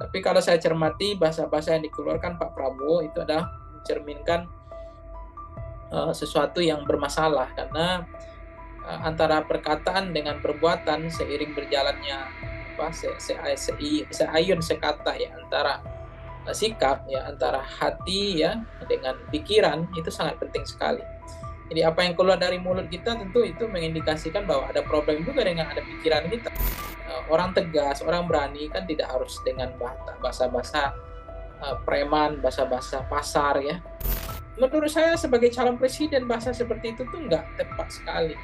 Tapi kalau saya cermati bahasa-bahasa yang dikeluarkan Pak Prabowo itu adalah mencerminkan sesuatu yang bermasalah, karena antara perkataan dengan perbuatan seiring berjalannya seayun sekata ya, antara sikap ya, antara hati ya dengan pikiran itu sangat penting sekali. Jadi apa yang keluar dari mulut kita tentu itu mengindikasikan bahwa ada problem juga dengan ada pikiran kita. Orang tegas, orang berani kan tidak harus dengan bahasa-bahasa preman, bahasa-bahasa pasar ya. Menurut saya sebagai calon presiden bahasa seperti itu tuh nggak tepat sekali,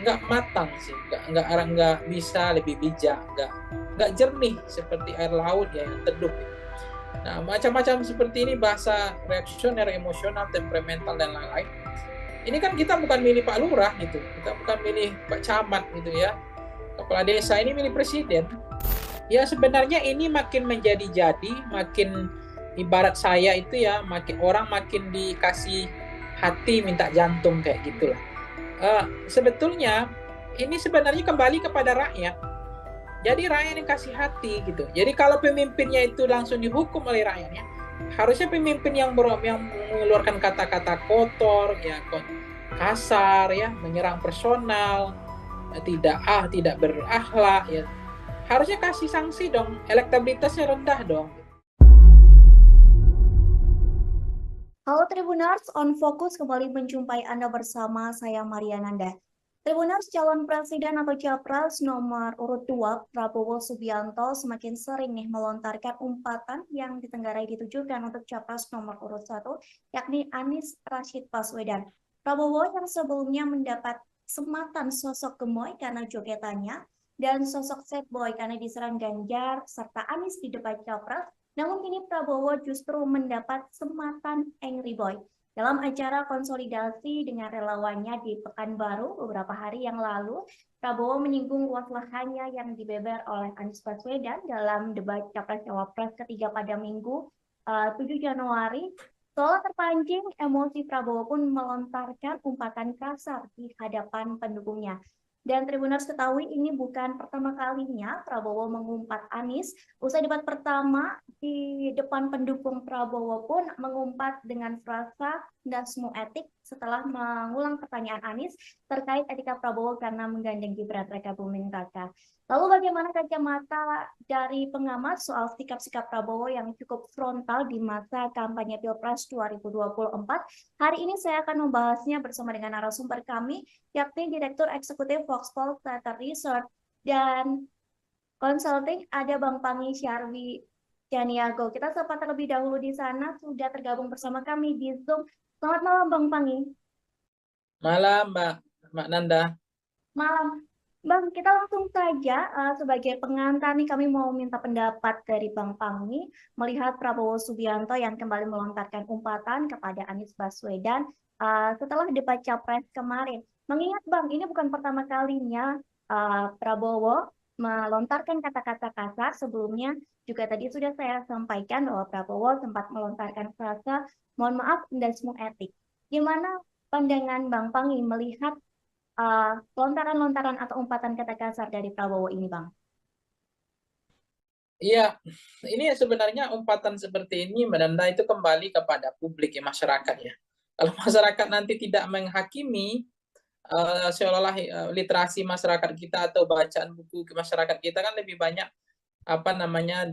nggak matang sih, nggak bisa lebih bijak, nggak jernih seperti air laut ya yang teduh. Nah, macam-macam seperti ini bahasa reaksioner, emosional, temperamental dan lain-lain. Ini kan kita bukan milih Pak Lurah gitu, kita bukan milih Pak Camat gitu ya, kepala desa, ini milih presiden. Ya sebenarnya ini makin menjadi-jadi, makin ibarat saya itu ya, makin orang makin dikasih hati minta jantung kayak gitulah. Sebetulnya ini sebenarnya kembali kepada rakyat. Jadi rakyat yang kasih hati gitu. Jadi kalau pemimpinnya itu langsung dihukum oleh rakyatnya, harusnya pemimpin yang mengeluarkan kata-kata kotor, ya kasar, ya menyerang personal, tidak berakhlak, ya harusnya kasih sanksi dong. Elektabilitasnya rendah dong. Halo Tribuners, on fokus kembali menjumpai Anda bersama saya Maria Nanda. Tribuners, calon presiden atau capres nomor urut 2 Prabowo Subianto semakin sering melontarkan umpatan yang ditenggarai ditujukan untuk capres nomor urut 1, yakni Anies Rashid Baswedan. Prabowo yang sebelumnya mendapat sematan sosok gemoy karena jogetannya dan sosok sad boy karena diserang Ganjar serta Anies di debat capres. Namun kini Prabowo justru mendapat sematan Angry Boy. Dalam acara konsolidasi dengan relawannya di Pekanbaru beberapa hari yang lalu, Prabowo menyinggung luas lahannya yang dibeber oleh Anies Baswedan dalam debat Capres-Cawapres ketiga pada Minggu 7 Januari. Seolah terpancing, emosi Prabowo pun melontarkan umpatan kasar di hadapan pendukungnya. Dan Tribuners ketahui ini bukan pertama kalinya Prabowo mengumpat Anies. Usai debat pertama di depan pendukung Prabowo pun mengumpat dengan frasa dasmu etik setelah mengulang pertanyaan Anies terkait etika Prabowo karena menggandeng Gibran Rakabuming Raka. Lalu bagaimana kacamata dari pengamat soal sikap-sikap Prabowo yang cukup frontal di masa kampanye Pilpres 2024? Hari ini saya akan membahasnya bersama dengan narasumber kami, yakni Direktur Eksekutif Foxpol Data Research dan Consulting, ada Bang Pangi Syarwi Janiago. Kita sapa terlebih dahulu di sana, sudah tergabung bersama kami di Zoom. Selamat malam Bang Pangi. Malam Mbak Nanda. Malam. Bang, kita langsung saja sebagai pengantar nih kami mau minta pendapat dari Bang Pangi melihat Prabowo Subianto yang kembali melontarkan umpatan kepada Anies Baswedan setelah debat Capres kemarin. Mengingat Bang, ini bukan pertama kalinya Prabowo melontarkan kata-kata kasar. Sebelumnya juga tadi sudah saya sampaikan bahwa Prabowo sempat melontarkan frasa mohon maaf dan semua etik. Gimana pandangan Bang Pangi melihat lontaran-lontaran atau umpatan kata kasar dari Prabowo ini, Bang? Iya, ini sebenarnya umpatan seperti ini Mbak Nanda itu kembali kepada publik ya, masyarakat ya. Kalau masyarakat nanti tidak menghakimi, seolah-olah literasi masyarakat kita atau bacaan buku ke masyarakat kita kan lebih banyak apa namanya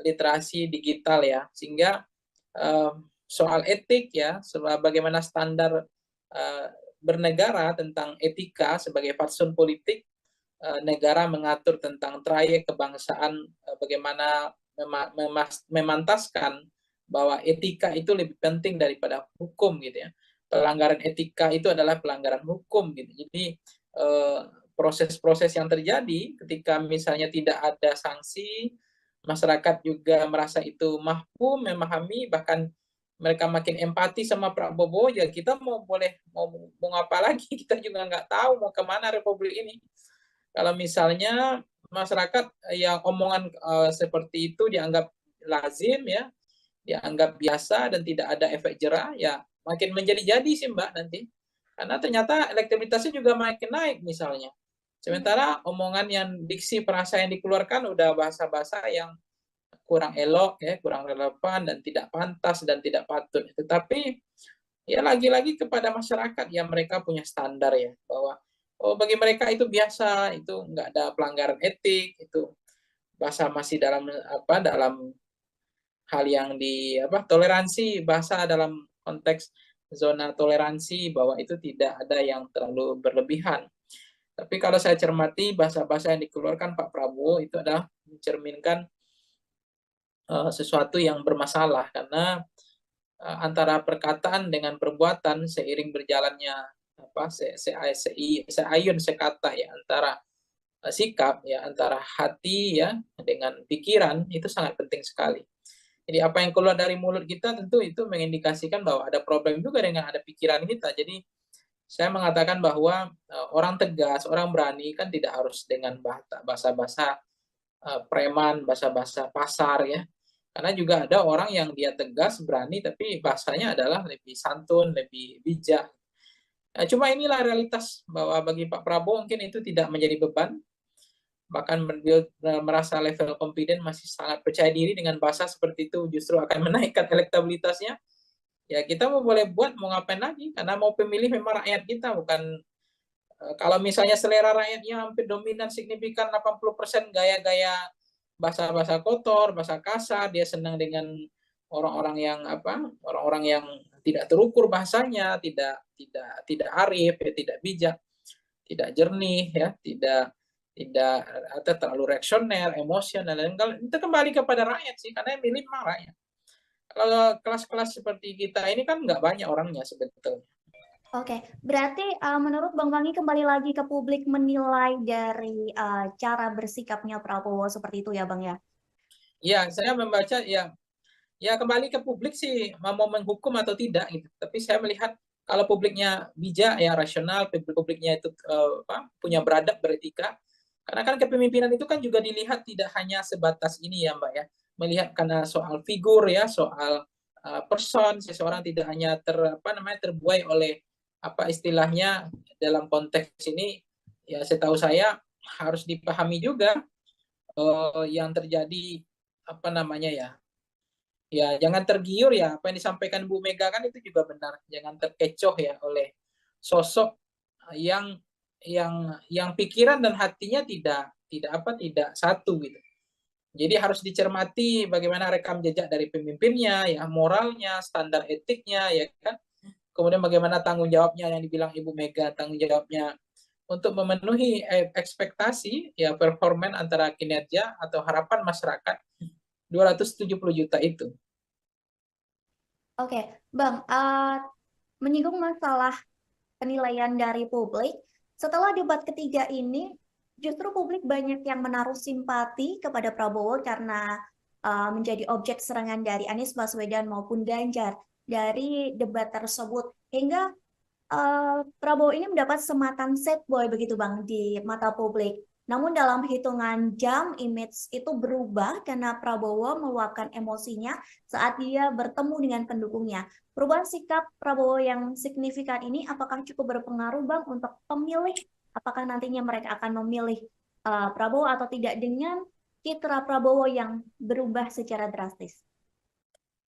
literasi digital ya, sehingga uh, soal etik ya, bagaimana standar uh, bernegara tentang etika sebagai fatsun politik, negara mengatur tentang trayek kebangsaan, bagaimana memantaskan bahwa etika itu lebih penting daripada hukum gitu ya. Pelanggaran etika itu adalah pelanggaran hukum gitu. Jadi proses-proses yang terjadi ketika misalnya tidak ada sanksi, masyarakat juga merasa itu mahfum, memahami, bahkan mereka makin empati sama Prabowo, ya kita mau apa lagi, kita juga nggak tahu mau kemana Republik ini. Kalau misalnya masyarakat yang omongan seperti itu dianggap lazim ya, dianggap biasa dan tidak ada efek jerah, ya makin menjadi-jadi sih Mbak nanti. Karena ternyata elektabilitasnya juga makin naik misalnya. Sementara omongan yang diksi perasa yang dikeluarkan udah bahasa-bahasa yang kurang elok ya, kurang relevan dan tidak pantas dan tidak patut. Tetapi ya lagi-lagi kepada masyarakat yang mereka punya standar ya, bahwa oh bagi mereka itu biasa, itu nggak ada pelanggaran etik, itu bahasa masih dalam dalam hal yang toleransi, bahasa dalam konteks zona toleransi, bahwa itu tidak ada yang terlalu berlebihan. Tapi kalau saya cermati bahasa-bahasa yang dikeluarkan Pak Prabowo itu adalah mencerminkan sesuatu yang bermasalah, karena antara perkataan dengan perbuatan seiring berjalannya seayun sekata ya, antara sikap ya, antara hati ya dengan pikiran, itu sangat penting sekali. Jadi apa yang keluar dari mulut kita tentu itu mengindikasikan bahwa ada problem juga dengan ada pikiran kita. Jadi saya mengatakan bahwa orang tegas, orang berani kan tidak harus dengan bahasa-bahasa preman, bahasa-bahasa pasar ya. Karena juga ada orang yang dia tegas, berani, tapi bahasanya adalah lebih santun, lebih bijak. Cuma inilah realitas bahwa bagi Pak Prabowo mungkin itu tidak menjadi beban, bahkan beliau merasa level confident masih sangat percaya diri dengan bahasa seperti itu justru akan menaikkan elektabilitasnya. Ya kita mau boleh buat, mau ngapain lagi, karena mau pemilih memang rakyat kita, bukan kalau misalnya selera rakyatnya hampir dominan signifikan 80% gaya-gaya bahasa-bahasa kotor, bahasa kasar, dia senang dengan orang-orang yang orang-orang yang tidak terukur bahasanya, tidak arif, ya, tidak bijak, tidak jernih ya, tidak tidak atau terlalu reaksioner, emosional, dan kalau itu kembali kepada rakyat sih, karena yang milih memang rakyat. Kalau kelas-kelas seperti kita ini kan nggak banyak orangnya sebetulnya. Oke, berarti menurut Bang Wangi kembali lagi ke publik menilai dari cara bersikapnya Prabowo seperti itu ya Bang ya? Ya, saya membaca ya kembali ke publik sih mau menghukum atau tidak gitu. Tapi saya melihat kalau publiknya bijak ya, rasional, publiknya itu punya beradab, beretika. Karena kan kepemimpinan itu kan juga dilihat tidak hanya sebatas ini ya Mbak ya. Melihat karena soal figur ya, soal person, seseorang tidak hanya terbuai oleh apa istilahnya dalam konteks ini, ya setahu saya harus dipahami juga yang terjadi apa namanya ya, ya jangan tergiur ya, apa yang disampaikan Bu Mega kan itu juga benar, jangan terkecoh ya oleh sosok yang yang pikiran dan hatinya tidak satu gitu. Jadi harus dicermati bagaimana rekam jejak dari pemimpinnya ya, moralnya, standar etiknya ya kan. Kemudian bagaimana tanggung jawabnya yang dibilang Ibu Mega, tanggung jawabnya untuk memenuhi ekspektasi ya, performan antara kinerja atau harapan masyarakat 270 juta itu. Oke, Bang, menyinggung masalah penilaian dari publik, setelah debat ketiga ini, justru publik banyak yang menaruh simpati kepada Prabowo karena menjadi objek serangan dari Anies Baswedan maupun Ganjar dari debat tersebut. Hingga Prabowo ini mendapat sematan sad boy begitu Bang di mata publik. Namun dalam hitungan jam image itu berubah karena Prabowo meluapkan emosinya saat dia bertemu dengan pendukungnya. Perubahan sikap Prabowo yang signifikan ini apakah cukup berpengaruh Bang untuk pemilih? Apakah nantinya mereka akan memilih Prabowo atau tidak dengan citra Prabowo yang berubah secara drastis?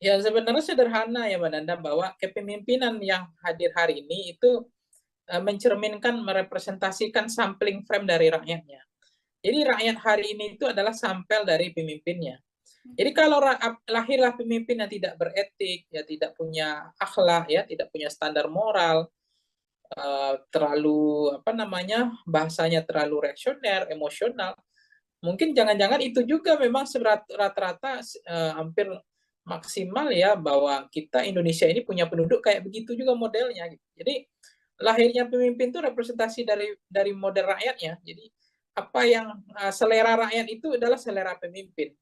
Ya sebenarnya sederhana ya Mbak Nanda, bahwa kepemimpinan yang hadir hari ini itu mencerminkan, merepresentasikan sampling frame dari rakyatnya. Jadi rakyat hari ini itu adalah sampel dari pemimpinnya. Jadi kalau lahirlah pemimpin yang tidak beretik, ya tidak punya akhlak, ya tidak punya standar moral, terlalu bahasanya terlalu reaksioner, emosional, mungkin jangan-jangan itu juga memang rata-rata hampir maksimal ya, bahwa kita Indonesia ini punya penduduk kayak begitu juga modelnya gitu. Jadi lahirnya pemimpin itu representasi dari model rakyatnya. Jadi apa yang selera rakyat itu adalah selera pemimpin.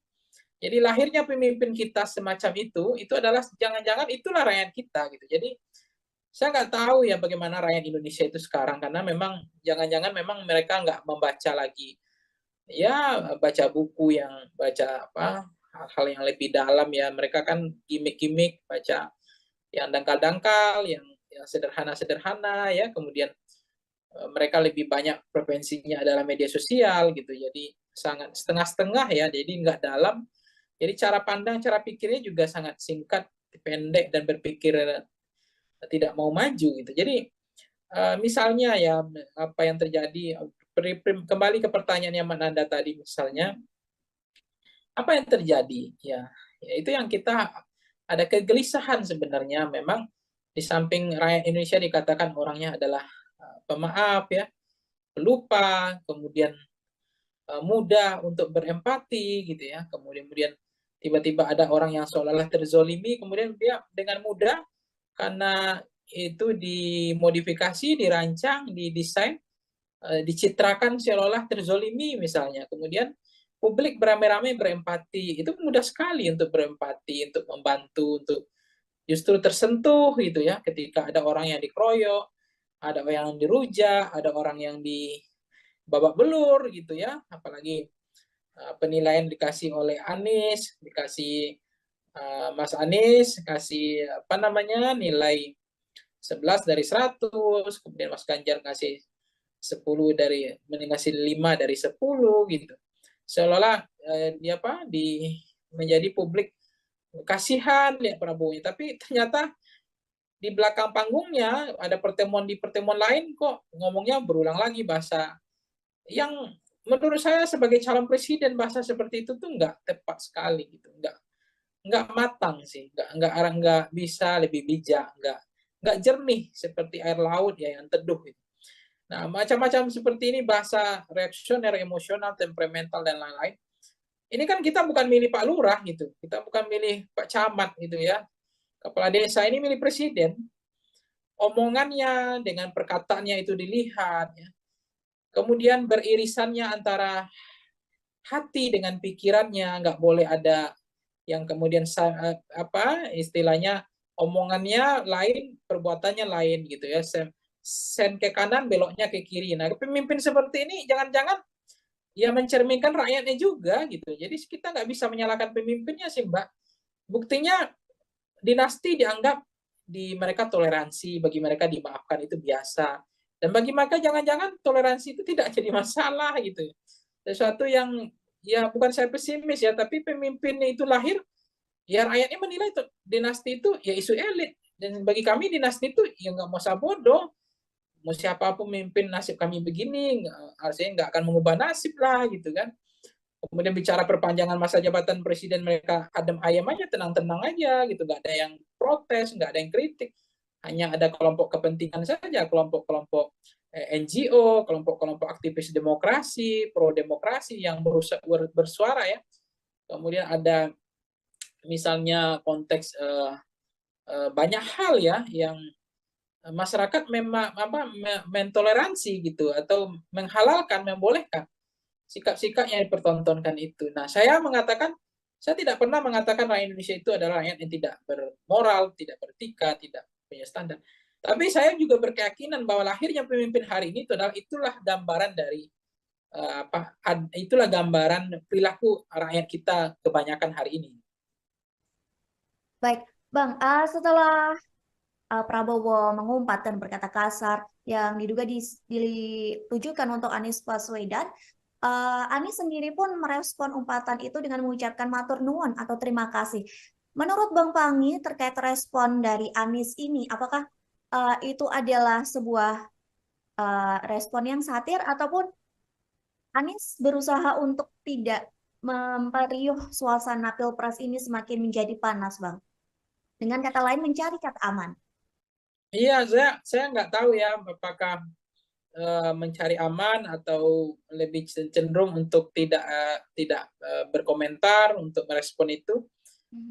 Jadi lahirnya pemimpin kita semacam itu adalah jangan-jangan itulah rakyat kita gitu. Jadi saya nggak tahu ya bagaimana rakyat Indonesia itu sekarang, karena memang jangan-jangan memang mereka nggak membaca lagi, ya baca buku yang baca hal-hal yang lebih dalam ya, mereka kan gimmick-gimmick, baca yang dangkal-dangkal, yang sederhana-sederhana ya, kemudian mereka lebih banyak preferensinya adalah media sosial gitu, jadi sangat setengah-setengah ya, jadi nggak dalam. Jadi cara pandang, cara pikirnya juga sangat singkat, pendek, dan berpikir tidak mau maju gitu. Jadi misalnya ya apa yang terjadi, kembali ke pertanyaan yang Nanda tadi, misalnya apa yang terjadi ya, ya itu yang kita ada kegelisahan sebenarnya. Memang di samping rakyat Indonesia dikatakan orangnya adalah pemaaf ya, pelupa, kemudian mudah untuk berempati gitu ya, kemudian tiba-tiba ada orang yang seolah-olah terzolimi, kemudian dia dengan mudah karena itu dimodifikasi, dirancang, didesain, dicitrakan seolah-olah terzolimi misalnya. Kemudian publik beramai-ramai berempati. Itu mudah sekali untuk berempati, untuk membantu, untuk justru tersentuh gitu ya ketika ada orang yang dikeroyok, ada orang yang dirujak, ada orang yang babak belur gitu ya. Apalagi penilaian dikasih oleh Anies, dikasih Mas Anies kasih apa namanya nilai 11 dari 100, kemudian Mas Ganjar kasih 10 dari ngasih 5 dari 10 gitu. Seolah-olah dia apa menjadi publik kasihan lihat Prabowo, tapi ternyata di belakang panggungnya ada pertemuan di pertemuan lain kok ngomongnya berulang lagi bahasa yang menurut saya sebagai calon presiden bahasa seperti itu tuh nggak tepat sekali gitu, nggak matang sih, nggak bisa lebih bijak, nggak jernih seperti air laut ya yang teduh gitu. Nah, macam-macam seperti ini bahasa reaksioner, emosional, temperamental dan lain-lain. Ini kan kita bukan milih Pak Lurah gitu, kita bukan milih Pak Camat gitu ya. Kepala desa ini milih presiden. Omongannya dengan perkataannya itu dilihat ya. Kemudian beririsannya antara hati dengan pikirannya, nggak boleh ada yang kemudian apa istilahnya omongannya lain, perbuatannya lain gitu ya. Sen ke kanan, beloknya ke kiri. Nah, pemimpin seperti ini jangan-jangan ya mencerminkan rakyatnya juga gitu. Jadi kita nggak bisa menyalahkan pemimpinnya sih, Mbak. Buktinya dinasti dianggap di mereka toleransi, bagi mereka dimaafkan itu biasa. Dan bagi mereka jangan-jangan toleransi itu tidak jadi masalah gitu. Sesuatu yang ya bukan saya pesimis ya, tapi pemimpinnya itu lahir, ya rakyatnya menilai itu dinasti itu ya isu elit. Dan bagi kami dinasti itu ya nggak mau bodoh. Mau siapapun memimpin nasib kami begini, artinya nggak akan mengubah nasib lah gitu kan. Kemudian bicara perpanjangan masa jabatan presiden, mereka adem ayam aja, tenang-tenang aja gitu, nggak ada yang protes, nggak ada yang kritik, hanya ada kelompok kepentingan saja, kelompok-kelompok NGO, kelompok-kelompok aktivis demokrasi, pro demokrasi yang bersuara ya. Kemudian ada misalnya konteks banyak hal ya yang masyarakat memang apa mentoleransi gitu atau menghalalkan, membolehkan sikap-sikap yang dipertontonkan itu. Nah, saya mengatakan, saya tidak pernah mengatakan rakyat Indonesia itu adalah rakyat yang tidak bermoral, tidak beretika, tidak punya standar. Tapi saya juga berkeyakinan bahwa lahirnya pemimpin hari ini itulah gambaran dari itulah gambaran perilaku rakyat kita kebanyakan hari ini. Baik, Bang, setelah Prabowo mengumpat dan berkata kasar yang diduga ditujukan untuk Anies Baswedan, Anies sendiri pun merespon umpatan itu dengan mengucapkan matur nuwun atau terima kasih. Menurut Bang Pangi terkait respon dari Anies ini, apakah itu adalah sebuah respon yang satir ataupun Anies berusaha untuk tidak memperiuh suasana Pilpres ini semakin menjadi panas, Bang? Dengan kata lain, mencari kata aman. Iya, saya nggak tahu ya apakah mencari aman atau lebih cenderung untuk tidak berkomentar untuk merespon itu,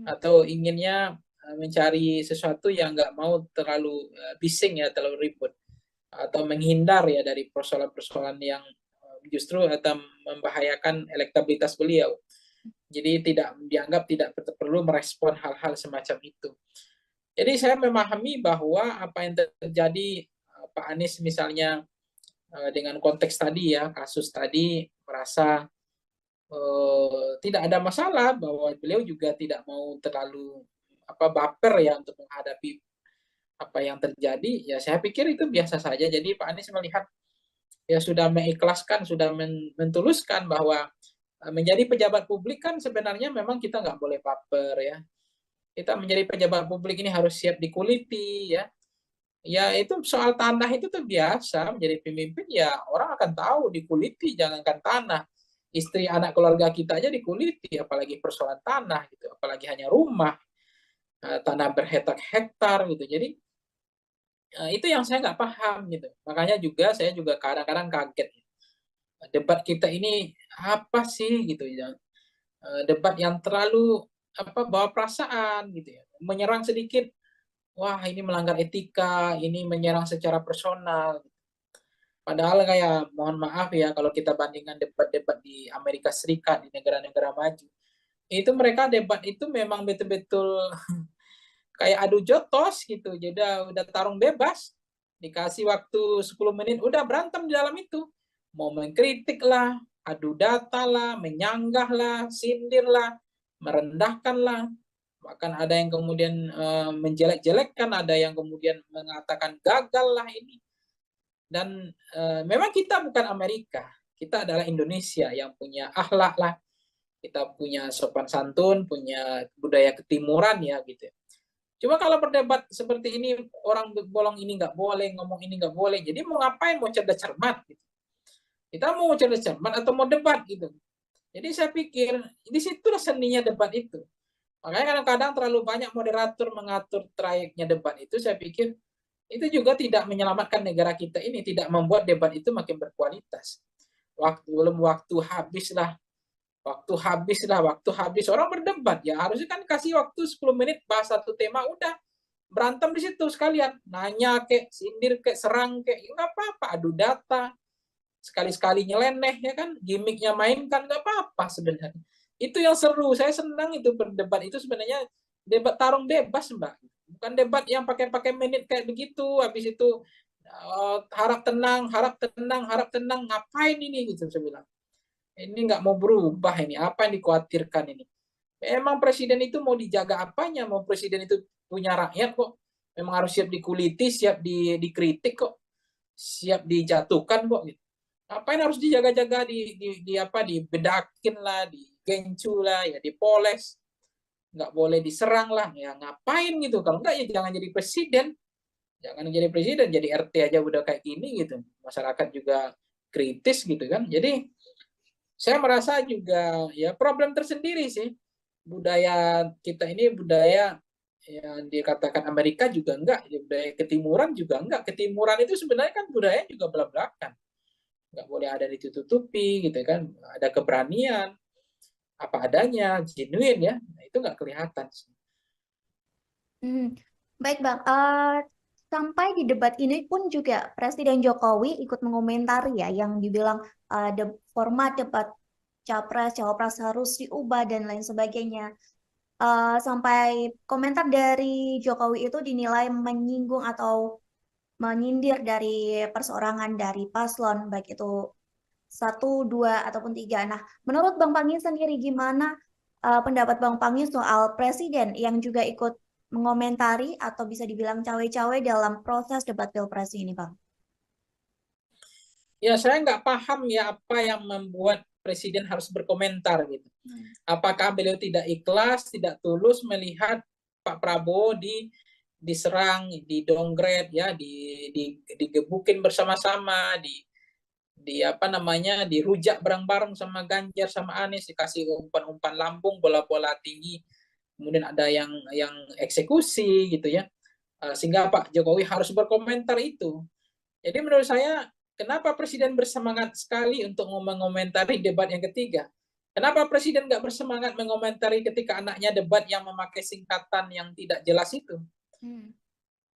atau inginnya mencari sesuatu yang nggak mau terlalu bising ya, terlalu ribut atau menghindar ya dari persoalan-persoalan yang justru atau membahayakan elektabilitas beliau. Jadi tidak perlu merespon hal-hal semacam itu. Jadi saya memahami bahwa apa yang terjadi Pak Anies misalnya dengan konteks tadi ya, kasus tadi merasa tidak ada masalah, bahwa beliau juga tidak mau terlalu baper ya untuk menghadapi apa yang terjadi, ya saya pikir itu biasa saja. Jadi Pak Anies melihat ya sudah mengikhlaskan, sudah mentuluskan bahwa menjadi pejabat publik kan sebenarnya memang kita nggak boleh baper ya. Kita menjadi pejabat publik ini harus siap dikuliti ya. Ya itu soal tanah itu tuh biasa, menjadi pemimpin ya orang akan tahu dikuliti, jangankan tanah. Istri anak keluarga kita aja dikuliti, apalagi persoalan tanah gitu, apalagi hanya rumah, tanah berhektar-hektar gitu. Jadi itu yang saya nggak paham gitu. Makanya juga saya juga kadang-kadang kaget. Debat kita ini apa sih gitu ya? Debat yang terlalu bawa perasaan gitu ya, menyerang sedikit, wah ini melanggar etika, ini menyerang secara personal. Padahal kayak mohon maaf ya kalau kita bandingkan debat-debat di Amerika Serikat, di negara-negara maju, itu mereka debat itu memang betul-betul kayak adu jotos gitu. Jadi udah tarung bebas, dikasih waktu 10 menit udah berantem di dalam itu. Mau mengkritik lah, adu data lah, menyanggah lah, sindir lah, merendahkan lah. Bahkan ada yang kemudian menjelek-jelekkan, ada yang kemudian mengatakan gagal lah ini. Dan memang kita bukan Amerika, kita adalah Indonesia yang punya akhlak lah, kita punya sopan santun, punya budaya ketimuran ya gitu. Cuma kalau berdebat seperti ini, orang bolong ini nggak boleh, ngomong ini nggak boleh. Jadi mau ngapain? Mau cerdas cermat? Gitu. Kita mau cerdas cermat atau mau debat gitu. Jadi saya pikir di situlah seninya debat itu. Makanya kadang-kadang terlalu banyak moderator mengatur trayeknya debat itu, saya pikir itu juga tidak menyelamatkan negara kita ini, tidak membuat debat itu makin berkualitas. Waktu habis orang berdebat ya harusnya kan kasih waktu 10 menit bahas satu tema udah berantem di situ sekalian, nanya kek, sindir kek, serang kek, ya nggak apa-apa, adu data, sekali-sekali nyeleneh ya kan, gimmicknya mainkan nggak apa-apa sebenarnya. Itu yang seru, saya senang itu berdebat itu sebenarnya debat tarung bebas mbak, bukan debat yang pakai menit kayak begitu, habis itu harap tenang, harap tenang, harap tenang, ngapain ini gitu saya bilang. Ini nggak mau berubah ini, apa yang dikhawatirkan ini? Memang presiden itu mau dijaga apanya? Mau presiden itu punya rakyat kok. Memang harus siap dikuliti, siap dikritik kok, siap dijatuhkan kok. Gitu. Apain harus dijaga-jaga, dibedakin lah, digencu lah, ya dipoles, nggak boleh diserang lah, ya ngapain gitu? Kalau nggak ya jangan jadi presiden, jadi RT aja udah kayak gini gitu. Masyarakat juga kritis gitu kan. Jadi saya merasa juga ya problem tersendiri sih. Budaya kita ini budaya yang dikatakan Amerika juga enggak, ya budaya ketimuran juga enggak. Ketimuran itu sebenarnya kan budaya juga belak-belakan. Enggak boleh ada ditutupi gitu kan. Ada keberanian, apa adanya, genuine ya. Nah, itu enggak kelihatan sih. Baik Bang, sampai di debat ini pun juga Presiden Jokowi ikut mengomentari ya yang dibilang format debat capres, cawapres harus diubah dan lain sebagainya. Sampai komentar dari Jokowi itu dinilai menyinggung atau menyindir dari perseorangan dari paslon, baik itu satu, dua, ataupun tiga. Nah, menurut Bang Pangi sendiri gimana pendapat Bang Pangi soal presiden yang juga ikut mengomentari atau bisa dibilang cawe-cawe dalam proses debat pilpres ini, Bang? Ya saya nggak paham ya apa yang membuat presiden harus berkomentar gitu. Apakah beliau tidak ikhlas, tidak tulus melihat Pak Prabowo diserang, didongret ya, digebukin bersama-sama, dirujak bareng-bareng sama Ganjar sama Anies, dikasih umpan-umpan lambung, bola-bola tinggi, kemudian ada yang eksekusi gitu ya. Sehingga Pak Jokowi harus berkomentar itu. Jadi menurut saya kenapa presiden bersemangat sekali untuk mengomentari debat yang ketiga? Kenapa presiden nggak bersemangat mengomentari ketika anaknya debat yang memakai singkatan yang tidak jelas itu?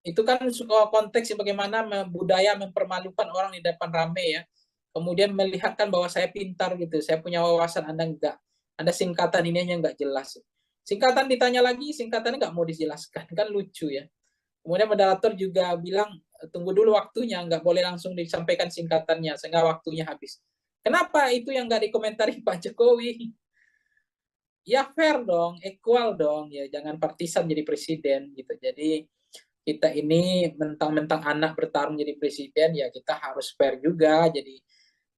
Itu kan konteks bagaimana budaya mempermalukan orang di depan rame ya. Kemudian melihatkan bahwa saya pintar gitu, saya punya wawasan, Anda enggak. Anda singkatan ini aja nggak jelas. Singkatan ditanya lagi, singkatannya nggak mau dijelaskan, kan lucu ya. Kemudian moderator juga bilang, tunggu dulu waktunya, nggak boleh langsung disampaikan singkatannya, sehingga waktunya habis. Kenapa itu yang nggak dikomentari Pak Jokowi? Ya fair dong, equal dong, ya jangan partisan jadi presiden gitu. Jadi kita ini mentang-mentang anak bertarung jadi presiden, ya kita harus fair juga. Jadi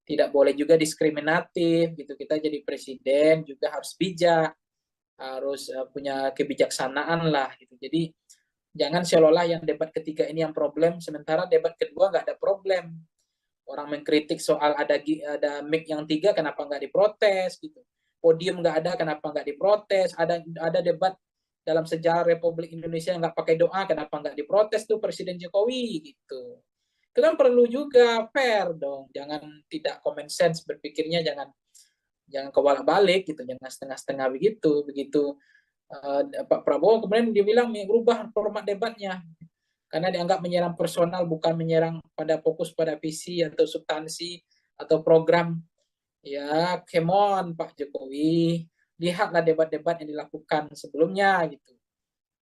tidak boleh juga diskriminatif gitu. Kita jadi presiden juga harus bijak, harus punya kebijaksanaan lah gitu. Jadi jangan seolah-olah yang debat ketiga ini yang problem, sementara debat kedua nggak ada problem. Orang mengkritik soal ada mic yang tiga, kenapa nggak diprotes gitu. Podium nggak ada, kenapa nggak diprotes. Ada debat dalam sejarah Republik Indonesia yang nggak pakai doa, kenapa nggak diprotes tuh Presiden Jokowi gitu. Itu kan perlu juga fair dong. Jangan tidak common sense berpikirnya, jangan jangan kebalik-balik gitu, jangan setengah-setengah begitu. Begitu Pak Prabowo kemudian dia bilang merubah format debatnya karena dianggap menyerang personal, bukan menyerang pada fokus pada visi atau substansi atau program. Ya, come on Pak Jokowi, lihatlah debat-debat yang dilakukan sebelumnya gitu.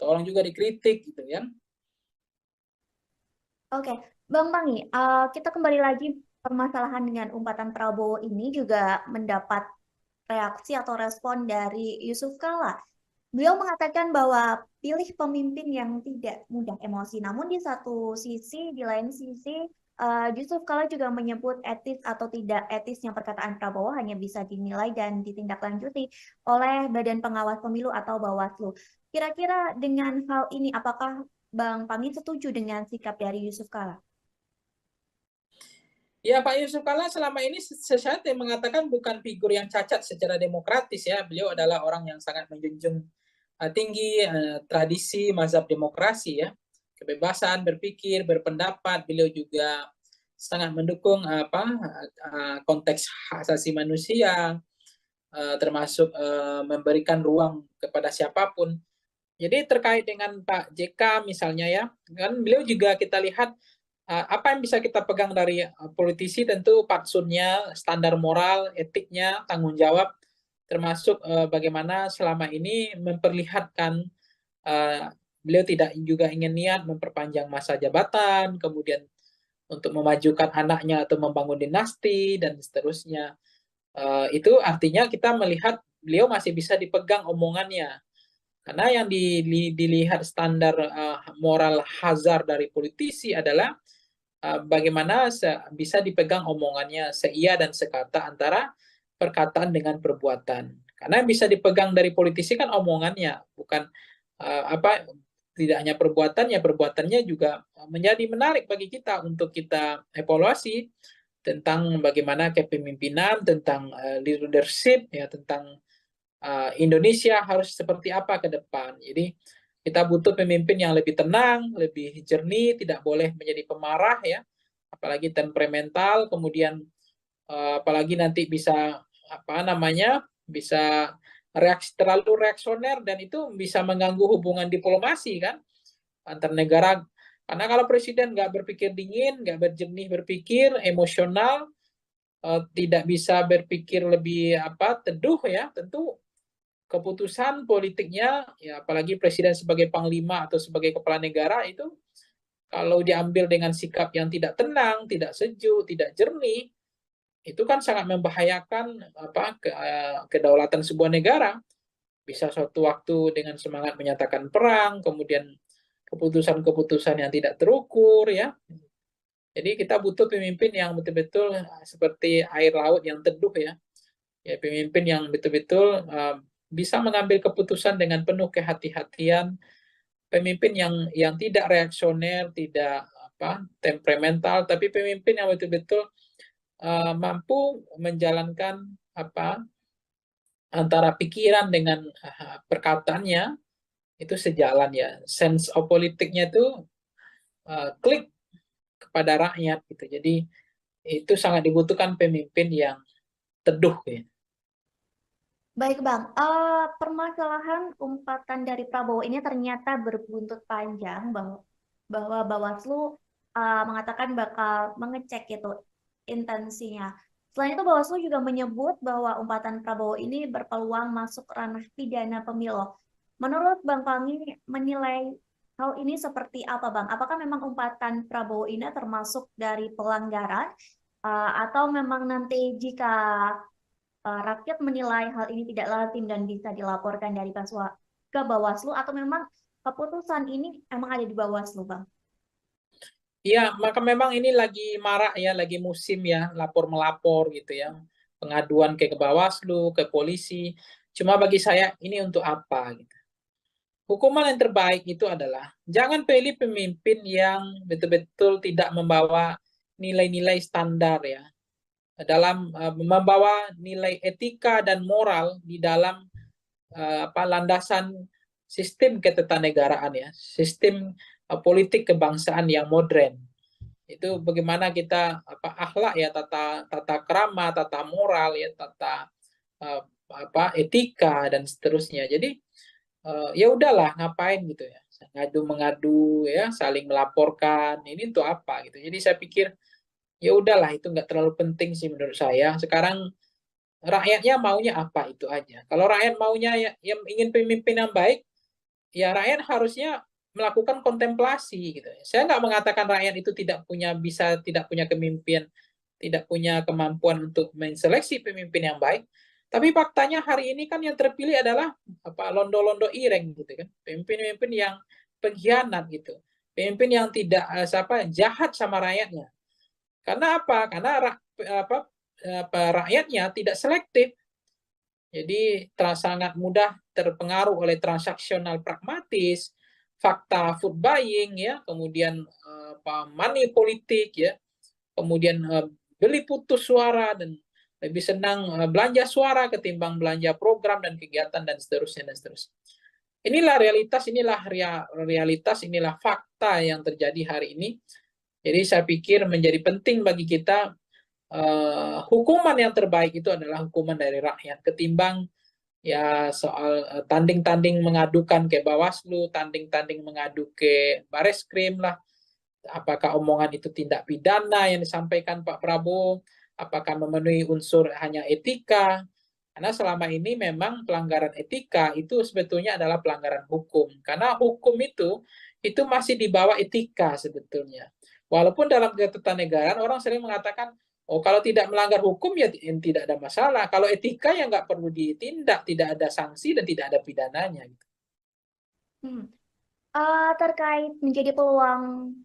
Tolong juga dikritik gitu kan. Oke, Bang Pangi, kita kembali lagi permasalahan dengan umpatan Prabowo ini juga mendapat reaksi atau respon dari Yusuf Kala. Beliau mengatakan bahwa pilih pemimpin yang tidak mudah emosi. Namun di satu sisi, di lain sisi, Yusuf Kala juga menyebut etis atau tidak etisnya perkataan Prabowo hanya bisa dinilai dan ditindaklanjuti oleh Badan Pengawas Pemilu atau Bawaslu. Kira-kira dengan hal ini, apakah Bang Pangi setuju dengan sikap dari Yusuf Kala? Ya, Pak Yusuf Kalla selama ini sesuatu yang mengatakan bukan figur yang cacat secara demokratis ya. Beliau adalah orang yang sangat menjunjung tinggi tradisi mazhab demokrasi ya. Kebebasan berpikir, berpendapat. Beliau juga sangat mendukung konteks hak asasi manusia, termasuk memberikan ruang kepada siapapun. Jadi terkait dengan Pak JK misalnya ya, kan beliau juga kita lihat apa yang bisa kita pegang dari politisi, tentu fatsunnya, standar moral, etiknya, tanggung jawab, termasuk bagaimana selama ini memperlihatkan beliau tidak juga ingin niat memperpanjang masa jabatan, kemudian untuk memajukan anaknya atau membangun dinasti dan seterusnya. Itu artinya kita melihat beliau masih bisa dipegang omongannya. Karena yang dilihat standar moral hazard dari politisi adalah bagaimana bisa dipegang omongannya seia dan sekata antara perkataan dengan perbuatan. Karena yang bisa dipegang dari politisi kan omongannya, bukan tidak hanya perbuatannya, perbuatannya juga menjadi menarik bagi kita untuk kita evaluasi tentang bagaimana kepemimpinan, tentang leadership, ya tentang Indonesia harus seperti apa ke depan. Jadi kita butuh pemimpin yang lebih tenang, lebih jernih, tidak boleh menjadi pemarah ya, apalagi temperamental, kemudian apalagi nanti bisa bisa terlalu reaksioner dan itu bisa mengganggu hubungan diplomasi kan antar negara. Karena kalau presiden nggak berpikir dingin, nggak berjernih berpikir, emosional, tidak bisa berpikir lebih teduh ya, tentu keputusan politiknya ya apalagi presiden sebagai panglima atau sebagai kepala negara itu kalau diambil dengan sikap yang tidak tenang, tidak sejuk, tidak jernih, itu kan sangat membahayakan kedaulatan sebuah negara. Bisa suatu waktu dengan semangat menyatakan perang, kemudian keputusan-keputusan yang tidak terukur ya. Jadi kita butuh pemimpin yang betul-betul seperti air laut yang teduh ya. Ya pemimpin yang betul-betul bisa mengambil keputusan dengan penuh kehati-hatian, pemimpin yang tidak reaksioner, tidak temperamental, tapi pemimpin yang betul-betul mampu menjalankan antara pikiran dengan perkataannya itu sejalan ya. Sense of politiknya itu klik kepada rakyat gitu. Jadi itu sangat dibutuhkan pemimpin yang teduh ya. Baik Bang, permasalahan umpatan dari Prabowo ini ternyata berbuntut panjang bahwa Bawaslu mengatakan bakal mengecek itu intensinya. Selain itu Bawaslu juga menyebut bahwa umpatan Prabowo ini berpeluang masuk ranah pidana pemilu. Menurut Bang Pangi menilai hal ini seperti apa Bang? Apakah memang umpatan Prabowo ini termasuk dari pelanggaran atau memang nanti jika rakyat menilai hal ini tidak lazim dan bisa dilaporkan dari ke Bawaslu atau memang keputusan ini emang ada di Bawaslu, Bang? Iya, maka memang ini lagi marak ya, lagi musim ya, lapor melapor gitu ya, pengaduan ke Bawaslu, ke polisi. Cuma bagi saya ini untuk apa gitu. Hukuman yang terbaik itu adalah jangan pilih pemimpin yang betul-betul tidak membawa nilai-nilai standar ya, dalam membawa nilai etika dan moral di dalam landasan sistem ketatanegaraan ya, sistem politik kebangsaan yang modern. Itu bagaimana kita akhlak ya, tata tata krama, tata moral ya, tata etika dan seterusnya. Jadi ya udahlah, ngapain gitu ya, ngadu mengadu ya, saling melaporkan, ini untuk apa gitu. Jadi saya pikir ya udahlah, itu nggak terlalu penting sih menurut saya. Sekarang rakyatnya maunya apa itu aja. Kalau rakyat maunya ya, yang ingin pemimpin yang baik, ya rakyat harusnya melakukan kontemplasi gitu. Saya nggak mengatakan rakyat itu tidak punya kemimpinan, tidak punya kemampuan untuk menseleksi pemimpin yang baik. Tapi faktanya hari ini kan yang terpilih adalah londo-londo ireng gitu kan, pemimpin-pemimpin yang pengkhianat gitu, pemimpin yang tidak jahat sama rakyatnya. Karena apa? Karena rakyatnya tidak selektif. Jadi sangat mudah terpengaruh oleh transaksional pragmatis, fakta food buying ya, kemudian money politik ya, kemudian beli putus suara dan lebih senang belanja suara ketimbang belanja program dan kegiatan dan seterusnya dan seterusnya. Inilah realitas, inilah fakta yang terjadi hari ini. Jadi saya pikir menjadi penting bagi kita hukuman yang terbaik itu adalah hukuman dari rakyat ketimbang ya soal tanding-tanding mengadukan ke Bawaslu, tanding-tanding mengadu ke Bareskrim lah, apakah omongan itu tindak pidana yang disampaikan Pak Prabowo, apakah memenuhi unsur hanya etika, karena selama ini memang pelanggaran etika itu sebetulnya adalah pelanggaran hukum, karena hukum itu masih di bawah etika sebetulnya. Walaupun dalam ketatanegaraan orang sering mengatakan, oh kalau tidak melanggar hukum ya tidak ada masalah. Kalau etika ya nggak perlu ditindak, tidak ada sanksi dan tidak ada pidananya. Hmm. Terkait menjadi peluang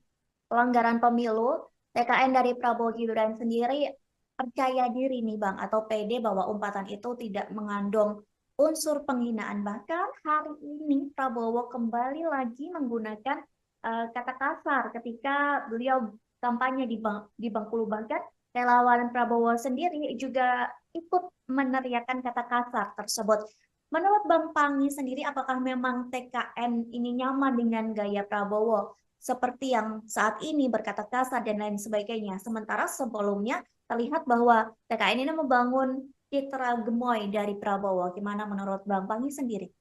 pelanggaran pemilu, TKN dari Prabowo Gibran sendiri percaya diri nih Bang, atau pede bahwa umpatan itu tidak mengandung unsur penghinaan. Bahkan hari ini Prabowo kembali lagi menggunakan kata kasar ketika beliau kampanye di Bengkulu. Bahkan relawan Prabowo sendiri juga ikut meneriakan kata kasar tersebut. Menurut Bang Pangi sendiri, apakah memang TKN ini nyaman dengan gaya Prabowo seperti yang saat ini berkata kasar dan lain sebagainya? Sementara sebelumnya terlihat bahwa TKN ini membangun citra gemoy dari Prabowo. Gimana menurut Bang Pangi sendiri?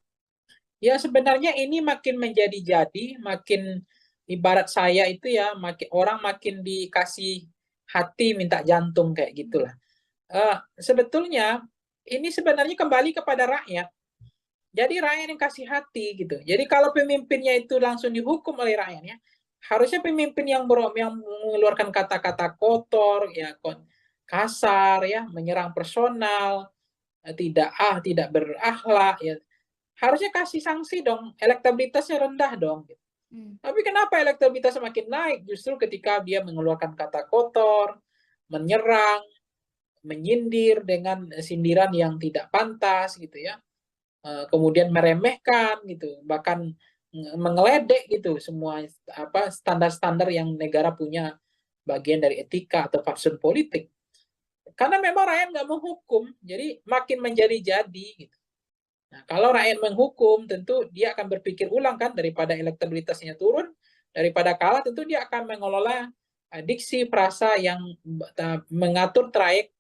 Ya sebenarnya ini makin menjadi-jadi, makin ibarat saya itu ya, orang makin dikasih hati minta jantung kayak gitulah. Sebetulnya ini sebenarnya kembali kepada rakyat. Jadi rakyat yang kasih hati gitu. Jadi kalau pemimpinnya itu langsung dihukum oleh rakyatnya, harusnya pemimpin yang mengeluarkan kata-kata kotor, ya kasar, ya menyerang personal, tidak berakhlak, ya harusnya kasih sanksi dong, elektabilitasnya rendah dong. Hmm. Tapi kenapa elektabilitas semakin naik? Justru ketika dia mengeluarkan kata kotor, menyerang, menyindir dengan sindiran yang tidak pantas gitu ya. Kemudian meremehkan gitu, bahkan mengeledek gitu semua standar-standar yang negara punya bagian dari etika atau fatsun politik. Karena memang rakyat nggak menghukum, jadi makin menjadi-jadi gitu. Nah, kalau rakyat menghukum, tentu dia akan berpikir ulang kan, daripada elektabilitasnya turun, daripada kalah, tentu dia akan mengelola diksi frasa yang mengatur trayek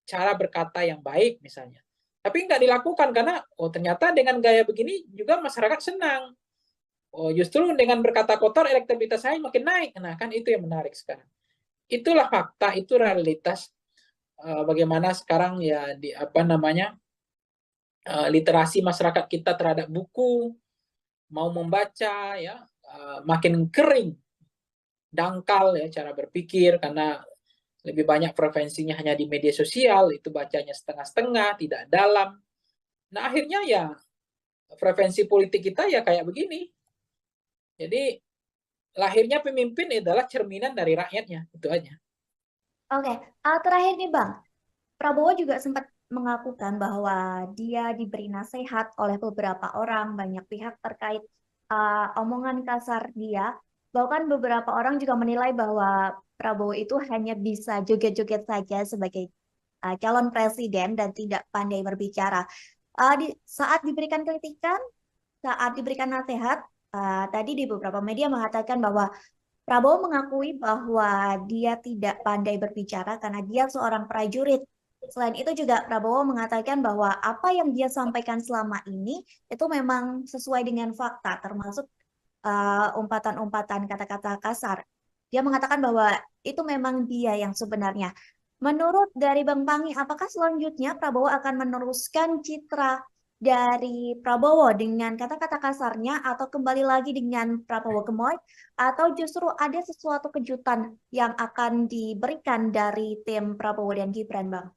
cara berkata yang baik misalnya. Tapi nggak dilakukan karena oh ternyata dengan gaya begini juga masyarakat senang. Oh justru dengan berkata kotor elektabilitas saya makin naik. Nah kan itu yang menarik sekarang. Itulah fakta, itu realitas bagaimana sekarang ya literasi masyarakat kita terhadap buku, mau membaca ya makin kering, dangkal ya cara berpikir karena lebih banyak preferensinya hanya di media sosial, itu bacanya setengah-setengah, tidak dalam. Nah akhirnya ya preferensi politik kita ya kayak begini. Jadi lahirnya pemimpin adalah cerminan dari rakyatnya, itu aja. Oke, terakhir nih Bang, Prabowo juga sempat mengakukan bahwa dia diberi nasihat oleh beberapa orang, banyak pihak terkait omongan kasar dia. Bahkan beberapa orang juga menilai bahwa Prabowo itu hanya bisa joget-joget saja sebagai calon presiden dan tidak pandai berbicara. Saat diberikan kritikan, saat diberikan nasihat, tadi di beberapa media mengatakan bahwa Prabowo mengakui bahwa dia tidak pandai berbicara karena dia seorang prajurit. Selain itu juga Prabowo mengatakan bahwa apa yang dia sampaikan selama ini itu memang sesuai dengan fakta, termasuk umpatan-umpatan kata-kata kasar. Dia mengatakan bahwa itu memang dia yang sebenarnya. Menurut dari Bang Pangi, apakah selanjutnya Prabowo akan meneruskan citra dari Prabowo dengan kata-kata kasarnya atau kembali lagi dengan Prabowo gemoy atau justru ada sesuatu kejutan yang akan diberikan dari tim Prabowo dan Gibran, Bang?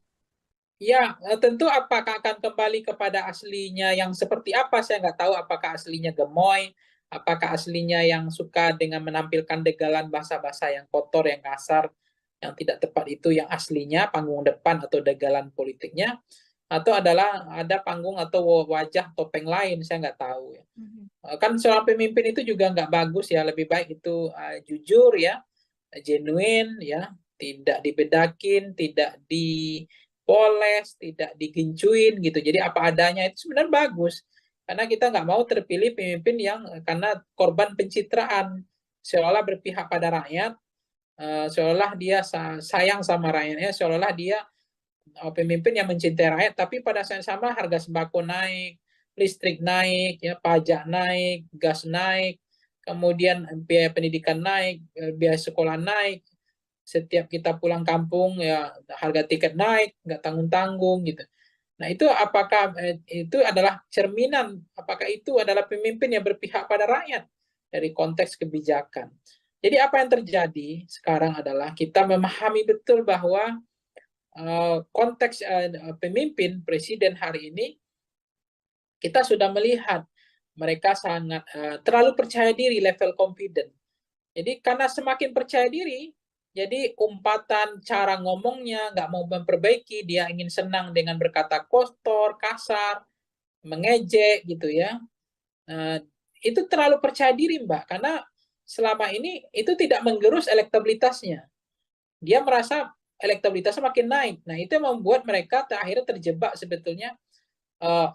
Ya, tentu apakah akan kembali kepada aslinya yang seperti apa, saya nggak tahu apakah aslinya gemoy, apakah aslinya yang suka dengan menampilkan degalan bahasa-bahasa yang kotor, yang kasar, yang tidak tepat itu yang aslinya panggung depan atau degalan politiknya, atau adalah ada panggung atau wajah topeng lain, saya nggak tahu ya. Kan seorang pemimpin itu juga nggak bagus ya, lebih baik itu jujur ya, genuine ya, tidak dibedakin, tidak dipoles, tidak digencuin gitu. Jadi apa adanya itu sebenarnya bagus. Karena kita nggak mau terpilih pemimpin yang karena korban pencitraan, seolah berpihak pada rakyat, seolah dia sayang sama rakyatnya, seolah dia pemimpin yang mencintai rakyat, tapi pada saat yang sama harga sembako naik, listrik naik, ya pajak naik, gas naik, kemudian biaya pendidikan naik, biaya sekolah naik, setiap kita pulang kampung ya harga tiket naik, nggak tanggung-tanggung gitu. Nah itu apakah itu adalah cerminan, apakah itu adalah pemimpin yang berpihak pada rakyat dari konteks kebijakan. Jadi apa yang terjadi sekarang adalah kita memahami betul bahwa konteks pemimpin presiden hari ini kita sudah melihat mereka sangat terlalu percaya diri, level confident. Jadi karena semakin percaya diri, jadi umpatan cara ngomongnya nggak mau memperbaiki, dia ingin senang dengan berkata kotor, kasar, mengejek gitu ya. Itu terlalu percaya diri Mbak, karena selama ini itu tidak menggerus elektabilitasnya. Dia merasa elektabilitasnya makin naik. Nah, itu yang membuat mereka akhirnya terjebak sebetulnya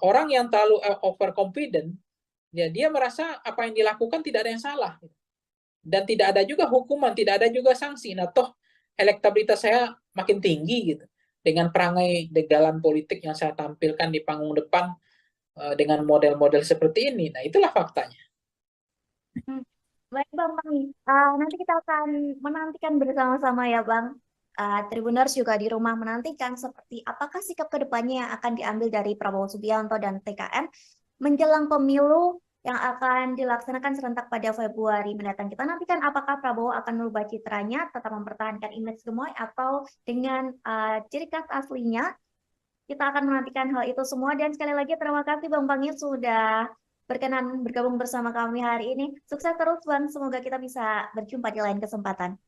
orang yang terlalu overconfident, ya dia merasa apa yang dilakukan tidak ada yang salah. Dan tidak ada juga hukuman, tidak ada juga sanksi. Nah, toh elektabilitas saya makin tinggi gitu. Dengan perangai degalan politik yang saya tampilkan di panggung depan dengan model-model seperti ini. Nah, itulah faktanya. Baik Bang Pangi, nanti kita akan menantikan bersama-sama ya Bang. Tribuners juga di rumah menantikan seperti apakah sikap kedepannya yang akan diambil dari Prabowo Subianto dan TKN menjelang pemilu yang akan dilaksanakan serentak pada Februari mendatang. Kita nantikan apakah Prabowo akan merubah citranya, tetap mempertahankan image gemoy atau dengan ciri khas aslinya. Kita akan menantikan hal itu semua dan sekali lagi terima kasih Bang Pangi sudah berkenan bergabung bersama kami hari ini. Sukses terus Bang, semoga kita bisa berjumpa di lain kesempatan.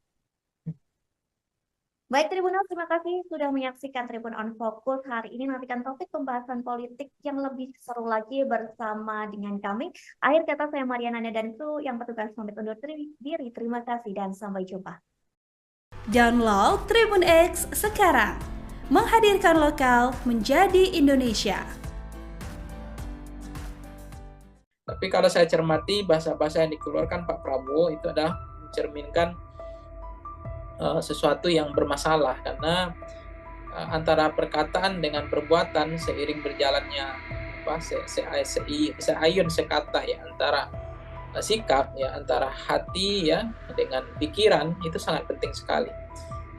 Baik Tribunal, terima kasih sudah menyaksikan Tribun on Focus hari ini. Nantikan topik pembahasan politik yang lebih seru lagi bersama dengan kami. Akhir kata saya Mariana dan kru yang petugas pamit undur diri. Terima kasih dan sampai jumpa. Download Tribun X sekarang. Menghadirkan lokal menjadi Indonesia. Tapi kalau saya cermati bahasa-bahasa yang dikeluarkan Pak Prabowo itu adalah mencerminkan sesuatu yang bermasalah karena antara perkataan dengan perbuatan seiring berjalannya seayun sekata ya antara sikap ya antara hati ya dengan pikiran itu sangat penting sekali.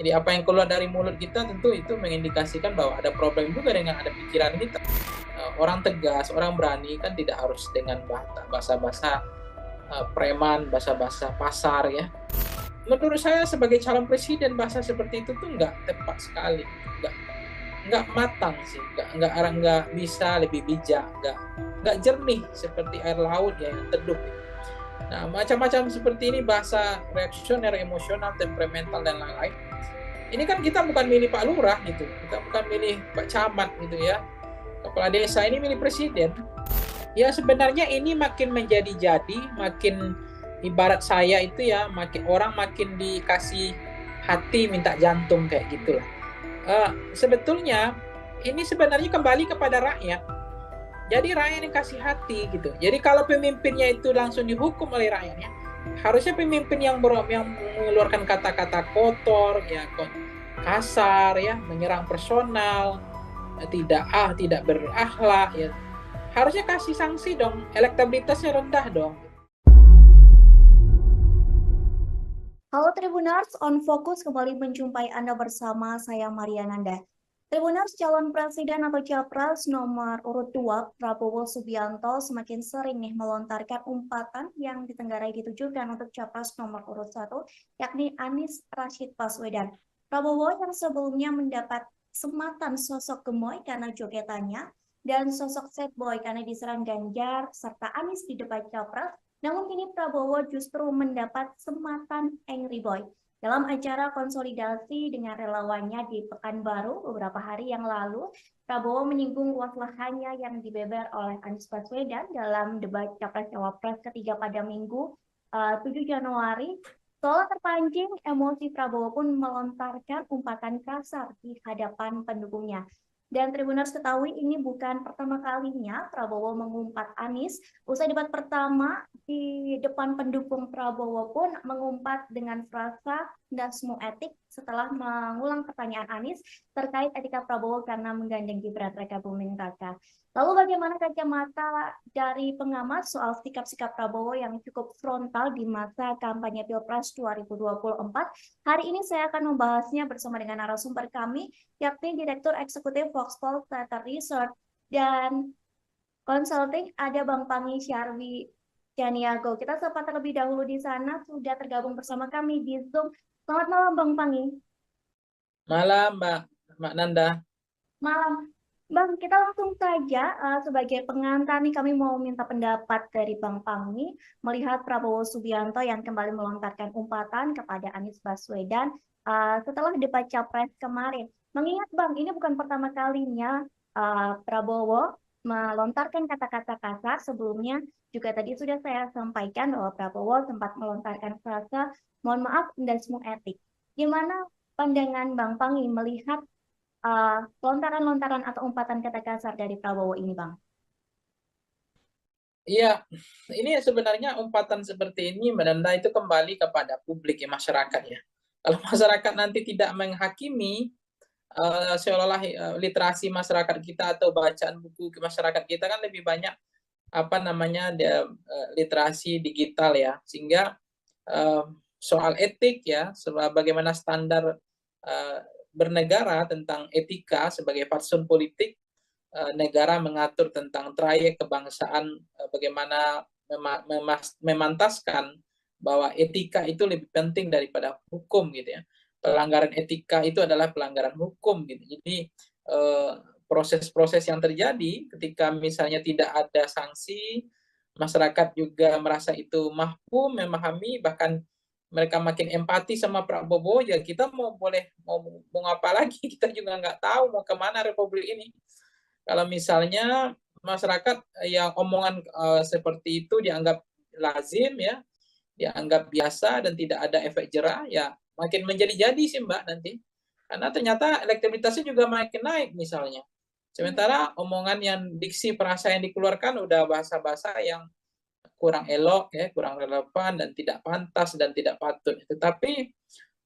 Jadi apa yang keluar dari mulut kita tentu itu mengindikasikan bahwa ada problem juga dengan ada pikiran kita. Orang tegas, orang berani kan tidak harus dengan bahasa-bahasa preman, bahasa-bahasa pasar ya. Menurut saya sebagai calon presiden bahasa seperti itu tuh nggak tepat sekali, nggak matang sih, nggak bisa lebih bijak, nggak jernih seperti air laut ya yang teduh. Nah, macam-macam seperti ini, bahasa reaksioner, emosional, temperamental, dan lain-lain. Ini kan kita bukan milih Pak Lurah gitu, kita bukan milih Pak Camat gitu ya. Kepala desa ini milih presiden. Ya sebenarnya ini makin menjadi-jadi, makin ibarat saya itu ya, orang makin dikasih hati minta jantung kayak gitulah. Sebetulnya ini sebenarnya kembali kepada rakyat. Jadi rakyat yang kasih hati gitu. Jadi kalau pemimpinnya itu langsung dihukum oleh rakyatnya, harusnya pemimpin yang mengeluarkan kata-kata kotor, ya kasar, ya menyerang personal, tidak berakhlak, ya harusnya kasih sanksi dong. Elektabilitasnya rendah dong. Halo Tribuners, On Focus kembali menjumpai Anda bersama saya Maria Nanda. Tribuners, calon presiden atau capres nomor urut 2 Prabowo Subianto semakin sering melontarkan umpatan yang ditenggarai ditujukan untuk capres nomor urut 1, yakni Anies Rashid Baswedan. Prabowo yang sebelumnya mendapat sematan sosok gemoy karena jogetannya dan sosok sad boy karena diserang Ganjar serta Anies di debat capres, namun kini Prabowo justru mendapat sematan angry boy. Dalam acara konsolidasi dengan relawannya di Pekanbaru beberapa hari yang lalu, Prabowo menyinggung luas lahannya yang dibeber oleh Anies Baswedan dalam debat Capres-Cawapres ketiga pada Minggu 7 Januari. Seolah terpancing, emosi Prabowo pun melontarkan umpatan kasar di hadapan pendukungnya. Dan Tribuners ketahui ini bukan pertama kalinya Prabowo mengumpat Anies. Usai debat pertama di depan pendukung Prabowo pun mengumpat dengan frasa dasmu etik setelah mengulang pertanyaan Anies terkait etika Prabowo karena menggandeng Gibran Raka Buming Raka. Lalu bagaimana kacamata dari pengamat soal sikap-sikap Prabowo yang cukup frontal di masa kampanye Pilpres 2024? Hari ini saya akan membahasnya bersama dengan narasumber kami, yakni Direktur Eksekutif Voxpol Data Research dan Consulting, ada Bang Pangi Syarwi Janiago. Kita sapa terlebih dahulu di sana, sudah tergabung bersama kami di Zoom. Selamat malam Bang Pangi. Malam Mbak Nanda. Malam. Bang, kita langsung saja sebagai pengantar nih kami mau minta pendapat dari Bang Pangi melihat Prabowo Subianto yang kembali melontarkan umpatan kepada Anies Baswedan setelah debat Capres kemarin. Mengingat Bang, ini bukan pertama kalinya Prabowo melontarkan kata-kata kasar. Sebelumnya juga tadi sudah saya sampaikan bahwa Prabowo sempat melontarkan frasa mohon maaf dasmu etik. Gimana pandangan Bang Pangi melihat lontaran-lontaran atau umpatan kata kasar dari Prabowo ini, Bang? Iya, ini sebenarnya umpatan seperti ini menanda itu kembali kepada publik ya, masyarakat ya. Kalau masyarakat nanti tidak menghakimi, seolah-olah literasi masyarakat kita atau bacaan buku masyarakat kita kan lebih banyak literasi digital ya, sehingga soal etik ya, bagaimana standar bernegara tentang etika sebagai fatsun politik, negara mengatur tentang trayek kebangsaan, bagaimana memantaskan bahwa etika itu lebih penting daripada hukum gitu ya. Pelanggaran etika itu adalah pelanggaran hukum gitu. Jadi proses-proses yang terjadi ketika misalnya tidak ada sanksi, masyarakat juga merasa itu mahfum, memahami, bahkan mereka makin empati sama Prabowo, ya kita mau apa lagi, kita juga nggak tahu mau kemana Republik ini. Kalau misalnya masyarakat yang omongan seperti itu dianggap lazim ya, dianggap biasa dan tidak ada efek jerah, ya makin menjadi-jadi sih Mbak nanti. Karena ternyata elektabilitasnya juga makin naik misalnya. Sementara omongan yang diksi perasa yang dikeluarkan udah bahasa-bahasa yang kurang elok ya, kurang relevan dan tidak pantas dan tidak patut. Tetapi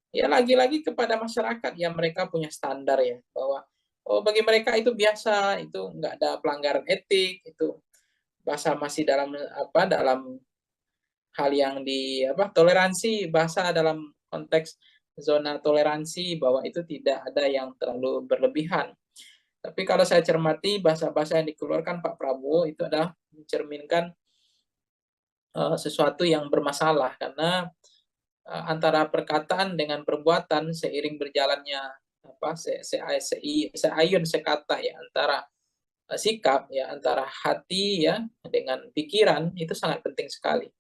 ya lagi-lagi kepada masyarakat yang mereka punya standar ya, bahwa bagi mereka itu biasa, itu nggak ada pelanggaran etik, itu bahasa masih dalam hal yang toleransi, bahasa dalam konteks zona toleransi, bahwa itu tidak ada yang terlalu berlebihan. Tapi kalau saya cermati bahasa-bahasa yang dikeluarkan Pak Prabowo itu adalah mencerminkan sesuatu yang bermasalah, karena antara perkataan dengan perbuatan seiring berjalannya seayun sekata ya, antara sikap ya, antara hati ya dengan pikiran, itu sangat penting sekali.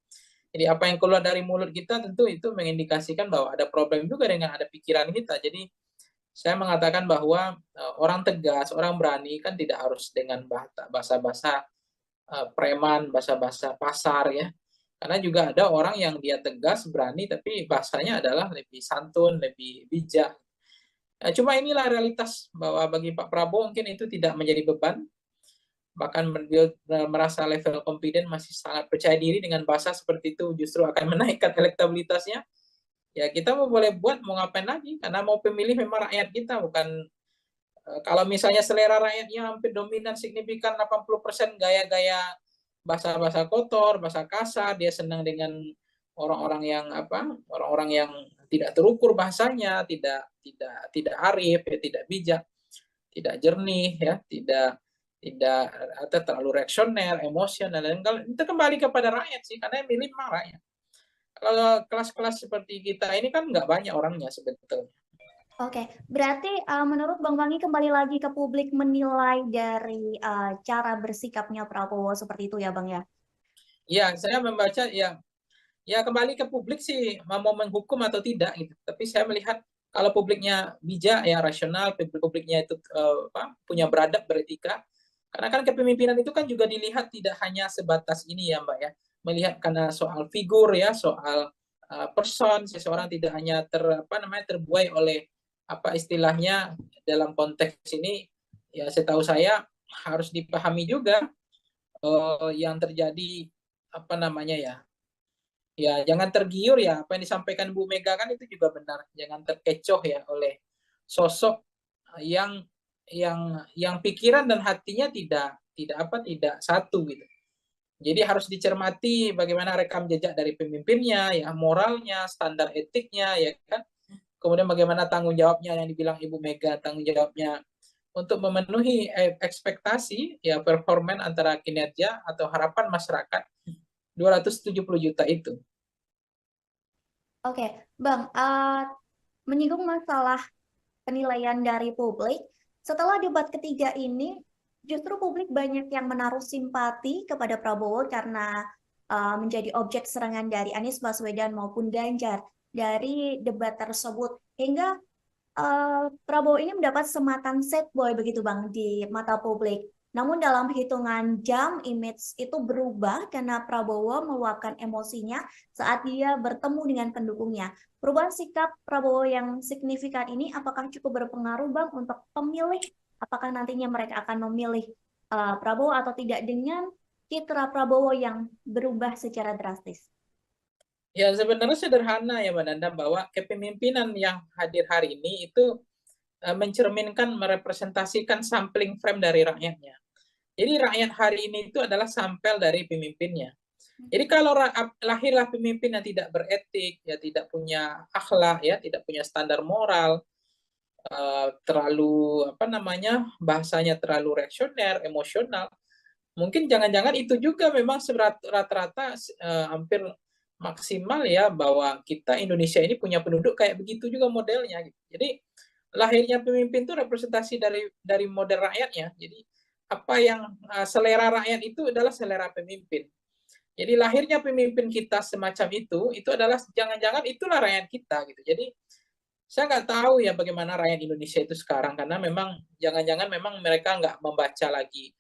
Jadi apa yang keluar dari mulut kita tentu itu mengindikasikan bahwa ada problem juga dengan ada pikiran kita. Jadi saya mengatakan bahwa orang tegas, orang berani kan tidak harus dengan bahasa-bahasa preman, bahasa-bahasa pasar ya. Karena juga ada orang yang dia tegas, berani, tapi bahasanya adalah lebih santun, lebih bijak. Cuma inilah realitas bahwa bagi Pak Prabowo mungkin itu tidak menjadi beban, bahkan beliau merasa level confident masih sangat percaya diri dengan bahasa seperti itu justru akan menaikkan elektabilitasnya. Ya kita mau boleh buat mau ngapain lagi, karena mau pemilih memang rakyat kita, bukan kalau misalnya selera rakyatnya hampir dominan signifikan 80% gaya-gaya bahasa-bahasa kotor, bahasa kasar, dia senang dengan orang-orang yang orang-orang yang tidak terukur bahasanya, tidak arif, ya, tidak bijak, tidak jernih, ya, tidak atau terlalu reaksioner, emosional, dan kalau itu kembali kepada rakyat sih, karena yang milih memang rakyat. Kalau kelas-kelas seperti kita ini kan nggak banyak orangnya sebetulnya. Oke, berarti menurut Bang Pangi kembali lagi ke publik menilai dari cara bersikapnya Prabowo seperti itu ya Bang ya? Ya, saya membaca ya kembali ke publik sih mau menghukum atau tidak gitu. Tapi saya melihat kalau publiknya bijak ya rasional, publiknya itu punya beradab, beretika. Karena kan kepemimpinan itu kan juga dilihat tidak hanya sebatas ini ya Mbak ya. Melihat karena soal figur ya, soal person, seseorang tidak hanya terbuai oleh apa istilahnya dalam konteks ini ya setahu saya harus dipahami juga yang terjadi apa namanya ya. Ya, jangan tergiur ya apa yang disampaikan Bu Mega kan itu juga benar. Jangan terkecoh ya oleh sosok yang yang pikiran dan hatinya tidak satu gitu. Jadi harus dicermati bagaimana rekam jejak dari pemimpinnya, ya moralnya, standar etiknya, ya kan. Kemudian bagaimana tanggung jawabnya yang dibilang Ibu Mega, tanggung jawabnya untuk memenuhi ekspektasi ya performan antara kinerja atau harapan masyarakat 270 juta itu. Oke, Bang, menyinggung masalah penilaian dari publik, setelah debat ketiga ini, justru publik banyak yang menaruh simpati kepada Prabowo karena menjadi objek serangan dari Anies Baswedan maupun Ganjar dari debat tersebut. Hingga Prabowo ini mendapat sematan sad boy begitu Bang di mata publik. Namun dalam hitungan jam image itu berubah karena Prabowo meluapkan emosinya saat dia bertemu dengan pendukungnya. Perubahan sikap Prabowo yang signifikan ini apakah cukup berpengaruh Bang untuk pemilih? Apakah nantinya mereka akan memilih Prabowo atau tidak dengan citra Prabowo yang berubah secara drastis? Ya sebenarnya sederhana ya Mbak Nanda, bahwa kepemimpinan yang hadir hari ini itu mencerminkan, merepresentasikan sampling frame dari rakyatnya. Jadi rakyat hari ini itu adalah sampel dari pemimpinnya. Jadi kalau lahirlah pemimpin yang tidak beretik, ya tidak punya akhlak, ya tidak punya standar moral, terlalu bahasanya terlalu reaksioner, emosional, mungkin jangan-jangan itu juga memang rata-rata hampir maksimal ya bahwa kita Indonesia ini punya penduduk kayak begitu juga modelnya gitu. Jadi lahirnya pemimpin itu representasi dari model rakyatnya. Jadi apa yang selera rakyat itu adalah selera pemimpin. Jadi lahirnya pemimpin kita semacam itu adalah jangan-jangan itulah rakyat kita gitu. Jadi saya nggak tahu ya bagaimana rakyat Indonesia itu sekarang, karena memang jangan-jangan memang mereka nggak membaca lagi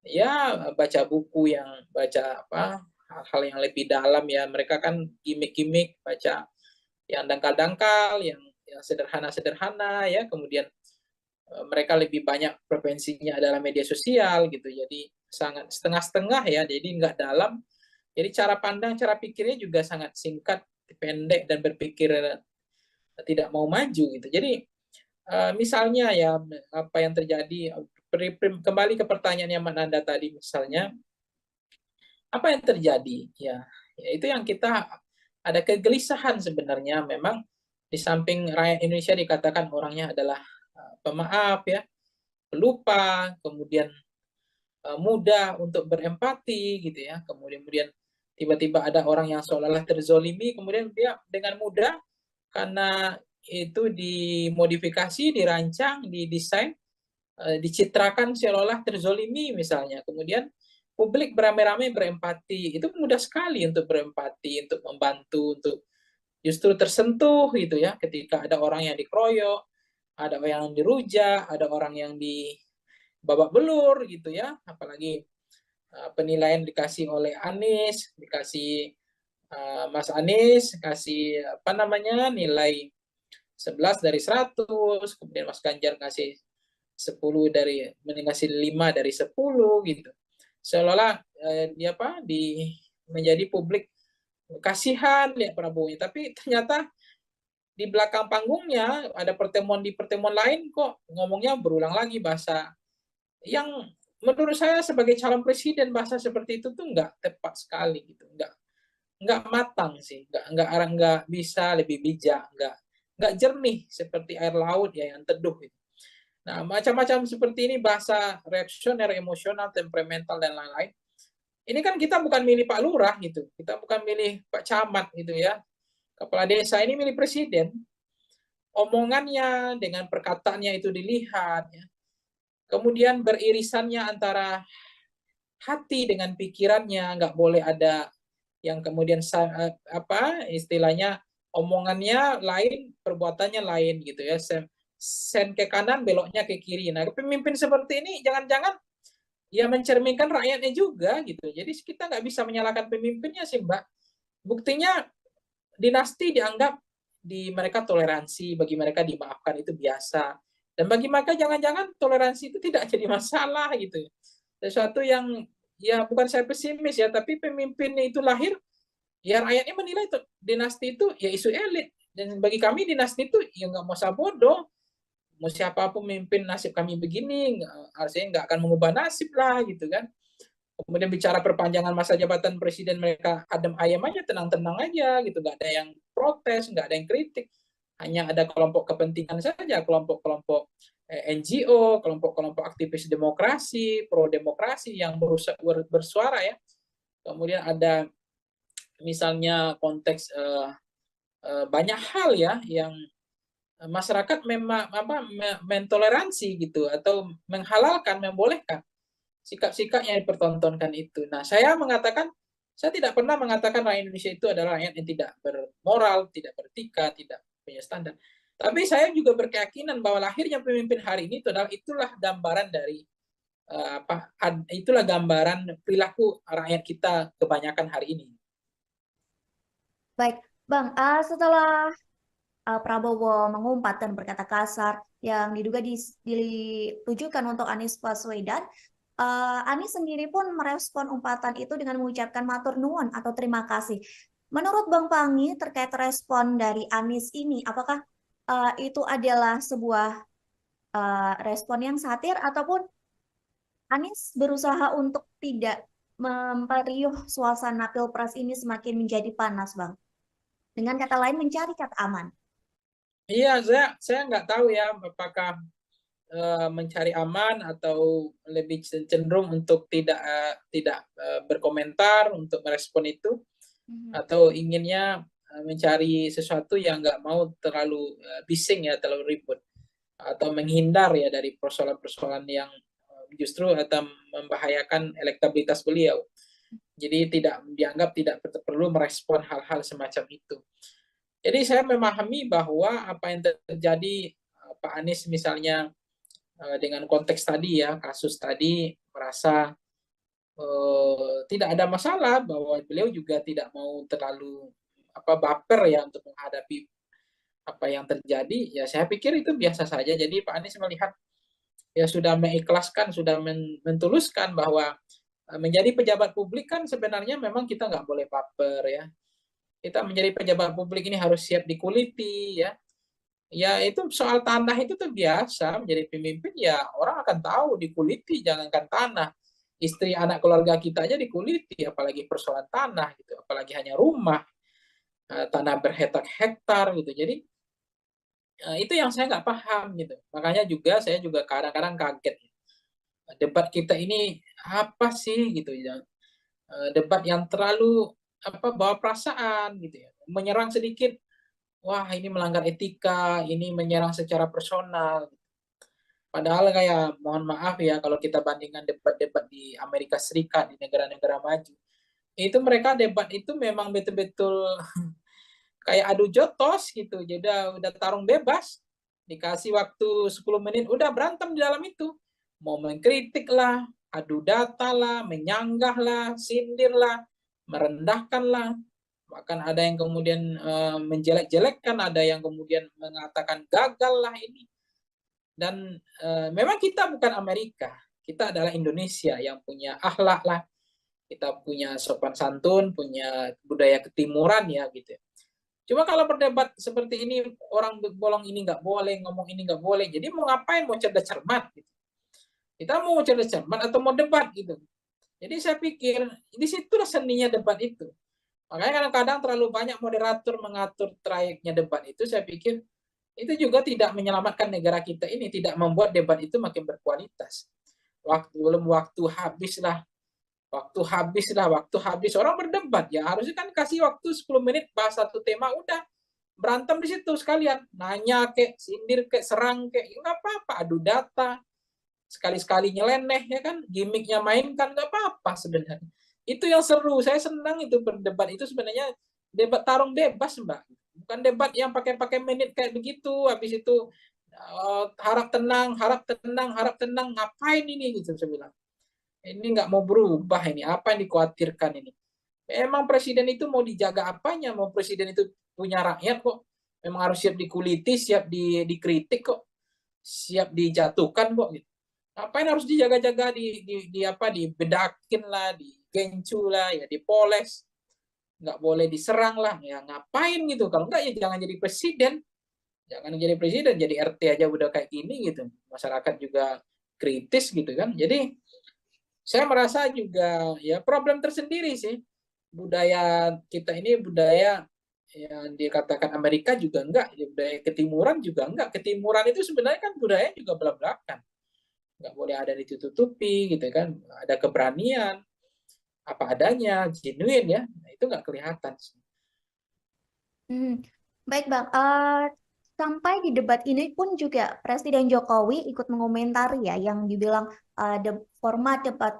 ya, baca buku yang baca hal-hal yang lebih dalam ya. Mereka kan gimmick-gimmick, baca yang dangkal-dangkal, yang sederhana-sederhana ya. Kemudian mereka lebih banyak preferensinya adalah media sosial gitu. Jadi sangat setengah-setengah ya, jadi nggak dalam. Jadi cara pandang, cara pikirnya juga sangat singkat, pendek, dan berpikir tidak mau maju gitu. Jadi misalnya ya apa yang terjadi, kembali ke pertanyaan yang Mbak Nanda tadi, misalnya apa yang terjadi ya itu yang kita ada kegelisahan sebenarnya. Memang di samping rakyat Indonesia dikatakan orangnya adalah pemaaf ya, pelupa, kemudian mudah untuk berempati gitu ya, kemudian tiba-tiba ada orang yang seolah-olah terzolimi, kemudian dia dengan mudah karena itu dimodifikasi, dirancang, didesain, dicitrakan seolah-olah terzolimi misalnya. Kemudian publik beramai-ramai berempati, itu mudah sekali untuk berempati, untuk membantu, untuk justru tersentuh gitu ya, ketika ada orang yang dikeroyok, ada orang yang dirujak, ada orang yang babak belur gitu ya, apalagi penilaian dikasih oleh Anies, dikasih Mas Anies kasih apa namanya nilai 11 dari 100, kemudian Mas Ganjar kasih 10 dari ngasih 5 dari 10 gitu. Seolah-olah dia apa menjadi publik kasihan lihat Prabowo, tapi ternyata di belakang panggungnya ada pertemuan di pertemuan lain kok ngomongnya berulang lagi bahasa yang menurut saya sebagai calon presiden bahasa seperti itu tuh nggak tepat sekali gitu, nggak matang sih, nggak bisa lebih bijak, nggak jernih seperti air laut ya yang teduh gitu. Nah, macam-macam seperti ini bahasa reaksioner, emosional, temperamental dan lain-lain. Ini kan kita bukan milih Pak Lurah gitu, kita bukan milih Pak Camat gitu ya. Kepala desa ini milih presiden. Omongannya dengan perkataannya itu dilihat ya. Kemudian beririsannya antara hati dengan pikirannya, nggak boleh ada yang kemudian apa istilahnya omongannya lain, perbuatannya lain gitu ya. Sen ke kanan, beloknya ke kiri. Nah, pemimpin seperti ini jangan-jangan ya mencerminkan rakyatnya juga gitu. Jadi kita nggak bisa menyalahkan pemimpinnya sih, Mbak. Buktinya dinasti dianggap di mereka toleransi, bagi mereka dimaafkan itu biasa. Dan bagi mereka jangan-jangan toleransi itu tidak jadi masalah gitu. Sesuatu yang ya bukan saya pesimis ya, tapi pemimpinnya itu lahir, ya rakyatnya menilai itu, dinasti itu ya isu elit. Dan bagi kami dinasti itu ya nggak mau bodoh. Mau siapapun memimpin nasib kami begini, artinya nggak akan mengubah nasib lah gitu kan. Kemudian bicara perpanjangan masa jabatan presiden, mereka adem ayam aja, tenang-tenang aja gitu, nggak ada yang protes, nggak ada yang kritik, hanya ada kelompok kepentingan saja, kelompok-kelompok NGO, kelompok-kelompok aktivis demokrasi, pro demokrasi yang bersuara ya. Kemudian ada misalnya konteks banyak hal ya yang masyarakat memang mentoleransi gitu atau menghalalkan, membolehkan sikap-sikap yang dipertontonkan itu. Nah, saya tidak pernah mengatakan rakyat Indonesia itu adalah rakyat yang tidak bermoral, tidak beretika, tidak punya standar. Tapi saya juga berkeyakinan bahwa lahirnya pemimpin hari ini itulah gambaran dari itulah gambaran perilaku rakyat kita kebanyakan hari ini. Baik, Bang, setelah Prabowo mengumpat dan berkata kasar yang diduga ditujukan untuk Anies Baswedan, Anies sendiri pun merespon umpatan itu dengan mengucapkan matur nuwun atau terima kasih. Menurut Bang Pangi terkait respon dari Anies ini, apakah itu adalah sebuah respon yang satir ataupun Anies berusaha untuk tidak memperiuh suasana Pilpres ini semakin menjadi panas, Bang? Dengan kata lain, mencari kata aman. Iya, saya nggak tahu ya apakah mencari aman atau lebih cenderung untuk tidak berkomentar untuk merespon itu, atau inginnya mencari sesuatu yang nggak mau terlalu bising ya, terlalu ribut, atau menghindar ya dari persoalan-persoalan yang justru atau membahayakan elektabilitas beliau. Jadi dianggap tidak perlu merespon hal-hal semacam itu. Jadi saya memahami bahwa apa yang terjadi Pak Anies misalnya dengan konteks tadi ya, kasus tadi merasa tidak ada masalah, bahwa beliau juga tidak mau terlalu baper ya untuk menghadapi apa yang terjadi, ya saya pikir itu biasa saja. Jadi Pak Anies melihat ya sudah mengikhlaskan, sudah mentuluskan bahwa menjadi pejabat publik kan sebenarnya memang kita nggak boleh baper ya. Kita menjadi pejabat publik ini harus siap dikuliti ya. Ya itu soal tanah itu tuh biasa, menjadi pemimpin ya orang akan tahu dikuliti, jangankan tanah. Istri anak keluarga kita aja dikuliti, apalagi persoalan tanah gitu, apalagi hanya rumah, tanah berhektar-hektar gitu. Jadi itu yang saya nggak paham gitu. Makanya saya juga kadang-kadang kaget. Debat kita ini apa sih gitu ya? Debat yang terlalu bawa perasaan gitu ya, menyerang sedikit, wah ini melanggar etika, ini menyerang secara personal. Padahal kayak mohon maaf ya kalau kita bandingkan debat-debat di Amerika Serikat, di negara-negara maju, itu mereka debat itu memang betul-betul kayak adu jotos gitu. Jadi udah tarung bebas, dikasih waktu 10 menit udah berantem di dalam itu. Mau mengkritik lah, adu data lah, menyanggah lah, sindir lah, merendahkan lah. Bahkan ada yang kemudian menjelek-jelekkan, ada yang kemudian mengatakan gagal lah ini. Dan memang kita bukan Amerika, kita adalah Indonesia yang punya akhlak lah, kita punya sopan santun, punya budaya ketimuran ya gitu. Cuma kalau berdebat seperti ini, orang bolong ini nggak boleh, ngomong ini nggak boleh. Jadi mau ngapain? Mau cerdas cermat? Gitu. Kita mau cerdas cermat atau mau debat gitu. Jadi saya pikir di situlah seninya debat itu. Makanya kadang-kadang terlalu banyak moderator mengatur trayeknya debat itu, saya pikir itu juga tidak menyelamatkan negara kita ini, tidak membuat debat itu makin berkualitas. Waktu habis orang berdebat ya harusnya kan kasih waktu 10 menit bahas satu tema udah berantem di situ sekalian, nanya kek, sindir kek, serang kek, ya nggak apa-apa, adu data, sekali-sekali nyeleneh ya kan, gimmicknya mainkan nggak apa-apa sebenarnya. Itu yang seru, saya senang itu berdebat itu sebenarnya debat tarung bebas Mbak, bukan debat yang pakai menit kayak begitu, habis itu harap tenang, harap tenang, harap tenang, ngapain ini gitu saya bilang. Ini nggak mau berubah ini, apa yang dikhawatirkan ini? Emang presiden itu mau dijaga apanya? Mau presiden itu punya rakyat kok. Memang harus siap dikuliti, siap dikritik kok, siap dijatuhkan kok. Gitu. Ngapain harus dijaga-jaga, dibedakin lah, digencu lah, ya dipoles, nggak boleh diserang lah, ya ngapain gitu? Kalau nggak ya jangan jadi presiden, jadi RT aja udah kayak gini gitu. Masyarakat juga kritis gitu kan. Jadi saya merasa juga ya problem tersendiri sih. Budaya kita ini budaya yang dikatakan Amerika juga enggak, ya budaya ketimuran juga enggak. Ketimuran itu sebenarnya kan budaya juga belak-belakan. Enggak boleh ada ditutupi gitu kan. Ada keberanian, apa adanya, genuine ya. Nah, itu enggak kelihatan sih. Baik Bang, sampai di debat ini pun juga Presiden Jokowi ikut mengomentari ya yang dibilang format debat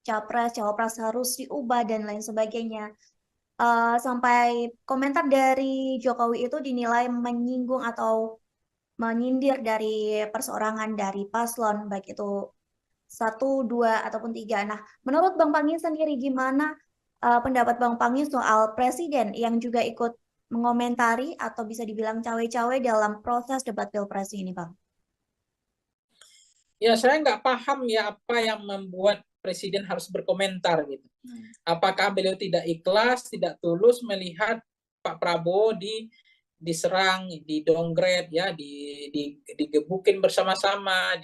capres cawapres harus diubah dan lain sebagainya. Sampai komentar dari Jokowi itu dinilai menyinggung atau menyindir dari perseorangan dari paslon baik itu satu, dua ataupun tiga. Nah, menurut Bang Pangi sendiri gimana pendapat Bang Pangi soal presiden yang juga ikut mengomentari atau bisa dibilang cawe-cawe dalam proses debat pilpres ini, Bang? Ya, saya nggak paham ya apa yang membuat presiden harus berkomentar gitu. Apakah beliau tidak ikhlas, tidak tulus melihat Pak Prabowo diserang, didongret ya, digebukin bersama-sama,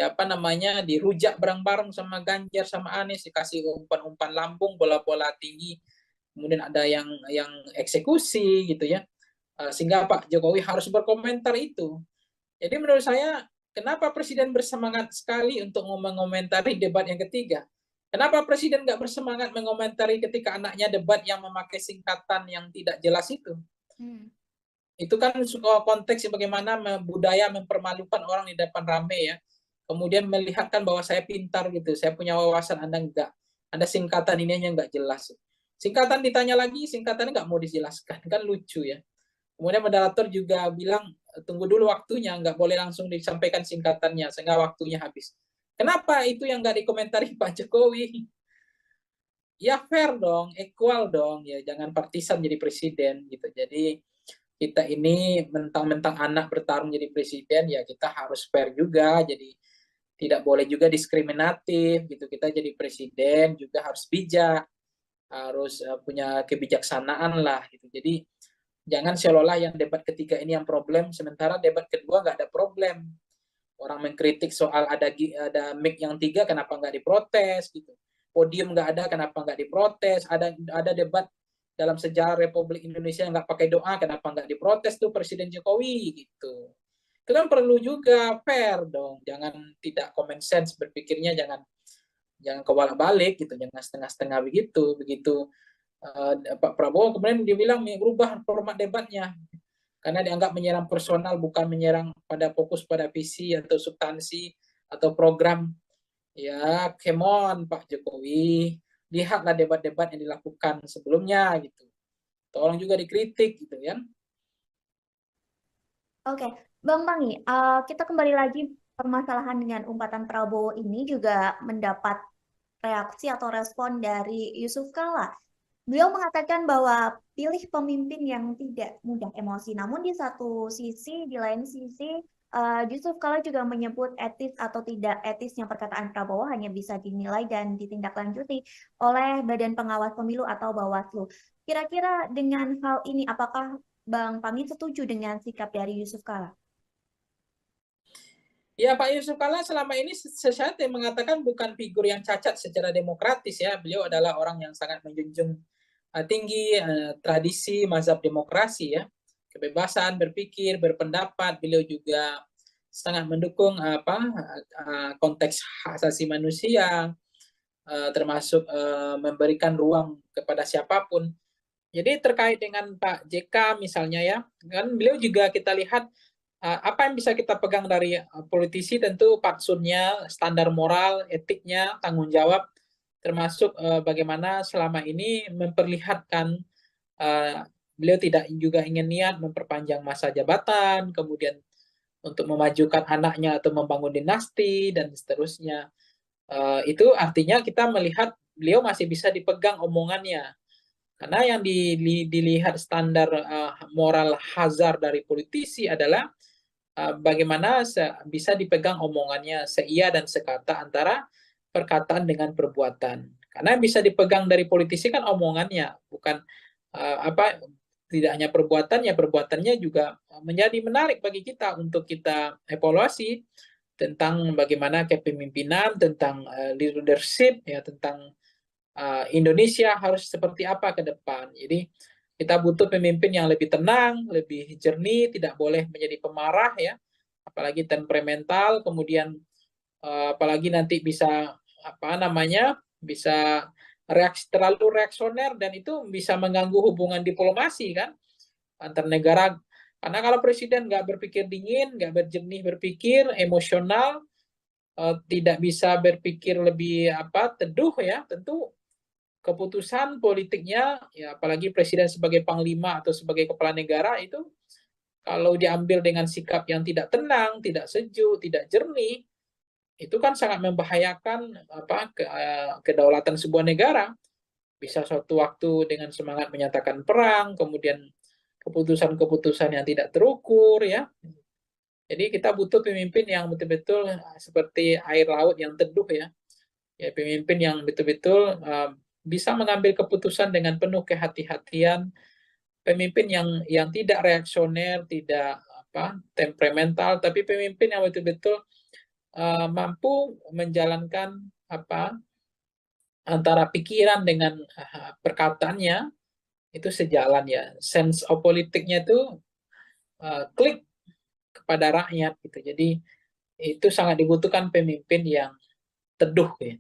apa namanya, dirujak bareng-bareng sama Ganjar sama Anies, dikasih umpan-umpan lambung, bola-bola tinggi, kemudian ada yang eksekusi gitu ya, sehingga Pak Jokowi harus berkomentar itu. Jadi menurut saya kenapa presiden bersemangat sekali untuk mengomentari debat yang ketiga? Kenapa presiden nggak bersemangat mengomentari ketika anaknya debat yang memakai singkatan yang tidak jelas itu? Itu kan konteks bagaimana budaya mempermalukan orang di depan rame ya. Kemudian melihatkan bahwa saya pintar gitu, saya punya wawasan, Anda enggak. Ada singkatan ini yang enggak jelas. Singkatan ditanya lagi, singkatannya enggak mau dijelaskan, kan lucu ya. Kemudian moderator juga bilang, tunggu dulu waktunya, enggak boleh langsung disampaikan singkatannya, sehingga waktunya habis. Kenapa itu yang enggak dikomentari Pak Jokowi? Ya fair dong, equal dong, ya jangan partisan jadi presiden gitu. Jadi kita ini mentang-mentang anak bertarung jadi presiden, ya kita harus fair juga, jadi tidak boleh juga diskriminatif gitu. Kita jadi presiden juga harus bijak, harus punya kebijaksanaan lah gitu. Jadi jangan seolah-olah yang debat ketiga ini yang problem, sementara debat kedua nggak ada problem. Orang mengkritik soal ada mic yang 3, kenapa nggak diprotes gitu. Podium nggak ada, kenapa nggak diprotes. Ada debat dalam sejarah Republik Indonesia yang nggak pakai doa, kenapa nggak diprotes tuh Presiden Jokowi gitu. Itu kan perlu juga fair dong, jangan tidak common sense berpikirnya, jangan kebalik-balik gitu, jangan setengah-setengah begitu. Pak Prabowo kemudian dibilang merubah format debatnya. karena dianggap menyerang personal, bukan menyerang pada fokus pada visi atau substansi atau program. Ya, come on Pak Jokowi, lihatlah debat-debat yang dilakukan sebelumnya gitu. Tolong juga dikritik gitu ya. Oke, Bang Pangi, kita kembali lagi permasalahan dengan umpatan Prabowo ini juga mendapat reaksi atau respon dari Yusuf Kala. Beliau mengatakan bahwa pilih pemimpin yang tidak mudah emosi. Namun di satu sisi, di lain sisi, Yusuf Kala juga menyebut etis atau tidak etisnya perkataan Prabowo hanya bisa dinilai dan ditindaklanjuti oleh Badan Pengawas Pemilu atau Bawaslu. Kira-kira dengan hal ini, apakah Bang Pangi setuju dengan sikap dari Yusuf Kala? Ya, Pak Yusuf Kala selama ini saya mengatakan bukan figur yang cacat secara demokratis ya. Beliau adalah orang yang sangat menjunjung tinggi tradisi mazhab demokrasi ya. Kebebasan berpikir, berpendapat. Beliau juga sangat mendukung konteks hak asasi manusia, termasuk memberikan ruang kepada siapapun. Jadi terkait dengan Pak JK misalnya ya, kan beliau juga kita lihat apa yang bisa kita pegang dari politisi, tentu fatsunnya, standar moral, etiknya, tanggung jawab, termasuk bagaimana selama ini memperlihatkan beliau tidak juga ingin niat memperpanjang masa jabatan, kemudian untuk memajukan anaknya atau membangun dinasti dan seterusnya. Itu artinya kita melihat beliau masih bisa dipegang omongannya. Karena yang dilihat standar moral hazard dari politisi adalah bagaimana bisa dipegang omongannya seia dan sekata antara perkataan dengan perbuatan. Karena yang bisa dipegang dari politisi kan omongannya, bukan tidak hanya perbuatannya, perbuatannya juga menjadi menarik bagi kita untuk kita evaluasi tentang bagaimana kepemimpinan, tentang leadership, ya tentang Indonesia harus seperti apa ke depan. Jadi kita butuh pemimpin yang lebih tenang, lebih jernih, tidak boleh menjadi pemarah ya, apalagi temperamental, kemudian apalagi nanti bisa bisa terlalu reaksioner dan itu bisa mengganggu hubungan diplomasi kan antar negara. Karena kalau presiden nggak berpikir dingin, nggak berjernih berpikir, emosional, tidak bisa berpikir lebih teduh ya, tentu keputusan politiknya ya, apalagi presiden sebagai panglima atau sebagai kepala negara itu kalau diambil dengan sikap yang tidak tenang, tidak sejuk, tidak jernih, itu kan sangat membahayakan kedaulatan sebuah negara. Bisa suatu waktu dengan semangat menyatakan perang, kemudian keputusan-keputusan yang tidak terukur ya. Jadi kita butuh pemimpin yang betul-betul seperti air laut yang teduh ya. Ya, pemimpin yang betul-betul bisa mengambil keputusan dengan penuh kehati-hatian, pemimpin yang tidak reaksioner, tidak temperamental, tapi pemimpin yang betul-betul mampu menjalankan antara pikiran dengan perkataannya itu sejalan ya. Sense of politiknya itu klik kepada rakyat gitu. Jadi itu sangat dibutuhkan pemimpin yang teduh ya.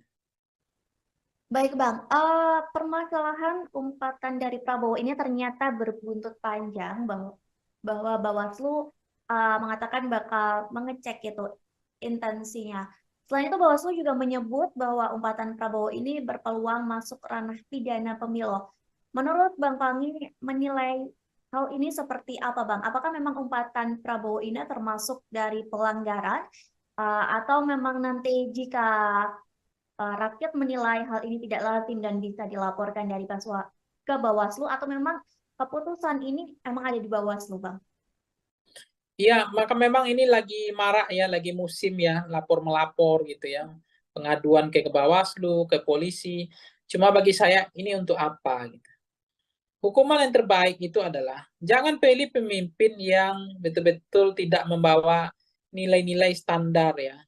Baik Bang, permasalahan umpatan dari Prabowo ini ternyata berbuntut panjang bahwa Bawaslu mengatakan bakal mengecek itu intensinya. Selain itu Bawaslu juga menyebut bahwa umpatan Prabowo ini berpeluang masuk ranah pidana pemilu. Menurut Bang Pangi menilai hal ini seperti apa Bang? Apakah memang umpatan Prabowo ini termasuk dari pelanggaran atau memang nanti jika rakyat menilai hal ini tidak lazim dan bisa dilaporkan dari ke Bawaslu atau memang keputusan ini emang ada di Bawaslu, Bang? Iya, maka memang ini lagi marak ya, lagi musim ya, lapor-melapor gitu ya. Pengaduan ke Bawaslu, ke polisi. Cuma bagi saya ini untuk apa gitu. Hukuman yang terbaik itu adalah jangan pilih pemimpin yang betul-betul tidak membawa nilai-nilai standar ya.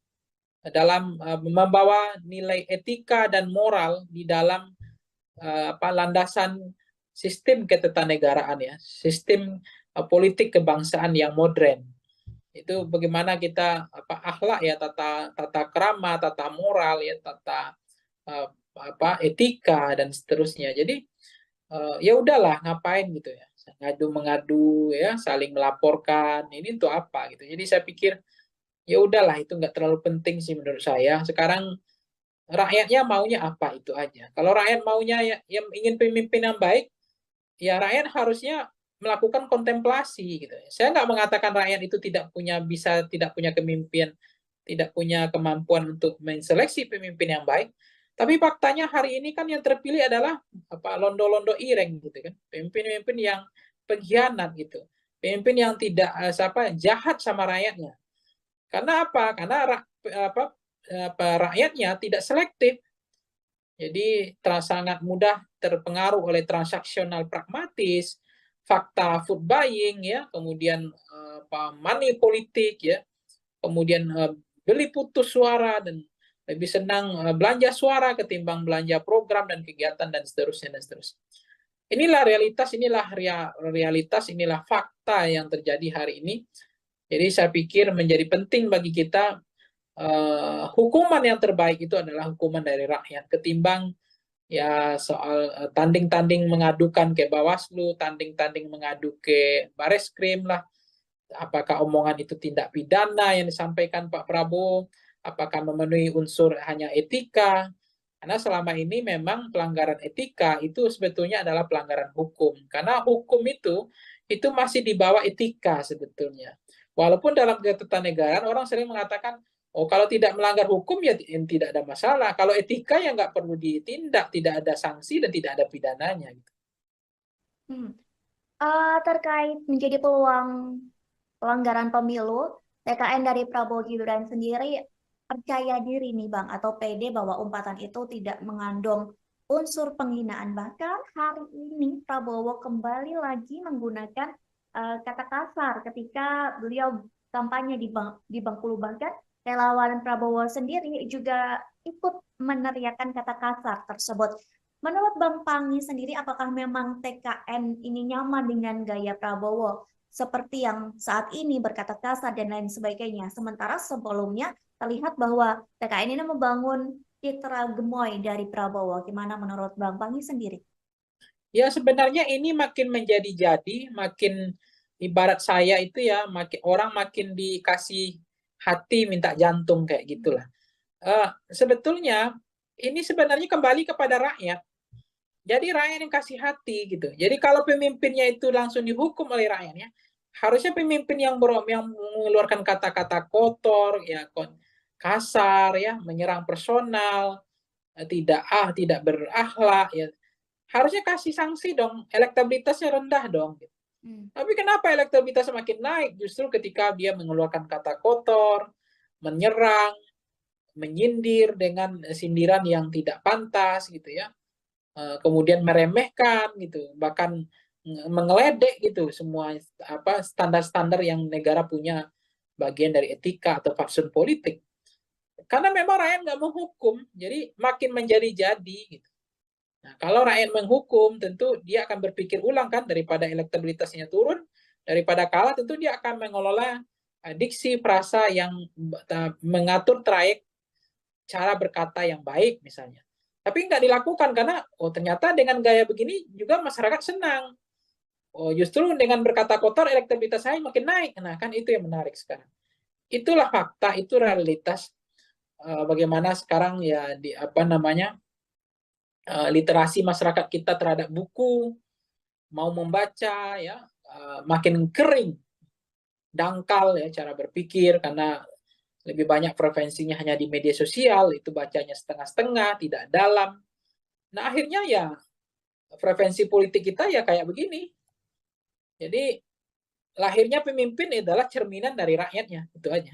Dalam membawa nilai etika dan moral di dalam landasan sistem ketatanegaraan ya, sistem politik kebangsaan yang modern. Itu bagaimana kita akhlak ya, tata krama, tata moral ya, tata etika dan seterusnya. Jadi ya udahlah ngapain gitu ya, ngadu mengadu ya, saling melaporkan, ini untuk apa gitu. Jadi saya pikir ya udahlah itu nggak terlalu penting sih menurut saya. Sekarang rakyatnya maunya apa itu aja. Kalau rakyat maunya ya, yang ingin pemimpin yang baik, ya rakyat harusnya melakukan kontemplasi gitu. Saya nggak mengatakan rakyat itu tidak punya kemimpinan, tidak punya kemampuan untuk menseleksi pemimpin yang baik. Tapi faktanya hari ini kan yang terpilih adalah londo-londo ireng gitu kan, pemimpin-pemimpin yang pengkhianat gitu, pemimpin yang tidak jahat sama rakyatnya. Karena apa? Karena rakyatnya tidak selektif. Jadi sangat mudah terpengaruh oleh transaksional pragmatis, fakta food buying ya, kemudian money politik ya, kemudian beli putus suara dan lebih senang belanja suara ketimbang belanja program dan kegiatan dan seterusnya dan seterusnya. Inilah realitas, inilah fakta yang terjadi hari ini. Jadi saya pikir menjadi penting bagi kita hukuman yang terbaik itu adalah hukuman dari rakyat ketimbang ya soal tanding-tanding mengadukan ke Bawaslu, tanding-tanding mengadu ke Bareskrim lah. Apakah omongan itu tindak pidana yang disampaikan Pak Prabowo? Apakah memenuhi unsur hanya etika? Karena selama ini memang pelanggaran etika itu sebetulnya adalah pelanggaran hukum. Karena hukum itu masih di bawah etika sebetulnya. Walaupun dalam ketatanegaraan orang sering mengatakan, oh kalau tidak melanggar hukum ya tidak ada masalah. Kalau etika ya nggak perlu ditindak, tidak ada sanksi dan tidak ada pidananya. Hmm. Terkait menjadi peluang pelanggaran pemilu, TKN dari Prabowo Gibran sendiri percaya diri nih Bang, atau pede bahwa umpatan itu tidak mengandung unsur penghinaan. Bahkan hari ini Prabowo kembali lagi menggunakan kata kasar ketika beliau kampanye di Bengkulu. Bahkan relawan Prabowo sendiri juga ikut meneriakan kata kasar tersebut. Menurut Bang Pangi sendiri, apakah memang TKN ini nyaman dengan gaya Prabowo seperti yang saat ini berkata kasar dan lain sebagainya? Sementara sebelumnya terlihat bahwa TKN ini membangun citra gemoy dari Prabowo. Gimana menurut Bang Pangi sendiri? Ya sebenarnya ini makin menjadi-jadi, makin ibarat saya itu ya, orang makin dikasih hati minta jantung kayak gitulah. Sebetulnya ini sebenarnya kembali kepada rakyat. Jadi rakyat yang kasih hati gitu. Jadi kalau pemimpinnya itu langsung dihukum oleh rakyatnya, harusnya pemimpin yang mengeluarkan kata-kata kotor, ya kasar, ya menyerang personal, tidak berakhlak, ya harusnya kasih sanksi dong. Elektabilitasnya rendah dong. Tapi kenapa elektabilitasnya makin naik? Justru ketika dia mengeluarkan kata kotor, menyerang, menyindir dengan sindiran yang tidak pantas gitu ya. Kemudian meremehkan gitu, bahkan mengeledek gitu semua standar-standar yang negara punya bagian dari etika atau fatsun politik. Karena memang rakyat nggak menghukum, jadi makin menjadi-jadi gitu. Nah, kalau rakyat menghukum, tentu dia akan berpikir ulang kan, daripada elektabilitasnya turun, daripada kalah, tentu dia akan mengelola diksi frasa yang mengatur trayek cara berkata yang baik misalnya. Tapi nggak dilakukan karena ternyata dengan gaya begini juga masyarakat senang. Justru dengan berkata kotor elektabilitas saya makin naik. Nah kan itu yang menarik sekarang. Itulah fakta, itu realitas bagaimana sekarang ya literasi masyarakat kita terhadap buku, mau membaca ya makin kering, dangkal ya cara berpikir karena lebih banyak preferensinya hanya di media sosial, itu bacanya setengah-setengah, tidak dalam. Nah akhirnya ya preferensi politik kita ya kayak begini. Jadi lahirnya pemimpin adalah cerminan dari rakyatnya, itu aja.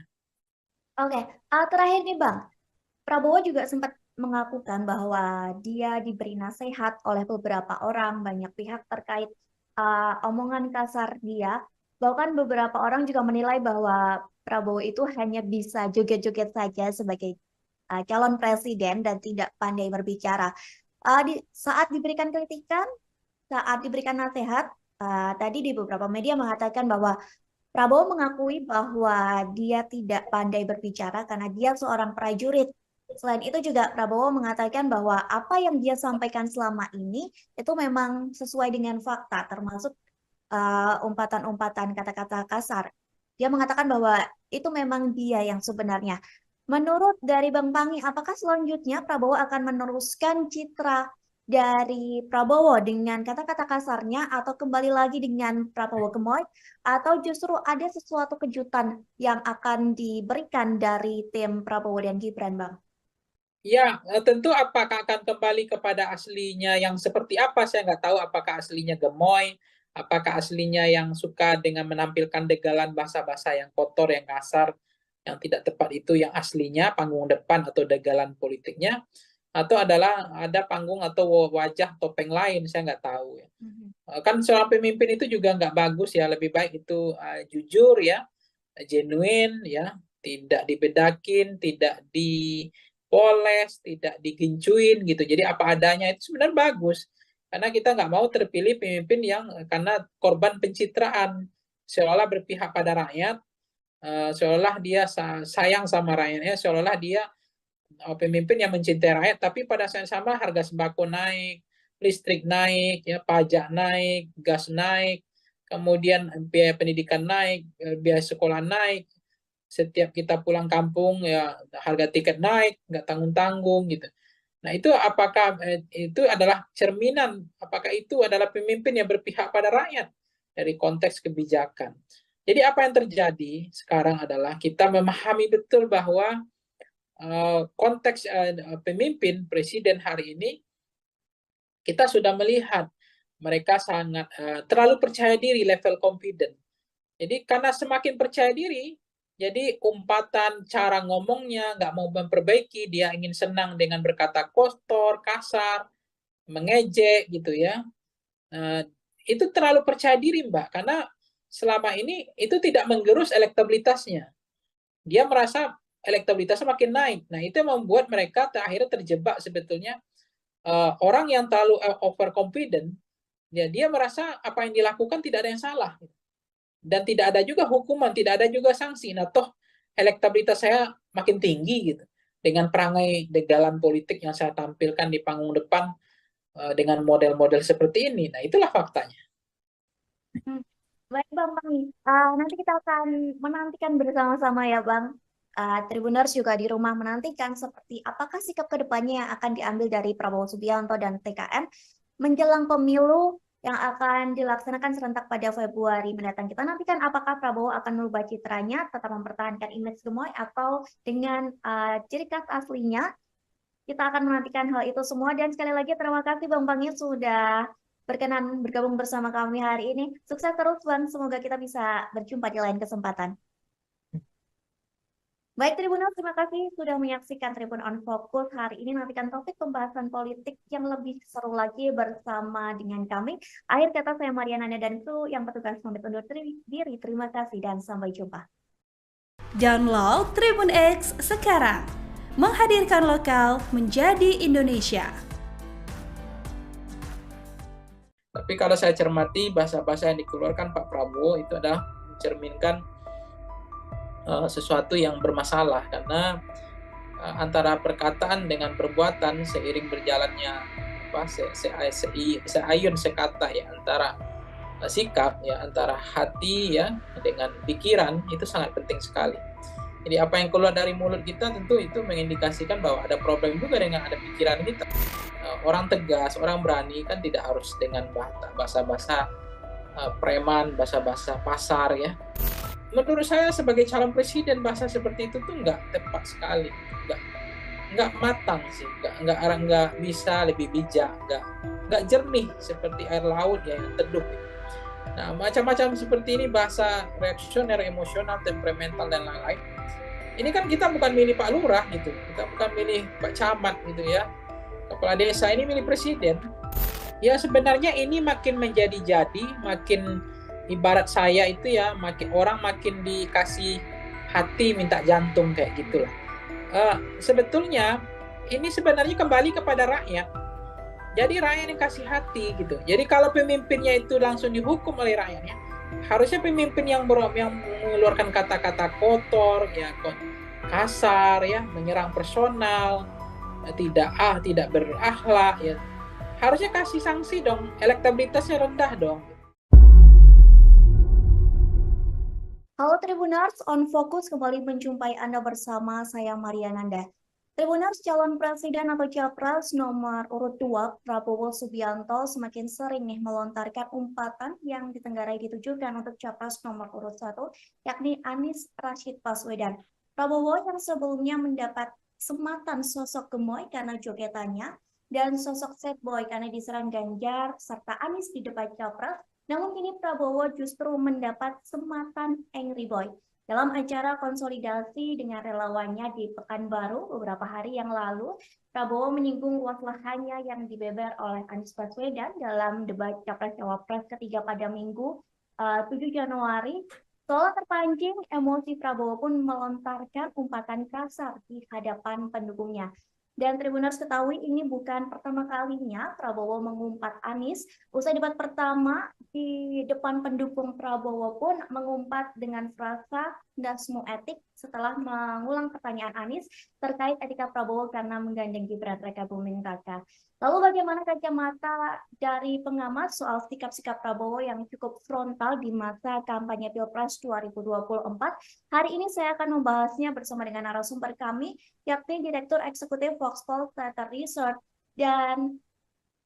Oke, terakhir nih Bang, Prabowo juga sempat mengakukan bahwa dia diberi nasihat oleh beberapa orang, banyak pihak terkait omongan kasar dia. Bahkan beberapa orang juga menilai bahwa Prabowo itu hanya bisa joget-joget saja sebagai calon presiden dan tidak pandai berbicara. Saat diberikan kritikan, saat diberikan nasihat, tadi di beberapa media mengatakan bahwa Prabowo mengakui bahwa dia tidak pandai berbicara karena dia seorang prajurit Selain itu juga Prabowo mengatakan bahwa apa yang dia sampaikan selama ini itu memang sesuai dengan fakta, termasuk umpatan-umpatan kata-kata kasar. Dia mengatakan bahwa itu memang dia yang sebenarnya. Menurut dari Bang Pangi, apakah selanjutnya Prabowo akan meneruskan citra dari Prabowo dengan kata-kata kasarnya atau kembali lagi dengan Prabowo gemoy atau justru ada sesuatu kejutan yang akan diberikan dari tim Prabowo dan Gibran, Bang? Ya, tentu apakah akan kembali kepada aslinya yang seperti apa, saya nggak tahu apakah aslinya gemoy, apakah aslinya yang suka dengan menampilkan degalan bahasa-bahasa yang kotor, yang kasar, yang tidak tepat itu yang aslinya panggung depan atau degalan politiknya, atau adalah ada panggung atau wajah topeng lain, saya nggak tahu ya. Kan seorang pemimpin itu juga nggak bagus ya, lebih baik itu jujur ya, genuine ya, tidak dibedakin, tidak dipoles, tidak digincuin gitu. Jadi apa adanya itu sebenarnya bagus. Karena kita nggak mau terpilih pemimpin yang karena korban pencitraan, seolah berpihak pada rakyat, seolah dia sayang sama rakyatnya, seolah dia pemimpin yang mencintai rakyat, tapi pada saat yang sama harga sembako naik, listrik naik, ya pajak naik, gas naik, kemudian biaya pendidikan naik, biaya sekolah naik, setiap kita pulang kampung ya harga tiket naik, nggak tanggung-tanggung gitu. Nah itu apakah itu adalah cerminan, apakah itu adalah pemimpin yang berpihak pada rakyat dari konteks kebijakan. Jadi apa yang terjadi sekarang adalah kita memahami betul bahwa konteks pemimpin presiden hari ini kita sudah melihat mereka sangat terlalu percaya diri, level confident. Jadi karena semakin percaya diri, jadi umpatan cara ngomongnya nggak mau memperbaiki, dia ingin senang dengan berkata kotor, kasar, mengejek gitu ya. Itu terlalu percaya diri Mbak, karena selama ini itu tidak menggerus elektabilitasnya. Dia merasa elektabilitasnya makin naik. Nah, itu yang membuat mereka akhirnya terjebak sebetulnya orang yang terlalu overconfident, ya dia merasa apa yang dilakukan tidak ada yang salah. Dan tidak ada juga hukuman, tidak ada juga sanksi. Nah, toh elektabilitas saya makin tinggi gitu. Dengan perangai degalan politik yang saya tampilkan di panggung depan dengan model-model seperti ini. Nah, itulah faktanya. Baik Bang Pangi, nanti kita akan menantikan bersama-sama ya Bang. Tribuners juga di rumah menantikan seperti apakah sikap kedepannya yang akan diambil dari Prabowo Subianto dan TKN menjelang pemilu yang akan dilaksanakan serentak pada Februari mendatang. Kita nantikan apakah Prabowo akan merubah citranya, tetap mempertahankan image gemoy atau dengan ciri khas aslinya. Kita akan menantikan hal itu semua dan sekali lagi terima kasih Bang Pangi sudah berkenan bergabung bersama kami hari ini. Sukses terus Bang, semoga kita bisa berjumpa di lain kesempatan. Baik Tribuners, terima kasih sudah menyaksikan Tribun on Focus. Hari ini nantikan topik pembahasan politik yang lebih seru lagi bersama dengan kami. Akhir kata saya Mariana dan kru yang petugas pamit undur diri. Terima kasih dan sampai jumpa. Download Tribun X sekarang. Menghadirkan lokal menjadi Indonesia. Tapi kalau saya cermati bahasa-bahasa yang dikeluarkan Pak Prabowo itu adalah mencerminkan sesuatu yang bermasalah karena antara perkataan dengan perbuatan seiring berjalannya seayun sekata ya antara sikap ya antara hati ya dengan pikiran itu sangat penting sekali. Jadi apa yang keluar dari mulut kita tentu itu mengindikasikan bahwa ada problem juga dengan ada pikiran kita. Orang tegas, orang berani kan tidak harus dengan bahasa-bahasa preman, bahasa-bahasa pasar ya. Menurut saya sebagai calon presiden bahasa seperti itu tuh nggak tepat sekali, nggak matang sih, nggak bisa lebih bijak, nggak jernih seperti air laut ya yang teduh. Nah macam-macam seperti ini bahasa reaksioner, emosional, temperamental dan lain-lain. Ini kan kita bukan milih Pak Lurah gitu, kita bukan milih Pak Camat gitu ya, kepala desa ini milih presiden. Ya sebenarnya ini makin menjadi-jadi, makin ibarat saya itu ya orang makin dikasih hati minta jantung kayak gitulah. Sebetulnya ini sebenarnya kembali kepada rakyat. Jadi rakyat yang kasih hati gitu. Jadi kalau pemimpinnya itu langsung dihukum oleh rakyatnya, harusnya pemimpin yang mengeluarkan kata-kata kotor, ya kasar ya, menyerang personal, tidak berakhlak ya. Harusnya kasih sanksi dong, elektabilitasnya rendah dong. Halo Tribuners, on Fokus kembali menjumpai Anda bersama saya Mariananda. Tribuners, calon presiden atau capres nomor urut 2 Prabowo Subianto semakin sering nih melontarkan umpatan yang ditenggarai ditujukan untuk capres nomor urut 1, yakni Anies Rashid Baswedan. Prabowo yang sebelumnya mendapat sematan sosok gemoy karena jogetannya dan sosok sad boy karena diserang Ganjar serta Anies di debat capres. Namun kini Prabowo justru mendapat sematan Angry Boy. Dalam acara konsolidasi dengan relawannya di Pekanbaru beberapa hari yang lalu, Prabowo menyinggung luas lahannya yang dibeber oleh Anies Baswedan dalam debat Capres-Cawapres ketiga pada Minggu 7 Januari. Seolah terpancing, emosi Prabowo pun melontarkan umpatan kasar di hadapan pendukungnya. Dan Tribuners ketahui ini bukan pertama kalinya Prabowo mengumpat Anies. Usai debat pertama di depan pendukung Prabowo pun mengumpat dengan frasa dasmu etik setelah mengulang pertanyaan Anies terkait etika Prabowo karena menggandeng Gibran Rakabuming Raka. Lalu bagaimana kacamata dari pengamat soal sikap-sikap Prabowo yang cukup frontal di masa kampanye Pilpres 2024? Hari ini saya akan membahasnya bersama dengan narasumber kami, yakni Direktur Eksekutif Voxpol Theater Research dan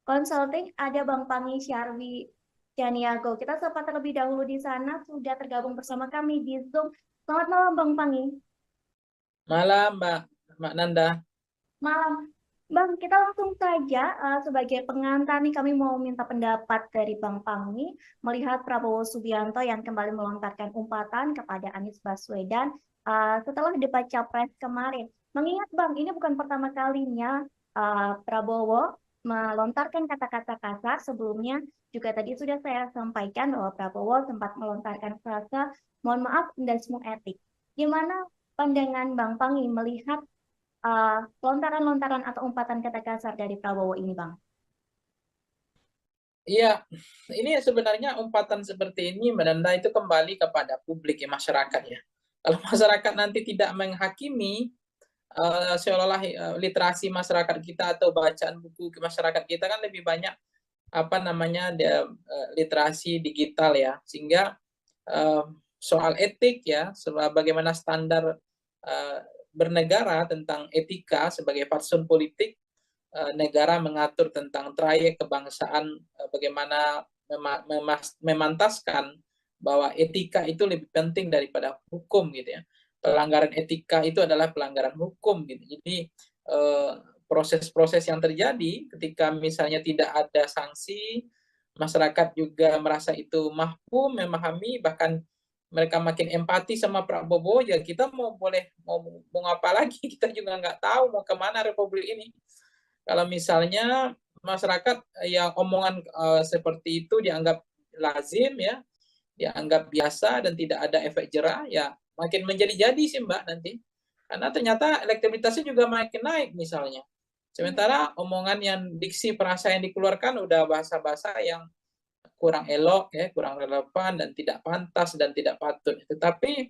Consulting, ada Bang Pangi Syarwi Janiago. Kita sapa terlebih dahulu di sana, sudah tergabung bersama kami di Zoom. Selamat malam Bang Pangi. Malam Mbak Nanda. Malam. Bang, kita langsung saja sebagai pengantar nih kami mau minta pendapat dari Bang Pangi melihat Prabowo Subianto yang kembali melontarkan umpatan kepada Anies Baswedan setelah debat Capres kemarin. Mengingat Bang, ini bukan pertama kalinya Prabowo melontarkan kata-kata kasar. Sebelumnya juga tadi sudah saya sampaikan bahwa Prabowo sempat melontarkan frasa mohon maaf dan semua etik. Gimana pandangan Bang Pangi melihat lontaran-lontaran atau umpatan kata kasar dari Prabowo ini, Bang? Iya, ini sebenarnya umpatan seperti ini menanda itu kembali kepada publik ya, masyarakat ya. Kalau masyarakat nanti tidak menghakimi, seolah-olah literasi masyarakat kita atau bacaan buku ke masyarakat kita kan lebih banyak apa namanya literasi digital ya, sehingga soal etik ya, bagaimana standar bernegara tentang etika sebagai fatsun politik, negara mengatur tentang trayek kebangsaan, bagaimana memantaskan bahwa etika itu lebih penting daripada hukum gitu ya. Pelanggaran etika itu adalah pelanggaran hukum gitu. Jadi proses-proses yang terjadi ketika misalnya tidak ada sanksi, masyarakat juga merasa itu mampu memahami, bahkan mereka makin empati sama Prabowo, ya kita mau apa lagi, kita juga nggak tahu mau kemana Republik ini. Kalau misalnya masyarakat yang omongan seperti itu dianggap lazim ya, dianggap biasa dan tidak ada efek jerah, ya makin menjadi-jadi sih Mbak nanti. Karena ternyata elektabilitasnya juga makin naik misalnya. Sementara omongan yang diksi perasa yang dikeluarkan udah bahasa-bahasa yang kurang elok ya, kurang relevan dan tidak pantas dan tidak patut. Tetapi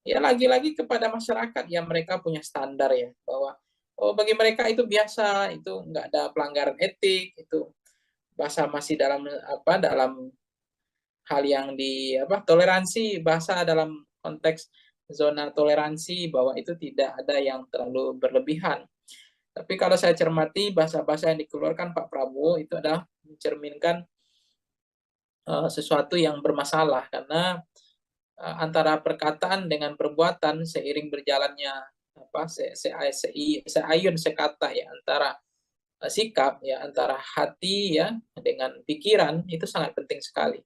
ya lagi-lagi kepada masyarakat yang mereka punya standar ya, bahwa oh bagi mereka itu biasa, itu nggak ada pelanggaran etik, itu bahasa masih dalam dalam hal yang toleransi, bahasa dalam konteks zona toleransi, bahwa itu tidak ada yang terlalu berlebihan. Tapi kalau saya cermati bahasa-bahasa yang dikeluarkan Pak Prabowo itu adalah mencerminkan sesuatu yang bermasalah, karena antara perkataan dengan perbuatan seiring berjalannya seayun sekata ya, antara sikap ya, antara hati ya dengan pikiran itu sangat penting sekali.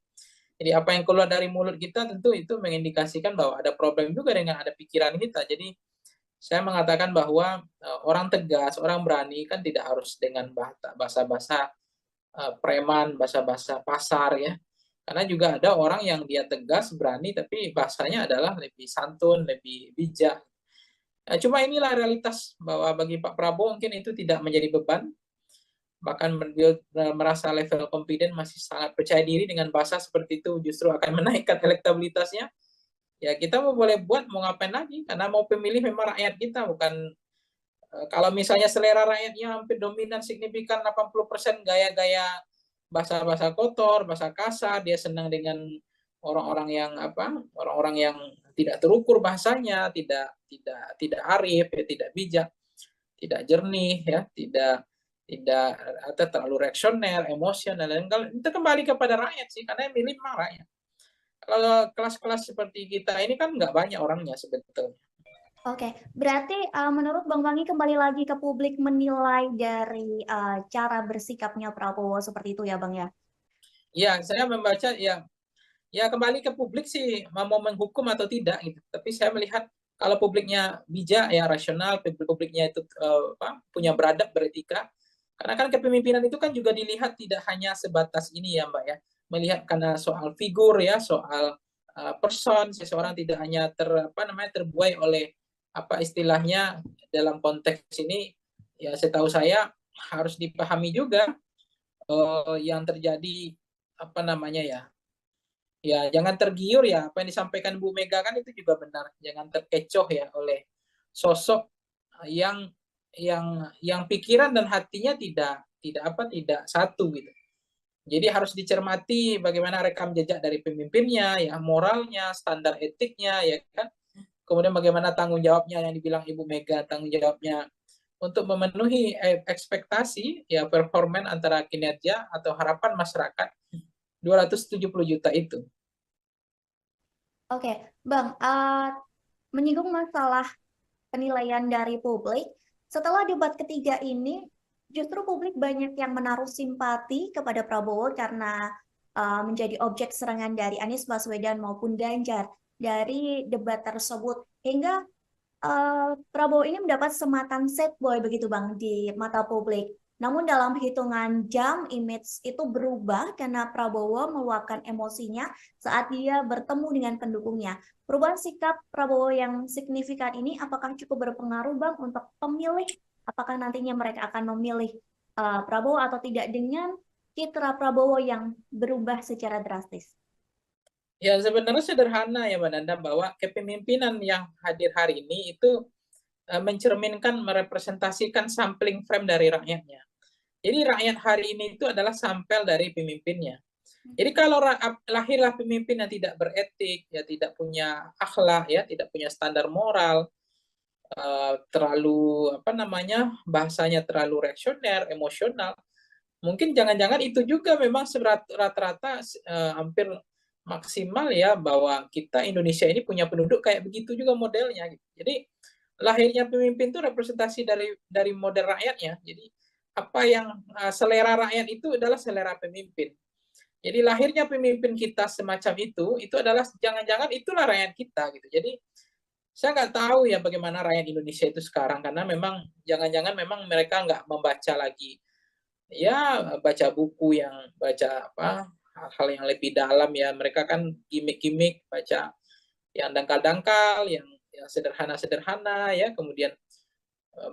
Jadi apa yang keluar dari mulut kita tentu itu mengindikasikan bahwa ada problem juga dengan ada pikiran kita. Jadi saya mengatakan bahwa orang tegas, orang berani kan tidak harus dengan bahasa-bahasa preman, bahasa-bahasa pasar ya. Karena juga ada orang yang dia tegas, berani, tapi bahasanya adalah lebih santun, lebih bijak. Cuma inilah realitas bahwa bagi Pak Prabowo mungkin itu tidak menjadi beban. Bahkan beliau merasa level confident masih sangat percaya diri dengan bahasa seperti itu justru akan menaikkan elektabilitasnya. ya kita mau boleh buat, mau ngapain lagi, karena mau pemilih memang rakyat kita, bukan kalau misalnya selera rakyatnya hampir dominan signifikan 80% gaya-gaya bahasa-bahasa kotor, bahasa kasar, dia senang dengan orang-orang yang orang-orang yang tidak terukur bahasanya, tidak arif, ya, tidak bijak, tidak jernih, ya, tidak atau terlalu reaksioner, emosional, dan kalau itu kembali kepada rakyat sih, karena yang milih memang rakyat. Kalau kelas-kelas seperti kita ini kan nggak banyak orangnya sebetulnya. Oke, berarti menurut Bang Bangi kembali lagi ke publik menilai dari cara bersikapnya Prabowo seperti itu ya Bang ya? Ya, saya membaca ya kembali ke publik sih mau menghukum atau tidak gitu. Tapi saya melihat kalau publiknya bijak ya rasional, publiknya itu punya beradab, beretika. Karena kan kepemimpinan itu kan juga dilihat tidak hanya sebatas ini ya Mbak ya. Melihat karena soal figur ya, soal person, seseorang tidak hanya terbuai oleh apa istilahnya dalam konteks ini ya setahu saya harus dipahami juga yang terjadi apa namanya ya jangan tergiur ya apa yang disampaikan Bu Mega kan itu juga benar, jangan terkecoh ya oleh sosok yang yang pikiran dan hatinya tidak satu gitu. Jadi harus dicermati bagaimana rekam jejak dari pemimpinnya, ya moralnya, standar etiknya, ya kan. Kemudian bagaimana tanggung jawabnya yang dibilang Ibu Mega, tanggung jawabnya untuk memenuhi ekspektasi ya performan antara kinerja atau harapan masyarakat 270 juta itu. Oke, Bang, menyinggung masalah penilaian dari publik, setelah debat ketiga ini, justru publik banyak yang menaruh simpati kepada Prabowo karena menjadi objek serangan dari Anies Baswedan maupun Ganjar dari debat tersebut. Hingga Prabowo ini mendapat sematan sad boy begitu Bang di mata publik. Namun dalam hitungan jam image itu berubah karena Prabowo meluapkan emosinya saat dia bertemu dengan pendukungnya. Perubahan sikap Prabowo yang signifikan ini apakah cukup berpengaruh Bang untuk pemilih? Apakah nantinya mereka akan memilih Prabowo atau tidak dengan citra Prabowo yang berubah secara drastis? Ya sebenarnya sederhana ya Mbak Nanda bahwa kepemimpinan yang hadir hari ini itu mencerminkan, merepresentasikan sampling frame dari rakyatnya. Jadi rakyat hari ini itu adalah sampel dari pemimpinnya. Jadi kalau lahirlah pemimpin yang tidak beretik, ya tidak punya akhlak, ya tidak punya standar moral, terlalu bahasanya terlalu reaksioner, emosional, mungkin jangan-jangan itu juga memang rata-rata hampir maksimal ya bahwa kita Indonesia ini punya penduduk kayak begitu juga modelnya. Gitu. Jadi lahirnya pemimpin itu representasi dari model rakyatnya. Jadi apa yang selera rakyat itu adalah selera pemimpin. Jadi lahirnya pemimpin kita semacam itu adalah jangan-jangan itulah rakyat kita gitu. Jadi saya nggak tahu ya bagaimana rakyat Indonesia itu sekarang karena memang jangan-jangan memang mereka nggak membaca lagi ya baca buku yang baca hal-hal yang lebih dalam ya mereka kan gimmick-gimmick baca yang dangkal-dangkal yang sederhana-sederhana ya kemudian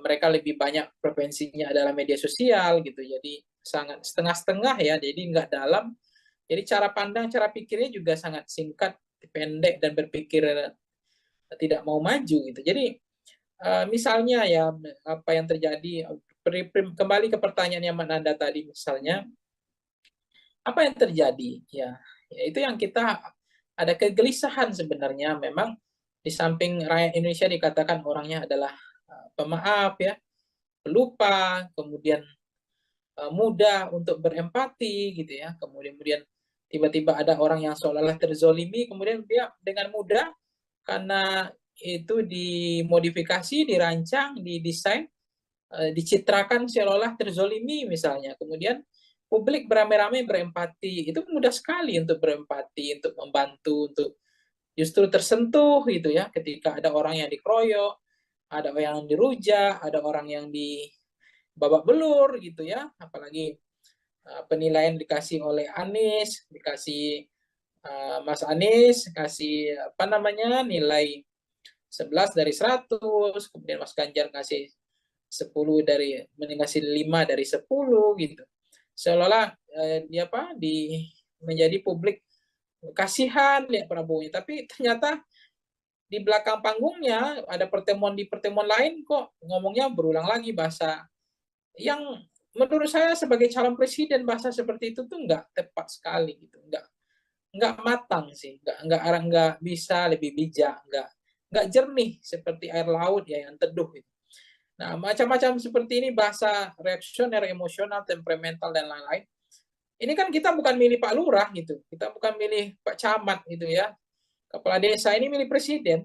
mereka lebih banyak preferensinya adalah media sosial gitu jadi sangat setengah-setengah ya jadi nggak dalam jadi cara pandang cara pikirnya juga sangat singkat pendek dan berpikir tidak mau maju gitu jadi misalnya ya apa yang terjadi kembali ke pertanyaan yang Nanda tadi misalnya apa yang terjadi ya itu yang kita ada kegelisahan sebenarnya memang di samping rakyat Indonesia dikatakan orangnya adalah pemaaf ya pelupa kemudian mudah untuk berempati gitu ya kemudian tiba-tiba ada orang yang seolah-olah terzolimi kemudian dia dengan mudah karena itu dimodifikasi dirancang didesain dicitrakan seolah-olah terzolimi misalnya kemudian publik beramai-ramai berempati itu mudah sekali untuk berempati untuk membantu untuk justru tersentuh gitu ya ketika ada orang yang dikeroyok ada orang yang dirujak ada orang yang babak belur gitu ya apalagi penilaian dikasih oleh Anies dikasih Mas Anies kasih nilai 11 dari 100 kemudian Mas Ganjar kasih 10 dari mengasih 5 dari 10 gitu seolah-olah menjadi publik kasihan lihat Prabowo tapi ternyata di belakang panggungnya ada pertemuan di pertemuan lain kok ngomongnya berulang lagi bahasa yang menurut saya sebagai calon presiden bahasa seperti itu tuh nggak tepat sekali gitu, nggak matang sih, nggak bisa lebih bijak, nggak jernih seperti air laut ya yang teduh gitu. Nah, macam-macam seperti ini bahasa reaksioner, emosional, temperamental dan lain-lain. Ini kan kita bukan milih Pak Lurah gitu, kita bukan milih Pak Camat gitu ya, kepala desa, ini milih presiden.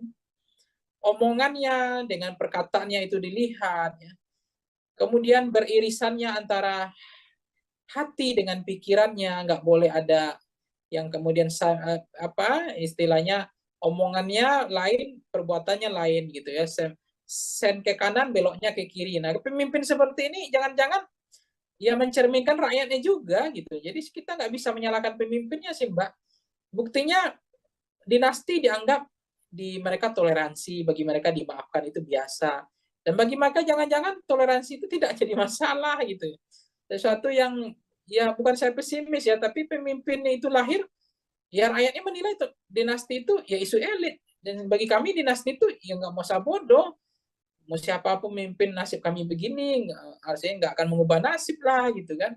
Omongannya dengan perkataannya itu dilihat, ya. Kemudian beririsannya antara hati dengan pikirannya, nggak boleh ada yang kemudian apa istilahnya omongannya lain, perbuatannya lain gitu ya. Sen ke kanan, beloknya ke kiri. Nah, pemimpin seperti ini jangan-jangan ya mencerminkan rakyatnya juga gitu. Jadi kita nggak bisa menyalahkan pemimpinnya sih, Mbak. Buktinya dinasti dianggap di mereka toleransi, bagi mereka dimaafkan itu biasa. Dan bagi mereka jangan-jangan toleransi itu tidak jadi masalah gitu. Sesuatu yang ya bukan saya pesimis ya, tapi pemimpinnya itu lahir, ya rakyatnya menilai itu, dinasti itu ya isu elit. Dan bagi kami dinasti itu ya nggak mau bodoh. Mau siapapun memimpin nasib kami begini, artinya nggak akan mengubah nasib lah gitu kan.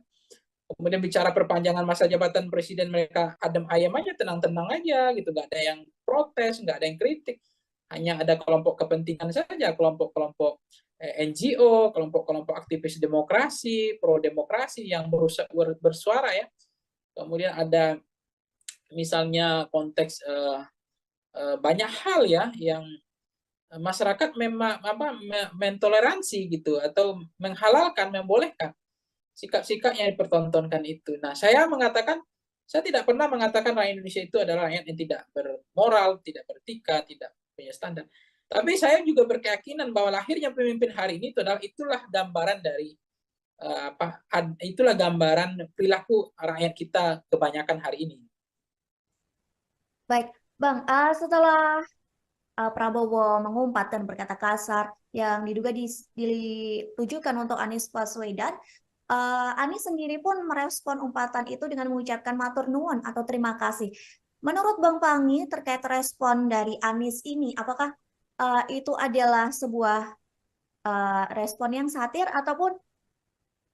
Kemudian bicara perpanjangan masa jabatan presiden, mereka adem ayam aja, tenang-tenang aja gitu, nggak ada yang protes, nggak ada yang kritik, hanya ada kelompok kepentingan saja, kelompok-kelompok NGO, kelompok-kelompok aktivis demokrasi, pro demokrasi yang bersuara ya. Kemudian ada misalnya konteks banyak hal ya yang masyarakat memang mentoleransi gitu atau menghalalkan, membolehkan sikap-sikap yang dipertontonkan itu. Nah, saya tidak pernah mengatakan rakyat Indonesia itu adalah rakyat yang tidak bermoral, tidak beretika, tidak punya standar. Tapi saya juga berkeyakinan bahwa lahirnya pemimpin hari ini itulah gambaran dari itulah gambaran perilaku rakyat kita kebanyakan hari ini. Baik, Bang, setelah Prabowo mengumpat dan berkata kasar yang diduga ditujukan untuk Anies Baswedan, Anies sendiri pun merespon umpatan itu dengan mengucapkan matur nuwun atau terima kasih. Menurut Bang Pangi terkait respon dari Anies ini, apakah itu adalah sebuah respon yang satir ataupun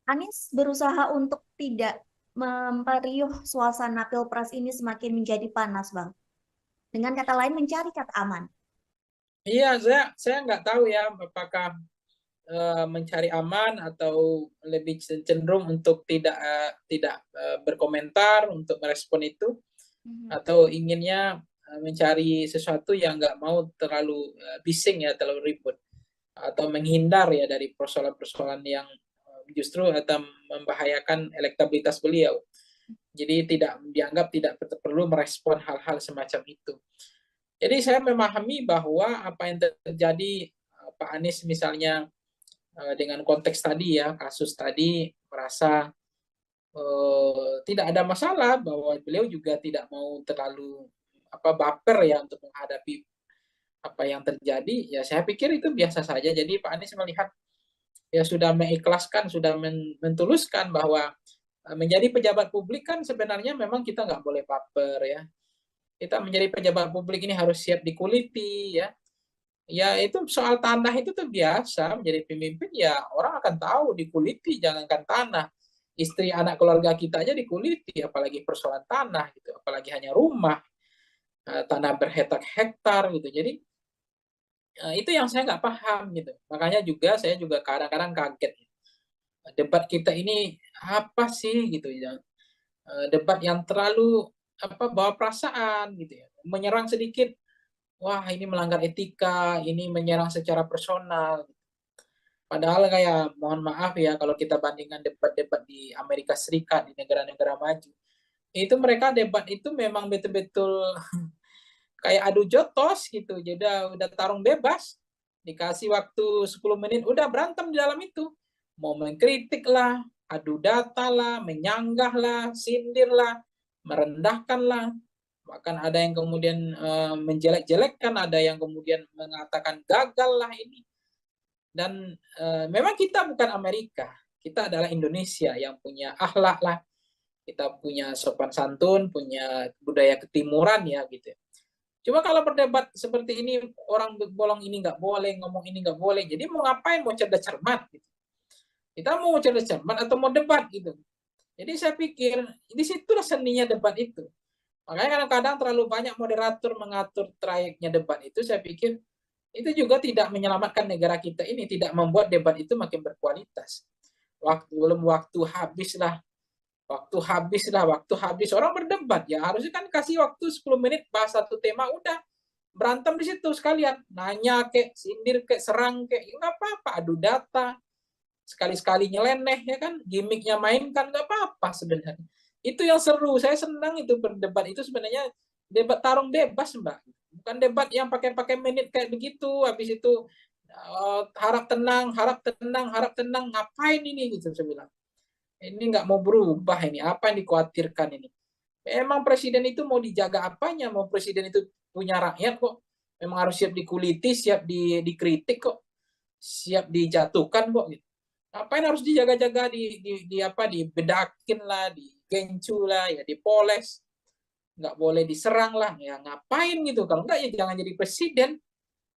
Anies berusaha untuk tidak memperiuh suasana Pilpres ini semakin menjadi panas, Bang? Dengan kata lain, mencari kata aman. Iya, saya nggak tahu ya apakah mencari aman atau lebih cenderung untuk tidak berkomentar untuk merespon itu, atau inginnya mencari sesuatu yang nggak mau terlalu bising ya, terlalu ribut, atau menghindar ya dari persoalan-persoalan yang justru atau membahayakan elektabilitas beliau. Jadi tidak perlu merespon hal-hal semacam itu. Jadi saya memahami bahwa apa yang terjadi Pak Anies misalnya dengan konteks tadi ya, kasus tadi, merasa tidak ada masalah, bahwa beliau juga tidak mau terlalu baper ya untuk menghadapi apa yang terjadi, ya saya pikir itu biasa saja. Jadi Pak Anies melihat ya sudah mengikhlaskan, sudah mentuluskan bahwa menjadi pejabat publik kan sebenarnya memang kita nggak boleh baper ya. Kita menjadi pejabat publik ini harus siap dikuliti ya. Ya itu soal tanah itu tuh biasa, menjadi pemimpin ya orang akan tahu dikuliti, jangankan tanah. Istri anak keluarga kita aja dikuliti, apalagi persoalan tanah gitu, apalagi hanya rumah, tanah berhektar-hektar gitu. Jadi itu yang saya nggak paham gitu. Makanya saya juga kadang-kadang kaget. Debat kita ini apa sih gitu ya? Debat yang terlalu bawa perasaan gitu ya, menyerang sedikit, wah ini melanggar etika, ini menyerang secara personal. Padahal kayak mohon maaf ya kalau kita bandingkan debat-debat di Amerika Serikat, di negara-negara maju, itu mereka debat itu memang betul-betul kayak adu jotos gitu. Jadi udah tarung bebas, dikasih waktu 10 menit udah berantem di dalam itu. Mau mengkritik lah, adu data lah, menyanggah lah, sindir lah, merendahkan lah. Bahkan ada yang kemudian menjelek-jelekkan, ada yang kemudian mengatakan gagal lah ini. Dan memang kita bukan Amerika, kita adalah Indonesia yang punya akhlak lah, kita punya sopan santun, punya budaya ketimuran ya gitu. Cuma kalau berdebat seperti ini, orang bolong ini nggak boleh, ngomong ini nggak boleh. Jadi mau ngapain? Mau cerdas cermat? Gitu. Kita mau cerdas cermat atau mau debat gitu. Jadi saya pikir di situlah seninya debat itu. Makanya kadang-kadang terlalu banyak moderator mengatur trayeknya debat itu, saya pikir itu juga tidak menyelamatkan negara kita ini, tidak membuat debat itu makin berkualitas. Waktu habis orang berdebat ya, harusnya kan kasih waktu 10 menit bahas satu tema, udah berantem di situ sekalian, nanya kek, sindir kek, serang kek, ya nggak apa-apa, adu data, sekali-sekali nyeleneh ya kan, gimmicknya mainkan, nggak apa-apa sebenarnya. Itu yang seru, saya senang itu berdebat itu sebenarnya, debat tarung bebas Mbak, bukan debat yang pakai menit kayak begitu, habis itu harap tenang, ngapain ini gitu saya bilang. Ini nggak mau berubah ini, apa yang dikhawatirkan ini. Memang presiden itu mau dijaga apanya, mau presiden itu punya rakyat kok. Memang harus siap dikuliti, siap dikritik kok, siap dijatuhkan kok. Gitu. Ngapain harus dijaga-jaga, dibedakin lah, digencu lah, ya dipoles. Nggak boleh diserang lah, ya ngapain gitu. Kalau nggak ya jangan jadi presiden.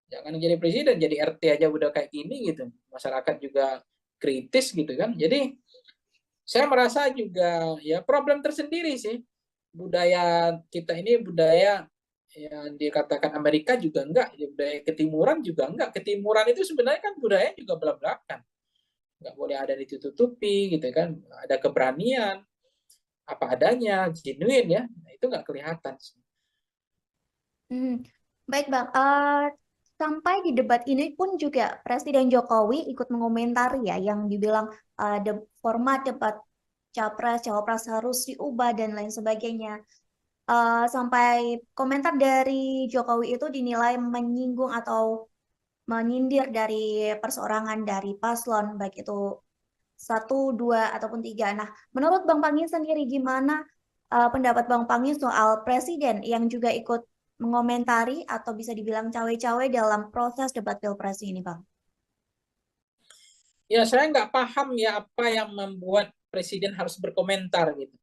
Jangan jadi presiden, jadi RT aja udah kayak gini gitu. Masyarakat juga kritis gitu kan. Jadi saya merasa juga ya problem tersendiri sih, budaya kita ini, budaya yang dikatakan Amerika juga enggak, ya budaya ketimuran juga enggak. Ketimuran itu sebenarnya kan budaya juga belak-belakan, nggak boleh ada ditutupi gitu kan, ada keberanian apa adanya, genuine ya, nah, itu nggak kelihatan sih. Baik Bang, sampai di debat ini pun juga Presiden Jokowi ikut mengomentari ya yang dibilang format debat capres cawapres harus diubah dan lain sebagainya. Sampai komentar dari Jokowi itu dinilai menyinggung atau menyindir dari perseorangan dari paslon, baik itu 1, 2, ataupun 3. Nah, menurut Bang Pangi sendiri gimana pendapat Bang Pangi soal presiden yang juga ikut mengomentari atau bisa dibilang cawe-cawe dalam proses debat pilpres ini, Bang? Ya saya nggak paham ya apa yang membuat presiden harus berkomentar gitu.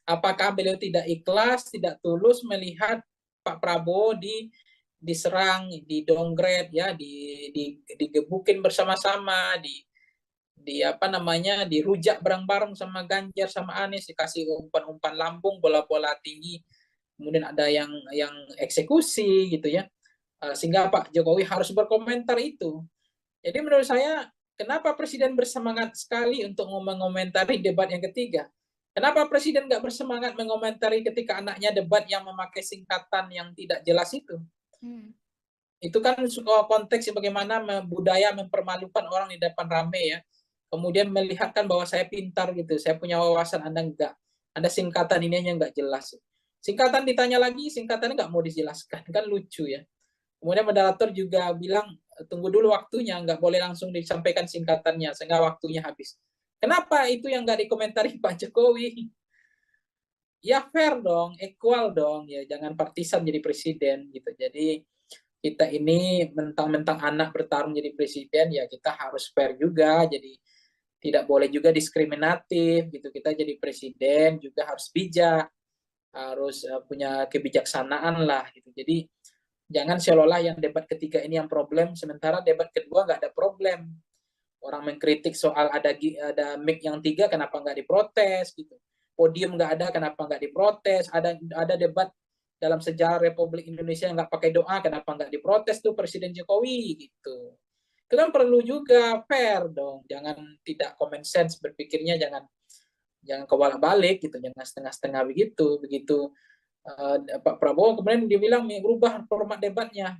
Apakah beliau tidak ikhlas, tidak tulus melihat Pak Prabowo diserang, didongret ya, digebukin bersama-sama, dirujak bareng-bareng sama Ganjar sama Anies, dikasih umpan-umpan lambung, bola-bola tinggi, kemudian ada yang eksekusi gitu ya, sehingga Pak Jokowi harus berkomentar itu. Jadi menurut saya, kenapa presiden bersemangat sekali untuk mengomentari debat yang ketiga? Kenapa presiden nggak bersemangat mengomentari ketika anaknya debat yang memakai singkatan yang tidak jelas itu? Itu kan konteks bagaimana budaya mempermalukan orang di depan rame ya. Kemudian melihatkan bahwa saya pintar gitu, saya punya wawasan, Anda enggak. Anda singkatan ini yang enggak jelas. Singkatan ditanya lagi, singkatannya enggak mau dijelaskan, kan lucu ya. Kemudian moderator juga bilang, tunggu dulu waktunya, enggak boleh langsung disampaikan singkatannya, sehingga waktunya habis. Kenapa itu yang enggak dikomentari Pak Jokowi? Ya fair dong, equal dong, ya jangan partisan jadi presiden gitu. Jadi kita ini mentang-mentang anak bertarung jadi presiden, ya kita harus fair juga, jadi tidak boleh juga diskriminatif gitu. Kita jadi presiden juga harus bijak, harus punya kebijaksanaan lah gitu. Jadi jangan seolah-olah yang debat ketiga ini yang problem, sementara debat kedua nggak ada problem. Orang mengkritik soal ada mic yang 3, kenapa nggak diprotes gitu. Podium nggak ada, kenapa nggak diprotes. Ada debat dalam sejarah Republik Indonesia yang nggak pakai doa, kenapa nggak diprotes tuh Presiden Jokowi gitu. Itu kan perlu juga fair dong, jangan tidak common sense berpikirnya, jangan kebalik-balik gitu, jangan setengah-setengah begitu Pak Prabowo kemudian dibilang merubah format debatnya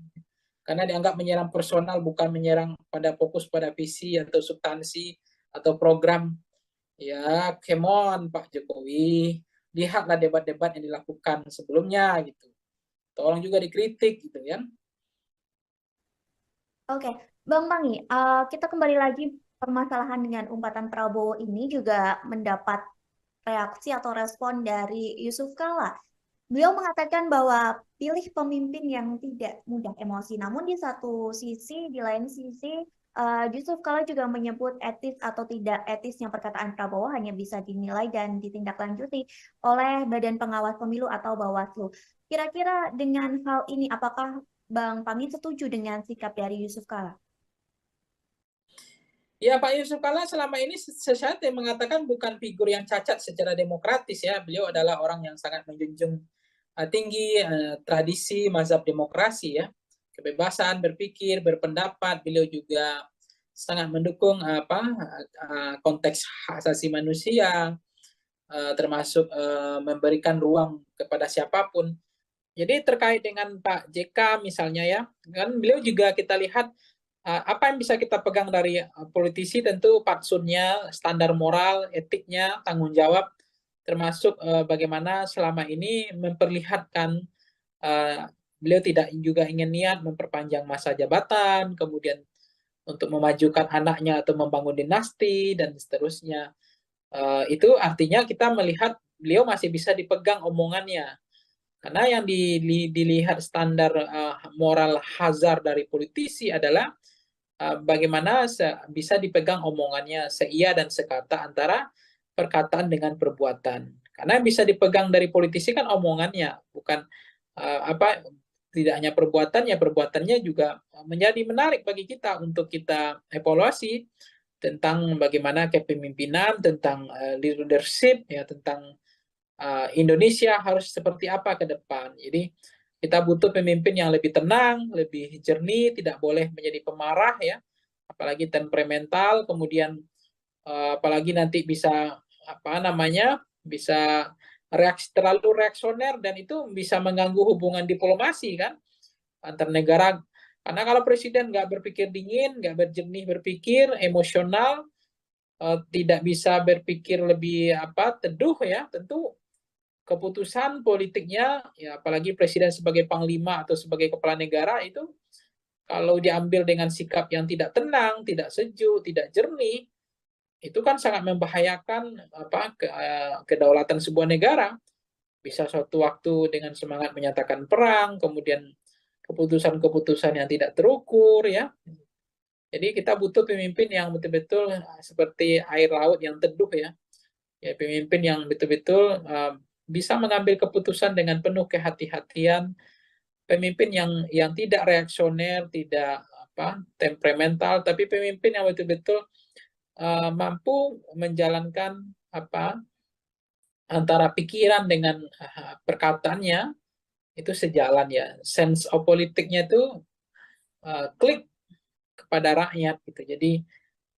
karena dianggap menyerang personal, bukan menyerang pada fokus pada visi atau substansi atau program. Ya come on Pak Jokowi, lihatlah debat-debat yang dilakukan sebelumnya gitu, tolong juga dikritik gitu ya. Oke, Bang Pangi, kita kembali lagi permasalahan dengan umpatan Prabowo ini juga mendapat reaksi atau respon dari Yusuf Kala. Beliau mengatakan bahwa pilih pemimpin yang tidak mudah emosi. Namun di satu sisi, di lain sisi, Yusuf Kala juga menyebut etis atau tidak etisnya perkataan Prabowo hanya bisa dinilai dan ditindaklanjuti oleh Badan Pengawas Pemilu atau Bawaslu. Kira-kira dengan hal ini, apakah Bang Panggi setuju dengan sikap dari Yusuf Kala? Ya, Pak Yusuf Kalla selama ini sesuatu yang mengatakan bukan figur yang cacat secara demokratis ya. Beliau adalah orang yang sangat menjunjung tinggi tradisi mazhab demokrasi ya. Kebebasan berpikir, berpendapat. Beliau juga sangat mendukung konteks hak asasi manusia, termasuk memberikan ruang kepada siapapun. Jadi terkait dengan Pak JK misalnya ya, kan beliau juga kita lihat apa yang bisa kita pegang dari politisi, tentu fatsunnya, standar moral, etiknya, tanggung jawab, termasuk bagaimana selama ini memperlihatkan beliau tidak juga ingin niat memperpanjang masa jabatan, kemudian untuk memajukan anaknya atau membangun dinasti dan seterusnya. Itu artinya kita melihat beliau masih bisa dipegang omongannya. Karena yang dilihat standar moral hazard dari politisi adalah bagaimana bisa dipegang omongannya seia dan sekata antara perkataan dengan perbuatan. Karena yang bisa dipegang dari politisi kan omongannya, bukan tidak hanya perbuatannya, perbuatannya juga menjadi menarik bagi kita untuk kita evaluasi tentang bagaimana kepemimpinan, tentang leadership, ya tentang Indonesia harus seperti apa ke depan. Jadi kita butuh pemimpin yang lebih tenang, lebih jernih, tidak boleh menjadi pemarah ya, apalagi temperamental, kemudian apalagi nanti bisa bisa terlalu reaksioner dan itu bisa mengganggu hubungan diplomasi kan antar negara. Karena kalau presiden nggak berpikir dingin, nggak berjernih berpikir, emosional, tidak bisa berpikir lebih teduh ya, tentu keputusan politiknya ya, apalagi presiden sebagai panglima atau sebagai kepala negara itu kalau diambil dengan sikap yang tidak tenang, tidak sejuk, tidak jernih, itu kan sangat membahayakan kedaulatan sebuah negara. Bisa suatu waktu dengan semangat menyatakan perang, kemudian keputusan-keputusan yang tidak terukur ya. Jadi kita butuh pemimpin yang betul-betul seperti air laut yang teduh ya. Ya, pemimpin yang betul-betul bisa mengambil keputusan dengan penuh kehati-hatian, pemimpin yang tidak reaksioner, tidak temperamental, tapi pemimpin yang betul-betul mampu menjalankan antara pikiran dengan perkataannya itu sejalan ya. Sense of politiknya itu klik kepada rakyat gitu. Jadi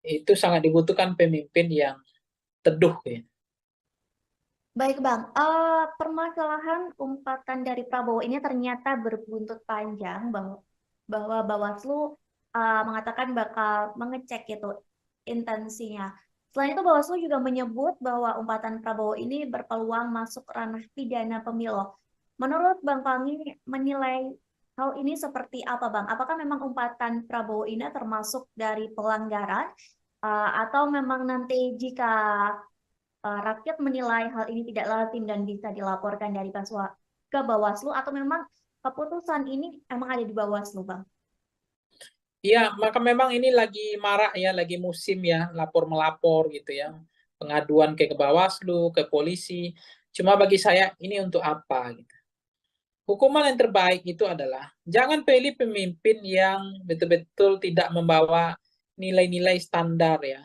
itu sangat dibutuhkan pemimpin yang teduh ya. Baik Bang, permasalahan umpatan dari Prabowo ini ternyata berbuntut panjang bahwa Bawaslu mengatakan bakal mengecek itu intensinya. Selain itu Bawaslu juga menyebut bahwa umpatan Prabowo ini berpeluang masuk ranah pidana pemilu. Menurut Bang Pangi menilai hal ini seperti apa Bang? Apakah memang umpatan Prabowo ini termasuk dari pelanggaran atau memang nanti jika rakyat menilai hal ini tidak lazim dan bisa dilaporkan dari ke Bawaslu atau memang keputusan ini emang ada di Bawaslu, Bang? Iya, maka memang ini lagi marak ya, lagi musim ya, lapor-melapor gitu ya. Pengaduan ke Bawaslu, ke polisi. Cuma bagi saya ini untuk apa gitu. Hukuman yang terbaik itu adalah jangan pilih pemimpin yang betul-betul tidak membawa nilai-nilai standar ya.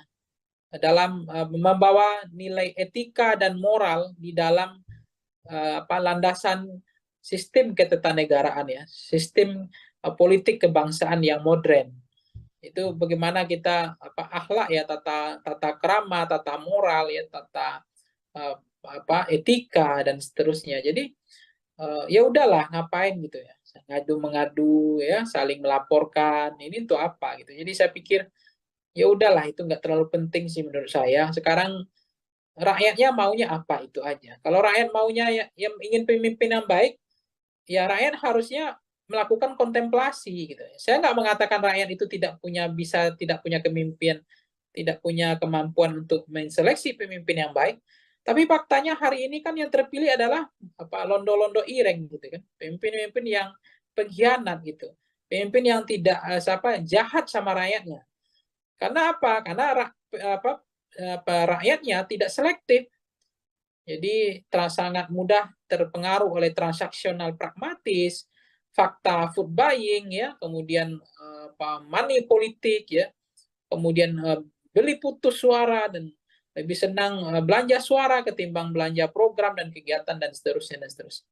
Dalam membawa nilai etika dan moral di dalam landasan sistem ketatanegaraan ya, sistem politik kebangsaan yang modern. Itu bagaimana kita akhlak ya, tata krama, tata moral ya, tata etika dan seterusnya. Jadi ya udahlah ngapain gitu ya, mengadu ya, saling melaporkan, ini untuk apa gitu. Jadi saya pikir ya udahlah, itu nggak terlalu penting sih menurut saya. Sekarang rakyatnya maunya apa itu aja. Kalau rakyat maunya yang ingin pemimpin yang baik, ya rakyat harusnya melakukan kontemplasi gitu. Saya nggak mengatakan rakyat itu tidak punya kemimpinan, tidak punya kemampuan untuk menseleksi pemimpin yang baik. Tapi faktanya hari ini kan yang terpilih adalah londo-londo ireng gitu kan. Pemimpin-pemimpin yang pengkhianat gitu. Pemimpin yang tidak jahat sama rakyatnya. Karena apa? Karena rakyatnya tidak selektif. Jadi sangat mudah terpengaruh oleh transaksional pragmatis, fakta food buying ya, kemudian money politik ya, kemudian beli putus suara dan lebih senang belanja suara ketimbang belanja program dan kegiatan dan seterusnya dan seterusnya.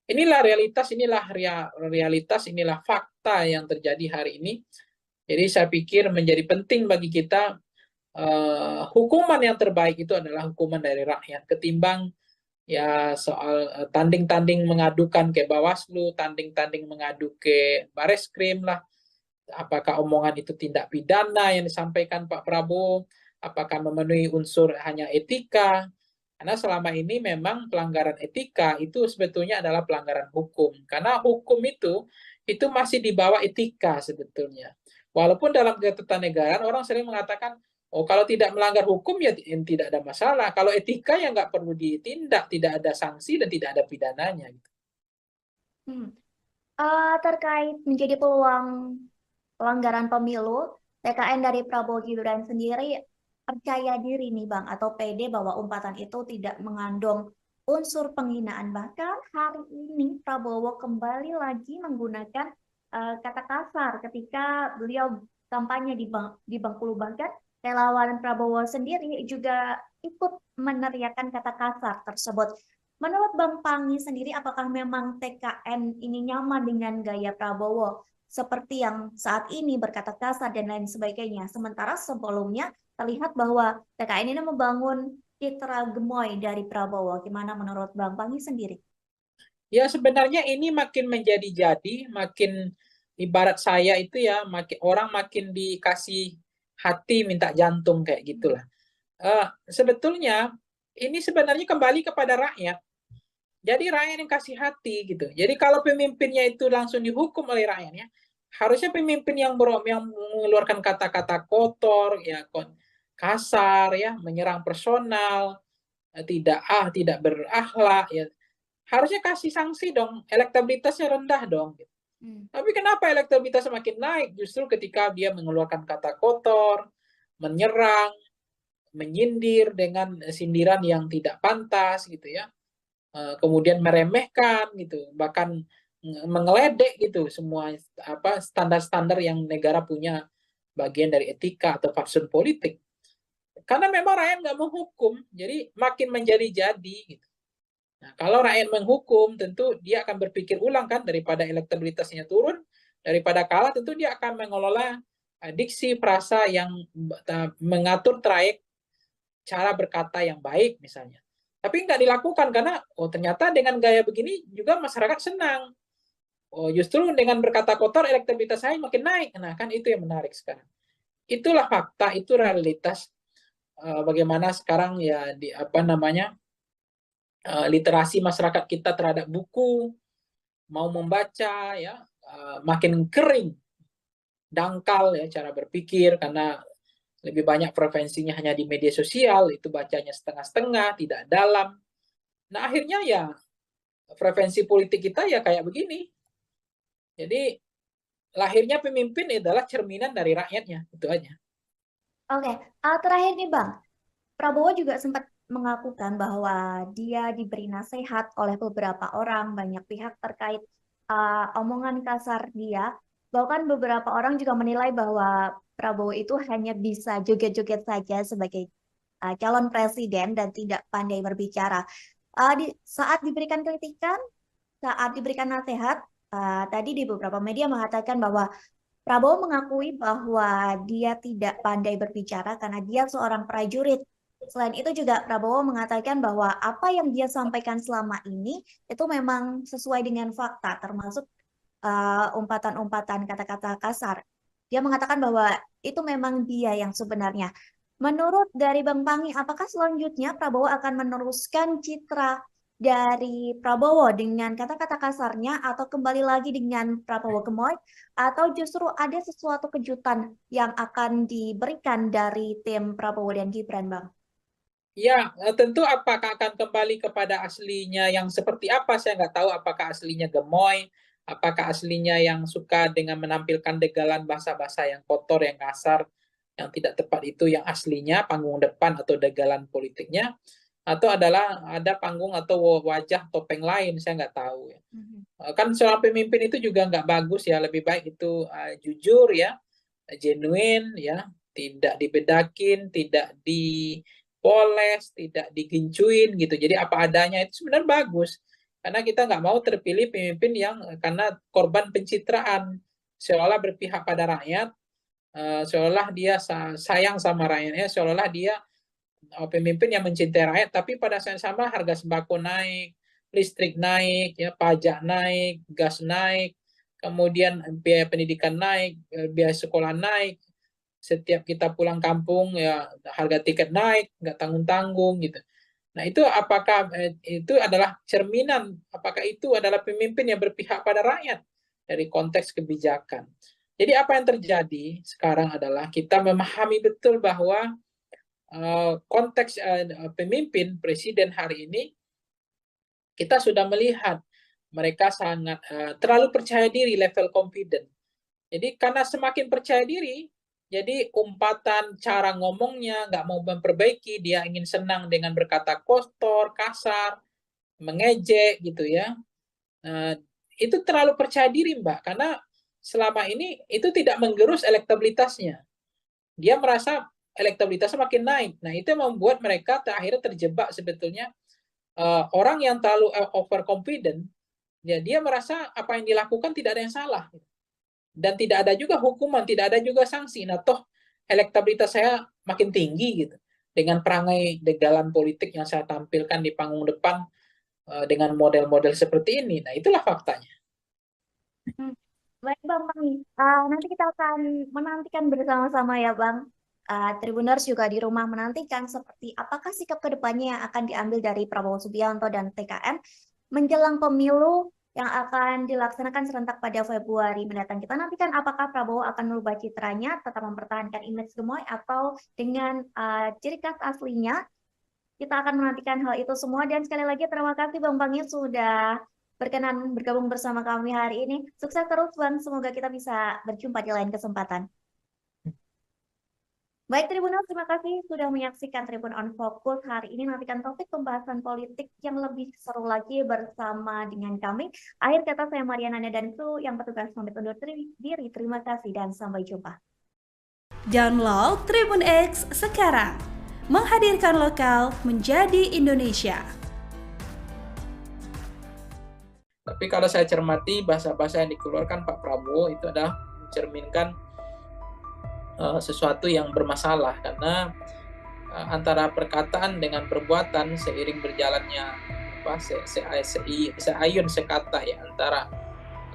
Inilah realitas, inilah fakta yang terjadi hari ini. Jadi saya pikir menjadi penting bagi kita hukuman yang terbaik itu adalah hukuman dari rakyat ketimbang ya soal tanding-tanding mengadukan ke Bawaslu, tanding-tanding mengadu ke Bareskrim lah. Apakah omongan itu tindak pidana yang disampaikan Pak Prabowo? Apakah memenuhi unsur hanya etika? Karena selama ini memang pelanggaran etika itu sebetulnya adalah pelanggaran hukum. Karena hukum itu masih di bawah etika sebetulnya. Walaupun dalam ketatanegaraan orang sering mengatakan, oh kalau tidak melanggar hukum ya tidak ada masalah. Kalau etika ya nggak perlu ditindak, tidak ada sanksi dan tidak ada pidananya. Hmm. Terkait menjadi peluang pelanggaran pemilu, TKN dari Prabowo Gibran sendiri percaya diri nih Bang, atau pede bahwa umpatan itu tidak mengandung unsur penghinaan. Bahkan hari ini Prabowo kembali lagi menggunakan kata kasar ketika beliau kampanye di Bengkulu. Bahkan relawan Prabowo sendiri juga ikut meneriakan kata kasar tersebut. Menurut Bang Pangi sendiri, apakah memang TKN ini nyaman dengan gaya Prabowo? Seperti yang saat ini berkata kasar dan lain sebagainya. Sementara sebelumnya terlihat bahwa TKN ini membangun citra gemoy dari Prabowo. Gimana menurut Bang Pangi sendiri? Ya sebenarnya ini makin menjadi-jadi, makin ibarat saya itu ya, orang makin dikasih hati minta jantung kayak gitulah. Sebetulnya ini sebenarnya kembali kepada rakyat. Jadi rakyat yang kasih hati gitu. Jadi kalau pemimpinnya itu langsung dihukum oleh rakyatnya, harusnya pemimpin yang mengeluarkan kata-kata kotor, ya kasar, ya menyerang personal, tidak berakhlak, ya harusnya kasih sanksi dong. Elektabilitasnya rendah dong. Tapi kenapa elektabilitasnya makin naik? Justru ketika dia mengeluarkan kata kotor, menyerang, menyindir dengan sindiran yang tidak pantas gitu ya. Kemudian meremehkan gitu, bahkan mengeledek gitu semua standar-standar yang negara punya bagian dari etika atau fatsun politik. Karena memang rakyat nggak menghukum, jadi makin menjadi-jadi gitu. Nah, kalau rakyat menghukum, tentu dia akan berpikir ulang kan, daripada elektabilitasnya turun, daripada kalah, tentu dia akan mengelola diksi frasa yang mengatur trayek cara berkata yang baik misalnya. Tapi nggak dilakukan karena ternyata dengan gaya begini juga masyarakat senang. Justru dengan berkata kotor elektabilitas saya makin naik. Nah kan itu yang menarik sekarang. Itulah fakta, itu realitas bagaimana sekarang ya literasi masyarakat kita terhadap buku, mau membaca ya makin kering, dangkal ya cara berpikir karena lebih banyak preferensinya hanya di media sosial, itu bacanya setengah-setengah, tidak dalam. Nah akhirnya ya preferensi politik kita ya kayak begini. Jadi lahirnya pemimpin adalah cerminan dari rakyatnya, itu aja. Oke, terakhir nih Bang, Prabowo juga sempat mengakukan bahwa dia diberi nasihat oleh beberapa orang, banyak pihak terkait omongan kasar dia. Bahkan beberapa orang juga menilai bahwa Prabowo itu hanya bisa joget-joget saja sebagai calon presiden dan tidak pandai berbicara. Saat diberikan kritikan, saat diberikan nasihat, tadi di beberapa media mengatakan bahwa Prabowo mengakui bahwa dia tidak pandai berbicara karena dia seorang prajurit. Selain itu juga Prabowo mengatakan bahwa apa yang dia sampaikan selama ini itu memang sesuai dengan fakta, termasuk umpatan-umpatan kata-kata kasar. Dia mengatakan bahwa itu memang dia yang sebenarnya. Menurut dari Bang Pangi, apakah selanjutnya Prabowo akan meneruskan citra dari Prabowo dengan kata-kata kasarnya atau kembali lagi dengan Prabowo gemoy atau justru ada sesuatu kejutan yang akan diberikan dari tim Prabowo dan Gibran, Bang? Ya, tentu apakah akan kembali kepada aslinya yang seperti apa, saya nggak tahu apakah aslinya gemoy, apakah aslinya yang suka dengan menampilkan degalan bahasa-bahasa yang kotor, yang kasar, yang tidak tepat itu yang aslinya panggung depan atau dagelan politiknya, atau adalah ada panggung atau wajah topeng lain, saya nggak tahu ya. Kan seorang pemimpin itu juga nggak bagus ya, lebih baik itu jujur ya, genuine ya, tidak dibedakin, tidak dipoles, tidak digincuin gitu. Jadi apa adanya itu sebenarnya bagus. Karena kita nggak mau terpilih pemimpin yang karena korban pencitraan, seolah berpihak pada rakyat, seolah dia sayang sama rakyatnya, seolah dia pemimpin yang mencintai rakyat, tapi pada saat yang sama harga sembako naik, listrik naik, ya pajak naik, gas naik, kemudian biaya pendidikan naik, biaya sekolah naik, setiap kita pulang kampung ya harga tiket naik, nggak tanggung-tanggung gitu. Nah itu apakah itu adalah cerminan, apakah itu adalah pemimpin yang berpihak pada rakyat dari konteks kebijakan. Jadi apa yang terjadi sekarang adalah kita memahami betul bahwa konteks pemimpin presiden hari ini kita sudah melihat mereka sangat terlalu percaya diri, level confident. Jadi karena semakin percaya diri, jadi umpatan cara ngomongnya nggak mau memperbaiki, dia ingin senang dengan berkata kotor, kasar, mengejek gitu ya. Itu terlalu percaya diri Mbak, karena selama ini itu tidak menggerus elektabilitasnya. Dia merasa elektabilitasnya makin naik. Nah, itu yang membuat mereka akhirnya terjebak sebetulnya orang yang terlalu overconfident, ya dia merasa apa yang dilakukan tidak ada yang salah. Dan tidak ada juga hukuman, tidak ada juga sanksi. Nah, toh elektabilitas saya makin tinggi gitu. Dengan perangai dagelan politik yang saya tampilkan di panggung depan dengan model-model seperti ini. Nah, itulah faktanya. Baik Bang Pangi, nanti kita akan menantikan bersama-sama ya Bang. Tribuners juga di rumah menantikan seperti apakah sikap kedepannya yang akan diambil dari Prabowo Subianto dan TKN menjelang pemilu yang akan dilaksanakan serentak pada Februari mendatang. Kita nantikan apakah Prabowo akan merubah citranya, tetap mempertahankan image gemoy atau dengan ciri khas aslinya. Kita akan menantikan hal itu semua dan sekali lagi terima kasih Bang Pangi sudah berkenan bergabung bersama kami hari ini. Sukses terus Bang, semoga kita bisa berjumpa di lain kesempatan. Baik Tribuners, terima kasih sudah menyaksikan Tribun on Focus hari ini. Nantikan topik pembahasan politik yang lebih seru lagi bersama dengan kami. Akhir kata saya Mariana dan kru yang bertugas pamit undur diri. Terima kasih dan sampai jumpa. Download Tribun X sekarang. Menghadirkan lokal menjadi Indonesia. Tapi kalau saya cermati bahasa-bahasa yang dikeluarkan Pak Prabowo itu adalah mencerminkan sesuatu yang bermasalah karena antara perkataan dengan perbuatan seiring berjalannya seayun sekata ya antara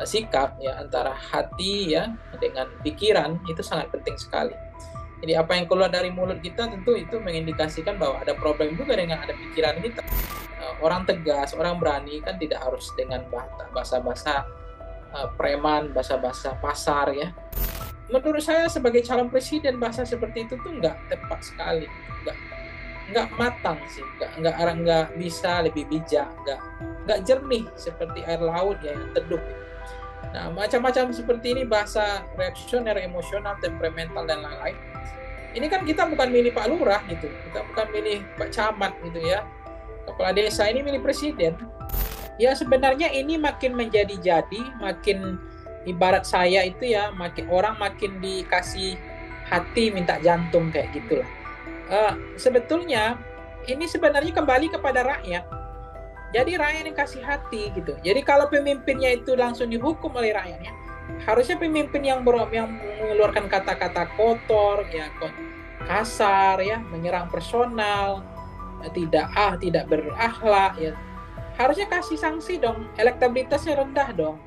sikap ya antara hati ya dengan pikiran itu sangat penting sekali. Jadi apa yang keluar dari mulut kita tentu itu mengindikasikan bahwa ada problem juga dengan ada pikiran kita. Orang tegas, orang berani kan tidak harus dengan bahasa-bahasa preman, bahasa-bahasa pasar ya. Menurut saya sebagai calon presiden bahasa seperti itu tuh nggak tepat sekali, nggak matang sih, nggak bisa lebih bijak, nggak jernih seperti air laut ya yang teduh. Nah macam-macam seperti ini bahasa reaksioner, emosional, temperamental dan lain-lain. Ini kan kita bukan milih Pak Lurah gitu, kita bukan milih Pak Camat gitu ya, kepala desa ini milih presiden. Ya sebenarnya ini makin menjadi-jadi, makin ibarat saya itu ya makin dikasih hati minta jantung kayak gitulah. Sebetulnya ini sebenarnya kembali kepada rakyat. Jadi rakyat yang kasih hati gitu. Jadi kalau pemimpinnya itu langsung dihukum oleh rakyatnya, harusnya pemimpin yang mengeluarkan kata-kata kotor, ya kasar, ya menyerang personal, tidak berakhlak, ya harusnya kasih sanksi dong. Elektabilitasnya rendah dong.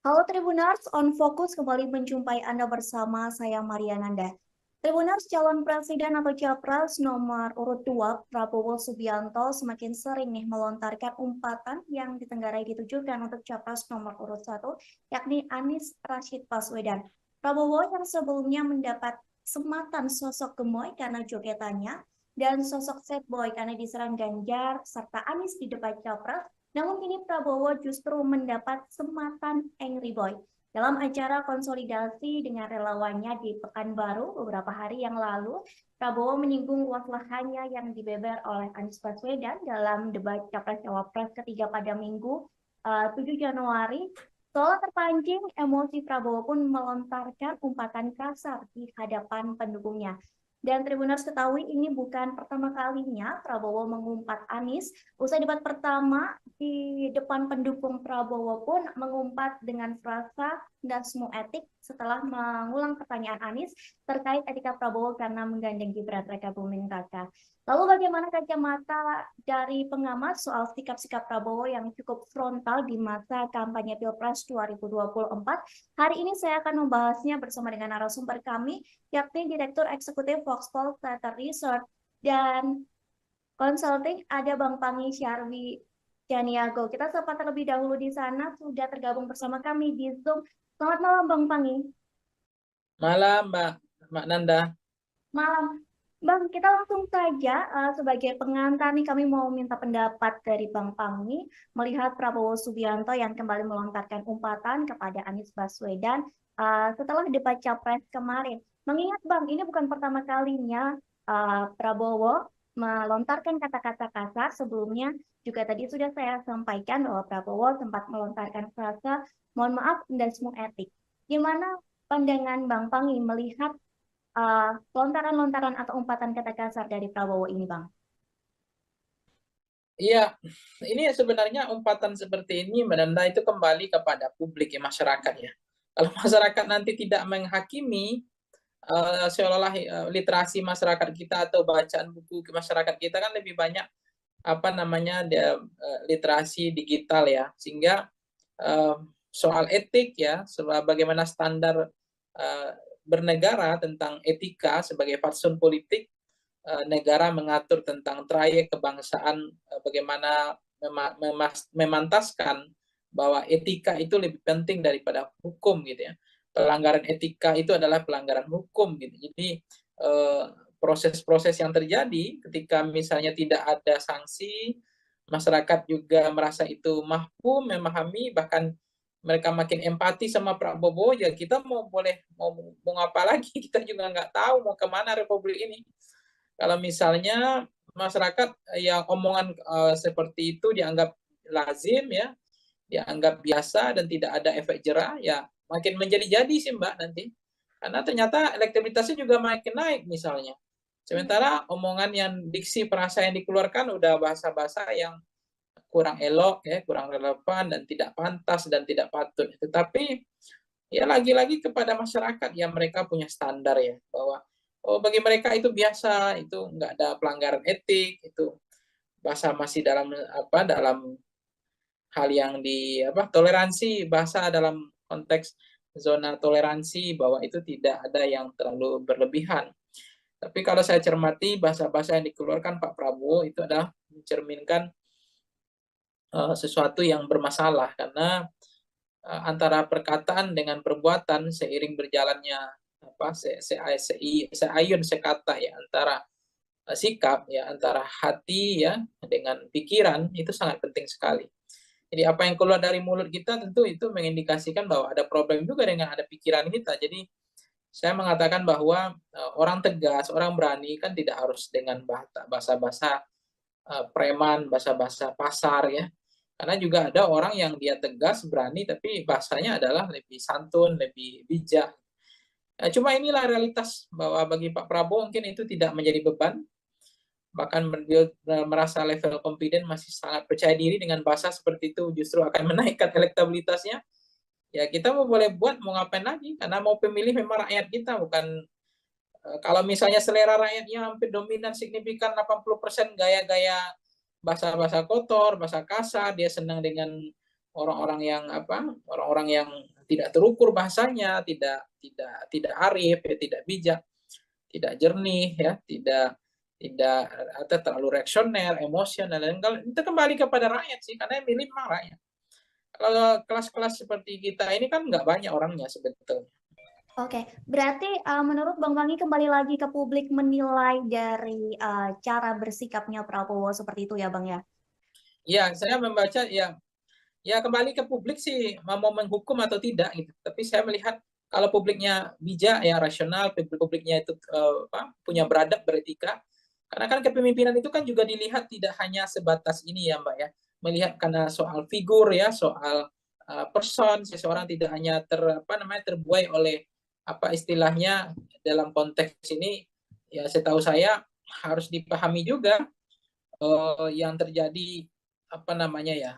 Halo Tribuners, on Focus kembali menjumpai Anda bersama saya Mariananda. Tribuners, calon presiden atau capres nomor urut 2 Prabowo Subianto semakin sering nih melontarkan umpatan yang ditenggarai ditujukan untuk capres nomor urut 1, yakni Anies Rashid Baswedan. Prabowo yang sebelumnya mendapat sematan sosok gemoy karena jogetannya dan sosok sad boy karena diserang Ganjar serta Anies di debat capres. Namun kini Prabowo justru mendapat sematan angry boy. Dalam acara konsolidasi dengan relawannya di Pekanbaru beberapa hari yang lalu, Prabowo menyinggung luas lahannya yang dibeber oleh Anies Baswedan dalam debat Capres-Cawapres ketiga pada Minggu 7 Januari. Seolah terpancing, emosi Prabowo pun melontarkan umpatan kasar di hadapan pendukungnya. Dan Tribuners ketahui ini bukan pertama kalinya Prabowo mengumpat Anies. Usai debat pertama di depan pendukung Prabowo pun mengumpat dengan frasa dasmu etik setelah mengulang pertanyaan Anies terkait etika Prabowo karena menggandeng Gibran Raka Buming Raka. Lalu bagaimana kacamata dari pengamat soal sikap-sikap Prabowo yang cukup frontal di masa kampanye Pilpres 2024? Hari ini saya akan membahasnya bersama dengan narasumber kami, yakni Direktur Eksekutif Foxpol Theater Research dan Consulting, ada Bang Pangi Syarwi Janiago. Kita sapa terlebih dahulu di sana, sudah tergabung bersama kami di Zoom. Selamat malam Bang Pangi. Malam Mbak Nanda. Malam. Bang, kita langsung saja sebagai pengantar nih kami mau minta pendapat dari Bang Pangi melihat Prabowo Subianto yang kembali melontarkan umpatan kepada Anies Baswedan setelah debat Capres kemarin. Mengingat Bang, ini bukan pertama kalinya Prabowo melontarkan kata-kata kasar. Sebelumnya juga tadi sudah saya sampaikan bahwa Prabowo sempat melontarkan frasa mohon maaf dasmu etik. Gimana pandangan Bang Pangi melihat lontaran-lontaran atau umpatan kata kasar dari Prabowo ini, Bang? Iya, ini sebenarnya umpatan seperti ini menanda itu kembali kepada publik ya, masyarakat ya. Kalau masyarakat nanti tidak menghakimi, seolah-olah literasi masyarakat kita atau bacaan buku ke masyarakat kita kan lebih banyak literasi digital ya, sehingga soal etik ya, bagaimana standar bernegara tentang etika sebagai fatsun politik, negara mengatur tentang trayek kebangsaan, bagaimana memantaskan bahwa etika itu lebih penting daripada hukum gitu ya. Pelanggaran etika itu adalah pelanggaran hukum gitu. Jadi proses-proses yang terjadi ketika misalnya tidak ada sanksi, masyarakat juga merasa itu mahfum, memahami, bahkan mereka makin empati sama Prabowo, ya kita mau ngapa lagi, kita juga nggak tahu mau kemana Republik ini. Kalau misalnya masyarakat yang omongan seperti itu dianggap lazim ya, dianggap biasa dan tidak ada efek jerah, ya makin menjadi-jadi sih Mbak nanti. Karena ternyata elektabilitasnya juga makin naik misalnya. Sementara omongan yang diksi perasa yang dikeluarkan udah bahasa-bahasa yang kurang elok ya, kurang relevan dan tidak pantas dan tidak patut. Tetapi ya lagi-lagi kepada masyarakat yang mereka punya standar ya, bahwa bagi mereka itu biasa, itu nggak ada pelanggaran etik, itu bahasa masih dalam hal yang toleransi, bahasa dalam konteks zona toleransi, bahwa itu tidak ada yang terlalu berlebihan. Tapi kalau saya cermati bahasa-bahasa yang dikeluarkan Pak Prabowo itu adalah mencerminkan sesuatu yang bermasalah, karena antara perkataan dengan perbuatan seiring berjalannya seayun sekata ya, antara sikap ya, antara hati ya dengan pikiran, itu sangat penting sekali. Jadi apa yang keluar dari mulut kita tentu itu mengindikasikan bahwa ada problem juga dengan ada pikiran kita. Jadi saya mengatakan bahwa orang tegas, orang berani kan tidak harus dengan bahasa-bahasa preman, bahasa-bahasa pasar ya. Karena juga ada orang yang dia tegas, berani, tapi bahasanya adalah lebih santun, lebih bijak. Cuma inilah realitas bahwa bagi Pak Prabowo mungkin itu tidak menjadi beban. Bahkan dia merasa level confident masih sangat percaya diri dengan bahasa seperti itu justru akan menaikkan elektabilitasnya. Ya kita mau boleh buat, mau ngapain lagi? Karena mau pemilih memang rakyat kita, bukan kalau misalnya selera rakyatnya hampir dominan signifikan 80% gaya-gaya bahasa-bahasa kotor, bahasa kasar, dia senang dengan orang-orang yang tidak terukur bahasanya, tidak arif, ya, tidak bijak, tidak jernih, ya, tidak atau terlalu reaksioner, emosional, dan kalau itu kembali kepada rakyat sih, karena yang milih memang rakyat. Kalau kelas-kelas seperti kita ini kan nggak banyak orangnya sebetulnya. Oke, berarti menurut Bang Pangi kembali lagi ke publik menilai dari cara bersikapnya Prabowo seperti itu ya Bang ya? Ya, saya membaca ya Ya kembali ke publik sih mau menghukum atau tidak gitu. Tapi saya melihat kalau publiknya bijak ya rasional, publiknya itu punya beradab, beretika. Karena kan kepemimpinan itu kan juga dilihat tidak hanya sebatas ini ya Mbak ya. Melihat karena soal figur ya, soal person, seseorang tidak hanya terbuai oleh apa istilahnya dalam konteks ini ya setahu saya harus dipahami juga yang terjadi apa namanya ya.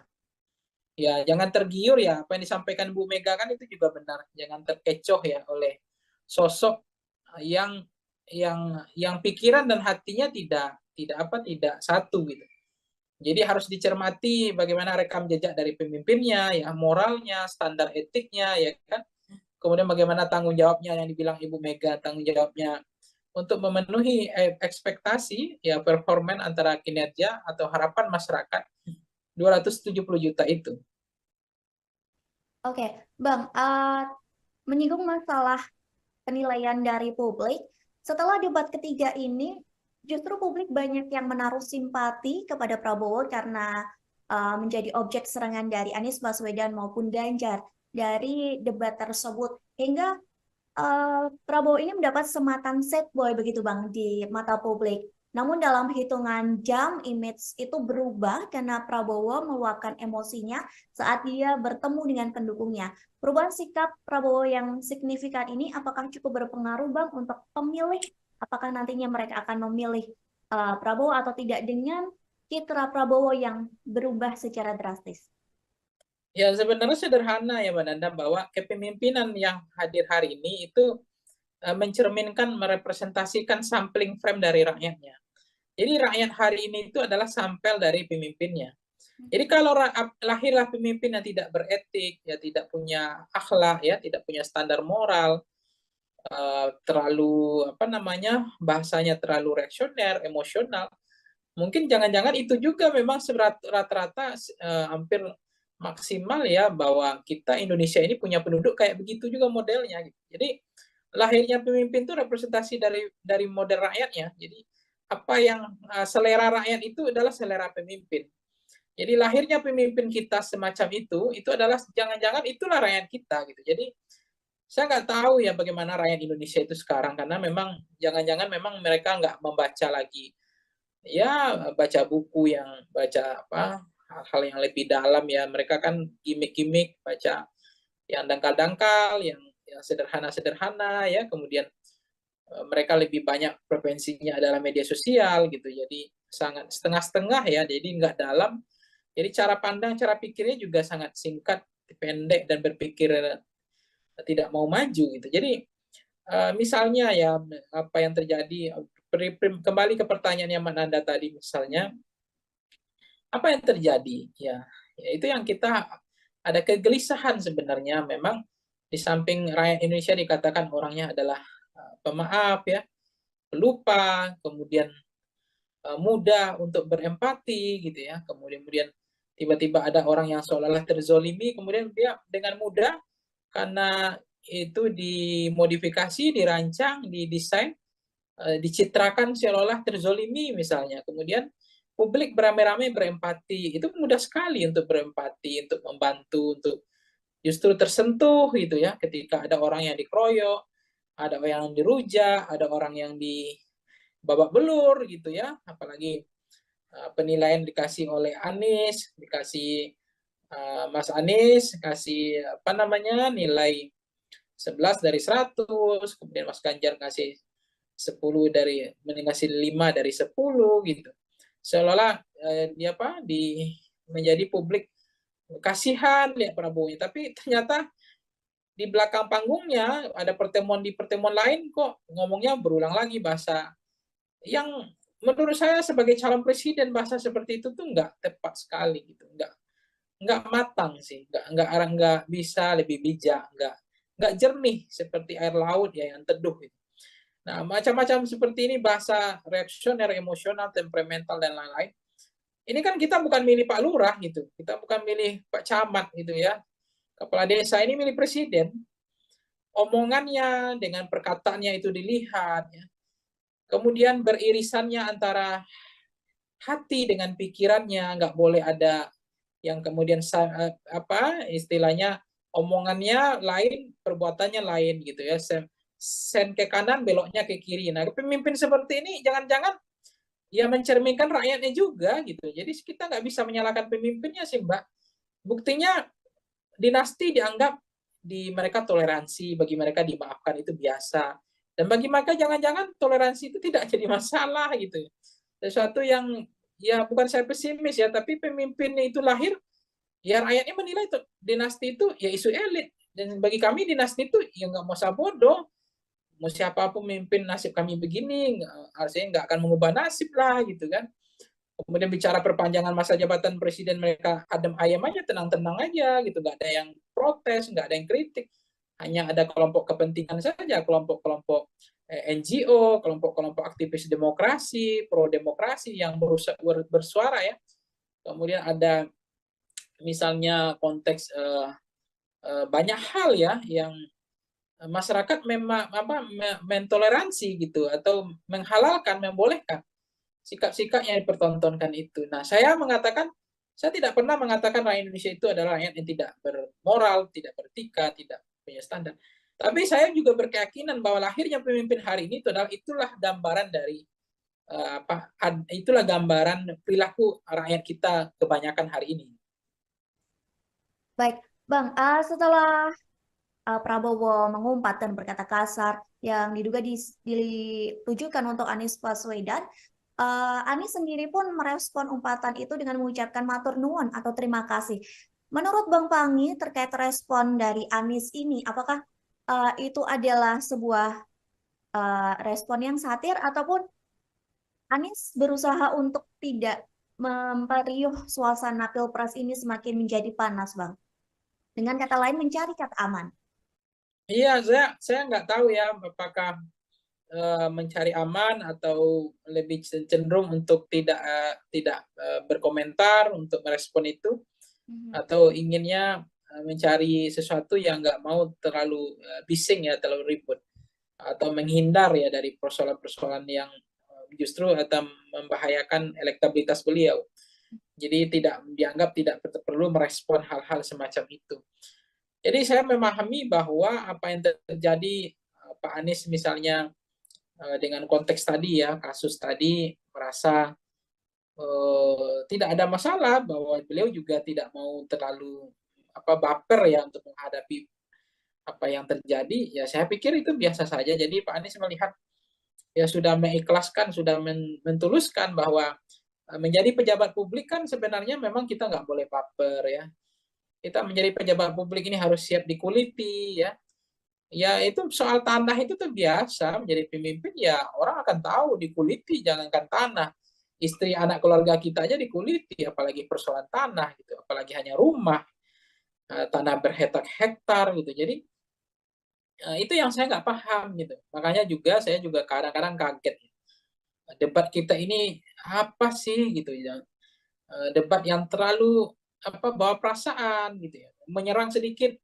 Ya, jangan tergiur ya. Apa yang disampaikan Bu Mega kan itu juga benar. Jangan terkecoh ya oleh sosok yang yang pikiran dan hatinya tidak satu gitu. Jadi harus dicermati bagaimana rekam jejak dari pemimpinnya, ya moralnya, standar etiknya, ya kan. Kemudian bagaimana tanggung jawabnya yang dibilang Ibu Mega, tanggung jawabnya untuk memenuhi ekspektasi ya performan antara kinerja atau harapan masyarakat 270 juta itu. Oke, Bang, menyinggung masalah penilaian dari publik, setelah debat ketiga ini, justru publik banyak yang menaruh simpati kepada Prabowo karena menjadi objek serangan dari Anies Baswedan maupun Ganjar dari debat tersebut. Hingga Prabowo ini mendapat sematan sad boy begitu Bang di mata publik. Namun dalam hitungan jam image itu berubah karena Prabowo meluapkan emosinya saat dia bertemu dengan pendukungnya. Perubahan sikap Prabowo yang signifikan ini apakah cukup berpengaruh Bang untuk pemilih? Apakah nantinya mereka akan memilih Prabowo atau tidak dengan citra Prabowo yang berubah secara drastis? Ya sebenarnya sederhana ya Mbak Nanda bahwa kepemimpinan yang hadir hari ini itu mencerminkan, merepresentasikan sampling frame dari rakyatnya. Jadi rakyat hari ini itu adalah sampel dari pemimpinnya. Jadi kalau lahirlah pemimpin yang tidak beretik, ya tidak punya akhlak, ya tidak punya standar moral, terlalu apa namanya bahasanya terlalu reaksioner, emosional, mungkin jangan-jangan itu juga memang rata-rata hampir maksimal ya bahwa kita Indonesia ini punya penduduk kayak begitu juga modelnya. Gitu. Jadi lahirnya pemimpin itu representasi dari model rakyatnya. Jadi apa yang selera rakyat itu adalah selera pemimpin. Jadi lahirnya pemimpin kita semacam itu adalah jangan-jangan itulah rakyat kita gitu. Jadi saya nggak tahu ya bagaimana rakyat Indonesia itu sekarang karena memang jangan-jangan memang mereka nggak membaca lagi ya baca buku yang baca apa hal-hal yang lebih dalam ya mereka kan gimmick-gimmick baca yang dangkal-dangkal yang sederhana-sederhana ya kemudian mereka lebih banyak preferensinya adalah media sosial gitu jadi sangat setengah-setengah ya jadi nggak dalam jadi cara pandang cara pikirnya juga sangat singkat pendek dan berpikir tidak mau maju gitu jadi misalnya ya apa yang terjadi kembali ke pertanyaan yang Mbak Nanda tadi misalnya apa yang terjadi ya itu yang kita ada kegelisahan sebenarnya memang di samping rakyat Indonesia dikatakan orangnya adalah pemaaf ya pelupa kemudian mudah untuk berempati gitu ya kemudian tiba-tiba ada orang yang seolah-olah terzolimi kemudian dia dengan mudah karena itu dimodifikasi dirancang didesain dicitrakan seolah-olah terzolimi misalnya kemudian publik beramai-ramai berempati itu mudah sekali untuk berempati untuk membantu untuk justru tersentuh gitu ya ketika ada orang yang dikeroyok ada orang yang dirujak ada orang yang babak belur gitu ya apalagi penilaian dikasih oleh Anies dikasih Mas Anies kasih apa namanya nilai 11 dari 100 kemudian Mas Ganjar kasih 10 dari ngasih 5 dari 10 gitu seolah-olah dia apa menjadi publik kasihan lihat Prabowo tapi ternyata di belakang panggungnya ada pertemuan lain kok ngomongnya berulang lagi bahasa yang menurut saya sebagai calon presiden bahasa seperti itu tuh nggak tepat sekali gitu nggak matang sih nggak bisa lebih bijak nggak jernih seperti air laut ya yang teduh gitu. Nah macam-macam seperti ini bahasa reaksioner emosional temperamental dan lain-lain ini kan kita bukan milih Pak Lurah gitu kita bukan milih Pak Camat gitu ya kepala desa ini milih presiden omongannya dengan perkataannya itu dilihat ya. Kemudian beririsannya antara hati dengan pikirannya nggak boleh ada yang kemudian apa istilahnya omongannya lain, perbuatannya lain gitu ya. Sen ke kanan, beloknya ke kiri. Nah, pemimpin seperti ini jangan-jangan ya mencerminkan rakyatnya juga gitu. Jadi kita nggak bisa menyalahkan pemimpinnya sih, Mbak. Buktinya dinasti dianggap di mereka toleransi, bagi mereka dimaafkan itu biasa. Dan bagi mereka jangan-jangan toleransi itu tidak jadi masalah gitu. Sesuatu yang ya bukan saya pesimis ya, tapi pemimpinnya itu lahir, ya rakyatnya menilai itu dinasti itu ya isu elit. Dan bagi kami dinasti itu ya nggak mau bodoh. Mau siapapun memimpin nasib kami begini, artinya nggak akan mengubah nasib lah gitu kan. Kemudian bicara perpanjangan masa jabatan presiden, mereka adem ayam aja, tenang-tenang aja gitu, nggak ada yang protes, nggak ada yang kritik, hanya ada kelompok kepentingan saja, kelompok-kelompok NGO, kelompok-kelompok aktivis demokrasi, pro demokrasi yang bersuara ya. Kemudian ada misalnya konteks banyak hal ya yang masyarakat memang apa mentoleransi gitu atau menghalalkan, membolehkan sikap-sikap yang dipertontonkan itu. Nah, saya mengatakan, saya tidak pernah mengatakan rakyat Indonesia itu adalah rakyat yang tidak bermoral, tidak beretika, tidak punya standar. Tapi saya juga berkeyakinan bahwa lahirnya pemimpin hari ini itulah gambaran dari itulah gambaran perilaku rakyat kita kebanyakan hari ini. Baik, Bang, setelah Prabowo mengumpat dan berkata kasar yang diduga ditujukan untuk Anies Baswedan, Anies sendiri pun merespon umpatan itu dengan mengucapkan matur nuwun atau terima kasih. Menurut Bang Pangi terkait respon dari Anies ini, apakah itu adalah sebuah respon yang satir ataupun Anies berusaha untuk tidak memperiuh suasana Pilpres ini semakin menjadi panas, Bang? Dengan kata lain, mencari kata aman. Iya, saya nggak tahu ya apakah mencari aman atau lebih cenderung untuk tidak berkomentar untuk merespon itu, atau inginnya mencari sesuatu yang nggak mau terlalu bising ya, terlalu ribut, atau menghindar ya dari persoalan-persoalan yang justru atau membahayakan elektabilitas beliau. Jadi dianggap tidak perlu merespon hal-hal semacam itu. Jadi saya memahami bahwa apa yang terjadi Pak Anies misalnya dengan konteks tadi ya, kasus tadi merasa tidak ada masalah, bahwa beliau juga tidak mau terlalu baper ya untuk menghadapi apa yang terjadi, ya saya pikir itu biasa saja. Jadi Pak Anies melihat ya sudah mengikhlaskan, sudah mentuluskan bahwa menjadi pejabat publik kan sebenarnya memang kita nggak boleh baper ya. Kita menjadi pejabat publik ini harus siap dikuliti ya. Ya itu soal tanah itu tuh biasa, menjadi pemimpin ya orang akan tahu dikuliti, jangankan tanah. Istri anak keluarga kita aja dikuliti, apalagi persoalan tanah gitu, apalagi hanya rumah, tanah berhektar-hektar gitu. Jadi itu yang saya nggak paham gitu. Makanya saya juga kadang-kadang kaget. Debat kita ini apa sih gitu ya? Debat yang terlalu bawa perasaan gitu ya, menyerang sedikit,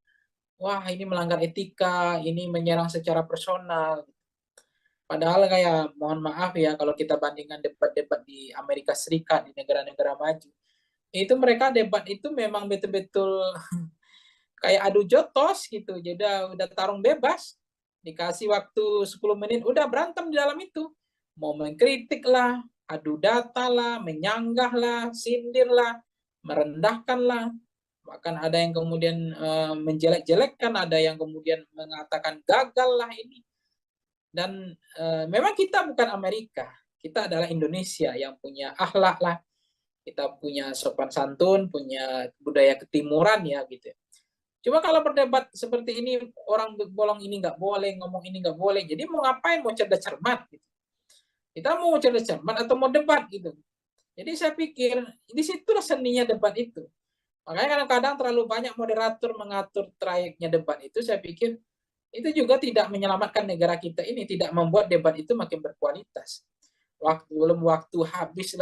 wah ini melanggar etika, ini menyerang secara personal. Padahal kayak mohon maaf ya kalau kita bandingkan debat-debat di Amerika Serikat, di negara-negara maju, itu mereka debat itu memang betul-betul kayak adu jotos gitu. Jadi udah tarung bebas, dikasih waktu 10 menit udah berantem di dalam itu. Mau mengkritik lah, adu data lah, menyanggah lah, sindir lah, merendahkan lah. Bahkan ada yang kemudian menjelek-jelekkan, ada yang kemudian mengatakan gagal lah ini. Dan memang kita bukan Amerika, kita adalah Indonesia yang punya akhlak lah, kita punya sopan santun, punya budaya ketimuran ya gitu. Cuma kalau berdebat seperti ini, orang bolong ini nggak boleh, ngomong ini nggak boleh, jadi mau ngapain, mau cerdas cermat gitu. Kita mau cerdas cermat atau mau debat gitu. Jadi saya pikir di situlah seninya debat itu. Makanya kadang-kadang terlalu banyak moderator mengatur trayeknya debat itu, saya pikir itu juga tidak menyelamatkan negara kita ini, tidak membuat debat itu makin berkualitas. Waktu habis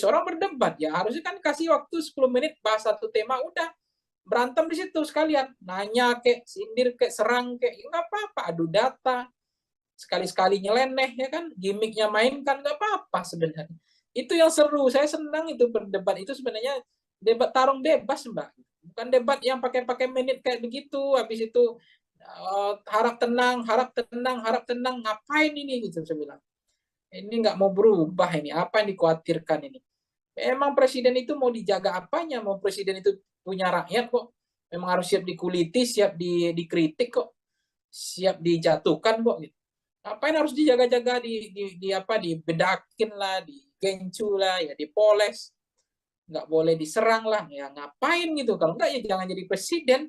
orang berdebat ya, harusnya kan kasih waktu 10 menit bahas satu tema, udah berantem di situ sekalian, nanya kek, sindir kek, serang kek, ya nggak apa-apa, adu data, sekali-sekali nyeleneh ya kan, gimmicknya mainkan nggak apa-apa sebenarnya. Itu yang seru. Saya senang itu berdebat itu sebenarnya debat tarung bebas, Mbak. Bukan debat yang pakai menit kayak begitu. Habis itu harap tenang, harap tenang, harap tenang. Ngapain ini gitu saya bilang. Ini nggak mau berubah ini. Apa yang dikhawatirkan ini? Emang presiden itu mau dijaga apanya? Mau presiden itu punya rakyat kok. Memang harus siap dikuliti, siap dikritik kok, siap dijatuhkan kok. Gitu. Ngapain harus dijaga-jaga, dibedakin lah, digencu lah, ya dipoles, nggak boleh diserang lah, ya ngapain gitu? Kalau nggak ya jangan jadi presiden,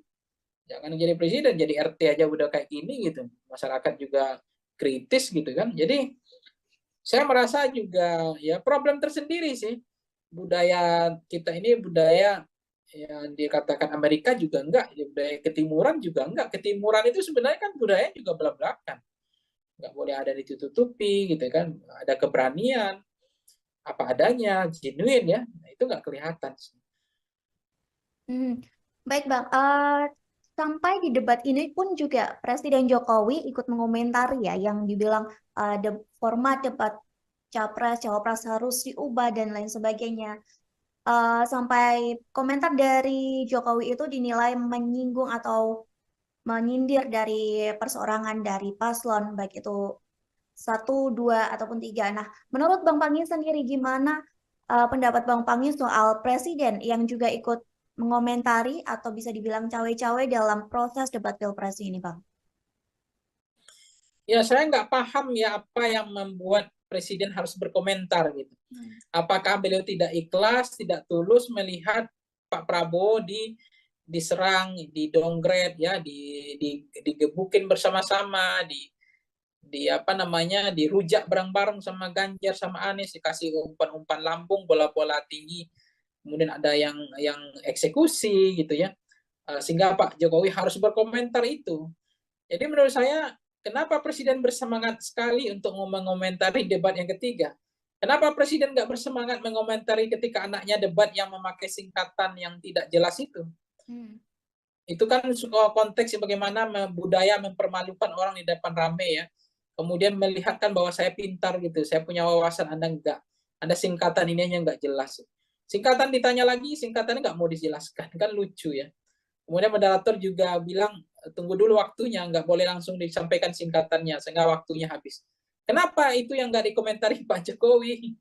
jadi RT aja udah kayak gini gitu. Masyarakat juga kritis gitu kan. Jadi saya merasa juga ya problem tersendiri sih. Budaya kita ini budaya yang dikatakan Amerika juga enggak, ya budaya ketimuran juga enggak. Ketimuran itu sebenarnya kan budaya juga belak-belakan. Nggak boleh ada ditutupi gitu kan. Ada keberanian, apa adanya, genuine ya. Nah, itu nggak kelihatan. Baik Bang, sampai di debat ini pun juga Presiden Jokowi ikut mengomentari ya yang dibilang format debat capres cawapres harus diubah dan lain sebagainya. Sampai komentar dari Jokowi itu dinilai menyinggung atau menyindir dari perseorangan dari paslon baik itu satu, dua ataupun tiga. Nah, menurut Bang Pangi sendiri gimana pendapat Bang Pangi soal presiden yang juga ikut mengomentari atau bisa dibilang cawe-cawe dalam proses debat pilpres ini, Bang? Ya, saya nggak paham ya apa yang membuat presiden harus berkomentar gitu. Apakah beliau tidak ikhlas, tidak tulus melihat Pak Prabowo diserang, didongret ya, digebukin bersama-sama, dirujak bareng-bareng sama Ganjar sama Anies, dikasih umpan-umpan lambung, bola-bola tinggi, kemudian ada yang eksekusi gitu ya, sehingga Pak Jokowi harus berkomentar itu. Jadi menurut saya, kenapa presiden bersemangat sekali untuk mengomentari debat yang ketiga? Kenapa presiden nggak bersemangat mengomentari ketika anaknya debat yang memakai singkatan yang tidak jelas itu? Itu kan konteks bagaimana budaya mempermalukan orang di depan rame ya. Kemudian melihatkan bahwa saya pintar gitu, saya punya wawasan, Anda enggak. Anda singkatan ini yang enggak jelas. Singkatan ditanya lagi, singkatannya enggak mau dijelaskan, kan lucu ya. Kemudian moderator juga bilang, tunggu dulu waktunya, enggak boleh langsung disampaikan singkatannya, sehingga waktunya habis. Kenapa itu yang enggak dikomentari Pak Jokowi?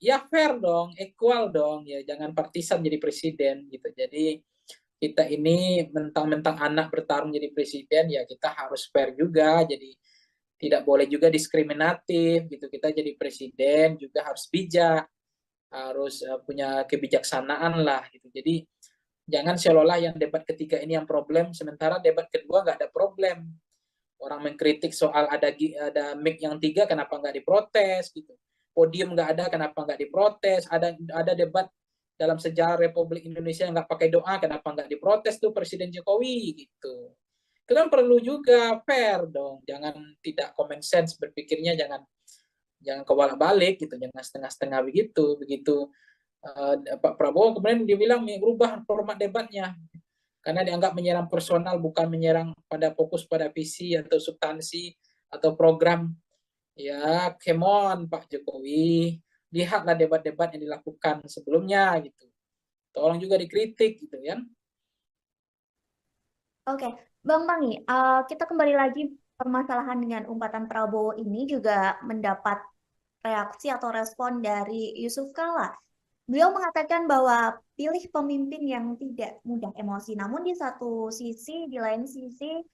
Ya fair dong, equal dong, ya jangan partisan jadi presiden gitu. Jadi kita ini mentang-mentang anak bertarung jadi presiden, ya kita harus fair juga, jadi tidak boleh juga diskriminatif gitu. Kita jadi presiden juga harus bijak, harus punya kebijaksanaan lah gitu. Jadi jangan seolah-olah yang debat ketiga ini yang problem, sementara debat kedua nggak ada problem. Orang mengkritik soal ada mic yang 3, kenapa nggak diprotes gitu. Podium nggak ada, kenapa nggak diprotes. Ada debat dalam sejarah Republik Indonesia yang nggak pakai doa, kenapa nggak diprotes tuh Presiden Jokowi gitu. Itu kan perlu juga fair dong, jangan tidak common sense berpikirnya, jangan kebalik-balik gitu, jangan setengah-setengah begitu Pak Prabowo kemudian dibilang merubah format debatnya karena dianggap menyerang personal, bukan menyerang pada fokus pada visi atau substansi atau program. Ya, come on Pak Jokowi, lihatlah debat-debat yang dilakukan sebelumnya gitu, tolong juga dikritik gitu ya. Oke, Bang Pangi, kita kembali lagi permasalahan dengan umpatan Prabowo ini juga mendapat reaksi atau respon dari Yusuf Kala. Beliau mengatakan bahwa pilih pemimpin yang tidak mudah emosi. Namun di satu sisi, di lain sisi,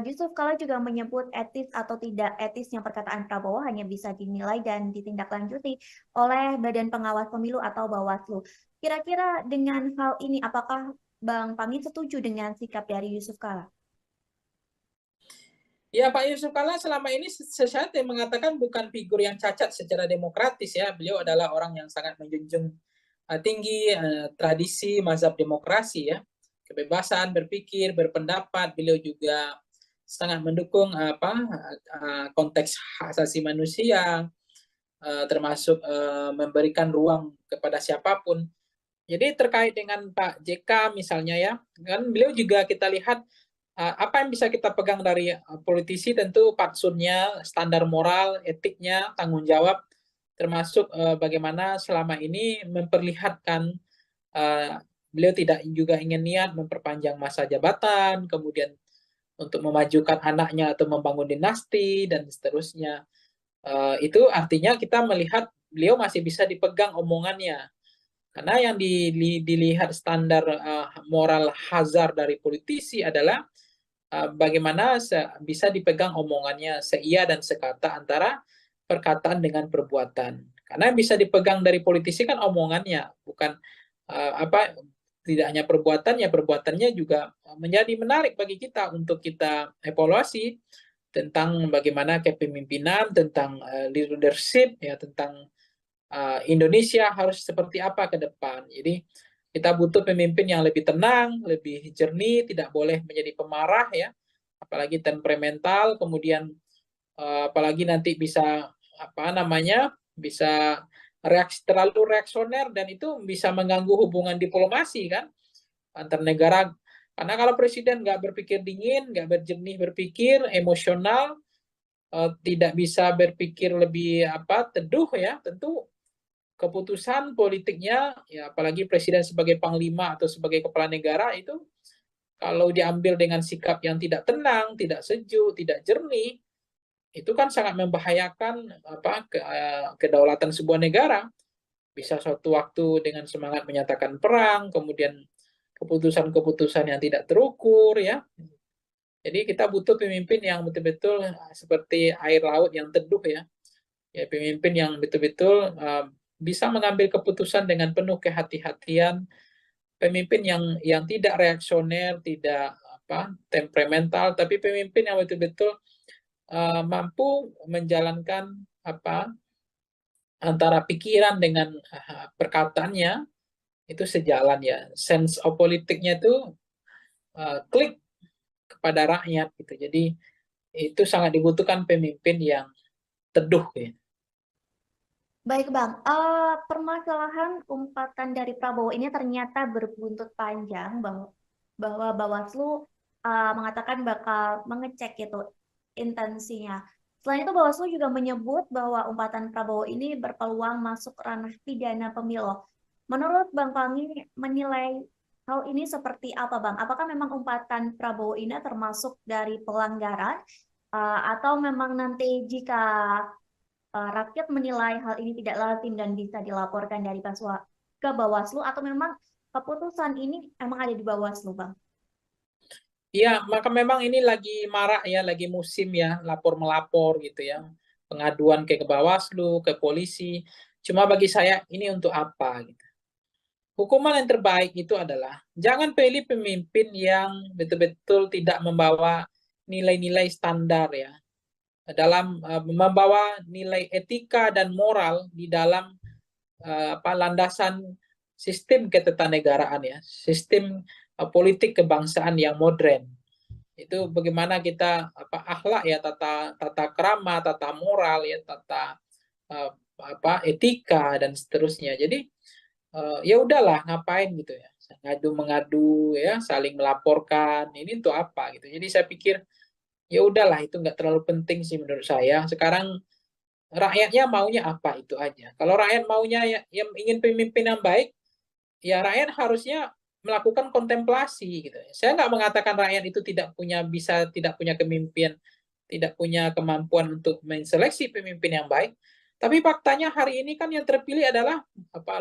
Yusuf Kala juga menyebut etis atau tidak etisnya perkataan Prabowo hanya bisa dinilai dan ditindaklanjuti oleh Badan Pengawas Pemilu atau Bawaslu. Kira-kira dengan hal ini, apakah Bang Pangi setuju dengan sikap dari Yusuf Kala? Ya, Pak Yusuf Kala selama ini saya mengatakan bukan figur yang cacat secara demokratis ya. Beliau adalah orang yang sangat menjunjung tinggi tradisi mazhab demokrasi ya. Kebebasan berpikir, berpendapat. Beliau juga sangat mendukung konteks hak asasi manusia, termasuk memberikan ruang kepada siapapun. Jadi terkait dengan Pak JK misalnya ya, kan beliau juga kita lihat apa yang bisa kita pegang dari politisi, tentu fatsunnya, standar moral, etiknya, tanggung jawab, termasuk bagaimana selama ini memperlihatkan beliau tidak juga ingin niat memperpanjang masa jabatan, kemudian untuk memajukan anaknya atau membangun dinasti dan seterusnya. Itu artinya kita melihat beliau masih bisa dipegang omongannya. Karena yang dilihat standar moral hazard dari politisi adalah bagaimana bisa dipegang omongannya seia dan sekata antara perkataan dengan perbuatan. Karena bisa dipegang dari politisi kan omongannya, bukan tidak hanya perbuatannya, perbuatannya juga menjadi menarik bagi kita untuk kita evaluasi tentang bagaimana kepemimpinan, tentang leadership, ya, tentang Indonesia harus seperti apa ke depan. Jadi kita butuh pemimpin yang lebih tenang, lebih jernih, tidak boleh menjadi pemarah, ya, apalagi temperamental, kemudian apalagi nanti bisa bisa terlalu reaksioner, dan itu bisa mengganggu hubungan diplomasi kan antar negara. Karena kalau presiden nggak berpikir dingin, nggak berjernih berpikir, emosional, tidak bisa berpikir lebih teduh, ya, tentu keputusan politiknya, ya, apalagi presiden sebagai panglima atau sebagai kepala negara, itu kalau diambil dengan sikap yang tidak tenang, tidak sejuk, tidak jernih, itu kan sangat membahayakan kedaulatan sebuah negara. Bisa suatu waktu dengan semangat menyatakan perang, kemudian keputusan-keputusan yang tidak terukur, ya. Jadi kita butuh pemimpin yang betul-betul seperti air laut yang teduh, ya. Ya, pemimpin yang betul-betul bisa mengambil keputusan dengan penuh kehati-hatian, pemimpin yang tidak reaksioner, tidak temperamental, tapi pemimpin yang betul-betul mampu menjalankan antara pikiran dengan perkataannya itu sejalan, ya. Sense of politiknya itu klik kepada rakyat gitu. Jadi itu sangat dibutuhkan pemimpin yang teduh, ya. Baik Bang, permasalahan umpatan dari Prabowo ini ternyata berbuntut panjang bahwa Bawaslu mengatakan bakal mengecek itu intensinya. Selain itu Bawaslu juga menyebut bahwa umpatan Prabowo ini berpeluang masuk ranah pidana pemilu. Menurut Bang Fahmi menilai hal ini seperti apa Bang? Apakah memang umpatan Prabowo ini termasuk dari pelanggaran atau memang nanti jika rakyat menilai hal ini tidak lazim dan bisa dilaporkan dari ke Bawaslu, atau memang keputusan ini emang ada di Bawaslu, Bang? Iya, maka memang ini lagi marak, ya, lagi musim, ya, lapor-melapor gitu, ya. Pengaduan ke Bawaslu, ke polisi. Cuma bagi saya ini untuk apa gitu. Hukuman yang terbaik itu adalah jangan pilih pemimpin yang betul-betul tidak membawa nilai-nilai standar, ya. Dalam membawa nilai etika dan moral di dalam landasan sistem ketatanegaraan, ya, sistem politik kebangsaan yang modern. Itu bagaimana kita akhlak, ya, tata krama, tata moral, ya, tata etika dan seterusnya. Jadi ya udahlah, ngapain gitu, ya, ngadu mengadu, ya, saling melaporkan, ini untuk apa gitu. Jadi saya pikir ya udahlah, itu nggak terlalu penting sih menurut saya. Sekarang rakyatnya maunya apa, itu aja. Kalau rakyat maunya yang ingin pemimpin yang baik, ya rakyat harusnya melakukan kontemplasi gitu. Saya nggak mengatakan rakyat itu tidak punya kemimpinan, tidak punya kemampuan untuk menseleksi pemimpin yang baik. Tapi faktanya hari ini kan yang terpilih adalah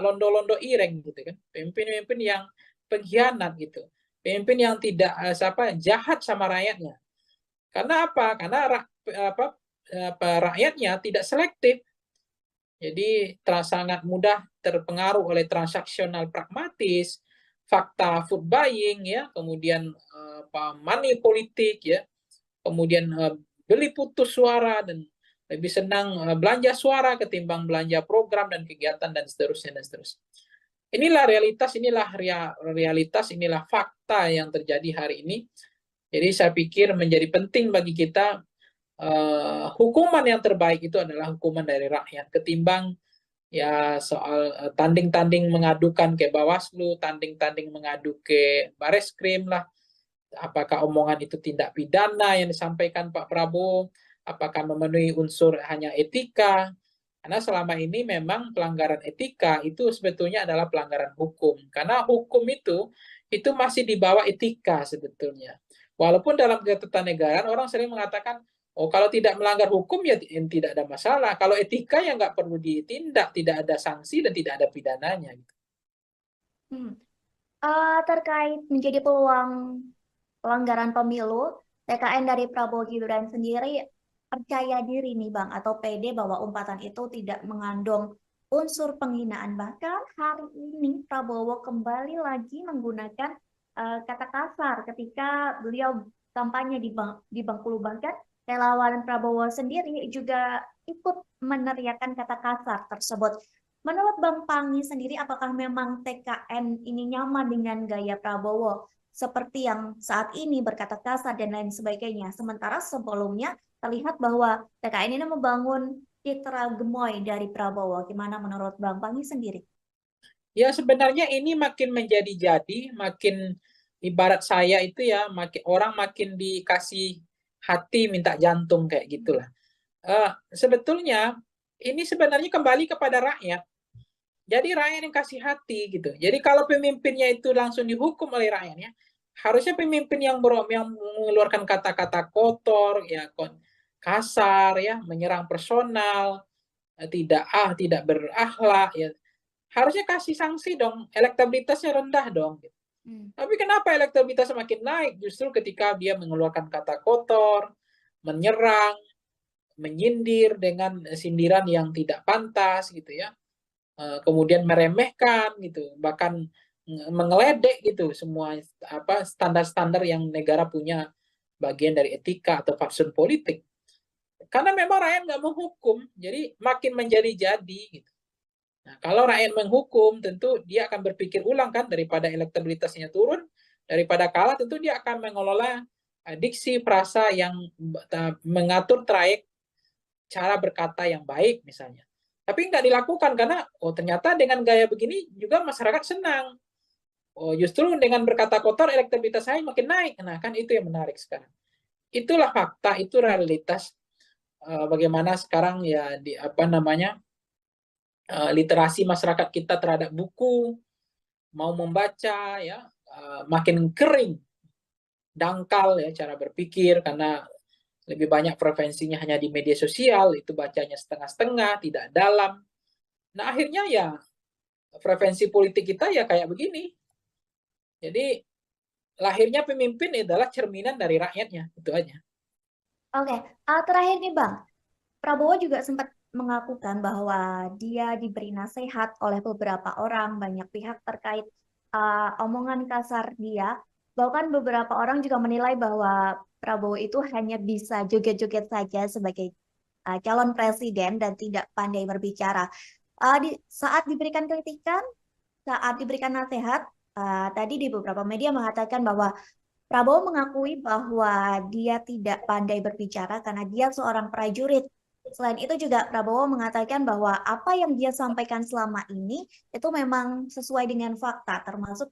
londo-londo ireng gitu kan. Pemimpin-pemimpin yang pengkhianat gitu. Pemimpin yang tidak jahat sama rakyatnya. Karena apa? Karena rakyatnya tidak selektif. Jadi sangat mudah terpengaruh oleh transaksional pragmatis, fakta food buying, ya, kemudian money politik, ya, kemudian beli putus suara, dan lebih senang belanja suara ketimbang belanja program dan kegiatan dan seterusnya dan seterusnya. Inilah realitas, inilah fakta yang terjadi hari ini. Jadi saya pikir menjadi penting bagi kita hukuman yang terbaik itu adalah hukuman dari rakyat, ketimbang ya soal tanding-tanding mengadukan ke Bawaslu, tanding-tanding mengadu ke Bareskrim lah. Apakah omongan itu tindak pidana yang disampaikan Pak Prabowo? Apakah memenuhi unsur hanya etika? Karena selama ini memang pelanggaran etika itu sebetulnya adalah pelanggaran hukum. Karena hukum itu masih di bawah etika sebetulnya. Walaupun dalam ketatanegaraan orang sering mengatakan, oh kalau tidak melanggar hukum ya tidak ada masalah. Kalau etika ya nggak perlu ditindak, tidak ada sanksi dan tidak ada pidananya. Hmm. Terkait menjadi peluang pelanggaran pemilu, TKN dari Prabowo Gibran sendiri percaya diri nih Bang, atau pede bahwa umpatan itu tidak mengandung unsur penghinaan. Bahkan hari ini Prabowo kembali lagi menggunakan kata kasar ketika beliau kampanye di Bengkulu. Bahkan relawan Prabowo sendiri juga ikut meneriakan kata kasar tersebut. Menurut Bang Pangi sendiri, apakah memang TKN ini nyaman dengan gaya Prabowo? Seperti yang saat ini berkata kasar dan lain sebagainya. Sementara sebelumnya terlihat bahwa TKN ini membangun citra gemoy dari Prabowo. Gimana menurut Bang Pangi sendiri? Ya sebenarnya ini makin menjadi-jadi, makin ibarat saya itu ya, orang makin dikasih hati minta jantung kayak gitulah. Sebetulnya ini sebenarnya kembali kepada rakyat. Jadi rakyat yang kasih hati gitu. Jadi kalau pemimpinnya itu langsung dihukum oleh rakyatnya, harusnya pemimpin yang mengeluarkan kata-kata kotor, ya kasar, ya menyerang personal, tidak berakhlak, ya harusnya kasih sanksi dong, elektabilitasnya rendah dong. Tapi kenapa elektabilitasnya makin naik? Justru ketika dia mengeluarkan kata kotor, menyerang, menyindir dengan sindiran yang tidak pantas gitu ya. Kemudian meremehkan gitu, bahkan mengeledek gitu semua standar-standar yang negara punya bagian dari etika atau fatsun politik. Karena memang rakyat nggak menghukum, jadi makin menjadi-jadi gitu. Nah, kalau rakyat menghukum, tentu dia akan berpikir ulang kan, daripada elektabilitasnya turun, daripada kalah, tentu dia akan mengelola diksi frasa yang mengatur trayek cara berkata yang baik misalnya. Tapi nggak dilakukan karena ternyata dengan gaya begini juga masyarakat senang. Justru dengan berkata kotor elektabilitas saya makin naik. Nah kan itu yang menarik sekarang. Itulah fakta, itu realitas bagaimana sekarang ya literasi masyarakat kita terhadap buku, mau membaca ya makin kering, dangkal ya cara berpikir karena lebih banyak preferensinya hanya di media sosial, itu bacanya setengah-setengah, tidak dalam. Nah akhirnya ya preferensi politik kita ya kayak begini. Jadi lahirnya pemimpin adalah cerminan dari rakyatnya, itu aja. Oke, terakhir nih Bang, Prabowo juga sempat mengakukan bahwa dia diberi nasihat oleh beberapa orang, banyak pihak terkait omongan kasar dia. Bahkan beberapa orang juga menilai bahwa Prabowo itu hanya bisa joget-joget saja sebagai calon presiden dan tidak pandai berbicara. Saat diberikan kritikan, saat diberikan nasihat, tadi di beberapa media mengatakan bahwa Prabowo mengakui bahwa dia tidak pandai berbicara karena dia seorang prajurit. Selain itu juga Prabowo mengatakan bahwa apa yang dia sampaikan selama ini itu memang sesuai dengan fakta, termasuk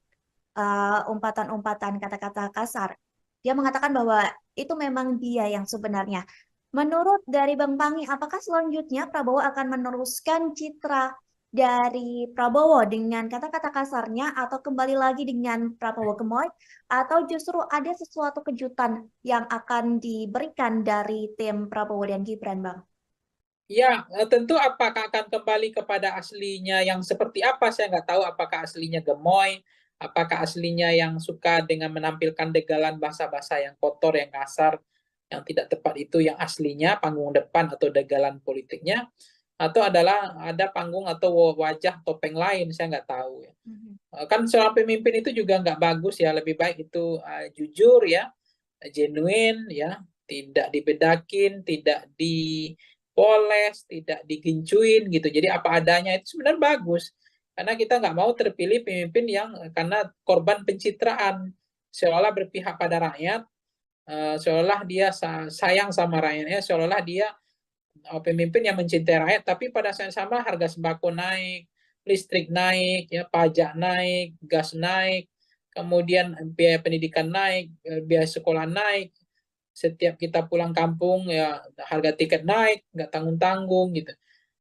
umpatan-umpatan kata-kata kasar. Dia mengatakan bahwa itu memang dia yang sebenarnya. Menurut dari Bang Pangi, apakah selanjutnya Prabowo akan meneruskan citra dari Prabowo dengan kata-kata kasarnya atau kembali lagi dengan Prabowo gemoy atau justru ada sesuatu kejutan yang akan diberikan dari tim Prabowo dan Gibran, Bang? Ya, tentu apakah akan kembali kepada aslinya yang seperti apa, saya nggak tahu apakah aslinya gemoy, apakah aslinya yang suka dengan menampilkan degalan bahasa-bahasa yang kotor, yang kasar, yang tidak tepat itu yang aslinya, panggung depan atau degalan politiknya, atau adalah ada panggung atau wajah topeng lain, saya nggak tahu ya. Kan seorang pemimpin itu juga nggak bagus ya, lebih baik itu jujur ya, genuine ya, tidak dibedakin, tidak dipoles, tidak digincuin gitu. Jadi apa adanya itu sebenarnya bagus. Karena kita nggak mau terpilih pemimpin yang karena korban pencitraan, seolah berpihak pada rakyat, seolah dia sayang sama rakyatnya, seolah dia pemimpin yang mencintai rakyat, tapi pada saat yang sama harga sembako naik, listrik naik, ya pajak naik, gas naik, kemudian biaya pendidikan naik, biaya sekolah naik, setiap kita pulang kampung ya harga tiket naik, nggak tanggung-tanggung gitu.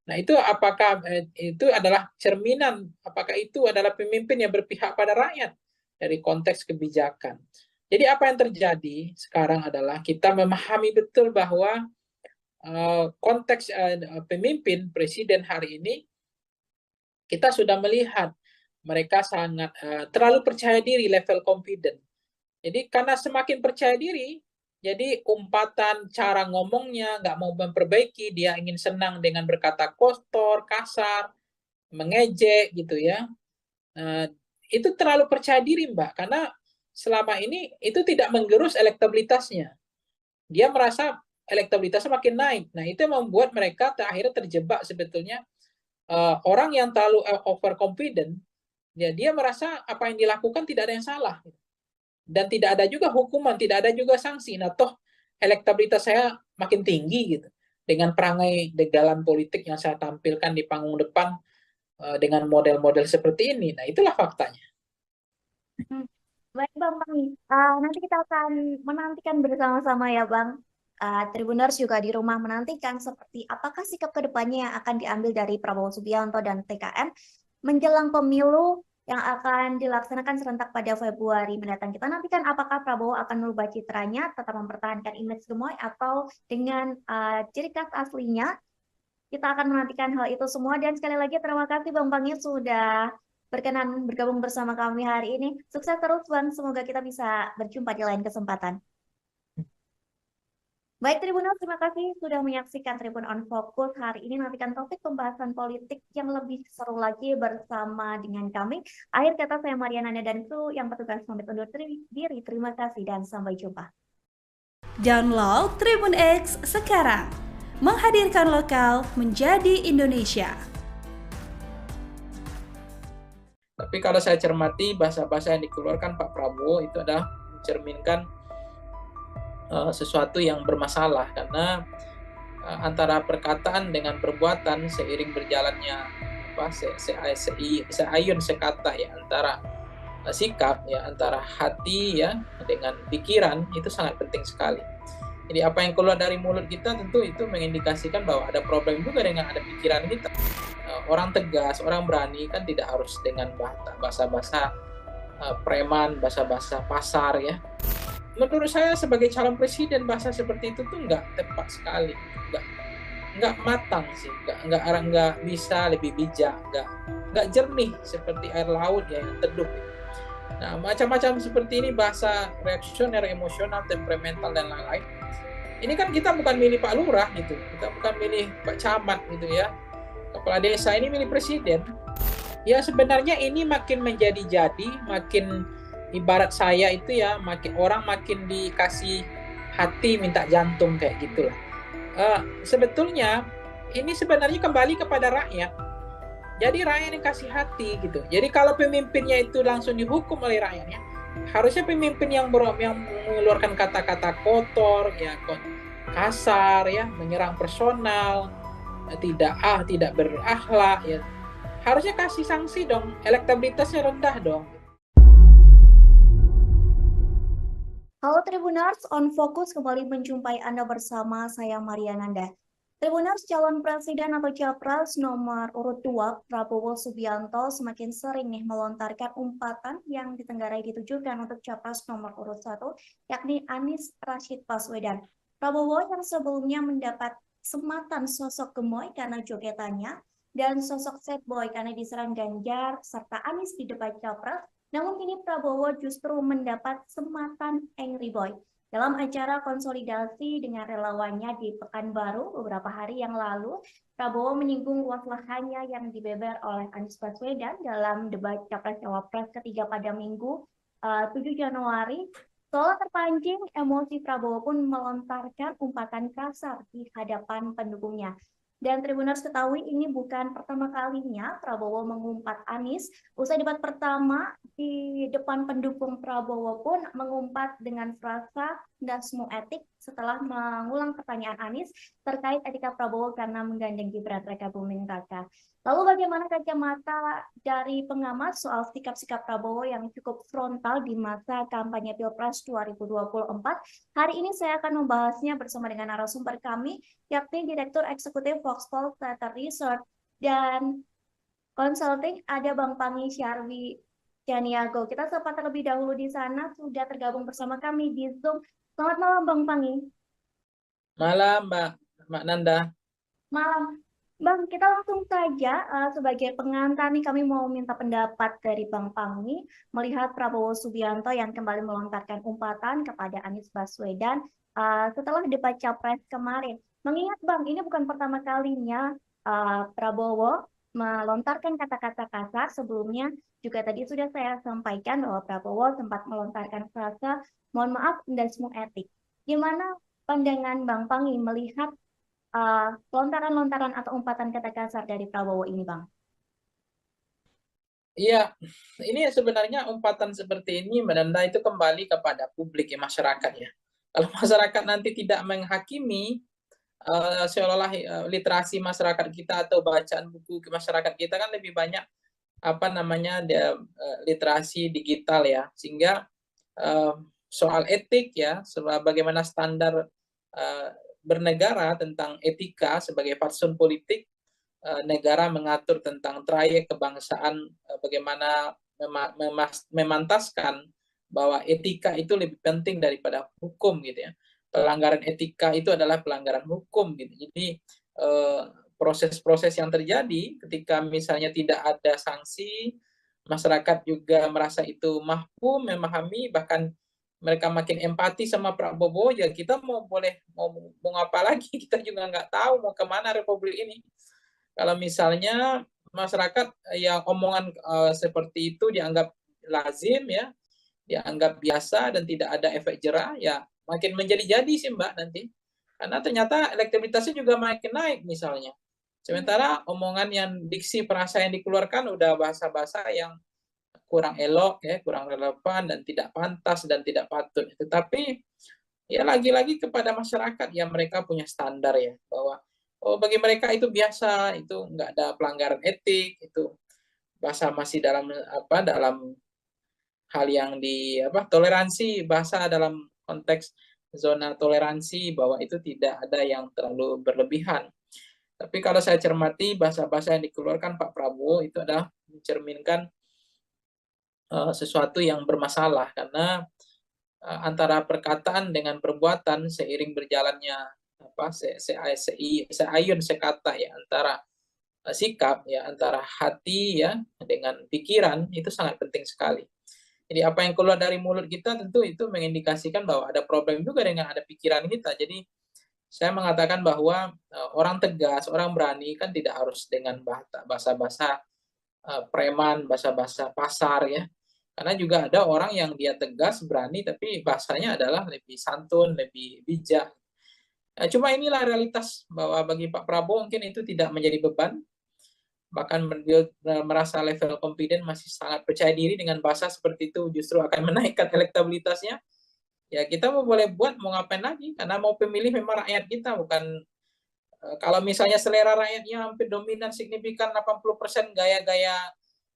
Nah, itu apakah itu adalah cerminan, apakah itu adalah pemimpin yang berpihak pada rakyat dari konteks kebijakan. Jadi apa yang terjadi sekarang adalah kita memahami betul bahwa konteks pemimpin presiden hari ini kita sudah melihat mereka sangat terlalu percaya diri, level confident. Jadi karena semakin percaya diri, jadi umpatan cara ngomongnya nggak mau memperbaiki, dia ingin senang dengan berkata kotor, kasar, mengejek gitu ya. Nah, itu terlalu percaya diri Mbak, karena selama ini itu tidak menggerus elektabilitasnya. Dia merasa elektabilitasnya makin naik. Nah, itu yang membuat mereka akhirnya terjebak sebetulnya orang yang terlalu overconfident, ya dia merasa apa yang dilakukan tidak ada yang salah dan tidak ada juga hukuman, tidak ada juga sanksi. Nah, toh elektabilitas saya makin tinggi gitu dengan perangai dalam politik yang saya tampilkan di panggung depan dengan model-model seperti ini. Nah, itulah faktanya. Baik Bang Pangi, nanti kita akan menantikan bersama-sama ya Bang. Tribuners juga di rumah menantikan seperti apakah sikap kedepannya yang akan diambil dari Prabowo Subianto dan TKN menjelang pemilu yang akan dilaksanakan serentak pada Februari mendatang. Kita nantikan apakah Prabowo akan merubah citranya, tetap mempertahankan image gemoy, atau dengan ciri khas aslinya. Kita akan menantikan hal itu semua. Dan sekali lagi terima kasih Bang Pangi sudah berkenan bergabung bersama kami hari ini. Sukses terus Bang, semoga kita bisa berjumpa di lain kesempatan. Baik Tribuners, terima kasih sudah menyaksikan Tribun on Focus. Hari ini nantikan topik pembahasan politik yang lebih seru lagi bersama dengan kami. Akhir kata saya Mariana dan kru yang bertugas pamit undur diri. Terima kasih dan sampai jumpa. Download Tribun X sekarang. Menghadirkan lokal menjadi Indonesia. Tapi kalau saya cermati bahasa-bahasa yang dikeluarkan Pak Prabowo itu adalah mencerminkan sesuatu yang bermasalah karena antara perkataan dengan perbuatan seiring berjalannya seayun sekata ya antara sikap ya antara hati ya dengan pikiran itu sangat penting sekali. Jadi apa yang keluar dari mulut kita tentu itu mengindikasikan bahwa ada problem juga dengan ada pikiran kita. Orang tegas, orang berani kan tidak harus dengan bahasa-bahasa preman, bahasa-bahasa pasar ya. Menurut saya sebagai calon presiden bahasa seperti itu tuh nggak tepat sekali, nggak matang sih, nggak bisa lebih bijak, nggak jernih seperti air laut ya yang teduh. Nah macam-macam seperti ini bahasa reaksioner, emosional, temperamental dan lain-lain. Ini kan kita bukan milih Pak Lurah gitu, kita bukan milih Pak Camat gitu ya, kepala desa ini milih presiden. Ya sebenarnya ini makin menjadi-jadi, makin ibarat saya itu ya makin dikasih hati minta jantung kayak gitulah. Sebetulnya ini sebenarnya kembali kepada rakyat. Jadi rakyat yang kasih hati gitu. Jadi kalau pemimpinnya itu langsung dihukum oleh rakyatnya, harusnya pemimpin yang mengeluarkan kata-kata kotor, ya kasar, ya menyerang personal, tidak berakhlak, ya harusnya kasih sanksi dong. Elektabilitasnya rendah dong. Halo Tribuners, on Focus kembali menjumpai Anda bersama saya Mariananda. Tribuners, calon presiden atau capres nomor urut 2 Prabowo Subianto semakin sering nih melontarkan umpatan yang ditenggarai ditujukan untuk capres nomor urut 1, yakni Anies Rashid Baswedan. Prabowo yang sebelumnya mendapat sematan sosok gemoy karena jogetannya dan sosok sad boy karena diserang Ganjar serta Anies di debat capres. Namun kini Prabowo justru mendapat sematan angry boy. Dalam acara konsolidasi dengan relawannya di Pekanbaru beberapa hari yang lalu, Prabowo menyinggung luas lahannya yang dibeber oleh Anies Baswedan dalam debat Capres-Cawapres ketiga pada Minggu 7 Januari. Seolah terpancing, emosi Prabowo pun melontarkan umpatan kasar di hadapan pendukungnya. Dan Tribuners ketahui ini bukan pertama kalinya Prabowo mengumpat Anies. Usai debat pertama di depan pendukung Prabowo pun mengumpat dengan frasa dasmu etik setelah mengulang pertanyaan Anies terkait etika Prabowo karena menggandeng Gibran Raka Buming Raka. Lalu bagaimana kacamata dari pengamat soal sikap-sikap Prabowo yang cukup frontal di masa kampanye Pilpres 2024? Hari ini saya akan membahasnya bersama dengan narasumber kami, yakni Direktur Eksekutif Foxpol Theater Research dan Consulting, ada Bang Pangi Syarwi Janiago. Kita sapa terlebih dahulu di sana, sudah tergabung bersama kami di Zoom. Selamat malam Bang Pangi. Malam Mbak Nanda. Malam. Bang, kita langsung saja sebagai pengantar nih kami mau minta pendapat dari Bang Pangi melihat Prabowo Subianto yang kembali melontarkan umpatan kepada Anies Baswedan setelah debat Capres kemarin. Mengingat Bang, ini bukan pertama kalinya Prabowo melontarkan kata-kata kasar. Sebelumnya juga tadi sudah saya sampaikan bahwa Prabowo sempat melontarkan frasa mohon maaf dasmu etik. Gimana pandangan Bang Pangi melihat lontaran-lontaran atau umpatan kata kasar dari Prabowo ini, Bang? Iya, ini sebenarnya umpatan seperti ini menanda itu kembali kepada publik ya, masyarakat ya. Kalau masyarakat nanti tidak menghakimi, seolah-olah literasi masyarakat kita atau bacaan buku ke masyarakat kita kan lebih banyak apa namanya literasi digital ya, sehingga soal etik ya, bagaimana standar bernegara tentang etika sebagai fatsun politik, negara mengatur tentang trayek kebangsaan, bagaimana memantaskan bahwa etika itu lebih penting daripada hukum gitu ya. Pelanggaran etika itu adalah pelanggaran hukum gitu. Jadi proses-proses yang terjadi ketika misalnya tidak ada sanksi, masyarakat juga merasa itu mampu memahami, bahkan mereka makin empati sama Prabowo, ya kita mau apa lagi, kita juga nggak tahu mau kemana Republik ini. Kalau misalnya masyarakat yang omongan seperti itu dianggap lazim ya, dianggap biasa dan tidak ada efek jerah, ya makin menjadi-jadi sih Mbak nanti. Karena ternyata elektabilitasnya juga makin naik misalnya. Sementara omongan yang diksi perasa yang dikeluarkan udah bahasa-bahasa yang kurang elok ya, kurang relevan dan tidak pantas dan tidak patut. Tetapi ya lagi-lagi kepada masyarakat yang mereka punya standar ya, bahwa bagi mereka itu biasa, itu nggak ada pelanggaran etik, itu bahasa masih dalam hal yang toleransi, bahasa dalam konteks zona toleransi, bahwa itu tidak ada yang terlalu berlebihan. Tapi kalau saya cermati bahasa-bahasa yang dikeluarkan Pak Prabowo itu adalah mencerminkan sesuatu yang bermasalah, karena antara perkataan dengan perbuatan seiring berjalannya seayun sekata ya, antara sikap ya, antara hati ya dengan pikiran, itu sangat penting sekali. Jadi apa yang keluar dari mulut kita tentu itu mengindikasikan bahwa ada problem juga dengan ada pikiran kita. Jadi saya mengatakan bahwa orang tegas, orang berani kan tidak harus dengan bahasa-bahasa preman, bahasa-bahasa pasar ya. Karena juga ada orang yang dia tegas, berani, tapi bahasanya adalah lebih santun, lebih bijak. Nah, cuma inilah realitas bahwa bagi Pak Prabowo mungkin itu tidak menjadi beban. Bahkan beliau merasa level confident masih sangat percaya diri dengan bahasa seperti itu justru akan menaikkan elektabilitasnya. Ya kita mau boleh buat, mau ngapain lagi? Karena mau pemilih memang rakyat kita, bukan kalau misalnya selera rakyatnya hampir dominan signifikan 80% gaya-gaya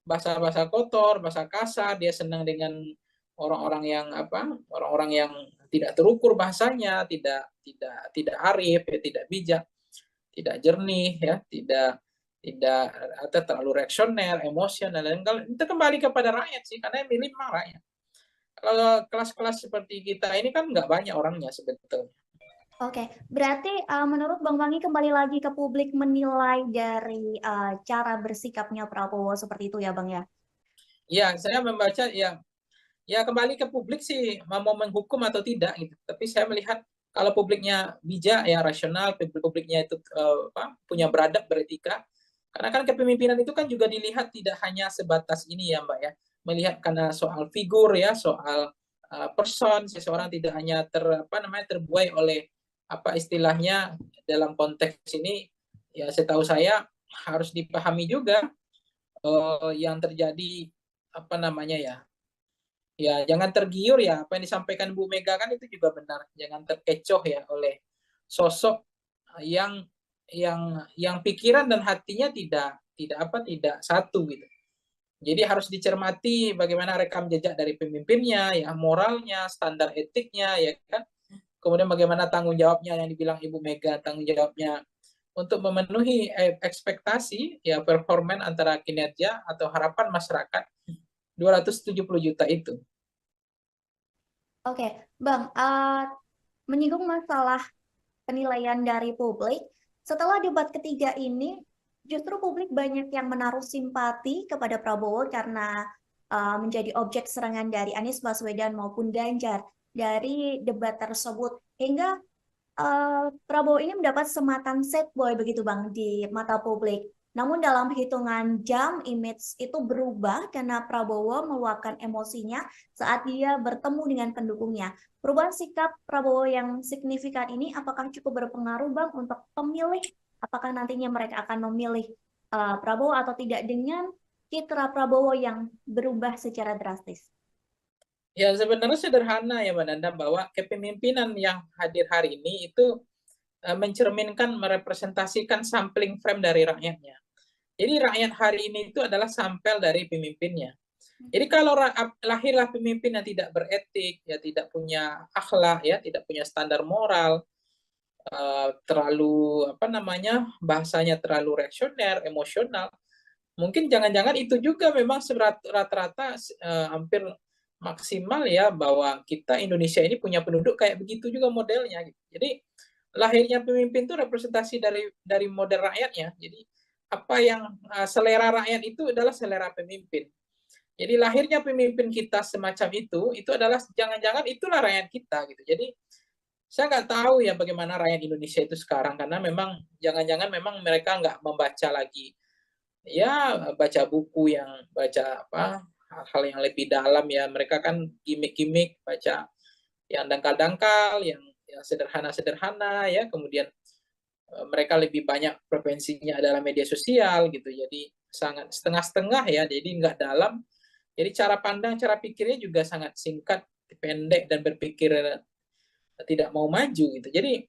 bahasa-bahasa kotor, bahasa kasar, dia senang dengan orang-orang yang orang-orang yang tidak terukur bahasanya, tidak arif, ya, tidak bijak, tidak jernih, ya, tidak atau terlalu reaksioner, emosional, dan itu kembali kepada rakyat sih, karena yang milih memang rakyat. Kalau kelas-kelas seperti kita ini kan nggak banyak orangnya sebetulnya. Oke, berarti menurut Bang Pangi kembali lagi ke publik menilai dari cara bersikapnya Prabowo seperti itu ya Bang ya? Ya, saya membaca ya kembali ke publik sih mau menghukum atau tidak gitu. Tapi saya melihat kalau publiknya bijak ya, rasional, publiknya itu punya beradab, beretika. Karena kan kepemimpinan itu kan juga dilihat tidak hanya sebatas ini ya Mbak ya. Melihat karena soal figur ya, soal person, seseorang tidak hanya terbuai oleh apa istilahnya dalam konteks ini ya, setahu saya harus dipahami juga yang terjadi ya jangan tergiur ya, apa yang disampaikan Bu Mega kan itu juga benar. Jangan terkecoh ya oleh sosok yang yang pikiran dan hatinya tidak satu gitu. Jadi harus dicermati bagaimana rekam jejak dari pemimpinnya, ya moralnya, standar etiknya, ya kan. Kemudian bagaimana tanggung jawabnya yang dibilang Ibu Mega, tanggung jawabnya untuk memenuhi ekspektasi ya performan antara kinerja atau harapan masyarakat 270 juta itu. Oke, Bang, menyinggung masalah penilaian dari publik, setelah debat ketiga ini, justru publik banyak yang menaruh simpati kepada Prabowo karena menjadi objek serangan dari Anies Baswedan maupun Ganjar dari debat tersebut. Hingga Prabowo ini mendapat sematan sad boy begitu Bang di mata publik. Namun dalam hitungan jam image itu berubah karena Prabowo meluapkan emosinya saat dia bertemu dengan pendukungnya. Perubahan sikap Prabowo yang signifikan ini apakah cukup berpengaruh Bang untuk pemilih? Apakah nantinya mereka akan memilih Prabowo atau tidak dengan citra Prabowo yang berubah secara drastis? Ya sebenarnya sederhana ya Mbak Nanda, bahwa kepemimpinan yang hadir hari ini itu mencerminkan, merepresentasikan sampling frame dari rakyatnya. Jadi rakyat hari ini itu adalah sampel dari pemimpinnya. Jadi kalau lahirlah pemimpin yang tidak beretik, ya tidak punya akhlak, ya tidak punya standar moral, terlalu apa namanya bahasanya terlalu reaksioner, emosional, mungkin jangan-jangan itu juga memang rata-rata hampir maksimal ya bahwa kita Indonesia ini punya penduduk kayak begitu juga modelnya. Gitu. Jadi lahirnya pemimpin itu representasi dari model rakyatnya. Jadi apa yang selera rakyat itu adalah selera pemimpin. Jadi lahirnya pemimpin kita semacam itu adalah jangan-jangan itulah rakyat kita gitu. Jadi saya nggak tahu ya bagaimana rakyat Indonesia itu sekarang karena memang jangan-jangan memang mereka nggak membaca lagi ya baca buku yang baca apa hal-hal yang lebih dalam ya mereka kan gimmick-gimmick baca yang dangkal-dangkal yang sederhana-sederhana ya kemudian mereka lebih banyak preferensinya adalah media sosial gitu jadi sangat setengah-setengah ya jadi nggak dalam jadi cara pandang cara pikirnya juga sangat singkat pendek dan berpikir tidak mau maju gitu jadi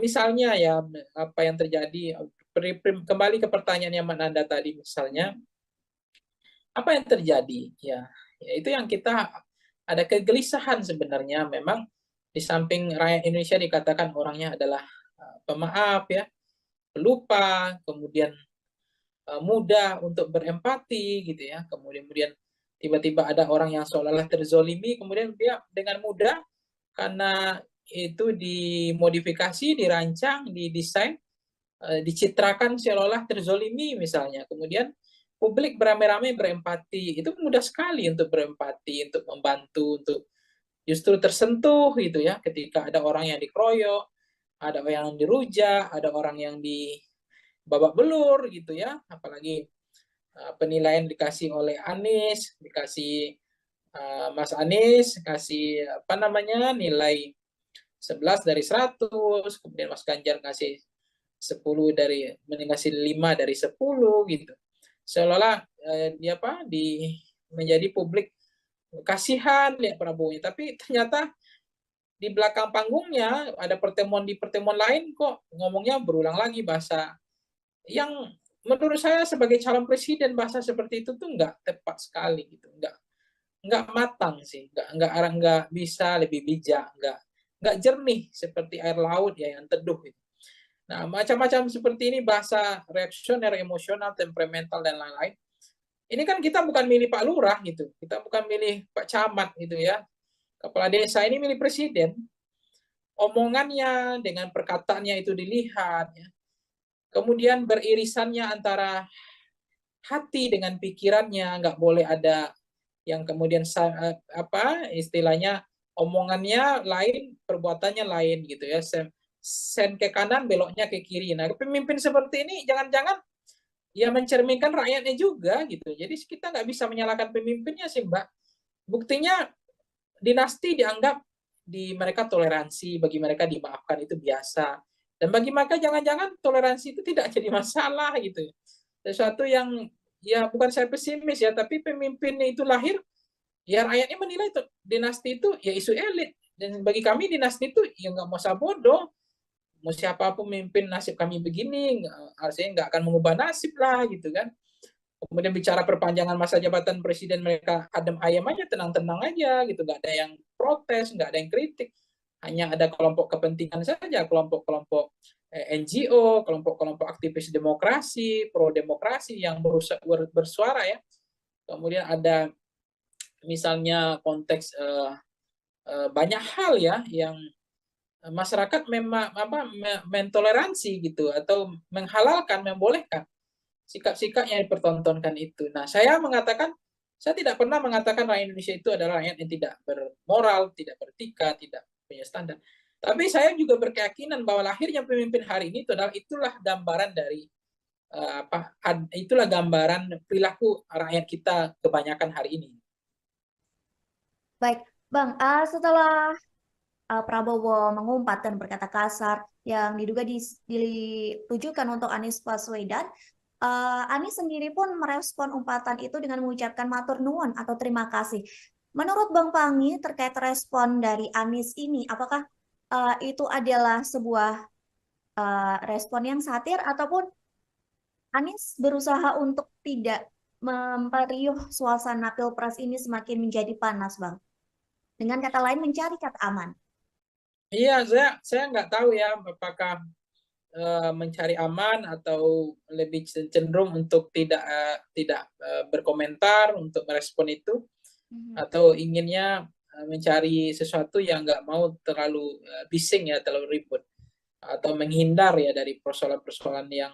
misalnya ya apa yang terjadi kembali ke pertanyaan yang Mbak Nanda tadi misalnya apa yang terjadi ya itu yang kita ada kegelisahan sebenarnya memang di samping rakyat Indonesia dikatakan orangnya adalah pemaaf ya pelupa kemudian mudah untuk berempati gitu ya kemudian tiba-tiba ada orang yang seolah-olah terzolimi kemudian dia dengan mudah karena itu dimodifikasi dirancang didesain dicitrakan seolah-olah terzolimi misalnya kemudian publik beramai-ramai berempati itu mudah sekali untuk berempati untuk membantu untuk justru tersentuh gitu ya ketika ada orang yang dikeroyok ada orang yang dirujak ada orang yang babak belur gitu ya apalagi penilaian dikasih oleh Anies dikasih Mas Anies kasih apa namanya nilai 11 dari 100 kemudian Mas Ganjar kasih 10 dari ngasih 5 dari 10 gitu seolah-olah dia apa menjadi publik kasihan lihat Prabowo tapi ternyata di belakang panggungnya ada pertemuan lain kok ngomongnya berulang lagi bahasa yang menurut saya sebagai calon presiden bahasa seperti itu tuh nggak tepat sekali gitu nggak matang sih nggak bisa lebih bijak nggak jernih seperti air laut ya yang teduh gitu. Nah, macam-macam seperti ini bahasa reaksioner, emosional, temperamental dan lain-lain. Ini kan kita bukan milih Pak Lurah gitu. Kita bukan milih Pak Camat gitu ya. Kepala desa ini milih presiden. Omongannya dengan perkataannya itu dilihat ya. Kemudian beririsannya antara hati dengan pikirannya, nggak boleh ada yang kemudian apa istilahnya omongannya lain, perbuatannya lain gitu ya. Sen ke kanan, beloknya ke kiri. Nah, pemimpin seperti ini jangan-jangan ya mencerminkan rakyatnya juga gitu. Jadi kita nggak bisa menyalahkan pemimpinnya sih, Mbak. Buktinya dinasti dianggap di mereka toleransi, bagi mereka dimaafkan itu biasa. Dan bagi mereka jangan-jangan toleransi itu tidak jadi masalah gitu. Sesuatu yang ya bukan saya pesimis ya, tapi pemimpinnya itu lahir Ya rakyatnya menilai itu dinasti itu ya isu elit, dan bagi kami dinasti itu ya nggak mau bodoh, mau siapapun memimpin nasib kami begini, artinya nggak akan mengubah nasib lah gitu kan. Kemudian bicara perpanjangan masa jabatan presiden, mereka adem ayam aja, tenang-tenang aja gitu, nggak ada yang protes, nggak ada yang kritik, hanya ada kelompok kepentingan saja, kelompok-kelompok NGO, kelompok-kelompok aktivis demokrasi, pro demokrasi yang bersuara ya. Kemudian ada misalnya konteks banyak hal ya yang masyarakat memang mentoleransi gitu atau menghalalkan, membolehkan sikap-sikap yang dipertontonkan itu. Nah, saya tidak pernah mengatakan rakyat Indonesia itu adalah rakyat yang tidak bermoral, tidak beretika, tidak punya standar. Tapi saya juga berkeyakinan bahwa lahirnya pemimpin hari ini itulah gambaran dari itulah gambaran perilaku rakyat kita kebanyakan hari ini. Baik, Bang, setelah Prabowo mengumpat dan berkata kasar yang diduga ditujukan untuk Anies Baswedan, Anies sendiri pun merespon umpatan itu dengan mengucapkan matur nuwun atau terima kasih. Menurut Bang Pangi terkait respon dari Anies ini, apakah itu adalah sebuah respon yang satir ataupun Anies berusaha untuk tidak memperiuh suasana Pilpres ini semakin menjadi panas, Bang? Dengan kata lain, mencari kata aman. Iya, saya nggak tahu ya apakah mencari aman atau lebih cenderung untuk tidak berkomentar untuk merespon itu, atau inginnya mencari sesuatu yang nggak mau terlalu bising ya, terlalu ribut, atau menghindar ya dari persoalan-persoalan yang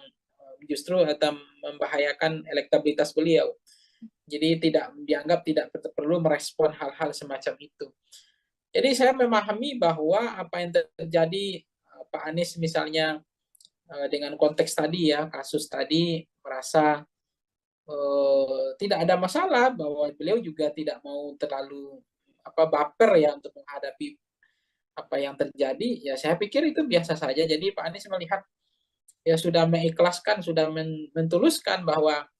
justru atau membahayakan elektabilitas beliau. Jadi tidak perlu merespon hal-hal semacam itu. Jadi saya memahami bahwa apa yang terjadi Pak Anies misalnya dengan konteks tadi ya, kasus tadi, merasa tidak ada masalah, bahwa beliau juga tidak mau terlalu baper ya untuk menghadapi apa yang terjadi, ya saya pikir itu biasa saja. Jadi Pak Anies melihat ya sudah mengikhlaskan, sudah mentuluskan bahwa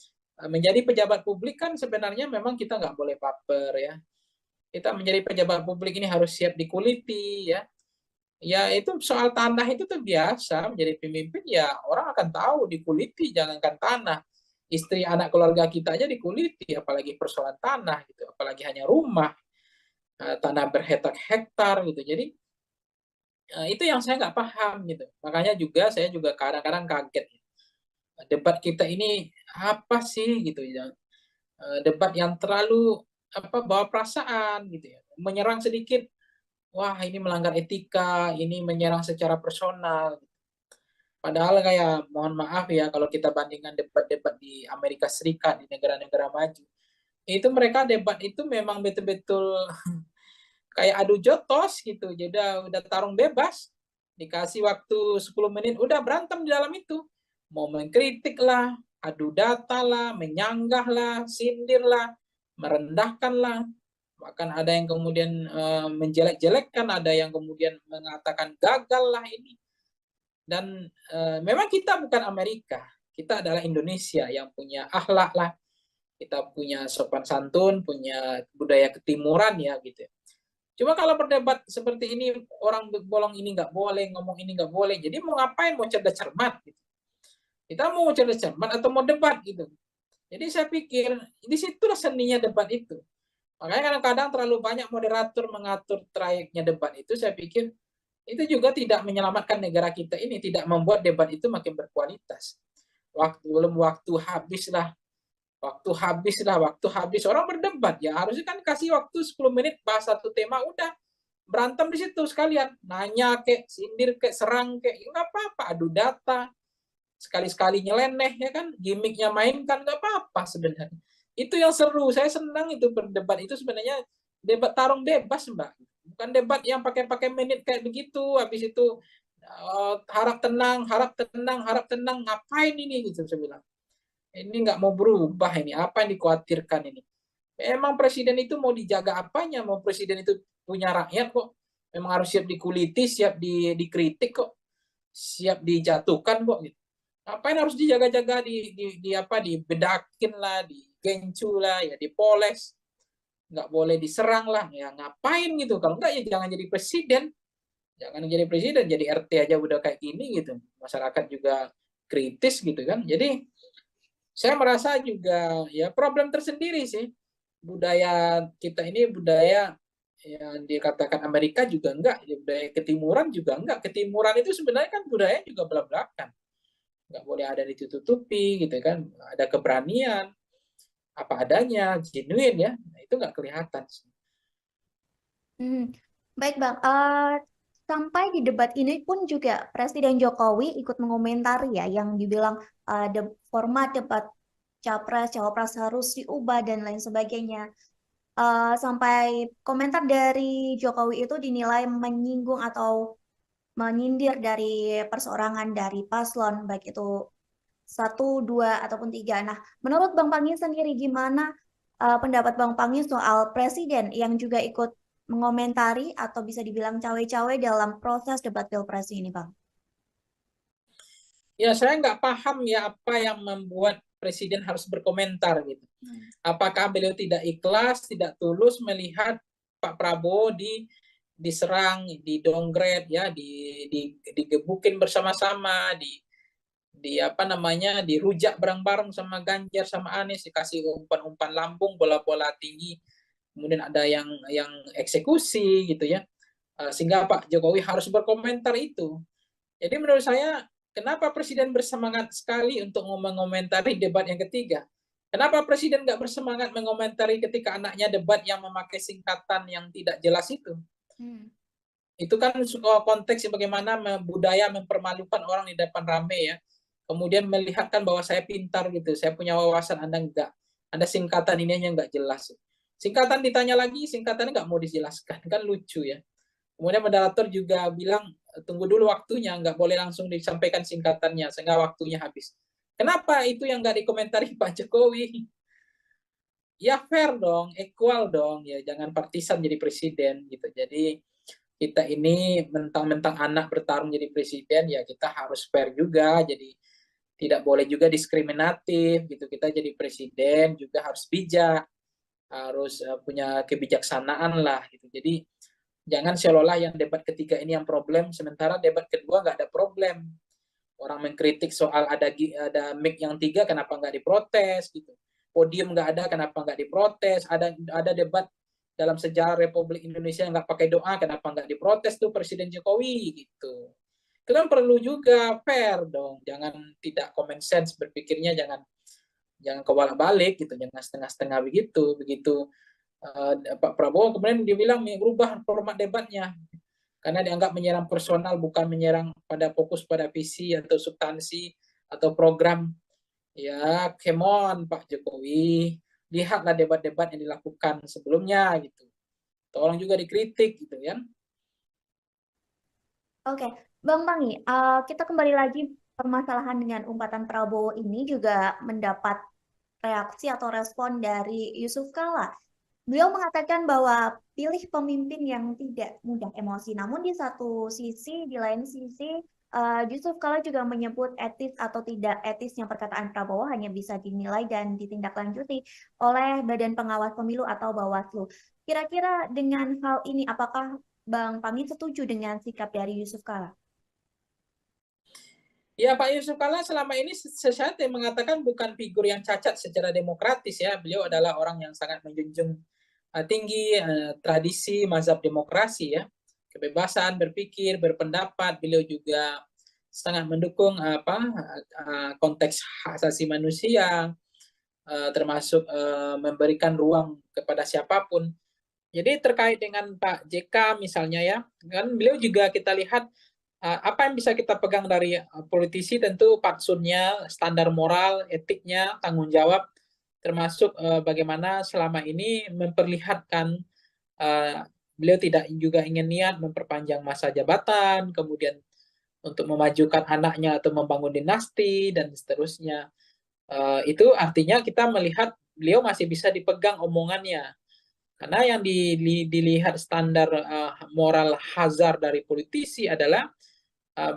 menjadi pejabat publik kan sebenarnya memang kita nggak boleh baper ya. Kita menjadi pejabat publik ini harus siap dikuliti ya. Ya itu soal tanah itu tuh biasa, menjadi pemimpin ya orang akan tahu dikuliti, jangankan tanah. Istri anak keluarga kita aja dikuliti, apalagi persoalan tanah gitu, apalagi hanya rumah, tanah berhektar-hektar gitu. Jadi itu yang saya nggak paham gitu. Makanya saya juga kadang-kadang kaget. Debat kita ini apa sih gitu ya? Debat yang terlalu bawa perasaan gitu ya, menyerang sedikit, wah ini melanggar etika, ini menyerang secara personal. Padahal kayak mohon maaf ya kalau kita bandingkan debat-debat di Amerika Serikat, di negara-negara maju, itu mereka debat itu memang betul-betul kayak adu jotos gitu. Jadi udah tarung bebas, dikasih waktu 10 menit udah berantem di dalam itu. Mau mengkritik lah, adu data lah, menyanggah lah, sindir lah, merendahkan lah. Bahkan ada yang kemudian menjelek-jelekkan, ada yang kemudian mengatakan gagal lah ini. Dan memang kita bukan Amerika, kita adalah Indonesia yang punya akhlak lah, kita punya sopan santun, punya budaya ketimuran ya gitu. Cuma kalau berdebat seperti ini, orang bolong ini nggak boleh, ngomong ini nggak boleh. Jadi mau ngapain? Mau cerdas cermat? Gitu. Kita mau cerdas cermat atau mau debat gitu. Jadi saya pikir disitulah seninya debat itu. Makanya kadang-kadang terlalu banyak moderator mengatur trayeknya debat itu, saya pikir itu juga tidak menyelamatkan negara kita ini, tidak membuat debat itu makin berkualitas. Waktu habis orang berdebat ya, harusnya kan kasih waktu 10 menit bahas satu tema, udah berantem di situ sekalian, nanya kek, sindir kek, serang kek, nggak apa-apa, adu data, sekali-sekali nyeleneh ya kan, gimmicknya mainkan, nggak apa-apa sebenarnya. Itu yang seru, saya senang itu berdebat itu sebenarnya, debat tarung bebas Mbak, bukan debat yang pakai menit kayak begitu, habis itu harap tenang, ngapain ini gitu saya bilang. Ini nggak mau berubah ini, apa yang dikhawatirkan ini? Emang presiden itu mau dijaga apanya? Mau presiden itu punya rakyat kok. Memang harus siap dikuliti, siap dikritik kok, siap dijatuhkan kok. Gitu. Apain harus dijaga-jaga, dibedakin lah, digencu lah, ya dipoles. nggak boleh diserang lah, ya ngapain gitu, kalau enggak ya jangan jadi presiden, jadi RT aja udah kayak gini gitu, masyarakat juga kritis gitu kan. Jadi saya merasa juga ya problem tersendiri sih, budaya kita ini budaya yang dikatakan Amerika juga enggak, ya budaya ketimuran juga enggak. Ketimuran itu sebenarnya kan budaya juga belak-belakan, nggak boleh ada ditutupi gitu kan, ada keberanian apa adanya, genuine ya, nah, itu nggak kelihatan. Hmm, baik Bang. Sampai di debat ini pun juga Presiden Jokowi ikut mengomentari ya yang dibilang format debat capres cawapres harus diubah dan lain sebagainya. Sampai komentar dari Jokowi itu dinilai menyinggung atau menyindir dari perseorangan dari paslon baik itu satu, dua ataupun tiga. Nah, menurut Bang Pangi sendiri gimana pendapat Bang Pangi soal presiden yang juga ikut mengomentari atau bisa dibilang cawe-cawe dalam proses debat pilpres ini, Bang? Ya saya nggak paham ya apa yang membuat presiden harus berkomentar gitu. Apakah beliau tidak ikhlas, tidak tulus melihat Pak Prabowo diserang, didongret ya, digebukin bersama-sama, di apa namanya, dirujak bareng-bareng sama Ganjar sama Anies, dikasih umpan-umpan lambung, bola-bola tinggi, kemudian ada yang eksekusi gitu ya. Sehingga Pak Jokowi harus berkomentar itu. Jadi menurut saya, kenapa Presiden bersemangat sekali untuk mengomentari debat yang ketiga? Kenapa Presiden nggak bersemangat mengomentari ketika anaknya debat yang memakai singkatan yang tidak jelas itu? Itu kan konteks bagaimana budaya mempermalukan orang di depan rame ya. Kemudian melihatkan bahwa saya pintar gitu, saya punya wawasan, Anda enggak. Anda singkatan ini yang enggak jelas. Singkatan ditanya lagi, singkatannya enggak mau dijelaskan, kan lucu ya. Kemudian moderator juga bilang, tunggu dulu waktunya, enggak boleh langsung disampaikan singkatannya, sehingga waktunya habis. Kenapa itu yang enggak dikomentari Pak Jokowi? Ya fair dong, equal dong, ya jangan partisan jadi presiden gitu. Jadi kita ini mentang-mentang anak bertarung jadi presiden, ya kita harus fair juga, jadi tidak boleh juga diskriminatif gitu. Kita jadi presiden juga harus bijak, harus punya kebijaksanaan lah gitu. Jadi jangan seolah-olah yang debat ketiga ini yang problem, sementara debat kedua nggak ada problem. Orang mengkritik soal ada mic yang 3, kenapa nggak diprotes gitu. Podium nggak ada, kenapa nggak diprotes. Ada debat dalam sejarah Republik Indonesia yang nggak pakai doa, kenapa nggak diprotes tuh Presiden Jokowi gitu. Itu kan perlu juga fair dong, jangan tidak common sense berpikirnya, jangan kebalik-balik gitu, jangan setengah-setengah begitu Pak Prabowo kemudian dibilang merubah format debatnya karena dianggap menyerang personal, bukan menyerang fokus pada visi atau substansi atau program. Ya, come on Pak Jokowi, lihatlah debat-debat yang dilakukan sebelumnya gitu. Tolong juga dikritik gitu ya. Oke, Bang Pangi, kita kembali lagi permasalahan dengan umpatan Prabowo ini juga mendapat reaksi atau respon dari Yusuf Kala. Beliau mengatakan bahwa pilih pemimpin yang tidak mudah emosi. Namun di satu sisi, di lain sisi, Yusuf Kala juga menyebut etis atau tidak etisnya perkataan Prabowo hanya bisa dinilai dan ditindaklanjuti oleh Badan Pengawas Pemilu atau Bawaslu. Kira-kira dengan hal ini, apakah Bang Pangi setuju dengan sikap dari Yusuf Kala? Ya, Pak Yusuf Kala selama ini saya mengatakan bukan figur yang cacat secara demokratis ya. Beliau adalah orang yang sangat menjunjung tinggi tradisi mazhab demokrasi ya. Kebebasan berpikir, berpendapat. Beliau juga sangat mendukung konteks hak asasi manusia, termasuk memberikan ruang kepada siapapun. Jadi terkait dengan Pak JK misalnya ya, kan beliau juga kita lihat apa yang bisa kita pegang dari politisi, tentu fatsunnya, standar moral, etiknya, tanggung jawab, termasuk bagaimana selama ini memperlihatkan beliau tidak juga ingin niat memperpanjang masa jabatan, kemudian untuk memajukan anaknya atau membangun dinasti, dan seterusnya. Itu artinya kita melihat beliau masih bisa dipegang omongannya. Karena yang dilihat standar moral hazard dari politisi adalah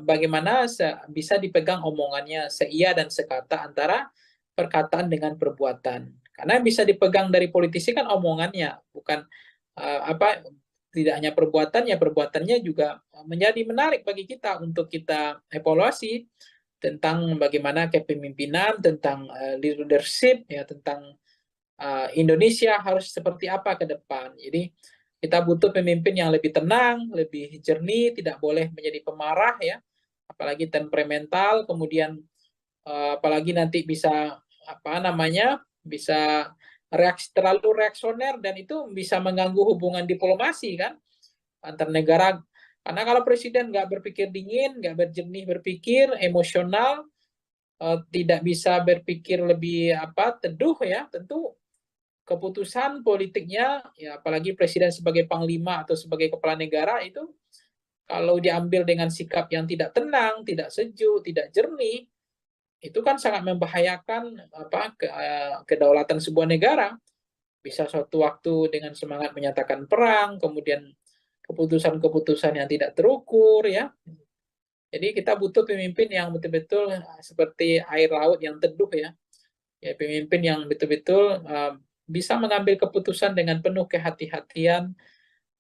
bagaimana bisa dipegang omongannya seia dan sekata antara perkataan dengan perbuatan. Karena bisa dipegang dari politisi kan omongannya, bukan tidak hanya perbuatannya, perbuatannya juga menjadi menarik bagi kita untuk kita evaluasi tentang bagaimana kepemimpinan, tentang leadership, ya, tentang Indonesia harus seperti apa ke depan. Jadi kita butuh pemimpin yang lebih tenang, lebih jernih, tidak boleh menjadi pemarah, ya, apalagi temperamental, kemudian apalagi nanti bisa bisa terlalu reaksioner, dan itu bisa mengganggu hubungan diplomasi kan antar negara. Karena kalau presiden nggak berpikir dingin, nggak berjernih berpikir, emosional, tidak bisa berpikir lebih teduh, ya, tentu keputusan politiknya, ya, apalagi presiden sebagai panglima atau sebagai kepala negara, itu kalau diambil dengan sikap yang tidak tenang, tidak sejuk, tidak jernih, itu kan sangat membahayakan kedaulatan sebuah negara. Bisa suatu waktu dengan semangat menyatakan perang, kemudian keputusan-keputusan yang tidak terukur, ya. Jadi kita butuh pemimpin yang betul-betul seperti air laut yang teduh, ya. Ya, pemimpin yang betul-betul bisa mengambil keputusan dengan penuh kehati-hatian,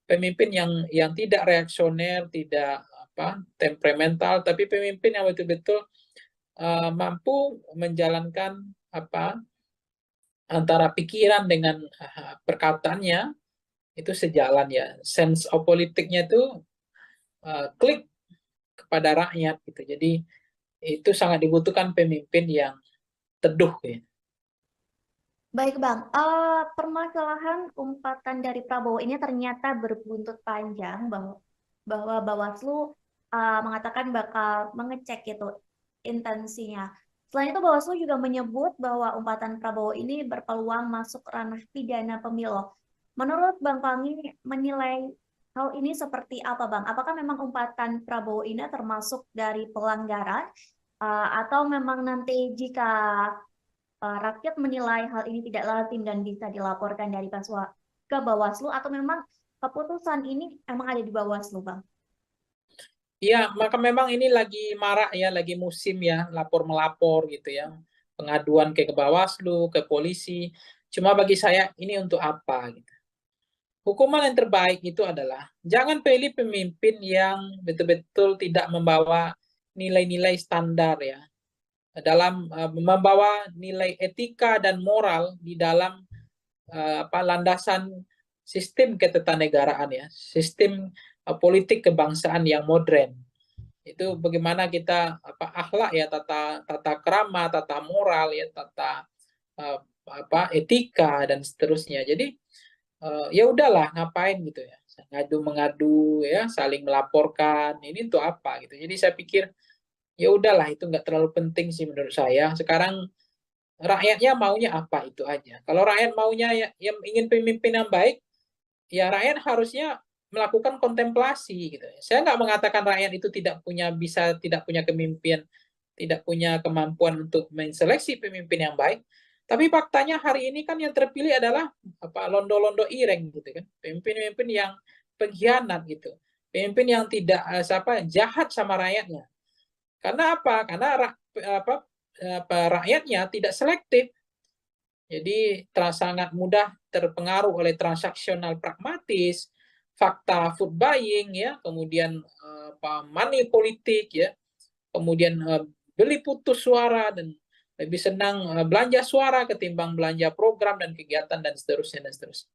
pemimpin yang tidak reaksioner, tidak temperamental, tapi pemimpin yang betul-betul mampu menjalankan antara pikiran dengan perkataannya itu sejalan, ya. Sense of politiknya itu klik kepada rakyat gitu. Jadi itu sangat dibutuhkan pemimpin yang teduh, ya. Baik Bang, permasalahan umpatan dari Prabowo ini ternyata berbuntut panjang, bahwa Bawaslu mengatakan bakal mengecek itu intensinya. Selain itu Bawaslu juga menyebut bahwa umpatan Prabowo ini berpeluang masuk ranah pidana pemilu. Menurut Bang Fahmi, menilai hal ini seperti apa Bang? Apakah memang umpatan Prabowo ini termasuk dari pelanggaran, atau memang nanti jika rakyat menilai hal ini tidak lazim dan bisa dilaporkan dari ke Bawaslu, atau memang keputusan ini emang ada di Bawaslu, Bang? Iya, maka memang ini lagi marak, ya, lagi musim, ya, lapor-melapor gitu, ya. Pengaduan ke Bawaslu, ke polisi. Cuma bagi saya ini untuk apa gitu. Hukuman yang terbaik itu adalah jangan pilih pemimpin yang betul-betul tidak membawa nilai-nilai standar, ya. Dalam membawa nilai etika dan moral di dalam landasan sistem ketatanegaraan, ya, sistem politik kebangsaan yang modern. Itu bagaimana kita akhlak, ya, tata krama, tata moral, ya, tata etika dan seterusnya. Jadi ya udahlah, ngapain gitu, ya, mengadu, ya, saling melaporkan, ini untuk apa gitu. Jadi saya pikir ya udahlah, itu nggak terlalu penting sih menurut saya. Sekarang rakyatnya maunya apa, itu aja. Kalau rakyat maunya yang ingin pemimpin yang baik, ya rakyat harusnya melakukan kontemplasi gitu. Saya nggak mengatakan rakyat itu tidak punya kemimpinan, tidak punya kemampuan untuk menseleksi pemimpin yang baik. Tapi faktanya hari ini kan yang terpilih adalah londo-londo ireng gitu kan. Pemimpin-pemimpin yang pengkhianat gitu. Pemimpin yang tidak jahat sama rakyatnya. Karena apa? Karena rakyatnya tidak selektif. Jadi sangat mudah terpengaruh oleh transaksional pragmatis, fakta food buying, ya, kemudian money politik, ya, kemudian beli putus suara, dan lebih senang belanja suara ketimbang belanja program dan kegiatan dan seterusnya dan seterusnya.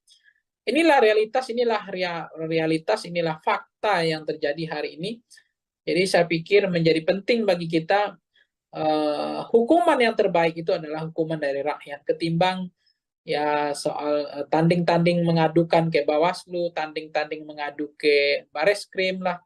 Inilah realitas, inilah fakta yang terjadi hari ini. Jadi saya pikir menjadi penting bagi kita hukuman yang terbaik itu adalah hukuman dari rakyat, ketimbang ya soal tanding-tanding mengadukan ke Bawaslu, tanding-tanding mengadu ke Bareskrim lah.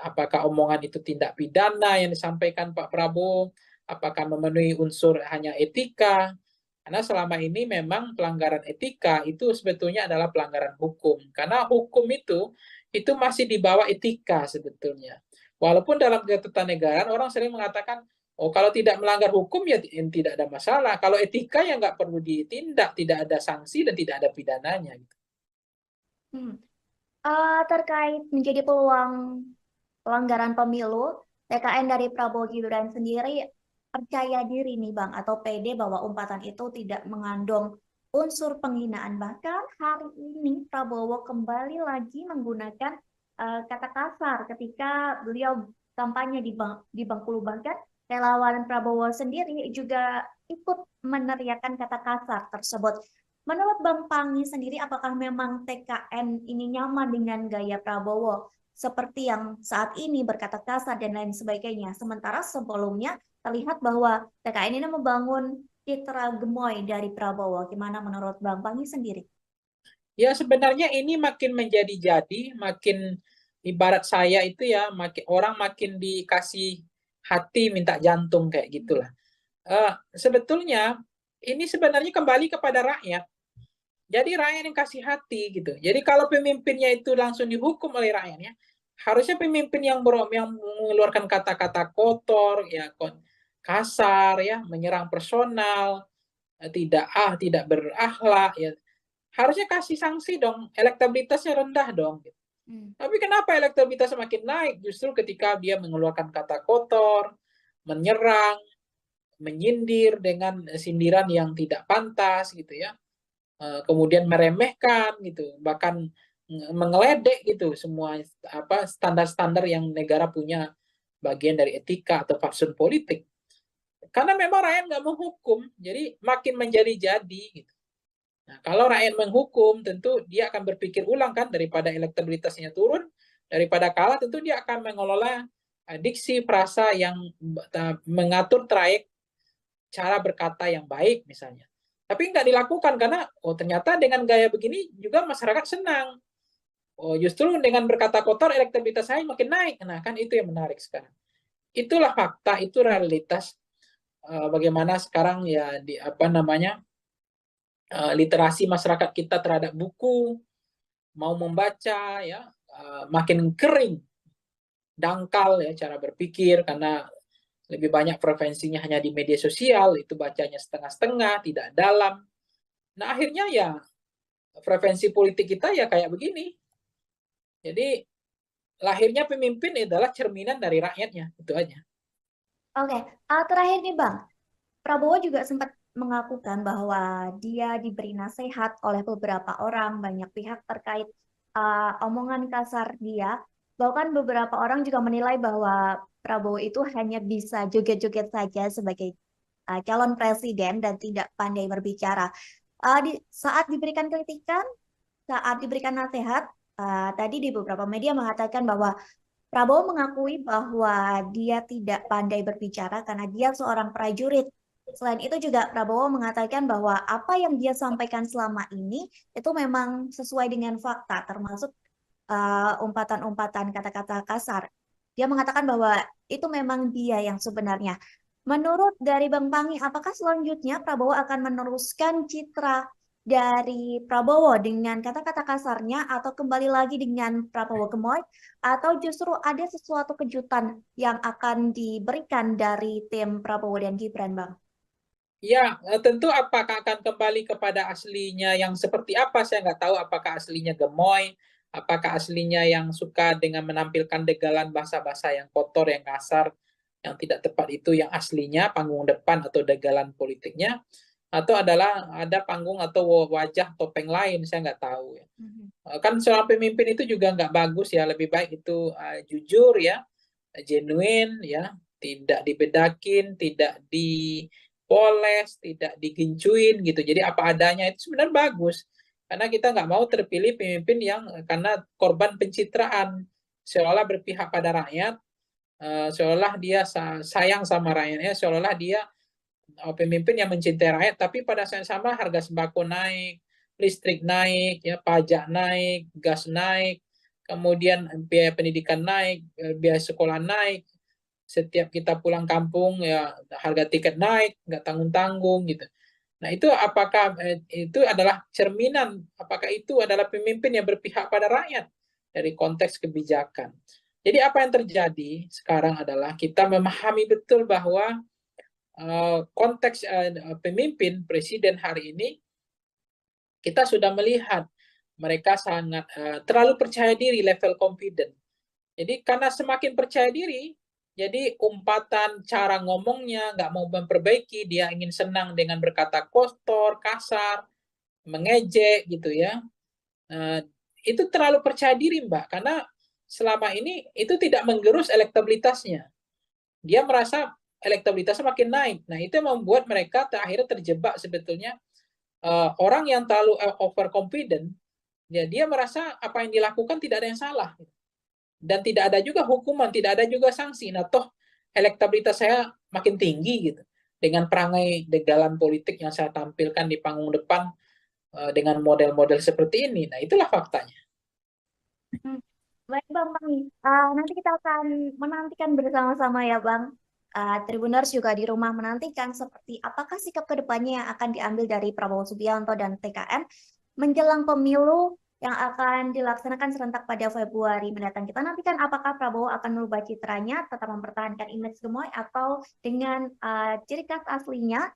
Apakah omongan itu tindak pidana yang disampaikan Pak Prabowo? Apakah memenuhi unsur hanya etika? Karena selama ini memang pelanggaran etika itu sebetulnya adalah pelanggaran hukum. Karena hukum itu masih di bawah etika sebetulnya. Walaupun dalam ketatanegaraan orang sering mengatakan, oh kalau tidak melanggar hukum ya tidak ada masalah. Kalau etika ya nggak perlu ditindak, tidak ada sanksi dan tidak ada pidananya. Terkait menjadi peluang pelanggaran pemilu, TKN dari Prabowo Gibran sendiri percaya diri nih Bang, atau pede bahwa umpatan itu tidak mengandung unsur penghinaan. Bahkan hari ini Prabowo kembali lagi menggunakan kata kasar ketika beliau kampanye di Bengkulu. Bahkan relawan Prabowo sendiri juga ikut meneriakan kata kasar tersebut. Menurut Bang Pangi sendiri, apakah memang TKN ini nyaman dengan gaya Prabowo seperti yang saat ini berkata kasar dan lain sebagainya? Sementara sebelumnya terlihat bahwa TKN ini membangun citra gemoy dari Prabowo. Gimana menurut Bang Pangi sendiri? Ya sebenarnya ini makin menjadi-jadi, makin ibarat saya itu ya, orang makin dikasih hati minta jantung kayak gitulah. Sebetulnya ini sebenarnya kembali kepada rakyat. Jadi rakyat yang kasih hati gitu. Jadi kalau pemimpinnya itu langsung dihukum oleh rakyatnya, harusnya pemimpin yang mengeluarkan kata-kata kotor, ya kasar, ya menyerang personal, tidak berakhlak, ya harusnya kasih sanksi dong. Elektabilitasnya rendah dong. Tapi kenapa elektabilitasnya makin naik? Justru ketika dia mengeluarkan kata kotor, menyerang, menyindir dengan sindiran yang tidak pantas gitu ya. Kemudian meremehkan gitu, bahkan mengeledek gitu semua standar-standar yang negara punya bagian dari etika atau fatsun politik. Karena memang rakyat nggak menghukum, jadi makin menjadi-jadi gitu. Nah, kalau rakyat menghukum, tentu dia akan berpikir ulang kan, daripada elektabilitasnya turun, daripada kalah, tentu dia akan mengelola diksi, frasa yang mengatur trayek cara berkata yang baik misalnya. Tapi nggak dilakukan karena ternyata dengan gaya begini juga masyarakat senang. Justru dengan berkata kotor elektabilitas saya makin naik. Nah kan itu yang menarik sekarang. Itulah fakta, itu realitas bagaimana sekarang ya literasi masyarakat kita terhadap buku, mau membaca ya makin kering, dangkal ya cara berpikir karena lebih banyak preferensinya hanya di media sosial, itu bacanya setengah-setengah, tidak dalam. Nah akhirnya ya preferensi politik kita ya kayak begini. Jadi lahirnya pemimpin adalah cerminan dari rakyatnya, itu aja. Oke, terakhir nih Bang, Prabowo juga sempat mengakukan bahwa dia diberi nasihat oleh beberapa orang, banyak pihak terkait omongan kasar dia. Bahkan beberapa orang juga menilai bahwa Prabowo itu hanya bisa joget-joget saja sebagai calon presiden dan tidak pandai berbicara. Saat diberikan kritikan, saat diberikan nasihat, tadi di beberapa media mengatakan bahwa Prabowo mengakui bahwa dia tidak pandai berbicara karena dia seorang prajurit. Selain itu juga Prabowo mengatakan bahwa apa yang dia sampaikan selama ini itu memang sesuai dengan fakta, termasuk umpatan-umpatan kata-kata kasar. Dia mengatakan bahwa itu memang dia yang sebenarnya. Menurut dari Bang Pangi, apakah selanjutnya Prabowo akan meneruskan citra dari Prabowo dengan kata-kata kasarnya atau kembali lagi dengan Prabowo gemoy atau justru ada sesuatu kejutan yang akan diberikan dari tim Prabowo dan Gibran, Bang? Ya, tentu apakah akan kembali kepada aslinya yang seperti apa, saya nggak tahu apakah aslinya gemoy, apakah aslinya yang suka dengan menampilkan degalan bahasa-bahasa yang kotor, yang kasar, yang tidak tepat itu yang aslinya, panggung depan atau degalan politiknya, atau adalah ada panggung atau wajah topeng lain, saya nggak tahu ya. Kan seorang pemimpin itu juga nggak bagus ya, lebih baik itu jujur ya, genuine ya, tidak dibedakin, tidak dipoles, tidak digincuin gitu. Jadi apa adanya itu sebenarnya bagus. Karena kita nggak mau terpilih pemimpin yang karena korban pencitraan, seolah berpihak pada rakyat, seolah dia sayang sama rakyatnya, seolah dia pemimpin yang mencintai rakyat, tapi pada saat yang sama harga sembako naik, listrik naik, ya pajak naik, gas naik, kemudian biaya pendidikan naik, biaya sekolah naik, setiap kita pulang kampung ya harga tiket naik, nggak tanggung-tanggung gitu. Nah itu apakah itu adalah cerminan, apakah itu adalah pemimpin yang berpihak pada rakyat dari konteks kebijakan. Jadi apa yang terjadi sekarang adalah kita memahami betul bahwa konteks pemimpin presiden hari ini kita sudah melihat mereka sangat terlalu percaya diri, level confident. Jadi karena semakin percaya diri, jadi umpatan cara ngomongnya nggak mau memperbaiki, dia ingin senang dengan berkata kotor, kasar, mengejek gitu ya. Itu terlalu percaya diri, Mbak, karena selama ini itu tidak menggerus elektabilitasnya. Dia merasa elektabilitasnya makin naik. Nah, itu yang membuat mereka akhirnya terjebak sebetulnya. Orang yang terlalu overconfident, ya dia merasa apa yang dilakukan tidak ada yang salah. Dan tidak ada juga hukuman, tidak ada juga sanksi. Nah, toh elektabilitas saya makin tinggi gitu. Dengan perangai dalam politik yang saya tampilkan di panggung depan, dengan model-model seperti ini. Nah, itulah faktanya. Baik Bang Pangi, nanti kita akan menantikan bersama-sama ya Bang. Tribuners juga di rumah menantikan seperti apakah sikap kedepannya yang akan diambil dari Prabowo Subianto dan TKN menjelang pemilu yang akan dilaksanakan serentak pada Februari mendatang. Kita nantikan apakah Prabowo akan merubah citranya, tetap mempertahankan image gemoy, atau dengan ciri khas aslinya.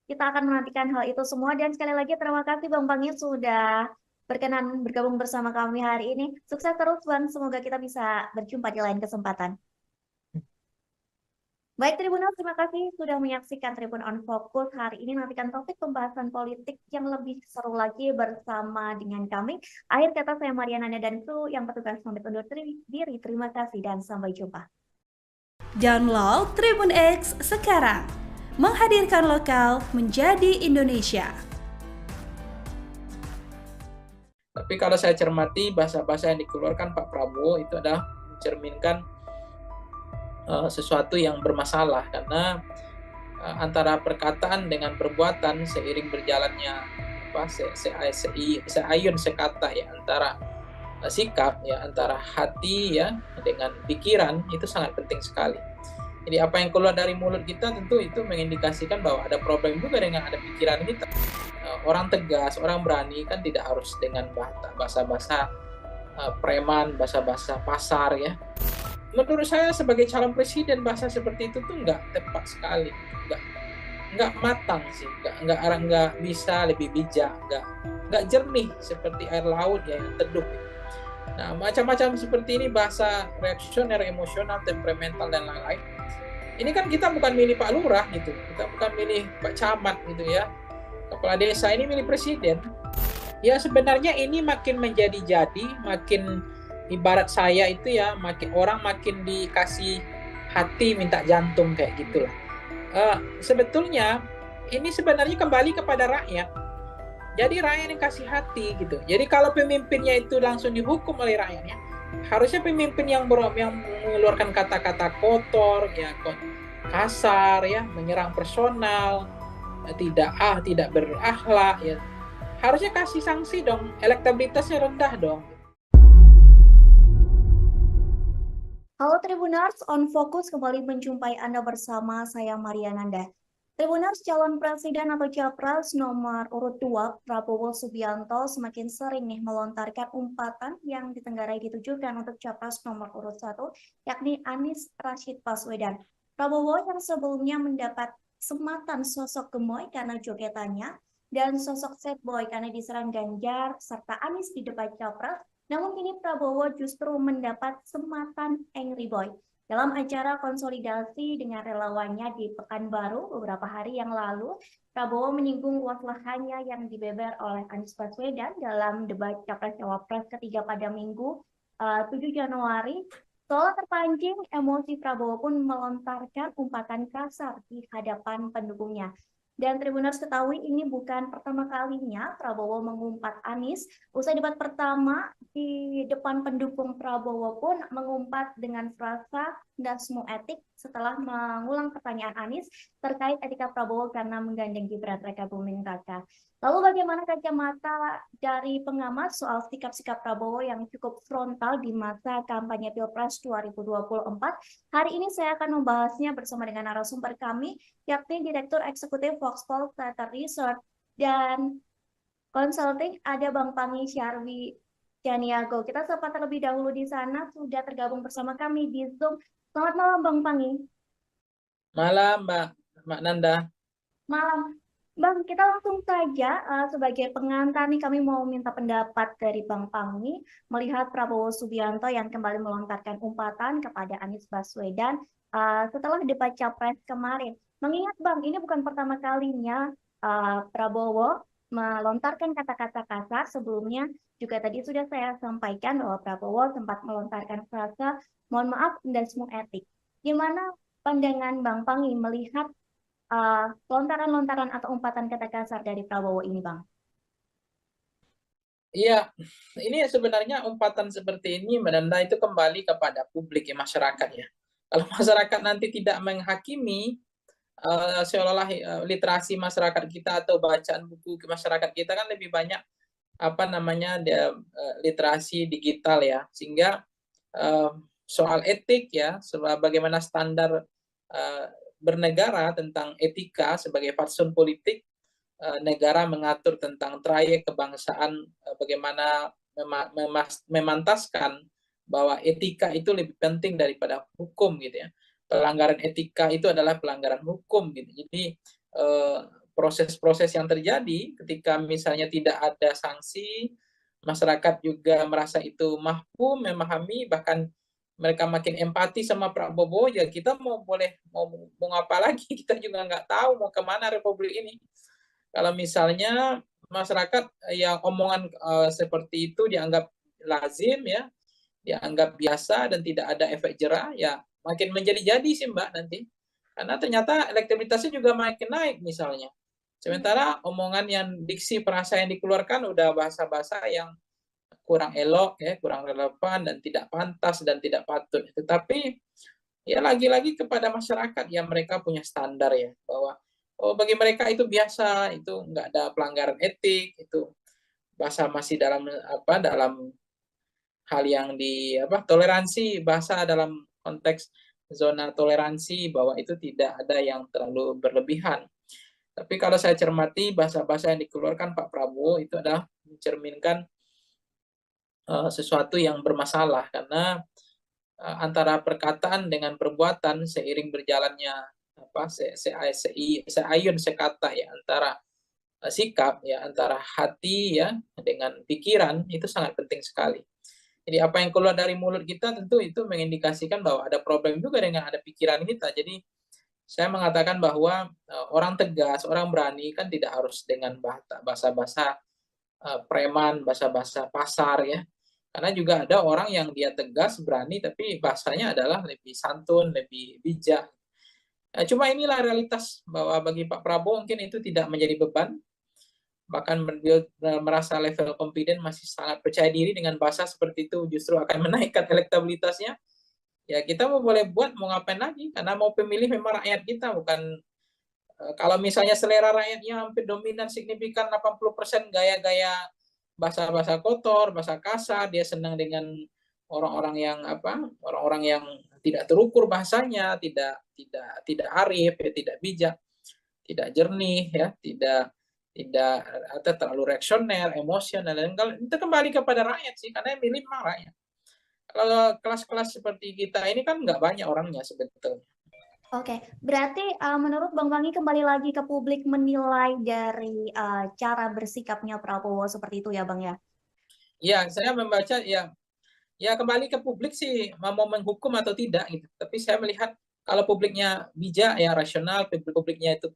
Kita akan menantikan hal itu semua, dan sekali lagi terima kasih Bang Pangi sudah berkenan bergabung bersama kami hari ini. Sukses terus Bang, semoga kita bisa berjumpa di lain kesempatan. Baik Tribuners, terima kasih sudah menyaksikan Tribun on Focus. Hari ini nantikan topik pembahasan politik yang lebih seru lagi bersama dengan kami. Akhir kata saya Mariana dan kru yang bertugas pamit undur diri. Terima kasih dan sampai jumpa. Download Tribun X sekarang. Menghadirkan lokal menjadi Indonesia. Tapi kalau saya cermati bahasa-bahasa yang dikeluarkan Pak Prabowo itu adalah mencerminkan sesuatu yang bermasalah, karena antara perkataan dengan perbuatan seiring berjalannya seayun sekata ya, antara sikap ya, antara hati ya dengan pikiran, itu sangat penting sekali. Jadi apa yang keluar dari mulut kita tentu itu mengindikasikan bahwa ada problem juga dengan ada pikiran kita. Orang tegas, orang berani kan tidak harus dengan bahasa-bahasa preman, bahasa-bahasa pasar ya. Menurut saya sebagai calon presiden bahasa seperti itu tuh nggak tepat sekali, nggak matang sih, nggak bisa lebih bijak, nggak jernih seperti air laut ya yang teduh. Nah, macam-macam seperti ini, bahasa reaksioner, emosional, temperamental dan lain-lain. Ini kan kita bukan milih Pak Lurah gitu, kita bukan milih Pak Camat gitu ya, kepala desa, ini milih presiden. Ya sebenarnya ini makin menjadi-jadi, makin ibarat saya itu ya, makin dikasih hati minta jantung kayak gitulah. Sebetulnya ini sebenarnya kembali kepada rakyat. Jadi rakyat yang kasih hati gitu. Jadi kalau pemimpinnya itu langsung dihukum oleh rakyatnya, harusnya pemimpin yang mengeluarkan kata-kata kotor, ya kasar, ya menyerang personal, tidak berakhlak, ya harusnya kasih sanksi dong. Elektabilitasnya rendah dong. Halo Tribuners, on Focus kembali menjumpai Anda bersama saya Mariananda. Tribuners, calon presiden atau capres nomor urut 2 Prabowo Subianto semakin sering melontarkan umpatan yang ditenggarai ditujukan untuk capres nomor urut 1, yakni Anies Rashid Baswedan. Prabowo yang sebelumnya mendapat sematan sosok gemoy karena jogetannya dan sosok sad boy karena diserang Ganjar serta Anies di debat capres. Namun kini Prabowo justru mendapat sematan angry boy. Dalam acara konsolidasi dengan relawannya di Pekanbaru beberapa hari yang lalu, Prabowo menyinggung luas lahannya yang dibeber oleh Anies Baswedan dalam debat Capres-Cawapres ketiga pada Minggu 7 Januari. Seolah terpancing, emosi Prabowo pun melontarkan umpatan kasar di hadapan pendukungnya. Dan Tribuners ketahui ini bukan pertama kalinya Prabowo mengumpat Anies. Usai debat pertama di depan pendukung Prabowo pun mengumpat dengan frasa dasmu etik setelah mengulang pertanyaan Anies terkait etika Prabowo karena menggandeng Gibran Raka Buming Raka. Lalu bagaimana kacamata dari pengamat soal sikap-sikap Prabowo yang cukup frontal di masa kampanye Pilpres 2024? Hari ini saya akan membahasnya bersama dengan narasumber kami, yakni Direktur Eksekutif Voxpol Data Research dan Consulting, ada Bang Pangi Syarwi Janiago. Kita sapa terlebih dahulu di sana, sudah tergabung bersama kami di Zoom. Selamat malam Bang Pangi. Malam Mbak Nanda. Malam. Bang, kita langsung saja sebagai pengantar nih kami mau minta pendapat dari Bang Pangi melihat Prabowo Subianto yang kembali melontarkan umpatan kepada Anies Baswedan setelah debat Capres kemarin. Mengingat Bang, ini bukan pertama kalinya Prabowo melontarkan kata-kata kasar. Sebelumnya juga tadi sudah saya sampaikan bahwa Prabowo sempat melontarkan frasa mohon maaf dan semua etik. Gimana pandangan Bang Pangi melihat lontaran-lontaran atau umpatan kata kasar dari Prabowo ini, Bang? Iya, ini sebenarnya umpatan seperti ini menanda itu kembali kepada publik ya, masyarakat ya. Kalau masyarakat nanti tidak menghakimi, seolah-olah literasi masyarakat kita atau bacaan buku ke masyarakat kita kan lebih banyak apa namanya literasi digital ya, sehingga eh, soal etik ya, bagaimana standar eh, bernegara tentang etika sebagai fatsun politik, negara mengatur tentang trayek kebangsaan, bagaimana memantaskan bahwa etika itu lebih penting daripada hukum gitu ya. Pelanggaran etika itu adalah pelanggaran hukum gitu. Jadi proses-proses yang terjadi ketika misalnya tidak ada sanksi, masyarakat juga merasa itu mahfum, memahami, bahkan mereka makin empati sama Prabowo, ya kita mau apa lagi, kita juga nggak tahu mau kemana Republik ini. Kalau misalnya masyarakat yang omongan seperti itu dianggap lazim ya, dianggap biasa dan tidak ada efek jerah, ya makin menjadi-jadi sih Mbak nanti. Karena ternyata elektabilitasnya juga makin naik misalnya. Sementara omongan yang diksi perasa yang dikeluarkan udah bahasa-bahasa yang kurang elok ya, kurang relevan dan tidak pantas dan tidak patut. Tetapi ya lagi-lagi kepada masyarakat yang mereka punya standar ya, bahwa oh bagi mereka itu biasa, itu nggak ada pelanggaran etik, itu bahasa masih dalam dalam hal yang toleransi, bahasa dalam konteks zona toleransi, bahwa itu tidak ada yang terlalu berlebihan. Tapi kalau saya cermati bahasa-bahasa yang dikeluarkan Pak Prabowo itu adalah mencerminkan sesuatu yang bermasalah, karena antara perkataan dengan perbuatan seiring berjalannya seayun sekata ya, antara sikap ya, antara hati ya dengan pikiran, itu sangat penting sekali. Jadi apa yang keluar dari mulut kita tentu itu mengindikasikan bahwa ada problem juga dengan ada pikiran kita. Jadi saya mengatakan bahwa orang tegas, orang berani kan tidak harus dengan bahasa-bahasa preman, bahasa-bahasa pasar ya. Karena juga ada orang yang dia tegas, berani, tapi bahasanya adalah lebih santun, lebih bijak. Cuma inilah realitas bahwa bagi Pak Prabowo mungkin itu tidak menjadi beban. Bahkan beliau merasa level confident masih sangat percaya diri dengan bahasa seperti itu justru akan menaikkan elektabilitasnya. Ya kita mau boleh buat, mau ngapain lagi? Karena mau pemilih memang rakyat kita, bukan kalau misalnya selera rakyatnya hampir dominan signifikan 80% gaya-gaya bahasa-bahasa kotor, bahasa kasar, dia senang dengan orang-orang yang orang-orang yang tidak terukur bahasanya, tidak arif, ya, tidak bijak, tidak jernih ya, tidak atau terlalu reaksioner, emosional, dan kalau itu kembali kepada rakyat sih, karena yang milih memang rakyat. Kalau kelas-kelas seperti kita ini kan nggak banyak orangnya sebetulnya. Oke, berarti menurut Bang Pangi kembali lagi ke publik menilai dari cara bersikapnya Prabowo seperti itu ya Bang ya? Ya, saya membaca ya kembali ke publik sih mau menghukum atau tidak gitu. Tapi saya melihat kalau publiknya bijak ya, rasional, publiknya itu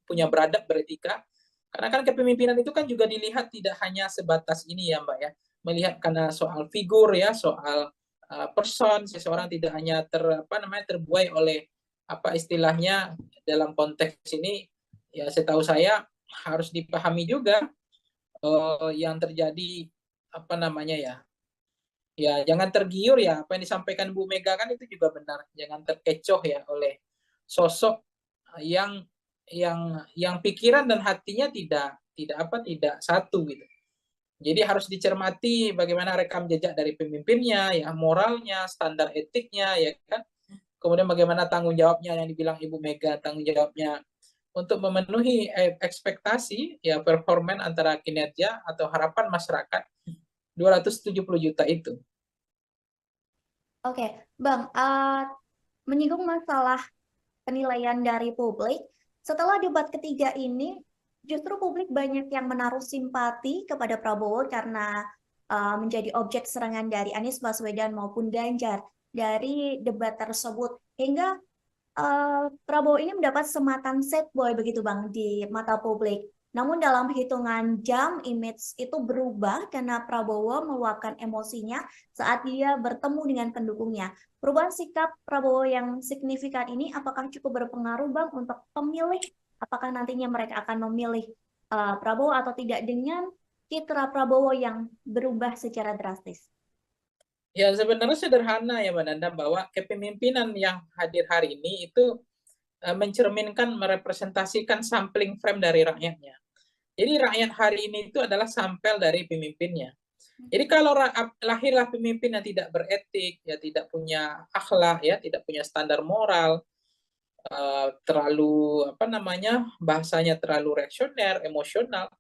punya beradab, beretika. Karena kan kepemimpinan itu kan juga dilihat tidak hanya sebatas ini ya Mbak ya. Melihat karena soal figur ya, soal person, seseorang tidak hanya terbuai oleh apa istilahnya dalam konteks ini, ya setahu saya harus dipahami juga yang terjadi apa namanya ya jangan tergiur ya, apa yang disampaikan Bu Mega kan itu juga benar, jangan terkecoh ya oleh sosok yang yang pikiran dan hatinya tidak satu gitu. Jadi harus dicermati bagaimana rekam jejak dari pemimpinnya ya, moralnya, standar etiknya ya kan. Kemudian bagaimana tanggung jawabnya yang dibilang Ibu Mega, tanggung jawabnya untuk memenuhi ekspektasi ya, performan antara kinerja atau harapan masyarakat 270 juta itu. Oke, Bang, menyinggung masalah penilaian dari publik, setelah debat ketiga ini, justru publik banyak yang menaruh simpati kepada Prabowo karena menjadi objek serangan dari Anies Baswedan maupun Ganjar dari debat tersebut. Hingga Prabowo ini mendapat sematan sad boy begitu Bang di mata publik. Namun dalam hitungan jam, image itu berubah karena Prabowo meluapkan emosinya saat dia bertemu dengan pendukungnya. Perubahan sikap Prabowo yang signifikan ini apakah cukup berpengaruh, Bang, untuk pemilih? Apakah nantinya mereka akan memilih Prabowo atau tidak dengan citra Prabowo yang berubah secara drastis? Ya sebenarnya sederhana ya Mbak Nanda, bahwa kepemimpinan yang hadir hari ini itu mencerminkan, merepresentasikan sampling frame dari rakyatnya. Jadi rakyat hari ini itu adalah sampel dari pemimpinnya. Jadi kalau lahirlah pemimpin yang tidak beretik, ya tidak punya akhlak, ya tidak punya standar moral, terlalu apa namanya, bahasanya terlalu reaksioner, emosional,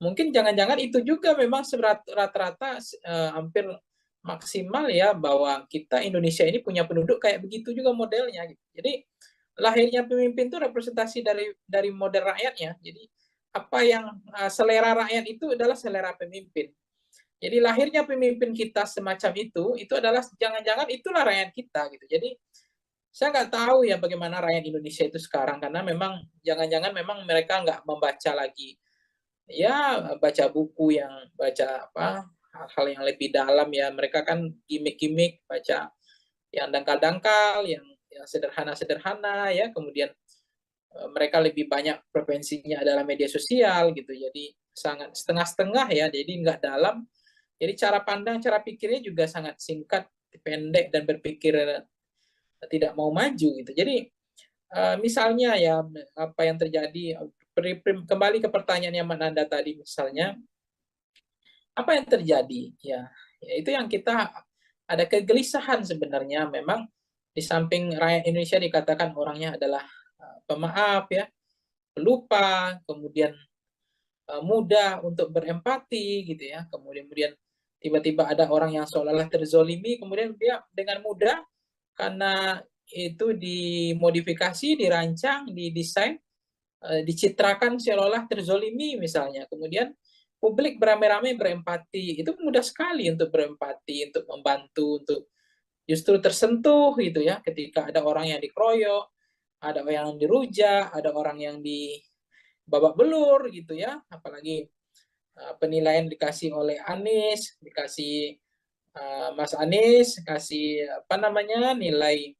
mungkin jangan-jangan itu juga memang rata-rata hampir maksimal ya, bahwa kita Indonesia ini punya penduduk kayak begitu juga modelnya. Gitu. Jadi lahirnya pemimpin itu representasi dari model rakyatnya. Jadi apa yang selera rakyat itu adalah selera pemimpin. Jadi lahirnya pemimpin kita semacam itu adalah jangan-jangan itulah rakyat kita gitu. Jadi saya nggak tahu ya bagaimana rakyat Indonesia itu sekarang, karena memang jangan-jangan memang mereka nggak membaca lagi, ya baca buku, yang baca apa hal-hal yang lebih dalam ya. Mereka kan gimmick-gimmick, baca yang dangkal-dangkal, yang sederhana-sederhana ya. Kemudian mereka lebih banyak preferensinya adalah media sosial gitu. Jadi sangat setengah-setengah ya. Jadi nggak dalam. Jadi cara pandang, cara pikirnya juga sangat singkat, pendek, dan berpikir tidak mau maju gitu. Jadi misalnya ya apa yang terjadi, kembali ke pertanyaan yang Mbak Nanda tadi, misalnya apa yang terjadi ya, itu yang kita ada kegelisahan sebenarnya. Memang di samping rakyat Indonesia dikatakan orangnya adalah pemaaf ya, pelupa, kemudian mudah untuk berempati gitu ya, kemudian tiba-tiba ada orang yang seolah-olah terzolimi, kemudian dia dengan mudah, karena itu dimodifikasi, dirancang, didesain, dicitrakan seolah-olah terzolimi misalnya. Kemudian publik beramai-ramai berempati. Itu mudah sekali untuk berempati, untuk membantu, untuk justru tersentuh gitu ya, ketika ada orang yang dikeroyok, ada orang yang dirujak, ada orang yang babak belur gitu ya. Apalagi penilaian dikasih oleh Anies, dikasih Mas Anies kasih apa namanya, nilai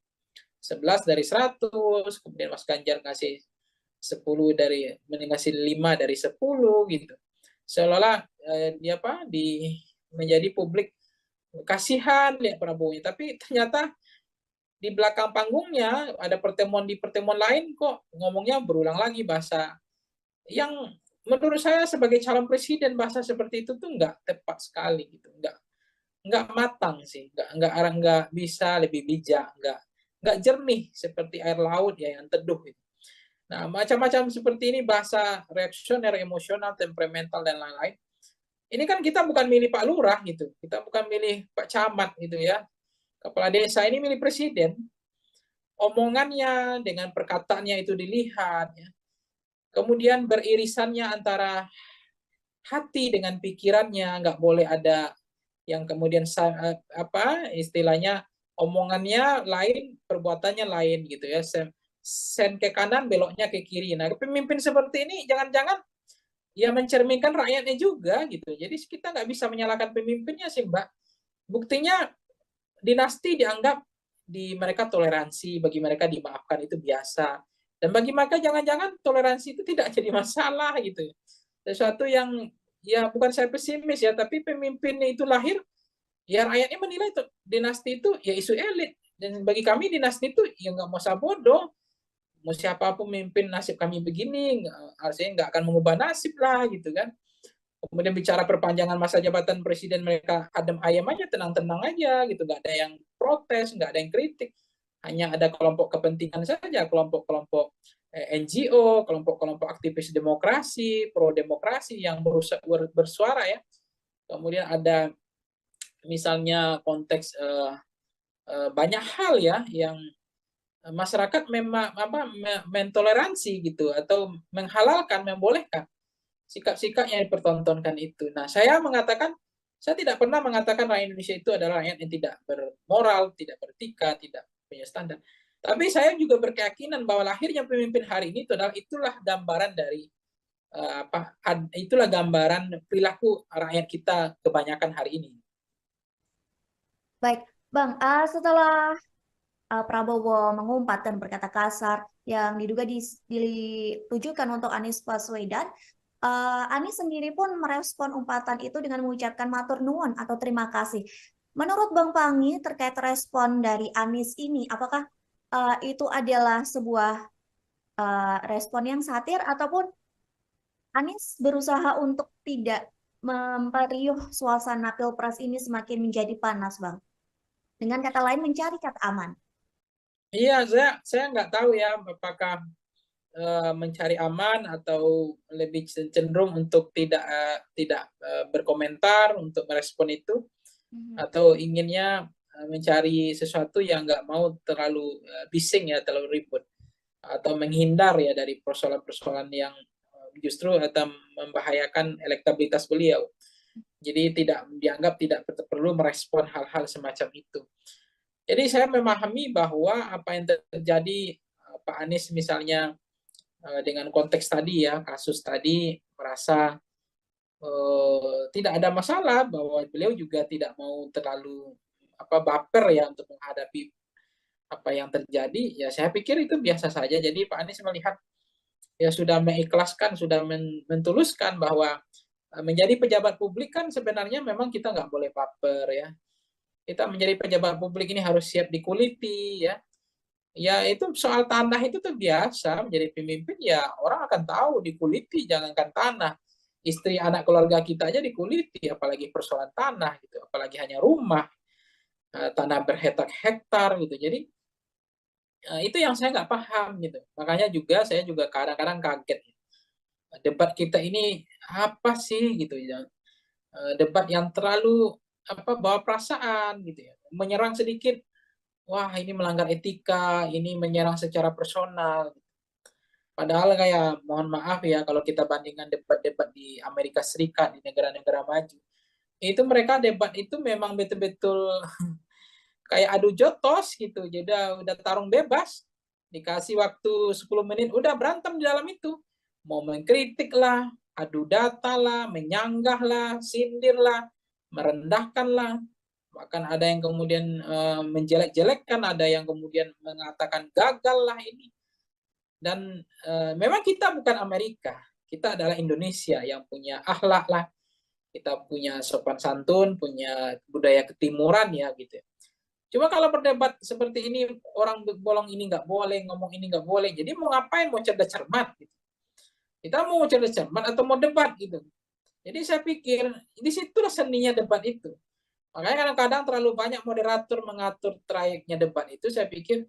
11 dari 100, kemudian Mas Ganjar kasih 10 dari, ngasih 5 dari 10 gitu. Seolah-olah dia apa menjadi publik kasihan lihat Prabowo, tapi ternyata di belakang panggungnya ada pertemuan lain kok ngomongnya berulang lagi bahasa yang menurut saya sebagai calon presiden, bahasa seperti itu tuh nggak tepat sekali gitu, nggak matang sih, nggak bisa lebih bijak, nggak jernih seperti air laut ya yang teduh gitu. Nah, macam-macam seperti ini, bahasa reaksioner, emosional, temperamental, dan lain-lain. Ini kan kita bukan milih Pak Lurah gitu, kita bukan milih Pak Camat gitu ya. Kepala desa ini milih presiden. Omongannya dengan perkataannya itu dilihat ya. Kemudian beririsannya antara hati dengan pikirannya, nggak boleh ada yang kemudian apa istilahnya, omongannya lain, perbuatannya lain gitu ya. Sen ke kanan, beloknya ke kiri. Nah, pemimpin seperti ini jangan-jangan ya mencerminkan rakyatnya juga gitu. Jadi kita nggak bisa menyalahkan pemimpinnya sih, Mbak. Buktinya dinasti dianggap di mereka toleransi, bagi mereka dimaafkan itu biasa. Dan bagi mereka jangan-jangan toleransi itu tidak jadi masalah gitu. Sesuatu yang ya bukan saya pesimis ya, tapi pemimpinnya itu lahir, ya rakyatnya menilai itu dinasti itu ya isu elit. Dan bagi kami dinasti itu ya nggak mau bodoh. Mau siapapun memimpin nasib kami begini, artinya nggak akan mengubah nasib lah gitu kan. Kemudian bicara perpanjangan masa jabatan presiden, mereka adem ayam aja, tenang-tenang aja gitu, nggak ada yang protes, nggak ada yang kritik, hanya ada kelompok kepentingan saja, kelompok-kelompok NGO, kelompok-kelompok aktivis demokrasi, pro demokrasi yang bersuara ya. Kemudian ada misalnya konteks banyak hal ya yang masyarakat memang mentoleransi gitu, atau menghalalkan, membolehkan sikap-sikap yang dipertontonkan itu. Nah, saya tidak pernah mengatakan rakyat Indonesia itu adalah rakyat yang tidak bermoral, tidak beretika, tidak punya standar. Tapi saya juga berkeyakinan bahwa lahirnya pemimpin hari ini itulah gambaran dari itulah gambaran perilaku rakyat kita kebanyakan hari ini. Baik, Bang, setelah Prabowo mengumpat dan berkata kasar yang diduga ditujukan untuk Anies Baswedan, Anies sendiri pun merespon umpatan itu dengan mengucapkan matur nuwun atau terima kasih. Menurut Bang Pangi terkait respon dari Anies ini, apakah itu adalah sebuah respon yang satir ataupun Anies berusaha untuk tidak memperiuh suasana Pilpres ini semakin menjadi panas, Bang? Dengan kata lain, mencari kata aman. Iya, saya nggak tahu ya apakah mencari aman atau lebih cenderung untuk tidak berkomentar untuk merespon itu, atau inginnya mencari sesuatu yang nggak mau terlalu bising ya, terlalu ribut, atau menghindar ya dari persoalan-persoalan yang justru atau membahayakan elektabilitas beliau. Jadi dianggap tidak perlu merespon hal-hal semacam itu. Jadi saya memahami bahwa apa yang terjadi Pak Anies misalnya dengan konteks tadi ya, kasus tadi merasa tidak ada masalah, bahwa beliau juga tidak mau terlalu baper ya untuk menghadapi apa yang terjadi, ya saya pikir itu biasa saja. Jadi Pak Anies melihat ya sudah mengikhlaskan, sudah mentuluskan bahwa menjadi pejabat publik kan sebenarnya memang kita nggak boleh baper ya. Kita menjadi pejabat publik ini harus siap dikuliti ya. Ya itu soal tanah itu tuh biasa, menjadi pemimpin ya orang akan tahu dikuliti, jangankan tanah. Istri anak keluarga kita aja dikuliti, apalagi persoalan tanah gitu, apalagi hanya rumah, tanah berhektar-hektar gitu. Jadi itu yang saya nggak paham gitu. Makanya saya juga kadang-kadang kaget. Debat kita ini apa sih gitu ya? Debat yang terlalu bawa perasaan gitu ya, menyerang sedikit, wah ini melanggar etika, ini menyerang secara personal. Padahal kayak mohon maaf ya kalau kita bandingkan debat-debat di Amerika Serikat, di negara-negara maju, itu mereka debat itu memang betul-betul kayak adu jotos gitu. Jadi udah tarung bebas, dikasih waktu 10 menit udah berantem di dalam itu. Mau mengkritik lah, adu data lah, menyanggah lah, sindir lah, merendahkan lah. Bahkan ada yang kemudian menjelek-jelekkan, ada yang kemudian mengatakan gagal lah ini. Dan memang kita bukan Amerika, kita adalah Indonesia yang punya akhlak lah, kita punya sopan santun, punya budaya ketimuran ya gitu. Cuma kalau berdebat seperti ini, orang bolong ini nggak boleh, ngomong ini nggak boleh. Jadi mau ngapain? Mau cerdas cermat? Gitu. Kita mau cerdas cermat atau mau debat gitu. Jadi saya pikir di situlah seninya debat itu. Makanya kadang-kadang terlalu banyak moderator mengatur trayeknya debat itu, saya pikir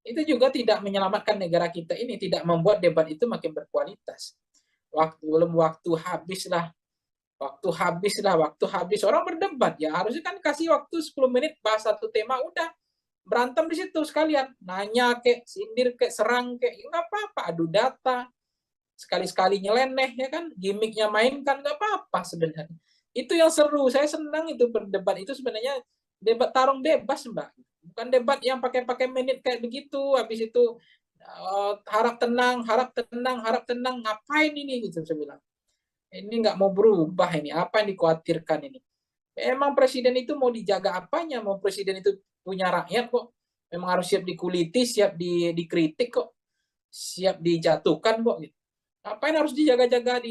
itu juga tidak menyelamatkan negara kita ini, tidak membuat debat itu makin berkualitas. Waktu habis lah, waktu habis orang berdebat ya, harusnya kan kasih waktu 10 menit bahas satu tema, udah berantem di situ sekalian, nanya kek, sindir kek, serang kek, ya nggak apa-apa, adu data, sekali-sekali nyeleneh ya kan, gimmicknya mainkan, nggak apa-apa sebenarnya. Itu yang seru, saya senang itu berdebat itu sebenarnya, debat tarung bebas Mbak, bukan debat yang pakai menit kayak begitu, habis itu harap tenang, ngapain ini gitu saya bilang. Ini nggak mau berubah ini, apa yang dikhawatirkan ini. Memang presiden itu mau dijaga apanya, mau presiden itu punya rakyat kok. Memang harus siap dikuliti, siap dikritik kok, siap dijatuhkan kok. Gitu. Apain harus dijaga-jaga,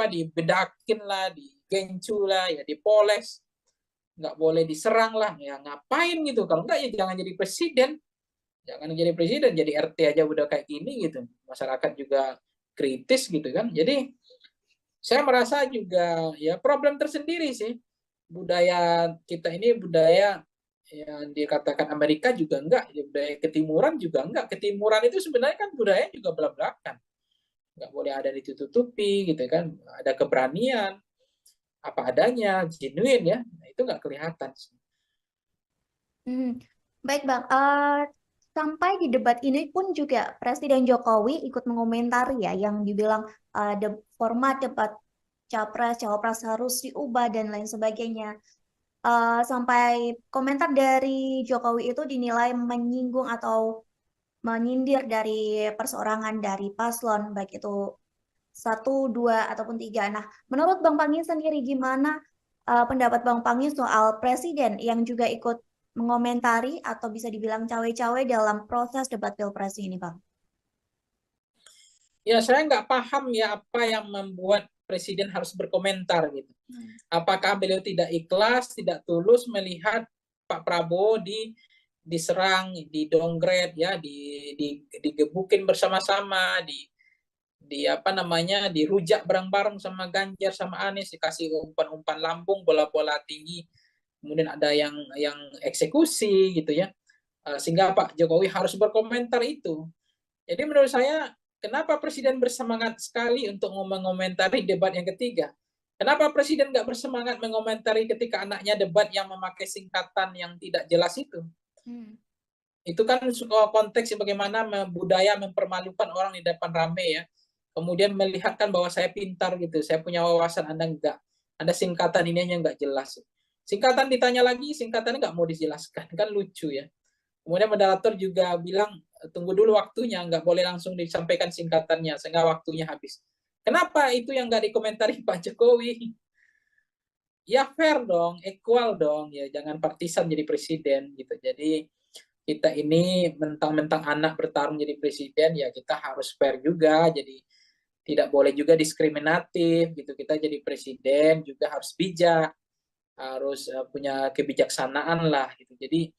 dibedakin lah, digencu lah, ya dipoles. Nggak boleh diserang lah, ya ngapain gitu. Kalau nggak ya jangan jadi presiden. Jangan jadi presiden, jadi RT aja udah kayak gini gitu. Masyarakat juga kritis gitu kan. Jadi saya merasa juga ya problem tersendiri sih. Budaya kita ini budaya yang dikatakan Amerika juga enggak, ya budaya ketimuran juga enggak. Ketimuran itu sebenarnya kan budaya juga belak-belakan. Enggak boleh ada ditutupi gitu kan. Ada keberanian, apa adanya, genuine ya. Nah, itu enggak kelihatan sih. Baik Bang, sampai di debat ini pun juga Presiden Jokowi ikut mengomentari ya yang dibilang format debat capres cawapres harus diubah dan lain sebagainya. Sampai komentar dari Jokowi itu dinilai menyinggung atau menyindir dari perseorangan dari paslon, baik itu 1, 2, ataupun 3. Nah, menurut Bang Pangi sendiri gimana pendapat Bang Pangi soal presiden yang juga ikut mengomentari atau bisa dibilang cawe-cawe dalam proses debat Pilpres ini, Bang? Ya, saya nggak paham ya apa yang membuat presiden harus berkomentar gitu. Apakah beliau tidak ikhlas, tidak tulus melihat Pak Prabowo diserang, di-downgrade ya, digebukin bersama-sama, di apa namanya, dirujak bareng-bareng sama Ganjar sama Anies, dikasih umpan-umpan lambung, bola-bola tinggi, kemudian ada yang eksekusi gitu ya. Sehingga Pak Jokowi harus berkomentar itu. Jadi menurut saya, kenapa Presiden bersemangat sekali untuk mengomentari debat yang ketiga? Kenapa Presiden nggak bersemangat mengomentari ketika anaknya debat yang memakai singkatan yang tidak jelas itu? Itu kan konteks bagaimana budaya mempermalukan orang di depan rame ya. Kemudian melihatkan bahwa saya pintar gitu, saya punya wawasan, Anda enggak. Ada singkatan ini yang nggak jelas. Singkatan ditanya lagi, singkatannya nggak mau dijelaskan, kan lucu ya. Kemudian moderator juga bilang, tunggu dulu waktunya, nggak boleh langsung disampaikan singkatannya, sehingga waktunya habis. Kenapa itu yang nggak dikomentari Pak Jokowi? Ya fair dong, equal dong, ya jangan partisan jadi presiden gitu. Jadi kita ini mentang-mentang anak bertarung jadi presiden, ya kita harus fair juga, jadi tidak boleh juga diskriminatif gitu. Kita jadi presiden juga harus bijak, harus punya kebijaksanaan lah gitu. Jadi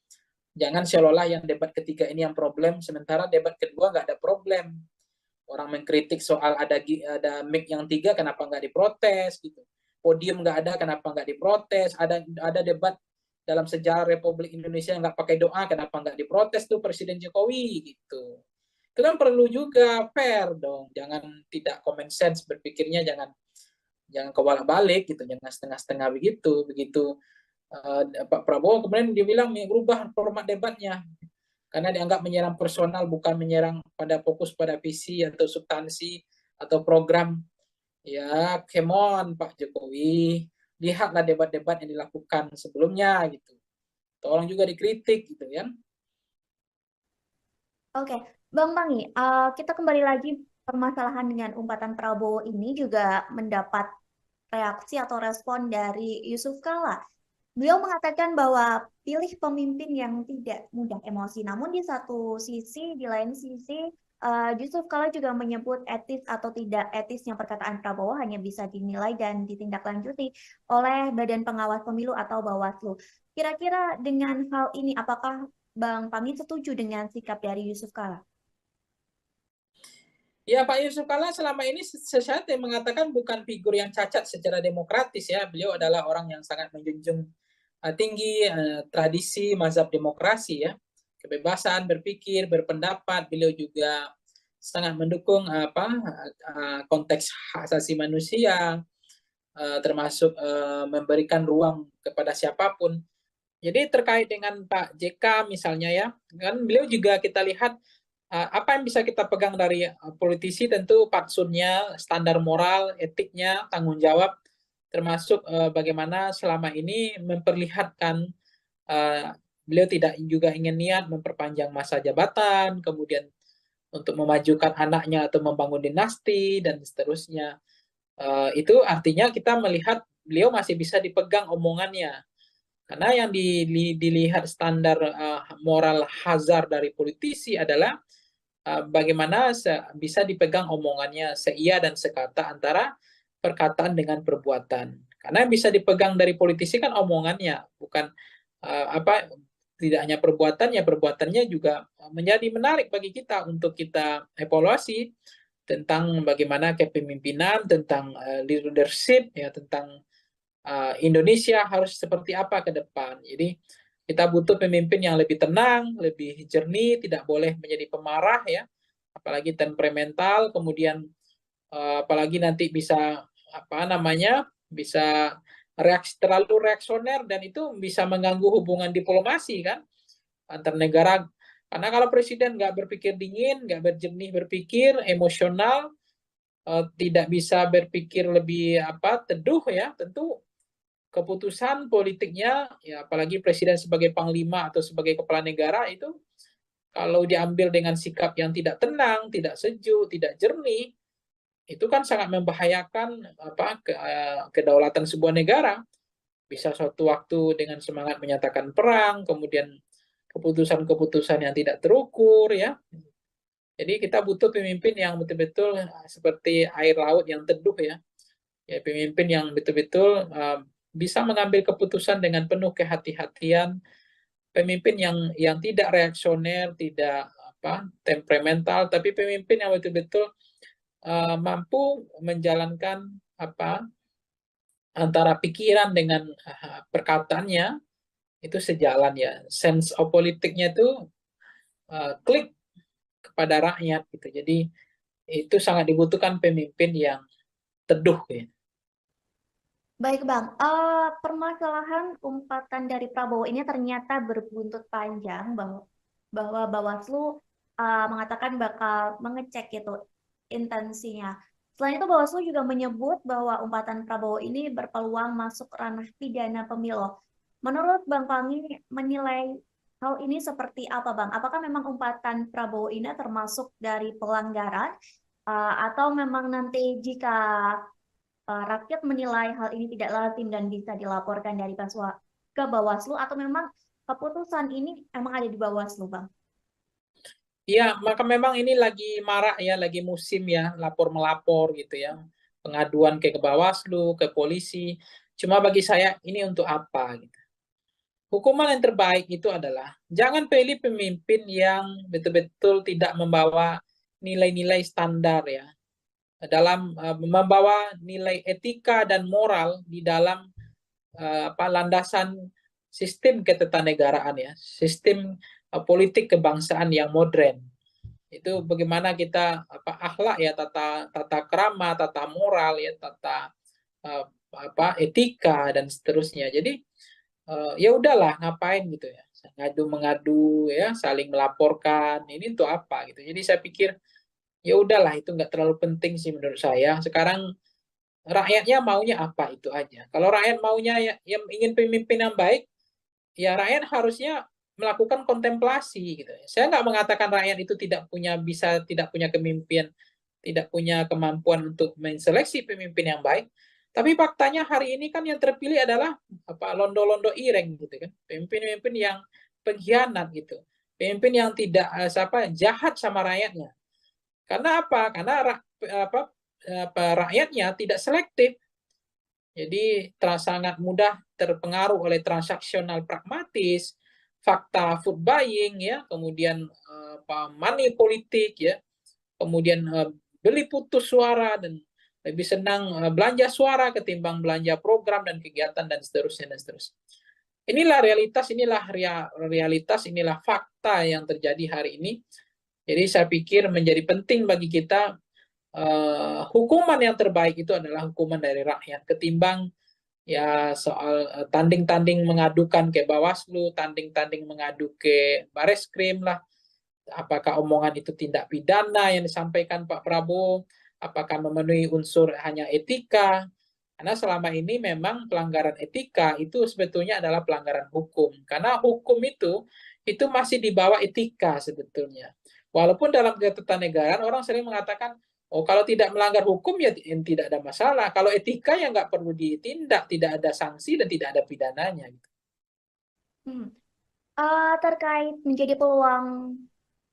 jangan seolah-olah yang debat ketiga ini yang problem, sementara debat kedua nggak ada problem. Orang mengkritik soal ada mic yang 3, kenapa nggak diprotes gitu. Podium nggak ada, kenapa nggak diprotes. Ada debat dalam sejarah Republik Indonesia yang nggak pakai doa, kenapa nggak diprotes tuh Presiden Jokowi gitu. Itu kan perlu juga fair dong. Jangan tidak common sense berpikirnya, jangan kebalik-balik gitu, jangan setengah-setengah begitu. Pak Prabowo kemudian dibilang merubah format debatnya karena dianggap menyerang personal, bukan menyerang pada fokus pada visi atau substansi atau program. Ya, come on Pak Jokowi, lihatlah debat-debat yang dilakukan sebelumnya gitu. Tolong juga dikritik gitu ya. Oke, Bang Pangi, kita kembali lagi permasalahan dengan umpatan Prabowo ini juga mendapat reaksi atau respon dari Yusuf Kala. Beliau mengatakan bahwa pilih pemimpin yang tidak mudah emosi. Namun di satu sisi, di lain sisi, Yusuf Kala juga menyebut etis atau tidak etisnya perkataan Prabowo hanya bisa dinilai dan ditindaklanjuti oleh Badan Pengawas Pemilu atau Bawaslu. Kira-kira dengan hal ini, apakah Bang Pangi setuju dengan sikap dari Yusuf Kala? Ya, Pak Yusuf Kala selama ini sesuatu yang mengatakan bukan figur yang cacat secara demokratis ya. Beliau adalah orang yang sangat menjunjung tinggi tradisi mazhab demokrasi ya. Kebebasan berpikir, berpendapat. Beliau juga sangat mendukung konteks hak asasi manusia, termasuk memberikan ruang kepada siapapun. Jadi terkait dengan Pak JK misalnya ya, kan beliau juga kita lihat apa yang bisa kita pegang dari politisi, tentu fatsunnya, standar moral, etiknya, tanggung jawab, termasuk bagaimana selama ini memperlihatkan beliau tidak juga ingin niat memperpanjang masa jabatan, kemudian untuk memajukan anaknya atau membangun dinasti dan seterusnya. Itu artinya kita melihat beliau masih bisa dipegang omongannya. Karena yang dilihat standar moral hazard dari politisi adalah bagaimana bisa dipegang omongannya seia dan sekata antara perkataan dengan perbuatan. Karena yang bisa dipegang dari politisi kan omongannya, bukan tidak hanya perbuatannya, perbuatannya juga menjadi menarik bagi kita untuk kita evaluasi tentang bagaimana kepemimpinan, tentang leadership, ya, tentang Indonesia harus seperti apa ke depan. Jadi kita butuh pemimpin yang lebih tenang, lebih jernih, tidak boleh menjadi pemarah ya, apalagi temperamental, kemudian apalagi nanti bisa bisa terlalu reaksioner dan itu bisa mengganggu hubungan diplomasi kan antar negara. Karena kalau presiden nggak berpikir dingin, nggak berjernih berpikir, emosional, tidak bisa berpikir lebih teduh ya, tentu keputusan politiknya ya, apalagi presiden sebagai panglima atau sebagai kepala negara itu kalau diambil dengan sikap yang tidak tenang, tidak sejuk, tidak jernih, itu kan sangat membahayakan kedaulatan sebuah negara. Bisa suatu waktu dengan semangat menyatakan perang, kemudian keputusan-keputusan yang tidak terukur ya. Jadi kita butuh pemimpin yang betul-betul seperti air laut yang teduh ya. Ya, pemimpin yang betul-betul bisa mengambil keputusan dengan penuh kehati-hatian, pemimpin yang tidak reaksioner, tidak temperamental, tapi pemimpin yang betul-betul mampu menjalankan antara pikiran dengan perkataannya itu sejalan ya. Sense of politiknya itu klik kepada rakyat gitu. Jadi itu sangat dibutuhkan pemimpin yang teduh ya. Baik Bang, permasalahan umpatan dari Prabowo ini ternyata berbuntut panjang bahwa Bawaslu mengatakan bakal mengecek itu intensinya. Selain itu Bawaslu juga menyebut bahwa umpatan Prabowo ini berpeluang masuk ranah pidana pemilu. Menurut Bang Pangi menilai hal ini seperti apa Bang? Apakah memang umpatan Prabowo ini termasuk dari pelanggaran atau memang nanti jika rakyat menilai hal ini tidak lazim dan bisa dilaporkan dari ke Bawaslu atau memang keputusan ini emang ada di Bawaslu, Bang? Iya, maka memang ini lagi marak ya, lagi musim ya, lapor-melapor gitu ya. Pengaduan ke Bawaslu, ke polisi. Cuma bagi saya ini untuk apa gitu. Hukuman yang terbaik itu adalah jangan pilih pemimpin yang betul-betul tidak membawa nilai-nilai standar ya. Dalam membawa nilai etika dan moral di dalam landasan sistem ketatanegaraan ya, sistem politik kebangsaan yang modern. Itu bagaimana kita akhlak ya, tata krama, tata moral ya, tata etika dan seterusnya. Jadi ya udahlah ngapain gitu ya, mengadu ya, saling melaporkan, ini untuk apa gitu. Jadi saya pikir ya udahlah, itu nggak terlalu penting sih menurut saya. Sekarang rakyatnya maunya apa itu aja. Kalau rakyat maunya yang ingin pemimpin yang baik, ya rakyat harusnya melakukan kontemplasi gitu. Saya nggak mengatakan rakyat itu tidak punya kemimpinan, tidak punya kemampuan untuk menseleksi pemimpin yang baik. Tapi faktanya hari ini kan yang terpilih adalah londo-londo ireng gitu kan, pemimpin-pemimpin yang pengkhianat gitu, pemimpin yang tidak jahat sama rakyatnya. Karena apa? Karena rakyatnya tidak selektif. Jadi sangat mudah terpengaruh oleh transaksional pragmatis, fakta food buying ya, kemudian money politik ya, kemudian beli putus suara dan lebih senang belanja suara ketimbang belanja program dan kegiatan dan seterusnya dan seterusnya. Inilah realitas, inilah fakta yang terjadi hari ini. Jadi saya pikir menjadi penting bagi kita hukuman yang terbaik itu adalah hukuman dari rakyat ketimbang ya soal tanding-tanding mengadukan ke Bawaslu, tanding-tanding mengadu ke Bareskrim lah. Apakah omongan itu tindak pidana yang disampaikan Pak Prabowo? Apakah memenuhi unsur hanya etika? Karena selama ini memang pelanggaran etika itu sebetulnya adalah pelanggaran hukum. Karena hukum itu masih di bawah etika sebetulnya. Walaupun dalam ketatanegaraan orang sering mengatakan, oh kalau tidak melanggar hukum ya tidak ada masalah. Kalau etika ya nggak perlu ditindak, tidak ada sanksi dan tidak ada pidananya. Hmm. Terkait menjadi peluang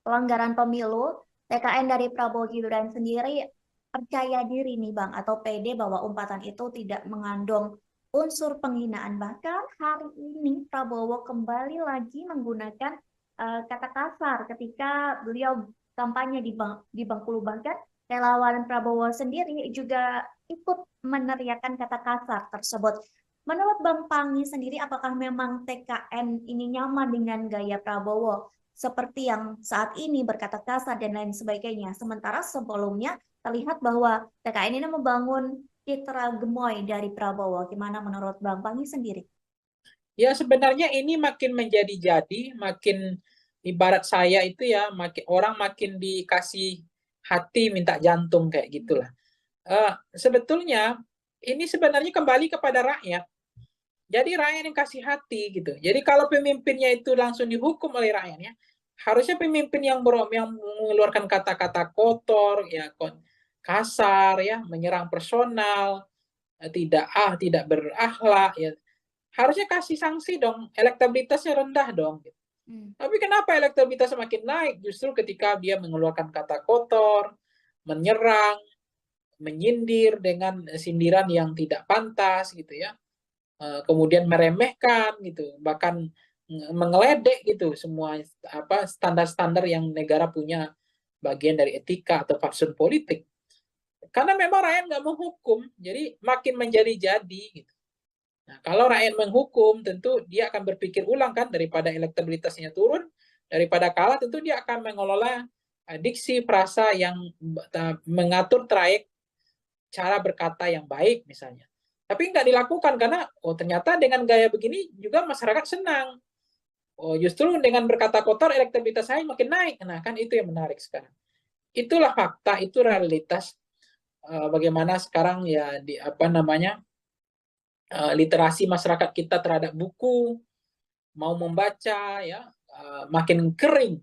pelanggaran pemilu, TKN dari Prabowo Gibran sendiri percaya diri nih Bang, atau pede bahwa umpatan itu tidak mengandung unsur penghinaan. Bahkan hari ini Prabowo kembali lagi menggunakan kata kasar ketika beliau kampanye di Bengkulu. Bahkan relawan Prabowo sendiri juga ikut meneriakan kata kasar tersebut. Menurut Bang Pangi sendiri, apakah memang TKN ini nyaman dengan gaya Prabowo seperti yang saat ini berkata kasar dan lain sebagainya? Sementara sebelumnya terlihat bahwa TKN ini membangun citra gemoy dari Prabowo. Gimana menurut Bang Pangi sendiri? Ya sebenarnya ini makin menjadi-jadi, makin ibarat saya itu ya, orang makin dikasih hati minta jantung kayak gitulah. Sebetulnya ini sebenarnya kembali kepada rakyat. Jadi rakyat yang kasih hati gitu. Jadi kalau pemimpinnya itu langsung dihukum oleh rakyatnya, harusnya pemimpin yang mengeluarkan kata-kata kotor, ya kasar ya, menyerang personal, tidak berakhlak ya. Harusnya kasih sanksi dong, elektabilitasnya rendah dong. Tapi kenapa elektabilitas semakin naik? Justru ketika dia mengeluarkan kata kotor, menyerang, menyindir dengan sindiran yang tidak pantas gitu ya. Kemudian meremehkan gitu, bahkan mengeledek gitu semua apa standar-standar yang negara punya bagian dari etika atau fatsun politik. Karena memang rakyat nggak menghukum, jadi makin menjadi-jadi gitu. Nah, kalau rakyat menghukum, tentu dia akan berpikir ulang kan, daripada elektabilitasnya turun, daripada kalah, tentu dia akan mengelola diksi, frasa yang mengatur trayek cara berkata yang baik misalnya. Tapi nggak dilakukan karena, oh ternyata dengan gaya begini juga masyarakat senang. Oh justru dengan berkata kotor elektabilitas saya makin naik. Nah kan itu yang menarik sekarang. Itulah fakta, itu realitas bagaimana sekarang ya di apa namanya literasi masyarakat kita terhadap buku, mau membaca ya makin kering,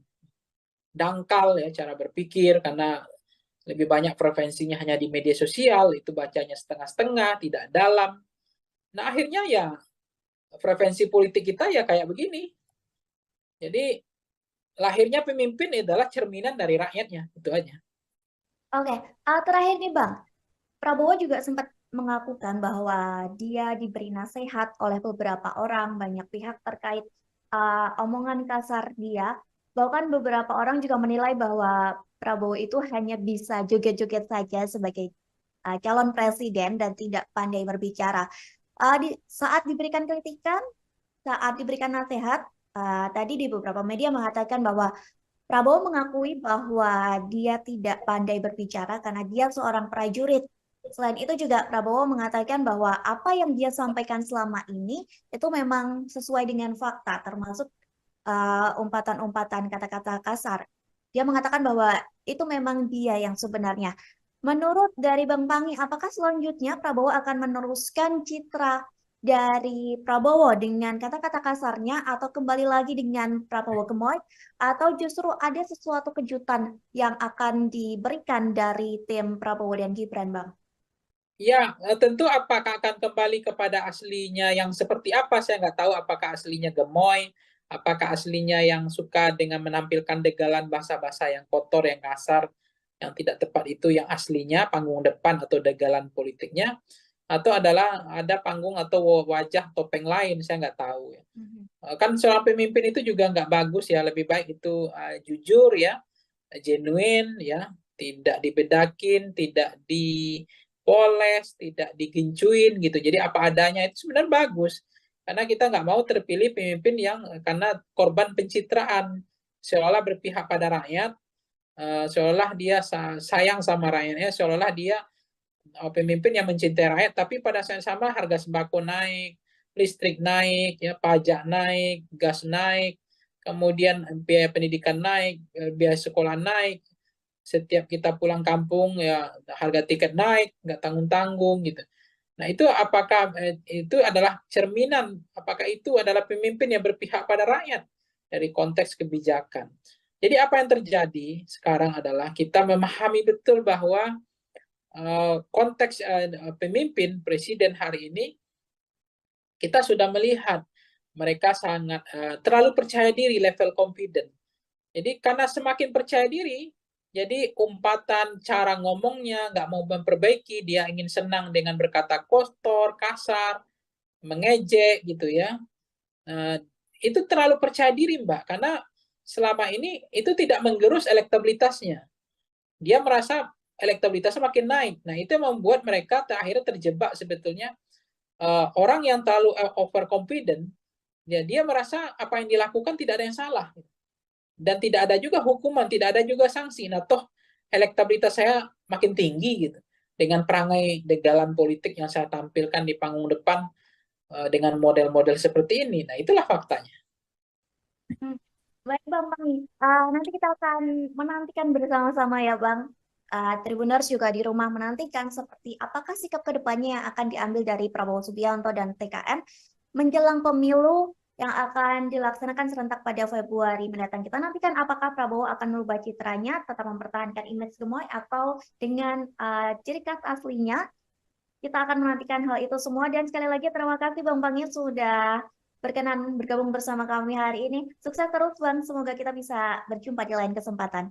dangkal ya cara berpikir karena lebih banyak preferensinya hanya di media sosial, itu bacanya setengah-setengah, tidak dalam. Nah akhirnya ya preferensi politik kita ya kayak begini. Jadi lahirnya pemimpin adalah cerminan dari rakyatnya, itu aja. Oke, terakhir nih Bang, Prabowo juga sempat mengakukan bahwa dia diberi nasihat oleh beberapa orang, banyak pihak terkait omongan kasar dia. Bahkan beberapa orang juga menilai bahwa Prabowo itu hanya bisa joget-joget saja sebagai calon presiden dan tidak pandai berbicara. Saat diberikan kritikan, saat diberikan nasihat, tadi di beberapa media mengatakan bahwa Prabowo mengakui bahwa dia tidak pandai berbicara karena dia seorang prajurit. Selain itu juga Prabowo mengatakan bahwa apa yang dia sampaikan selama ini itu memang sesuai dengan fakta, termasuk umpatan-umpatan kata-kata kasar. Dia mengatakan bahwa itu memang dia yang sebenarnya. Menurut dari Bang Pangi, apakah selanjutnya Prabowo akan meneruskan citra dari Prabowo dengan kata-kata kasarnya atau kembali lagi dengan Prabowo gemoy atau justru ada sesuatu kejutan yang akan diberikan dari tim Prabowo dan Gibran, Bang? Ya, tentu apakah akan kembali kepada aslinya yang seperti apa, saya nggak tahu apakah aslinya gemoy, apakah aslinya yang suka dengan menampilkan degalan bahasa-bahasa yang kotor, yang kasar, yang tidak tepat itu yang aslinya, panggung depan atau degalan politiknya, atau adalah ada panggung atau wajah topeng lain, saya nggak tahu ya. Kan seorang pemimpin itu juga nggak bagus ya, lebih baik itu jujur ya, genuine ya, tidak dibedakin, tidak dipoles, tidak digincuin gitu. Jadi apa adanya itu sebenarnya bagus. Karena kita nggak mau terpilih pemimpin yang karena korban pencitraan, seolah berpihak pada rakyat, seolah dia sayang sama rakyatnya, seolah dia pemimpin yang mencintai rakyat, tapi pada saat yang sama harga sembako naik, listrik naik, ya pajak naik, gas naik, kemudian biaya pendidikan naik, biaya sekolah naik, setiap kita pulang kampung ya harga tiket naik, nggak tanggung-tanggung gitu. Nah itu apakah itu adalah cerminan, apakah itu adalah pemimpin yang berpihak pada rakyat dari konteks kebijakan. Jadi apa yang terjadi sekarang adalah kita memahami betul bahwa konteks pemimpin presiden hari ini kita sudah melihat mereka sangat terlalu percaya diri, level confident. Jadi karena semakin percaya diri, jadi umpatan cara ngomongnya nggak mau memperbaiki, dia ingin senang dengan berkata kotor, kasar, mengejek gitu ya. Itu terlalu percaya diri Mbak, karena selama ini itu tidak menggerus elektabilitasnya. Dia merasa elektabilitasnya makin naik. Nah, itu yang membuat mereka akhirnya terjebak sebetulnya orang yang terlalu overconfident, ya dia merasa apa yang dilakukan tidak ada yang salah. Dan tidak ada juga hukuman, tidak ada juga sanksi. Nah, toh elektabilitas saya makin tinggi gitu. Dengan perangai degalan politik yang saya tampilkan di panggung depan dengan model-model seperti ini. Nah, itulah faktanya. Baik Bang Pangi, nanti kita akan menantikan bersama-sama ya Bang. Tribuners juga di rumah menantikan seperti apakah sikap kedepannya yang akan diambil dari Prabowo Subianto dan TKN menjelang pemilu yang akan dilaksanakan serentak pada Februari mendatang. Kita nantikan apakah Prabowo akan merubah citranya, tetap mempertahankan image gemoy, atau dengan ciri khas aslinya. Kita akan menantikan hal itu semua. Dan sekali lagi terima kasih Bang Pangi sudah berkenan bergabung bersama kami hari ini. Sukses terus Bang, semoga kita bisa berjumpa di lain kesempatan.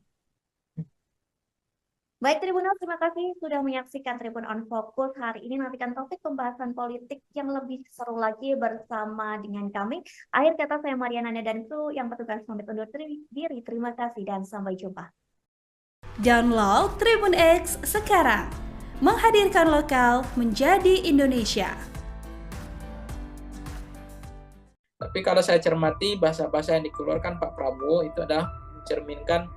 Baik Tribuners, terima kasih sudah menyaksikan Tribun on Focus hari ini. Nantikan topik pembahasan politik yang lebih seru lagi bersama dengan kami. Akhir kata saya Mariana dan kru yang bertugas pamit undur diri. Terima kasih dan sampai jumpa. Download Tribun X sekarang. Menghadirkan lokal menjadi Indonesia. Tapi kalau saya cermati bahasa-bahasa yang dikeluarkan Pak Prabowo itu adalah mencerminkan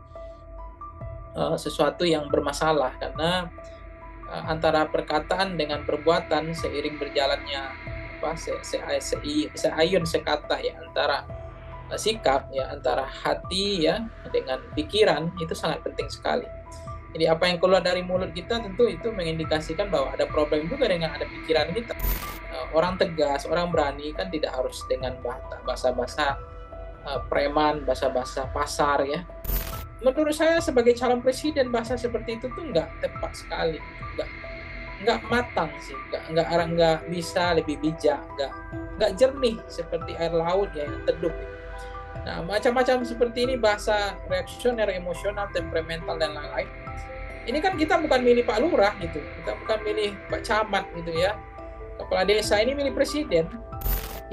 sesuatu yang bermasalah, karena antara perkataan dengan perbuatan seiring berjalannya seayun sekata ya, antara sikap ya, antara hati ya dengan pikiran, itu sangat penting sekali. Jadi apa yang keluar dari mulut kita tentu itu mengindikasikan bahwa ada problem juga dengan ada pikiran kita. Orang tegas, orang berani kan tidak harus dengan bahasa-bahasa preman, bahasa-bahasa pasar ya. Menurut saya sebagai calon presiden bahasa seperti itu tuh nggak tepat sekali, nggak matang sih, nggak bisa lebih bijak, nggak jernih seperti air laut ya yang teduh. Nah macam-macam seperti ini, bahasa reaksioner, emosional, temperamental dan lain-lain. Ini kan kita bukan milih Pak Lurah gitu, kita bukan milih Pak Camat gitu ya, kepala desa, ini milih presiden.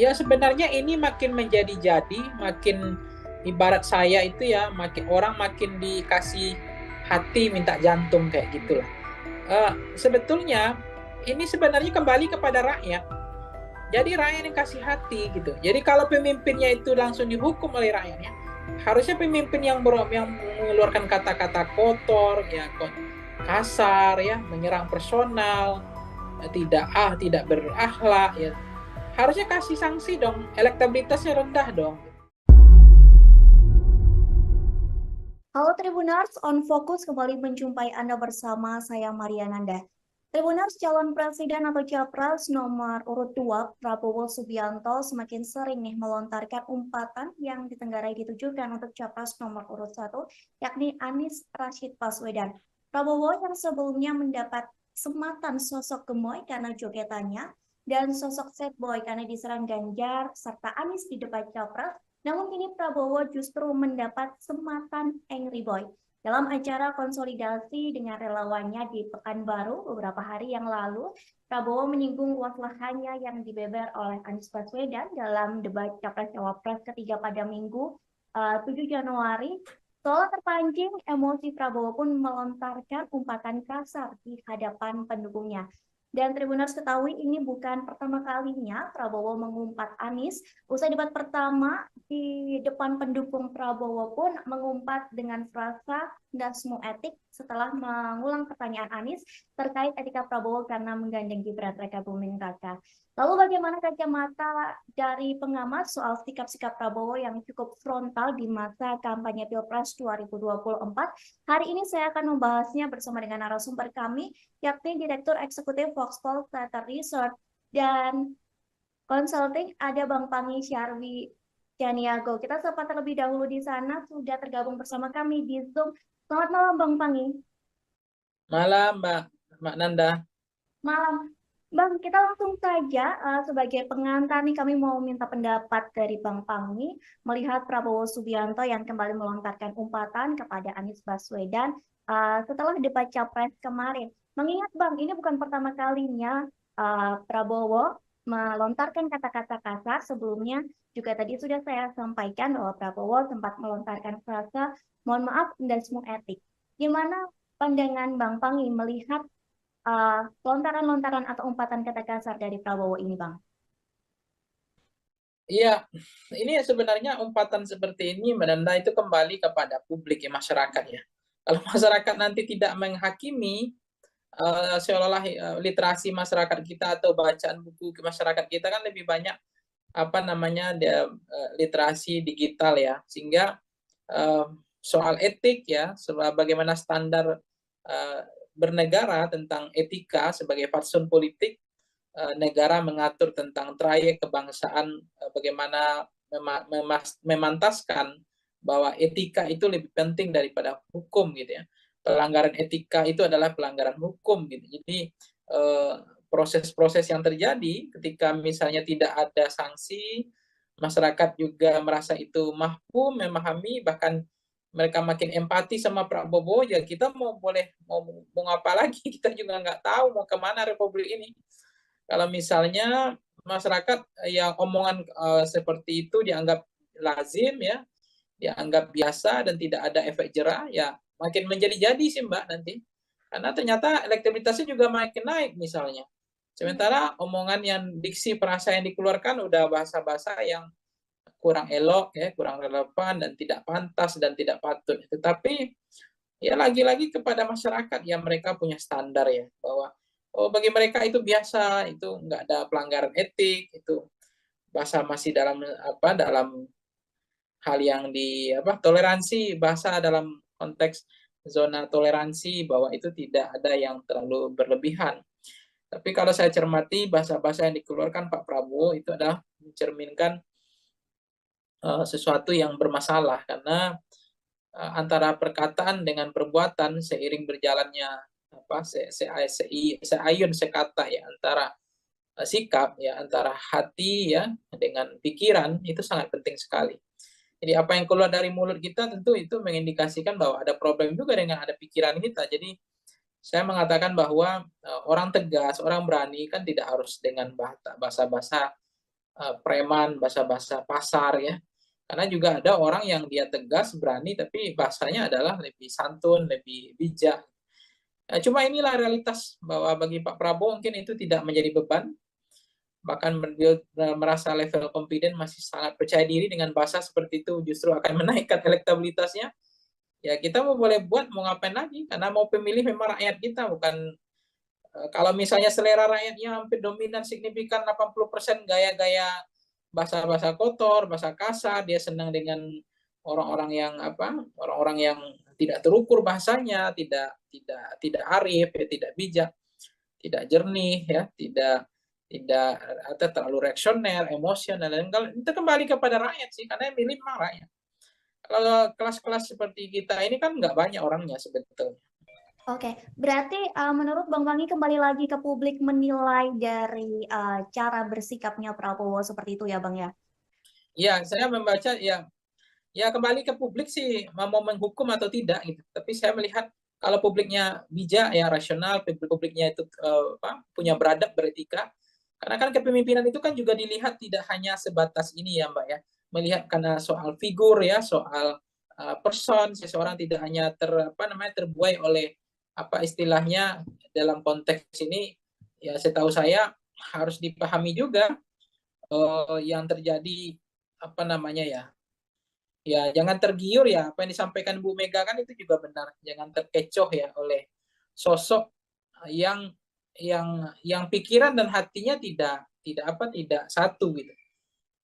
Ya sebenarnya ini makin menjadi-jadi, makin ibarat saya itu ya, orang makin dikasih hati minta jantung kayak gitulah. Sebetulnya ini sebenarnya kembali kepada rakyat. Jadi rakyat yang kasih hati gitu. Jadi kalau pemimpinnya itu langsung dihukum oleh rakyatnya, harusnya pemimpin yang mengeluarkan kata-kata kotor, ya kasar, ya menyerang personal, tidak berakhlak, ya harusnya kasih sanksi dong. Elektabilitasnya rendah dong. Halo Tribuners, on Focus kembali menjumpai Anda bersama saya Mariananda. Tribuners, calon presiden atau capres nomor urut 2 Prabowo Subianto semakin sering melontarkan umpatan yang ditenggarai ditujukan untuk capres nomor urut 1, yakni Anies Rashid Baswedan. Prabowo yang sebelumnya mendapat sematan sosok gemoy karena jogetannya dan sosok sad boy karena diserang Ganjar serta Anies di debat capres. Namun kini Prabowo justru mendapat sematan angry boy. Dalam acara konsolidasi dengan relawannya di Pekanbaru beberapa hari yang lalu, Prabowo menyinggung luas lahannya yang dibeber oleh Anies Baswedan dalam debat Capres-Cawapres ketiga pada Minggu 7 Januari. Seolah terpancing, emosi Prabowo pun melontarkan umpatan kasar di hadapan pendukungnya. Dan Tribuners ketahui ini bukan pertama kalinya Prabowo mengumpat Anies. Usai debat pertama di depan pendukung Prabowo pun mengumpat dengan frasa dasmu etik setelah mengulang pertanyaan Anies terkait etika Prabowo karena menggandeng Gibran Raka Buming Raka. Lalu bagaimana kacamata dari pengamat soal sikap-sikap Prabowo yang cukup frontal di masa kampanye Pilpres 2024? Hari ini saya akan membahasnya bersama dengan narasumber kami, yakni Direktur Eksekutif Foxpol Theater Research dan Consulting, ada Bang Pangi Syarwi Janiago. Kita sapa terlebih dahulu di sana, sudah tergabung bersama kami di Zoom. Selamat malam Bang Pangi. Malam Mbak Nanda. Malam. Bang, kita langsung saja sebagai pengantar nih kami mau minta pendapat dari Bang Pangi melihat Prabowo Subianto yang kembali melontarkan umpatan kepada Anies Baswedan setelah debat Capres kemarin. Mengingat Bang, ini bukan pertama kalinya Prabowo melontarkan kata-kata kasar. Sebelumnya juga tadi sudah saya sampaikan bahwa Prabowo sempat melontarkan frasa mohon maaf dasmu etik. Gimana pandangan Bang Pangi melihat lontaran-lontaran atau umpatan kata kasar dari Prabowo ini, Bang? Iya, ini sebenarnya umpatan seperti ini menanda itu kembali kepada publik ya, masyarakat ya. Kalau masyarakat nanti tidak menghakimi, seolah-olah literasi masyarakat kita atau bacaan buku ke masyarakat kita kan lebih banyak literasi digital ya, sehingga soal etik ya, bagaimana standar bernegara tentang etika sebagai fatsun politik, negara mengatur tentang trayek kebangsaan, bagaimana memantaskan bahwa etika itu lebih penting daripada hukum gitu ya. Pelanggaran etika itu adalah pelanggaran hukum gitu. Jadi proses-proses yang terjadi ketika misalnya tidak ada sanksi, masyarakat juga merasa itu mampu memahami, bahkan mereka makin empati sama Prabowo, ya kita mau ngapa lagi, kita juga nggak tahu mau kemana Republik ini. Kalau misalnya masyarakat yang omongan seperti itu dianggap lazim ya, dianggap biasa dan tidak ada efek jerah, ya makin menjadi-jadi sih Mbak nanti. Karena ternyata elektabilitasnya juga makin naik misalnya. Sementara omongan yang diksi perasa yang dikeluarkan udah bahasa-bahasa yang kurang elok ya, kurang relevan dan tidak pantas dan tidak patut. Tetapi ya lagi-lagi kepada masyarakat yang mereka punya standar ya, bahwa oh bagi mereka itu biasa, itu nggak ada pelanggaran etik, itu bahasa masih dalam hal yang toleransi, bahasa dalam konteks zona toleransi, bahwa itu tidak ada yang terlalu berlebihan. Tapi kalau saya cermati bahasa-bahasa yang dikeluarkan Pak Prabowo itu adalah mencerminkan sesuatu yang bermasalah, karena antara perkataan dengan perbuatan seiring berjalannya seayun sekata ya, antara sikap ya, antara hati ya dengan pikiran, itu sangat penting sekali. Jadi apa yang keluar dari mulut kita tentu itu mengindikasikan bahwa ada problem juga dengan ada pikiran kita. Jadi saya mengatakan bahwa orang tegas, orang berani kan tidak harus dengan bahasa-bahasa preman, bahasa-bahasa pasar ya. Karena juga ada orang yang dia tegas, berani, tapi bahasanya adalah lebih santun, lebih bijak. Cuma inilah realitas bahwa bagi Pak Prabowo mungkin itu tidak menjadi beban. Bahkan beliau merasa level confident masih sangat percaya diri dengan bahasa seperti itu justru akan menaikkan elektabilitasnya. Ya kita boleh buat, mau ngapain lagi? Karena mau pemilih memang rakyat kita, bukan kalau misalnya selera rakyatnya hampir dominan signifikan 80% gaya-gaya bahasa-bahasa kotor, bahasa kasar, dia senang dengan orang-orang yang orang-orang yang tidak terukur bahasanya, tidak arif, ya, tidak bijak, tidak jernih, ya, tidak atau terlalu reaksioner, emosional, dan itu kembali kepada rakyat sih, karena yang milih memang rakyat. Kalau kelas-kelas seperti kita ini kan nggak banyak orangnya sebetulnya. Oke, berarti menurut Bang Wangi kembali lagi ke publik menilai dari cara bersikapnya Prabowo seperti itu ya Bang ya? Ya, saya membaca ya kembali ke publik sih mau menghukum atau tidak gitu. Tapi saya melihat kalau publiknya bijak ya, rasional, publiknya itu punya beradab, beretika. Karena kan kepemimpinan itu kan juga dilihat tidak hanya sebatas ini ya Mbak ya. Melihat karena soal figur ya, soal person, seseorang tidak hanya terbuai oleh apa istilahnya dalam konteks ini, ya setahu saya harus dipahami juga yang terjadi apa namanya ya jangan tergiur ya, apa yang disampaikan Bu Mega kan itu juga benar, jangan terkecoh ya oleh sosok yang pikiran dan hatinya tidak satu gitu.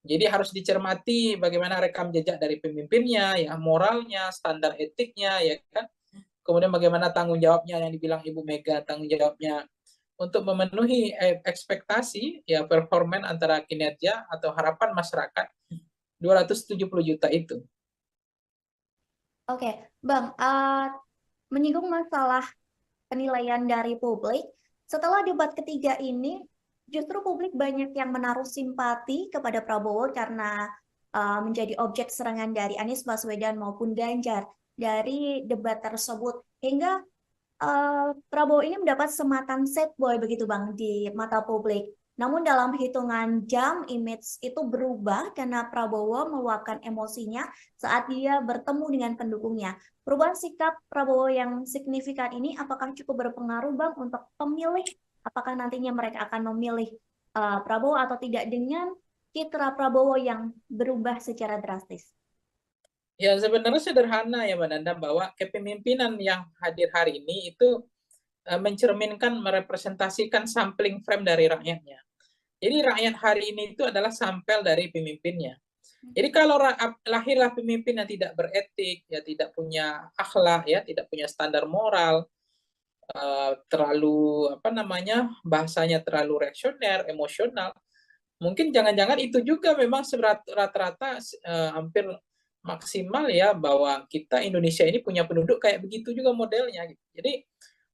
Jadi harus dicermati bagaimana rekam jejak dari pemimpinnya, ya moralnya, standar etiknya, ya kan. Kemudian bagaimana tanggung jawabnya yang dibilang Ibu Mega, tanggung jawabnya untuk memenuhi ekspektasi ya performan antara kinerja atau harapan masyarakat 270 juta itu. Oke, Bang, menyinggung masalah penilaian dari publik, setelah debat ketiga ini, justru publik banyak yang menaruh simpati kepada Prabowo karena menjadi objek serangan dari Anies Baswedan maupun Ganjar dari debat tersebut. Hingga Prabowo ini mendapat sematan sad boy begitu Bang di mata publik. Namun dalam hitungan jam image itu berubah karena Prabowo meluapkan emosinya saat dia bertemu dengan pendukungnya. Perubahan sikap Prabowo yang signifikan ini apakah cukup berpengaruh Bang untuk pemilih? Apakah nantinya mereka akan memilih Prabowo atau tidak dengan citra Prabowo yang berubah secara drastis? Ya sebenarnya sederhana ya Mbak Nanda, bahwa kepemimpinan yang hadir hari ini itu mencerminkan, merepresentasikan sampling frame dari rakyatnya. Jadi rakyat hari ini itu adalah sampel dari pemimpinnya. Jadi kalau lahirlah pemimpin yang tidak beretik, ya tidak punya akhlak, ya tidak punya standar moral, terlalu bahasanya terlalu reaksioner, emosional, mungkin jangan-jangan itu juga memang rata-rata hampir maksimal ya, bahwa kita Indonesia ini punya penduduk kayak begitu juga modelnya gitu. Jadi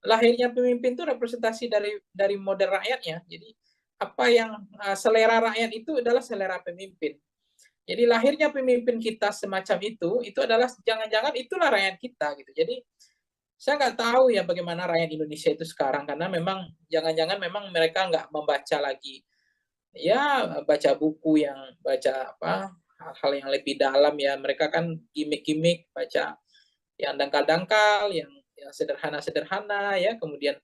lahirnya pemimpin itu representasi dari model rakyatnya. Jadi apa yang selera rakyat itu adalah selera pemimpin. Jadi lahirnya pemimpin kita semacam itu adalah jangan-jangan itulah rakyat kita gitu. Jadi saya nggak tahu ya bagaimana rakyat Indonesia itu sekarang, karena memang jangan-jangan memang mereka nggak membaca lagi, ya baca buku yang baca apa hal-hal yang lebih dalam ya. Mereka kan gimmick-gimmick, baca yang dangkal-dangkal, yang sederhana-sederhana ya. Kemudian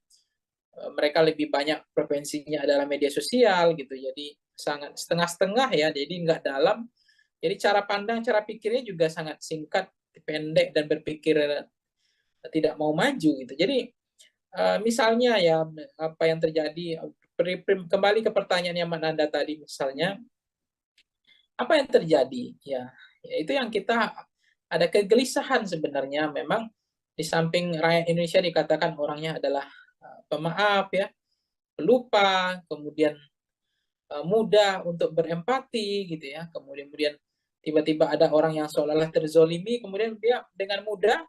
mereka lebih banyak preferensinya adalah media sosial gitu. Jadi sangat setengah-setengah ya, jadi nggak dalam. Jadi cara pandang, cara pikirnya juga sangat singkat, pendek, dan berpikir tidak mau maju gitu. Jadi misalnya ya apa yang terjadi, kembali ke pertanyaan yang Nanda tadi, misalnya apa yang terjadi ya, itu yang kita ada kegelisahan sebenarnya. Memang di samping rakyat Indonesia dikatakan orangnya adalah pemaaf ya, pelupa, kemudian mudah untuk berempati gitu ya, kemudian tiba-tiba ada orang yang seolah-olah terzolimi, kemudian dia dengan mudah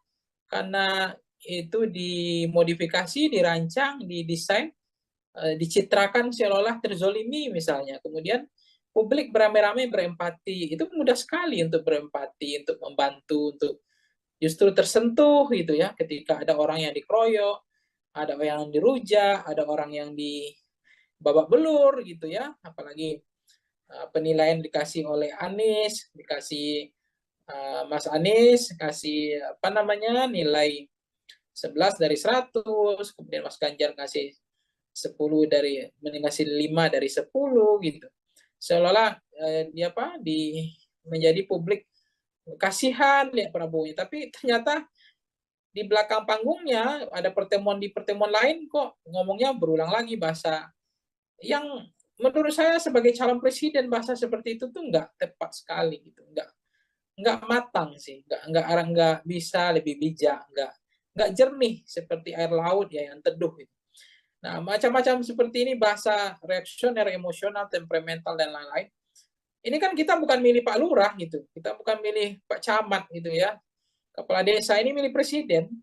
karena itu dimodifikasi, dirancang, didesain, dicitrakan seolah-olah terzolimi misalnya. Kemudian publik beramai-ramai berempati. Itu mudah sekali untuk berempati, untuk membantu, untuk justru tersentuh gitu ya, ketika ada orang yang dikeroyok, ada orang yang dirujak, ada orang yang babak belur gitu ya. Apalagi penilaian dikasih oleh Anies, dikasih Mas Anies kasih apa namanya nilai 11 dari 100, kemudian Mas Ganjar ngasih 10 dari ngasih 5 dari 10 gitu. Seolah-olah dia apa menjadi publik kasihan lihat Prabowo, tapi ternyata di belakang panggungnya ada pertemuan lain kok ngomongnya berulang lagi bahasa yang menurut saya sebagai calon presiden bahasa seperti itu tuh nggak tepat sekali gitu, nggak matang sih, nggak bisa lebih bijak, nggak jernih seperti air laut ya yang teduh gitu. Nah, macam-macam seperti ini, bahasa reaksioner, emosional, temperamental, dan lain-lain. Ini kan kita bukan milih Pak Lurah gitu, kita bukan milih Pak Camat gitu ya. Kepala desa ini milih presiden.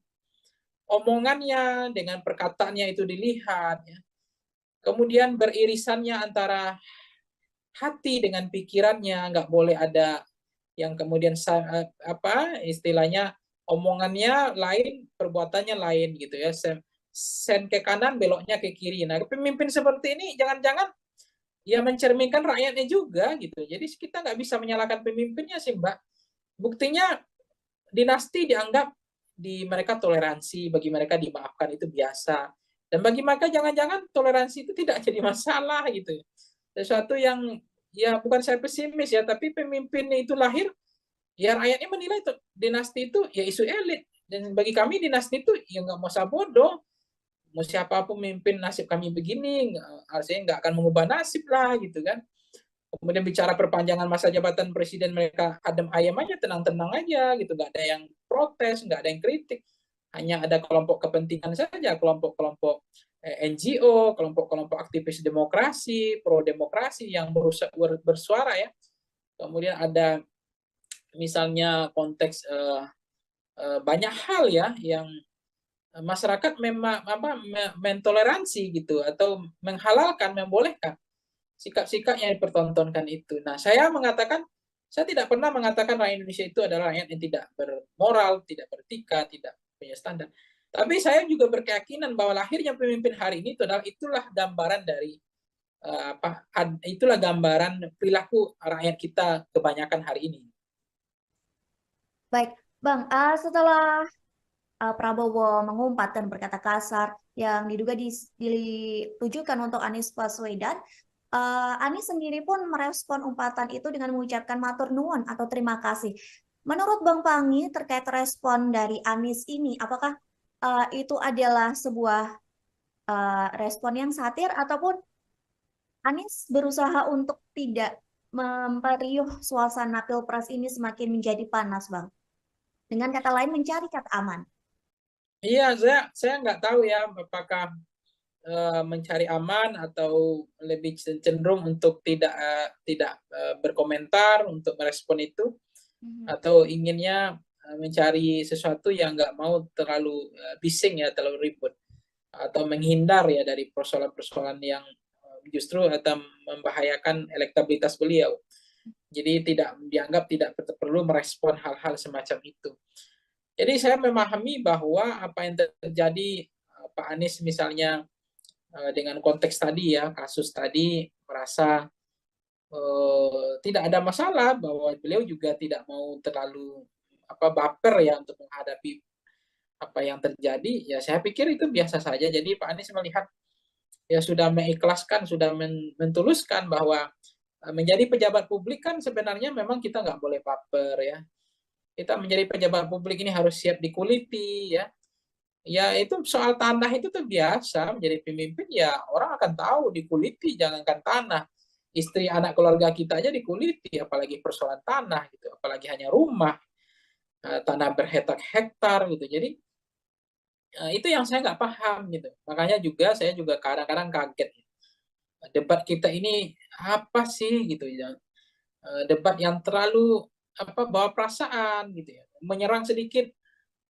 Omongannya dengan perkataannya itu dilihat ya. Kemudian beririsannya antara hati dengan pikirannya, nggak boleh ada yang kemudian apa istilahnya omongannya lain, perbuatannya lain gitu ya. Sen ke kanan, beloknya ke kiri. Nah, pemimpin seperti ini jangan-jangan ya mencerminkan rakyatnya juga gitu. Jadi kita nggak bisa menyalahkan pemimpinnya sih, Mbak. Buktinya dinasti dianggap di mereka toleransi, bagi mereka dimaafkan itu biasa. Dan bagi mereka jangan-jangan toleransi itu tidak jadi masalah gitu. Sesuatu yang ya bukan saya pesimis ya, tapi pemimpinnya itu lahir, ya rakyatnya menilai itu, dinasti itu ya isu elit. Dan bagi kami dinasti itu ya nggak mau bodoh. Mau siapapun memimpin nasib kami begini, artinya nggak akan mengubah nasib lah gitu kan. Kemudian bicara perpanjangan masa jabatan presiden, mereka adem ayam aja, tenang-tenang aja gitu, nggak ada yang protes, nggak ada yang kritik, hanya ada kelompok kepentingan saja, kelompok-kelompok NGO, kelompok-kelompok aktivis demokrasi, pro demokrasi yang bersuara ya. Kemudian ada misalnya konteks banyak hal ya yang masyarakat memang mentoleransi gitu atau menghalalkan, membolehkan sikap-sikap yang dipertontonkan itu. Nah, saya tidak pernah mengatakan rakyat Indonesia itu adalah rakyat yang tidak bermoral, tidak beretika, tidak punya standar. Tapi saya juga berkeyakinan bahwa lahirnya pemimpin hari ini itulah gambaran dari itulah gambaran perilaku rakyat kita kebanyakan hari ini. Baik, Bang, setelah Prabowo mengumpat dan berkata kasar yang diduga ditujukan untuk Anies Baswedan, Anies sendiri pun merespon umpatan itu dengan mengucapkan matur nuwun atau terima kasih. Menurut Bang Pangi terkait respon dari Anies ini, apakah itu adalah sebuah respon yang satir ataupun Anies berusaha untuk tidak memperiuh suasana Pilpres ini semakin menjadi panas, Bang? Dengan kata lain, mencari kata aman. Iya, saya nggak tahu ya apakah mencari aman atau lebih cenderung untuk tidak berkomentar untuk merespon itu, atau inginnya mencari sesuatu yang nggak mau terlalu bising ya, terlalu ribut, atau menghindar ya dari persoalan-persoalan yang justru atau membahayakan elektabilitas beliau. Jadi dianggap tidak perlu merespon hal-hal semacam itu. Jadi saya memahami bahwa apa yang terjadi Pak Anies misalnya dengan konteks tadi ya, kasus tadi, merasa tidak ada masalah, bahwa beliau juga tidak mau terlalu baper ya untuk menghadapi apa yang terjadi. Ya saya pikir itu biasa saja. Jadi Pak Anies melihat ya sudah mengikhlaskan, sudah mentuluskan bahwa menjadi pejabat publik kan sebenarnya memang kita nggak boleh baper ya. Kita menjadi pejabat publik ini harus siap dikuliti ya. Ya itu soal tanah itu tuh biasa, menjadi pemimpin ya orang akan tahu dikuliti, jangankan tanah. Istri anak keluarga kita aja dikuliti, apalagi persoalan tanah gitu, apalagi hanya rumah, tanah berhektar-hektar gitu. Jadi itu yang saya nggak paham gitu. Makanya juga saya juga kadang-kadang kaget. Debat kita ini apa sih gitu ya? Debat yang terlalu bawa perasaan gitu ya, menyerang sedikit,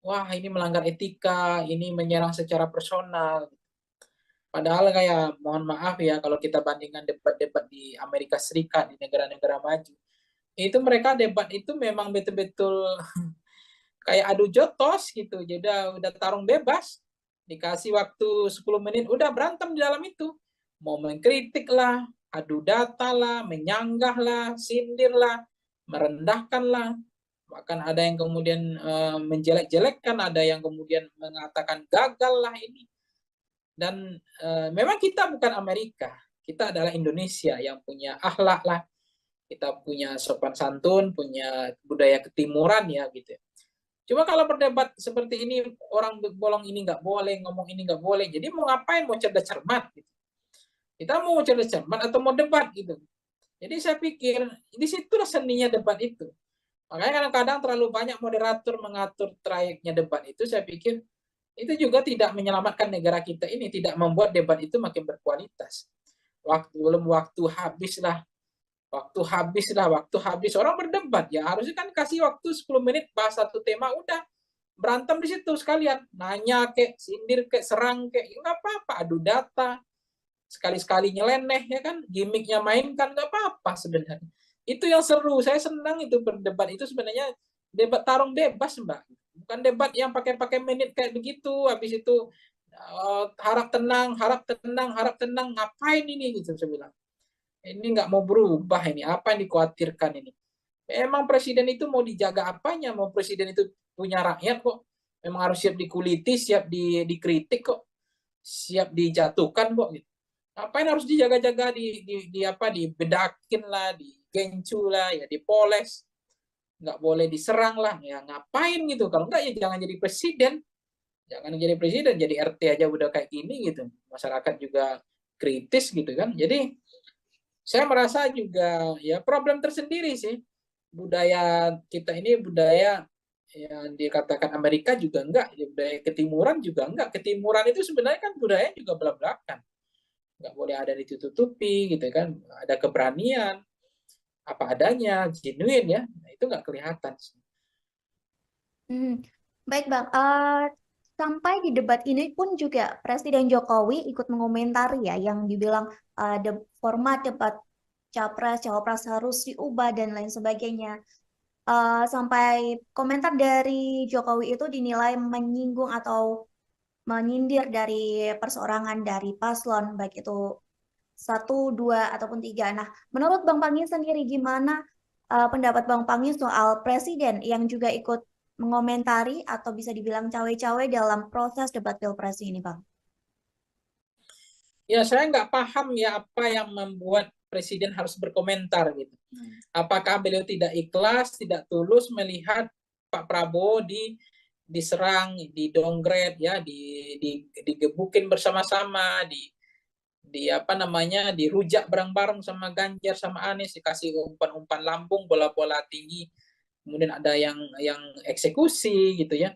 wah ini melanggar etika, ini menyerang secara personal. Padahal kayak mohon maaf ya kalau kita bandingkan debat-debat di Amerika Serikat, di negara-negara maju, itu mereka debat itu memang betul-betul kayak adu jotos gitu. Jadi udah tarung bebas, dikasih waktu 10 menit udah berantem di dalam itu. Mau mengkritik lah, adu data lah, menyanggah lah, sindir lah, merendahkan lah. Bahkan ada yang kemudian menjelek-jelekkan, ada yang kemudian mengatakan gagal lah ini. Dan memang kita bukan Amerika, kita adalah Indonesia yang punya akhlak lah, kita punya sopan santun, punya budaya ketimuran ya gitu. Cuma kalau berdebat seperti ini, orang bolong ini nggak boleh, ngomong ini nggak boleh. Jadi mau ngapain? Mau cerdas cermat? Gitu. Kita mau cerdas cermat atau mau debat gitu. Jadi saya pikir di situlah seninya debat itu. Makanya kadang-kadang terlalu banyak moderator mengatur trayeknya debat itu, saya pikir itu juga tidak menyelamatkan negara kita ini, tidak membuat debat itu makin berkualitas. Waktu habis orang berdebat ya, harusnya kan kasih waktu 10 menit bahas satu tema, udah berantem di situ sekalian, nanya kek, sindir kek, serang kek, nggak apa-apa, adu data, sekali-sekali nyeleneh ya kan, gimmicknya mainkan, nggak apa-apa sebenarnya. Itu yang seru, saya senang itu berdebat itu sebenarnya, debat tarung bebas Mbak, bukan debat yang pakai menit kayak begitu, habis itu harap tenang, ngapain ini gitu saya bilang. Ini nggak mau berubah ini, apa yang dikhawatirkan ini? Memang presiden itu mau dijaga apanya? Mau presiden itu punya rakyat kok. Memang harus siap dikuliti, siap dikritik kok, siap dijatuhkan kok. Gitu. Apain harus dijaga-jaga, dibedakin lah, digencu lah, ya dipoles, nggak boleh diserang lah, ya ngapain gitu? Kalau nggak ya jangan jadi presiden, jadi RT aja udah kayak gini gitu. Masyarakat juga kritis gitu kan. Jadi saya merasa juga ya problem tersendiri sih, budaya kita ini budaya yang dikatakan Amerika juga enggak, budaya ketimuran juga enggak. Ketimuran itu sebenarnya kan budaya juga belak-belakan, nggak boleh ada ditutupi gitu kan, ada keberanian apa adanya, genuine ya, nah, itu nggak kelihatan. Baik Bang, sampai di debat ini pun juga Presiden Jokowi ikut mengomentari ya yang dibilang format debat capres cawapres harus diubah dan lain sebagainya. Sampai komentar dari Jokowi itu dinilai menyinggung atau menyindir dari perseorangan dari paslon, baik itu 1, 2, ataupun 3. Nah, menurut Bang Pangi sendiri gimana pendapat Bang Pangi soal presiden yang juga ikut mengomentari atau bisa dibilang cawe-cawe dalam proses debat pilpres ini, Bang? Ya saya nggak paham ya apa yang membuat presiden harus berkomentar gitu. Apakah beliau tidak ikhlas, tidak tulus melihat Pak Prabowo diserang, didongret ya, digebukin bersama-sama, dirujak bareng-bareng sama Ganjar sama Anies, dikasih umpan-umpan lambung, bola-bola tinggi, kemudian ada yang eksekusi gitu ya,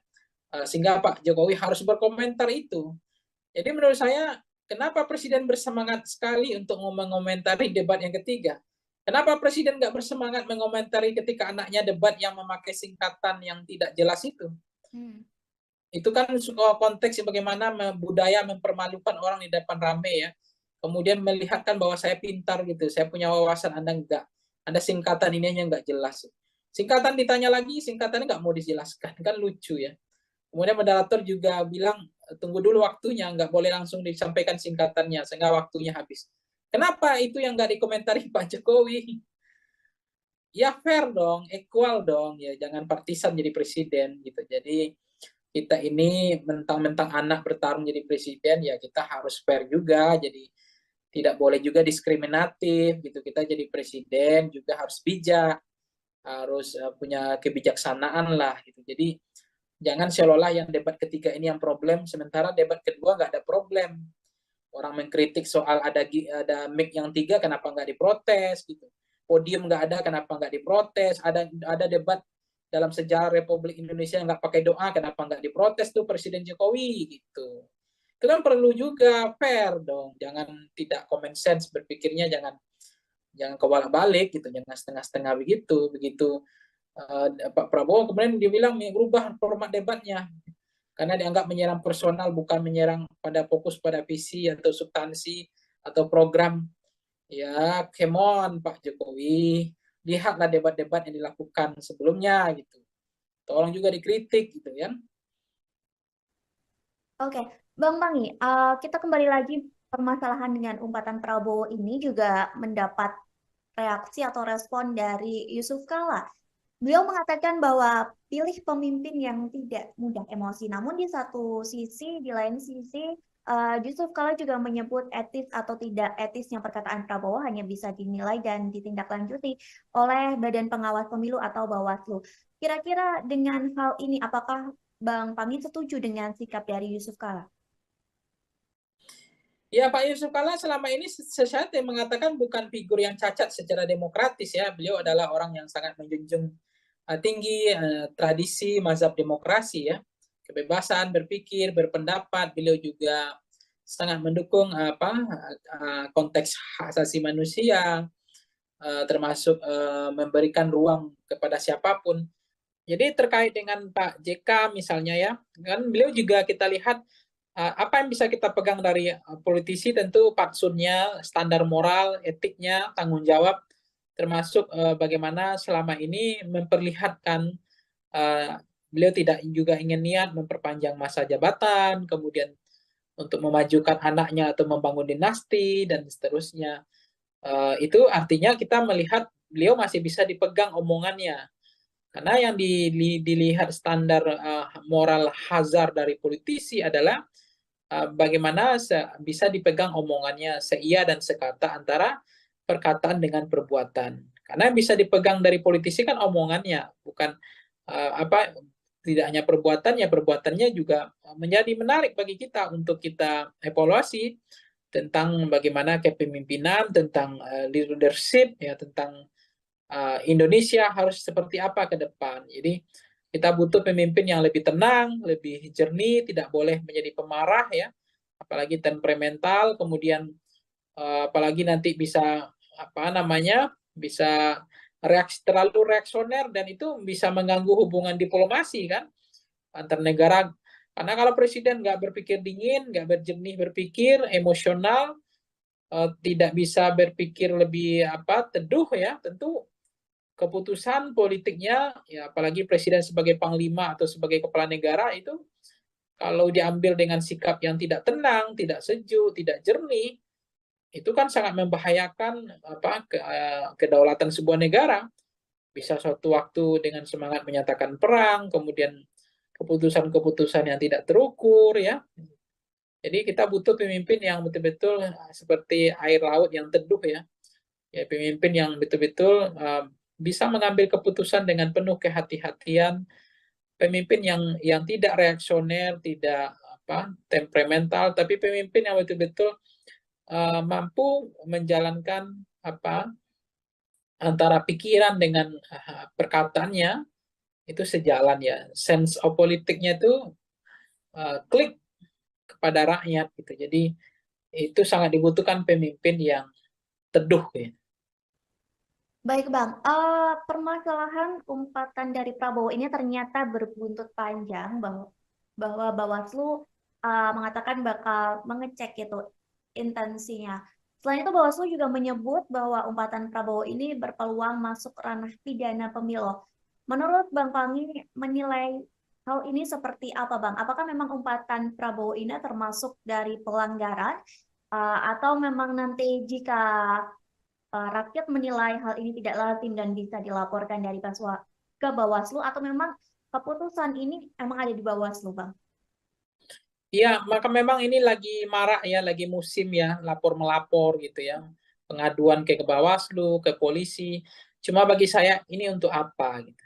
sehingga Pak Jokowi harus berkomentar itu. Jadi menurut saya kenapa Presiden bersemangat sekali untuk mengomentari debat yang ketiga? Kenapa Presiden nggak bersemangat mengomentari ketika anaknya debat yang memakai singkatan yang tidak jelas itu? Itu kan konteks bagaimana budaya mempermalukan orang di depan rame ya. Kemudian melihatkan bahwa saya pintar gitu, saya punya wawasan, Anda enggak. Anda singkatan ini yang enggak jelas. Singkatan ditanya lagi, singkatannya enggak mau dijelaskan, kan lucu ya. Kemudian moderator juga bilang, tunggu dulu waktunya, enggak boleh langsung disampaikan singkatannya, sehingga waktunya habis. Kenapa itu yang enggak dikomentari Pak Jokowi? Ya fair dong, equal dong, ya jangan partisan jadi presiden gitu. Jadi kita ini mentang-mentang anak bertarung jadi presiden, ya kita harus fair juga, jadi tidak boleh juga diskriminatif gitu. Kita jadi presiden juga harus bijak, harus punya kebijaksanaan lah gitu. Jadi jangan seolah-olah yang debat ketiga ini yang problem, sementara debat kedua nggak ada problem. Orang mengkritik soal ada mic yang 3, kenapa nggak diprotes gitu. Podium nggak ada, kenapa nggak diprotes. Ada debat dalam sejarah Republik Indonesia yang nggak pakai doa, kenapa nggak diprotes tuh Presiden Jokowi gitu. Itu kan perlu juga fair dong, jangan tidak common sense berpikirnya, jangan kebalik-balik gitu, jangan setengah-setengah begitu. Pak Prabowo kemudian dibilang merubah format debatnya karena dianggap menyerang personal, bukan menyerang pada fokus pada visi atau substansi atau program. Ya, come on Pak Jokowi, lihatlah debat-debat yang dilakukan sebelumnya gitu. Tolong juga dikritik gitu ya. Oke, Bang Pangi, kita kembali lagi permasalahan dengan umpatan Prabowo ini juga mendapat reaksi atau respon dari Yusuf Kala. Beliau mengatakan bahwa pilih pemimpin yang tidak mudah emosi. Namun di satu sisi, di lain sisi, Yusuf Kala juga menyebut etis atau tidak etisnya perkataan Prabowo hanya bisa dinilai dan ditindaklanjuti oleh Badan Pengawas Pemilu atau Bawaslu. Kira-kira dengan hal ini, apakah Bang Pangi setuju dengan sikap dari Yusuf Kala? Ya, Pak Yusuf Kala selama ini saya mengatakan bukan figur yang cacat secara demokratis ya. Beliau adalah orang yang sangat menjunjung tinggi tradisi mazhab demokrasi ya. Kebebasan berpikir, berpendapat. Beliau juga sangat mendukung konteks hak asasi manusia, termasuk memberikan ruang kepada siapapun. Jadi terkait dengan Pak JK misalnya ya, kan beliau juga kita lihat apa yang bisa kita pegang dari politisi, tentu fatsunnya, standar moral, etiknya, tanggung jawab, termasuk bagaimana selama ini memperlihatkan beliau tidak juga ingin niat memperpanjang masa jabatan, kemudian untuk memajukan anaknya atau membangun dinasti, dan seterusnya. Itu artinya kita melihat beliau masih bisa dipegang omongannya. Karena yang dilihat standar moral hazard dari politisi adalah bagaimana bisa dipegang omongannya seia dan sekata antara perkataan dengan perbuatan. Karena yang bisa dipegang dari politisi kan omongannya, bukan tidak hanya perbuatannya, perbuatannya juga menjadi menarik bagi kita untuk kita evaluasi tentang bagaimana kepemimpinan, tentang leadership, ya, tentang Indonesia harus seperti apa ke depan. Jadi kita butuh pemimpin yang lebih tenang, lebih jernih, tidak boleh menjadi pemarah ya, apalagi temperamental, kemudian apalagi nanti bisa bisa terlalu reaksioner, dan itu bisa mengganggu hubungan diplomasi kan antar negara. Karena kalau presiden nggak berpikir dingin, nggak berjernih berpikir, emosional, tidak bisa berpikir lebih teduh ya, tentu keputusan politiknya ya, apalagi presiden sebagai panglima atau sebagai kepala negara, itu kalau diambil dengan sikap yang tidak tenang, tidak sejuk, tidak jernih, itu kan sangat membahayakan kedaulatan sebuah negara. Bisa suatu waktu dengan semangat menyatakan perang, kemudian keputusan-keputusan yang tidak terukur ya. Jadi kita butuh pemimpin yang betul-betul seperti air laut yang teduh ya. Ya, pemimpin yang betul-betul bisa mengambil keputusan dengan penuh kehati-hatian, pemimpin yang tidak reaksioner, tidak temperamental, tapi pemimpin yang betul-betul mampu menjalankan antara pikiran dengan perkataannya itu sejalan ya. Sense of politiknya itu klik kepada rakyat gitu. Jadi itu sangat dibutuhkan pemimpin yang teduh ya. Baik Bang, permasalahan umpatan dari Prabowo ini ternyata berbuntut panjang bahwa Bawaslu mengatakan bakal mengecek itu intensinya. Selain itu Bawaslu juga menyebut bahwa umpatan Prabowo ini berpeluang masuk ranah pidana pemilu. Menurut Bang Pangi menilai hal ini seperti apa Bang? Apakah memang umpatan Prabowo ini termasuk dari pelanggaran atau memang nanti jika rakyat menilai hal ini tidak lazim dan bisa dilaporkan dari ke Bawaslu atau memang keputusan ini emang ada di Bawaslu, Bang? Iya, maka memang ini lagi marak ya, lagi musim ya, lapor-melapor gitu ya. Pengaduan ke Bawaslu, ke polisi. Cuma bagi saya ini untuk apa gitu.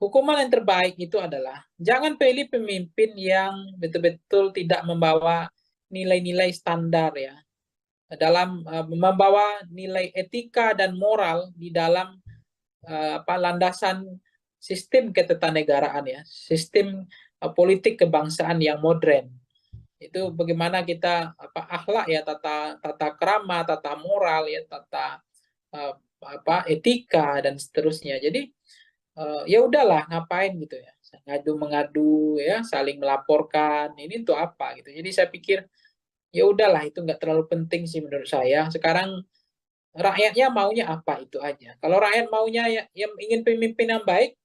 Hukuman yang terbaik itu adalah jangan pilih pemimpin yang betul-betul tidak membawa nilai-nilai standar ya. Dalam membawa nilai etika dan moral di dalam landasan sistem ketatanegaraan ya, sistem politik kebangsaan yang modern. Itu bagaimana kita akhlak ya, tata krama, tata moral ya, tata etika dan seterusnya. Jadi ya udahlah ngapain gitu ya, ngadu mengadu ya, saling melaporkan, ini untuk apa gitu. Jadi saya pikir ya udahlah, itu nggak terlalu penting sih menurut saya. Sekarang rakyatnya maunya apa itu aja. Kalau rakyat maunya ya, yang ingin pemimpin yang baik,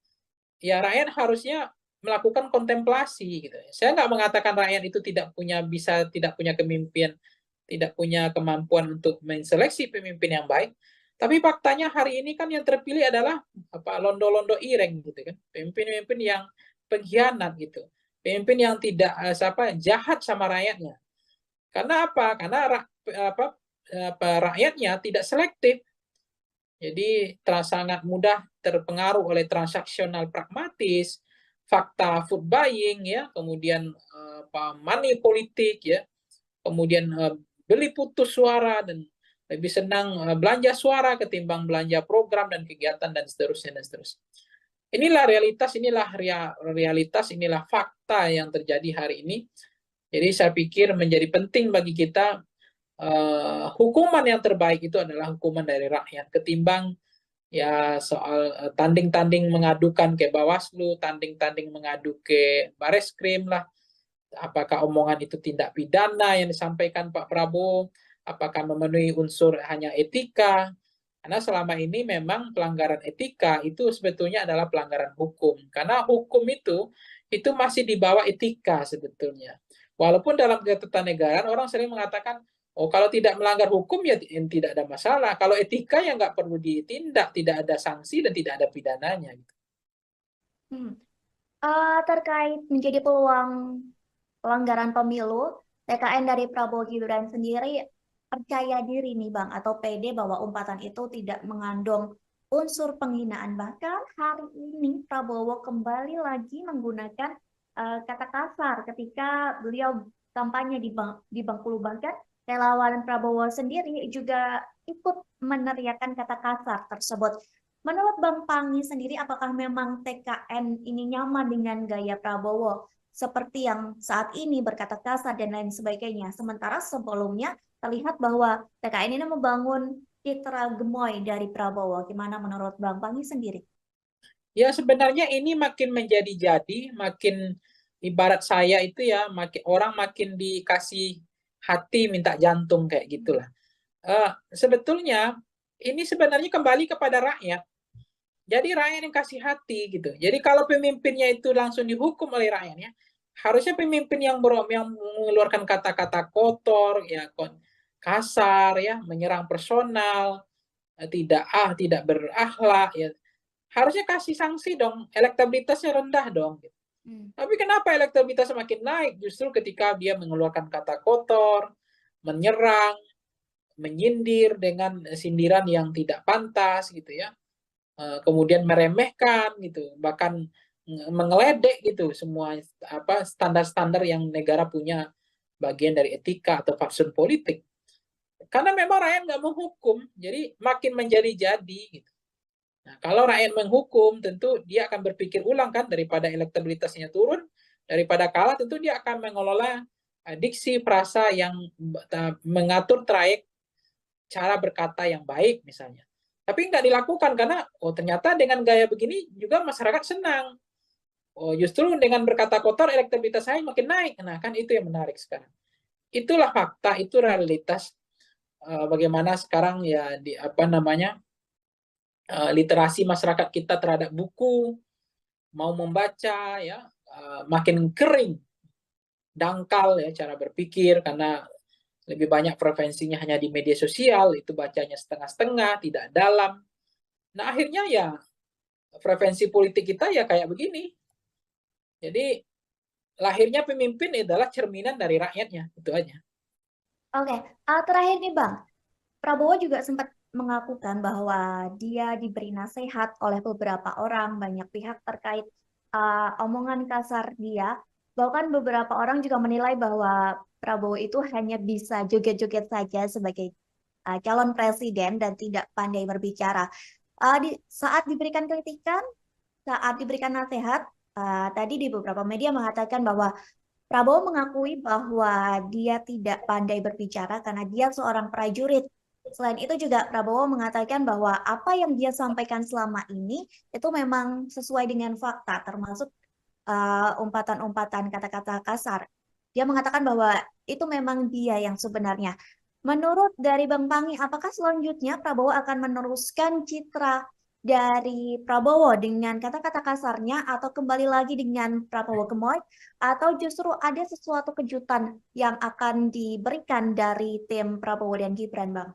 ya rakyat harusnya melakukan kontemplasi gitu. Saya nggak mengatakan rakyat itu tidak punya kemimpinan, tidak punya kemampuan untuk menseleksi pemimpin yang baik. Tapi faktanya hari ini kan yang terpilih adalah londo-londo ireng gitu kan, pemimpin-pemimpin yang pengkhianat gitu, pemimpin yang tidak jahat sama rakyatnya. Karena apa? Karena rakyatnya tidak selektif. Jadi sangat mudah terpengaruh oleh transaksional pragmatis, fakta food buying ya, kemudian money politik ya, kemudian beli putus suara dan lebih senang belanja suara ketimbang belanja program dan kegiatan dan seterusnya dan seterusnya. Inilah realitas, inilah fakta yang terjadi hari ini. Jadi saya pikir menjadi penting bagi kita hukuman yang terbaik itu adalah hukuman dari rakyat ketimbang ya soal tanding-tanding mengadukan ke Bawaslu, tanding-tanding mengadu ke Bareskrim lah. Apakah omongan itu tindak pidana yang disampaikan Pak Prabowo? Apakah memenuhi unsur hanya etika? Karena selama ini memang pelanggaran etika itu sebetulnya adalah pelanggaran hukum. Karena hukum itu masih di bawah etika sebetulnya. Walaupun dalam ketatanegaraan orang sering mengatakan, oh kalau tidak melanggar hukum ya tidak ada masalah. Kalau etika ya nggak perlu ditindak, tidak ada sanksi dan tidak ada pidananya. Hmm. Terkait menjadi peluang pelanggaran pemilu, TKN dari Prabowo Gibran sendiri percaya diri nih Bang atau pede bahwa umpatan itu tidak mengandung unsur penghinaan. Bahkan hari ini Prabowo kembali lagi menggunakan kata kasar ketika beliau kampanye di Bengkulu. Bahkan relawan Prabowo sendiri juga ikut meneriakan kata kasar tersebut. Menurut Bang Pangi sendiri, apakah memang TKN ini nyaman dengan gaya Prabowo? Seperti yang saat ini berkata kasar dan lain sebagainya. Sementara sebelumnya terlihat bahwa TKN ini membangun citra gemoy dari Prabowo. Gimana menurut Bang Pangi sendiri? Ya sebenarnya ini makin menjadi-jadi, makin ibarat saya itu ya, orang makin dikasih hati minta jantung kayak gitulah. Sebetulnya ini sebenarnya kembali kepada rakyat. Jadi rakyat yang kasih hati gitu. Jadi kalau pemimpinnya itu langsung dihukum oleh rakyatnya, harusnya pemimpin yang mengeluarkan kata-kata kotor, ya kasar, ya menyerang personal, tidak berakhlak, ya harusnya kasih sanksi dong. Elektabilitasnya rendah dong. Tapi kenapa elektabilitasnya makin naik? Justru ketika dia mengeluarkan kata kotor, menyerang, menyindir dengan sindiran yang tidak pantas gitu ya. Kemudian meremehkan gitu, bahkan mengeledek gitu semua standar-standar yang negara punya bagian dari etika atau fatsun politik. Karena memang rakyat nggak menghukum, jadi makin menjadi-jadi gitu. Nah, kalau rakyat menghukum, tentu dia akan berpikir ulang kan, daripada elektabilitasnya turun, daripada kalah, tentu dia akan mengelola diksi frasa yang mengatur trayek cara berkata yang baik misalnya. Tapi nggak dilakukan karena ternyata dengan gaya begini juga masyarakat senang. Justru dengan berkata kotor elektabilitas saya makin naik. Nah, kan itu yang menarik sekarang. Itulah fakta, itu realitas bagaimana sekarang ya literasi masyarakat kita terhadap buku, mau membaca ya makin kering, dangkal ya cara berpikir karena lebih banyak preferensinya hanya di media sosial, itu bacanya setengah-setengah, tidak dalam. Nah, akhirnya ya preferensi politik kita ya kayak begini. Jadi lahirnya pemimpin adalah cerminan dari rakyatnya, itu aja. Oke, terakhir nih Bang, Prabowo juga sempat mengakukan bahwa dia diberi nasihat oleh beberapa orang, banyak pihak terkait omongan kasar dia. Bahkan beberapa orang juga menilai bahwa Prabowo itu hanya bisa joget-joget saja sebagai calon presiden dan tidak pandai berbicara. Saat diberikan kritikan, saat diberikan nasihat, tadi di beberapa media mengatakan bahwa Prabowo mengakui bahwa dia tidak pandai berbicara karena dia seorang prajurit. Selain itu juga Prabowo mengatakan bahwa apa yang dia sampaikan selama ini itu memang sesuai dengan fakta, termasuk umpatan-umpatan kata-kata kasar. Dia mengatakan bahwa itu memang dia yang sebenarnya. Menurut dari Bang Pangi, apakah selanjutnya Prabowo akan meneruskan citra dari Prabowo dengan kata-kata kasarnya atau kembali lagi dengan Prabowo gemoy atau justru ada sesuatu kejutan yang akan diberikan dari tim Prabowo dan Gibran, Bang?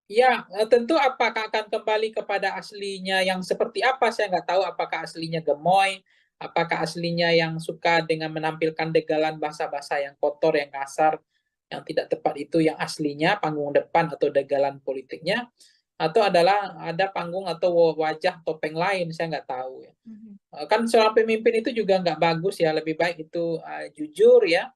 Ya, tentu apakah akan kembali kepada aslinya yang seperti apa, saya nggak tahu apakah aslinya gemoy, apakah aslinya yang suka dengan menampilkan degalan bahasa-bahasa yang kotor, yang kasar, yang tidak tepat itu yang aslinya, panggung depan atau degalan politiknya, atau adalah ada panggung atau wajah topeng lain, saya nggak tahu ya. Kan seorang pemimpin itu juga nggak bagus ya, lebih baik itu jujur ya,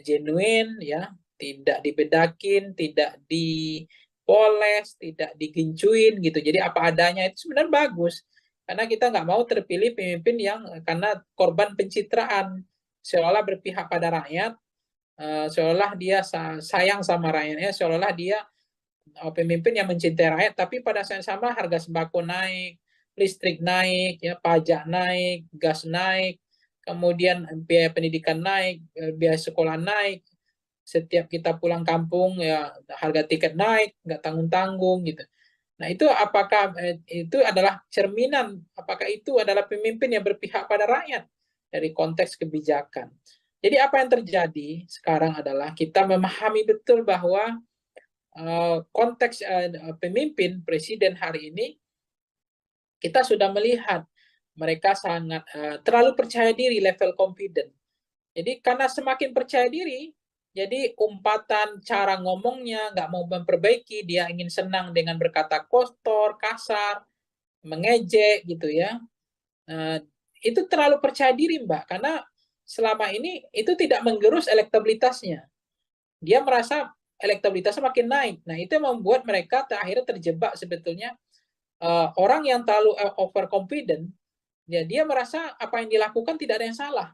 genuine ya, tidak dibedakin, tidak dipoles, tidak digincuin gitu. Jadi apa adanya itu sebenarnya bagus. Karena kita nggak mau terpilih pemimpin yang karena korban pencitraan, seolah berpihak pada rakyat, seolah dia sayang sama rakyatnya, seolah dia pemimpin yang mencintai rakyat, tapi pada saat yang sama harga sembako naik, listrik naik, ya pajak naik, gas naik, kemudian biaya pendidikan naik, biaya sekolah naik, setiap kita pulang kampung ya harga tiket naik, nggak tanggung-tanggung gitu. Nah itu apakah itu adalah cerminan, apakah itu adalah pemimpin yang berpihak pada rakyat dari konteks kebijakan. Jadi apa yang terjadi sekarang adalah kita memahami betul bahwa konteks pemimpin presiden hari ini kita sudah melihat mereka sangat terlalu percaya diri, level confident. Jadi karena semakin percaya diri, jadi umpatan cara ngomongnya nggak mau memperbaiki, dia ingin senang dengan berkata kotor, kasar, mengejek gitu ya. Itu terlalu percaya diri Mbak, karena selama ini itu tidak menggerus elektabilitasnya. Dia merasa elektabilitasnya makin naik. Nah itu yang membuat mereka akhirnya terjebak sebetulnya orang yang terlalu overconfident, ya dia merasa apa yang dilakukan tidak ada yang salah.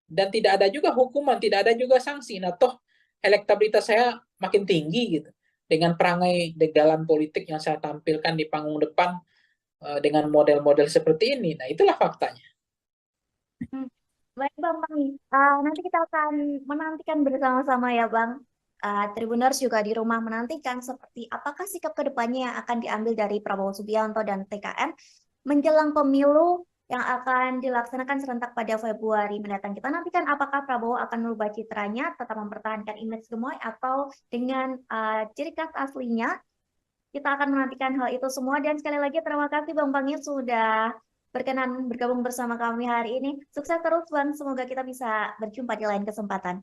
Dan tidak ada juga hukuman, tidak ada juga sanksi. Nah, toh elektabilitas saya makin tinggi gitu. Dengan perangai degalan politik yang saya tampilkan di panggung depan dengan model-model seperti ini. Nah, itulah faktanya. Baik Bang Pangi, nanti kita akan menantikan bersama-sama ya Bang. Tribuners juga di rumah menantikan seperti apakah sikap kedepannya yang akan diambil dari Prabowo Subianto dan TKN menjelang pemilu yang akan dilaksanakan serentak pada Februari mendatang. Kita nantikan apakah Prabowo akan merubah citranya, tetap mempertahankan image gemoy, atau dengan ciri khas aslinya. Kita akan menantikan hal itu semua. Dan sekali lagi terima kasih Bang Pangi sudah berkenan bergabung bersama kami hari ini. Sukses terus Bang, semoga kita bisa berjumpa di lain kesempatan.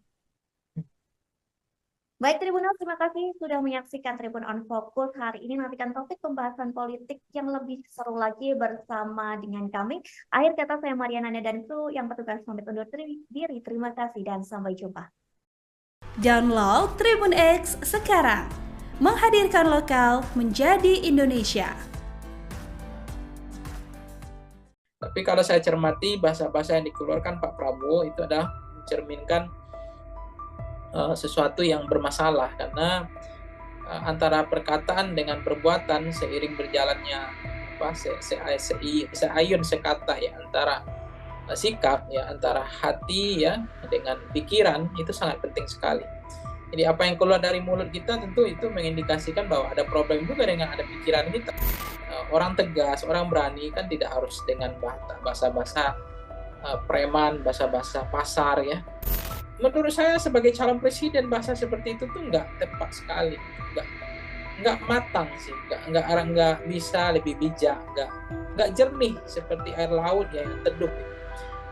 Baik Tribuners, terima kasih sudah menyaksikan Tribun on Focus. Hari ini nantikan topik pembahasan politik yang lebih seru lagi bersama dengan kami. Akhir kata saya Mariana dan kru yang bertugas pamit undur diri. Terima kasih dan sampai jumpa. Download Tribun X sekarang. Menghadirkan lokal menjadi Indonesia. Tapi kalau saya cermati bahasa-bahasa yang dikeluarkan Pak Prabowo itu adalah mencerminkan sesuatu yang bermasalah, karena antara perkataan dengan perbuatan seiring berjalannya seayun sekata ya, antara sikap ya, antara hati ya dengan pikiran, itu sangat penting sekali. Jadi apa yang keluar dari mulut kita tentu itu mengindikasikan bahwa ada problem juga dengan ada pikiran kita. Orang tegas, orang berani kan tidak harus dengan bahasa-bahasa preman, bahasa-bahasa pasar ya. Menurut saya sebagai calon presiden bahasa seperti itu tuh nggak tepat sekali, nggak matang sih, nggak bisa lebih bijak, nggak jernih seperti air laut ya yang teduh.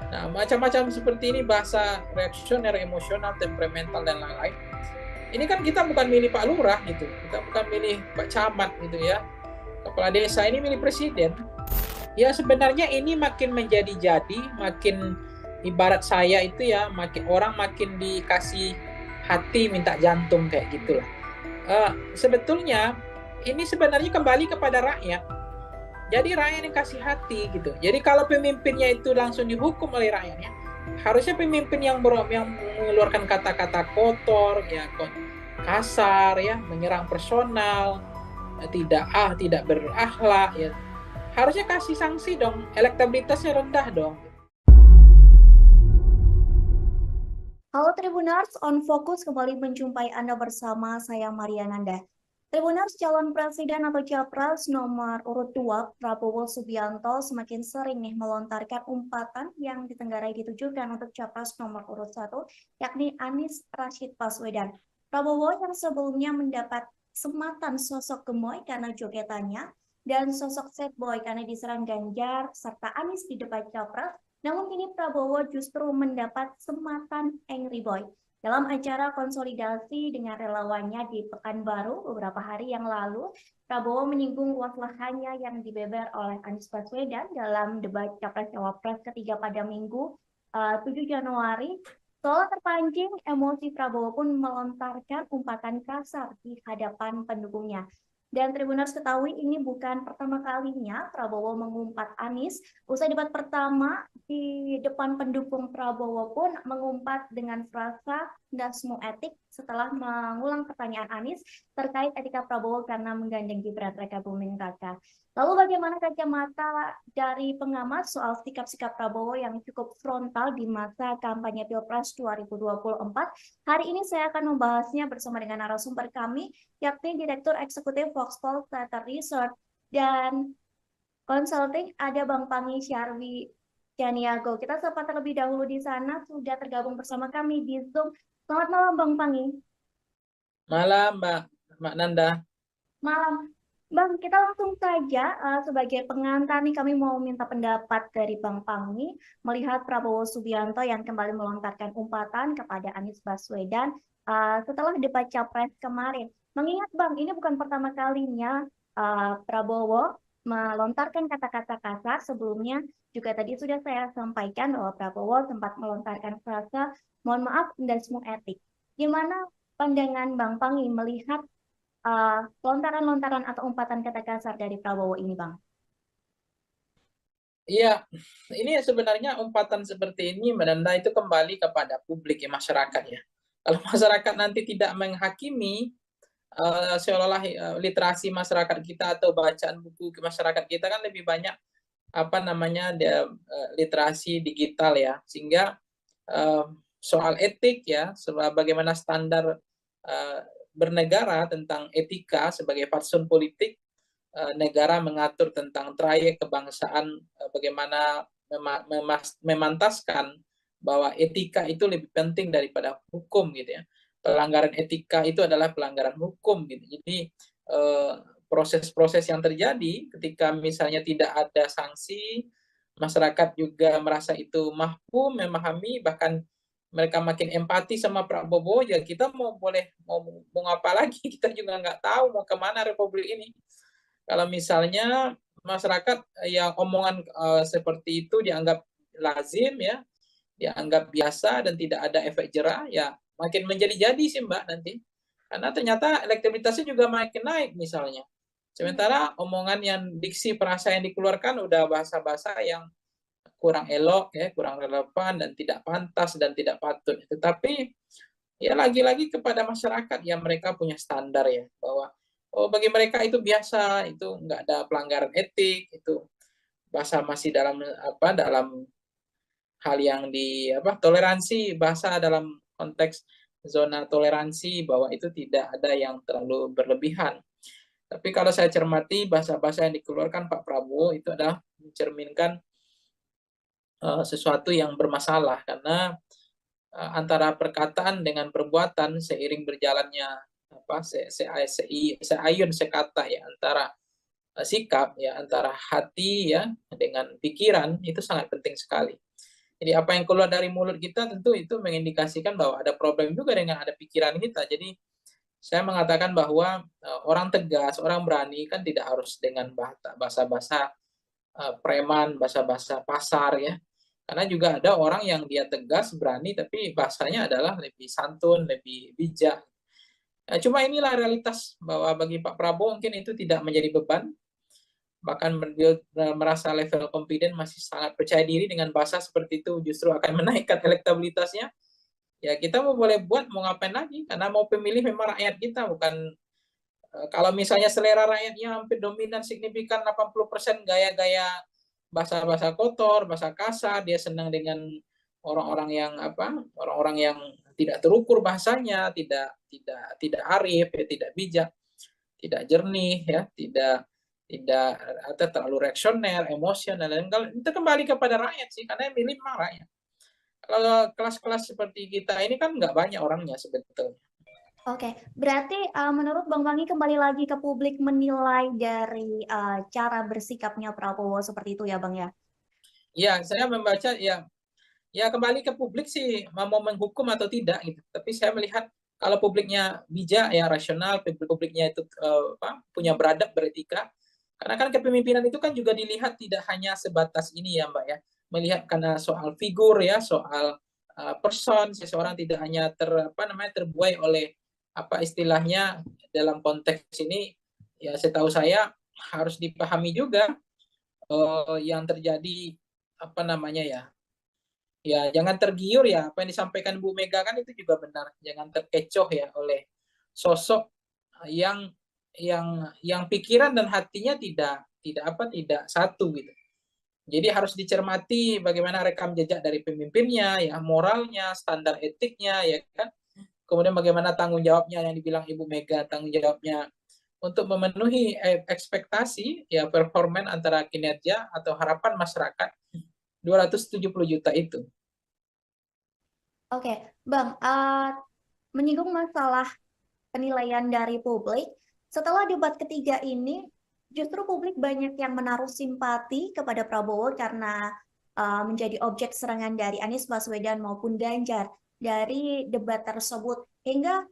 Nah, macam-macam seperti ini, bahasa reaksioner, emosional, temperamental dan lain-lain. Ini kan kita bukan milih Pak Lurah gitu, kita bukan milih Pak Camat gitu ya, kepala desa, ini milih presiden. Ya sebenarnya ini makin menjadi-jadi, makin ibarat saya itu ya, makin dikasih hati minta jantung kayak gitulah. Sebetulnya ini sebenarnya kembali kepada rakyat. Jadi rakyat yang kasih hati gitu. Jadi kalau pemimpinnya itu langsung dihukum oleh rakyatnya, harusnya pemimpin yang mengeluarkan kata-kata kotor, ya kasar, ya menyerang personal, tidak berakhlak, ya harusnya kasih sanksi dong. Elektabilitasnya rendah dong. Halo Tribuners, On Focus kembali menjumpai Anda bersama saya Mariananda. Tribuners, calon presiden atau capres nomor urut 2 Prabowo Subianto semakin sering melontarkan umpatan yang ditenggarai ditujukan untuk capres nomor urut 1, yakni Anies Rashid Baswedan. Prabowo yang sebelumnya mendapat sematan sosok gemoy karena jogetannya dan sosok sad boy karena diserang Ganjar serta Anies di debat capres, namun kini Prabowo justru mendapat sematan angry boy. Dalam acara konsolidasi dengan relawannya di Pekanbaru beberapa hari yang lalu, Prabowo menyinggung luas lahannya yang dibeber oleh Anies Baswedan dalam debat Capres-Cawapres ketiga pada Minggu 7 Januari. Seolah terpancing, emosi Prabowo pun melontarkan umpatan kasar di hadapan pendukungnya. Dan Tribuners ketahui ini bukan pertama kalinya Prabowo mengumpat Anies. Usai debat pertama di depan pendukung Prabowo pun mengumpat dengan frasa dasmu etik setelah mengulang pertanyaan Anies terkait etika Prabowo karena menggandeng Gibran Raka Buming Raka. Lalu bagaimana kacamata dari pengamat soal sikap-sikap Prabowo yang cukup frontal di masa kampanye Pilpres 2024? Hari ini saya akan membahasnya bersama dengan narasumber kami, yakni Direktur Eksekutif Voxpol Data Research dan Consulting, ada Bang Pangi Syarwi Janiago. Kita sapa terlebih dahulu di sana, sudah tergabung bersama kami di Zoom. Selamat malam Bang Pangi. Malam Mbak Nanda. Malam. Bang, kita langsung saja sebagai pengantar nih kami mau minta pendapat dari Bang Pangi melihat Prabowo Subianto yang kembali melontarkan umpatan kepada Anies Baswedan setelah debat Capres kemarin. Mengingat Bang, ini bukan pertama kalinya Prabowo melontarkan kata-kata kasar. Sebelumnya juga tadi sudah saya sampaikan bahwa Prabowo sempat melontarkan frasa mohon maaf dasmu etik. Gimana pandangan Bang Pangi melihat lontaran-lontaran atau umpatan kata kasar dari Prabowo ini, Bang? Iya, ini sebenarnya umpatan seperti ini menanda itu kembali kepada publik ya, masyarakat ya. Kalau masyarakat nanti tidak menghakimi, seolah-olah literasi masyarakat kita atau bacaan buku masyarakat kita kan lebih banyak literasi digital ya, sehingga soal etik ya, bagaimana standar bernegara tentang etika sebagai fatsun politik, negara mengatur tentang trayek kebangsaan, bagaimana memantaskan bahwa etika itu lebih penting daripada hukum gitu ya. Pelanggaran etika itu adalah pelanggaran hukum gitu. Jadi proses-proses yang terjadi ketika misalnya tidak ada sanksi, masyarakat juga merasa itu mahfum, memahami, bahkan mereka makin empati sama Prabowo, ya kita mau apa lagi, kita juga nggak tahu mau kemana Republik ini. Kalau misalnya masyarakat yang omongan seperti itu dianggap lazim ya, dianggap biasa dan tidak ada efek jerah, ya makin menjadi-jadi sih Mbak nanti. Karena ternyata elektabilitasnya juga makin naik misalnya. Sementara omongan yang diksi perasa yang dikeluarkan udah bahasa-bahasa yang kurang elok ya, kurang relevan dan tidak pantas dan tidak patut. Tetapi ya lagi-lagi kepada masyarakat yang mereka punya standar ya, bahwa oh bagi mereka itu biasa, itu nggak ada pelanggaran etik, itu bahasa masih dalam dalam hal yang toleransi, bahasa dalam konteks zona toleransi, bahwa itu tidak ada yang terlalu berlebihan. Tapi kalau saya cermati bahasa-bahasa yang dikeluarkan Pak Prabowo itu adalah mencerminkan sesuatu yang bermasalah, karena antara perkataan dengan perbuatan seiring berjalannya seayun sekata ya, antara sikap ya, antara hati ya dengan pikiran, itu sangat penting sekali. Jadi apa yang keluar dari mulut kita tentu itu mengindikasikan bahwa ada problem juga dengan ada pikiran kita. Jadi saya mengatakan bahwa orang tegas, orang berani kan tidak harus dengan bahasa-bahasa preman, bahasa-bahasa pasar ya. Karena juga ada orang yang dia tegas, berani, tapi bahasanya adalah lebih santun, lebih bijak. Cuma inilah realitas bahwa bagi Pak Prabowo mungkin itu tidak menjadi beban, bahkan beliau merasa level confident masih sangat percaya diri dengan bahasa seperti itu justru akan menaikkan elektabilitasnya. Ya kita mau boleh buat, mau ngapain lagi, karena mau pemilih memang rakyat kita, bukan kalau misalnya selera rakyatnya hampir dominan signifikan 80% gaya-gaya bahasa-bahasa kotor, bahasa kasar, dia senang dengan orang-orang yang orang-orang yang tidak terukur bahasanya, tidak arif, ya, tidak bijak, tidak jernih ya, tidak tidak atau terlalu reaksioner, emosional, dan kalau itu kembali kepada rakyat sih, karena yang milih memang rakyat. Kalau kelas-kelas seperti kita ini kan nggak banyak orangnya sebetulnya. Oke, berarti menurut Bang Pangi kembali lagi ke publik menilai dari cara bersikapnya Prabowo seperti itu ya Bang ya? Ya, saya membaca ya kembali ke publik sih mau menghukum atau tidak gitu. Tapi saya melihat kalau publiknya bijak ya, rasional, publiknya itu punya beradab, beretika. Karena kan kepemimpinan itu kan juga dilihat tidak hanya sebatas ini ya Mbak ya. Melihat karena soal figur ya, soal person, seseorang tidak hanya terbuai oleh apa istilahnya dalam konteks ini, ya setahu saya harus dipahami juga yang terjadi ya, ya jangan tergiur ya, apa yang disampaikan Bu Mega kan itu juga benar, jangan terkecoh ya oleh sosok yang yang pikiran dan hatinya tidak satu gitu. Jadi harus dicermati bagaimana rekam jejak dari pemimpinnya, ya moralnya, standar etiknya, ya kan. Kemudian bagaimana tanggung jawabnya yang dibilang Ibu Mega, tanggung jawabnya untuk memenuhi ekspektasi ya, performan antara kinerja atau harapan masyarakat 270 juta itu. Oke, Bang, menyinggung masalah penilaian dari publik, setelah debat ketiga ini, justru publik banyak yang menaruh simpati kepada Prabowo karena menjadi objek serangan dari Anies Baswedan maupun Ganjar dari debat tersebut. Hingga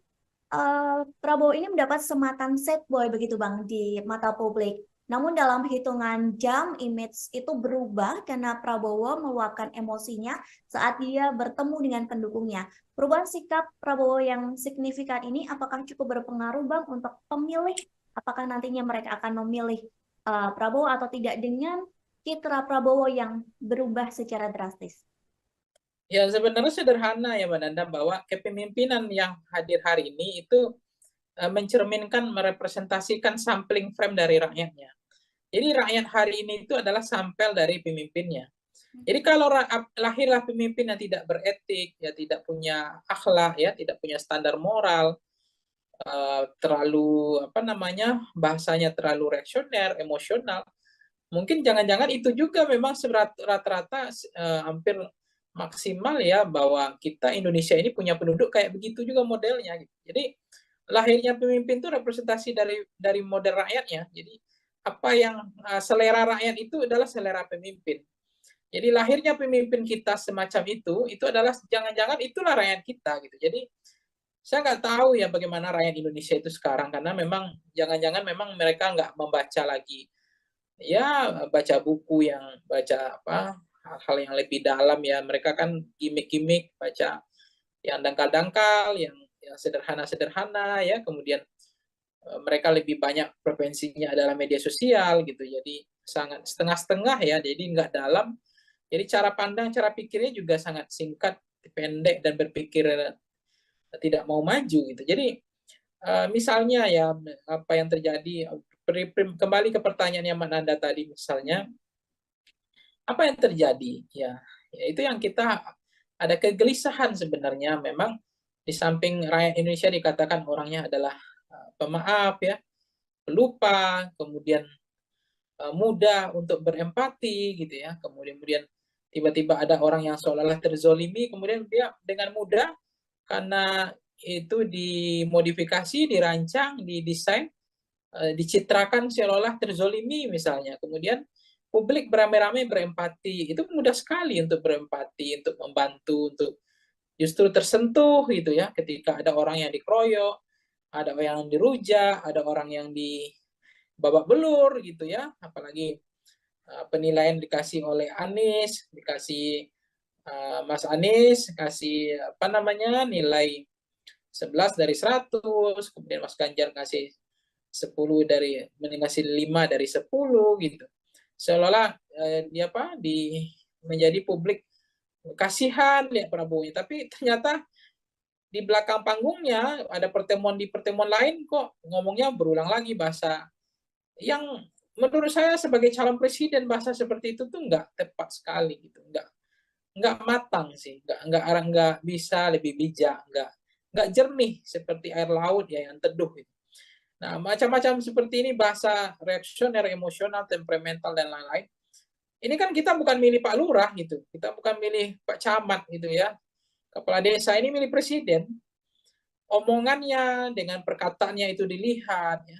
Prabowo ini mendapat sematan sad boy begitu Bang di mata publik. Namun dalam hitungan jam image itu berubah karena Prabowo meluapkan emosinya saat dia bertemu dengan pendukungnya. Perubahan sikap Prabowo yang signifikan ini apakah cukup berpengaruh Bang untuk pemilih? Apakah nantinya mereka akan memilih Prabowo atau tidak dengan citra Prabowo yang berubah secara drastis? Ya sebenarnya sederhana ya Mbak Nanda, bahwa kepemimpinan yang hadir hari ini itu mencerminkan, merepresentasikan sampling frame dari rakyatnya. Jadi rakyat hari ini itu adalah sampel dari pemimpinnya. Jadi kalau lahirlah pemimpin yang tidak beretik, ya tidak punya akhlak, ya tidak punya standar moral, terlalu bahasanya terlalu reaksioner, emosional, mungkin jangan-jangan itu juga memang rata-rata hampir maksimal ya, bahwa kita Indonesia ini punya penduduk kayak begitu juga modelnya gitu. Jadi lahirnya pemimpin itu representasi dari model rakyatnya. Jadi apa yang selera rakyat itu adalah selera pemimpin. Jadi lahirnya pemimpin kita semacam itu adalah jangan-jangan itulah rakyat kita gitu. Jadi saya nggak tahu ya bagaimana rakyat Indonesia itu sekarang, karena memang jangan-jangan memang mereka nggak membaca lagi, ya baca buku yang baca hal-hal yang lebih dalam ya. Mereka kan gimmick-gimmick, baca yang dangkal-dangkal, yang sederhana-sederhana ya. Kemudian mereka lebih banyak preferensinya adalah media sosial gitu. Jadi sangat setengah-setengah ya, jadi nggak dalam. Jadi cara pandang, cara pikirnya juga sangat singkat, pendek, dan berpikir tidak mau maju gitu. Jadi misalnya ya apa yang terjadi, kembali ke pertanyaan yang Nanda tadi, misalnya apa yang terjadi ya, ya itu yang kita ada kegelisahan sebenarnya. Memang di samping rakyat Indonesia dikatakan orangnya adalah pemaaf ya, pelupa, kemudian mudah untuk berempati gitu ya, kemudian tiba-tiba ada orang yang seolah-olah terzolimi, kemudian dia dengan mudah karena itu dimodifikasi, dirancang, didesain, dicitrakan seolah-olah terzolimi misalnya, kemudian publik beramai-ramai berempati, itu mudah sekali untuk berempati, untuk membantu, untuk justru tersentuh gitu ya, ketika ada orang yang dikeroyok, ada orang yang dirujak, ada orang yang di babak belur gitu ya, apalagi penilaian dikasih oleh Anies, dikasih Mas Anies kasih apa namanya nilai 11 dari 100, kemudian Mas Ganjar kasih 10 dari ngasih 5 dari 10 gitu. Seolah-olah dia apa menjadi publik kasihan lihat Prabowo, tapi ternyata di belakang panggungnya ada pertemuan di pertemuan lain kok ngomongnya berulang lagi bahasa yang menurut saya sebagai calon presiden bahasa seperti itu tuh nggak tepat sekali gitu, nggak matang sih, nggak bisa lebih bijak, nggak jernih seperti air laut ya yang teduh gitu. Nah macam-macam seperti ini bahasa reaksioner, emosional, temperamental dan lain-lain. Ini kan kita bukan milih Pak Lurah gitu, kita bukan milih Pak Camat gitu ya, kepala desa ini milih presiden. Omongannya dengan perkataannya itu dilihat ya.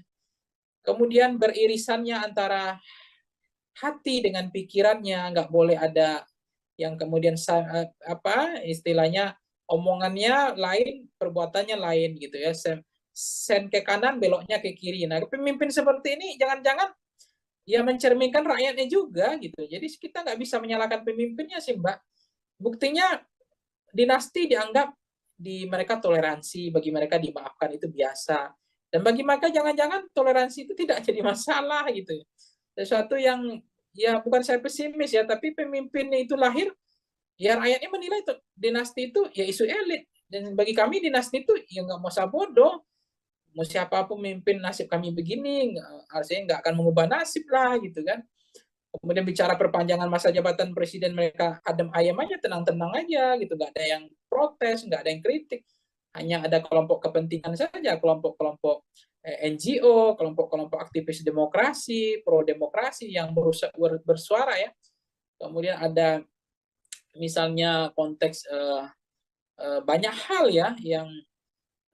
Kemudian beririsannya antara hati dengan pikirannya, nggak boleh ada yang kemudian apa istilahnya omongannya lain, perbuatannya lain gitu ya. Sen ke kanan, beloknya ke kiri. Nah, pemimpin seperti ini jangan-jangan ya mencerminkan rakyatnya juga gitu. Jadi kita nggak bisa menyalahkan pemimpinnya sih, Mbak. Buktinya dinasti dianggap di mereka toleransi, bagi mereka dimaafkan itu biasa. Dan bagi mereka jangan-jangan toleransi itu tidak jadi masalah gitu. Sesuatu yang ya bukan saya pesimis ya, tapi pemimpinnya itu lahir, ya rakyatnya menilai itu dinasti itu ya isu elit. Dan bagi kami dinasti itu ya nggak mau bodoh. Mau siapapun memimpin nasib kami begini, artinya nggak akan mengubah nasib lah gitu kan. Kemudian bicara perpanjangan masa jabatan presiden, mereka adem ayam aja, tenang-tenang aja gitu, nggak ada yang protes, nggak ada yang kritik, hanya ada kelompok kepentingan saja, kelompok-kelompok NGO, kelompok-kelompok aktivis demokrasi, pro demokrasi yang bersuara ya. Kemudian ada misalnya konteks banyak hal ya yang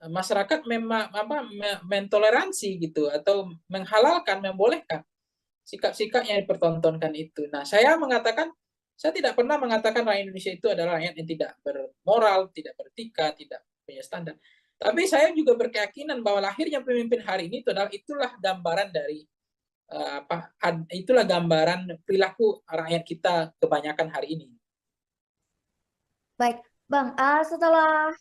masyarakat memang mentoleransi gitu atau menghalalkan, membolehkan sikap-sikap yang dipertontonkan itu. Nah, saya tidak pernah mengatakan rakyat Indonesia itu adalah rakyat yang tidak bermoral, tidak beretika, tidak punya standar. Tapi saya juga berkeyakinan bahwa lahirnya pemimpin hari ini itulah gambaran dari itulah gambaran perilaku rakyat kita kebanyakan hari ini. Baik, Bang, setelah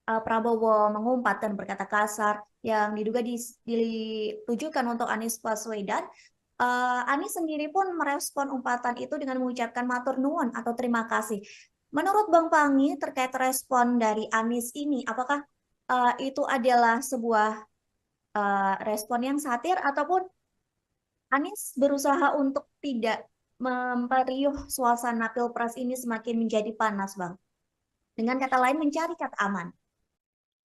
Prabowo mengumpat dan berkata kasar yang diduga ditujukan untuk Anies Baswedan, Anies sendiri pun merespon umpatan itu dengan mengucapkan matur nuwun atau terima kasih. Menurut Bang Pangi terkait respon dari Anies ini, apakah itu adalah sebuah respon yang satir ataupun Anies berusaha untuk tidak memperiuh suasana Pilpres ini semakin menjadi panas, Bang? Dengan kata lain, mencari kata aman.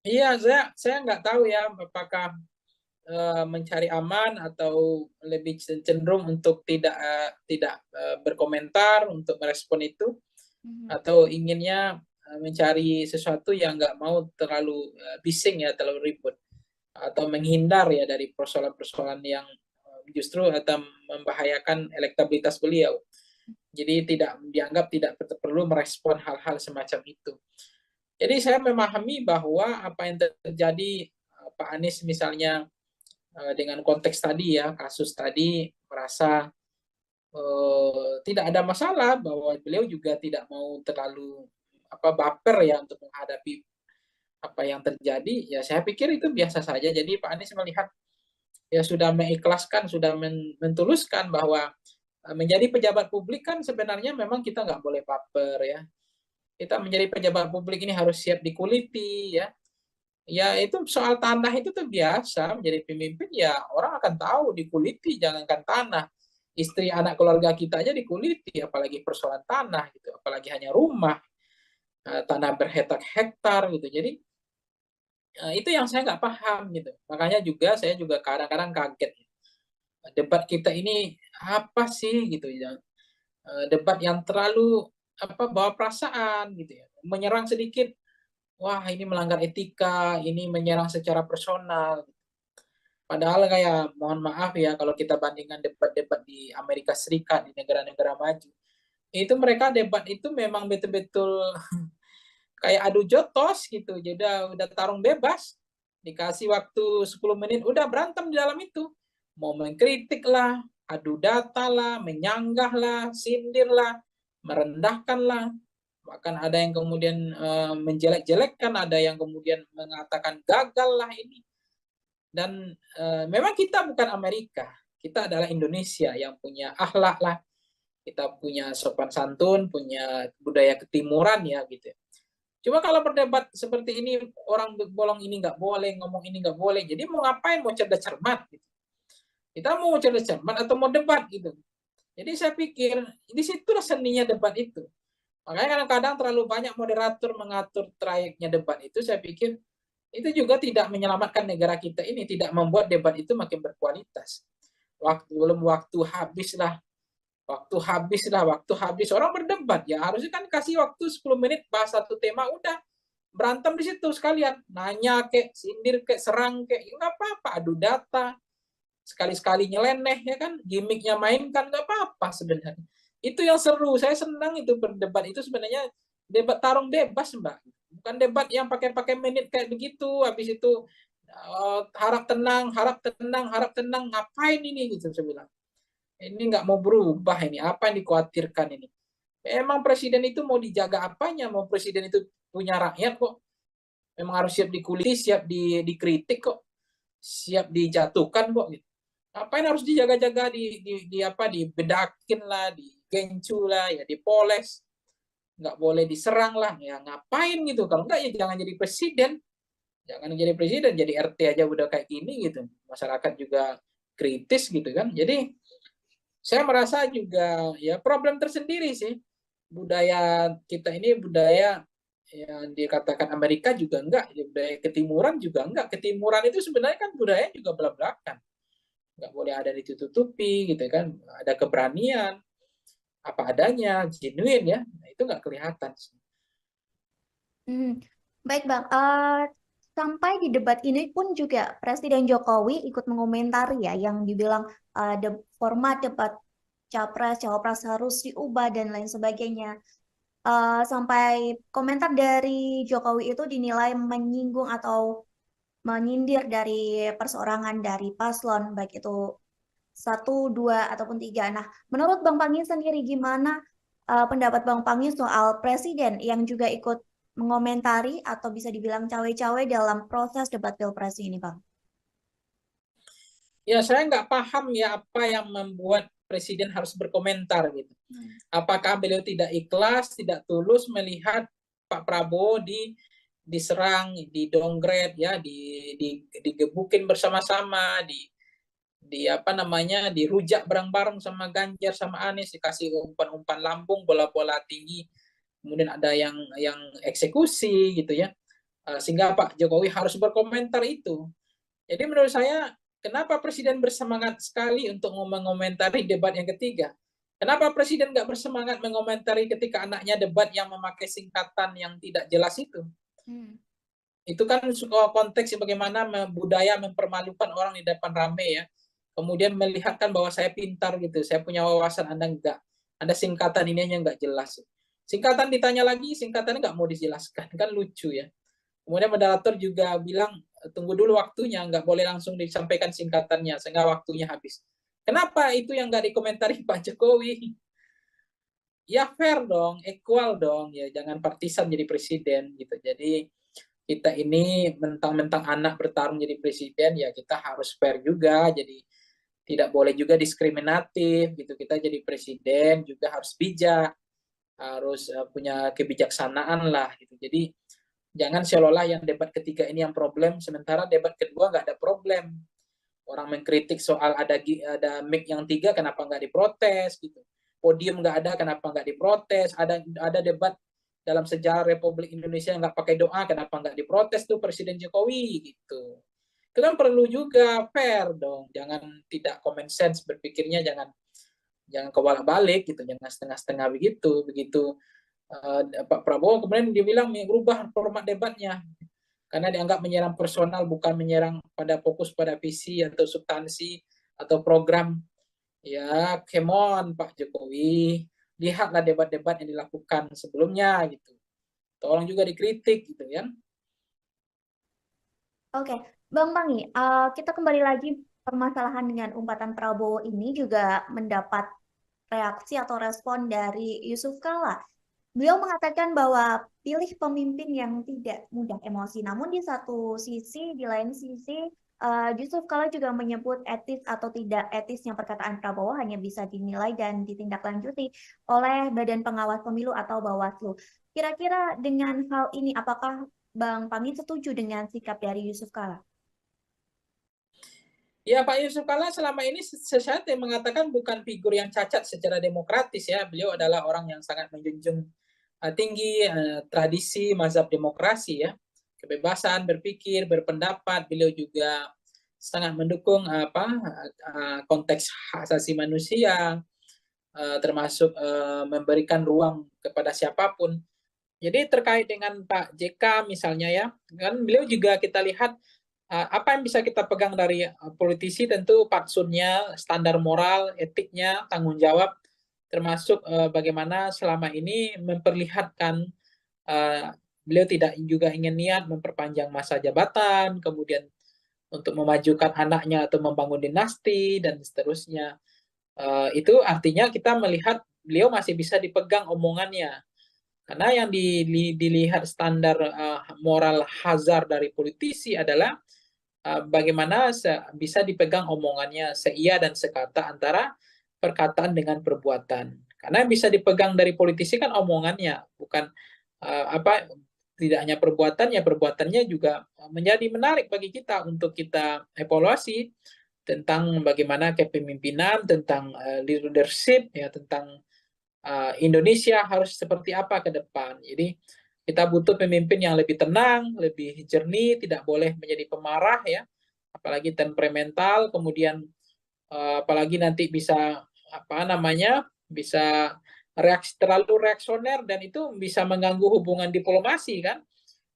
Iya, saya nggak tahu ya apakah mencari aman atau lebih cenderung untuk tidak berkomentar untuk merespon itu, atau inginnya mencari sesuatu yang nggak mau terlalu bising ya, terlalu ribut, atau menghindar ya dari persoalan-persoalan yang justru atau membahayakan elektabilitas beliau. Jadi dianggap tidak perlu merespon hal-hal semacam itu. Jadi saya memahami bahwa apa yang terjadi Pak Anies misalnya dengan konteks tadi ya, kasus tadi merasa tidak ada masalah, bahwa beliau juga tidak mau terlalu baper ya untuk menghadapi apa yang terjadi, ya saya pikir itu biasa saja. Jadi Pak Anies melihat ya sudah mengikhlaskan, sudah mentuluskan bahwa menjadi pejabat publik kan sebenarnya memang kita nggak boleh baper ya. Kita menjadi pejabat publik ini harus siap dikuliti ya. Ya itu soal tanah itu tuh biasa, menjadi pemimpin ya orang akan tahu, dikuliti, jangankan tanah. Istri anak keluarga kita aja dikuliti, apalagi persoalan tanah gitu, apalagi hanya rumah, tanah berhektar-hektar gitu. Jadi itu yang saya nggak paham gitu. Makanya juga saya juga kadang-kadang kaget. Debat kita ini apa sih gitu ya? Debat yang terlalu bawa perasaan gitu ya, menyerang sedikit, wah ini melanggar etika, ini menyerang secara personal. Padahal kayak mohon maaf ya kalau kita bandingkan debat-debat di Amerika Serikat, di negara-negara maju, itu mereka debat itu memang betul-betul kayak adu jotos gitu. Jadi udah tarung bebas, dikasih waktu 10 menit udah berantem di dalam itu. Mau mengkritik lah, adu data lah, menyanggah lah, sindir lah, merendahkan lah. Bahkan ada yang kemudian menjelek-jelekkan, ada yang kemudian mengatakan gagal lah ini. Dan memang kita bukan Amerika, kita adalah Indonesia yang punya akhlak lah, kita punya sopan santun, punya budaya ketimuran ya gitu. Cuma kalau berdebat seperti ini, orang bolong ini nggak boleh, ngomong ini nggak boleh. Jadi mau ngapain? Mau cerdas cermat? Gitu. Kita mau cerdas cermat atau mau debat gitu. Jadi saya pikir di situlah seninya debat itu. Makanya kadang-kadang terlalu banyak moderator mengatur trayeknya debat itu, saya pikir itu juga tidak menyelamatkan negara kita ini, tidak membuat debat itu makin berkualitas. Waktu habislah, waktu habis orang berdebat ya, harusnya kan kasih waktu 10 menit bahas satu tema, udah berantem di situ sekalian, nanya kek, sindir kek, serang kek, ya nggak apa-apa, adu data, sekali-sekali nyeleneh ya kan, gimmicknya mainkan nggak apa-apa sebenarnya. Itu yang seru, saya senang itu berdebat itu sebenarnya, debat tarung bebas Mbak, bukan debat yang pakai menit kayak begitu, habis itu harap tenang, harap tenang, harap tenang, ngapain ini gitu saya bilang. Ini nggak mau berubah ini, apa yang dikhawatirkan ini? Emang presiden itu mau dijaga apanya? Mau presiden itu punya rakyat kok. Memang harus siap dikuliti, siap dikritik kok, siap dijatuhkan kok. Gitu. Apain harus dijaga-jaga, dibedakin lah, digencu lah, ya dipoles, nggak boleh diserang lah, ya ngapain gitu? Kalau nggak ya jangan jadi presiden, jadi RT aja udah kayak gini gitu. Masyarakat juga kritis gitu kan. Jadi saya merasa juga ya problem tersendiri sih, budaya kita ini budaya yang dikatakan Amerika juga enggak, ya budaya ketimuran juga enggak. Ketimuran itu sebenarnya kan budaya juga belak-belakan, nggak boleh ada ditutupi gitu kan, ada keberanian apa adanya, genuine ya, nah, itu nggak kelihatan. Baik Bang, sampai di debat ini pun juga Presiden Jokowi ikut mengomentari ya yang dibilang format debat capres cawapres harus diubah dan lain sebagainya. Sampai komentar dari Jokowi itu dinilai menyinggung atau menyindir dari perseorangan dari paslon, baik itu satu, dua, ataupun tiga. Nah, menurut Bang Pangi sendiri gimana pendapat Bang Pangi soal presiden yang juga ikut mengomentari atau bisa dibilang cawe-cawe dalam proses debat pilpres ini, Bang? Ya saya nggak paham ya apa yang membuat presiden harus berkomentar gitu. Apakah beliau tidak ikhlas, tidak tulus melihat Pak Prabowo diserang, didongret ya, digebukin bersama-sama, dirujak bareng-bareng sama Ganjar sama Anies, dikasih umpan-umpan lambung, bola-bola tinggi, kemudian ada yang eksekusi gitu ya, sehingga Pak Jokowi harus berkomentar itu. Jadi menurut saya kenapa presiden bersemangat sekali untuk mengomentari debat yang ketiga? Kenapa presiden nggak bersemangat mengomentari ketika anaknya debat yang memakai singkatan yang tidak jelas itu? Itu kan konteks bagaimana budaya mempermalukan orang di depan rame ya. Kemudian melihatkan bahwa saya pintar gitu, saya punya wawasan, Anda enggak. Ada singkatan ini yang enggak jelas. Singkatan ditanya lagi, singkatannya enggak mau dijelaskan, kan lucu ya. Kemudian moderator juga bilang, tunggu dulu waktunya, enggak boleh langsung disampaikan singkatannya, sehingga waktunya habis. Kenapa itu yang enggak dikomentari Pak Jokowi? Ya fair dong, equal dong, ya jangan partisan jadi presiden gitu. Jadi kita ini mentang-mentang anak bertarung jadi presiden, ya kita harus fair juga, jadi tidak boleh juga diskriminatif gitu. Kita jadi presiden juga harus bijak, harus punya kebijaksanaan lah gitu. Jadi Jangan seolah-olah yang debat ketiga ini yang problem, sementara debat kedua nggak ada problem. Orang mengkritik soal ada mic yang 3, kenapa nggak diprotes gitu. Podium nggak ada, kenapa nggak diprotes. Ada debat dalam sejarah Republik Indonesia yang nggak pakai doa, kenapa nggak diprotes tuh Presiden Jokowi gitu. Itu kan perlu juga fair dong. Jangan tidak common sense berpikirnya, jangan kebolak-balik gitu, jangan setengah-setengah begitu. Begitu Pak Prabowo kemudian dibilang merubah format debatnya karena dianggap menyerang personal, bukan menyerang pada fokus pada visi atau substansi atau program. Ya, come on Pak Jokowi, lihatlah debat-debat yang dilakukan sebelumnya gitu. Tolong juga dikritik gitu ya. Oke, Bang Pangi, kita kembali lagi permasalahan dengan umpatan Prabowo ini juga mendapat reaksi atau respon dari Yusuf Kala. Beliau mengatakan bahwa pilih pemimpin yang tidak mudah emosi. Namun di satu sisi, di lain sisi, Yusuf Kala juga menyebut etis atau tidak etisnya perkataan Prabowo hanya bisa dinilai dan ditindaklanjuti oleh Badan Pengawas Pemilu atau Bawaslu. Kira-kira dengan hal ini, apakah Bang Pangi setuju dengan sikap dari Yusuf Kala? Ya, Pak Yusuf Kala selama ini saya mengatakan bukan figur yang cacat secara demokratis ya. Beliau adalah orang yang sangat menjunjung tinggi tradisi mazhab demokrasi ya. Kebebasan berpikir, berpendapat. Beliau juga sangat mendukung konteks hak asasi manusia, termasuk memberikan ruang kepada siapapun. Jadi terkait dengan Pak JK misalnya ya, kan beliau juga kita lihat apa yang bisa kita pegang dari politisi, tentu fatsunnya, standar moral, etiknya, tanggung jawab, termasuk bagaimana selama ini memperlihatkan beliau tidak juga ingin niat memperpanjang masa jabatan, kemudian untuk memajukan anaknya atau membangun dinasti, dan seterusnya. Itu artinya kita melihat beliau masih bisa dipegang omongannya. Karena yang dilihat standar moral hazard dari politisi adalah bagaimana bisa dipegang omongannya seia dan sekata antara perkataan dengan perbuatan. Karena yang bisa dipegang dari politisi kan omongannya, bukan tidak hanya perbuatannya, perbuatannya juga menjadi menarik bagi kita untuk kita evaluasi tentang bagaimana kepemimpinan, tentang leadership, ya, tentang Indonesia harus seperti apa ke depan. Jadi kita butuh pemimpin yang lebih tenang, lebih jernih, tidak boleh menjadi pemarah ya, apalagi temperamental, kemudian apalagi nanti bisa bisa terlalu reaksioner, dan itu bisa mengganggu hubungan diplomasi kan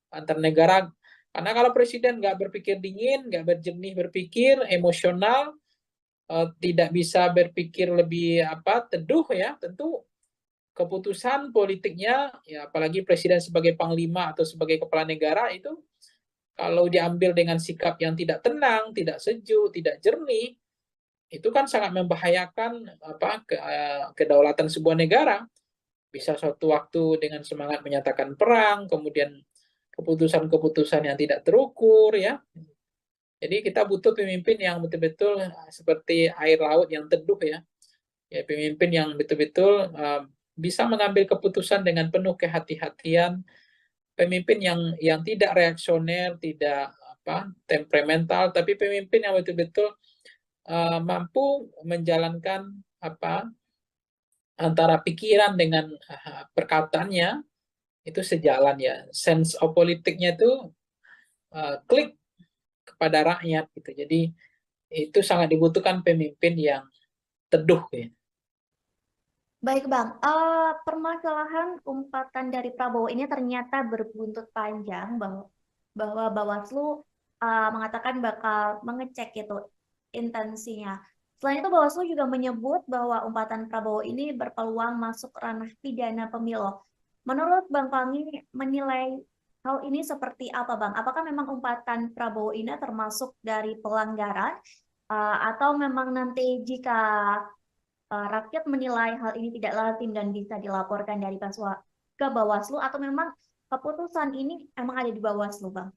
antar negara. Karena kalau presiden nggak berpikir dingin, nggak berjernih berpikir, emosional, tidak bisa berpikir lebih teduh ya, tentu keputusan politiknya ya, apalagi presiden sebagai panglima atau sebagai kepala negara, itu kalau diambil dengan sikap yang tidak tenang, tidak sejuk, tidak jernih, itu kan sangat membahayakan kedaulatan sebuah negara. Bisa suatu waktu dengan semangat menyatakan perang, kemudian keputusan-keputusan yang tidak terukur ya. Jadi kita butuh pemimpin yang betul-betul seperti air laut yang teduh ya. Ya, pemimpin yang betul-betul bisa mengambil keputusan dengan penuh kehati-hatian, pemimpin yang tidak reaksioner, tidak temperamental, tapi pemimpin yang betul-betul mampu menjalankan antara pikiran dengan perkataannya itu sejalan ya. Sense of politiknya itu klik kepada rakyat gitu. Jadi itu sangat dibutuhkan pemimpin yang teduh ya. Baik Bang, permasalahan umpatan dari Prabowo ini ternyata berbuntut panjang bahwa Bawaslu mengatakan bakal mengecek itu intensinya. Selain itu Bawaslu juga menyebut bahwa umpatan Prabowo ini berpeluang masuk ranah pidana pemilu. Menurut Bang Pangi menilai hal ini seperti apa Bang? Apakah memang umpatan Prabowo ini termasuk dari pelanggaran atau memang nanti jika rakyat menilai hal ini tidak lazim dan bisa dilaporkan dari ke Bawaslu, atau memang keputusan ini emang ada di Bawaslu, Bang?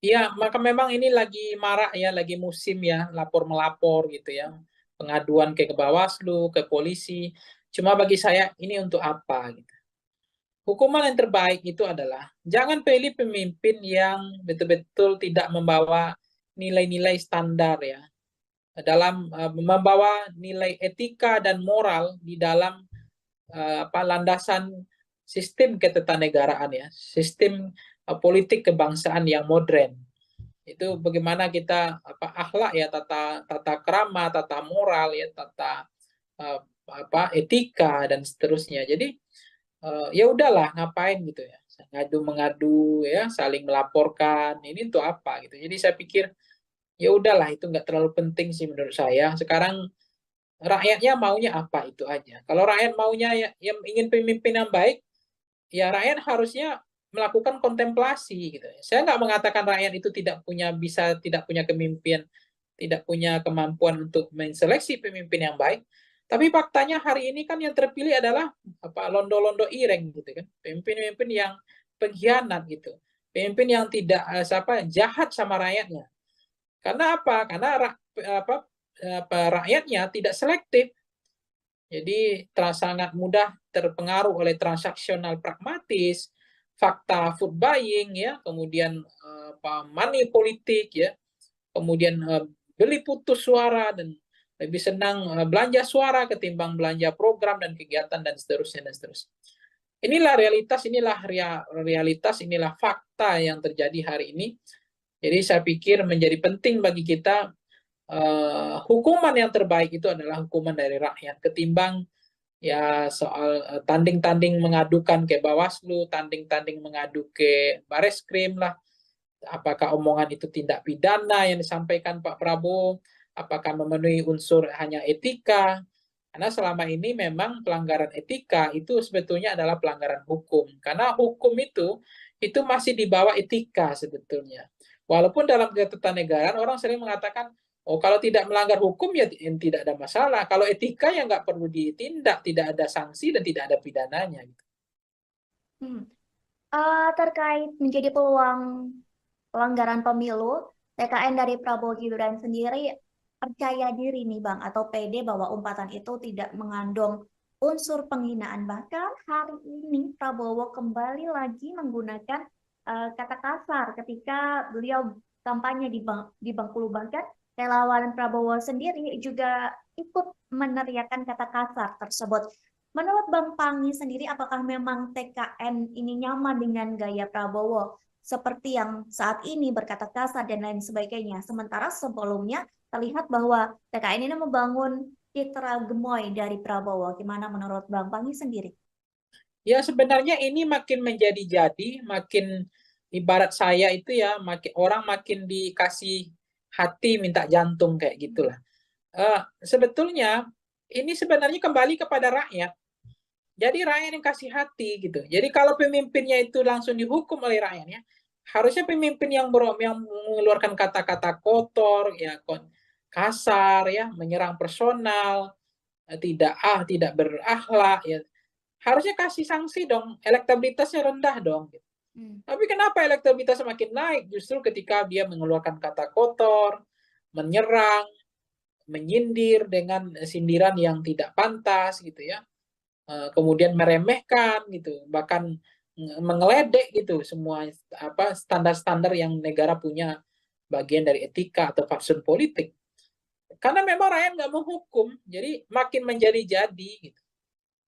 Iya, maka memang ini lagi marak ya, lagi musim ya, lapor-melapor gitu ya. Pengaduan ke Bawaslu, ke polisi. Cuma bagi saya ini untuk apa gitu. hukuman yang terbaik itu adalah jangan pilih pemimpin yang betul-betul tidak membawa nilai-nilai standar ya, dalam membawa nilai etika dan moral di dalam landasan sistem ketatanegaraan ya, sistem politik kebangsaan yang modern. Itu bagaimana kita akhlak ya, tata tata krama, tata moral ya, tata etika dan seterusnya. Jadi ya udahlah, ngapain gitu ya, ngadu mengadu ya, saling melaporkan, ini untuk apa gitu. Jadi saya pikir ya udahlah, itu nggak terlalu penting sih menurut saya. Sekarang rakyatnya maunya apa, itu aja. Kalau rakyat maunya ya, yang ingin pemimpin yang baik, ya rakyat harusnya melakukan kontemplasi gitu. Saya nggak mengatakan rakyat itu tidak punya kemimpinan, tidak punya kemampuan untuk menseleksi pemimpin yang baik. Tapi faktanya hari ini kan yang terpilih adalah londo-londo ireng gitu kan, pemimpin-pemimpin yang pengkhianat gitu, pemimpin yang tidak jahat sama rakyatnya. Karena apa? Karena rakyatnya tidak selektif. Jadi sangat mudah terpengaruh oleh transaksional pragmatis, fakta food buying ya, kemudian money politik ya, kemudian beli putus suara, dan lebih senang belanja suara ketimbang belanja program dan kegiatan dan seterusnya dan seterusnya. Inilah realitas, inilah fakta yang terjadi hari ini. Jadi saya pikir menjadi penting bagi kita hukuman yang terbaik itu adalah hukuman dari rakyat, ketimbang ya soal tanding-tanding mengadukan ke Bawaslu, tanding-tanding mengadu ke Bareskrim lah. Apakah omongan itu tindak pidana yang disampaikan Pak Prabowo? Apakah memenuhi unsur hanya etika? Karena selama ini memang pelanggaran etika itu sebetulnya adalah pelanggaran hukum. Karena hukum itu masih di bawah etika sebetulnya. Walaupun dalam ketatanegaraan orang sering mengatakan, oh kalau tidak melanggar hukum ya tidak ada masalah. Kalau etika ya nggak perlu ditindak, tidak ada sanksi dan tidak ada pidananya. Hmm. Terkait menjadi peluang pelanggaran pemilu, TKN dari Prabowo Gibran sendiri percaya diri nih Bang, atau pede bahwa umpatan itu tidak mengandung unsur penghinaan. Bahkan hari ini Prabowo kembali lagi menggunakan kata kasar ketika beliau kampanye di Bengkulu. Bahkan relawan Prabowo sendiri juga ikut meneriakan kata kasar tersebut. Menurut Bang Pangi sendiri, apakah memang TKN ini nyaman dengan gaya Prabowo seperti yang saat ini berkata kasar dan lain sebagainya? Sementara sebelumnya terlihat bahwa TKN ini membangun citra gemoy dari Prabowo. Gimana menurut Bang Pangi sendiri? Ya sebenarnya ini makin menjadi-jadi, makin ibarat saya itu ya, orang makin dikasih hati minta jantung kayak gitulah. Sebetulnya ini sebenarnya kembali kepada rakyat. Jadi rakyat yang kasih hati gitu. Jadi kalau pemimpinnya itu langsung dihukum oleh rakyatnya, harusnya pemimpin yang mengeluarkan kata-kata kotor, ya kasar, ya menyerang personal, tidak berakhlak, ya harusnya kasih sanksi dong. Elektabilitasnya rendah dong. Tapi kenapa elektabilitasnya makin naik? Justru ketika dia mengeluarkan kata kotor, menyerang, menyindir dengan sindiran yang tidak pantas gitu ya. Kemudian meremehkan gitu, bahkan mengeledek gitu semua standar-standar yang negara punya bagian dari etika atau fatsun politik. Karena memang rakyat nggak menghukum, jadi makin menjadi-jadi gitu.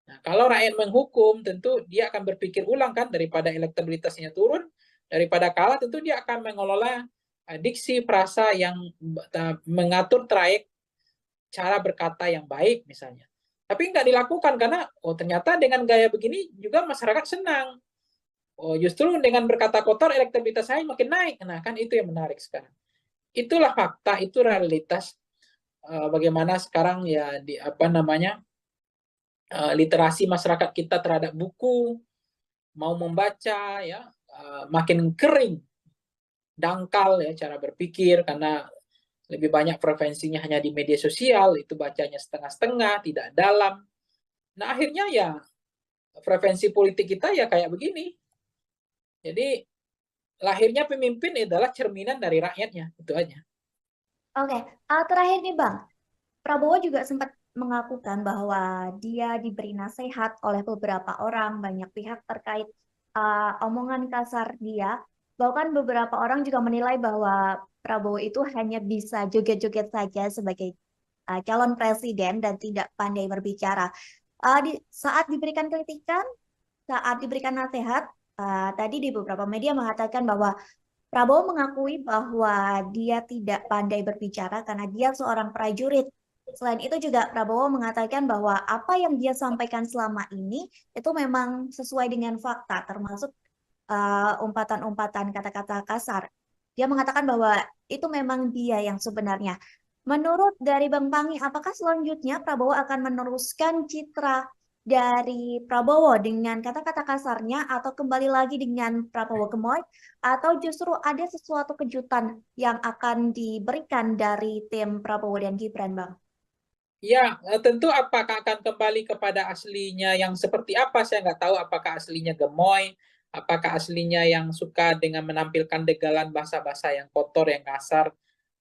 Nah, kalau rakyat menghukum, tentu dia akan berpikir ulang kan, daripada elektabilitasnya turun, daripada kalah, tentu dia akan mengelola diksi frasa yang mengatur trayek cara berkata yang baik misalnya. Tapi nggak dilakukan karena ternyata dengan gaya begini juga masyarakat senang. Justru dengan berkata kotor elektabilitas saya makin naik. Nah kan itu yang menarik sekarang. Itulah fakta, itu realitas bagaimana sekarang ya literasi masyarakat kita terhadap buku, mau membaca ya makin kering, dangkal ya cara berpikir karena lebih banyak preferensinya hanya di media sosial, itu bacanya setengah-setengah, tidak dalam. Nah akhirnya ya preferensi politik kita ya kayak begini. Jadi lahirnya pemimpin adalah cerminan dari rakyatnya, itu aja. Oke, terakhir nih Bang, Prabowo juga sempat mengakukan bahwa dia diberi nasihat oleh beberapa orang, banyak pihak terkait omongan kasar dia. Bahkan beberapa orang juga menilai bahwa Prabowo itu hanya bisa joget-joget saja sebagai calon presiden dan tidak pandai berbicara. Saat diberikan kritikan, saat diberikan nasihat, tadi di beberapa media mengatakan bahwa Prabowo mengakui bahwa dia tidak pandai berbicara karena dia seorang prajurit. Selain itu juga Prabowo mengatakan bahwa apa yang dia sampaikan selama ini itu memang sesuai dengan fakta, termasuk umpatan-umpatan kata-kata kasar. Dia mengatakan bahwa itu memang dia yang sebenarnya. Menurut dari Bang Pangi, apakah selanjutnya Prabowo akan meneruskan citra dari Prabowo dengan kata-kata kasarnya atau kembali lagi dengan Prabowo gemoy atau justru ada sesuatu kejutan yang akan diberikan dari tim Prabowo dan Gibran, Bang? Ya, tentu apakah akan kembali kepada aslinya yang seperti apa, saya nggak tahu apakah aslinya gemoy, apakah aslinya yang suka dengan menampilkan degalan bahasa-bahasa yang kotor, yang kasar,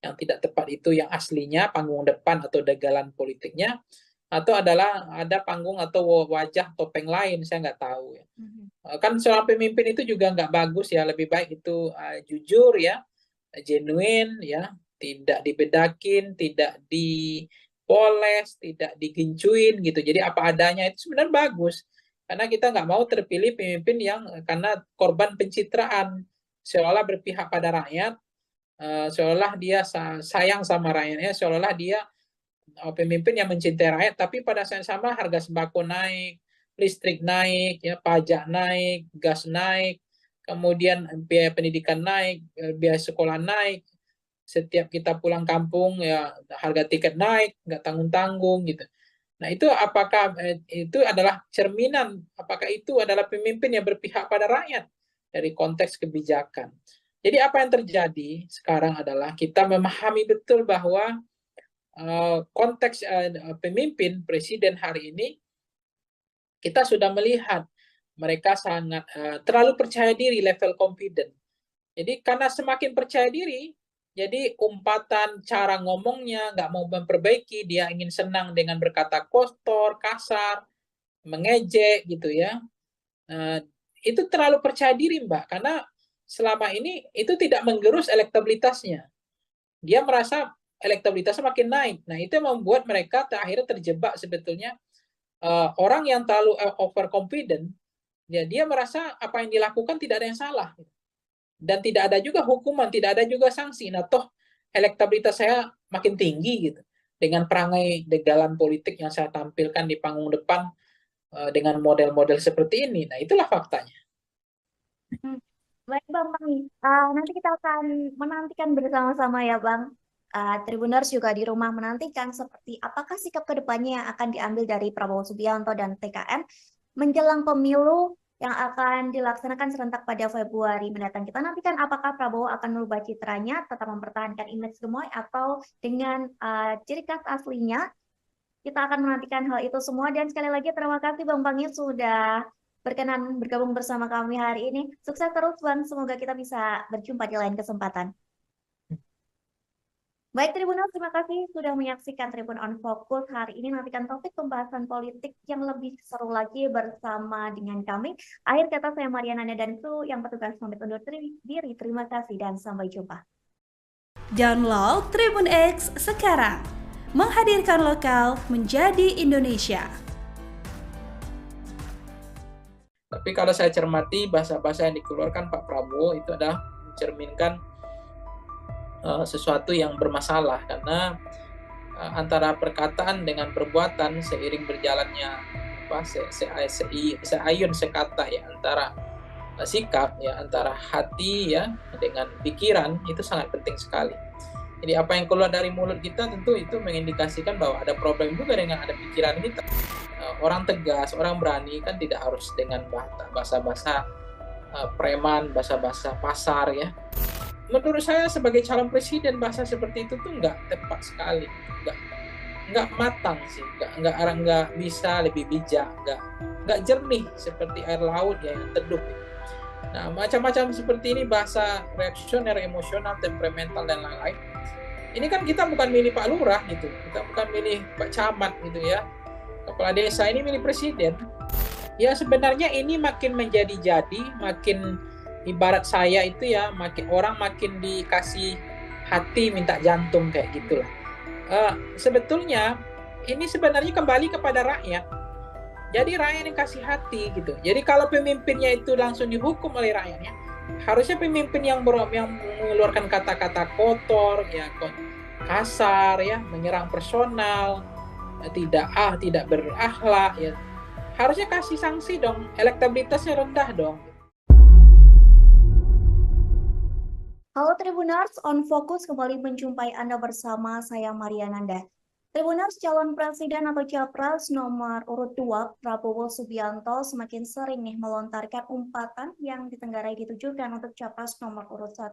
yang tidak tepat itu yang aslinya, panggung depan atau degalan politiknya, atau adalah ada panggung atau wajah topeng lain, saya nggak tahu ya. Kan seorang pemimpin itu juga nggak bagus ya, lebih baik itu jujur ya, genuine ya, tidak dibedakin, tidak dipoles, tidak digincuin gitu. Jadi apa adanya itu sebenarnya bagus. Karena kita nggak mau terpilih pemimpin yang karena korban pencitraan, seolah berpihak pada rakyat, seolah dia sayang sama rakyatnya, seolah dia pemimpin yang mencintai rakyat, tapi pada saat yang sama harga sembako naik, listrik naik, ya pajak naik, gas naik, kemudian biaya pendidikan naik, biaya sekolah naik, setiap kita pulang kampung ya harga tiket naik, nggak tanggung-tanggung gitu. Nah itu apakah itu adalah cerminan, apakah itu adalah pemimpin yang berpihak pada rakyat dari konteks kebijakan. Jadi apa yang terjadi sekarang adalah kita memahami betul bahwa konteks pemimpin presiden hari ini kita sudah melihat mereka sangat terlalu percaya diri, level confident. Jadi karena semakin percaya diri, jadi umpatan cara ngomongnya nggak mau memperbaiki, dia ingin senang dengan berkata kotor, kasar, mengejek gitu ya. Itu terlalu percaya diri Mbak, karena selama ini itu tidak menggerus elektabilitasnya. Dia merasa elektabilitasnya makin naik. Nah itu yang membuat mereka akhirnya terjebak sebetulnya orang yang terlalu overconfident, ya dia merasa apa yang dilakukan tidak ada yang salah. Dan tidak ada juga hukuman, tidak ada juga sanksi. Nah toh elektabilitas saya makin tinggi gitu. Dengan perangai degalan politik yang saya tampilkan di panggung depan dengan model-model seperti ini. Nah itulah faktanya. Baik Bang Pangi, nanti kita akan menantikan bersama-sama ya Bang. Tribuners juga di rumah menantikan seperti apakah sikap kedepannya yang akan diambil dari Prabowo Subianto dan TKN menjelang pemilu yang akan dilaksanakan serentak pada Februari mendatang. Kita nantikan apakah Prabowo akan merubah citranya, tetap mempertahankan image gemoy atau dengan ciri khas aslinya. Kita akan menantikan hal itu semua dan sekali lagi terima kasih Bang Pangi sudah berkenan bergabung bersama kami hari ini. Sukses terus Bang, semoga kita bisa berjumpa di lain kesempatan. Baik Tribuners, terima kasih sudah menyaksikan Tribun on Focus. Hari ini nantikan topik pembahasan politik yang lebih seru lagi bersama dengan kami. Akhir kata saya Mariana dan kru yang bertugas pamit undur diri. Terima kasih dan sampai jumpa. Download Tribun X sekarang. Menghadirkan lokal menjadi Indonesia. Tapi kalau saya cermati bahasa-bahasa yang dikeluarkan Pak Prabowo itu adalah mencerminkan sesuatu yang bermasalah karena antara perkataan dengan perbuatan seiring berjalannya seayun sekata ya antara sikap ya antara hati ya dengan pikiran itu sangat penting sekali. Jadi apa yang keluar dari mulut kita tentu itu mengindikasikan bahwa ada problem juga dengan ada pikiran kita. Orang tegas, orang berani kan tidak harus dengan bahasa-bahasa preman, bahasa-bahasa pasar ya. Menurut saya sebagai calon presiden bahasa seperti itu tuh nggak tepat sekali, nggak matang sih, nggak bisa lebih bijak, nggak jernih seperti air laut ya yang teduh. Nah macam-macam seperti ini bahasa reaksioner, emosional, temperamental dan lain-lain Ini kan kita bukan milih Pak Lurah gitu, kita bukan milih Pak Camat gitu ya, kepala desa, ini milih presiden. Ya sebenarnya ini makin menjadi-jadi, makin ibarat saya itu ya, makin orang makin dikasih hati minta jantung kayak gitulah. Sebetulnya ini sebenarnya kembali kepada rakyat. Jadi rakyat yang kasih hati gitu. Jadi kalau pemimpinnya itu langsung dihukum oleh rakyatnya, harusnya pemimpin yang mengeluarkan kata-kata kotor, ya kasar, ya menyerang personal, tidak berakhlak, ya harusnya kasih sanksi dong, elektabilitasnya rendah dong. Halo Tribuners, on Fokus kembali menjumpai Anda bersama saya Mariananda. Tribuners, calon presiden atau capres nomor urut 2 Prabowo Subianto semakin sering nih melontarkan umpatan yang ditenggarai ditujukan untuk capres nomor urut 1,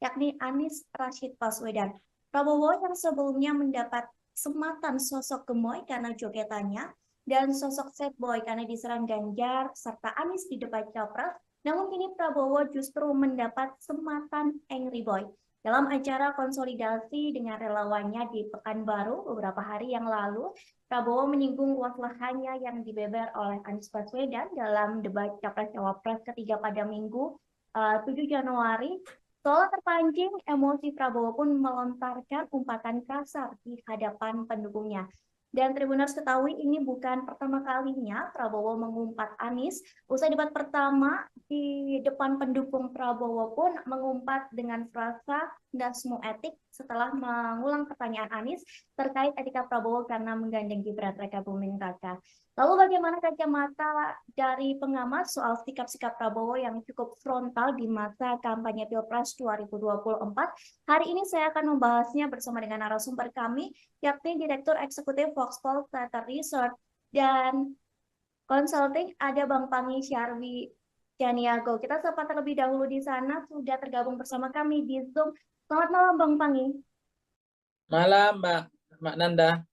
yakni Anies Rashid Baswedan. Prabowo yang sebelumnya mendapat sematan sosok gemoy karena jogetannya dan sosok sad boy karena diserang Ganjar serta Anies di debat capres. Namun kini Prabowo justru mendapat sematan Angry Boy. Dalam acara konsolidasi dengan relawannya di Pekanbaru beberapa hari yang lalu, Prabowo menyinggung luas lahannya yang dibeber oleh Anies Baswedan dalam debat Capres-Cawapres ketiga pada Minggu 7 Januari. Seolah terpancing, emosi Prabowo pun melontarkan umpatan kasar di hadapan pendukungnya. Dan Tribuners ketahui ini bukan pertama kalinya Prabowo mengumpat Anies. Usai debat pertama di depan pendukung Prabowo pun mengumpat dengan frasa dasmu etik setelah mengulang pertanyaan Anies terkait etika Prabowo karena menggandeng Gibran Rakabuming Raka. Lalu bagaimana kacamata dari pengamat soal sikap-sikap Prabowo yang cukup frontal di masa kampanye Pilpres 2024? Hari ini saya akan membahasnya bersama dengan narasumber kami, yakni Direktur Eksekutif Foxpol Theater Research dan Consulting, ada Bang Pangi Syarwi Janiago. Kita sapa terlebih dahulu di sana, sudah tergabung bersama kami di Zoom. Selamat malam Bang Pangi. Malam Mbak Nanda.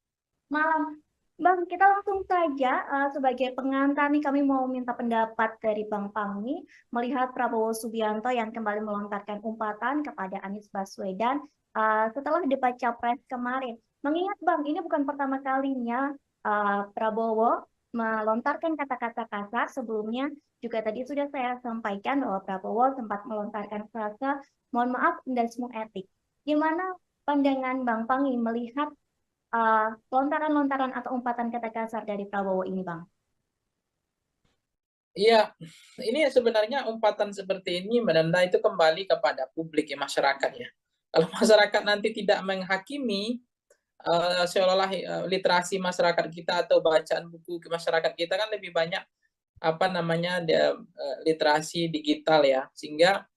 Malam. Bang, kita langsung saja sebagai pengantar nih kami mau minta pendapat dari Bang Pangi melihat Prabowo Subianto yang kembali melontarkan umpatan kepada Anies Baswedan setelah debat Capres kemarin. Mengingat Bang, ini bukan pertama kalinya Prabowo melontarkan kata-kata kasar. Sebelumnya juga tadi sudah saya sampaikan bahwa Prabowo sempat melontarkan frasa mohon maaf dan semua etik. Gimana pandangan Bang Pangi melihat lontaran-lontaran atau umpatan kata kasar dari Prabowo ini, Bang? Iya, ini sebenarnya umpatan seperti ini Mbak Nanda itu kembali kepada publik ya, masyarakat ya. Kalau masyarakat nanti tidak menghakimi, seolah-olah literasi masyarakat kita atau bacaan buku ke masyarakat kita kan lebih banyak literasi digital ya, sehingga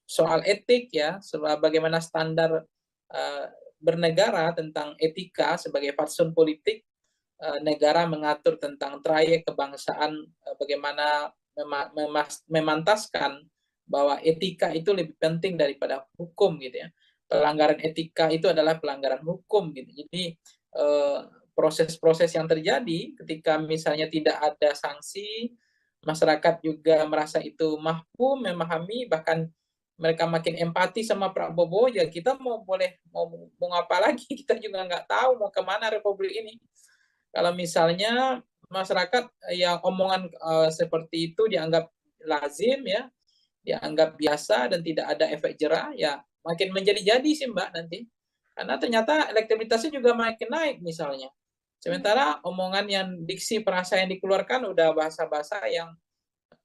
soal etik ya, bagaimana standar bernegara tentang etika sebagai fatsun politik, negara mengatur tentang trayek kebangsaan, bagaimana memantaskan bahwa etika itu lebih penting daripada hukum gitu ya. Pelanggaran etika itu adalah pelanggaran hukum gitu. Jadi proses-proses yang terjadi ketika misalnya tidak ada sanksi, masyarakat juga merasa itu mahfum, memahami, bahkan mereka makin empati sama Prabowo, ya kita mau apa lagi, kita juga nggak tahu mau kemana Republik ini. Kalau misalnya masyarakat yang omongan seperti itu dianggap lazim ya, dianggap biasa dan tidak ada efek jerah, ya makin menjadi-jadi sih Mbak nanti. Karena ternyata elektabilitasnya juga makin naik misalnya. Sementara omongan yang diksi perasa yang dikeluarkan udah bahasa-bahasa yang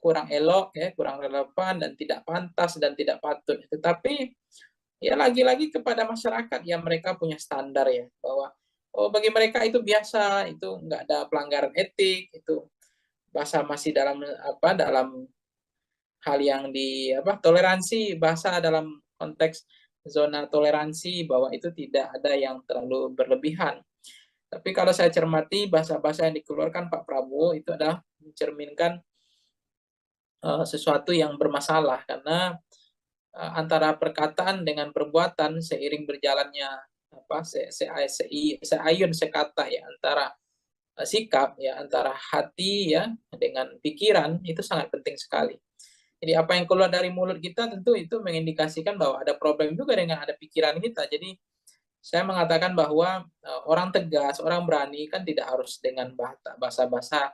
kurang elok ya, kurang relevan dan tidak pantas dan tidak patut. Tetapi ya lagi-lagi kepada masyarakat yang mereka punya standar ya, bahwa bagi mereka itu biasa, itu nggak ada pelanggaran etik, itu bahasa masih dalam hal yang toleransi, bahasa dalam konteks zona toleransi, bahwa itu tidak ada yang terlalu berlebihan. Tapi kalau saya cermati bahasa-bahasa yang dikeluarkan Pak Prabowo itu adalah mencerminkan sesuatu yang bermasalah, karena antara perkataan dengan perbuatan seiring berjalannya seayun sekata ya, antara sikap ya, antara hati ya dengan pikiran, itu sangat penting sekali. Jadi apa yang keluar dari mulut kita tentu itu mengindikasikan bahwa ada problem juga dengan ada pikiran kita. Jadi saya mengatakan bahwa orang tegas, orang berani kan tidak harus dengan bahasa-bahasa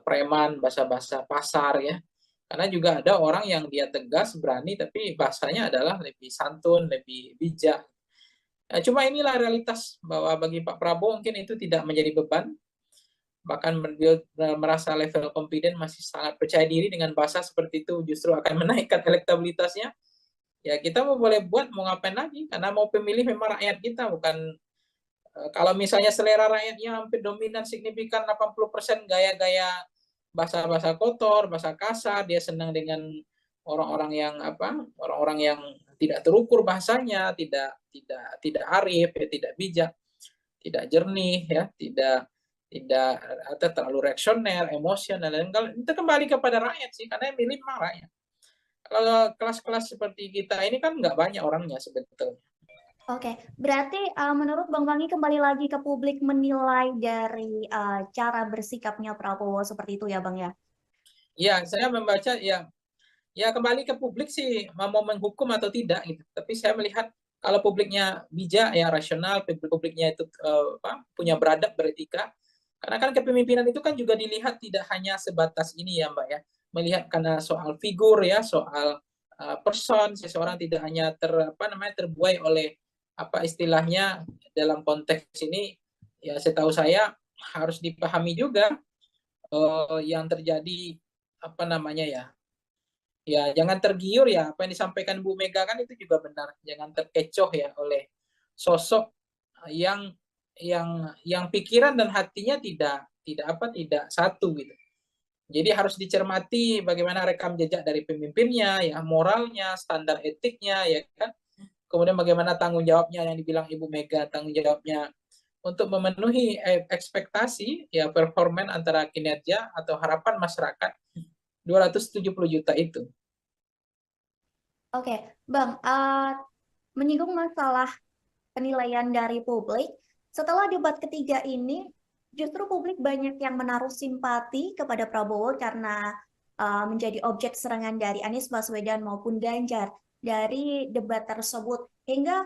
preman, bahasa-bahasa pasar ya. Karena juga ada orang yang dia tegas, berani, tapi bahasanya adalah lebih santun, lebih bijak. Cuma inilah realitas bahwa bagi Pak Prabowo mungkin itu tidak menjadi beban, bahkan beliau merasa level confident masih sangat percaya diri dengan bahasa seperti itu justru akan menaikkan elektabilitasnya. Ya kita mau boleh buat mau ngapain lagi, karena mau pemilih memang rakyat kita, bukan kalau misalnya selera rakyatnya hampir dominan signifikan 80% gaya-gaya bahasa-bahasa kotor, bahasa kasar, dia senang dengan orang-orang yang orang-orang yang tidak terukur bahasanya, tidak arif, ya, tidak bijak, tidak jernih, ya, tidak atau terlalu reaksioner, emosional, dan kalau itu kembali kepada rakyat sih, karena yang milih memang rakyat. Kalau kelas-kelas seperti kita ini kan nggak banyak orangnya sebetulnya. Oke, berarti menurut Bang Wangi kembali lagi ke publik menilai dari cara bersikapnya Prabowo seperti itu ya Bang ya? Ya, saya membaca ya kembali ke publik sih mau menghukum atau tidak gitu. Tapi saya melihat kalau publiknya bijak ya rasional, publiknya itu punya beradab, beretika. Karena kan kepemimpinan itu kan juga dilihat tidak hanya sebatas ini ya Mbak ya. Melihat karena soal figur ya, soal person, seseorang tidak hanya terbuai oleh apa istilahnya dalam konteks ini ya setahu saya harus dipahami juga yang terjadi apa namanya ya jangan tergiur ya apa yang disampaikan Bu Mega kan itu juga benar, jangan terkecoh ya oleh sosok yang yang pikiran dan hatinya tidak satu gitu. Jadi harus dicermati bagaimana rekam jejak dari pemimpinnya, ya moralnya, standar etiknya, ya kan. Kemudian bagaimana tanggung jawabnya yang dibilang Ibu Mega, tanggung jawabnya untuk memenuhi ekspektasi ya performan antara kinerja atau harapan masyarakat 270 juta itu. Oke, Bang, menyinggung masalah penilaian dari publik, setelah debat ketiga ini, justru publik banyak yang menaruh simpati kepada Prabowo karena menjadi objek serangan dari Anies Baswedan maupun Ganjar dari debat tersebut. Hingga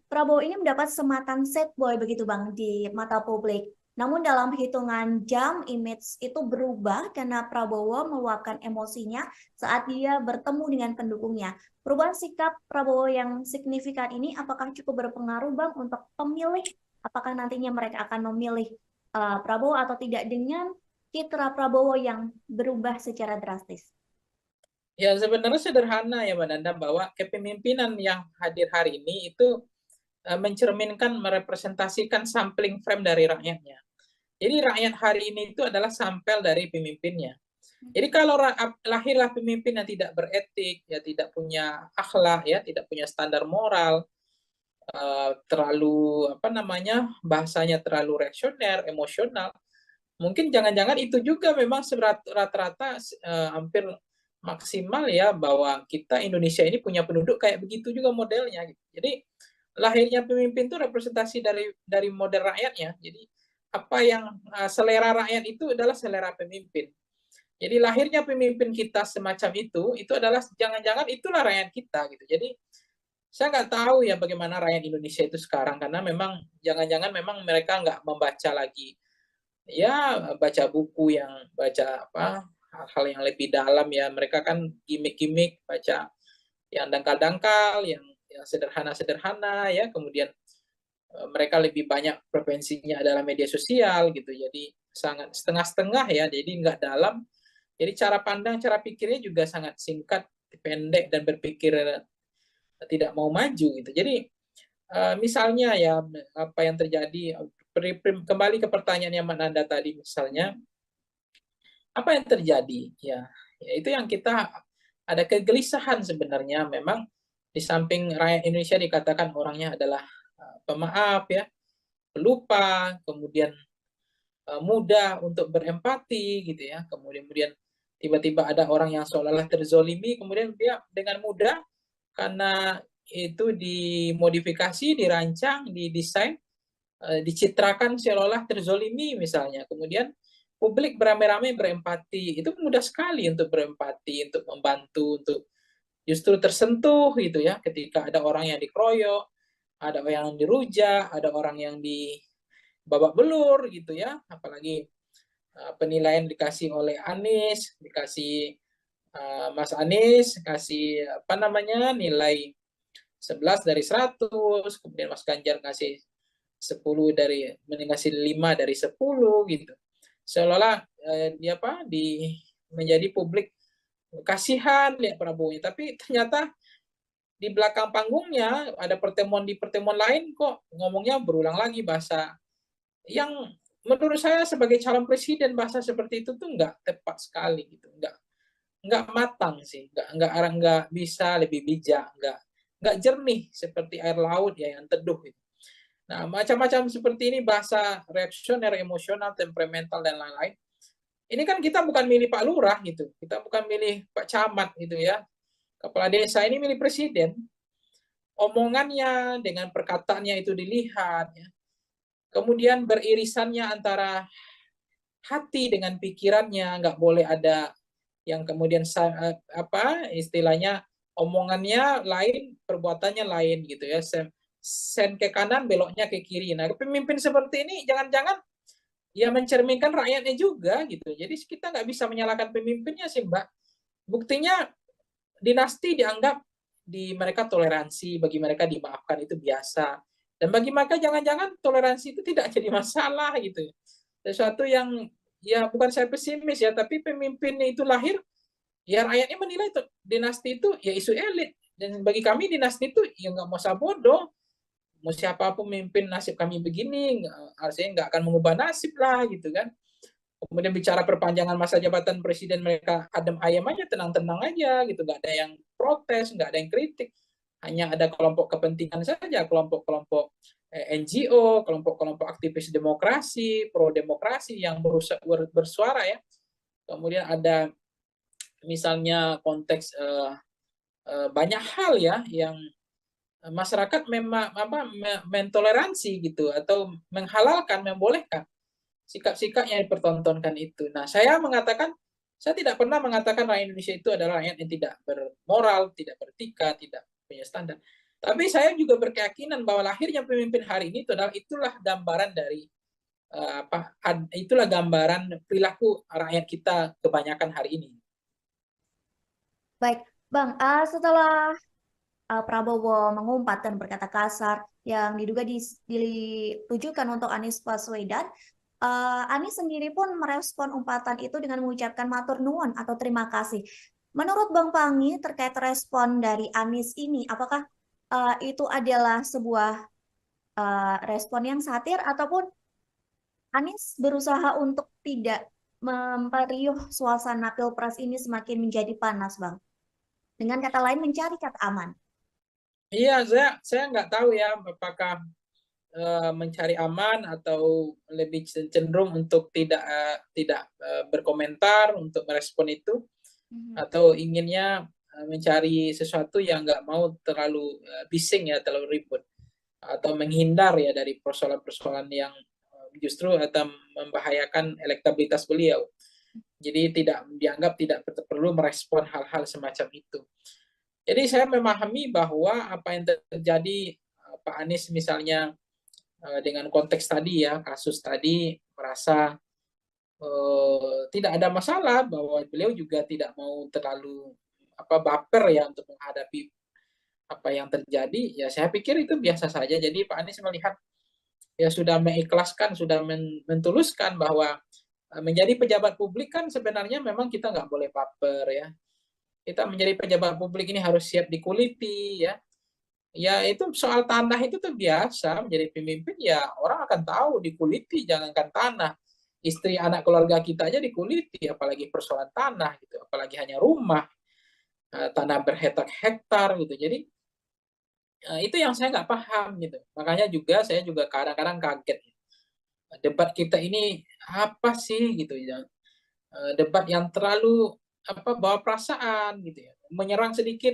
Prabowo ini mendapat sematan sad boy begitu Bang di mata publik. Namun dalam hitungan jam image itu berubah karena Prabowo meluapkan emosinya saat dia bertemu dengan pendukungnya. Perubahan sikap Prabowo yang signifikan ini apakah cukup berpengaruh Bang untuk pemilih? Apakah nantinya mereka akan memilih Prabowo atau tidak dengan citra Prabowo yang berubah secara drastis? Ya sebenarnya sederhana ya Mbak Nanda, bahwa kepemimpinan yang hadir hari ini itu mencerminkan, merepresentasikan sampling frame dari rakyatnya. Jadi rakyat hari ini itu adalah sampel dari pemimpinnya. Jadi kalau lahirlah pemimpin yang tidak beretik, ya tidak punya akhlak, ya tidak punya standar moral, terlalu bahasanya terlalu reaksioner, emosional, mungkin jangan-jangan itu juga memang rata-rata hampir maksimal ya bahwa kita Indonesia ini punya penduduk kayak begitu juga modelnya. Jadi lahirnya pemimpin itu representasi dari model rakyatnya. Jadi apa yang selera rakyat itu adalah selera pemimpin. Jadi lahirnya pemimpin kita semacam itu adalah jangan-jangan itulah rakyat kita gitu. Jadi saya nggak tahu ya bagaimana rakyat Indonesia itu sekarang, karena memang jangan-jangan memang mereka nggak membaca lagi, ya baca buku yang baca hal-hal yang lebih dalam ya, mereka kan gimmick-gimmick, baca yang dangkal-dangkal, yang sederhana-sederhana ya, kemudian mereka lebih banyak preferensinya adalah media sosial gitu, jadi sangat setengah-setengah ya, jadi nggak dalam, jadi cara pandang, cara pikirnya juga sangat singkat, pendek, dan berpikir tidak mau maju gitu. Jadi misalnya ya apa yang terjadi, kembali ke pertanyaan yang Mbak Nanda tadi, misalnya apa yang terjadi ya itu yang kita ada kegelisahan sebenarnya. Memang di samping rakyat Indonesia dikatakan orangnya adalah pemaaf ya, pelupa, kemudian mudah untuk berempati gitu ya, kemudian tiba-tiba ada orang yang seolah-olah terzolimi, kemudian dia dengan mudah karena itu dimodifikasi, dirancang, didesain, dicitrakan seolah-olah terzolimi misalnya, kemudian publik beramai-ramai berempati. Itu mudah sekali untuk berempati, untuk membantu, untuk justru tersentuh gitu ya ketika ada orang yang dikeroyok, ada yang dirujak, ada orang yang di babak belur gitu ya, apalagi penilaian dikasih oleh Anies, dikasih Mas Anies kasih apa namanya nilai 11 dari 100, kemudian Mas Ganjar kasih 10 dari ngasih 5 dari 10 gitu. Seolah-olah dia apa di menjadi publik kasihan lihat Prabowo, tapi ternyata di belakang panggungnya ada pertemuan di pertemuan lain kok ngomongnya berulang lagi bahasa yang menurut saya sebagai calon presiden bahasa seperti itu tuh nggak tepat sekali gitu, nggak matang sih, nggak bisa lebih bijak, nggak jernih seperti air laut ya yang teduh gitu. Nah macam-macam seperti ini bahasa reaksioner, emosional, temperamental dan lain-lain. Ini kan kita bukan milih Pak Lurah gitu, kita bukan milih Pak Camat gitu ya, kepala desa ini milih presiden. Omongannya dengan perkataannya itu dilihat ya. Kemudian beririsannya antara hati dengan pikirannya, nggak boleh ada yang kemudian apa istilahnya omongannya lain, perbuatannya lain gitu ya. Sen ke kanan, beloknya ke kiri. Nah, pemimpin seperti ini jangan-jangan ya mencerminkan rakyatnya juga gitu. Jadi kita nggak bisa menyalahkan pemimpinnya sih, Mbak. Buktinya dinasti dianggap di mereka toleransi, bagi mereka dimaafkan itu biasa. Dan bagi mereka jangan-jangan toleransi itu tidak jadi masalah gitu. Sesuatu yang ya bukan saya pesimis ya, tapi pemimpinnya itu lahir, ya rakyatnya menilai itu dinasti itu ya isu elit. Dan bagi kami dinasti itu ya nggak mau bodoh. Mau siapapun memimpin nasib kami begini, artinya nggak akan mengubah nasib lah gitu kan. Kemudian bicara perpanjangan masa jabatan presiden, mereka adem ayam aja, tenang-tenang aja gitu, nggak ada yang protes, nggak ada yang kritik, hanya ada kelompok kepentingan saja, kelompok-kelompok NGO, kelompok-kelompok aktivis demokrasi, pro demokrasi yang bersuara ya. Kemudian ada misalnya konteks banyak hal ya yang masyarakat memang apa mentoleransi gitu atau menghalalkan, membolehkan sikap-sikap yang dipertontonkan itu. Nah, saya mengatakan, saya tidak pernah mengatakan rakyat Indonesia itu adalah rakyat yang tidak bermoral, tidak beretika, tidak punya standar. Tapi saya juga berkeyakinan bahwa lahirnya pemimpin hari ini itulah gambaran dari itulah gambaran perilaku rakyat kita kebanyakan hari ini. Baik, Bang, setelah Prabowo mengumpat dan berkata kasar yang diduga ditujukan untuk Anies Baswedan, Anies sendiri pun merespon umpatan itu dengan mengucapkan matur nuwun atau terima kasih. Menurut Bang Pangi terkait respon dari Anies ini, apakah itu adalah sebuah respon yang satir ataupun Anies berusaha untuk tidak memperiuh suasana Pilpres ini semakin menjadi panas, Bang? Dengan kata lain, mencari kata aman. Iya, saya nggak tahu ya apakah mencari aman atau lebih cenderung untuk tidak berkomentar untuk merespon itu, atau inginnya mencari sesuatu yang nggak mau terlalu bising ya, terlalu ribut, atau menghindar ya dari persoalan-persoalan yang justru atau membahayakan elektabilitas beliau. Jadi tidak perlu merespon hal-hal semacam itu. Jadi saya memahami bahwa apa yang terjadi Pak Anies misalnya dengan konteks tadi ya, kasus tadi merasa tidak ada masalah, bahwa beliau juga tidak mau terlalu baper ya untuk menghadapi apa yang terjadi, ya saya pikir itu biasa saja. Jadi Pak Anies melihat ya sudah mengikhlaskan, sudah mentuluskan bahwa menjadi pejabat publik kan sebenarnya memang kita nggak boleh baper ya. Kita menjadi pejabat publik ini harus siap dikuliti ya. Ya itu soal tanah itu tuh biasa, menjadi pemimpin ya orang akan tahu dikuliti, jangankan tanah. Istri anak keluarga kita aja dikuliti, apalagi persoalan tanah gitu, apalagi hanya rumah, tanah berhektar-hektar gitu. Jadi itu yang saya nggak paham gitu. Makanya saya juga kadang-kadang kaget. Debat kita ini apa sih gitu ya? Debat yang terlalu bawa perasaan gitu ya, menyerang sedikit,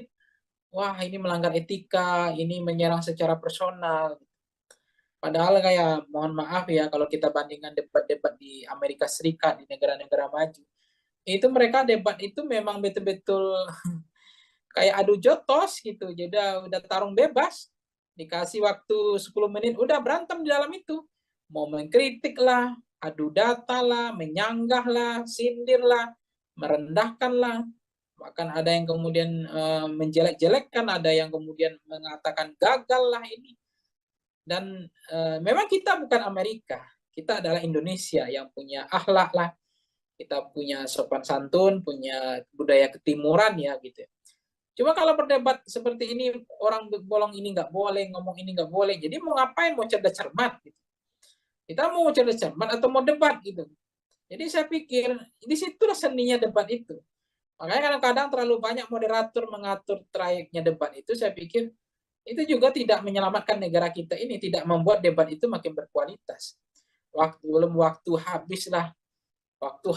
wah ini melanggar etika, ini menyerang secara personal. Padahal kayak mohon maaf ya kalau kita bandingkan debat-debat di Amerika Serikat, di negara-negara maju, itu mereka debat itu memang betul-betul kayak adu jotos gitu, jadi udah tarung bebas. dikasih waktu 10 menit, udah berantem di dalam itu. Mau mengkritik lah, adu data lah, menyanggah lah, sindir lah, merendahkan lah. Bahkan ada yang kemudian menjelek-jelekkan, ada yang kemudian mengatakan gagal lah ini. Dan memang kita bukan Amerika, kita adalah Indonesia yang punya akhlak lah, kita punya sopan santun, punya budaya ketimuran ya gitu. Cuma kalau berdebat seperti ini, orang bolong ini nggak boleh, ngomong ini nggak boleh. Jadi mau ngapain? Mau cerdas cermat? Gitu. Kita mau cerdas cermat atau mau debat gitu. Jadi saya pikir di situlah seninya debat itu. Makanya kadang-kadang terlalu banyak moderator mengatur trayeknya debat itu, saya pikir itu juga tidak menyelamatkan negara kita ini, tidak membuat debat itu makin berkualitas. Waktu habis lah, waktu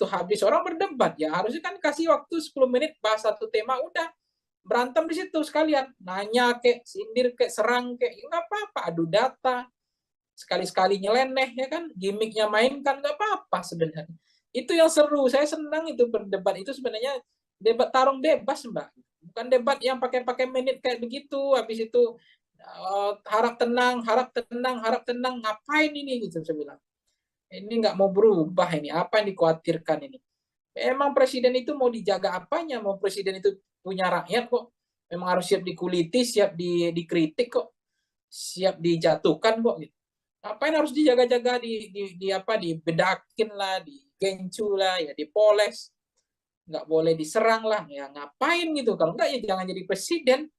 habis orang berdebat ya, harusnya kan kasih waktu 10 menit bahas satu tema, udah berantem di situ sekalian, nanya kek, sindir kek, serang kek, ya nggak apa-apa, adu data, sekali-sekali nyeleneh ya kan, gimmicknya mainkan, nggak apa-apa sebenarnya. Itu yang seru, saya senang itu berdebat itu sebenarnya, debat tarung bebas Mbak, bukan debat yang pakai menit kayak begitu, habis itu harap tenang, harap tenang, harap tenang, ngapain ini gitu saya bilang. Ini nggak mau berubah ini, apa yang dikhawatirkan ini. Memang presiden itu mau dijaga apanya, mau presiden itu punya rakyat kok. Memang harus siap dikuliti, siap dikritik kok, siap dijatuhkan kok. Gitu. Ngapain harus dijaga-jaga, dibedakin lah, digencu lah, ya dipoles, nggak boleh diserang lah, ya ngapain gitu. Kalau nggak ya jangan jadi presiden,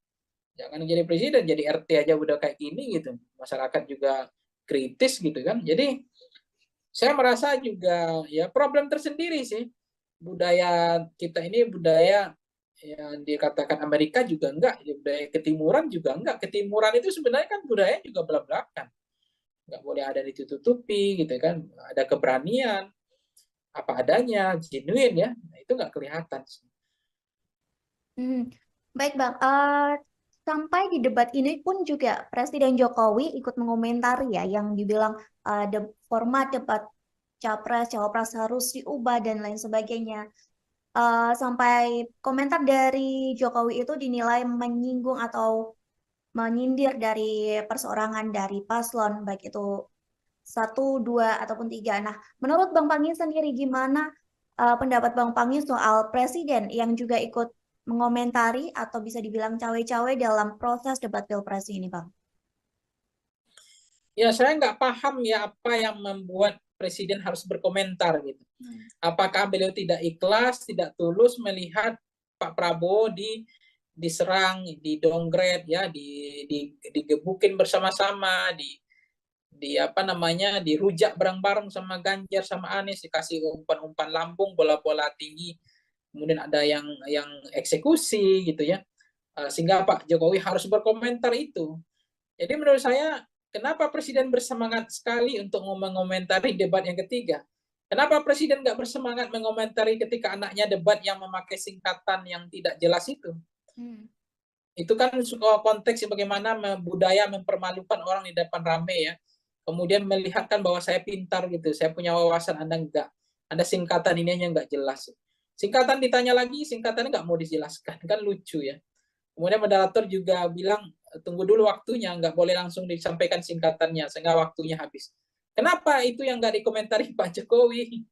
jadi RT aja udah kayak gini gitu. Masyarakat juga kritis gitu kan. Jadi saya merasa juga ya problem tersendiri sih. Budaya kita ini budaya yang dikatakan Amerika juga enggak, ya budaya ketimuran juga enggak. Ketimuran itu sebenarnya kan budaya juga belak-belakan. Enggak boleh ada ditutupi gitu kan. Ada keberanian, apa adanya, genuine ya. Nah, itu enggak kelihatan sih. Baik Bang, sampai di debat ini pun juga Presiden Jokowi ikut mengomentari ya yang dibilang format debat capres, cawapres harus diubah dan lain sebagainya. Sampai komentar dari Jokowi itu dinilai menyinggung atau menyindir dari perseorangan dari paslon, baik itu 1, 2, ataupun 3. Nah, menurut Bang Pangi sendiri gimana pendapat Bang Pangi soal presiden yang juga ikut mengomentari atau bisa dibilang cawe-cawe dalam proses debat pilpres ini, Bang? Ya, saya nggak paham ya apa yang membuat presiden harus berkomentar gitu. Apakah beliau tidak ikhlas, tidak tulus melihat Pak Prabowo diserang, didongret ya, digebukin bersama-sama, dirujak bareng-bareng sama Ganjar sama Anies, dikasih umpan-umpan lambung, bola-bola tinggi, kemudian ada yang eksekusi gitu ya, sehingga Pak Jokowi harus berkomentar itu. Jadi menurut saya, kenapa presiden bersemangat sekali untuk mengomentari debat yang ketiga? Kenapa presiden nggak bersemangat mengomentari ketika anaknya debat yang memakai singkatan yang tidak jelas itu? Itu kan konteks bagaimana budaya mempermalukan orang di depan rame ya. Kemudian melihatkan bahwa saya pintar gitu, saya punya wawasan, Anda enggak. Anda singkatan ini aja nggak jelas. Singkatan ditanya lagi, singkatannya nggak mau dijelaskan, kan lucu ya. Kemudian moderator juga bilang, tunggu dulu waktunya, nggak boleh langsung disampaikan singkatannya, sehingga waktunya habis. Kenapa itu yang nggak dikomentari Pak Jokowi?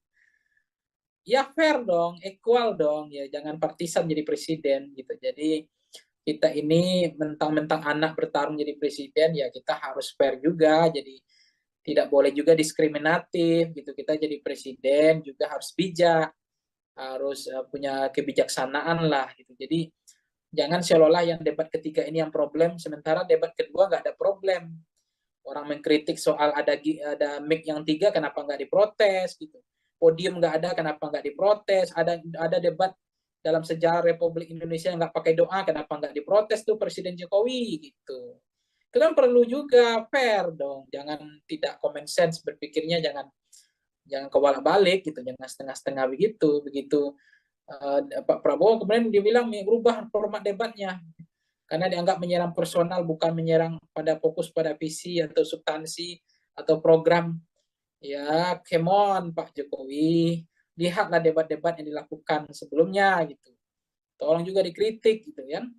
Ya fair dong, equal dong, ya jangan partisan jadi presiden gitu. Jadi kita ini mentang-mentang anak bertarung jadi presiden, ya kita harus fair juga, jadi tidak boleh juga diskriminatif gitu. Kita jadi presiden juga harus bijak, harus punya kebijaksanaan lah gitu. Jadi jangan seolah-olah yang debat ketiga ini yang problem, sementara debat kedua nggak ada problem. Orang mengkritik soal ada mic yang 3, kenapa nggak diprotes gitu. Podium nggak ada, kenapa nggak diprotes. Ada debat dalam sejarah Republik Indonesia yang nggak pakai doa, kenapa nggak diprotes tuh Presiden Jokowi gitu. Itu kan perlu juga fair dong. Jangan tidak common sense berpikirnya, jangan kebalik-balik gitu, jangan setengah-setengah begitu. Pak Prabowo kemudian dibilang merubah format debatnya karena dianggap menyerang personal, bukan menyerang fokus pada visi atau substansi atau program. Ya, come on Pak Jokowi, lihatlah debat-debat yang dilakukan sebelumnya gitu. Tolong juga dikritik gitu kan.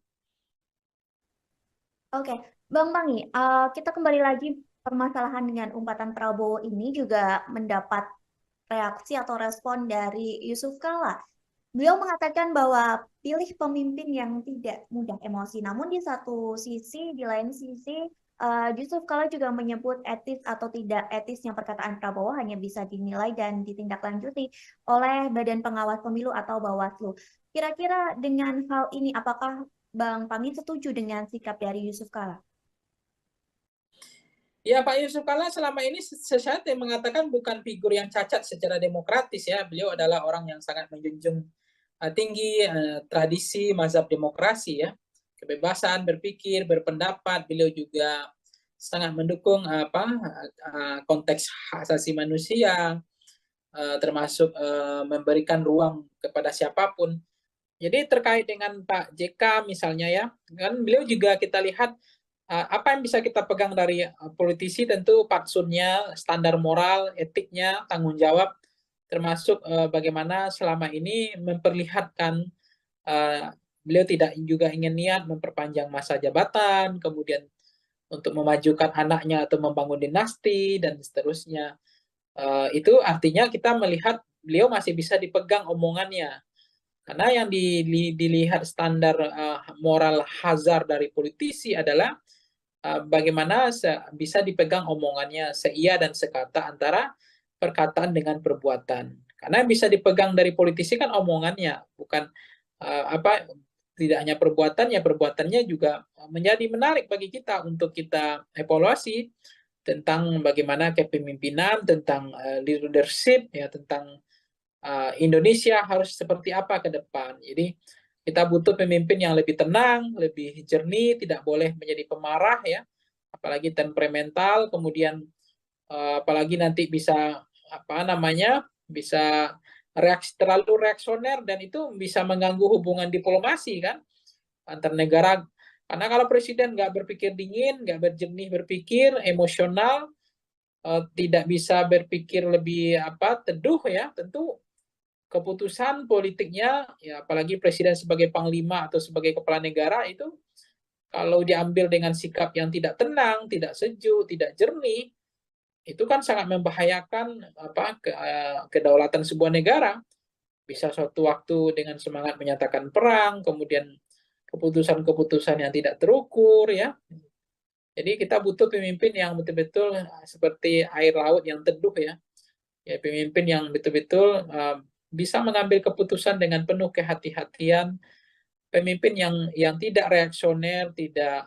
Oke, Bang Pangi, kita kembali lagi permasalahan dengan umpatan Prabowo ini juga mendapat reaksi atau respon dari Yusuf Kala. Beliau mengatakan bahwa pilih pemimpin yang tidak mudah emosi. Namun di satu sisi, di lain sisi, Yusuf Kala juga menyebut etis atau tidak etisnya perkataan Prabowo hanya bisa dinilai dan ditindaklanjuti oleh Badan Pengawas Pemilu atau Bawaslu. Kira-kira dengan hal ini, apakah Bang Pangi setuju dengan sikap dari Yusuf Kala? Ya, Pak Yusuf Kalla selama ini sesuatu yang mengatakan bukan figur yang cacat secara demokratis ya. Beliau adalah orang yang sangat menjunjung tinggi tradisi mazhab demokrasi ya. Kebebasan berpikir, berpendapat. Beliau juga sangat mendukung konteks hak asasi manusia, termasuk memberikan ruang kepada siapapun. Jadi terkait dengan Pak JK misalnya ya, kan beliau juga kita lihat apa yang bisa kita pegang dari politisi tentu fatsunnya, standar moral, etiknya, tanggung jawab, termasuk bagaimana selama ini memperlihatkan beliau tidak juga ingin niat memperpanjang masa jabatan, kemudian untuk memajukan anaknya atau membangun dinasti dan seterusnya. Itu artinya kita melihat beliau masih bisa dipegang omongannya. Karena yang dilihat standar moral hazard dari politisi adalah bagaimana bisa dipegang omongannya seia dan sekata antara perkataan dengan perbuatan. Karena yang bisa dipegang dari politisi kan omongannya, bukan tidak hanya perbuatan, ya perbuatannya juga menjadi menarik bagi kita untuk kita evaluasi tentang bagaimana kepemimpinan, tentang leadership, ya tentang Indonesia harus seperti apa ke depan. Jadi kita butuh pemimpin yang lebih tenang, lebih jernih, tidak boleh menjadi pemarah ya, apalagi temperamental, kemudian apalagi nanti bisa bisa terlalu reaksioner dan itu bisa mengganggu hubungan diplomasi kan antar negara. Karena kalau presiden nggak berpikir dingin, nggak berjernih berpikir, emosional, tidak bisa berpikir lebih teduh ya, tentu keputusan politiknya ya apalagi presiden sebagai panglima atau sebagai kepala negara itu kalau diambil dengan sikap yang tidak tenang, tidak sejuk, tidak jernih, itu kan sangat membahayakan kedaulatan sebuah negara. Bisa suatu waktu dengan semangat menyatakan perang, kemudian keputusan-keputusan yang tidak terukur ya. Jadi kita butuh pemimpin yang betul-betul seperti air laut yang teduh ya. Ya pemimpin yang betul-betul bisa mengambil keputusan dengan penuh kehati-hatian, pemimpin yang tidak reaksioner, tidak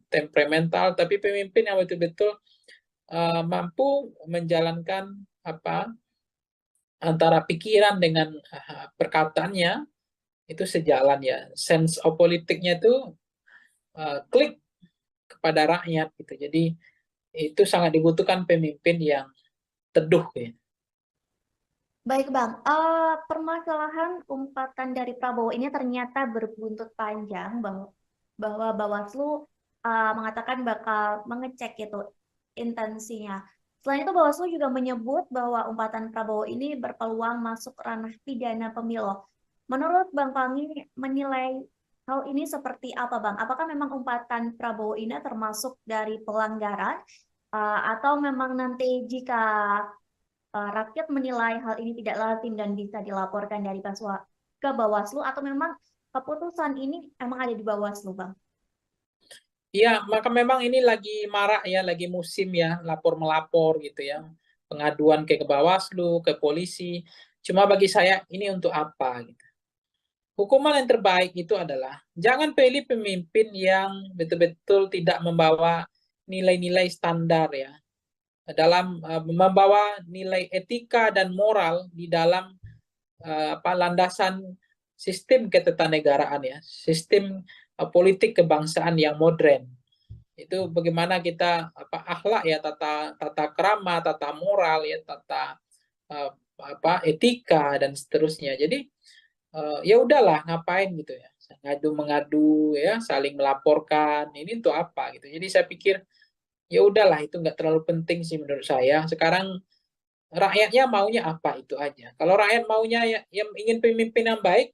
temperamental, tapi pemimpin yang betul-betul mampu menjalankan antara pikiran dengan perkataannya itu sejalan ya. Sense of politiknya itu klik kepada rakyat gitu. Jadi itu sangat dibutuhkan pemimpin yang teduh ya. Baik Bang, permasalahan umpatan dari Prabowo ini ternyata berbuntut panjang bahwa Bawaslu mengatakan bakal mengecek itu intensinya. Selain itu Bawaslu juga menyebut bahwa umpatan Prabowo ini berpeluang masuk ranah pidana pemilu. Menurut Bang Pangi menilai hal ini seperti apa Bang? Apakah memang umpatan Prabowo ini termasuk dari pelanggaran atau memang nanti jika rakyat menilai hal ini tidak lazim dan bisa dilaporkan dari ke Bawaslu atau memang keputusan ini emang ada di Bawaslu, Bang? Iya, maka memang ini lagi marak ya, lagi musim ya, lapor-melapor gitu ya. Pengaduan ke Bawaslu, ke polisi. Cuma bagi saya ini untuk apa gitu. Hukuman yang terbaik itu adalah jangan pilih pemimpin yang betul-betul tidak membawa nilai-nilai standar ya. Dalam membawa nilai etika dan moral di dalam landasan sistem ketatanegaraan ya, sistem politik kebangsaan yang modern. Itu bagaimana kita akhlak ya, tata krama, tata moral ya, tata etika dan seterusnya. Jadi ya udahlah ngapain gitu ya, mengadu ya, saling melaporkan, ini untuk apa gitu. Jadi saya pikir ya udahlah itu nggak terlalu penting sih menurut saya. Sekarang rakyatnya maunya apa itu aja. Kalau rakyat maunya yang ingin pemimpin yang baik,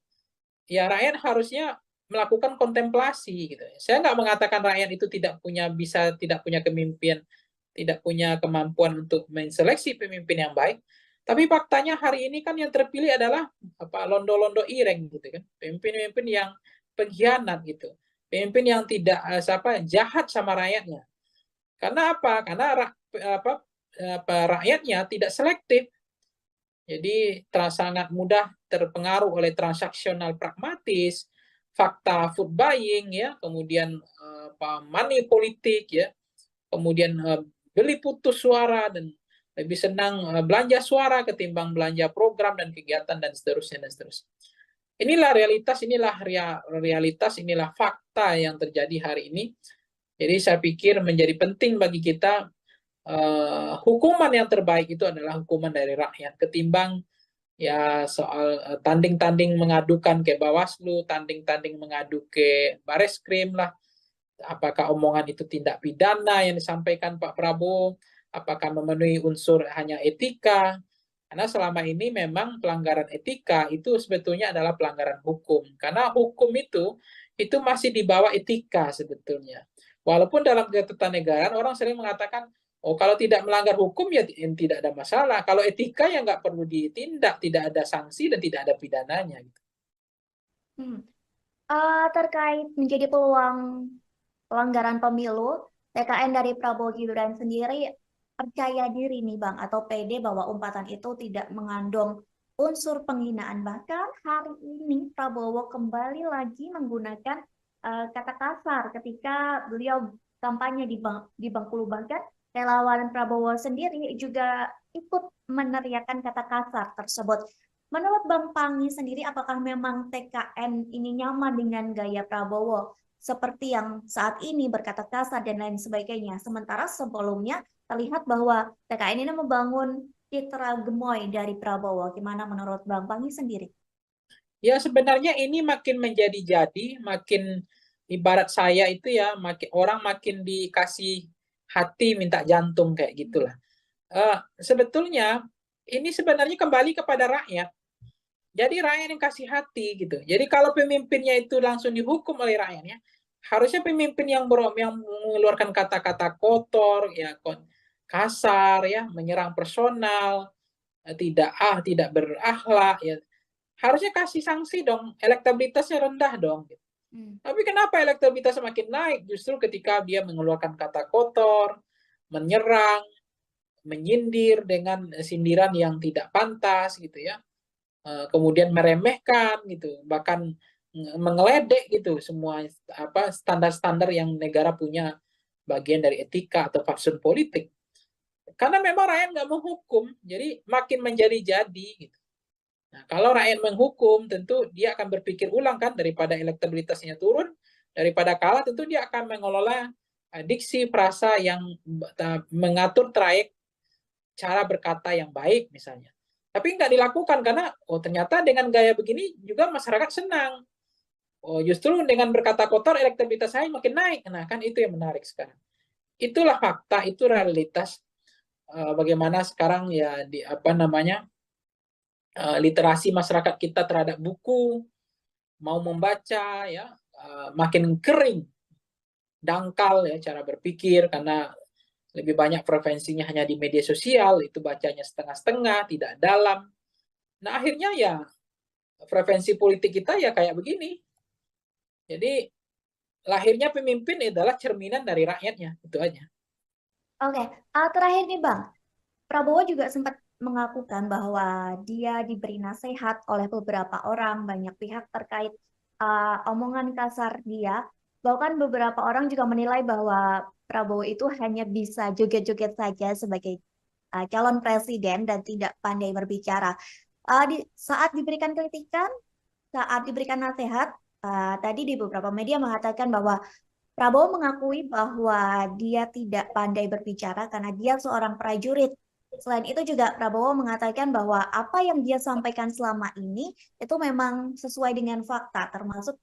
ya rakyat harusnya melakukan kontemplasi gitu. Saya nggak mengatakan rakyat itu tidak punya kemimpinan, tidak punya kemampuan untuk menseleksi pemimpin yang baik. Tapi faktanya hari ini kan yang terpilih adalah londo-londo ireng gitu kan, pemimpin-pemimpin yang pengkhianat gitu, pemimpin yang tidak jahat sama rakyatnya. Karena apa? Karena rakyatnya tidak selektif. Jadi sangat mudah terpengaruh oleh transaksional pragmatis, fakta food buying ya, kemudian money politik ya, kemudian beli putus suara dan lebih senang belanja suara ketimbang belanja program dan kegiatan dan seterusnya dan seterusnya. Inilah realitas, inilah fakta yang terjadi hari ini. Jadi saya pikir menjadi penting bagi kita hukuman yang terbaik itu adalah hukuman dari rakyat ketimbang ya soal tanding-tanding mengadukan ke Bawaslu, tanding-tanding mengadu ke Bareskrim lah. Apakah omongan itu tindak pidana yang disampaikan Pak Prabowo? Apakah memenuhi unsur hanya etika? Karena selama ini memang pelanggaran etika itu sebetulnya adalah pelanggaran hukum. Karena hukum itu masih di bawah etika sebetulnya. Walaupun dalam ketatanegaraan orang sering mengatakan, oh kalau tidak melanggar hukum ya tidak ada masalah. Kalau etika ya nggak perlu ditindak, tidak ada sanksi dan tidak ada pidananya. Hmm. Terkait menjadi peluang pelanggaran pemilu, TKN dari Prabowo Gibran sendiri percaya diri nih Bang, atau pede bahwa umpatan itu tidak mengandung unsur penghinaan. Bahkan hari ini Prabowo kembali lagi menggunakan kata kasar ketika beliau kampanye di Bengkulu. Bahkan relawan Prabowo sendiri juga ikut meneriakan kata kasar tersebut. Menurut Bang Pangi sendiri, apakah memang TKN ini nyaman dengan gaya Prabowo seperti yang saat ini berkata kasar dan lain sebagainya? Sementara sebelumnya terlihat bahwa TKN ini membangun citra gemoy dari Prabowo. Gimana menurut Bang Pangi sendiri? Ya sebenarnya ini makin menjadi-jadi, makin ibarat saya itu ya, orang makin dikasih hati minta jantung kayak gitulah. Sebetulnya ini sebenarnya kembali kepada rakyat. Jadi rakyat yang kasih hati gitu. Jadi kalau pemimpinnya itu langsung dihukum oleh rakyatnya, harusnya pemimpin yang mengeluarkan kata-kata kotor, ya kasar, ya menyerang personal, tidak berakhlak, ya harusnya kasih sanksi dong. Elektabilitasnya rendah dong. Tapi kenapa elektabilitas semakin naik? Justru ketika dia mengeluarkan kata kotor, menyerang, menyindir dengan sindiran yang tidak pantas gitu ya. Kemudian meremehkan gitu, bahkan mengeledek gitu semua standar-standar yang negara punya bagian dari etika atau fatsun politik. Karena memang rakyat nggak menghukum, jadi makin menjadi-jadi gitu. Nah, kalau rakyat menghukum, tentu dia akan berpikir ulang kan, daripada elektabilitasnya turun, daripada kalah, tentu dia akan mengelola diksi frasa yang mengatur trayek cara berkata yang baik misalnya. Tapi nggak dilakukan karena ternyata dengan gaya begini juga masyarakat senang. Justru dengan berkata kotor elektabilitas saya makin naik. Nah kan itu yang menarik sekarang. Itulah fakta, itu realitas bagaimana sekarang ya literasi masyarakat kita terhadap buku, mau membaca ya makin kering, dangkal ya cara berpikir karena lebih banyak frekuensinya hanya di media sosial, itu bacanya setengah-setengah, tidak dalam. Nah akhirnya ya frekuensi politik kita ya kayak begini. Jadi lahirnya pemimpin adalah cerminan dari rakyatnya, itu aja. Oke, terakhir nih Bang, Prabowo juga sempat mengakukan bahwa dia diberi nasihat oleh beberapa orang, banyak pihak terkait omongan kasar dia. Bahkan beberapa orang juga menilai bahwa Prabowo itu hanya bisa joget-joget saja sebagai calon presiden dan tidak pandai berbicara. Saat diberikan kritikan, saat diberikan nasihat, tadi di beberapa media mengatakan bahwa Prabowo mengakui bahwa dia tidak pandai berbicara karena dia seorang prajurit. Selain itu juga Prabowo mengatakan bahwa apa yang dia sampaikan selama ini itu memang sesuai dengan fakta, termasuk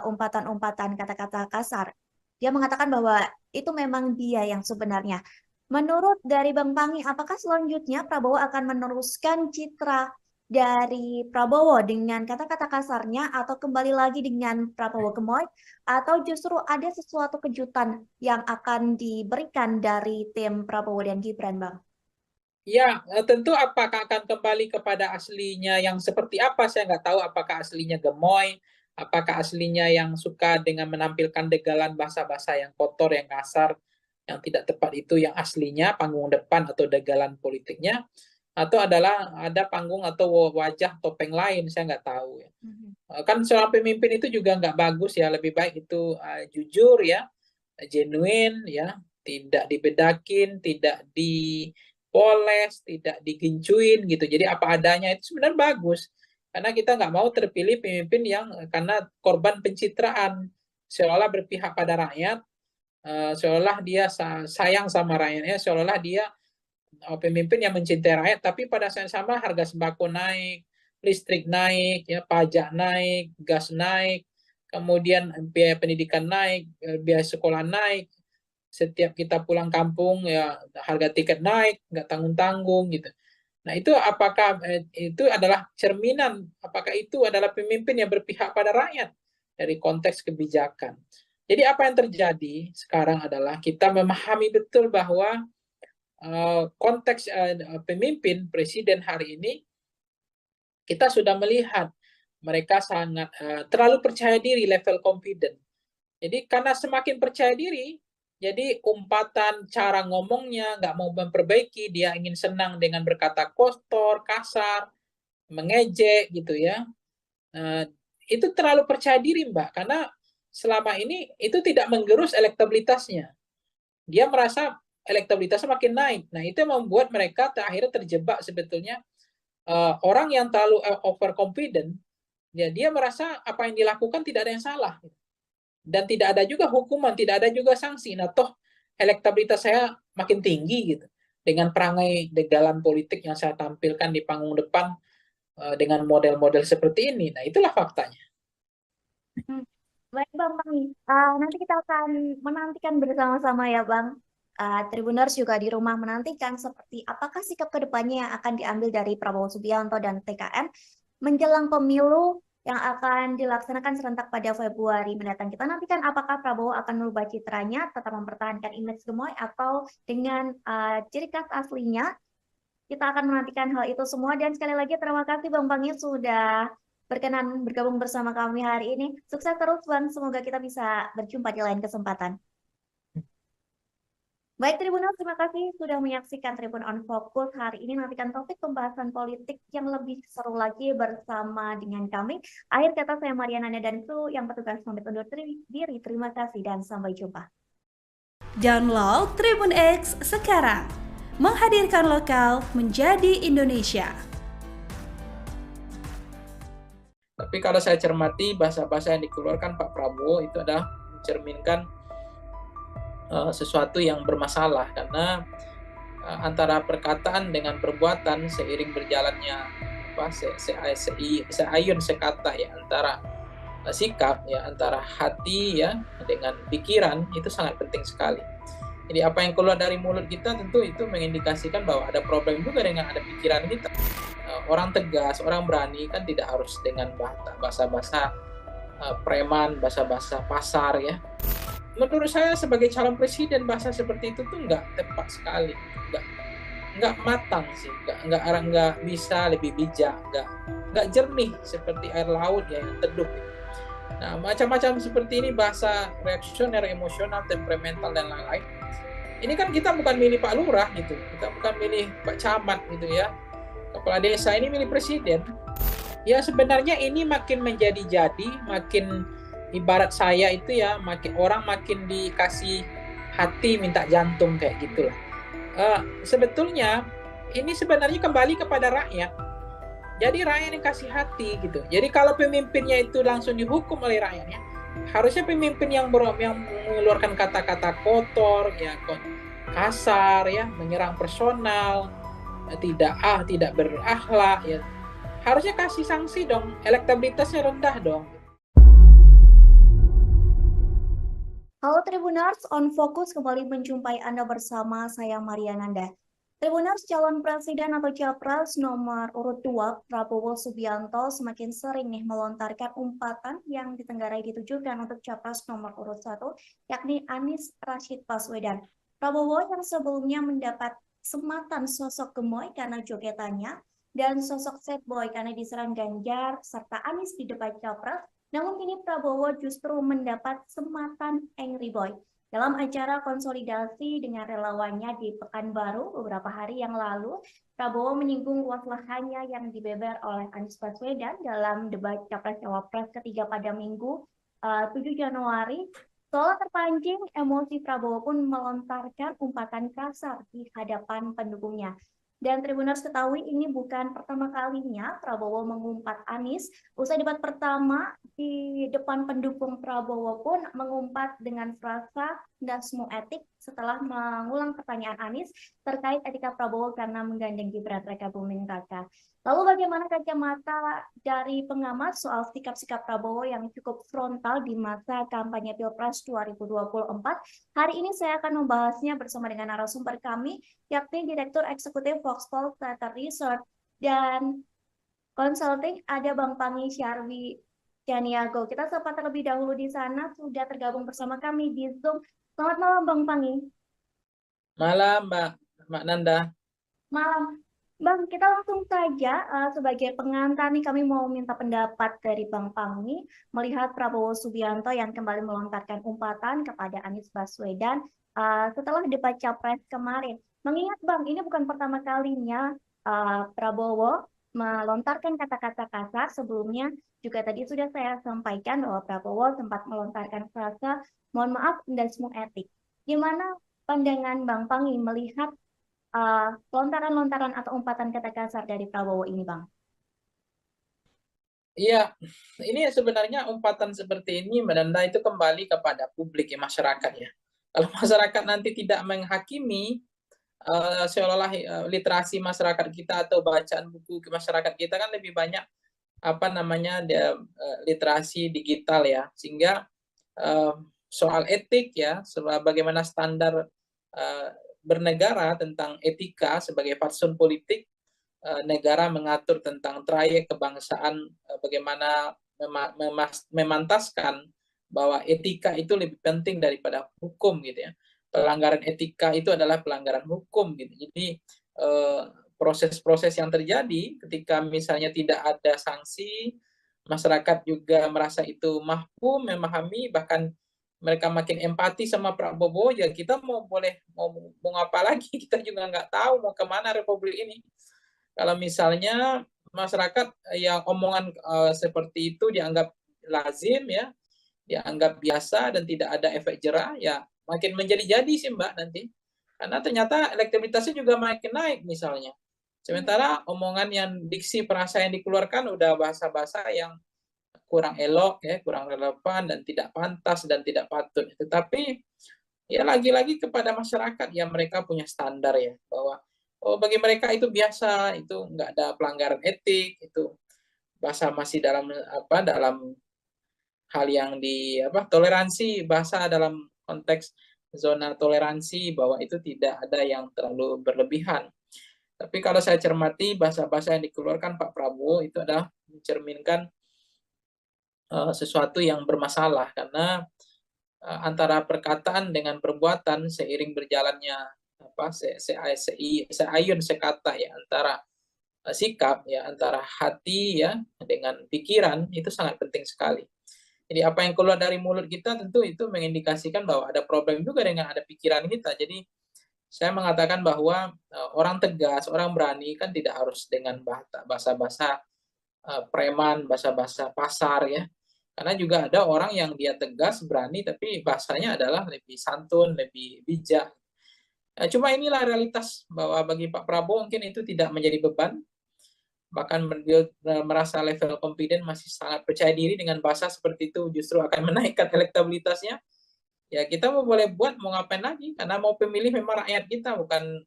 umpatan-umpatan kata-kata kasar. Dia mengatakan bahwa itu memang dia yang sebenarnya. Menurut dari Bang Pangi, apakah selanjutnya Prabowo akan meneruskan citra dari Prabowo dengan kata-kata kasarnya atau kembali lagi dengan Prabowo gemoy atau justru ada sesuatu kejutan yang akan diberikan dari tim Prabowo dan Gibran, Bang? Ya, tentu apakah akan kembali kepada aslinya yang seperti apa, saya nggak tahu apakah aslinya gemoy, apakah aslinya yang suka dengan menampilkan degalan bahasa-bahasa yang kotor, yang kasar, yang tidak tepat itu yang aslinya panggung depan atau degalan politiknya, atau adalah ada panggung atau wajah topeng lain, saya nggak tahu ya. Kan seorang pemimpin itu juga nggak bagus ya, lebih baik itu jujur ya, genuine ya, tidak dibedakin, tidak dipoles, tidak digincuin gitu. Jadi apa adanya itu sebenarnya bagus. Karena kita nggak mau terpilih pemimpin yang karena korban pencitraan, seolah berpihak pada rakyat, seolah dia sayang sama rakyatnya, seolah dia pemimpin yang mencintai rakyat, tapi pada saat yang sama harga sembako naik, listrik naik, ya pajak naik, gas naik, kemudian biaya pendidikan naik, biaya sekolah naik, setiap kita pulang kampung ya harga tiket naik, nggak tanggung-tanggung gitu. Nah itu apakah itu adalah cerminan, apakah itu adalah pemimpin yang berpihak pada rakyat dari konteks kebijakan. Jadi apa yang terjadi sekarang adalah kita memahami betul bahwa konteks pemimpin presiden hari ini kita sudah melihat mereka sangat terlalu percaya diri, level confident. Jadi karena semakin percaya diri, jadi umpatan cara ngomongnya nggak mau memperbaiki, dia ingin senang dengan berkata kotor, kasar, mengejek gitu ya. Itu terlalu percaya diri Mbak, karena selama ini itu tidak menggerus elektabilitasnya. Dia merasa elektabilitasnya makin naik. Nah, itu yang membuat mereka akhirnya terjebak sebetulnya orang yang terlalu overconfident, ya dia merasa apa yang dilakukan tidak ada yang salah. Dan tidak ada juga hukuman, tidak ada juga sanksi. Nah, toh elektabilitas saya makin tinggi gitu. Dengan perangai degalan politik yang saya tampilkan di panggung depan dengan model-model seperti ini. Nah, itulah faktanya. Baik Bang Pangi, nanti kita akan menantikan bersama-sama ya Bang. Tribuners juga di rumah menantikan seperti apakah sikap kedepannya yang akan diambil dari Prabowo Subianto dan TKN menjelang pemilu yang akan dilaksanakan serentak pada Februari mendatang. Kita nantikan apakah Prabowo akan merubah citranya, tetap mempertahankan image gemoy atau dengan ciri khas aslinya. Kita akan menantikan hal itu semua dan sekali lagi terima kasih Bang Pangi sudah berkenan bergabung bersama kami hari ini. Sukses terus Bang, semoga kita bisa berjumpa di lain kesempatan. Baik Tribunal, terima kasih sudah menyaksikan Tribun on Focus hari ini. Nantikan topik pembahasan politik yang lebih seru lagi bersama dengan kami. Akhir kata saya Mariana dan kru yang bertugas pamit undur diri. Terima kasih dan sampai jumpa. Download Tribun X sekarang. Menghadirkan lokal menjadi Indonesia. Tapi kalau saya cermati bahasa-bahasa yang dikeluarkan Pak Prabowo itu adalah mencerminkan sesuatu yang bermasalah karena antara perkataan dengan perbuatan seiring berjalannya seayun sekata ya antara sikap ya antara hati ya dengan pikiran itu sangat penting sekali. Jadi apa yang keluar dari mulut kita tentu itu mengindikasikan bahwa ada problem juga dengan ada pikiran kita. Orang tegas, orang berani kan tidak harus dengan bahasa-bahasa preman, bahasa-bahasa pasar ya. Menurut saya sebagai calon presiden bahasa seperti itu tuh nggak tepat sekali, nggak matang sih, nggak bisa lebih bijak, nggak jernih seperti air laut ya yang teduh. Nah macam-macam seperti ini bahasa reaksioner, emosional, temperamental dan lain-lain. Ini kan kita bukan milih Pak Lurah gitu, kita bukan milih Pak Camat gitu ya, kepala desa ini milih presiden. Ya sebenarnya ini makin menjadi-jadi, makin ibarat saya itu ya makin dikasih hati minta jantung kayak gitulah. Sebetulnya ini sebenarnya kembali kepada rakyat. Jadi rakyat yang kasih hati gitu. Jadi kalau pemimpinnya itu langsung dihukum oleh rakyatnya, harusnya pemimpin yang mengeluarkan kata-kata kotor, ya kasar, ya menyerang personal, tidak berakhlak, ya harusnya kasih sanksi dong. Elektabilitasnya rendah dong. Halo Tribuners, on Focus kembali menjumpai Anda bersama saya Mariananda. Tribuners, calon presiden atau capres nomor urut 2 Prabowo Subianto semakin sering nih melontarkan umpatan yang ditenggarai ditujukan untuk capres nomor urut 1, yakni Anies Rashid Baswedan. Prabowo yang sebelumnya mendapat sematan sosok gemoy karena jogetannya dan sosok sad boy karena diserang Ganjar serta Anies di debat capres, namun kini Prabowo justru mendapat sematan angry boy. Dalam acara konsolidasi dengan relawannya di Pekanbaru beberapa hari yang lalu, Prabowo menyinggung luas lahannya yang dibeber oleh Anies Baswedan dalam debat Capres-Cawapres ketiga pada Minggu 7 Januari. Seolah terpancing, emosi Prabowo pun melontarkan umpatan kasar di hadapan pendukungnya. Dan Tribuners ketahui ini bukan pertama kalinya Prabowo mengumpat Anies. Usai debat pertama di depan pendukung Prabowo pun mengumpat dengan frasa dasmu etik setelah mengulang pertanyaan Anies terkait etika Prabowo karena menggandeng Gibran Raka Buming Raka. Lalu bagaimana kacamata dari pengamat soal sikap-sikap Prabowo yang cukup frontal di masa kampanye Pilpres 2024? Hari ini saya akan membahasnya bersama dengan narasumber kami, yakni Direktur Eksekutif Foxpol Theater Research dan Consulting, ada Bang Pangi Syarwi Janiago. Kita sapa terlebih dahulu di sana, sudah tergabung bersama kami di Zoom. Selamat malam Bang Pangi. Malam Mbak Nanda. Malam. Bang, kita langsung saja sebagai pengantar nih kami mau minta pendapat dari Bang Pangi melihat Prabowo Subianto yang kembali melontarkan umpatan kepada Anies Baswedan setelah debat Capres kemarin. Mengingat Bang, ini bukan pertama kalinya Prabowo melontarkan kata-kata kasar. Sebelumnya juga tadi sudah saya sampaikan bahwa Prabowo sempat melontarkan frasa mohon maaf dan semua etik. Gimana pandangan Bang Pangi melihat lontaran-lontaran atau umpatan kata kasar dari Prabowo ini, Bang? Iya, ini sebenarnya umpatan seperti ini Mbak Nanda itu kembali kepada publik ya, masyarakat ya. Kalau masyarakat nanti tidak menghakimi seolah-olah literasi masyarakat kita atau bacaan buku ke masyarakat kita kan lebih banyak apa namanya literasi digital ya, sehingga soal etik ya, bagaimana standar bernegara tentang etika sebagai fatsun politik, negara mengatur tentang trayek kebangsaan, bagaimana memantaskan bahwa etika itu lebih penting daripada hukum gitu ya. Pelanggaran etika itu adalah pelanggaran hukum gitu. Jadi proses-proses yang terjadi ketika misalnya tidak ada sanksi, masyarakat juga merasa itu mampu memahami, bahkan mereka makin empati sama Prabowo, ya kita mau apa lagi, kita juga nggak tahu mau kemana Republik ini. Kalau misalnya masyarakat yang omongan seperti itu dianggap lazim ya, dianggap biasa dan tidak ada efek jerah, ya makin menjadi-jadi sih Mbak nanti. Karena ternyata elektabilitasnya juga makin naik misalnya. Sementara omongan yang diksi perasa yang dikeluarkan udah bahasa-bahasa yang kurang elok ya, kurang relevan dan tidak pantas dan tidak patut. Tetapi ya lagi-lagi kepada masyarakat yang mereka punya standar ya, bahwa bagi mereka itu biasa, itu nggak ada pelanggaran etik, itu bahasa masih dalam hal yang toleransi, bahasa dalam konteks zona toleransi, bahwa itu tidak ada yang terlalu berlebihan. Tapi kalau saya cermati bahasa-bahasa yang dikeluarkan Pak Prabowo itu adalah mencerminkan sesuatu yang bermasalah, karena antara perkataan dengan perbuatan seiring berjalannya seayun sekata ya, antara sikap ya, antara hati ya dengan pikiran itu sangat penting sekali. Jadi apa yang keluar dari mulut kita tentu itu mengindikasikan bahwa ada problem juga dengan ada pikiran kita. Jadi saya mengatakan bahwa orang tegas, orang berani kan tidak harus dengan bahasa-bahasa preman, bahasa-bahasa pasar ya. Karena juga ada orang yang dia tegas, berani, tapi bahasanya adalah lebih santun, lebih bijak. Cuma inilah realitas bahwa bagi Pak Prabowo mungkin itu tidak menjadi beban. Bahkan beliau merasa level confident masih sangat percaya diri dengan bahasa seperti itu justru akan menaikkan elektabilitasnya. Ya kita mau boleh buat, mau ngapain lagi? Karena mau pemilih memang rakyat kita, bukan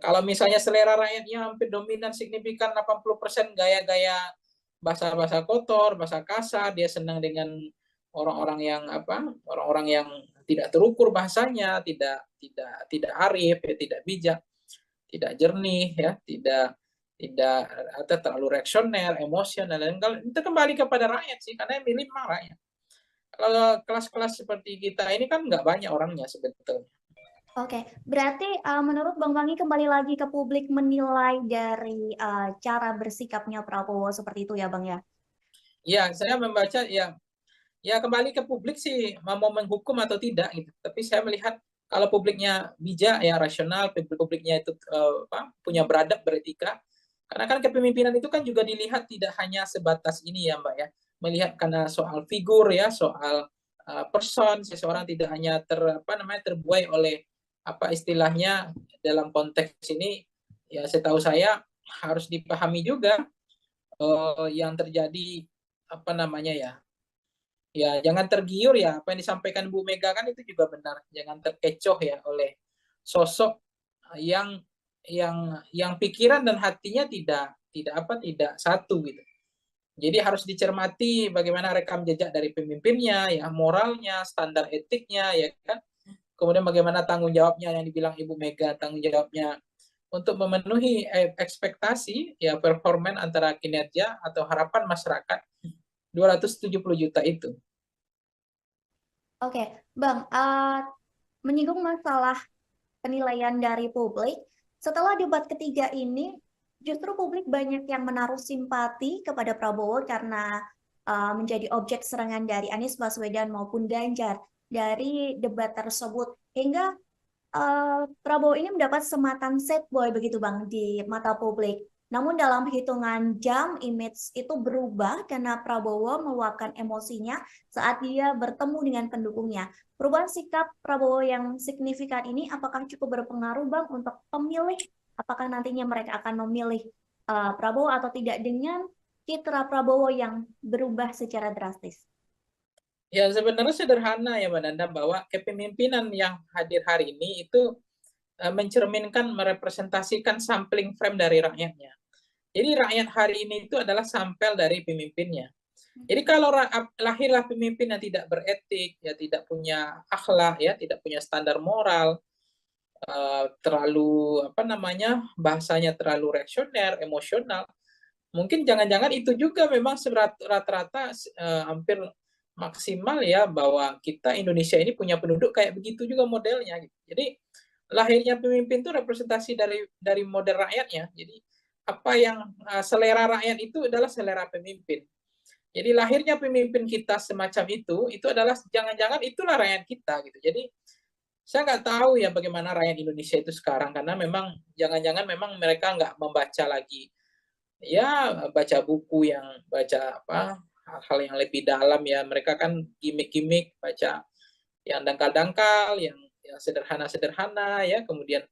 kalau misalnya selera rakyatnya hampir dominan signifikan 80% gaya-gaya bahasa-bahasa kotor, bahasa kasar, dia senang dengan orang-orang yang tidak terukur bahasanya, tidak arif, ya, tidak bijak. tidak jernih ya, tidak atau terlalu reaksioner, emosional, dan kalau itu kembali kepada rakyat sih, karena yang milih memang rakyat. Kalau kelas-kelas seperti kita ini kan nggak banyak orangnya sebetulnya. Oke, berarti menurut Bang Wangi kembali lagi ke publik menilai dari cara bersikapnya Prabowo seperti itu ya Bang ya? Ya, saya membaca ya kembali ke publik sih mau menghukum atau tidak gitu. Tapi saya melihat kalau publiknya bijak ya rasional, publiknya itu punya beradab, beretika. Karena kan kepemimpinan itu kan juga dilihat tidak hanya sebatas ini ya Mbak ya. Melihat karena soal figur ya, soal person, seseorang tidak hanya terbuai oleh apa istilahnya dalam konteks ini ya setahu saya harus dipahami juga yang terjadi apa namanya ya. Ya, jangan tergiur ya apa yang disampaikan Bu Mega kan itu juga benar. Jangan terkecoh ya oleh sosok yang pikiran dan hatinya tidak satu gitu. Jadi harus dicermati bagaimana rekam jejak dari pemimpinnya, ya moralnya, standar etiknya, ya kan. Kemudian bagaimana tanggung jawabnya yang dibilang Ibu Mega, tanggung jawabnya untuk memenuhi ekspektasi ya performan antara kinerja atau harapan masyarakat 270 juta itu. Oke, Bang, menyinggung masalah penilaian dari publik, setelah debat ketiga ini, justru publik banyak yang menaruh simpati kepada Prabowo karena menjadi objek serangan dari Anies Baswedan maupun Ganjar dari debat tersebut. Hingga Prabowo ini mendapat sematan sad boy begitu Bang di mata publik. Namun dalam hitungan jam image itu berubah karena Prabowo meluapkan emosinya saat dia bertemu dengan pendukungnya. Perubahan sikap Prabowo yang signifikan ini apakah cukup berpengaruh Bang untuk pemilih? Apakah nantinya mereka akan memilih Prabowo atau tidak dengan citra Prabowo yang berubah secara drastis? Ya sebenarnya sederhana ya Mbak Nanda bahwa kepemimpinan yang hadir hari ini itu mencerminkan, merepresentasikan sampling frame dari rakyatnya. Jadi rakyat hari ini itu adalah sampel dari pemimpinnya. Jadi kalau lahirlah pemimpin yang tidak beretik, ya tidak punya akhlak, ya tidak punya standar moral, terlalu bahasanya terlalu reaksioner, emosional, mungkin jangan-jangan itu juga memang rata-rata hampir maksimal ya bahwa kita Indonesia ini punya penduduk kayak begitu juga modelnya gitu. Jadi lahirnya pemimpin itu representasi dari model rakyatnya. Jadi apa yang selera rakyat itu adalah selera pemimpin. Jadi lahirnya pemimpin kita semacam itu adalah jangan-jangan itulah rakyat kita gitu. Jadi saya nggak tahu ya bagaimana rakyat Indonesia itu sekarang karena memang jangan-jangan memang mereka nggak membaca lagi ya baca buku yang baca hal-hal yang lebih dalam ya mereka kan gimmick-gimmick baca yang dangkal-dangkal yang sederhana-sederhana ya kemudian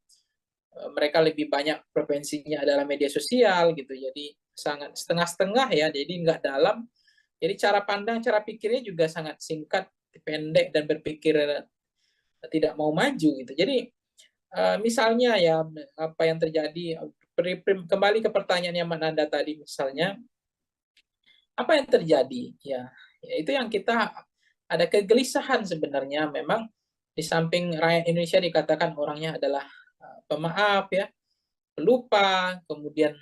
mereka lebih banyak preferensinya adalah media sosial gitu jadi sangat setengah-setengah ya jadi nggak dalam jadi cara pandang cara pikirnya juga sangat singkat pendek dan berpikir tidak mau maju gitu jadi misalnya ya apa yang terjadi kembali ke pertanyaan yang Mbak Nanda tadi misalnya apa yang terjadi ya itu yang kita ada kegelisahan sebenarnya memang di samping rakyat Indonesia dikatakan orangnya adalah pemaaf ya pelupa kemudian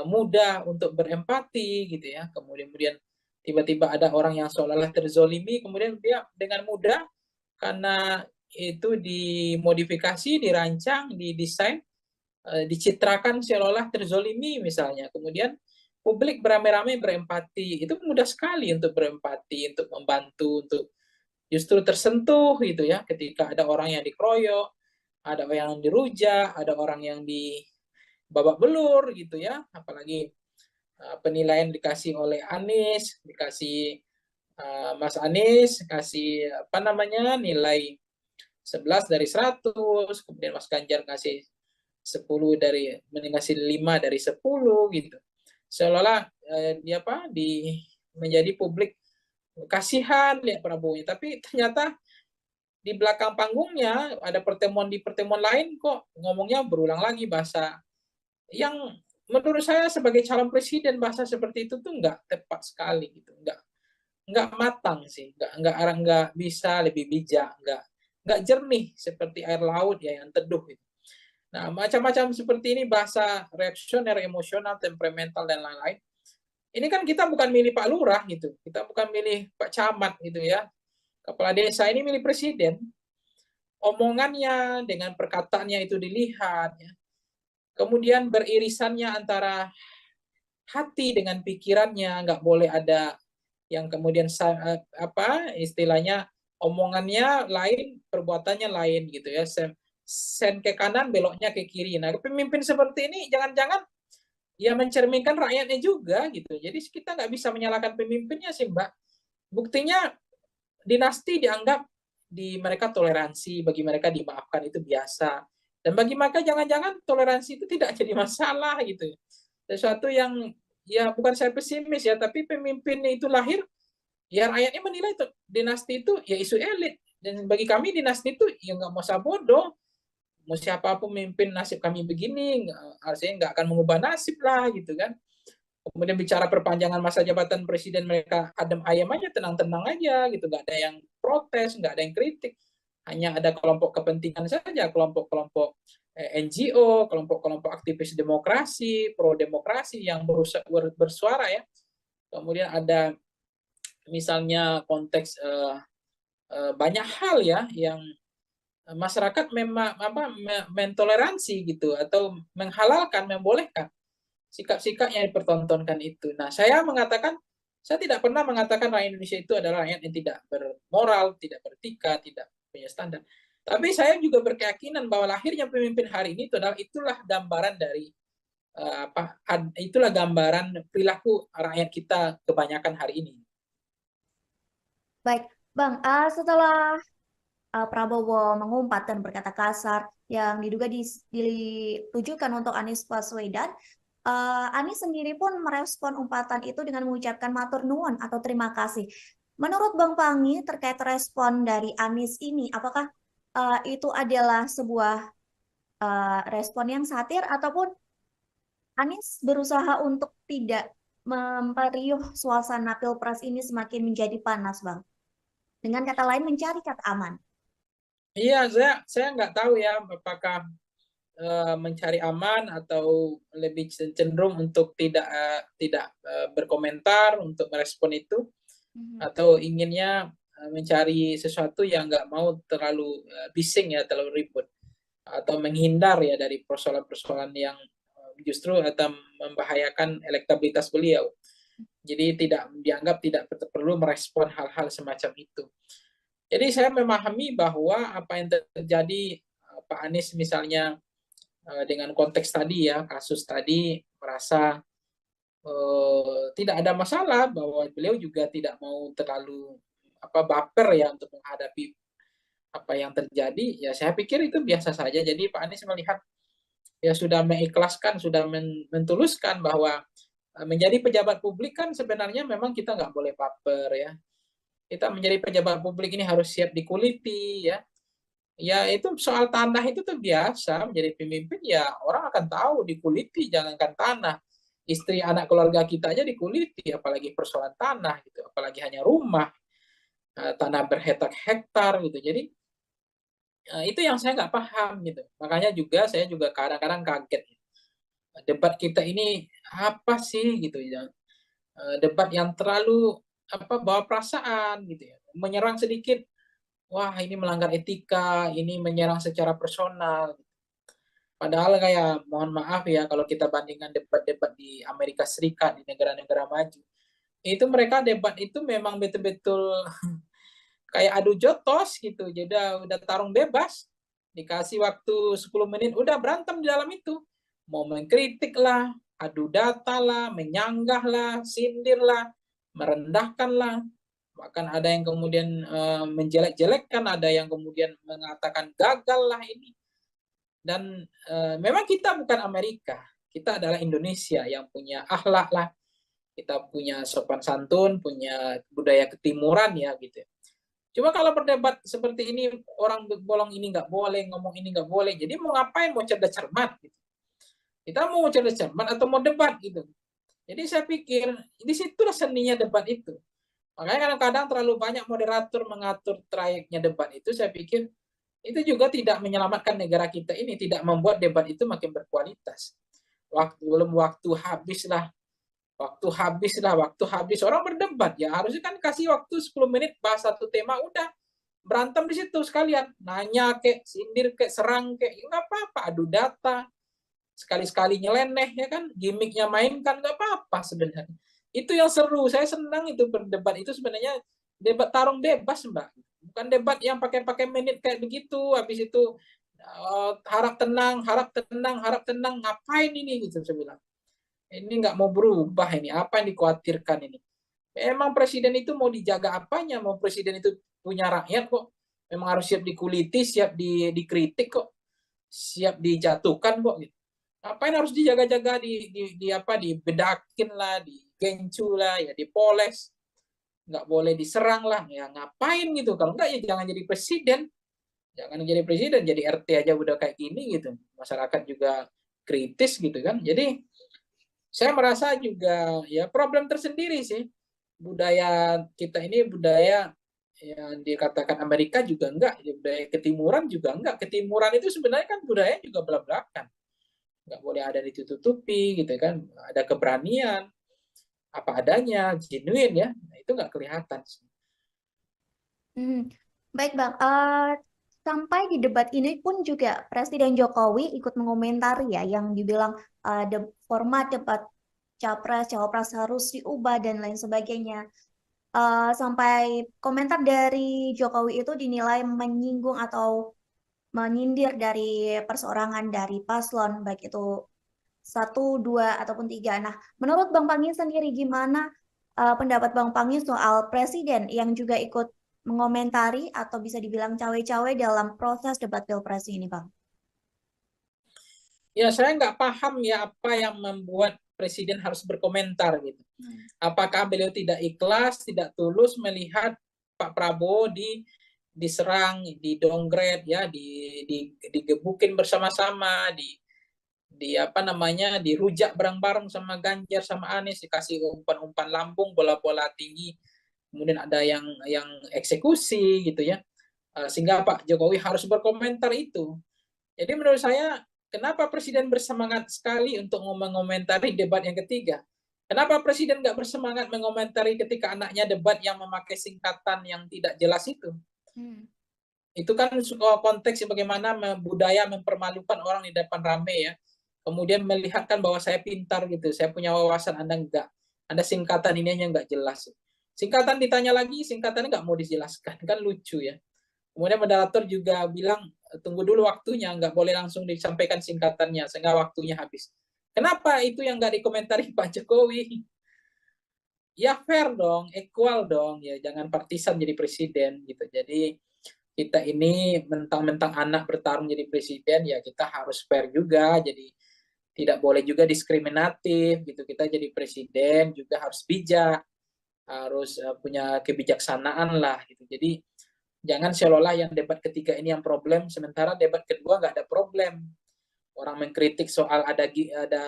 mudah untuk berempati gitu ya kemudian tiba-tiba ada orang yang seolah-olah terzolimi kemudian dia dengan mudah karena itu dimodifikasi dirancang didesain dicitrakan seolah-olah terzolimi misalnya. Kemudian publik beramai-ramai berempati. Itu mudah sekali untuk berempati, untuk membantu, untuk justru tersentuh gitu ya ketika ada orang yang dikeroyok, ada orang yang dirujak, ada orang yang babak belur gitu ya. Apalagi penilaian dikasih oleh Anies, dikasih Mas Anies, kasih nilai 11 dari 100, kemudian Mas Ganjar kasih 10 dari ngasih 5 dari 10 gitu. Seolah-olah menjadi publik kasihan lihat Prabowo, tapi ternyata di belakang panggungnya ada pertemuan lain kok ngomongnya berulang lagi bahasa yang menurut saya sebagai calon presiden bahasa seperti itu tuh nggak tepat sekali gitu, nggak matang sih, nggak bisa lebih bijak, nggak jernih seperti air laut ya yang teduh gitu. Nah, macam-macam seperti ini, bahasa reaksioner, emosional, temperamental, dan lain-lain. Ini kan kita bukan milih Pak Lurah gitu, kita bukan milih Pak Camat gitu ya. Kepala desa ini milih presiden. Omongannya dengan perkataannya itu dilihat, ya. Kemudian beririsannya antara hati dengan pikirannya, nggak boleh ada yang kemudian apa istilahnya, omongannya lain, perbuatannya lain gitu ya. Sen ke kanan, beloknya ke kiri. Nah, pemimpin seperti ini jangan-jangan ya mencerminkan rakyatnya juga gitu. Jadi kita nggak bisa menyalahkan pemimpinnya sih, Mbak. Buktinya dinasti dianggap di mereka toleransi, bagi mereka dimaafkan itu biasa. Dan bagi mereka jangan-jangan toleransi itu tidak jadi masalah gitu. Sesuatu yang ya bukan saya pesimis ya, tapi pemimpinnya itu lahir, ya rakyatnya menilai itu dinasti itu ya isu elit. Dan bagi kami dinasti itu ya nggak mau bodoh. Mau siapapun memimpin nasib kami begini, artinya nggak akan mengubah nasib lah gitu kan. Kemudian bicara perpanjangan masa jabatan presiden, mereka adem ayam aja, tenang-tenang aja gitu, nggak ada yang protes, nggak ada yang kritik, hanya ada kelompok kepentingan saja, kelompok-kelompok NGO, kelompok-kelompok aktivis demokrasi, pro demokrasi yang bersuara ya. Kemudian ada misalnya konteks banyak hal ya yang masyarakat memang mentoleransi gitu atau menghalalkan, membolehkan sikap-sikap yang dipertontonkan itu. Nah, saya tidak pernah mengatakan rakyat Indonesia itu adalah rakyat yang tidak bermoral, tidak beretika, tidak punya standar. Tapi saya juga berkeyakinan bahwa lahirnya pemimpin hari ini itulah gambaran dari itulah gambaran perilaku rakyat kita kebanyakan hari ini. Baik, Bang, setelah Prabowo mengumpat dan berkata kasar yang diduga ditujukan untuk Anies Baswedan, Anies sendiri pun merespon umpatan itu dengan mengucapkan matur nuwun atau terima kasih. Menurut Bang Pangi terkait respon dari Anies ini, apakah itu adalah sebuah respon yang satir ataupun Anies berusaha untuk tidak memperiuh suasana Pilpres ini semakin menjadi panas, Bang? Dengan kata lain, mencari kata aman. Iya, saya nggak tahu ya apakah mencari aman atau lebih cenderung untuk tidak berkomentar untuk merespon itu, atau inginnya mencari sesuatu yang nggak mau terlalu bising ya, terlalu ribut, atau menghindar ya dari persoalan-persoalan yang justru atau membahayakan elektabilitas beliau. Jadi dianggap tidak perlu merespon hal-hal semacam itu. Jadi saya memahami bahwa apa yang terjadi Pak Anies misalnya dengan konteks tadi ya, kasus tadi, merasa tidak ada masalah, bahwa beliau juga tidak mau terlalu baper ya untuk menghadapi apa yang terjadi, ya saya pikir itu biasa saja. Jadi Pak Anies melihat ya sudah mengikhlaskan, sudah mentuluskan bahwa menjadi pejabat publik kan sebenarnya memang kita nggak boleh baper ya. Kita menjadi pejabat publik ini harus siap dikuliti ya. Ya itu soal tanah itu tuh biasa, menjadi pemimpin ya orang akan tahu dikuliti, jangankan tanah. Istri anak keluarga kita aja dikuliti, apalagi persoalan tanah gitu, apalagi hanya rumah, tanah berhektar-hektar gitu. Jadi itu yang saya nggak paham gitu. Makanya saya juga kadang-kadang kaget. Debat kita ini apa sih gitu ya? Debat yang terlalu bawa perasaan gitu ya, menyerang sedikit, wah ini melanggar etika, ini menyerang secara personal. Padahal kayak mohon maaf ya kalau kita bandingkan debat-debat di Amerika Serikat, di negara-negara maju, itu mereka debat itu memang betul-betul kayak adu jotos gitu. Jadi udah tarung bebas, dikasih waktu 10 menit udah berantem di dalam itu. Mau mengkritik lah, adu data lah, menyanggah lah, sindir lah, merendahkan lah. Bahkan ada yang kemudian menjelek-jelekkan, ada yang kemudian mengatakan gagal lah ini. Dan memang kita bukan Amerika, kita adalah Indonesia yang punya akhlak lah, kita punya sopan santun, punya budaya ketimuran ya gitu. Cuma kalau berdebat seperti ini, orang bolong ini nggak boleh, ngomong ini nggak boleh. Jadi mau ngapain? Mau cerdas cermat? Gitu. Kita mau cerdas cermat atau mau debat gitu. Jadi saya pikir di situlah seninya debat itu. Makanya kadang-kadang terlalu banyak moderator mengatur trayeknya debat itu, saya pikir itu juga tidak menyelamatkan negara kita ini, tidak membuat debat itu makin berkualitas. Waktu habis lah, waktu habis orang berdebat ya, harusnya kan kasih waktu 10 menit bahas satu tema, udah berantem di situ sekalian, nanya kek, sindir kek, serang kek, ya nggak apa-apa, adu data, sekali-sekali nyeleneh ya kan, gimmicknya mainkan, nggak apa-apa sebenarnya. Itu yang seru, saya senang itu berdebat itu sebenarnya, debat tarung bebas Mbak, bukan debat yang pakai menit kayak begitu, habis itu harap tenang, ngapain ini gitu saya bilang. Ini nggak mau berubah ini, apa yang dikhawatirkan ini. Emang presiden itu mau dijaga apanya, mau presiden itu punya rakyat kok. Memang harus siap dikuliti, siap dikritik kok, siap dijatuhkan kok. Gitu. Ngapain harus dijaga-jaga, dibedakin lah, digencu lah, ya dipoles. Nggak boleh diserang lah, ya ngapain gitu. Kalau enggak ya jangan jadi presiden. Jangan jadi presiden, jadi RT aja udah kayak gini gitu. Masyarakat juga kritis gitu kan. Jadi saya merasa juga ya problem tersendiri sih. Budaya kita ini budaya yang dikatakan Amerika juga enggak, budaya ketimuran juga enggak. Ketimuran itu sebenarnya kan budaya juga belak-belakan. Enggak boleh ada ditutupi gitu kan. Ada keberanian, apa adanya, genuine ya. Nah, itu enggak kelihatan. Baik Bang, sampai di debat ini pun juga Presiden Jokowi ikut mengomentari ya yang dibilang format debat capres, cawapres harus diubah dan lain sebagainya. Sampai komentar dari Jokowi itu dinilai menyinggung atau menyindir dari perseorangan dari paslon, baik itu 1, 2, ataupun 3. Nah, menurut Bang Pangi sendiri gimana pendapat Bang Pangi soal presiden yang juga ikut mengomentari atau bisa dibilang cawe-cawe dalam proses debat pilpres ini, Bang? Ya, saya nggak paham ya apa yang membuat presiden harus berkomentar gitu. Apakah beliau tidak ikhlas, tidak tulus melihat Pak Prabowo diserang, didongret ya, digebukin bersama-sama, dirujak bareng-bareng sama Ganjar sama Anies, dikasih umpan-umpan lambung, bola-bola tinggi, kemudian ada yang eksekusi gitu ya, sehingga Pak Jokowi harus berkomentar itu. Jadi menurut saya kenapa presiden bersemangat sekali untuk mengomentari debat yang ketiga? Kenapa presiden nggak bersemangat mengomentari ketika anaknya debat yang memakai singkatan yang tidak jelas itu? Itu kan konteks bagaimana budaya mempermalukan orang di depan rame ya. Kemudian melihatkan bahwa saya pintar gitu, saya punya wawasan, Anda enggak. Anda singkatan ini aja nggak jelas. Singkatan ditanya lagi, singkatannya nggak mau dijelaskan, kan lucu ya. Kemudian moderator juga bilang, tunggu dulu waktunya, nggak boleh langsung disampaikan singkatannya, sehingga waktunya habis. Kenapa itu yang nggak dikomentari Pak Jokowi? Ya fair dong, equal dong, ya jangan partisan jadi presiden gitu. Jadi kita ini mentang-mentang anak bertarung jadi presiden, ya kita harus fair juga, jadi tidak boleh juga diskriminatif gitu. Kita jadi presiden juga harus bijak, harus punya kebijaksanaan lah gitu. Jadi jangan seolah-olah yang debat ketiga ini yang problem, sementara debat kedua nggak ada problem. Orang mengkritik soal ada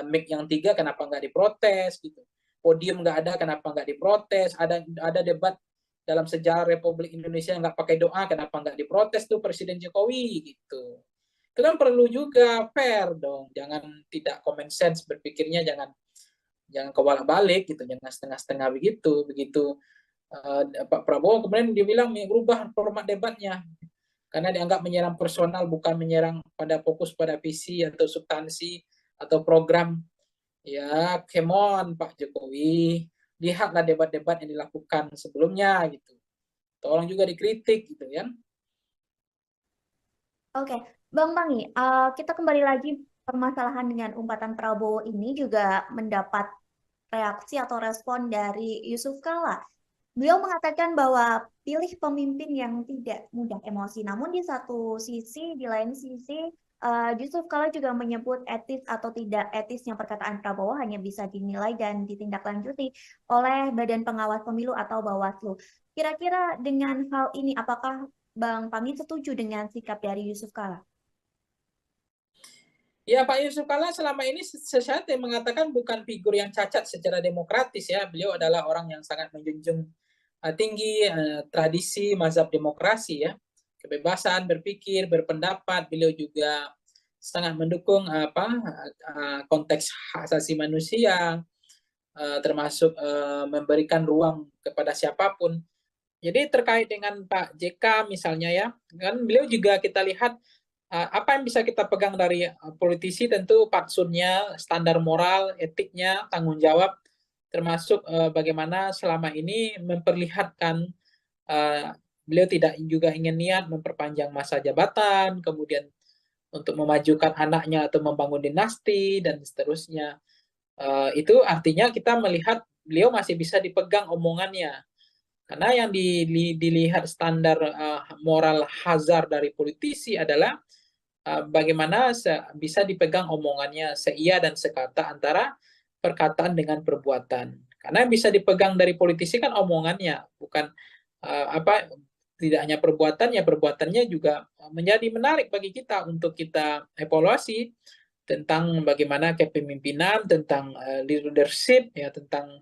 mic yang 3, kenapa nggak diprotes gitu. Podium nggak ada, kenapa nggak diprotes. Ada debat dalam sejarah Republik Indonesia yang nggak pakai doa, kenapa nggak diprotes tuh Presiden Jokowi gitu. Itu kan perlu juga fair dong. Jangan tidak common sense berpikirnya, jangan kebalik-balik gitu, jangan setengah-setengah begitu Pak Prabowo kemudian dibilang merubah format debatnya karena dianggap menyerang personal, bukan menyerang fokus pada visi atau substansi atau program. Ya, come on Pak Jokowi, lihatlah debat-debat yang dilakukan sebelumnya gitu. Tolong juga dikritik gitu ya. Oke, Bang Pangi, kita kembali lagi permasalahan dengan umpatan Prabowo ini juga mendapat reaksi atau respon dari Yusuf Kala. Beliau mengatakan bahwa pilih pemimpin yang tidak mudah emosi. Namun di lain sisi, Yusuf Kala juga menyebut etis atau tidak etisnya perkataan Prabowo hanya bisa dinilai dan ditindaklanjuti oleh Badan Pengawas Pemilu atau Bawaslu. Kira-kira dengan hal ini, apakah Bang Pangi setuju dengan sikap dari Yusuf Kala? Ya, Pak Yusuf Kala selama ini saya mengatakan bukan figur yang cacat secara demokratis ya. Beliau adalah orang yang sangat menjunjung tinggi tradisi mazhab demokrasi ya, kebebasan berpikir, berpendapat. Beliau juga sangat mendukung konteks hak asasi manusia, termasuk memberikan ruang kepada siapapun. Jadi terkait dengan Pak JK misalnya ya, kan beliau juga kita lihat apa yang bisa kita pegang dari politisi, tentu fatsunnya, standar moral, etiknya, tanggung jawab, termasuk bagaimana selama ini memperlihatkan beliau tidak juga ingin niat memperpanjang masa jabatan, kemudian untuk memajukan anaknya atau membangun dinasti dan seterusnya. Itu artinya kita melihat beliau masih bisa dipegang omongannya. Karena yang dilihat standar moral hazard dari politisi adalah bagaimana bisa dipegang omongannya seia dan sekata antara perkataan dengan perbuatan. Karena yang bisa dipegang dari politisi kan omongannya, bukan tidak hanya perbuatannya, perbuatannya juga menjadi menarik bagi kita untuk kita evaluasi tentang bagaimana kepemimpinan, tentang leadership, ya, tentang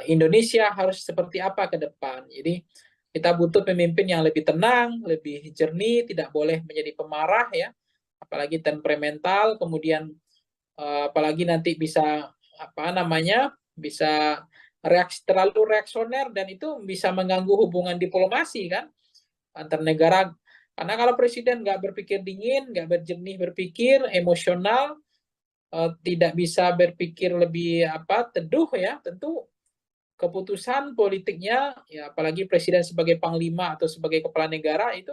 Indonesia harus seperti apa ke depan. Jadi kita butuh pemimpin yang lebih tenang, lebih jernih, tidak boleh menjadi pemarah ya, apalagi temperamental, kemudian apalagi nanti bisa bisa terlalu reaksioner dan itu bisa mengganggu hubungan diplomasi kan antar negara. Karena kalau presiden nggak berpikir dingin, nggak berjernih berpikir, emosional, tidak bisa berpikir lebih teduh ya, tentu keputusan politiknya, ya apalagi presiden sebagai panglima atau sebagai kepala negara itu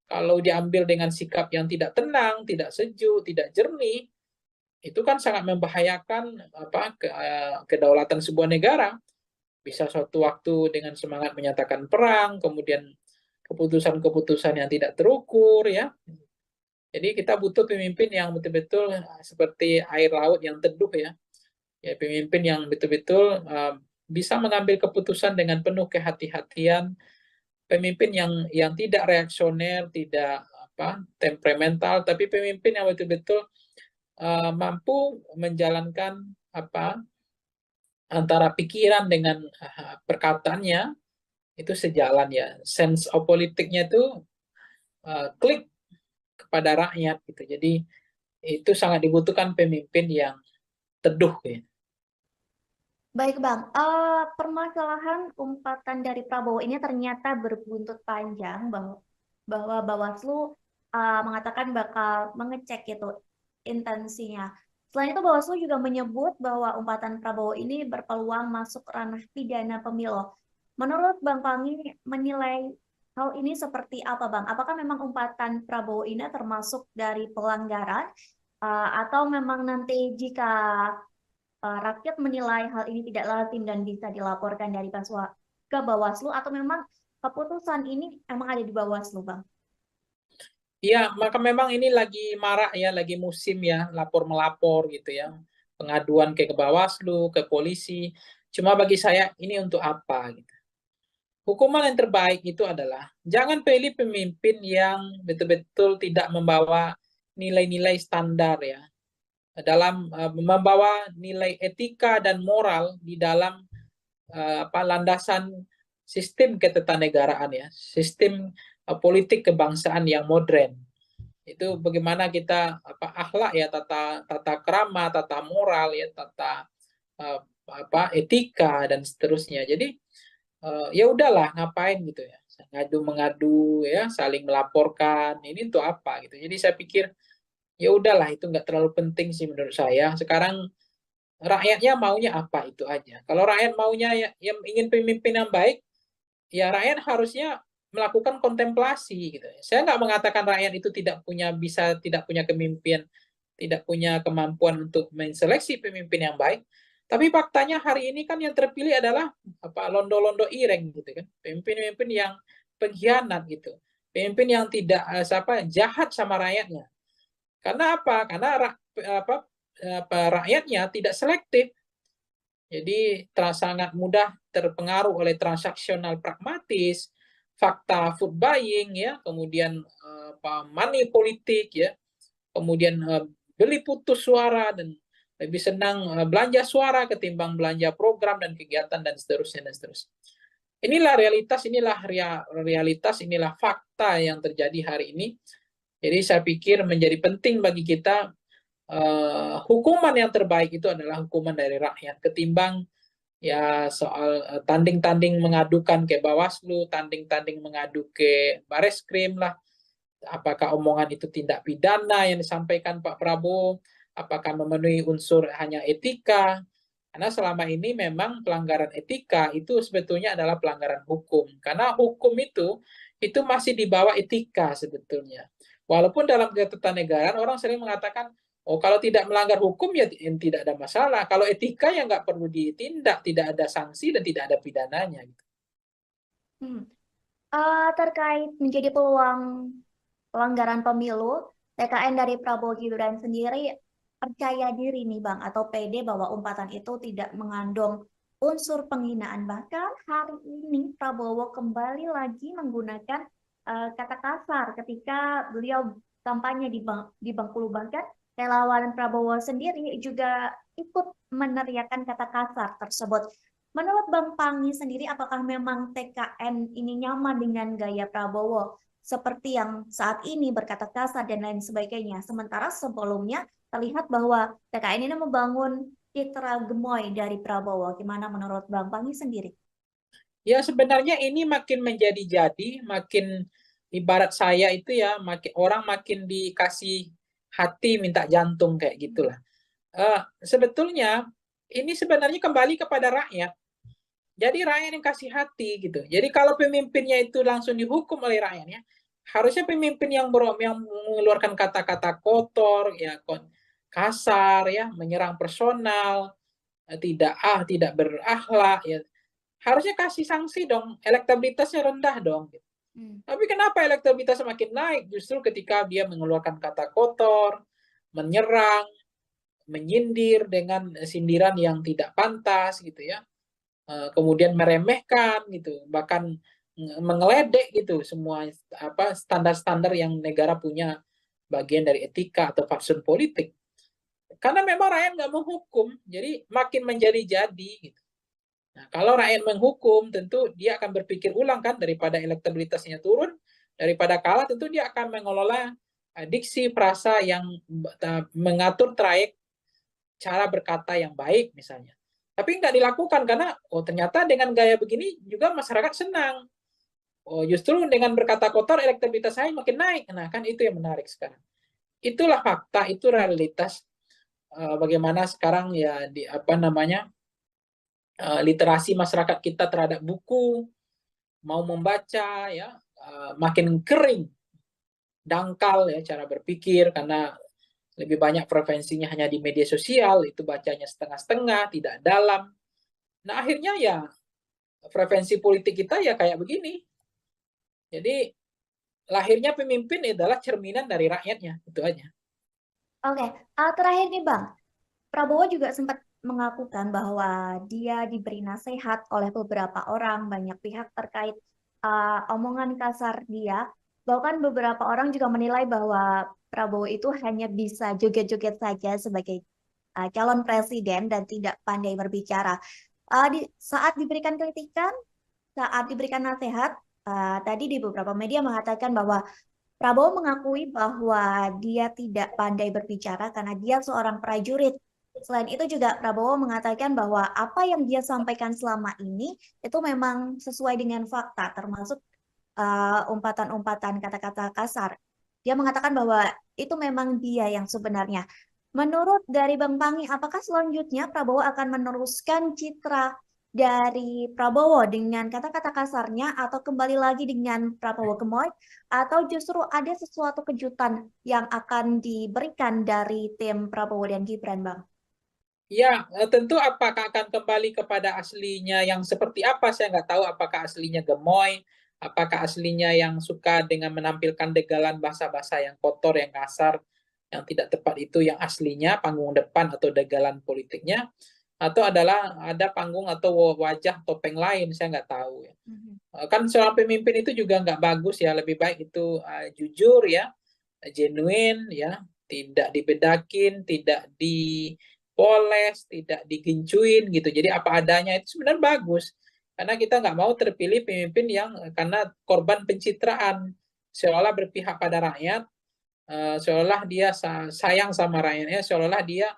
kalau diambil dengan sikap yang tidak tenang, tidak sejuk, tidak jernih, itu kan sangat membahayakan kedaulatan sebuah negara. Bisa suatu waktu dengan semangat menyatakan perang, kemudian keputusan-keputusan yang tidak terukur ya. Jadi kita butuh pemimpin yang betul-betul seperti air laut yang teduh ya. Ya, pemimpin yang betul-betul bisa mengambil keputusan dengan penuh kehati-hatian, pemimpin yang tidak reaksioner, tidak temperamental, tapi pemimpin yang betul-betul mampu menjalankan antara pikiran dengan perkataannya itu sejalan ya. Sense of politiknya itu klik kepada rakyat gitu. Jadi itu sangat dibutuhkan pemimpin yang teduh ya. Baik Bang, permasalahan umpatan dari Prabowo ini ternyata berbuntut panjang bahwa Bawaslu mengatakan bakal mengecek itu intensinya. Selain itu Bawaslu juga menyebut bahwa umpatan Prabowo ini berpeluang masuk ranah pidana pemilu. Menurut Bang Panggi menilai hal ini seperti apa Bang? Apakah memang umpatan Prabowo ini termasuk dari pelanggaran atau memang nanti jika rakyat menilai hal ini tidak lazim dan bisa dilaporkan dari ke Bawaslu atau memang keputusan ini emang ada di Bawaslu, Bang? Iya, maka memang ini lagi marak ya, lagi musim ya, lapor-melapor gitu ya. Pengaduan ke Bawaslu, ke polisi. Cuma bagi saya ini untuk apa gitu. Hukuman yang terbaik itu adalah jangan pilih pemimpin yang betul-betul tidak membawa nilai-nilai standar ya. Dalam membawa nilai etika dan moral di dalam landasan sistem ketatanegaraan ya, sistem politik kebangsaan yang modern. Itu bagaimana kita akhlak ya, tata krama, tata moral ya, tata etika dan seterusnya. Jadi ya udahlah ngapain gitu ya, mengadu ya, saling melaporkan, ini untuk apa gitu. Jadi saya pikir ya udahlah itu nggak terlalu penting sih menurut saya. Sekarang rakyatnya maunya apa itu aja. Kalau rakyat maunya yang ingin pemimpin yang baik, ya rakyat harusnya melakukan kontemplasi gitu. Saya nggak mengatakan rakyat itu tidak punya kepemimpinan, tidak punya kemampuan untuk menseleksi pemimpin yang baik. Tapi faktanya hari ini kan yang terpilih adalah londo-londo ireng gitu kan. Pemimpin-pemimpin yang pengkhianat gitu. Pemimpin yang tidak jahat sama rakyatnya. Karena apa? Karena rakyatnya tidak selektif. Jadi sangat mudah terpengaruh oleh transaksional pragmatis, fakta food buying ya, kemudian money politik ya, kemudian beli putus suara dan lebih senang belanja suara ketimbang belanja program dan kegiatan dan seterusnya dan seterusnya. inilah realitas, inilah fakta yang terjadi hari ini. Jadi saya pikir menjadi penting bagi kita hukuman yang terbaik itu adalah hukuman dari rakyat ketimbang ya soal tanding-tanding mengadukan ke Bawaslu, tanding-tanding mengadu ke Bareskrim lah. Apakah omongan itu tindak pidana yang disampaikan Pak Prabowo? Apakah memenuhi unsur hanya etika? Karena selama ini memang pelanggaran etika itu sebetulnya adalah pelanggaran hukum. Karena hukum itu masih di bawah etika sebetulnya. Walaupun dalam ketatanegaraan orang sering mengatakan, oh kalau tidak melanggar hukum ya tidak ada masalah. Kalau etika ya nggak perlu ditindak, tidak ada sanksi dan tidak ada pidananya. Hmm. Terkait menjadi peluang pelanggaran pemilu, TKN dari Prabowo Gibran sendiri percaya diri nih Bang, atau pede bahwa umpatan itu tidak mengandung unsur penghinaan. Bahkan hari ini Prabowo kembali lagi menggunakan kata kasar ketika beliau kampanye di Bengkulu. Bahkan relawan Prabowo sendiri juga ikut meneriakan kata kasar tersebut. Menurut Bang Pangi sendiri, apakah memang TKN ini nyaman dengan gaya Prabowo? Seperti yang saat ini berkata kasar dan lain sebagainya. Sementara sebelumnya terlihat bahwa TKN ini membangun citra gemoy dari Prabowo. Gimana menurut Bang Pangi sendiri? Ya sebenarnya ini makin menjadi-jadi, makin ibarat saya itu ya, orang makin dikasih hati minta jantung kayak gitulah. Sebetulnya ini sebenarnya kembali kepada rakyat. Jadi rakyat yang kasih hati gitu. Jadi kalau pemimpinnya itu langsung dihukum oleh rakyatnya, harusnya pemimpin yang mengeluarkan kata-kata kotor, ya kasar, ya menyerang personal, tidak berakhlak, ya harusnya kasih sanksi dong. Elektabilitasnya rendah dong. Tapi kenapa elektabilitasnya makin naik? Justru ketika dia mengeluarkan kata kotor, menyerang, menyindir dengan sindiran yang tidak pantas gitu ya. Kemudian meremehkan gitu, bahkan mengeledek gitu semua standar-standar yang negara punya bagian dari etika atau fatsun politik. Karena memang rakyat nggak menghukum, jadi makin menjadi-jadi gitu. Nah, kalau rakyat menghukum, tentu dia akan berpikir ulang kan, daripada elektabilitasnya turun, daripada kalah, tentu dia akan mengelola diksi frasa yang mengatur trayek cara berkata yang baik misalnya. Tapi nggak dilakukan karena ternyata dengan gaya begini juga masyarakat senang. Justru dengan berkata kotor elektabilitas saya makin naik. Nah kan itu yang menarik sekarang. Itulah fakta, itu realitas bagaimana sekarang ya literasi masyarakat kita terhadap buku, mau membaca ya makin kering, dangkal ya cara berpikir karena lebih banyak preferensinya hanya di media sosial, itu bacanya setengah-setengah, tidak dalam. Nah akhirnya ya preferensi politik kita ya kayak begini. Jadi lahirnya pemimpin adalah cerminan dari rakyatnya, itu aja. Oke, terakhir nih Bang, Prabowo juga sempat mengakukan bahwa dia diberi nasihat oleh beberapa orang, banyak pihak terkait omongan kasar dia. Bahkan beberapa orang juga menilai bahwa Prabowo itu hanya bisa joget-joget saja sebagai calon presiden dan tidak pandai berbicara. Saat diberikan kritikan, saat diberikan nasihat, tadi di beberapa media mengatakan bahwa Prabowo mengakui bahwa dia tidak pandai berbicara karena dia seorang prajurit. Selain itu juga Prabowo mengatakan bahwa apa yang dia sampaikan selama ini itu memang sesuai dengan fakta, termasuk umpatan-umpatan kata-kata kasar. Dia mengatakan bahwa itu memang dia yang sebenarnya. Menurut dari Bang Pangi, apakah selanjutnya Prabowo akan meneruskan citra dari Prabowo dengan kata-kata kasarnya atau kembali lagi dengan Prabowo gemoy atau justru ada sesuatu kejutan yang akan diberikan dari tim Prabowo dan Gibran, Bang? Ya, tentu apakah akan kembali kepada aslinya yang seperti apa, saya nggak tahu apakah aslinya gemoy, apakah aslinya yang suka dengan menampilkan degalan bahasa-bahasa yang kotor, yang kasar, yang tidak tepat itu yang aslinya, panggung depan atau degalan politiknya, atau ada panggung atau wajah topeng lain, saya nggak tahu ya. Kan seorang pemimpin itu juga nggak bagus ya, lebih baik itu jujur ya, genuine ya, tidak dibedakin, tidak dipoles, tidak digincuin gitu. Jadi apa adanya itu sebenarnya bagus. Karena kita nggak mau terpilih pemimpin yang karena korban pencitraan, seolah berpihak pada rakyat, seolah dia sayang sama rakyatnya, seolah dia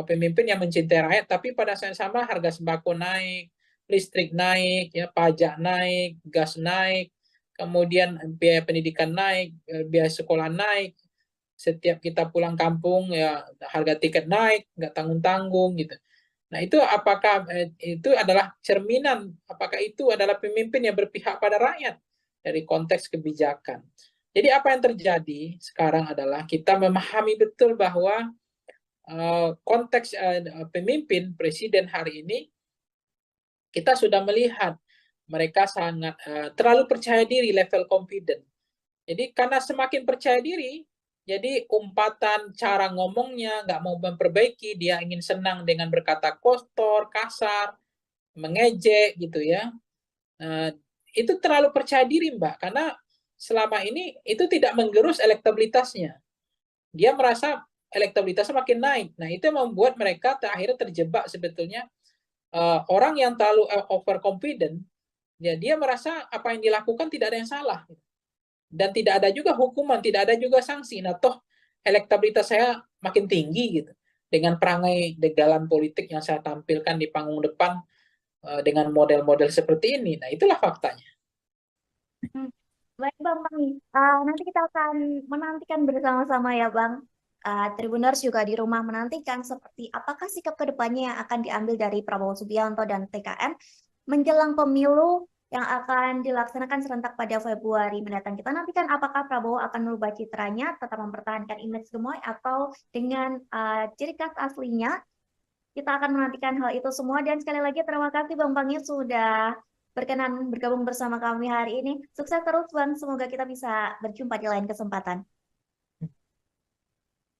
pemimpin yang mencintai rakyat, tapi pada saat yang sama harga sembako naik, listrik naik, ya pajak naik, gas naik, kemudian biaya pendidikan naik, biaya sekolah naik, setiap kita pulang kampung ya harga tiket naik, nggak tanggung-tanggung gitu. Nah itu apakah itu adalah cerminan, apakah itu adalah pemimpin yang berpihak pada rakyat dari konteks kebijakan. Jadi apa yang terjadi sekarang adalah kita memahami betul bahwa konteks pemimpin presiden hari ini kita sudah melihat mereka sangat terlalu percaya diri, level confident. Jadi karena semakin percaya diri, jadi umpatan cara ngomongnya nggak mau memperbaiki, dia ingin senang dengan berkata kotor, kasar, mengejek gitu ya. Nah, itu terlalu percaya diri Mbak, karena selama ini itu tidak menggerus elektabilitasnya. Dia merasa elektabilitasnya makin naik. Nah, itu yang membuat mereka akhirnya terjebak sebetulnya orang yang terlalu overconfident, ya dia merasa apa yang dilakukan tidak ada yang salah. Dan tidak ada juga hukuman, tidak ada juga sanksi. Nah, toh elektabilitas saya makin tinggi gitu. Dengan perangai dalam politik yang saya tampilkan di panggung depan dengan model-model seperti ini. Nah, itulah faktanya. Baik Bang Pangi, nanti kita akan menantikan bersama-sama ya Bang. Tribuners juga di rumah menantikan seperti apakah sikap kedepannya yang akan diambil dari Prabowo Subianto dan TKN menjelang pemilu yang akan dilaksanakan serentak pada Februari mendatang. Kita nantikan apakah Prabowo akan merubah citranya, tetap mempertahankan image gemoy, atau dengan ciri khas aslinya. Kita akan menantikan hal itu semua, dan sekali lagi terima kasih Bang Pangi sudah berkenan bergabung bersama kami hari ini. Sukses terus Bang, semoga kita bisa berjumpa di lain kesempatan.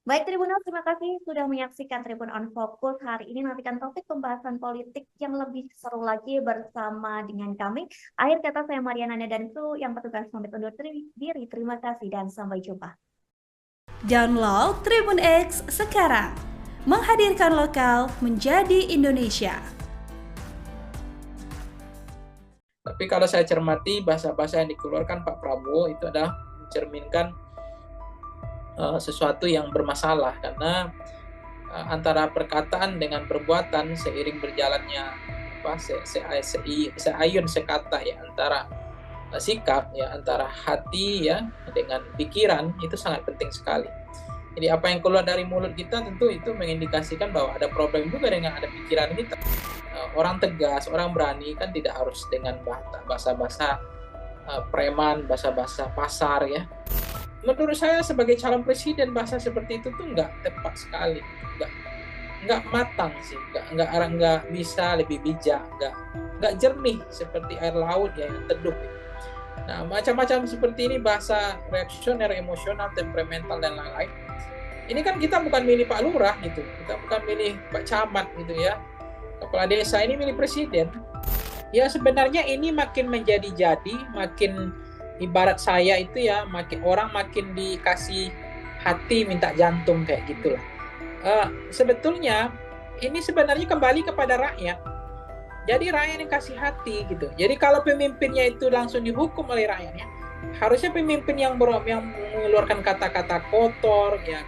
Baik Tribuners, terima kasih sudah menyaksikan Tribun on Focus. Hari ini nantikan topik pembahasan politik yang lebih seru lagi bersama dengan kami. Akhir kata saya Mariana dan kru yang petugas pamit undur diri. Terima kasih dan sampai jumpa. Download Tribun X sekarang. Menghadirkan lokal menjadi Indonesia. Tapi kalau saya cermati bahasa-bahasa yang dikeluarkan Pak Prabowo itu adalah mencerminkan sesuatu yang bermasalah, karena antara perkataan dengan perbuatan seiring berjalannya seayun sekata ya, antara sikap ya, antara hati ya dengan pikiran itu sangat penting sekali. Jadi apa yang keluar dari mulut kita tentu itu mengindikasikan bahwa ada problem juga dengan ada pikiran kita. Orang tegas, orang berani kan tidak harus dengan bahasa-bahasa preman, bahasa-bahasa pasar ya. Menurut saya sebagai calon presiden bahasa seperti itu tuh nggak tepat sekali, nggak matang sih, nggak bisa lebih bijak, nggak jernih seperti air laut ya yang teduh. Nah macam-macam seperti ini bahasa reaksioner, emosional, temperamental dan lain-lain. Ini kan kita bukan milih Pak Lurah gitu, kita bukan milih Pak Camat gitu ya, kepala desa, ini milih presiden. Ya sebenarnya ini makin menjadi-jadi, makin ibarat saya itu ya, makin orang makin dikasih hati minta jantung kayak gitulah. Sebetulnya ini sebenarnya kembali kepada rakyat. Jadi rakyat yang kasih hati gitu. Jadi kalau pemimpinnya itu langsung dihukum oleh rakyatnya, harusnya pemimpin yang mengeluarkan kata-kata kotor, ya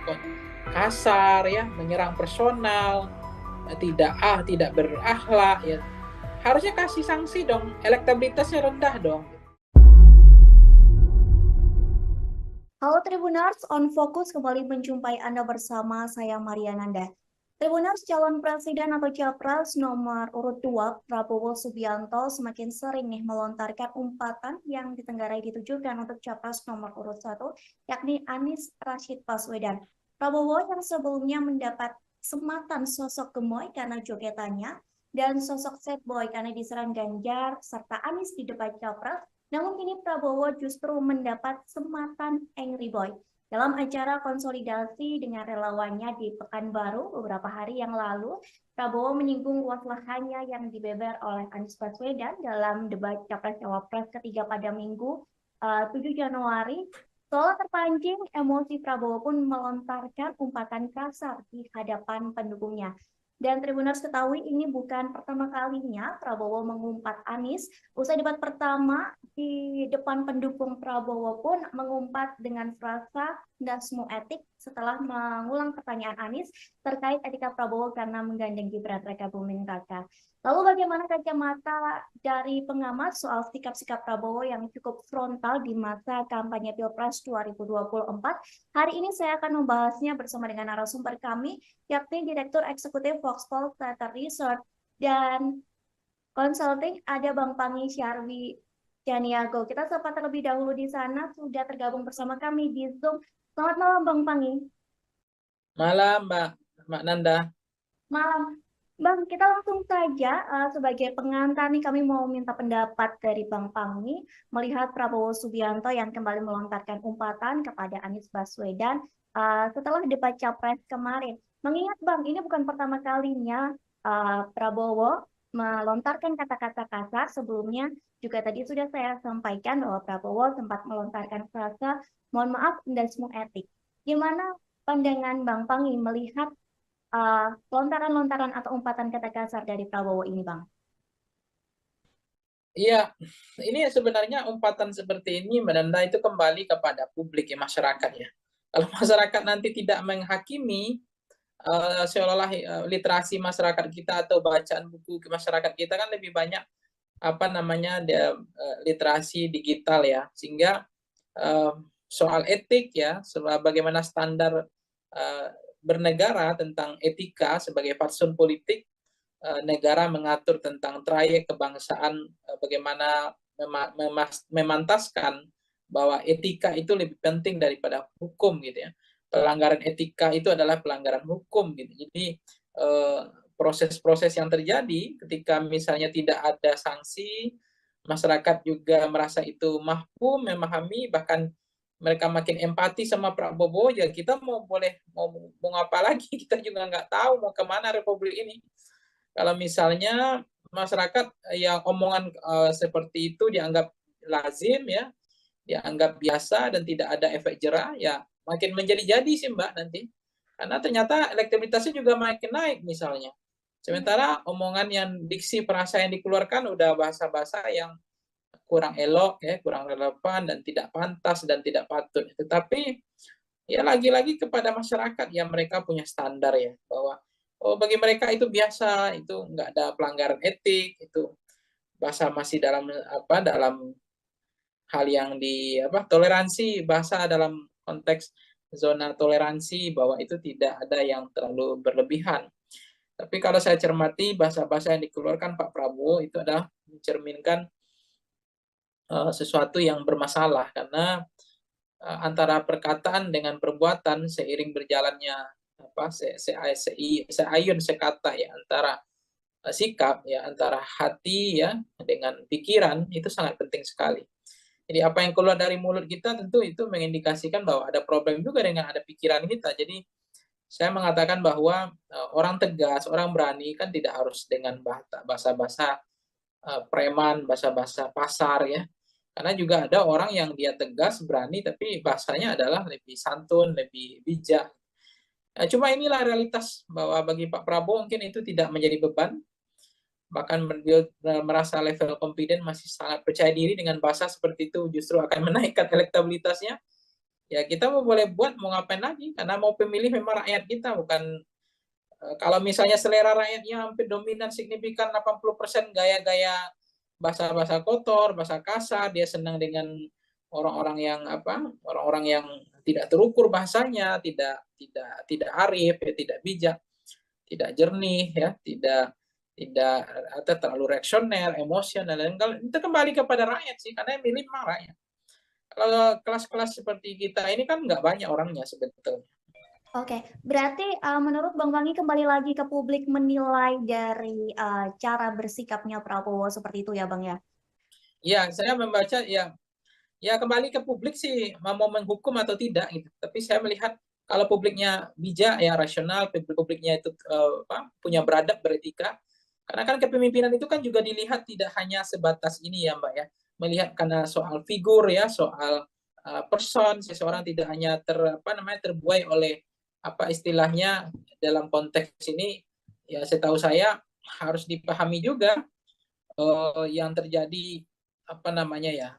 kasar, ya menyerang personal, tidak berakhlak, ya harusnya kasih sanksi dong. Elektabilitasnya rendah dong. Halo Tribuners, on Focus kembali menjumpai Anda bersama saya Mariananda. Tribuners, calon presiden atau capres nomor urut 2 Prabowo Subianto semakin sering nih melontarkan umpatan yang ditenggarai ditujukan untuk capres nomor urut 1, yakni Anies Rashid Baswedan. Prabowo yang sebelumnya mendapat sematan sosok gemoy karena jogetannya dan sosok sad boy karena diserang Ganjar serta Anies di debat capres, namun kini Prabowo justru mendapat sematan angry boy. Dalam acara konsolidasi dengan relawannya di Pekanbaru beberapa hari yang lalu, Prabowo menyinggung luas lahannya yang dibeber oleh Anies Baswedan dalam debat Capres-Cawapres ketiga pada Minggu 7 Januari. Seolah terpancing, emosi Prabowo pun melontarkan umpatan kasar di hadapan pendukungnya. Dan Tribuners ketahui ini bukan pertama kalinya Prabowo mengumpat Anies. Usai debat pertama di depan pendukung Prabowo pun mengumpat dengan frasa dasmu etik setelah mengulang pertanyaan Anies terkait etika Prabowo karena menggandeng Gibran Raka Buming Raka. Lalu bagaimana kacamata dari pengamat soal sikap-sikap Prabowo yang cukup frontal di masa kampanye Pilpres 2024? Hari ini saya akan membahasnya bersama dengan narasumber kami, yakni Direktur Eksekutif Foxpol Theater Research dan Consulting, ada Bang Pangi Syarwi Janiago. Kita sapa terlebih dahulu di sana, sudah tergabung bersama kami di Zoom. Selamat malam Bang Pangi. Malam Mbak Nanda. Malam. Bang, kita langsung saja sebagai pengantar nih kami mau minta pendapat dari Bang Pangi melihat Prabowo Subianto yang kembali melontarkan umpatan kepada Anies Baswedan setelah debat Capres kemarin. Mengingat Bang, ini bukan pertama kalinya Prabowo melontarkan kata-kata kasar. Sebelumnya juga tadi sudah saya sampaikan bahwa Prabowo sempat melontarkan frasa mohon maaf dan semua etik. Gimana pandangan Bang Pangi melihat lontaran-lontaran atau umpatan kata kasar dari Prabowo ini, Bang? Iya, ini sebenarnya umpatan seperti ini menanda itu kembali kepada publik ya, masyarakat ya. Kalau masyarakat nanti tidak menghakimi, seolah-olah literasi masyarakat kita atau bacaan buku ke masyarakat kita kan lebih banyak literasi digital ya, sehingga soal etik ya, bagaimana standar bernegara tentang etika sebagai fatsun politik, negara mengatur tentang trayek kebangsaan, bagaimana memantaskan bahwa etika itu lebih penting daripada hukum gitu ya. Pelanggaran etika itu adalah pelanggaran hukum gitu. Jadi proses-proses yang terjadi ketika misalnya tidak ada sanksi, masyarakat juga merasa itu mahfum, memahami, bahkan mereka makin empati sama Prabowo, ya kita mau ngapa lagi, kita juga nggak tahu mau kemana Republik ini. Kalau misalnya masyarakat yang omongan seperti itu dianggap lazim ya, dianggap biasa dan tidak ada efek jerah, ya makin menjadi-jadi sih Mbak nanti. Karena ternyata elektabilitasnya juga makin naik misalnya. Sementara omongan yang diksi perasa yang dikeluarkan udah bahasa-bahasa yang kurang elok ya, kurang relevan dan tidak pantas dan tidak patut. Tetapi ya lagi-lagi kepada masyarakat yang mereka punya standar ya, bahwa bagi mereka itu biasa, itu nggak ada pelanggaran etik, itu bahasa masih dalam hal yang toleransi, bahasa dalam konteks zona toleransi, bahwa itu tidak ada yang terlalu berlebihan. Tapi kalau saya cermati bahasa-bahasa yang dikeluarkan Pak Prabowo itu adalah mencerminkan sesuatu yang bermasalah, karena antara perkataan dengan perbuatan seiring berjalannya seayun sekata ya, antara sikap ya, antara hati ya dengan pikiran, itu sangat penting sekali. Jadi apa yang keluar dari mulut kita tentu itu mengindikasikan bahwa ada problem juga dengan ada pikiran kita. Jadi saya mengatakan bahwa orang tegas, orang berani kan tidak harus dengan bahasa-bahasa preman, bahasa-bahasa pasar ya. Karena juga ada orang yang dia tegas, berani, tapi bahasanya adalah lebih santun, lebih bijak. Cuma inilah realitas bahwa bagi Pak Prabowo mungkin itu tidak menjadi beban. Bahkan beliau merasa level confident, masih sangat percaya diri dengan bahasa seperti itu justru akan menaikkan elektabilitasnya. Ya kita mau boleh buat, mau ngapain lagi, karena mau pemilih memang rakyat kita, bukan kalau misalnya selera rakyatnya hampir dominan signifikan 80% gaya-gaya bahasa-bahasa kotor, bahasa kasar, dia senang dengan orang-orang yang tidak terukur bahasanya, tidak arif, ya, tidak bijak, tidak jernih, ya, tidak atau terlalu reaksioner, emosional, dan kalau itu kembali kepada rakyat sih, karena yang milih memang rakyat. Kalau kelas-kelas seperti kita ini kan nggak banyak orangnya sebetulnya. Oke, berarti menurut Bang Pangi kembali lagi ke publik menilai dari cara bersikapnya Prabowo seperti itu ya Bang ya? Ya, saya membaca ya kembali ke publik sih mau menghukum atau tidak gitu. Tapi saya melihat kalau publiknya bijak ya, rasional, publiknya itu punya beradab, beretika. Karena kan kepemimpinan itu kan juga dilihat tidak hanya sebatas ini ya Mbak ya. Melihat karena soal figur ya, soal person, seseorang tidak hanya terbuai oleh apa istilahnya dalam konteks ini ya setahu saya harus dipahami juga yang terjadi apa namanya ya.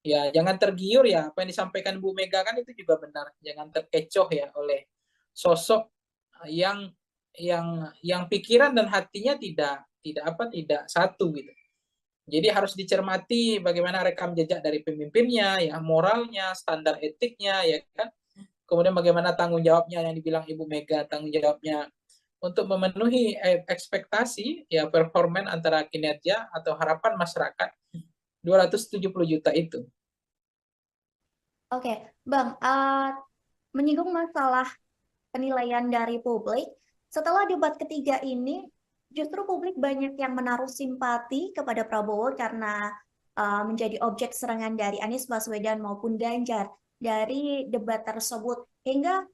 Ya, jangan tergiur ya apa yang disampaikan Bu Mega kan itu juga benar. Jangan terkecoh ya oleh sosok yang yang pikiran dan hatinya tidak satu gitu. Jadi harus dicermati bagaimana rekam jejak dari pemimpinnya, ya moralnya, standar etiknya, ya kan. Kemudian bagaimana tanggung jawabnya yang dibilang Ibu Mega, tanggung jawabnya untuk memenuhi ekspektasi ya performan antara kinerja atau harapan masyarakat 270 juta itu. Oke, Bang, menyinggung masalah penilaian dari publik, setelah debat ketiga ini, justru publik banyak yang menaruh simpati kepada Prabowo karena menjadi objek serangan dari Anies Baswedan maupun Ganjar dari debat tersebut. Hingga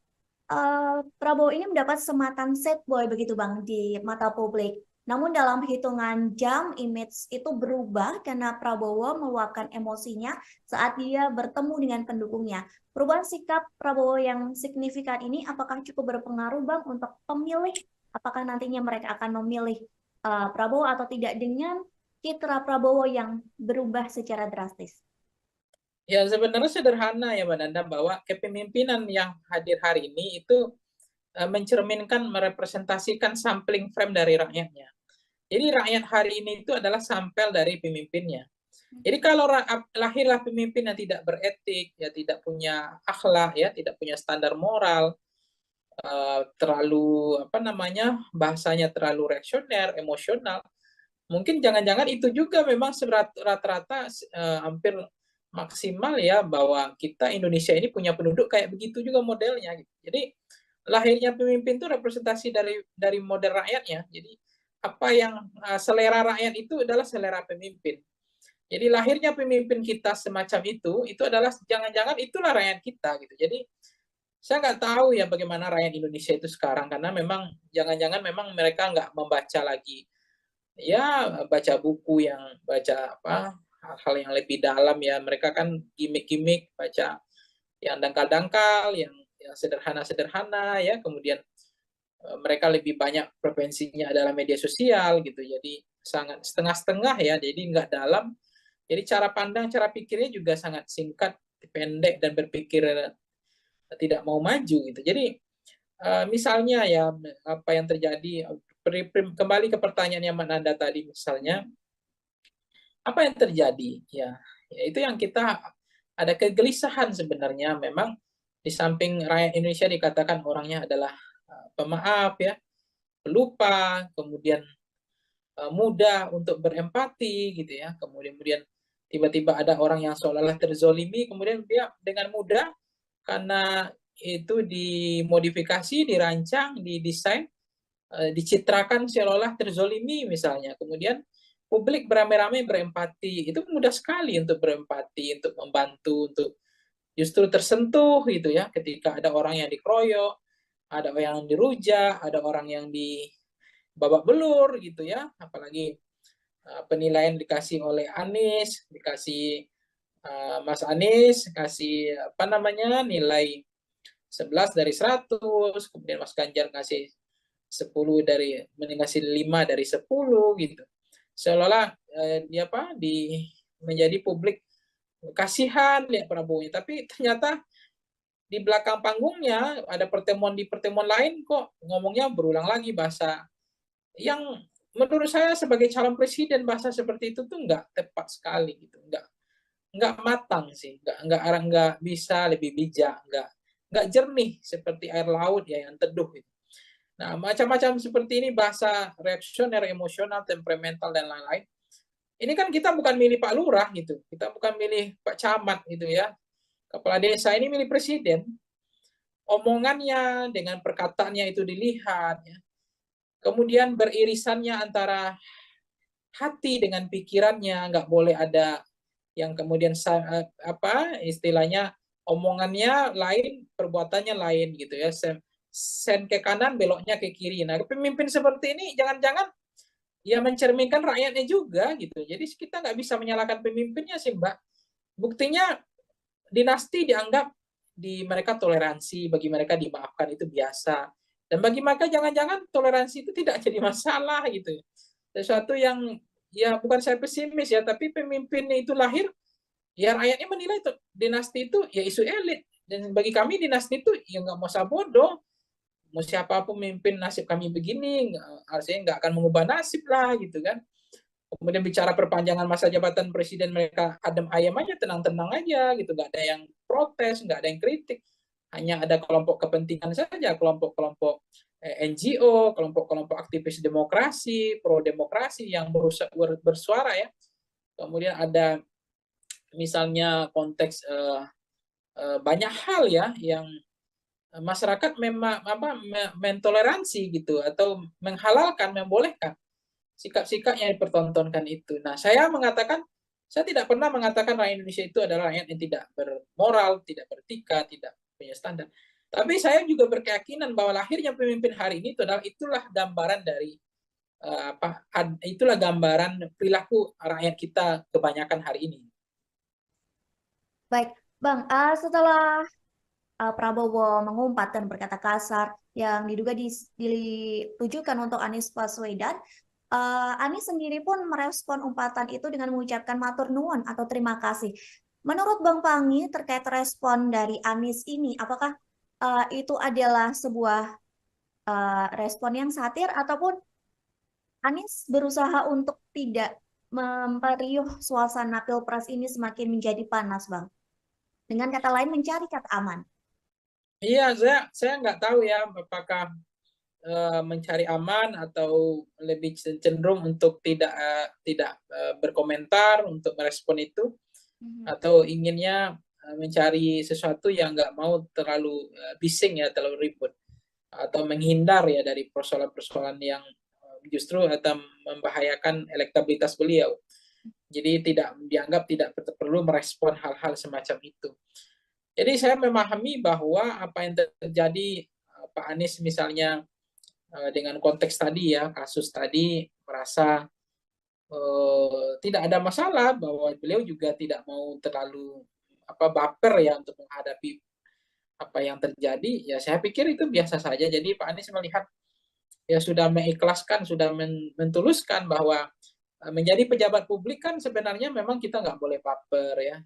Prabowo ini mendapat sematan sad boy begitu Bang di mata publik. Namun dalam hitungan jam image itu berubah karena Prabowo meluapkan emosinya saat dia bertemu dengan pendukungnya. Perubahan sikap Prabowo yang signifikan ini apakah cukup berpengaruh Bang untuk pemilih? Apakah nantinya mereka akan memilih Prabowo atau tidak dengan citra Prabowo yang berubah secara drastis? Ya sebenarnya sederhana ya Mbak Nanda, bahwa kepemimpinan yang hadir hari ini itu mencerminkan, merepresentasikan sampling frame dari rakyatnya. Jadi rakyat hari ini itu adalah sampel dari pemimpinnya. Jadi kalau lahirlah pemimpin yang tidak beretik, ya tidak punya akhlak, ya tidak punya standar moral, terlalu apa namanya bahasanya terlalu reaksioner, emosional, mungkin jangan-jangan itu juga memang rata-rata hampir maksimal ya bahwa kita Indonesia ini punya penduduk kayak begitu juga modelnya. Gitu. Jadi lahirnya pemimpin itu representasi dari model rakyatnya. Jadi apa yang selera rakyat itu adalah selera pemimpin. Jadi lahirnya pemimpin kita semacam itu adalah jangan-jangan itulah rakyat kita gitu. Jadi saya nggak tahu ya bagaimana rakyat Indonesia itu sekarang karena memang jangan-jangan memang mereka nggak membaca lagi ya baca buku yang baca apa hal-hal yang lebih dalam ya mereka kan gimmick-gimmick baca yang dangkal-dangkal yang sederhana-sederhana ya kemudian mereka lebih banyak preferensinya adalah media sosial gitu jadi sangat setengah-setengah ya jadi nggak dalam jadi cara pandang cara pikirnya juga sangat singkat pendek dan berpikir tidak mau maju gitu jadi misalnya ya apa yang terjadi kembali ke pertanyaan yang Mbak Nanda tadi misalnya apa yang terjadi ya itu yang kita ada kegelisahan sebenarnya memang di samping rakyat Indonesia dikatakan orangnya adalah pemaaf ya pelupa kemudian mudah untuk berempati gitu ya kemudian tiba-tiba ada orang yang seolah-olah terzolimi kemudian dia dengan mudah karena itu dimodifikasi dirancang didesain dicitrakan seolah-olah terzolimi misalnya kemudian publik beramai-ramai berempati itu mudah sekali untuk berempati untuk membantu untuk justru tersentuh gitu ya ketika ada orang yang dikeroyok ada orang yang dirujak ada orang yang babak belur gitu ya apalagi penilaian dikasih oleh Anies dikasih Mas Anies kasih apa namanya nilai 11 dari 100 kemudian Mas Ganjar kasih 10 dari ngasih 5 dari 10 gitu seolah-olah dia apa menjadi publik kasihan lihat Prabowo tapi ternyata di belakang panggungnya ada pertemuan lain kok ngomongnya berulang lagi bahasa yang menurut saya sebagai calon presiden bahasa seperti itu tuh nggak tepat sekali gitu nggak matang sih nggak bisa lebih bijak nggak jernih seperti air laut ya yang teduh gitu. Nah, macam-macam seperti ini bahasa reaksioner, emosional, temperamental dan lain-lain. Ini kan kita bukan milih Pak Lurah gitu, kita bukan milih Pak Camat gitu ya. Kepala desa ini milih presiden. Omongannya dengan perkataannya itu dilihat ya. Kemudian beririsannya antara hati dengan pikirannya, nggak boleh ada yang kemudian apa istilahnya omongannya lain, perbuatannya lain gitu ya. Sen ke kanan, beloknya ke kiri. Nah, pemimpin seperti ini jangan-jangan ya mencerminkan rakyatnya juga gitu. Jadi kita nggak bisa menyalahkan pemimpinnya sih, Mbak. Buktinya dinasti dianggap di mereka toleransi, bagi mereka dimaafkan itu biasa. Dan bagi mereka jangan-jangan toleransi itu tidak jadi masalah gitu. Sesuatu yang ya bukan saya pesimis ya, tapi pemimpinnya itu lahir, ya rakyatnya menilai itu dinasti itu ya isu elit. Dan bagi kami dinasti itu ya nggak mau bodoh. Mau siapapun memimpin nasib kami begini, artinya nggak akan mengubah nasib lah gitu kan. Kemudian bicara perpanjangan masa jabatan presiden, mereka adem ayam aja, tenang-tenang aja gitu, nggak ada yang protes, nggak ada yang kritik, hanya ada kelompok kepentingan saja, kelompok-kelompok NGO, kelompok-kelompok aktivis demokrasi, pro demokrasi yang bersuara ya. Kemudian ada misalnya konteks banyak hal ya yang masyarakat memang mentoleransi gitu atau menghalalkan, membolehkan sikap-sikap yang dipertontonkan itu. Nah, saya mengatakan, saya tidak pernah mengatakan rakyat Indonesia itu adalah rakyat yang tidak bermoral, tidak beretika, tidak punya standar. Tapi saya juga berkeyakinan bahwa lahirnya pemimpin hari ini itulah gambaran dari itulah gambaran perilaku rakyat kita kebanyakan hari ini. Baik, Bang, setelah Prabowo mengumpat dan berkata kasar yang diduga ditujukan untuk Anies Baswedan, Anies sendiri pun merespon umpatan itu dengan mengucapkan matur nuwun atau terima kasih. Menurut Bang Pangi terkait respon dari Anies ini, apakah itu adalah sebuah respon yang satir ataupun Anies berusaha untuk tidak memperiuh suasana Pilpres ini semakin menjadi panas, Bang? Dengan kata lain, mencari kata aman. Iya, saya nggak tahu ya apakah mencari aman atau lebih cenderung untuk tidak berkomentar untuk merespon itu, atau inginnya mencari sesuatu yang nggak mau terlalu bising ya, terlalu ribut, atau menghindar ya dari persoalan-persoalan yang justru atau membahayakan elektabilitas beliau. Jadi dianggap tidak perlu merespon hal-hal semacam itu. Jadi saya memahami bahwa apa yang terjadi Pak Anies misalnya dengan konteks tadi ya, kasus tadi, merasa tidak ada masalah, bahwa beliau juga tidak mau terlalu baper ya untuk menghadapi apa yang terjadi, ya saya pikir itu biasa saja. Jadi Pak Anies melihat ya sudah mengikhlaskan, sudah mentuluskan bahwa menjadi pejabat publik kan sebenarnya memang kita nggak boleh baper ya.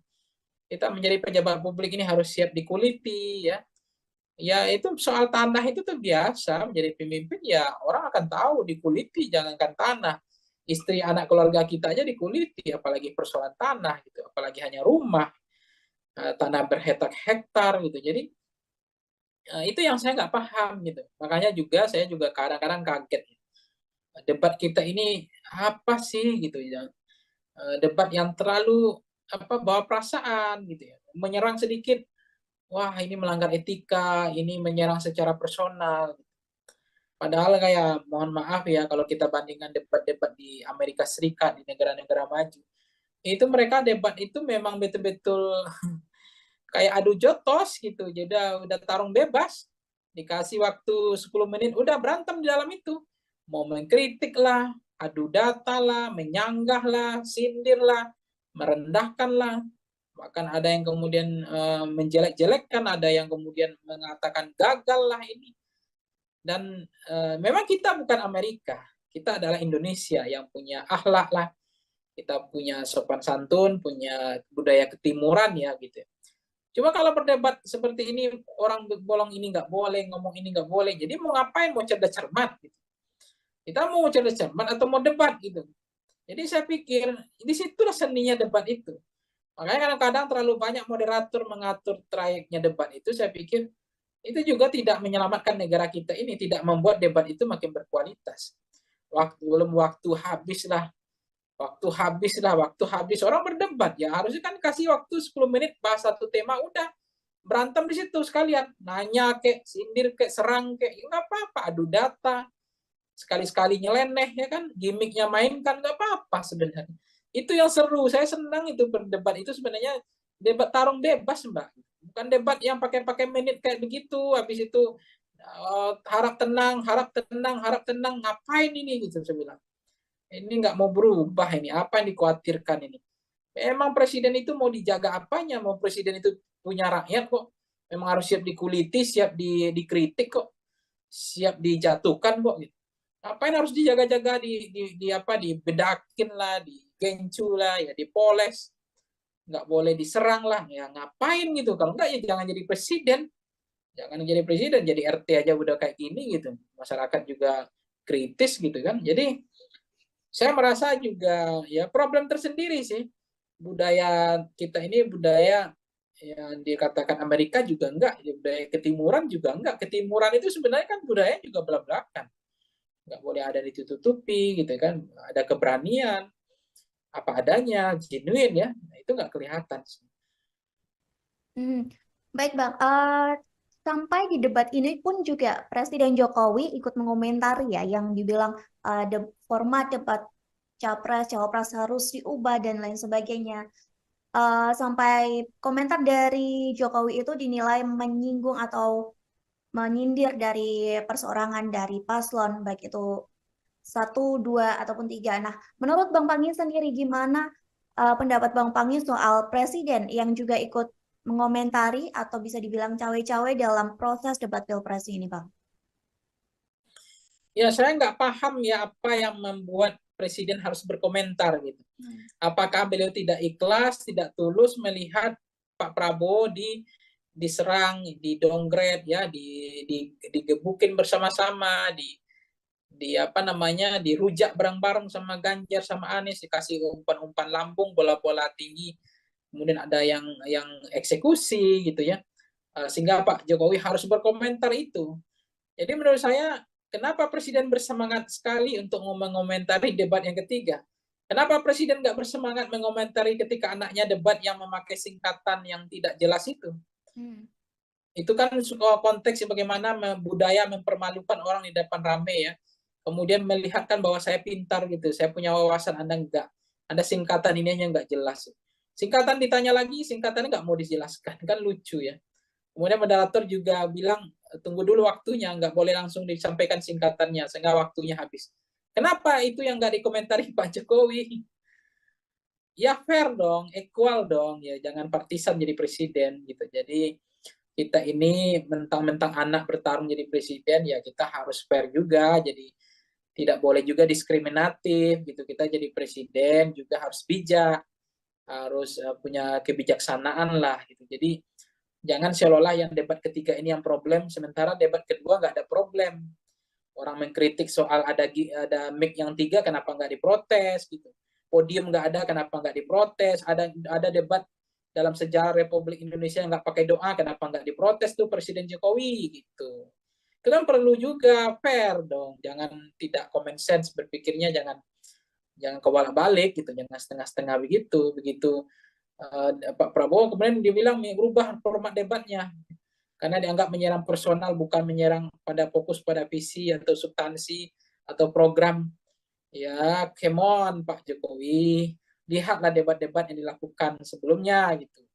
Kita menjadi pejabat publik ini harus siap dikuliti ya. Ya itu soal tanah itu tuh biasa, menjadi pemimpin ya orang akan tahu dikuliti, jangankan tanah. Istri anak keluarga kita aja dikuliti, apalagi persoalan tanah gitu, apalagi hanya rumah, tanah berhektar-hektar gitu. Jadi itu yang saya nggak paham gitu. Makanya saya juga kadang-kadang kaget. Debat kita ini apa sih gitu ya? Debat yang terlalu bawa perasaan gitu ya, menyerang sedikit, wah ini melanggar etika, ini menyerang secara personal. Padahal kayak mohon maaf ya kalau kita bandingkan debat-debat di Amerika Serikat, di negara-negara maju, itu mereka debat itu memang betul-betul kayak adu jotos gitu. Jadi udah tarung bebas, dikasih waktu 10 menit udah berantem di dalam itu. Mau mengkritik lah, adu data lah, menyanggah lah, sindir lah, merendahkan lah. Bahkan ada yang kemudian menjelek-jelekkan, ada yang kemudian mengatakan gagal lah ini. Dan memang kita bukan Amerika, kita adalah Indonesia yang punya akhlak lah, kita punya sopan santun, punya budaya ketimuran ya gitu. Cuma kalau berdebat seperti ini, orang bolong ini nggak boleh, ngomong ini nggak boleh. Jadi mau ngapain? Mau cerdas cermat gitu. Kita mau cerdas cermat atau mau debat gitu. Jadi saya pikir di situlah seninya debat itu. Makanya kadang-kadang terlalu banyak moderator mengatur trayeknya debat itu, saya pikir itu juga tidak menyelamatkan negara kita ini, tidak membuat debat itu makin berkualitas. Waktu habis orang berdebat ya, harusnya kan kasih waktu 10 menit bahas satu tema, udah berantem di situ sekalian, nanya kek, sindir kek, serang kek, ya nggak apa-apa, adu data, sekali-sekali nyeleneh ya kan, gimmicknya mainkan, nggak apa-apa sebenarnya. Itu yang seru, saya senang itu berdebat itu sebenarnya, debat tarung bebas Mbak, bukan debat yang pakai menit kayak begitu, habis itu harap tenang, ngapain ini gitu saya bilang. Ini nggak mau berubah ini, apa yang dikhawatirkan ini. Emang presiden itu mau dijaga apanya, mau presiden itu punya rakyat kok. Memang harus siap dikuliti, siap dikritik kok. siap dijatuhkan kok gitu. Ngapain harus dijaga-jaga, dibedakin lah, digencu lah, ya dipoles, nggak boleh diserang lah, ya ngapain gitu. Kalau enggak ya jangan jadi presiden, jadi RT aja udah kayak gini gitu, masyarakat juga kritis gitu kan. Jadi saya merasa juga ya problem tersendiri sih, budaya kita ini budaya yang dikatakan Amerika juga enggak, ya budaya ketimuran juga enggak. Ketimuran itu sebenarnya kan budaya juga belak-belakan, nggak boleh ada ditutupi gitu kan, ada keberanian apa adanya, genuine ya, nah, itu nggak kelihatan. Baik Bang, sampai di debat ini pun juga Presiden Jokowi ikut mengomentari ya yang dibilang format debat capres cawapres harus diubah dan lain sebagainya. Sampai komentar dari Jokowi itu dinilai menyinggung atau menyindir dari perseorangan dari paslon, baik itu 1, 2, ataupun 3. Nah, menurut Bang Pangi sendiri gimana pendapat Bang Pangi soal Presiden yang juga ikut mengomentari atau bisa dibilang cawe-cawe dalam proses debat Pilpres ini, Bang? Ya saya nggak paham ya apa yang membuat Presiden harus berkomentar gitu. Apakah beliau tidak ikhlas, tidak tulus melihat Pak Prabowo diserang, didongret ya, digebukin bersama-sama, dirujak bareng-bareng sama Ganjar sama Anies, dikasih umpan-umpan lambung, bola-bola tinggi, kemudian ada yang eksekusi gitu ya, sehingga Pak Jokowi harus berkomentar itu. Jadi menurut saya, kenapa Presiden bersemangat sekali untuk mengomentari debat yang ketiga? Kenapa Presiden nggak bersemangat mengomentari ketika anaknya debat yang memakai singkatan yang tidak jelas itu? Itu kan konteks bagaimana budaya mempermalukan orang di depan rame ya. Kemudian melihatkan bahwa saya pintar gitu, saya punya wawasan, Anda enggak. Anda singkatan ini yang enggak jelas. Singkatan ditanya lagi, singkatannya enggak mau dijelaskan, kan lucu ya. Kemudian moderator juga bilang, tunggu dulu waktunya, enggak boleh langsung disampaikan singkatannya, sehingga waktunya habis. Kenapa itu yang enggak dikomentari Pak Jokowi? Ya fair dong, equal dong, ya jangan partisan jadi presiden gitu. Jadi kita ini mentang-mentang anak bertarung jadi presiden, ya kita harus fair juga, jadi tidak boleh juga diskriminatif gitu. Kita jadi presiden juga harus bijak, harus punya kebijaksanaan lah gitu. Jadi jangan seolah-olah yang debat ketiga ini yang problem, sementara debat kedua nggak ada problem. Orang mengkritik soal ada mic yang 3, kenapa nggak diprotes gitu. Podium nggak ada, kenapa nggak diprotes. Ada debat dalam sejarah Republik Indonesia yang nggak pakai doa, kenapa nggak diprotes tuh Presiden Jokowi gitu. Itu kan perlu juga fair dong, jangan tidak common sense berpikirnya, jangan kebalik-balik gitu, jangan setengah-setengah begitu Pak Prabowo kemudian dibilang merubah format debatnya karena dianggap menyerang personal, bukan menyerang pada fokus pada visi atau substansi atau program. Ya come on Pak Jokowi, lihatlah debat-debat yang dilakukan sebelumnya gitu,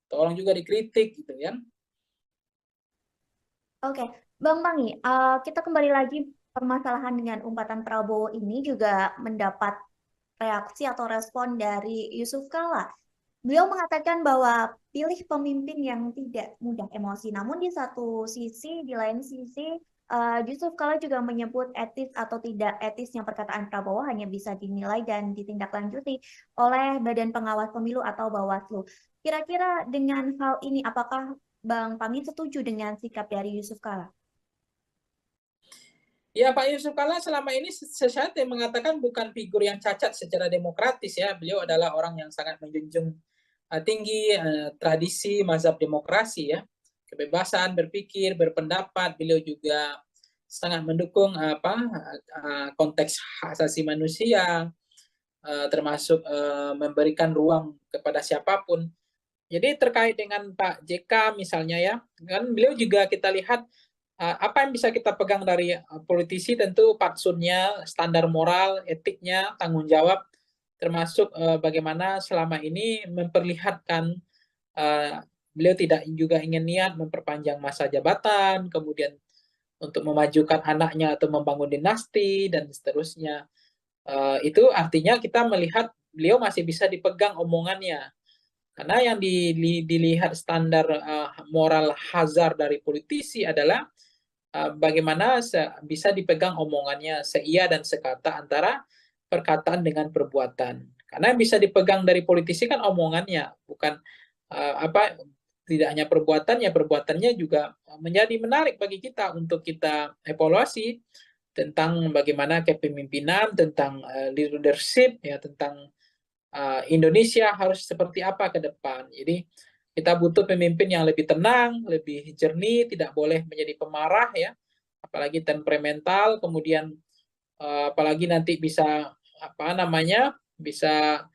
tolong juga dikritik gitu ya. Oke, Bang Pangi, kita kembali lagi permasalahan dengan umpatan Prabowo ini juga mendapat reaksi atau respon dari Yusuf Kala. Beliau mengatakan bahwa pilih pemimpin yang tidak mudah emosi. Namun di satu sisi, di lain sisi, Yusuf Kala juga menyebut etis atau tidak etisnya perkataan Prabowo hanya bisa dinilai dan ditindaklanjuti oleh Badan Pengawas Pemilu atau Bawaslu. Kira-kira dengan hal ini, apakah Bang Pangi setuju dengan sikap dari Yusuf Kala? Ya Pak Yusuf Kala selama ini saya mengatakan bukan figur yang cacat secara demokratis ya. Beliau adalah orang yang sangat menjunjung tinggi tradisi mazhab demokrasi ya. Kebebasan berpikir, berpendapat. Beliau juga sangat mendukung konteks hak asasi manusia, termasuk memberikan ruang kepada siapapun. Jadi terkait dengan Pak JK misalnya ya, kan beliau juga kita lihat apa yang bisa kita pegang dari politisi, tentu fatsunnya, standar moral, etiknya, tanggung jawab, termasuk bagaimana selama ini memperlihatkan beliau tidak juga ingin niat memperpanjang masa jabatan, kemudian untuk memajukan anaknya atau membangun dinasti dan seterusnya. Itu artinya kita melihat beliau masih bisa dipegang omongannya. Karena yang dilihat standar moral hazard dari politisi adalah bagaimana bisa dipegang omongannya seia dan sekata antara perkataan dengan perbuatan. Karena bisa dipegang dari politisi kan omongannya, bukan apa tidak hanya perbuatannya, perbuatannya juga menjadi menarik bagi kita untuk kita evaluasi tentang bagaimana kepemimpinan, tentang leadership, ya tentang Indonesia harus seperti apa ke depan. Jadi kita butuh pemimpin yang lebih tenang, lebih jernih, tidak boleh menjadi pemarah ya, apalagi temperamental, kemudian apalagi nanti bisa apa namanya, bisa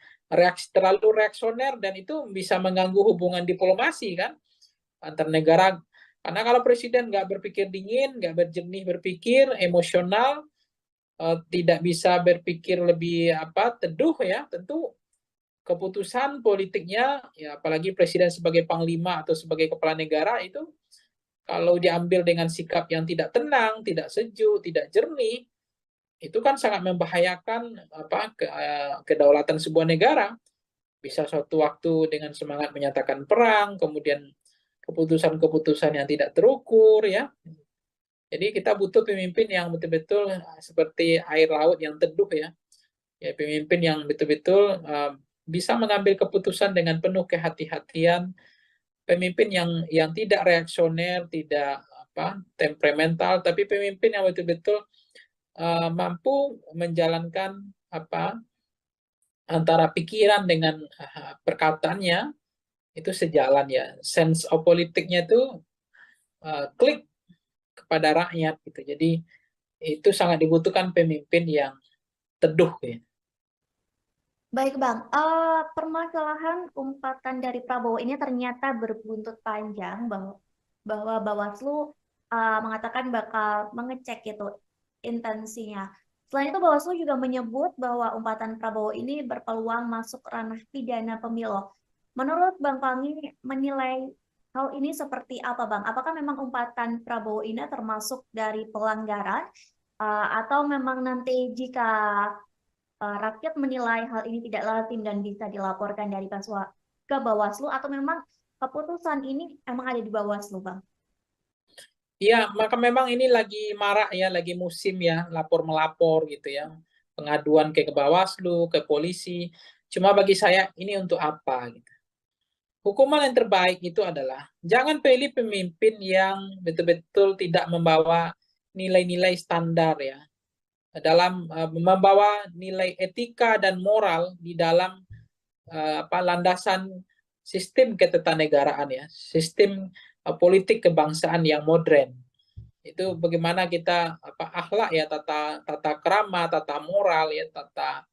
terlalu reaksioner dan itu bisa mengganggu hubungan diplomasi kan antar negara. Karena kalau presiden nggak berpikir dingin, nggak berjernih berpikir, emosional, tidak bisa berpikir lebih teduh ya, tentu keputusan politiknya ya apalagi presiden sebagai panglima atau sebagai kepala negara itu kalau diambil dengan sikap yang tidak tenang, tidak sejuk, tidak jernih, itu kan sangat membahayakan kedaulatan sebuah negara. Bisa suatu waktu dengan semangat menyatakan perang, kemudian keputusan-keputusan yang tidak terukur ya. Jadi kita butuh pemimpin yang betul-betul seperti air laut yang teduh ya. Ya pemimpin yang betul-betul bisa mengambil keputusan dengan penuh kehati-hatian, pemimpin yang tidak reaksioner, tidak temperamental, tapi pemimpin yang betul-betul mampu menjalankan antara pikiran dengan perkataannya itu sejalan ya. Sense of politiknya itu klik kepada rakyat gitu. Jadi itu sangat dibutuhkan pemimpin yang teduh ya. Baik Bang, permasalahan umpatan dari Prabowo ini ternyata berbuntut panjang bahwa Bawaslu mengatakan bakal mengecek itu intensinya. Selain itu Bawaslu juga menyebut bahwa umpatan Prabowo ini berpeluang masuk ranah pidana pemilu. Menurut Bang Fahmi menilai hal ini seperti apa Bang? Apakah memang umpatan Prabowo ini termasuk dari pelanggaran atau memang nanti jika rakyat menilai hal ini tidak lazim dan bisa dilaporkan dari ke Bawaslu atau memang keputusan ini emang ada di Bawaslu, Bang? Iya, maka memang ini lagi marak ya, lagi musim ya, lapor-melapor gitu ya. Pengaduan ke Bawaslu, ke polisi. Cuma bagi saya ini untuk apa gitu. Hukuman yang terbaik itu adalah jangan pilih pemimpin yang betul-betul tidak membawa nilai-nilai standar ya. Dalam membawa nilai etika dan moral di dalam landasan sistem ketatanegaraan ya, sistem politik kebangsaan yang modern. Itu bagaimana kita akhlak ya, tata krama, tata moral ya, tata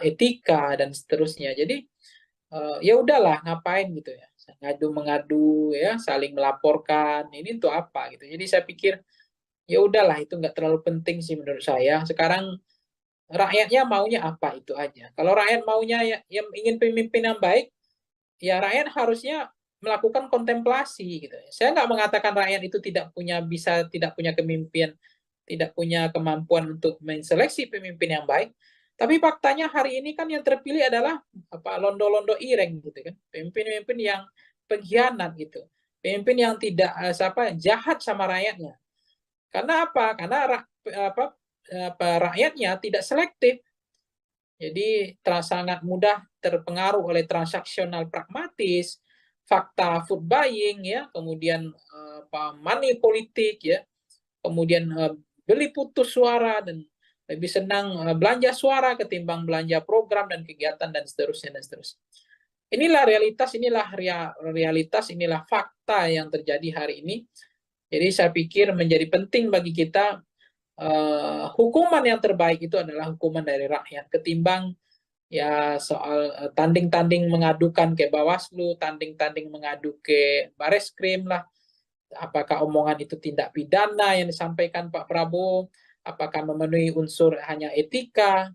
etika dan seterusnya. Jadi ya udahlah ngapain gitu ya, ngadu mengadu ya, saling melaporkan, ini untuk apa gitu. Jadi saya pikir ya udahlah itu nggak terlalu penting sih menurut saya. Sekarang rakyatnya maunya apa itu aja. Kalau rakyat maunya yang ingin pemimpin yang baik, ya rakyat harusnya melakukan kontemplasi gitu. Saya nggak mengatakan rakyat itu tidak punya kemimpinan, tidak punya kemampuan untuk menseleksi pemimpin yang baik. Tapi faktanya hari ini kan yang terpilih adalah londo-londo ireng gitu kan, pemimpin-pemimpin yang pengkhianat gitu, pemimpin yang tidak jahat sama rakyatnya. Karena apa? Karena rakyatnya tidak selektif. Jadi sangat mudah terpengaruh oleh transaksional pragmatis, fakta food buying ya, kemudian money politik ya, kemudian beli putus suara dan lebih senang belanja suara ketimbang belanja program dan kegiatan dan seterusnya dan seterusnya. Inilah realitas, inilah fakta yang terjadi hari ini. Jadi saya pikir menjadi penting bagi kita hukuman yang terbaik itu adalah hukuman dari rakyat ketimbang ya soal tanding-tanding mengadukan ke Bawaslu, tanding-tanding mengadu ke Bareskrim lah. Apakah omongan itu tindak pidana yang disampaikan Pak Prabowo? Apakah memenuhi unsur hanya etika?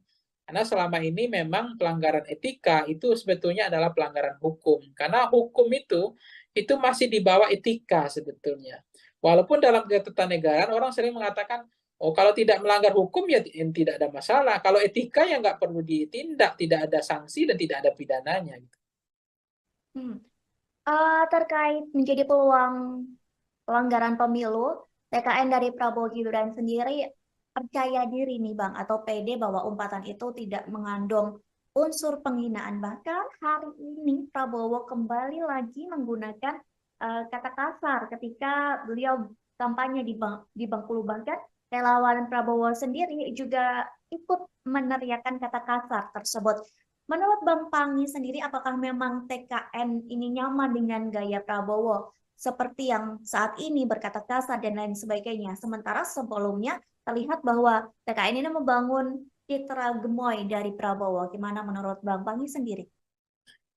Karena selama ini memang pelanggaran etika itu sebetulnya adalah pelanggaran hukum. Karena hukum itu masih di bawah etika sebetulnya. Walaupun dalam ketatanegaraan orang sering mengatakan, oh kalau tidak melanggar hukum ya tidak ada masalah. Kalau etika ya nggak perlu ditindak, tidak ada sanksi dan tidak ada pidananya. Terkait menjadi peluang pelanggaran pemilu, TKN dari Prabowo Gibran sendiri percaya diri nih Bang, atau pede bahwa umpatan itu tidak mengandung unsur penghinaan. Bahkan hari ini Prabowo kembali lagi menggunakan kata kasar ketika beliau kampanye di Bengkulu. Bahkan relawan Prabowo sendiri juga ikut meneriakan kata kasar tersebut. Menurut Bang Pangi sendiri, apakah memang TKN ini nyaman dengan gaya Prabowo? Seperti yang saat ini berkata kasar dan lain sebagainya. Sementara sebelumnya terlihat bahwa TKN ini membangun citra gemoy dari Prabowo. Gimana menurut Bang Pangi sendiri?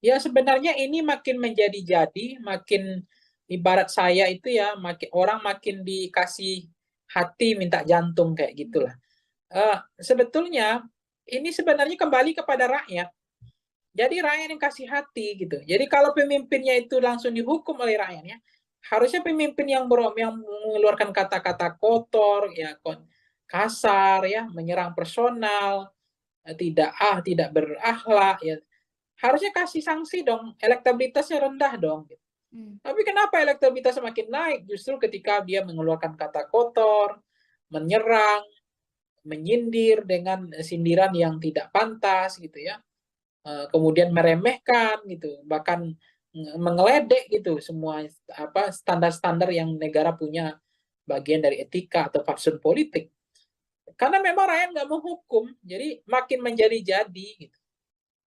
Ya sebenarnya ini makin menjadi jadi, makin ibarat saya itu ya, makin orang makin dikasih hati minta jantung kayak gitulah. Sebetulnya ini sebenarnya kembali kepada rakyat. Jadi rakyat yang kasih hati gitu. Jadi kalau pemimpinnya itu langsung dihukum oleh rakyatnya, harusnya pemimpin yang mengeluarkan kata-kata kotor, ya kasar, ya menyerang personal, tidak berakhlak, ya harusnya kasih sanksi dong. Elektabilitasnya rendah dong. Tapi kenapa elektabilitas semakin naik? Justru ketika dia mengeluarkan kata kotor, menyerang, menyindir dengan sindiran yang tidak pantas gitu ya. Kemudian meremehkan gitu, bahkan mengeledek gitu semua standar-standar yang negara punya bagian dari etika atau fatsun politik. Karena memang rakyat nggak menghukum, jadi makin menjadi-jadi gitu.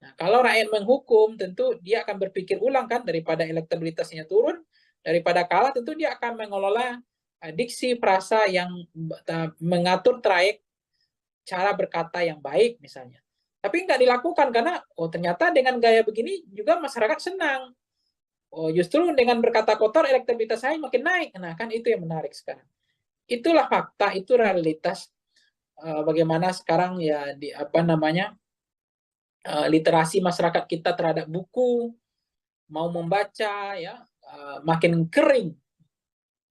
Nah, kalau rakyat menghukum, tentu dia akan berpikir ulang kan, daripada elektabilitasnya turun, daripada kalah, tentu dia akan mengelola diksi frasa yang mengatur trayek cara berkata yang baik misalnya. Tapi nggak dilakukan karena ternyata dengan gaya begini juga masyarakat senang. Justru dengan berkata kotor elektabilitas saya makin naik. Nah kan itu yang menarik sekarang. Itulah fakta, itu realitas bagaimana sekarang ya literasi masyarakat kita terhadap buku, mau membaca ya makin kering,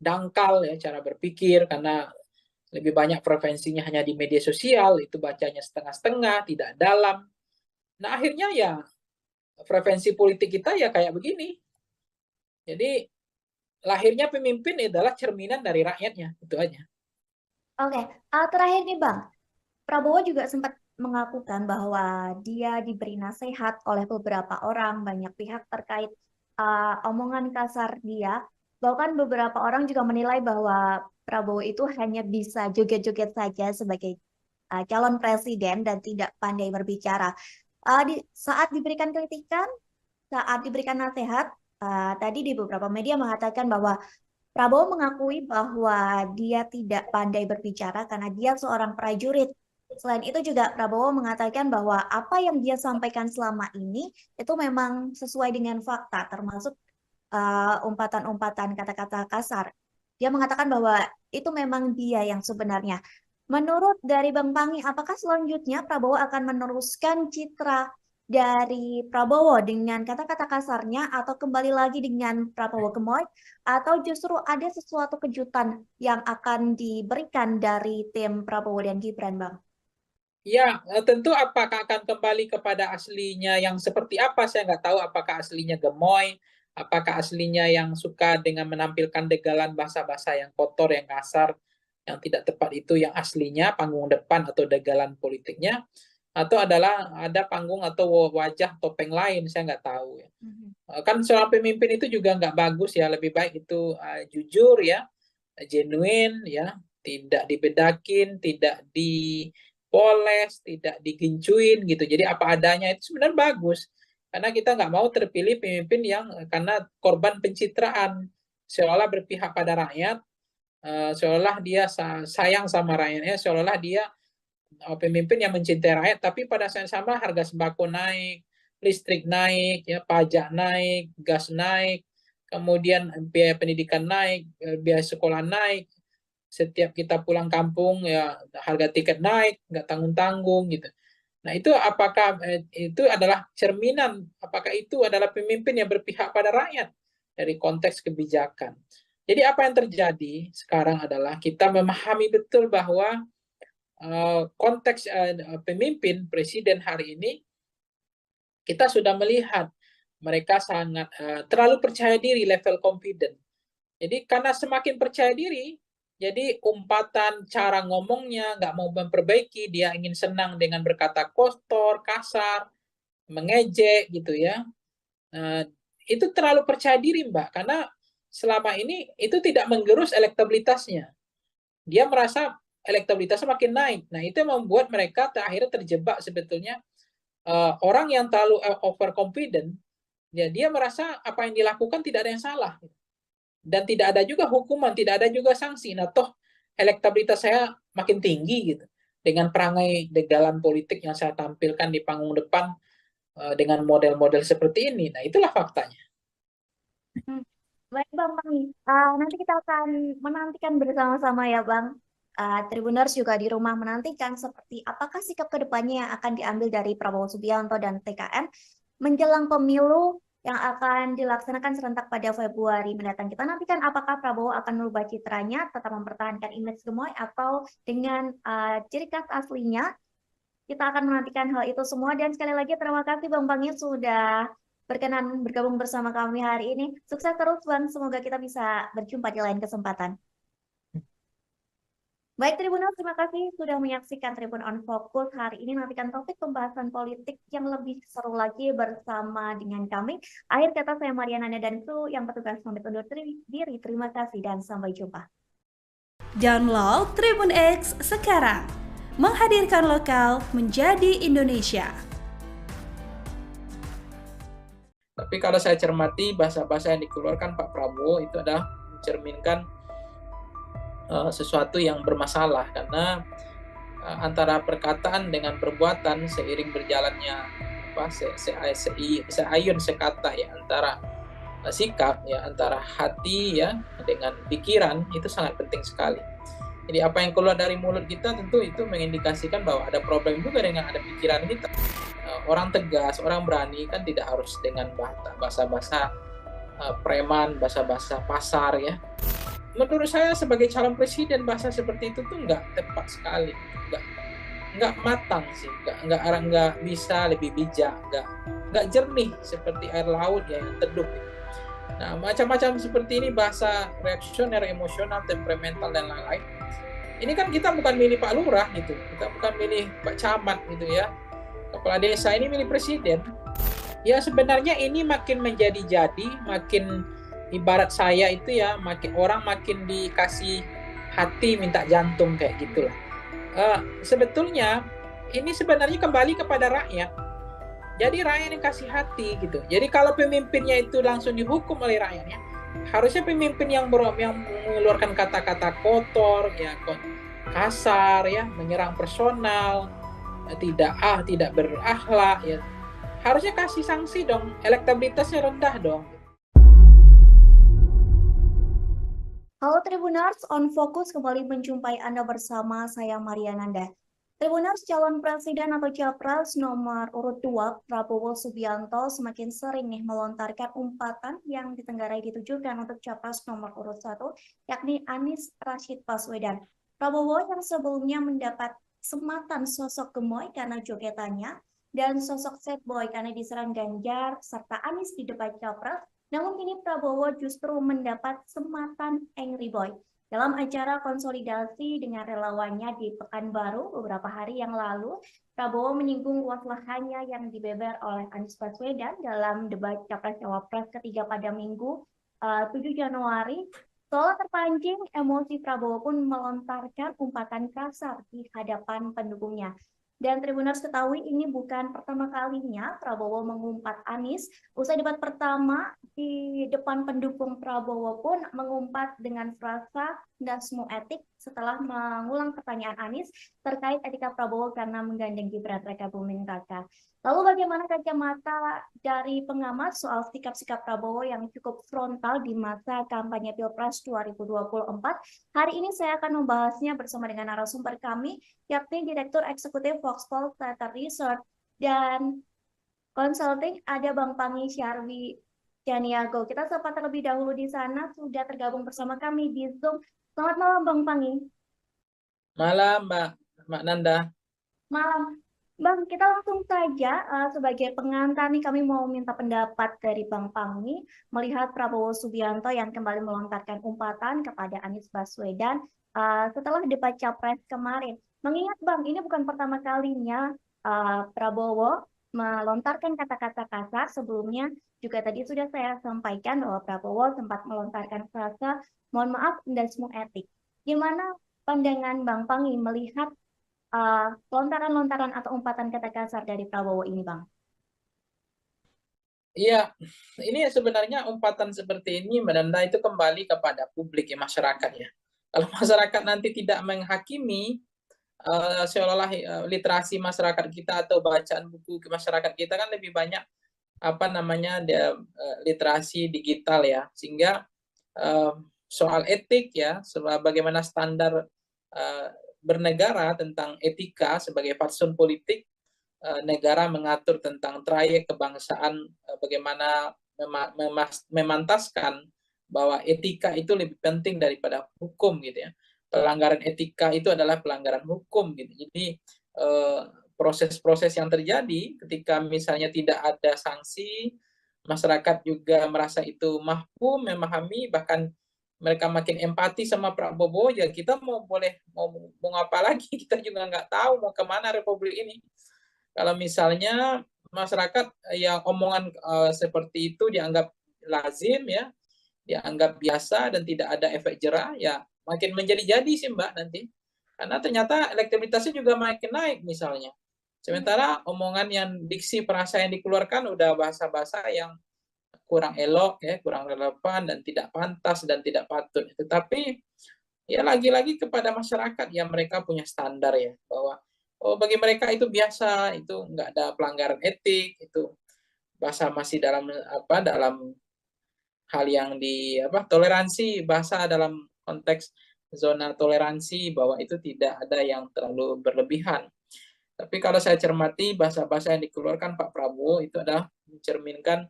dangkal ya cara berpikir karena lebih banyak preferensinya hanya di media sosial, itu bacanya setengah-setengah, tidak dalam. Nah akhirnya ya preferensi politik kita ya kayak begini. Jadi lahirnya pemimpin adalah cerminan dari rakyatnya, itu aja. Oke, terakhir nih Bang, Prabowo juga sempat mengakukan bahwa dia diberi nasihat oleh beberapa orang, banyak pihak terkait omongan kasar dia. Bahkan beberapa orang juga menilai bahwa Prabowo itu hanya bisa joget-joget saja sebagai calon presiden dan tidak pandai berbicara. Saat diberikan kritikan, saat diberikan nasihat, tadi di beberapa media mengatakan bahwa Prabowo mengakui bahwa dia tidak pandai berbicara karena dia seorang prajurit. Selain itu juga Prabowo mengatakan bahwa apa yang dia sampaikan selama ini itu memang sesuai dengan fakta, termasuk umpatan-umpatan kata-kata kasar. Dia mengatakan bahwa itu memang dia yang sebenarnya. Menurut dari Bang Pangi, apakah selanjutnya Prabowo akan meneruskan citra dari Prabowo dengan kata-kata kasarnya atau kembali lagi dengan Prabowo gemoy atau justru ada sesuatu kejutan yang akan diberikan dari tim Prabowo dan Gibran, Bang? Ya, tentu apakah akan kembali kepada aslinya yang seperti apa, saya nggak tahu apakah aslinya gemoy, apakah aslinya yang suka dengan menampilkan degalan bahasa-bahasa yang kotor, yang kasar, yang tidak tepat itu yang aslinya panggung depan atau degalan politiknya, atau adalah ada panggung atau wajah topeng lain, saya nggak tahu ya. Kan seorang pemimpin itu juga nggak bagus ya, lebih baik itu jujur ya, genuine ya, tidak dibedakin, tidak dipoles, tidak digincuin gitu. Jadi apa adanya itu sebenarnya bagus. Karena kita nggak mau terpilih pemimpin yang karena korban pencitraan, seolah berpihak pada rakyat, seolah dia sayang sama rakyatnya, seolah dia pemimpin yang mencintai rakyat, tapi pada saat yang sama harga sembako naik, listrik naik, ya pajak naik, gas naik, kemudian biaya pendidikan naik, biaya sekolah naik, setiap kita pulang kampung ya harga tiket naik, nggak tanggung-tanggung gitu. Nah itu apakah itu adalah cerminan, apakah itu adalah pemimpin yang berpihak pada rakyat dari konteks kebijakan. Jadi apa yang terjadi sekarang adalah kita memahami betul bahwa konteks pemimpin presiden hari ini kita sudah melihat mereka sangat terlalu percaya diri, level confident. Jadi karena semakin percaya diri, Jadi umpatan cara ngomongnya nggak mau memperbaiki, dia ingin senang dengan berkata kotor, kasar, mengejek gitu ya. Eee, itu terlalu percaya diri, Mbak, karena selama ini itu tidak menggerus elektabilitasnya. Dia merasa elektabilitasnya makin naik. Nah, itu yang membuat mereka akhirnya terjebak sebetulnya, orang yang terlalu, overconfident, ya dia merasa apa yang dilakukan tidak ada yang salah. Dan tidak ada juga hukuman, tidak ada juga sanksi. Nah, toh elektabilitas saya makin tinggi gitu. Dengan perangai dalam politik yang saya tampilkan di panggung depan, dengan model-model seperti ini. Nah, itulah faktanya. Hmm. Baik Bang Pangi, nanti kita akan menantikan bersama-sama ya Bang. Tribuners juga di rumah menantikan seperti apakah sikap kedepannya yang akan diambil dari Prabowo Subianto dan TKN menjelang pemilu yang akan dilaksanakan serentak pada Februari mendatang. Kita nantikan apakah Prabowo akan merubah citranya, tetap mempertahankan image gemoy, atau dengan ciri khas aslinya. Kita akan menantikan hal itu semua. Dan sekali lagi terima kasih Bang Pangi sudah berkenan bergabung bersama kami hari ini. Sukses terus Bang, semoga kita bisa berjumpa di lain kesempatan. Baik Tribuners, terima kasih sudah menyaksikan Tribun on Focus. Hari ini nantikan topik pembahasan politik yang lebih seru lagi bersama dengan kami. Akhir kata saya Mariana dan kru yang bertugas pamit undur diri. Terima kasih dan sampai jumpa. Download Tribun X sekarang. Menghadirkan lokal menjadi Indonesia. Tapi kalau saya cermati bahasa-bahasa yang dikeluarkan Pak Prabowo itu adalah mencerminkan sesuatu yang bermasalah, karena antara perkataan dengan perbuatan seiring berjalannya seayun sekata ya, antara sikap ya, antara hati ya dengan pikiran, itu sangat penting sekali. Jadi apa yang keluar dari mulut kita tentu itu mengindikasikan bahwa ada problem juga dengan ada pikiran kita. Orang tegas, orang berani kan tidak harus dengan bahasa-bahasa preman, bahasa-bahasa pasar ya. Menurut saya sebagai calon presiden bahasa seperti itu tuh nggak tepat sekali, nggak matang sih, nggak bisa lebih bijak, nggak jernih seperti air laut ya yang teduh. Nah, macam-macam seperti ini bahasa reaksioner, emosional, temperamental dan lain-lain. Ini kan kita bukan milih Pak Lurah gitu, kita bukan milih Pak Camat gitu ya. Kepala desa ini milih presiden. Ya sebenarnya ini makin menjadi-jadi, makin ibarat saya itu ya, makin dikasih hati minta jantung kayak gitulah. Sebetulnya ini sebenarnya kembali kepada rakyat. Jadi rakyat yang kasih hati gitu. Jadi kalau pemimpinnya itu langsung dihukum oleh rakyatnya, harusnya pemimpin yang mengeluarkan kata-kata kotor, ya kasar, ya menyerang personal, tidak berakhlak, ya harusnya kasih sanksi dong. Elektabilitasnya rendah dong. Halo Tribuners, on Focus kembali menjumpai Anda bersama saya Mariananda. Tribuners, calon presiden atau capres nomor urut 2 Prabowo Subianto semakin sering melontarkan umpatan yang ditenggarai ditujukan untuk capres nomor urut 1, yakni Anies Rashid Baswedan. Prabowo yang sebelumnya mendapat sematan sosok gemoy karena jogetannya dan sosok sad boy karena diserang Ganjar serta Anies di debat capres. Namun kini Prabowo justru mendapat sematan angry boy. Dalam acara konsolidasi dengan relawannya di Pekanbaru beberapa hari yang lalu, Prabowo menyinggung luas lahannya yang dibeber oleh Anies Baswedan dalam debat Capres-Cawapres ketiga pada Minggu 7 Januari. Seolah terpancing, emosi Prabowo pun melontarkan umpatan kasar di hadapan pendukungnya. Dan Tribuners ketahui ini bukan pertama kalinya Prabowo mengumpat Anies. Usai debat pertama di depan pendukung Prabowo pun mengumpat dengan frasa dasmu etik setelah mengulang pertanyaan Anies terkait etika Prabowo karena menggandeng Gibran Rakabuming Raka. Lalu bagaimana kacamata dari pengamat soal sikap-sikap Prabowo yang cukup frontal di masa kampanye Pilpres 2024? Hari ini saya akan membahasnya bersama dengan narasumber kami, yakni Direktur Eksekutif Foxpol Data Research dan Consulting, ada Bang Pangi Syarwi Janiago. Kita sapa terlebih dahulu di sana, sudah tergabung bersama kami di Zoom. Selamat malam Bang Pangi. Malam Mbak Nanda. Malam. Bang, kita langsung saja sebagai pengantar nih kami mau minta pendapat dari Bang Panggi melihat Prabowo Subianto yang kembali melontarkan umpatan kepada Anies Baswedan setelah debat Capres kemarin. Mengingat Bang, ini bukan pertama kalinya Prabowo melontarkan kata-kata kasar. Sebelumnya juga tadi sudah saya sampaikan bahwa Prabowo sempat melontarkan frase mohon maaf dan semua etik. Gimana pandangan Bang Panggi melihat lontaran-lontaran atau umpatan kata kasar dari Prabowo ini, Bang? Iya, ini sebenarnya umpatan seperti ini menanda itu kembali kepada publik ya, masyarakat ya. Kalau masyarakat nanti tidak menghakimi, seolah-olah literasi masyarakat kita atau bacaan buku ke masyarakat kita kan lebih banyak apa namanya literasi digital ya, sehingga eh, soal etik ya, bagaimana standar eh, bernegara tentang etika sebagai fatsun politik, negara mengatur tentang trayek kebangsaan, bagaimana memantaskan bahwa etika itu lebih penting daripada hukum gitu ya. Pelanggaran etika itu adalah pelanggaran hukum gitu. Jadi proses-proses yang terjadi ketika misalnya tidak ada sanksi, masyarakat juga merasa itu mampu memahami, bahkan mereka makin empati sama Prabowo, ya kita mau apa lagi, kita juga nggak tahu mau kemana Republik ini. Kalau misalnya masyarakat yang omongan seperti itu dianggap lazim ya, dianggap biasa dan tidak ada efek jerah, ya makin menjadi-jadi sih Mbak nanti. Karena ternyata elektabilitasnya juga makin naik misalnya. Sementara omongan yang diksi perasa yang dikeluarkan udah bahasa-bahasa yang kurang elok ya, kurang relevan dan tidak pantas dan tidak patut. Tetapi ya lagi-lagi kepada masyarakat yang mereka punya standar ya, bahwa oh bagi mereka itu biasa, itu nggak ada pelanggaran etik, itu bahasa masih dalam hal yang toleransi, bahasa dalam konteks zona toleransi, bahwa itu tidak ada yang terlalu berlebihan. Tapi kalau saya cermati bahasa-bahasa yang dikeluarkan Pak Prabowo itu adalah mencerminkan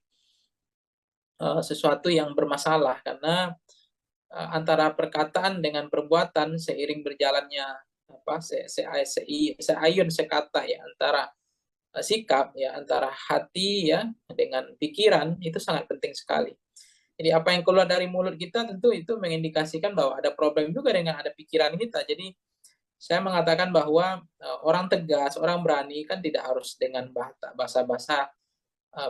sesuatu yang bermasalah, karena antara perkataan dengan perbuatan seiring berjalannya seayun sekata ya, antara sikap ya, antara hati ya dengan pikiran, itu sangat penting sekali. Jadi apa yang keluar dari mulut kita tentu itu mengindikasikan bahwa ada problem juga dengan ada pikiran kita. Jadi saya mengatakan bahwa orang tegas, orang berani kan tidak harus dengan bahasa-bahasa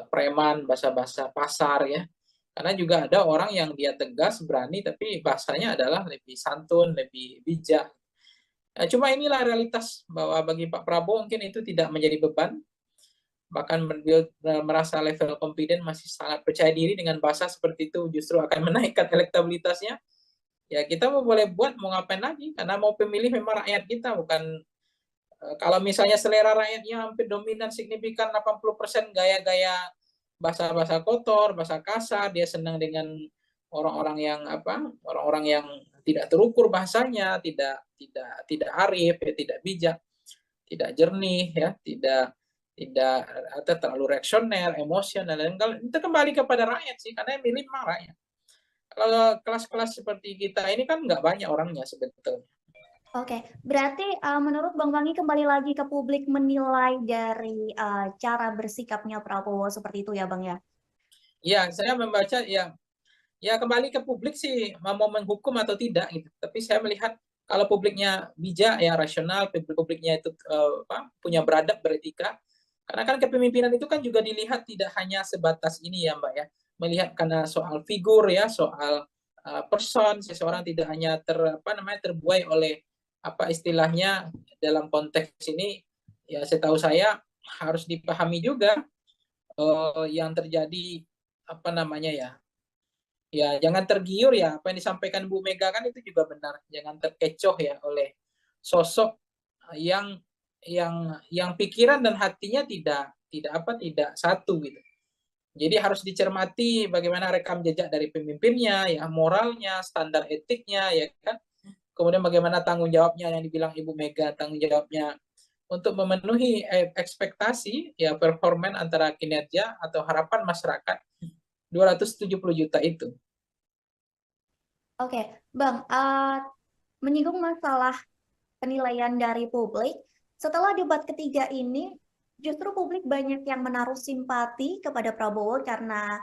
preman, bahasa-bahasa pasar ya. Karena juga ada orang yang dia tegas, berani, tapi bahasanya adalah lebih santun, lebih bijak. Cuma inilah realitas bahwa bagi Pak Prabowo mungkin itu tidak menjadi beban. Bahkan beliau merasa level confident masih sangat percaya diri dengan bahasa seperti itu justru akan menaikkan elektabilitasnya. Ya kita mau boleh buat, mau ngapain lagi? Karena mau pemilih memang rakyat kita, bukan kalau misalnya selera rakyatnya hampir dominan signifikan 80% gaya-gaya bahasa-bahasa kotor, bahasa kasar, dia senang dengan orang-orang yang orang-orang yang tidak terukur bahasanya, tidak arif, ya, tidak bijak, tidak jernih ya, tidak tidak atau terlalu reaksioner, emosional, dan kalau itu kembali kepada rakyat sih, karena yang milih memang rakyat. Kalau kelas-kelas seperti kita ini kan nggak banyak orangnya sebetulnya. Oke, berarti menurut Bang Panggi kembali lagi ke publik menilai dari cara bersikapnya Prabowo seperti itu ya, Bang ya? Ya, saya membaca ya kembali ke publik sih mau menghukum atau tidak gitu. Tapi saya melihat kalau publiknya bijak ya, rasional, publiknya itu punya beradab, beretika. Karena kan kepemimpinan itu kan juga dilihat tidak hanya sebatas ini ya Mbak ya, melihat karena soal figur ya, soal person, seseorang tidak hanya terbuai oleh apa istilahnya dalam konteks ini, ya setahu saya harus dipahami juga yang terjadi apa namanya ya, ya jangan tergiur ya, apa yang disampaikan Bu Mega kan itu juga benar, jangan terkecoh ya oleh sosok yang yang pikiran dan hatinya tidak satu gitu. Jadi harus dicermati bagaimana rekam jejak dari pemimpinnya ya, moralnya, standar etiknya ya kan, kemudian bagaimana tanggung jawabnya yang dibilang Ibu Mega, tanggung jawabnya untuk memenuhi ekspektasi ya, performan antara kinerja atau harapan masyarakat 270 juta itu. Oke, Bang, menyinggung masalah penilaian dari publik, setelah debat ketiga ini, Justru publik banyak yang menaruh simpati kepada Prabowo karena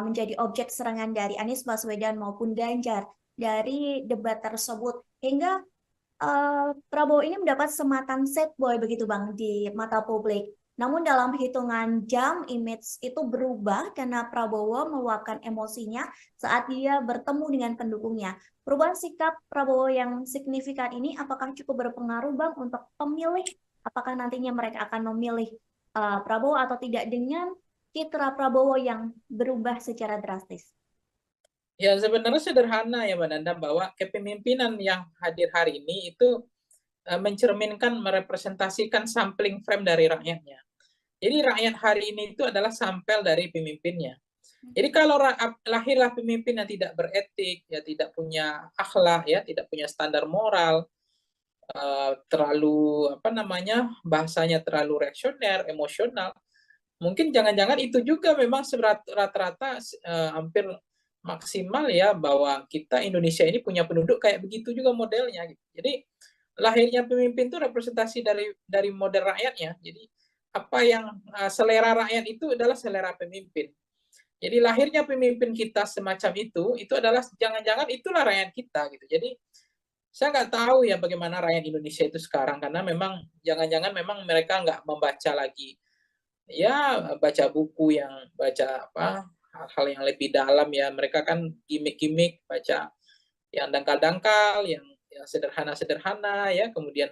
menjadi objek serangan dari Anies Baswedan maupun Ganjar dari debat tersebut. Hingga Prabowo ini mendapat sematan sad boy begitu Bang di mata publik. Namun dalam hitungan jam image itu berubah karena Prabowo meluapkan emosinya saat dia bertemu dengan pendukungnya. Perubahan sikap Prabowo yang signifikan ini apakah cukup berpengaruh Bang untuk pemilih? Apakah nantinya mereka akan memilih Prabowo atau tidak dengan citra Prabowo yang berubah secara drastis? Ya sebenarnya sederhana ya Mbak Nanda, bahwa kepemimpinan yang hadir hari ini itu mencerminkan, merepresentasikan sampling frame dari rakyatnya. Jadi rakyat hari ini itu adalah sampel dari pemimpinnya. Jadi kalau lahirlah pemimpin yang tidak beretik, ya tidak punya akhlak, ya tidak punya standar moral, terlalu apa namanya, bahasanya terlalu reaksioner, emosional, mungkin jangan-jangan itu juga memang rata-rata hampir maksimal ya, bahwa kita Indonesia ini punya penduduk kayak begitu juga modelnya gitu. Jadi lahirnya pemimpin itu representasi dari model rakyatnya. Jadi apa yang selera rakyat itu adalah selera pemimpin. Jadi lahirnya pemimpin kita semacam itu adalah jangan-jangan itulah rakyat kita gitu. Jadi saya nggak tahu ya bagaimana rakyat Indonesia itu sekarang, karena memang jangan-jangan memang mereka nggak membaca lagi, ya baca buku, yang baca apa hal-hal yang lebih dalam ya. Mereka kan gimmick-gimmick, baca yang dangkal-dangkal, yang sederhana-sederhana ya. Kemudian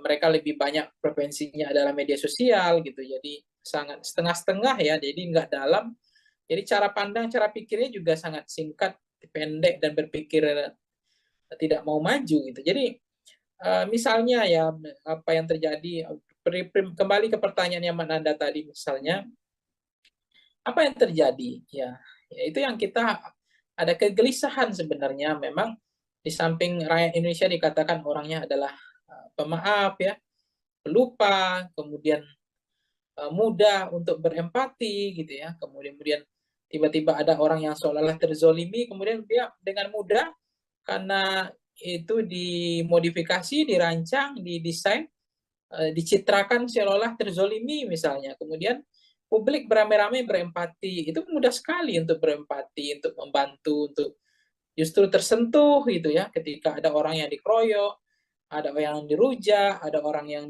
mereka lebih banyak preferensinya adalah media sosial gitu. Jadi sangat setengah-setengah ya. Jadi nggak dalam. Jadi cara pandang, cara pikirnya juga sangat singkat, pendek, dan berpikir tidak mau maju gitu. Jadi misalnya ya apa yang terjadi, kembali ke pertanyaan yang Nanda tadi, misalnya apa yang terjadi ya, itu yang kita ada kegelisahan sebenarnya. Memang di samping rakyat Indonesia dikatakan orangnya adalah pemaaf ya, pelupa, kemudian mudah untuk berempati gitu ya, kemudian tiba-tiba ada orang yang seolah-olah terzolimi, kemudian dia dengan mudah, karena itu dimodifikasi, dirancang, didesain, dicitrakan seolah-olah terzolimi misalnya. Kemudian publik beramai-ramai berempati. Itu mudah sekali untuk berempati, untuk membantu, untuk justru tersentuh gitu ya, ketika ada orang yang dikeroyok, ada orang yang dirujak, ada orang yang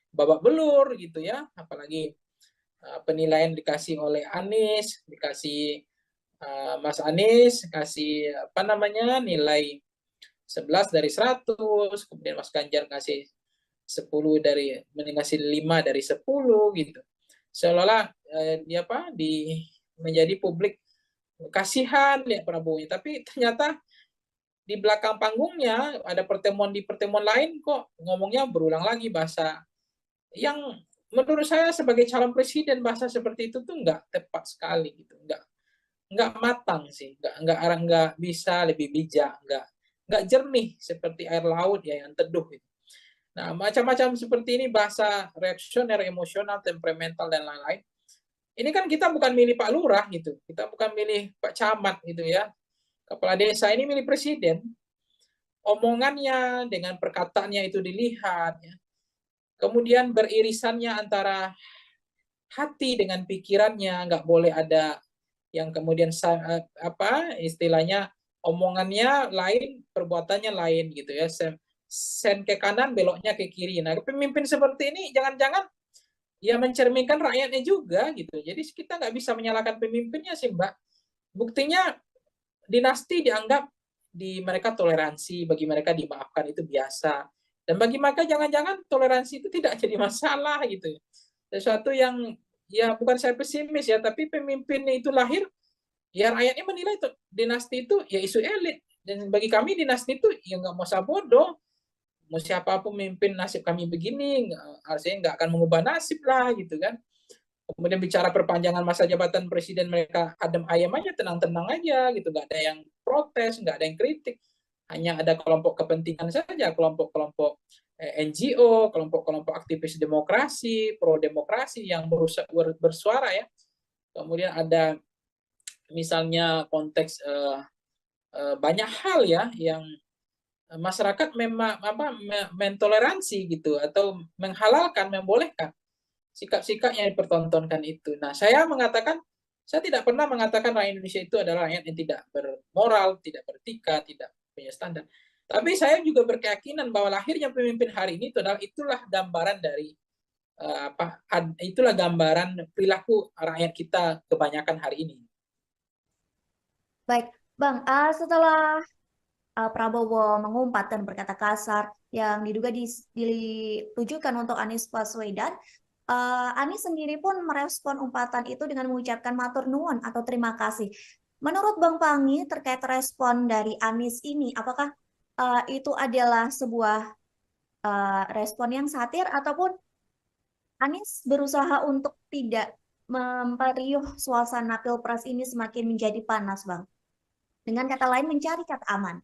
babak belur gitu ya. Apalagi penilaian dikasih oleh Anies, dikasih Mas Anies kasih apa namanya, nilai 11 dari 100, kemudian Mas Ganjar kasih 10 dari, ngasih 5 dari 10 gitu. Seolah-olah dia apa menjadi publik kasihan lihat Prabowo, tapi ternyata di belakang panggungnya ada pertemuan, di pertemuan lain kok ngomongnya berulang lagi bahasa yang menurut saya sebagai calon presiden, bahasa seperti itu tuh nggak tepat sekali gitu, nggak matang sih, nggak bisa lebih bijak, nggak jernih seperti air laut ya yang teduh gitu. Nah, macam-macam seperti ini, bahasa reaksioner, emosional, temperamental, dan lain-lain. Ini kan kita bukan milih Pak Lurah gitu, kita bukan milih Pak Camat gitu ya, kepala desa, ini milih presiden. Omongannya dengan perkataannya itu dilihat ya. Kemudian beririsannya antara hati dengan pikirannya, nggak boleh ada yang kemudian apa istilahnya, omongannya lain, perbuatannya lain gitu ya. Sen ke kanan, beloknya ke kiri. Nah, pemimpin seperti ini jangan-jangan ya mencerminkan rakyatnya juga gitu. Jadi kita nggak bisa menyalahkan pemimpinnya sih Mbak. Buktinya dinasti dianggap di mereka toleransi, bagi mereka dimaafkan itu biasa. Dan bagi mereka jangan-jangan toleransi itu tidak jadi masalah gitu. Sesuatu yang ya bukan saya pesimis ya, tapi pemimpinnya itu lahir, ya rakyatnya menilai itu dinasti itu ya isu elit. Dan bagi kami dinasti itu ya nggak mau bodoh. Mau siapapun memimpin, nasib kami begini, artinya nggak akan mengubah nasib lah gitu kan. Kemudian bicara perpanjangan masa jabatan presiden, mereka adem ayam aja, tenang-tenang aja gitu, nggak ada yang protes, nggak ada yang kritik, hanya ada kelompok kepentingan saja, kelompok-kelompok NGO, kelompok-kelompok aktivis demokrasi, pro demokrasi yang bersuara ya. Kemudian ada misalnya konteks banyak hal ya yang masyarakat memang mentoleransi gitu, atau menghalalkan, membolehkan. sikap-sikap yang dipertontonkan itu. Nah, saya tidak pernah mengatakan rakyat Indonesia itu adalah rakyat yang tidak bermoral, tidak beretika, tidak punya standar. Tapi saya juga berkeyakinan bahwa lahirnya pemimpin hari ini itulah gambaran dari itulah gambaran perilaku rakyat kita kebanyakan hari ini. Baik, Bang, setelah Prabowo mengumpat dan berkata kasar yang diduga ditujukan untuk Anies Baswedan, Anies sendiri pun merespon umpatan itu dengan mengucapkan matur nuwun atau terima kasih. Menurut Bang Pangi terkait respon dari Anies ini, apakah itu adalah sebuah respon yang satir ataupun Anies berusaha untuk tidak memperiuh suasana Pilpres ini semakin menjadi panas, Bang? Dengan kata lain, mencari kata aman.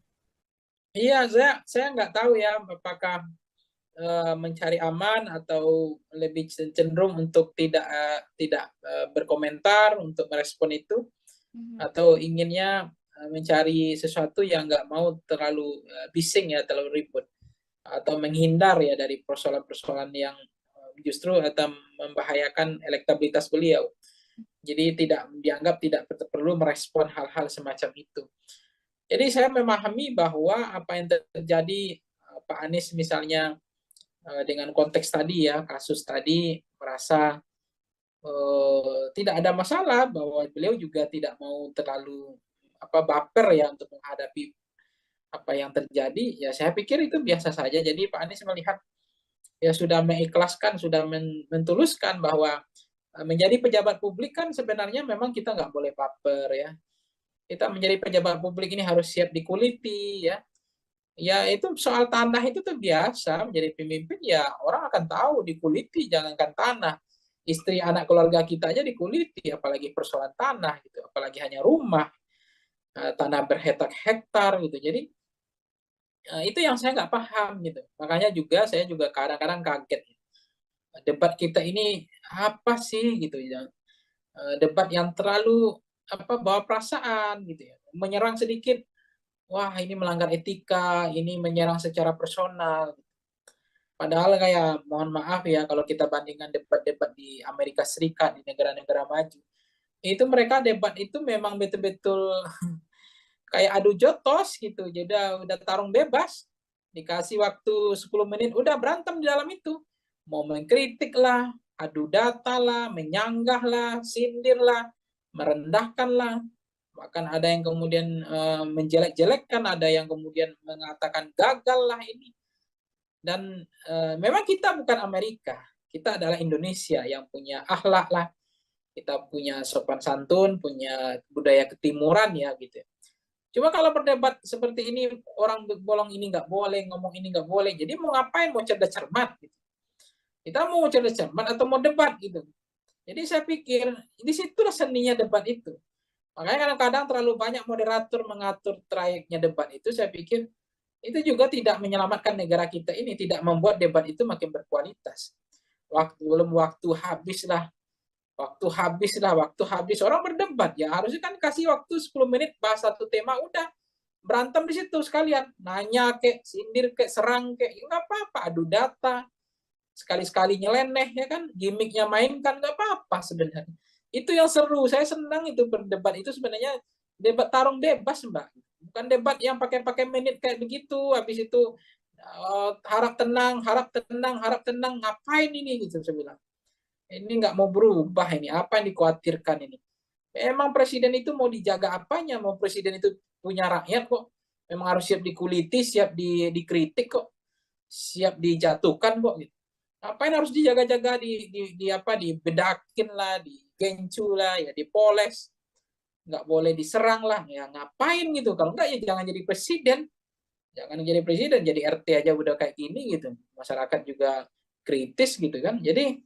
Iya, saya nggak tahu ya apakah mencari aman atau lebih cenderung untuk tidak berkomentar untuk merespon itu, atau inginnya mencari sesuatu yang nggak mau terlalu bising ya, terlalu ribut, atau menghindar ya dari persoalan-persoalan yang justru atau membahayakan elektabilitas beliau. Jadi dianggap tidak perlu merespon hal-hal semacam itu. Jadi saya memahami bahwa apa yang terjadi Pak Anies misalnya dengan konteks tadi ya, kasus tadi merasa tidak ada masalah, bahwa beliau juga tidak mau terlalu baper ya untuk menghadapi apa yang terjadi, ya saya pikir itu biasa saja. Jadi Pak Anies melihat ya sudah mengikhlaskan, sudah mentuluskan bahwa menjadi pejabat publik kan sebenarnya memang kita nggak boleh baper ya. Kita menjadi pejabat publik ini harus siap dikuliti ya. Ya itu soal tanah itu tuh biasa, menjadi pemimpin ya orang akan tahu dikuliti, jangankan tanah. Istri anak keluarga kita aja dikuliti, apalagi persoalan tanah gitu, apalagi hanya rumah, tanah berhektar-hektar gitu. Jadi itu yang saya nggak paham gitu. Makanya saya juga kadang-kadang kaget. Debat kita ini apa sih gitu ya? Debat yang terlalu bawa perasaan gitu ya, menyerang sedikit, wah ini melanggar etika, ini menyerang secara personal. Padahal kayak mohon maaf ya kalau kita bandingkan debat-debat di Amerika Serikat, di negara-negara maju, itu mereka debat itu memang betul-betul kayak adu jotos gitu. Jadi udah tarung bebas, dikasih waktu 10 menit udah berantem di dalam itu. Mau mengkritik lah, adu data lah, menyanggah lah, sindir lah, merendahkan lah. Bahkan ada yang kemudian menjelek-jelekkan, ada yang kemudian mengatakan gagal lah ini. Dan memang kita bukan Amerika, kita adalah Indonesia yang punya akhlak lah, kita punya sopan santun, punya budaya ketimuran ya gitu. Cuma kalau berdebat seperti ini, orang bolong ini nggak boleh, ngomong ini nggak boleh. Jadi mau ngapain? Mau cerdas cermat? Gitu. Kita mau cerdas cermat atau mau debat gitu. Jadi saya pikir di situlah seninya debat itu. Makanya kadang-kadang terlalu banyak moderator mengatur trayeknya debat itu, saya pikir itu juga tidak menyelamatkan negara kita ini, tidak membuat debat itu makin berkualitas. Waktu habis orang berdebat ya, harusnya kan kasih waktu 10 menit bahas satu tema, udah berantem di situ sekalian, nanya kek, sindir kek, serang kek, ya nggak apa-apa, adu data, sekali-sekali nyeleneh ya kan, gimmicknya mainkan, nggak apa-apa sebenarnya. Itu yang seru, saya senang itu berdebat itu sebenarnya, debat tarung bebas mbak, bukan debat yang pakai menit kayak begitu, habis itu harap tenang, ngapain ini gitu saya bilang. Ini nggak mau berubah ini, apa yang dikhawatirkan ini? Memang presiden itu mau dijaga apanya? Mau presiden itu punya rakyat kok. Memang harus siap dikuliti, siap dikritik kok, siap dijatuhkan kok. Gitu. Apain harus dijaga-jaga, dibedakin lah, digencu lah, ya dipoles. Nggak boleh diserang lah, ya ngapain gitu? Kalau nggak ya jangan jadi presiden. Jangan jadi presiden, jadi RT aja udah kayak gini gitu. Masyarakat juga kritis gitu kan. Jadi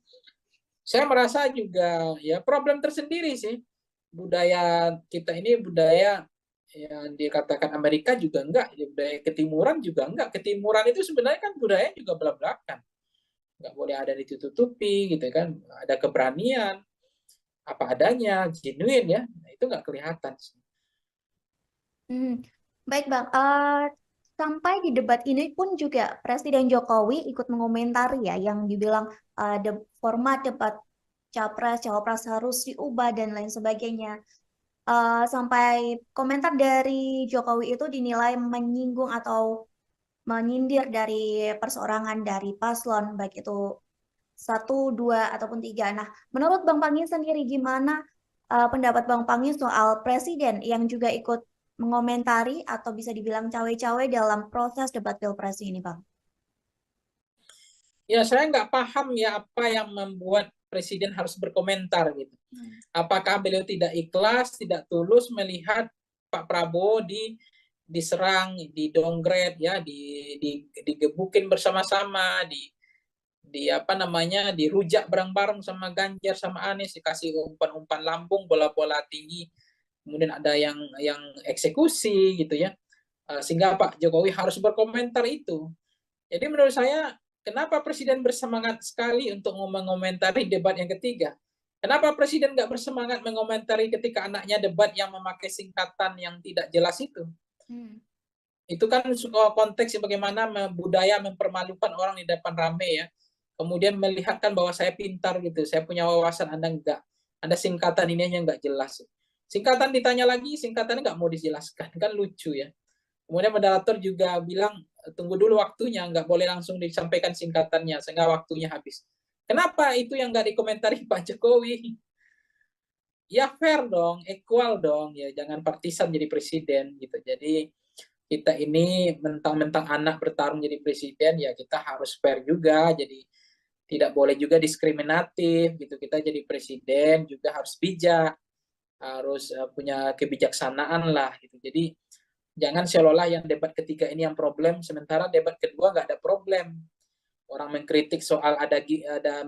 saya merasa juga ya problem tersendiri sih, budaya kita ini, budaya yang dikatakan Amerika juga enggak, budaya ketimuran juga enggak. Ketimuran itu sebenarnya kan budaya juga belak-belakan, nggak boleh ada ditutupi gitu kan, ada keberanian apa adanya, genuine ya, nah, itu nggak kelihatan. Baik Bang, Sampai di debat ini pun juga Presiden Jokowi ikut mengomentari ya, yang dibilang format debat capres, cawapres harus diubah dan lain sebagainya. Sampai komentar dari Jokowi itu dinilai menyinggung atau menyindir dari perseorangan dari paslon, baik itu satu, dua, ataupun tiga. Nah, menurut Bang Pangi sendiri gimana pendapat Bang Pangi soal Presiden yang juga ikut mengomentari atau bisa dibilang cawe-cawe dalam proses debat Pilpres ini, Bang? Ya, saya nggak paham ya apa yang membuat Presiden harus berkomentar gitu. Apakah beliau tidak ikhlas, tidak tulus melihat Pak Prabowo diserang, di-downgrade ya, digebukin bersama-sama, di apa namanya, dirujak bareng-bareng sama Ganjar sama Anies, dikasih umpan-umpan lambung, bola-bola tinggi, kemudian ada yang eksekusi gitu ya. Sehingga Pak Jokowi harus berkomentar itu. Jadi menurut saya, kenapa Presiden bersemangat sekali untuk mengomentari debat yang ketiga? Kenapa Presiden nggak bersemangat mengomentari ketika anaknya debat yang memakai singkatan yang tidak jelas itu? Itu kan konteks bagaimana budaya mempermalukan orang di depan rame ya. Kemudian melihatkan bahwa saya pintar gitu, saya punya wawasan, Anda enggak. Anda singkatan ini yang nggak jelas. Singkatan ditanya lagi, singkatannya nggak mau dijelaskan, kan lucu ya. Kemudian moderator juga bilang, tunggu dulu waktunya, nggak boleh langsung disampaikan singkatannya, sehingga waktunya habis. Kenapa itu yang nggak dikomentari Pak Jokowi? Ya fair dong, equal dong, ya jangan partisan jadi presiden gitu. Jadi kita ini mentang-mentang anak bertarung jadi presiden, ya kita harus fair juga, jadi tidak boleh juga diskriminatif gitu. Kita jadi presiden juga harus bijak, harus punya kebijaksanaan lah gitu. Jadi jangan seolah-olah yang debat ketiga ini yang problem, sementara debat kedua nggak ada problem. Orang mengkritik soal ada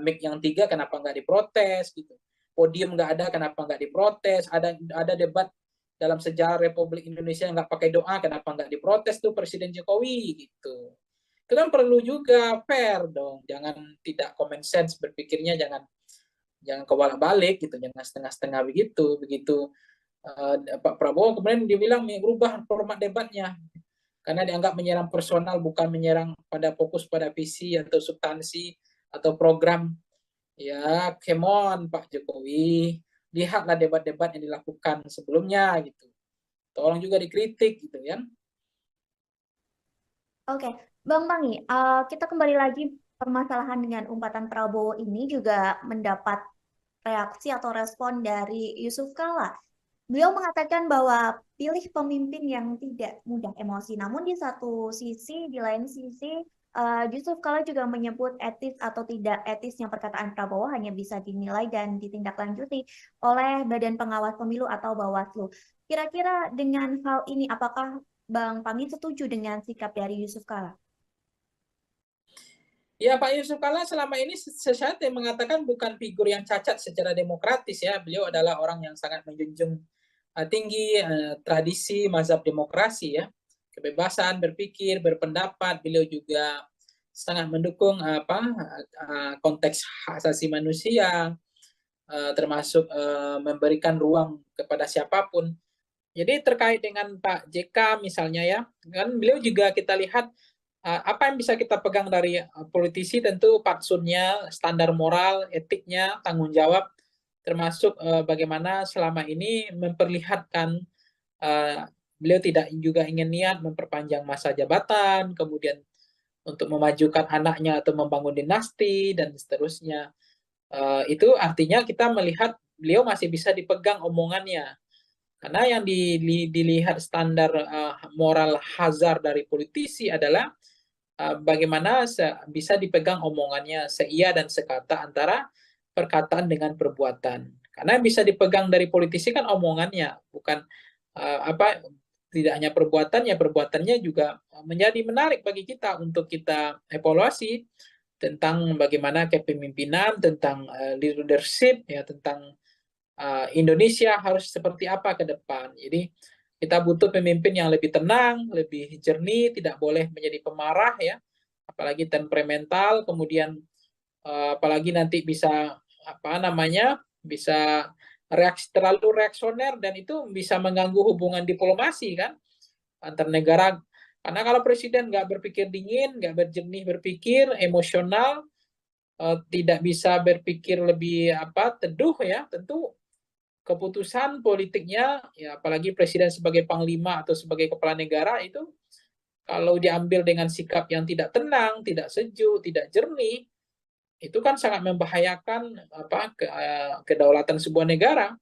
mic yang tiga, kenapa nggak diprotes gitu. Podium nggak ada, kenapa nggak diprotes. Ada debat dalam sejarah Republik Indonesia yang nggak pakai doa, kenapa nggak diprotes tuh Presiden Jokowi gitu. Itu kan perlu juga fair dong. Jangan tidak common sense berpikirnya, jangan kebalik-balik gitu, jangan setengah-setengah begitu. Pak Prabowo kemudian dibilang merubah format debatnya karena dianggap menyerang personal, bukan menyerang pada fokus pada visi atau substansi atau program. Ya, come on Pak Jokowi, lihatlah debat-debat yang dilakukan sebelumnya gitu. Tolong juga dikritik gitu ya. Oke, Bang Pangi, kita kembali lagi permasalahan dengan umpatan Prabowo ini juga mendapat reaksi atau respon dari Yusuf Kala. Beliau mengatakan bahwa pilih pemimpin yang tidak mudah emosi. Namun di satu sisi, di lain sisi, Yusuf Kala juga menyebut etis atau tidak etisnya perkataan Prabowo hanya bisa dinilai dan ditindaklanjuti oleh Badan Pengawas Pemilu atau Bawaslu. Kira-kira dengan hal ini, apakah Bang Pangi setuju dengan sikap dari Yusuf Kala? Ya, Pak Yusuf Kala selama ini saya mengatakan bukan figur yang cacat secara demokratis ya. Beliau adalah orang yang sangat menjunjung tinggi tradisi mazhab demokrasi ya. Kebebasan berpikir, berpendapat. Beliau juga sangat mendukung konteks hak asasi manusia, termasuk memberikan ruang kepada siapapun. Jadi terkait dengan Pak JK misalnya ya, kan beliau juga kita lihat apa yang bisa kita pegang dari politisi, tentu fatsunnya, standar moral, etiknya, tanggung jawab, termasuk bagaimana selama ini memperlihatkan beliau tidak juga ingin niat memperpanjang masa jabatan, kemudian untuk memajukan anaknya atau membangun dinasti, dan seterusnya. Itu artinya kita melihat beliau masih bisa dipegang omongannya. Karena yang dilihat standar moral hazard dari politisi adalah bagaimana bisa dipegang omongannya seia dan sekata antara perkataan dengan perbuatan. Karena yang bisa dipegang dari politisi kan omongannya, bukan tidak hanya perbuatannya, perbuatannya juga menjadi menarik bagi kita untuk kita evaluasi tentang bagaimana kepemimpinan, tentang leadership, ya, tentang Indonesia harus seperti apa ke depan. Jadi kita butuh pemimpin yang lebih tenang, lebih jernih, tidak boleh menjadi pemarah ya, apalagi temperamental, kemudian apalagi nanti bisa bisa terlalu reaksioner, dan itu bisa mengganggu hubungan diplomasi kan antar negara. Karena kalau presiden nggak berpikir dingin, nggak berjernih berpikir, emosional, tidak bisa berpikir lebih teduh ya, tentu keputusan politiknya ya, apalagi presiden sebagai panglima atau sebagai kepala negara itu kalau diambil dengan sikap yang tidak tenang, tidak sejuk, tidak jernih, itu kan sangat membahayakan kedaulatan sebuah negara.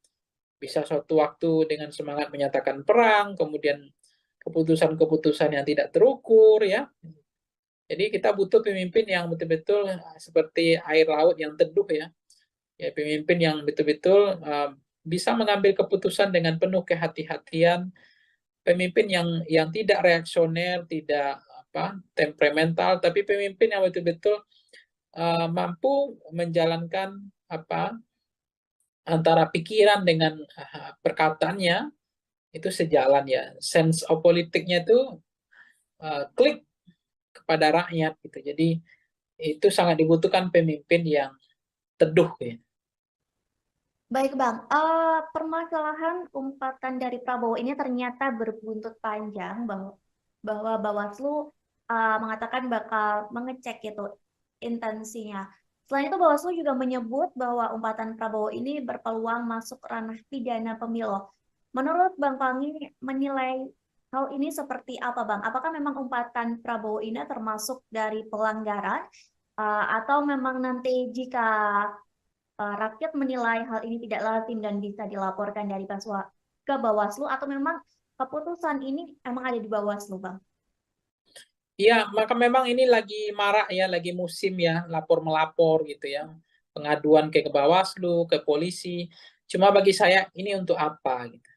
Bisa suatu waktu dengan semangat menyatakan perang, kemudian keputusan-keputusan yang tidak terukur ya. Jadi kita butuh pemimpin yang betul-betul seperti air laut yang teduh ya. Ya, pemimpin yang betul-betul bisa mengambil keputusan dengan penuh kehati-hatian, pemimpin yang tidak reaksioner, tidak temperamental, tapi pemimpin yang betul-betul mampu menjalankan antara pikiran dengan perkataannya itu sejalan ya. Sense of politiknya itu klik kepada rakyat gitu. Jadi itu sangat dibutuhkan pemimpin yang teduh ya. Baik Bang, permasalahan umpatan dari Prabowo ini ternyata berbuntut panjang bahwa Bawaslu mengatakan bakal mengecek itu intensinya. Selain itu Bawaslu juga menyebut bahwa umpatan Prabowo ini berpeluang masuk ranah pidana pemilu. Menurut Bang Pangi menilai hal ini seperti apa Bang? Apakah memang umpatan Prabowo ini termasuk dari pelanggaran atau memang nanti jika rakyat menilai hal ini tidak lazim dan bisa dilaporkan dari ke Bawaslu atau memang keputusan ini emang ada di Bawaslu, Bang? Iya, maka memang ini lagi marak ya, lagi musim ya, lapor-melapor gitu ya. Pengaduan ke Bawaslu, ke polisi. Cuma bagi saya ini untuk apa gitu.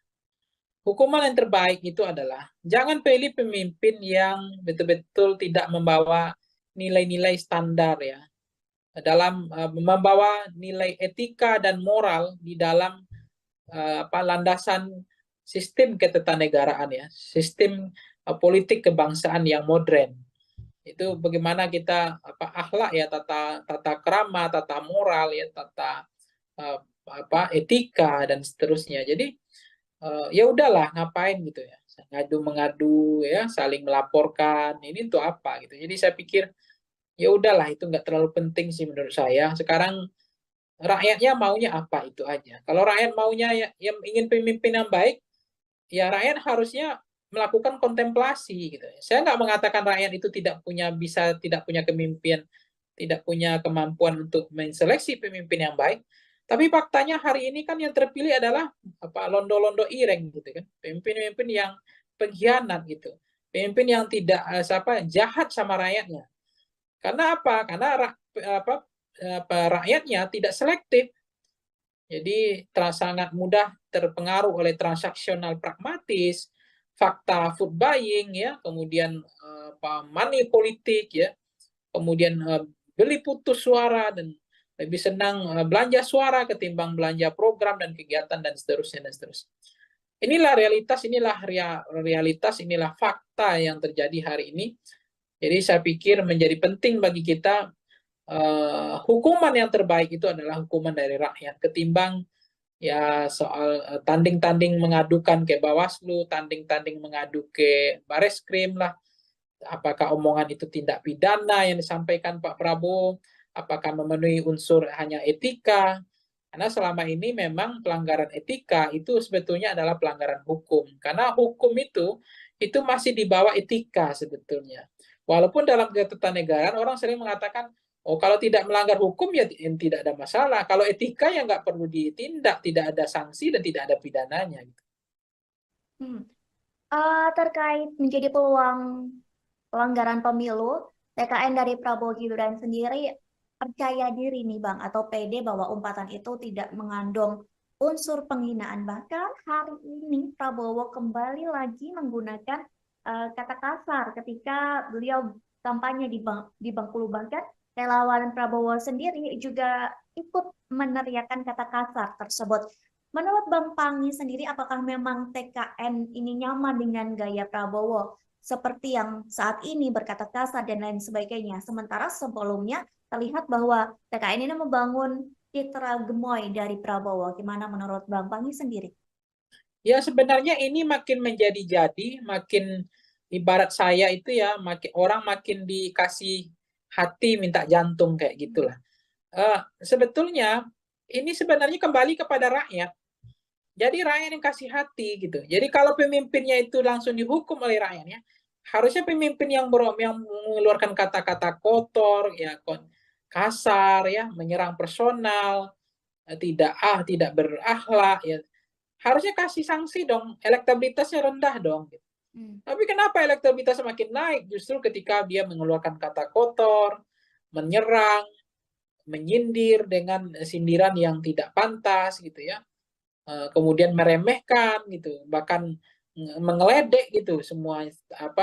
Hukuman yang terbaik itu adalah jangan pilih pemimpin yang betul-betul tidak membawa nilai-nilai standar ya. Dalam membawa nilai etika dan moral di dalam landasan sistem ketatanegaraan ya, sistem politik kebangsaan yang modern. Itu bagaimana kita akhlak ya, tata krama, tata moral ya, tata etika dan seterusnya. Jadi ya udahlah ngapain gitu ya, mengadu ya, saling melaporkan, ini untuk apa gitu. Jadi saya pikir ya udahlah, itu nggak terlalu penting sih menurut saya. Sekarang rakyatnya maunya apa itu aja. Kalau rakyat maunya yang ingin pemimpin yang baik, ya rakyat harusnya melakukan kontemplasi gitu. Saya nggak mengatakan rakyat itu tidak punya kemimpinan, tidak punya kemampuan untuk menseleksi pemimpin yang baik. Tapi faktanya hari ini kan yang terpilih adalah londo-londo ireng gitu kan, pemimpin-pemimpin yang pengkhianat gitu, pemimpin yang tidak jahat sama rakyatnya. Karena apa? Karena rakyatnya tidak selektif. Jadi sangat mudah terpengaruh oleh transaksional pragmatis, fakta food buying ya, kemudian money politik ya, kemudian beli putus suara dan lebih senang belanja suara ketimbang belanja program dan kegiatan dan seterusnya dan seterusnya. Inilah realitas, inilah fakta yang terjadi hari ini. Jadi saya pikir menjadi penting bagi kita hukuman yang terbaik itu adalah hukuman dari rakyat ketimbang ya soal tanding-tanding mengadukan ke Bawaslu, tanding-tanding mengadu ke Bareskrim lah. Apakah omongan itu tindak pidana yang disampaikan Pak Prabowo? Apakah memenuhi unsur hanya etika? Karena selama ini memang pelanggaran etika itu sebetulnya adalah pelanggaran hukum. Karena hukum itu masih di bawah etika sebetulnya. Walaupun dalam ketatanegaraan orang sering mengatakan, oh kalau tidak melanggar hukum ya tidak ada masalah. Kalau etika ya nggak perlu ditindak, tidak ada sanksi dan tidak ada pidananya. Terkait menjadi peluang pelanggaran pemilu, TKN dari Prabowo Gibran sendiri percaya diri nih Bang, atau pede bahwa umpatan itu tidak mengandung unsur penghinaan. Bahkan hari ini Prabowo kembali lagi menggunakan kata kasar ketika beliau kampanye di Bengkulu. Bahkan relawan Prabowo sendiri juga ikut meneriakan kata kasar tersebut. Menurut Bang Pangi sendiri, apakah memang TKN ini nyaman dengan gaya Prabowo seperti yang saat ini berkata kasar dan lain sebagainya? Sementara sebelumnya terlihat bahwa TKN ini membangun citra gemoy dari Prabowo. Gimana menurut Bang Pangi sendiri? Ya sebenarnya ini makin menjadi-jadi, makin ibarat saya itu ya, orang makin dikasih hati minta jantung kayak gitulah. Sebetulnya ini sebenarnya kembali kepada rakyat. Jadi rakyat yang kasih hati gitu. Jadi kalau pemimpinnya itu langsung dihukum oleh rakyatnya, harusnya pemimpin yang mengeluarkan kata-kata kotor, ya kasar, ya menyerang personal, tidak berakhlak, ya harusnya kasih sanksi dong. Elektabilitasnya rendah dong. Gitu. Tapi kenapa elektabilitas semakin naik? Justru ketika dia mengeluarkan kata kotor, menyerang, menyindir dengan sindiran yang tidak pantas gitu ya. Kemudian meremehkan gitu, bahkan mengeledek gitu semua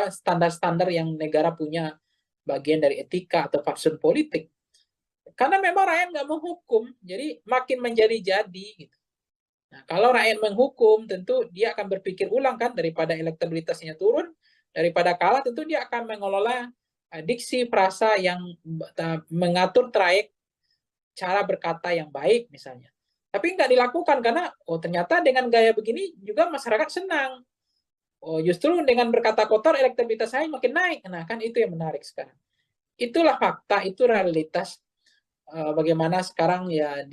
standar-standar yang negara punya bagian dari etika atau fatsun politik. Karena memang rakyat nggak menghukum, jadi makin menjadi-jadi gitu. Nah, kalau rakyat menghukum, tentu dia akan berpikir ulang kan, daripada elektabilitasnya turun, daripada kalah, tentu dia akan mengelola diksi, frasa yang mengatur trayek cara berkata yang baik misalnya. Tapi nggak dilakukan karena ternyata dengan gaya begini juga masyarakat senang. Justru dengan berkata kotor elektabilitas saya makin naik. Nah, kan itu yang menarik sekarang. Itulah fakta, itu realitas bagaimana sekarang ya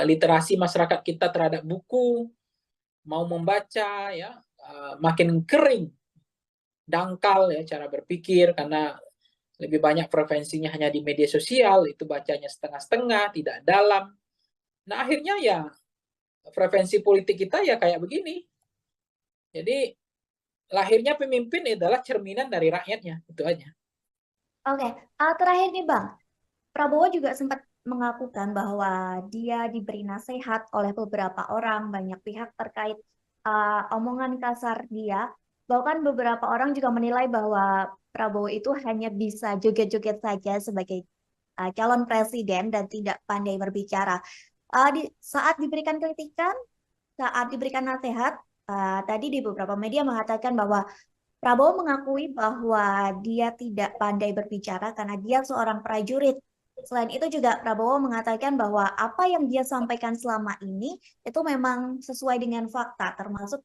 literasi masyarakat kita terhadap buku, mau membaca ya makin kering, dangkal ya cara berpikir karena lebih banyak preferensinya hanya di media sosial, itu bacanya setengah-setengah, tidak dalam. Nah, akhirnya ya preferensi politik kita ya kayak begini. Jadi lahirnya pemimpin adalah cerminan dari rakyatnya, itu aja. Oke, terakhir nih Bang, Prabowo juga sempat mengakukan bahwa dia diberi nasihat oleh beberapa orang, banyak pihak terkait omongan kasar dia. Bahkan beberapa orang juga menilai bahwa Prabowo itu hanya bisa joget-joget saja sebagai calon presiden dan tidak pandai berbicara. Saat diberikan kritikan, saat diberikan nasihat, tadi di beberapa media mengatakan bahwa Prabowo mengakui bahwa dia tidak pandai berbicara karena dia seorang prajurit. Selain itu juga Prabowo mengatakan bahwa apa yang dia sampaikan selama ini itu memang sesuai dengan fakta, termasuk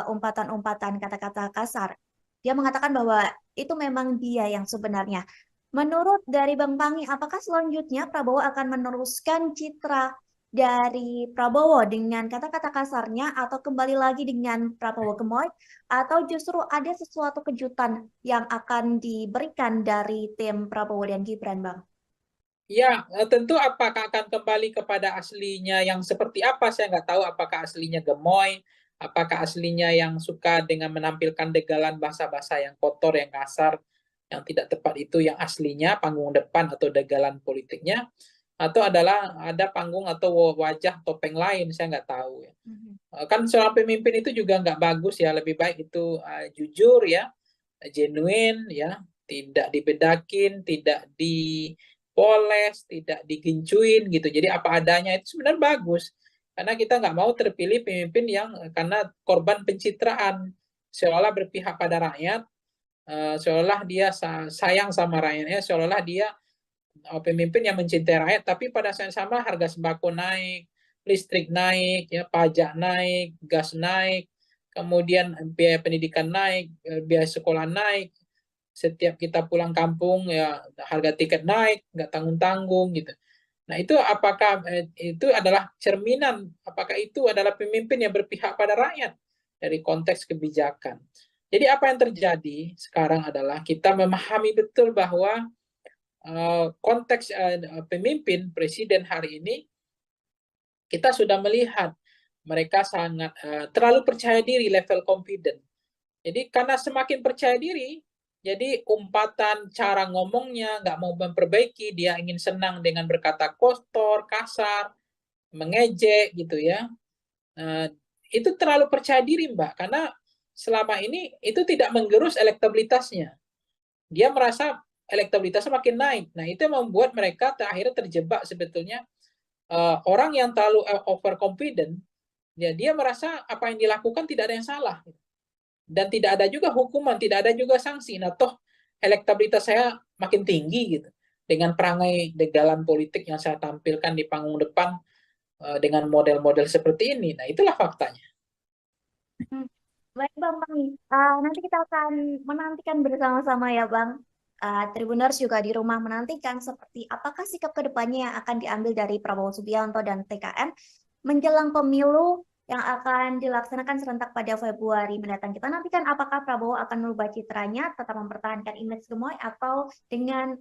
umpatan-umpatan kata-kata kasar. Dia mengatakan bahwa itu memang dia yang sebenarnya. Menurut dari Bang Pangi, apakah selanjutnya Prabowo akan meneruskan citra dari Prabowo dengan kata-kata kasarnya atau kembali lagi dengan Prabowo gemoy atau justru ada sesuatu kejutan yang akan diberikan dari tim Prabowo dan Gibran, Bang? Ya, tentu apakah akan kembali kepada aslinya yang seperti apa, saya nggak tahu apakah aslinya gemoy, apakah aslinya yang suka dengan menampilkan degalan bahasa-bahasa yang kotor, yang kasar, yang tidak tepat itu yang aslinya panggung depan atau degalan politiknya, atau adalah ada panggung atau wajah topeng lain, saya nggak tahu ya. Kan seorang pemimpin itu juga nggak bagus ya, lebih baik itu jujur ya, genuine ya, tidak dibedakin, tidak dipoles, tidak digincuin gitu. Jadi apa adanya itu sebenarnya bagus. Karena kita nggak mau terpilih pemimpin yang karena korban pencitraan, seolah berpihak pada rakyat, seolah dia sayang sama rakyatnya, seolah dia pemimpin yang mencintai rakyat, tapi pada saat yang sama harga sembako naik, listrik naik, ya pajak naik, gas naik, kemudian biaya pendidikan naik, biaya sekolah naik, setiap kita pulang kampung ya harga tiket naik, nggak tanggung-tanggung gitu. Nah itu apakah itu adalah cerminan, apakah itu adalah pemimpin yang berpihak pada rakyat dari konteks kebijakan. Jadi apa yang terjadi sekarang adalah kita memahami betul bahwa konteks pemimpin presiden hari ini kita sudah melihat mereka sangat terlalu percaya diri, level confident. Jadi karena semakin percaya diri, jadi umpatan cara ngomongnya nggak mau memperbaiki, dia ingin senang dengan berkata kotor, kasar, mengejek gitu ya. Itu terlalu percaya diri Mbak, karena selama ini itu tidak menggerus elektabilitasnya. Dia merasa elektabilitasnya makin naik. Nah, itu yang membuat mereka akhirnya terjebak sebetulnya orang yang terlalu overconfident, ya dia merasa apa yang dilakukan tidak ada yang salah. Dan tidak ada juga hukuman, tidak ada juga sanksi. Nah, toh elektabilitas saya makin tinggi gitu. Dengan perangai degalan politik yang saya tampilkan di panggung depan dengan model-model seperti ini. Nah, itulah faktanya. Baik Bang Pangi, nanti kita akan menantikan bersama-sama ya Bang. Tribuners juga di rumah menantikan seperti apakah sikap kedepannya yang akan diambil dari Prabowo Subianto dan TKN menjelang pemilu yang akan dilaksanakan serentak pada Februari mendatang. Kita nantikan apakah Prabowo akan merubah citranya, tetap mempertahankan image gemoy atau dengan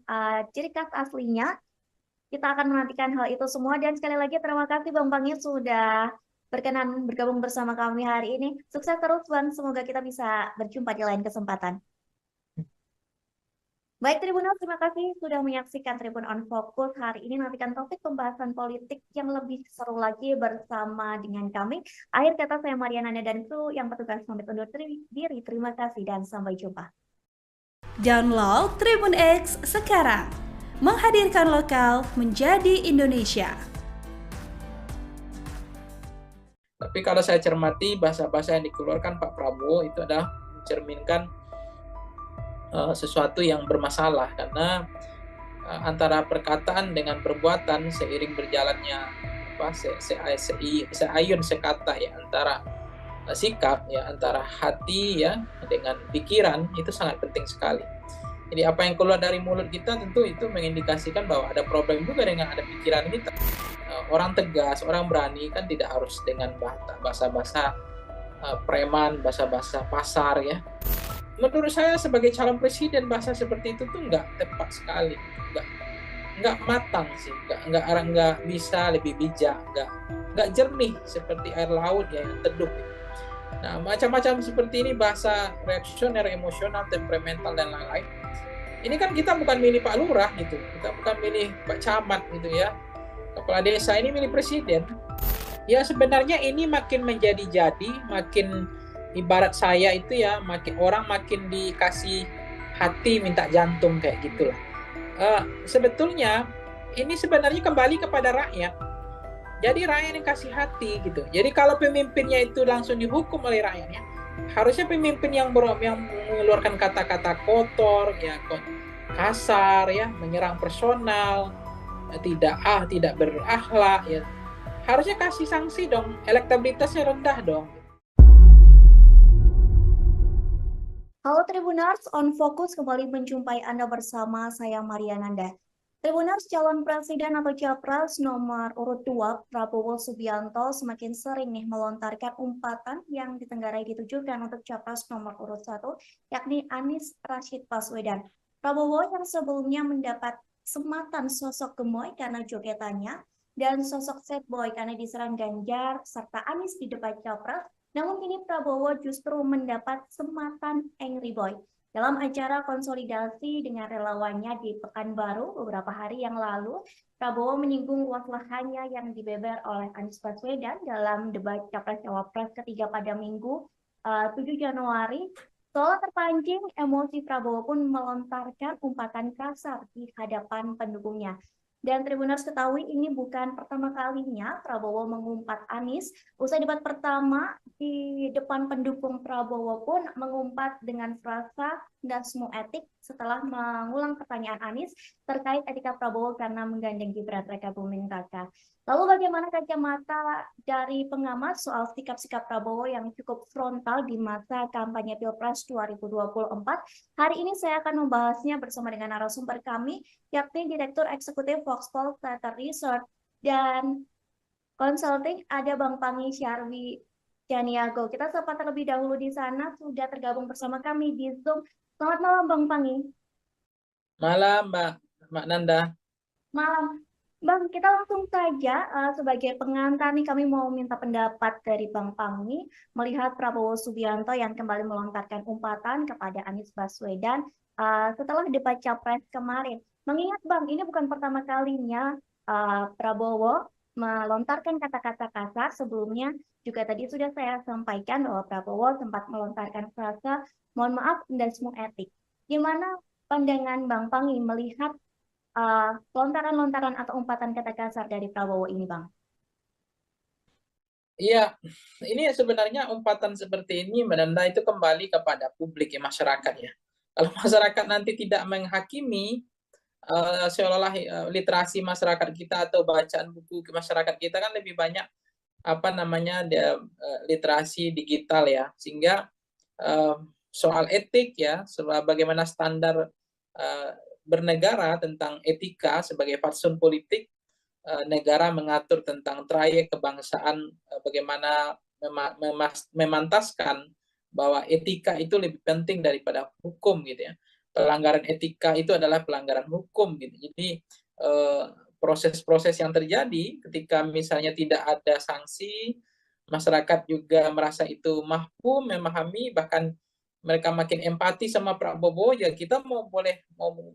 ciri khas aslinya. Kita akan menantikan hal itu semua dan sekali lagi terima kasih Bang Pangi sudah berkenan bergabung bersama kami hari ini. Sukses terus Bang, semoga kita bisa berjumpa di lain kesempatan. Baik Tribunal, terima kasih sudah menyaksikan Tribun on Focus hari ini. Nantikan topik pembahasan politik yang lebih seru lagi bersama dengan kami. Akhir kata saya Mariana dan kru yang bertugas pamit undur diri. Terima kasih dan sampai jumpa. Download Tribun X sekarang. Menghadirkan lokal menjadi Indonesia. Tapi kalau saya cermati bahasa-bahasa yang dikeluarkan Pak Prabowo itu adalah mencerminkan sesuatu yang bermasalah karena antara perkataan dengan perbuatan seiring berjalannya seayun sekata ya antara sikap ya antara hati ya dengan pikiran itu sangat penting sekali. Jadi apa yang keluar dari mulut kita tentu itu mengindikasikan bahwa ada problem juga dengan ada pikiran kita. Orang tegas, orang berani kan tidak harus dengan bahasa-bahasa preman, bahasa-bahasa pasar ya. Menurut saya sebagai calon presiden bahasa seperti itu tuh nggak tepat sekali, nggak matang sih, nggak bisa lebih bijak, nggak jernih seperti air laut ya yang teduh. Nah macam-macam seperti ini bahasa reaksioner, emosional, temperamental dan lain-lain. Ini kan kita bukan milih Pak Lurah gitu, kita bukan milih Pak Camat gitu ya, kepala desa ini milih presiden. Ya sebenarnya ini makin menjadi makin ibarat saya itu ya makin dikasih hati minta jantung kayak gitulah. Sebetulnya ini sebenarnya kembali kepada rakyat. Jadi rakyat yang kasih hati gitu. Jadi kalau pemimpinnya itu langsung dihukum oleh rakyatnya, harusnya pemimpin yang mengeluarkan kata-kata kotor, ya kasar, ya menyerang personal, tidak berakhlak, ya harusnya kasih sanksi dong. Elektabilitasnya rendah dong. Halo Tribunars, on Focus kembali menjumpai Anda bersama saya Mariananda. Tribunars, calon presiden atau capres nomor urut 2 Prabowo Subianto semakin sering melontarkan umpatan yang ditenggarai ditujukan untuk capres nomor urut 1, yakni Anies Rashid Baswedan. Prabowo yang sebelumnya mendapat sematan sosok gemoy karena jogetannya dan sosok sad boy karena diserang Ganjar serta Anies di debat capres. Namun kini Prabowo justru mendapat sematan angry boy. Dalam acara konsolidasi dengan relawannya di Pekanbaru beberapa hari yang lalu, Prabowo menyinggung luas lahannya yang dibeber oleh Anies Baswedan dalam debat Capres-Cawapres ketiga pada Minggu 7 Januari. Seolah terpancing, emosi Prabowo pun melontarkan umpatan kasar di hadapan pendukungnya. Dan Tribuners ketahui ini bukan pertama kalinya Prabowo mengumpat Anies. Usai debat pertama di depan pendukung Prabowo pun mengumpat dengan frasa dasmu etik setelah mengulang pertanyaan Anies terkait etika Prabowo karena menggandeng Gibran Raka Buming Raka. Lalu bagaimana kacamata dari pengamat soal sikap-sikap Prabowo yang cukup frontal di masa kampanye Pilpres 2024? Hari ini saya akan membahasnya bersama dengan narasumber kami, yakni Direktur Eksekutif Voxpol Theater Research dan Consulting, ada Bang Pangi Syarwi Janiago. Kita sempat terlebih dahulu di sana, sudah tergabung bersama kami di Zoom. Selamat malam Bang Pangi. Malam Mbak Nanda. Malam. Bang, kita langsung saja sebagai pengantar nih kami mau minta pendapat dari Bang Pangi melihat Prabowo Subianto yang kembali melontarkan umpatan kepada Anies Baswedan setelah debat Capres kemarin. Mengingat Bang, ini bukan pertama kalinya Prabowo melontarkan kata-kata kasar. Sebelumnya juga tadi sudah saya sampaikan bahwa Prabowo sempat melontarkan frasa mohon maaf dasmu etik. Gimana pandangan Bang Pangi melihat lontaran-lontaran atau umpatan kata kasar dari Prabowo ini, Bang? Iya, ini sebenarnya umpatan seperti ini menanda itu kembali kepada publik ya, masyarakat ya. Kalau masyarakat nanti tidak menghakimi, seolah-olah literasi masyarakat kita atau bacaan buku masyarakat kita kan lebih banyak literasi digital ya, sehingga soal etik ya, bagaimana standar bernegara tentang etika sebagai fatsun politik, negara mengatur tentang trayek kebangsaan, bagaimana memantaskan bahwa etika itu lebih penting daripada hukum gitu ya. Pelanggaran etika itu adalah pelanggaran hukum gitu. Jadi proses-proses yang terjadi ketika misalnya tidak ada sanksi, masyarakat juga merasa itu mahfum, memahami, bahkan mereka makin empati sama Prabowo, ya kita mau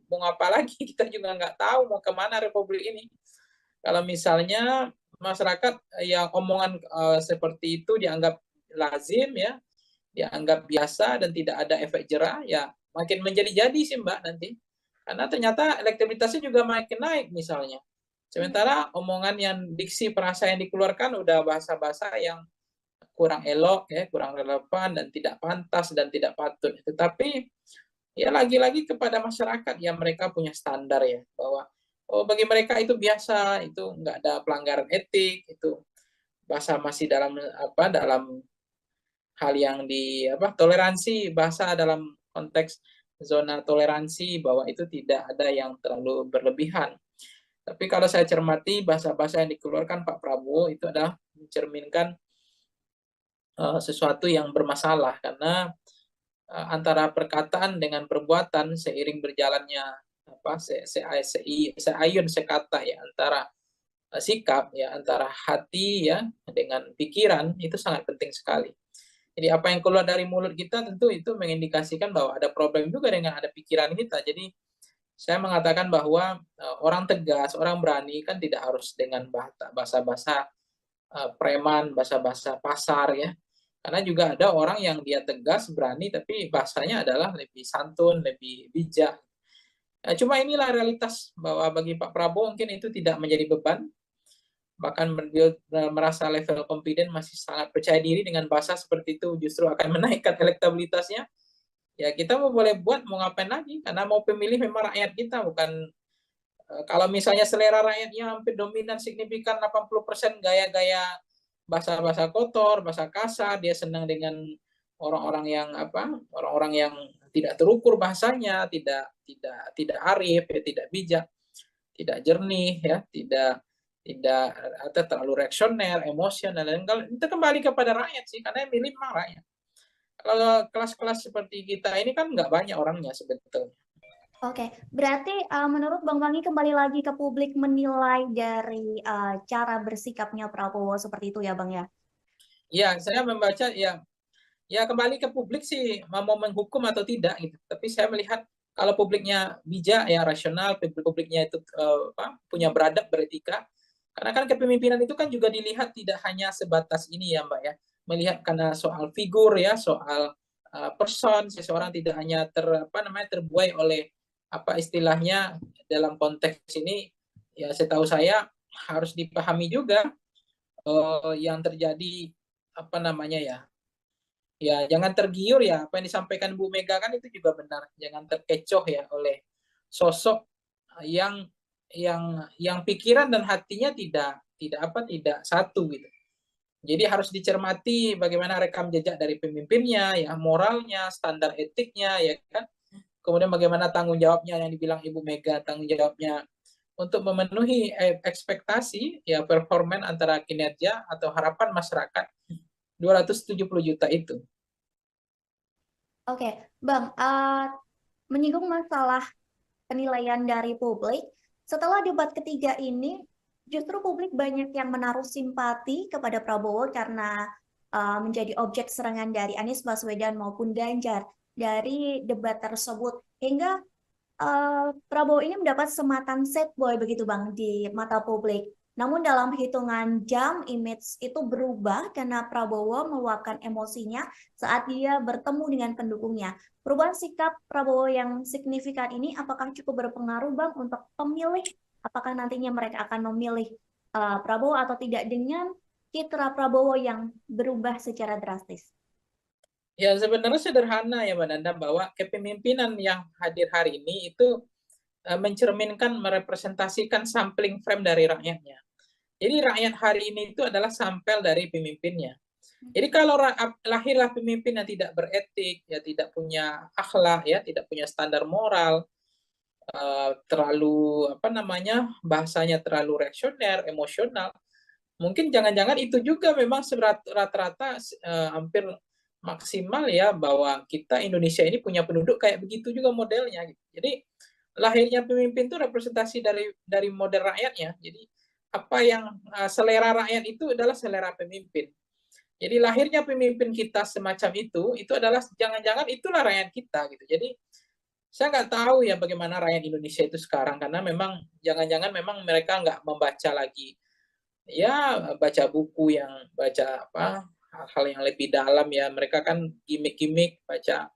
ngapa lagi, kita juga nggak tahu mau kemana Republik ini. Kalau misalnya masyarakat yang omongan seperti itu dianggap lazim ya, dianggap biasa dan tidak ada efek jerah, ya makin menjadi-jadi sih Mbak nanti. Karena ternyata elektabilitasnya juga makin naik misalnya. Sementara omongan yang diksi perasa yang dikeluarkan udah bahasa-bahasa yang kurang elok ya, kurang relevan dan tidak pantas dan tidak patut. Tetapi ya lagi-lagi kepada masyarakat yang mereka punya standar ya, bahwa bagi mereka itu biasa, itu nggak ada pelanggaran etik, itu bahasa masih dalam hal yang toleransi, bahasa dalam konteks zona toleransi, bahwa itu tidak ada yang terlalu berlebihan. Tapi kalau saya cermati bahasa-bahasa yang dikeluarkan Pak Prabowo itu adalah mencerminkan sesuatu yang bermasalah, karena antara perkataan dengan perbuatan seiring berjalannya seayun sekata ya, antara sikap ya, antara hati ya dengan pikiran, itu sangat penting sekali. Jadi apa yang keluar dari mulut kita tentu itu mengindikasikan bahwa ada problem juga dengan ada pikiran kita. Jadi saya mengatakan bahwa orang tegas, orang berani kan tidak harus dengan bahasa-bahasa preman, bahasa-bahasa pasar ya. Karena juga ada orang yang dia tegas, berani, tapi bahasanya adalah lebih santun, lebih bijak. Cuma inilah realitas bahwa bagi Pak Prabowo mungkin itu tidak menjadi beban. Bahkan beliau merasa level confident masih sangat percaya diri dengan bahasa seperti itu justru akan menaikkan elektabilitasnya. Ya kita boleh buat, mau ngapain lagi? Karena mau pemilih memang rakyat kita, bukan kalau misalnya selera rakyatnya hampir dominan signifikan 80% gaya-gaya bahasa-bahasa kotor, bahasa kasar, dia senang dengan orang-orang yang orang-orang yang tidak terukur bahasanya, tidak arif, ya, tidak bijak, tidak jernih ya, tidak atau terlalu reaksioner, emosional, dan itu kembali kepada rakyat sih, karena yang milih memang rakyat. Kalau kelas-kelas seperti kita ini kan nggak banyak orangnya sebetulnya. Oke, berarti menurut Bang Wangi kembali lagi ke publik menilai dari cara bersikapnya Prabowo seperti itu ya Bang ya? Ya, saya membaca ya kembali ke publik sih mau menghukum atau tidak gitu. Tapi saya melihat kalau publiknya bijak ya, rasional, publiknya itu punya beradab, beretika. Karena kan kepemimpinan itu kan juga dilihat tidak hanya sebatas ini ya Mbak ya. Melihat karena soal figur ya, soal person, seseorang tidak hanya terbuai oleh apa istilahnya dalam konteks ini, ya setahu saya harus dipahami juga yang terjadi ya jangan tergiur ya, apa yang disampaikan Bu Mega kan itu juga benar, jangan terkecoh ya oleh sosok yang pikiran dan hatinya tidak satu gitu. Jadi harus dicermati bagaimana rekam jejak dari pemimpinnya, ya moralnya, standar etiknya, ya kan. Kemudian bagaimana tanggung jawabnya yang dibilang Ibu Mega, tanggung jawabnya untuk memenuhi ekspektasi ya performan antara kinerja atau harapan masyarakat 270 juta itu. Oke, Bang, menyinggung masalah penilaian dari publik, setelah debat ketiga ini, justru publik banyak yang menaruh simpati kepada Prabowo karena menjadi objek serangan dari Anies Baswedan maupun Ganjar dari debat tersebut. Hingga Prabowo ini mendapat sematan sad boy begitu Bang di mata publik. Namun dalam hitungan jam image itu berubah karena Prabowo meluapkan emosinya saat dia bertemu dengan pendukungnya. Perubahan sikap Prabowo yang signifikan ini apakah cukup berpengaruh Bang untuk pemilih? Apakah nantinya mereka akan memilih Prabowo atau tidak dengan citra Prabowo yang berubah secara drastis? Ya sebenarnya sederhana ya Mbak Nanda, bahwa kepemimpinan yang hadir hari ini itu mencerminkan, merepresentasikan sampling frame dari rakyatnya. Jadi rakyat hari ini itu adalah sampel dari pemimpinnya. Jadi kalau lahirlah pemimpin yang tidak beretik, ya tidak punya akhlak, ya tidak punya standar moral, terlalu apa namanya, bahasanya terlalu reaksioner, emosional, mungkin jangan-jangan itu juga memang rata-rata hampir maksimal ya, bahwa kita Indonesia ini punya penduduk kayak begitu juga modelnya gitu. Jadi lahirnya pemimpin itu representasi dari model rakyatnya. Jadi apa yang selera rakyat itu adalah selera pemimpin. Jadi lahirnya pemimpin kita semacam itu adalah jangan-jangan itulah rakyat kita gitu. Jadi saya nggak tahu ya bagaimana rakyat Indonesia itu sekarang, karena memang jangan-jangan memang mereka nggak membaca lagi, ya baca buku, yang baca apa, hal-hal yang lebih dalam ya. Mereka kan gimmick-gimmick, baca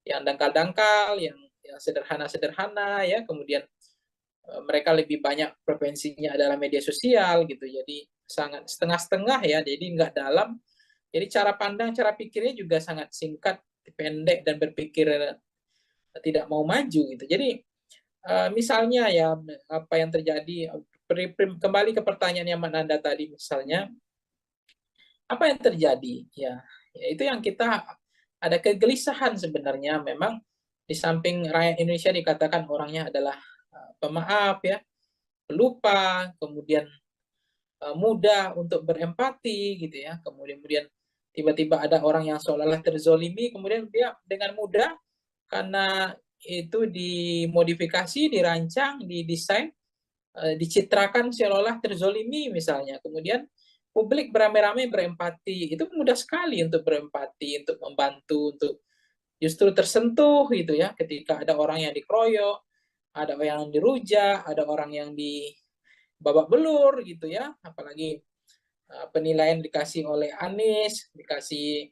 yang dangkal-dangkal, yang sederhana-sederhana ya. Kemudian mereka lebih banyak preferensinya adalah media sosial gitu. Jadi sangat setengah-setengah ya, jadi nggak dalam. Jadi cara pandang, cara pikirnya juga sangat singkat, pendek, dan berpikir tidak mau maju gitu. Jadi misalnya ya, apa yang terjadi, kembali ke pertanyaan yang Nanda tadi, misalnya apa yang terjadi ya, itu yang kita ada kegelisahan sebenarnya. Memang di samping rakyat Indonesia dikatakan orangnya adalah pemaaf ya, pelupa, kemudian mudah untuk berempati gitu ya, kemudian tiba-tiba ada orang yang seolah-olah terzolimi, kemudian dia dengan mudah, karena itu dimodifikasi, dirancang, didesain, dicitrakan seolah-olah terzolimi misalnya. Kemudian publik beramai-ramai berempati. Itu mudah sekali untuk berempati, untuk membantu, untuk justru tersentuh gitu ya, ketika ada orang yang dikeroyok, ada orang yang dirujak, ada orang yang babak belur gitu ya. Apalagi penilaian dikasih oleh Anies, dikasih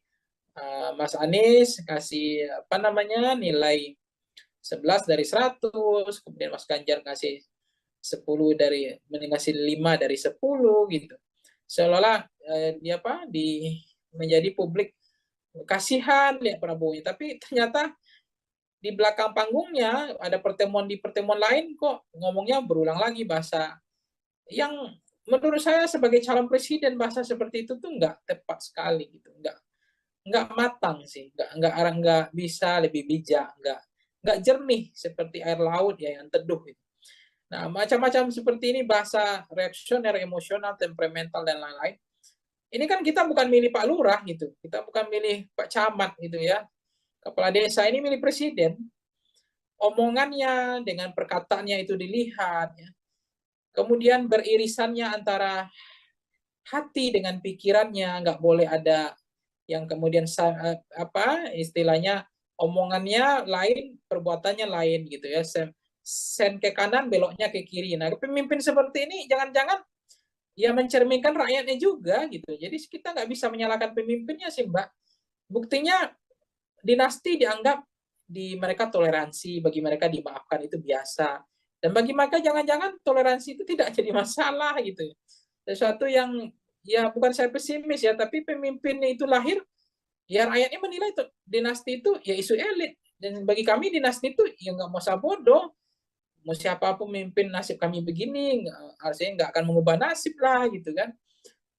Mas Anies kasih apa namanya, nilai 11 dari 100, kemudian Mas Ganjar kasih 10 dari, ngasih 5 dari 10 gitu. Seolah-olah dia apa, menjadi publik kasihan lihat Prabowo, tapi ternyata di belakang panggungnya ada di pertemuan lain kok ngomongnya berulang lagi bahasa yang menurut saya sebagai calon presiden, bahasa seperti itu tuh nggak tepat sekali gitu, nggak matang sih, nggak bisa lebih bijak, nggak jernih seperti air laut ya yang teduh gitu. Nah, macam-macam seperti ini, bahasa reaksioner, emosional, temperamental, dan lain-lain. Ini kan kita bukan milih Pak Lurah gitu, kita bukan milih Pak Camat gitu ya. Kepala desa ini milih presiden. Omongannya dengan perkataannya itu dilihat ya. Kemudian beririsannya antara hati dengan pikirannya, nggak boleh ada yang kemudian apa istilahnya, omongannya lain, perbuatannya lain gitu ya. Sen ke kanan, beloknya ke kiri. Nah, pemimpin seperti ini jangan-jangan ya mencerminkan rakyatnya juga gitu. Jadi kita nggak bisa menyalahkan pemimpinnya sih, Mbak. Buktinya dinasti dianggap di mereka toleransi, bagi mereka dimaafkan itu biasa. Dan bagi mereka jangan-jangan toleransi itu tidak jadi masalah gitu. Sesuatu yang ya, bukan saya pesimis ya, tapi pemimpinnya itu lahir, ya rakyatnya menilai itu dinasti itu ya isu elit. Dan bagi kami dinasti itu ya nggak mau bodoh. Mau siapapun memimpin, nasib kami begini, artinya nggak akan mengubah nasib lah gitu kan.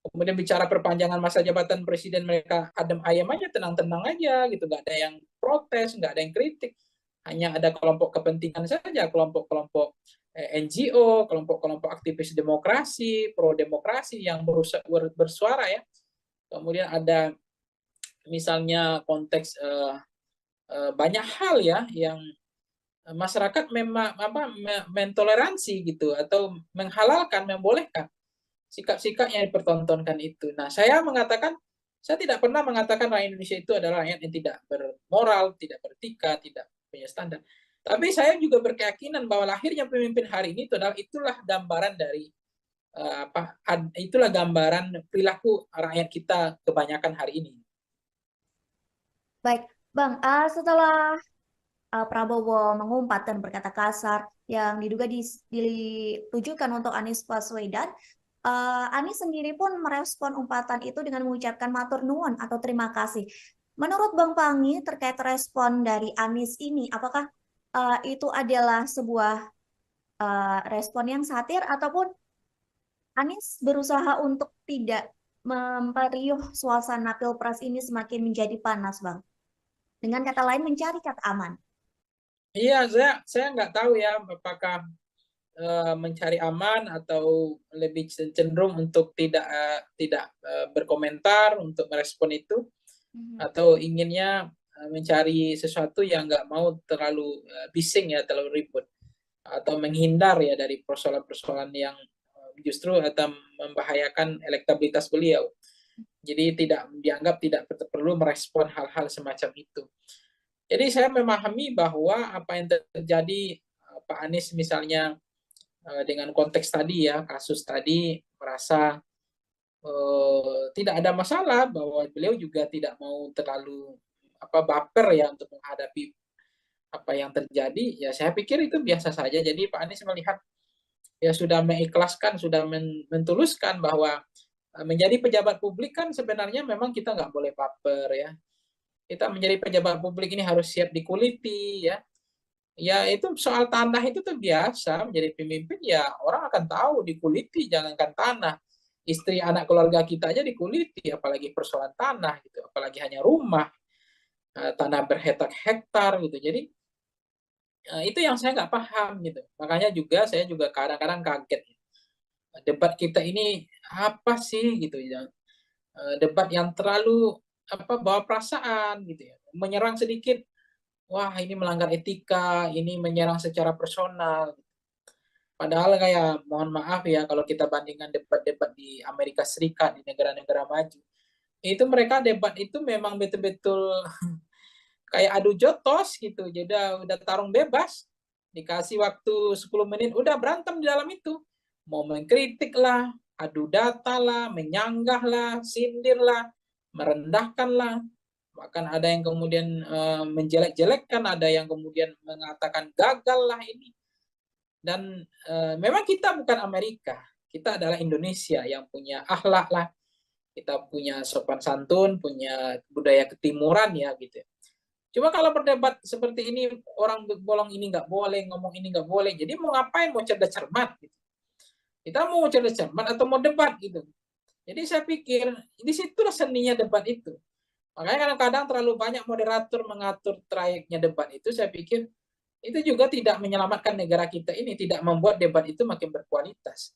Kemudian bicara perpanjangan masa jabatan presiden, mereka adem ayam aja, tenang-tenang aja gitu, nggak ada yang protes, nggak ada yang kritik, hanya ada kelompok kepentingan saja, kelompok-kelompok NGO, kelompok-kelompok aktivis demokrasi, pro demokrasi yang bersuara ya. Kemudian ada misalnya konteks banyak hal ya yang masyarakat memang apa, mentoleransi gitu, atau menghalalkan, membolehkan sikap-sikap yang dipertontonkan itu. Nah, saya tidak pernah mengatakan rakyat Indonesia itu adalah rakyat yang tidak bermoral, tidak beretika, tidak punya standar. Tapi saya juga berkeyakinan bahwa lahirnya pemimpin hari ini itulah gambaran dari itulah gambaran perilaku rakyat kita kebanyakan hari ini. Baik, Bang, setelah Prabowo mengumpat dan berkata kasar yang diduga ditujukan untuk Anies Baswedan, Anies sendiri pun merespon umpatan itu dengan mengucapkan matur nuwun atau terima kasih. Menurut Bang Pangi, terkait respon dari Anies ini, apakah itu adalah sebuah respon yang satir, ataupun Anies berusaha untuk tidak memperiuh suasana Pilpres ini semakin menjadi panas, Bang? Dengan kata lain, mencari kata aman. Iya, saya nggak tahu ya apakah mencari aman atau lebih cenderung untuk tidak berkomentar untuk merespon itu, atau inginnya mencari sesuatu yang nggak mau terlalu bising ya, terlalu ribut, atau menghindar ya dari persoalan-persoalan yang justru atau membahayakan elektabilitas beliau. Jadi tidak dianggap tidak perlu merespon hal-hal semacam itu. Jadi saya memahami bahwa apa yang terjadi Pak Anies misalnya dengan konteks tadi ya, kasus tadi merasa tidak ada masalah, bahwa beliau juga tidak mau terlalu baper ya untuk menghadapi apa yang terjadi. Ya saya pikir itu biasa saja. Jadi Pak Anies melihat ya sudah mengikhlaskan, sudah mentuluskan bahwa menjadi pejabat publik kan sebenarnya memang kita nggak boleh baper ya. Kita menjadi pejabat publik ini harus siap dikuliti ya. Ya itu soal tanah itu tuh biasa, menjadi pemimpin ya orang akan tahu dikuliti, jangankan tanah. Istri anak keluarga kita aja dikuliti, apalagi persoalan tanah gitu, apalagi hanya rumah, tanah berhektar-hektar gitu. Jadi itu yang saya nggak paham gitu. Makanya juga saya juga kadang-kadang kaget. Debat kita ini apa sih gitu ya? Debat yang terlalu bawa perasaan gitu ya, menyerang sedikit, wah ini melanggar etika, ini menyerang secara personal. Padahal kayak mohon maaf ya kalau kita bandingkan debat-debat di Amerika Serikat, di negara-negara maju, itu mereka debat itu memang betul-betul kayak adu jotos gitu. Jadi udah tarung bebas, dikasih waktu 10 menit udah berantem di dalam itu. Mau mengkritik lah, adu data lah, menyanggah lah, sindir lah, merendahkan lah. Bahkan ada yang kemudian menjelek-jelekkan, ada yang kemudian mengatakan gagal lah ini. Dan memang kita bukan Amerika, kita adalah Indonesia yang punya akhlak lah, kita punya sopan santun, punya budaya ketimuran ya gitu. Cuma kalau berdebat seperti ini, orang bolong ini nggak boleh, ngomong ini nggak boleh. Jadi mau ngapain? Mau cerdas cermat? Gitu. Kita mau cerdas cermat atau mau debat gitu. Jadi saya pikir di situlah seninya debat itu. Makanya kadang-kadang terlalu banyak moderator mengatur trayeknya debat itu, saya pikir itu juga tidak menyelamatkan negara kita ini, tidak membuat debat itu makin berkualitas.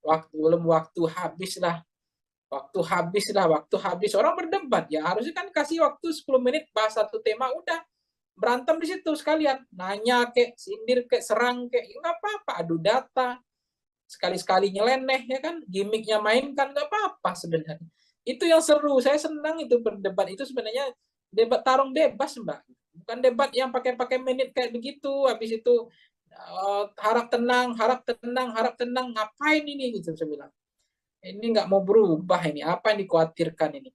Waktu habis orang berdebat ya, harusnya kan kasih waktu 10 menit bahas satu tema, udah berantem di situ sekalian, nanya kek, sindir kek, serang kek, ya nggak apa-apa, adu data, sekali-sekali nyeleneh ya kan, gimmicknya mainkan, nggak apa-apa sebenarnya. Itu yang seru, saya senang itu berdebat itu sebenarnya, debat tarung bebas Mbak, bukan debat yang pakai menit kayak begitu, habis itu harap tenang, ngapain ini gitu saya bilang. Ini nggak mau berubah ini, apa yang dikhawatirkan ini?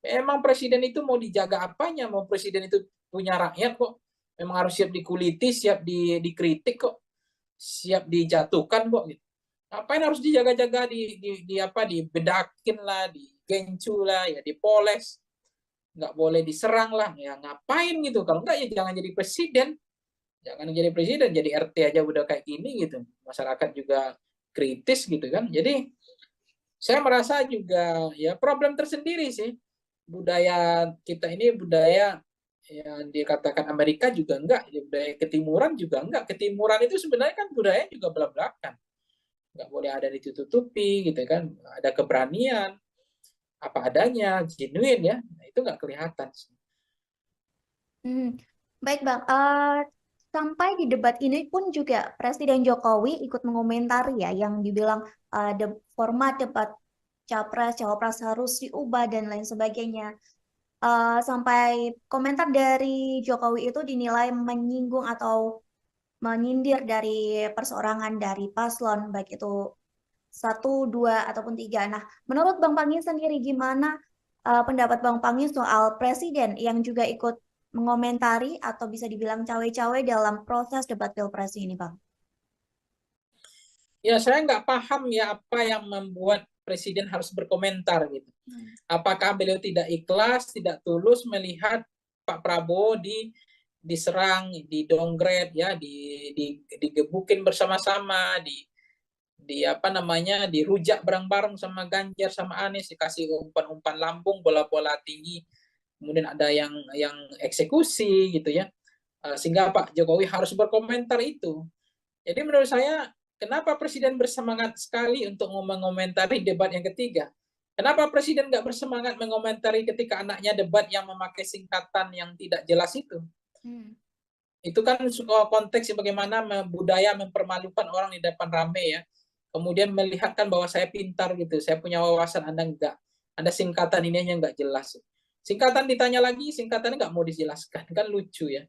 Emang presiden itu mau dijaga apanya? Mau presiden itu punya rakyat kok. Memang harus siap dikuliti, siap dikritik kok, siap dijatuhkan kok. Gitu. Ngapain harus dijaga-jaga, dibedakin lah, digencu lah, ya dipoles, nggak boleh diserang lah, ya ngapain gitu? Kalau nggak ya jangan jadi presiden, jadi RT aja udah kayak gini gitu. Masyarakat juga kritis gitu kan. Jadi saya merasa juga ya problem tersendiri sih, budaya kita ini, budaya yang dikatakan Amerika juga enggak, ya budaya ketimuran juga enggak. Ketimuran itu sebenarnya kan budaya juga belak-belakan, nggak boleh ada ditutupi gitu kan, ada keberanian apa adanya, genuine ya, nah, itu nggak kelihatan sih. Baik Bang, sampai di debat ini pun juga Presiden Jokowi ikut mengomentari ya yang dibilang format debat capres cawapres harus diubah dan lain sebagainya. Sampai komentar dari Jokowi itu dinilai menyinggung atau menyindir dari perseorangan dari paslon, baik itu 1, 2, ataupun 3. Nah, menurut Bang Pangi sendiri gimana pendapat Bang Pangi soal presiden yang juga ikut mengomentari atau bisa dibilang cawe-cawe dalam proses debat pilpres ini, Bang? Ya saya nggak paham ya apa yang membuat presiden harus berkomentar gitu. Apakah beliau tidak ikhlas, tidak tulus melihat Pak Prabowo diserang, didongret ya, digebukin bersama-sama, di apa namanya, dirujak bareng-bareng sama Ganjar sama Anies, dikasih umpan-umpan lambung, bola-bola tinggi, kemudian ada yang eksekusi gitu ya. Sehingga Pak Jokowi harus berkomentar itu. Jadi menurut saya, kenapa Presiden bersemangat sekali untuk mengomentari debat yang ketiga? Kenapa Presiden nggak bersemangat mengomentari ketika anaknya debat yang memakai singkatan yang tidak jelas itu? Itu kan konteks bagaimana budaya mempermalukan orang di depan rame ya. Kemudian melihatkan bahwa saya pintar gitu, saya punya wawasan, Anda enggak. Ada singkatan ini yang enggak jelas. Singkatan ditanya lagi, singkatannya enggak mau dijelaskan, kan lucu ya.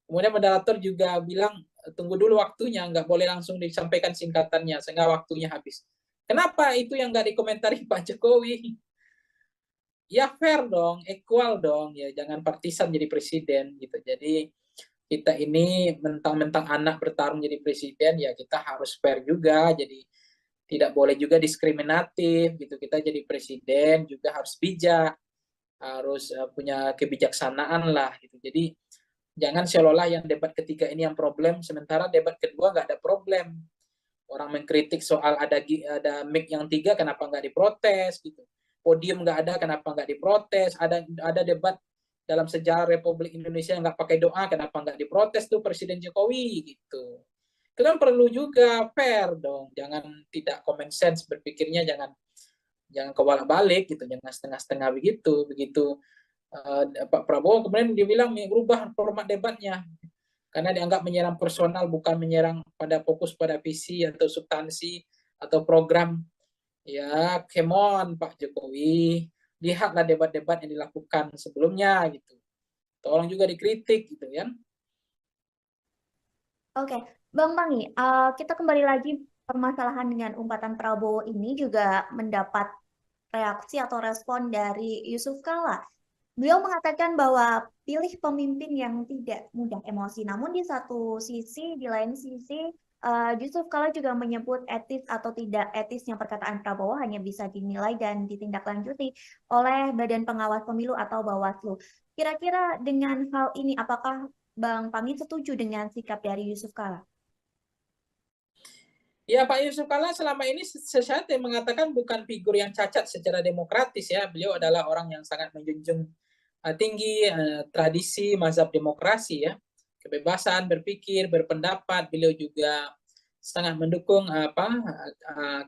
Kemudian moderator juga bilang, tunggu dulu waktunya, enggak boleh langsung disampaikan singkatannya, sehingga waktunya habis. Kenapa itu yang enggak dikomentari Pak Jokowi? Ya fair dong, equal dong, ya jangan partisan jadi presiden gitu. Jadi kita ini mentang-mentang anak bertarung jadi presiden, ya kita harus fair juga, jadi tidak boleh juga diskriminatif gitu. Kita jadi presiden juga harus bijak, harus punya kebijaksanaan lah gitu. Jadi jangan seolah-olah yang debat ketiga ini yang problem, sementara debat kedua nggak ada problem. Orang mengkritik soal ada mic yang 3, kenapa nggak diprotes gitu. Podium nggak ada, kenapa nggak diprotes. Ada debat dalam sejarah Republik Indonesia yang nggak pakai doa, kenapa nggak diprotes tuh Presiden Jokowi gitu. Itu kan perlu juga fair dong, jangan tidak common sense berpikirnya, jangan kebalik-balik gitu, jangan setengah-setengah begitu. Pak Prabowo kemudian dibilang merubah format debatnya karena dianggap menyerang personal, bukan menyerang pada fokus pada visi atau substansi atau program. Ya, come on Pak Jokowi, lihatlah debat-debat yang dilakukan sebelumnya gitu. Tolong juga dikritik gitu ya. Oke, Bang Pangi, kita kembali lagi permasalahan dengan umpatan Prabowo ini juga mendapat reaksi atau respon dari Yusuf Kala. Beliau mengatakan bahwa pilih pemimpin yang tidak mudah emosi. Namun di satu sisi, di lain sisi, Yusuf Kala juga menyebut etis atau tidak etisnya perkataan Prabowo hanya bisa dinilai dan ditindaklanjuti oleh Badan Pengawas Pemilu atau Bawaslu. Kira-kira dengan hal ini, apakah Bang Pangi setuju dengan sikap dari Yusuf Kala? Ya, Pak Yusuf Kala selama ini saya mengatakan bukan figur yang cacat secara demokratis ya. Beliau adalah orang yang sangat menjunjung tinggi tradisi mazhab demokrasi ya. Kebebasan berpikir, berpendapat. Beliau juga sangat mendukung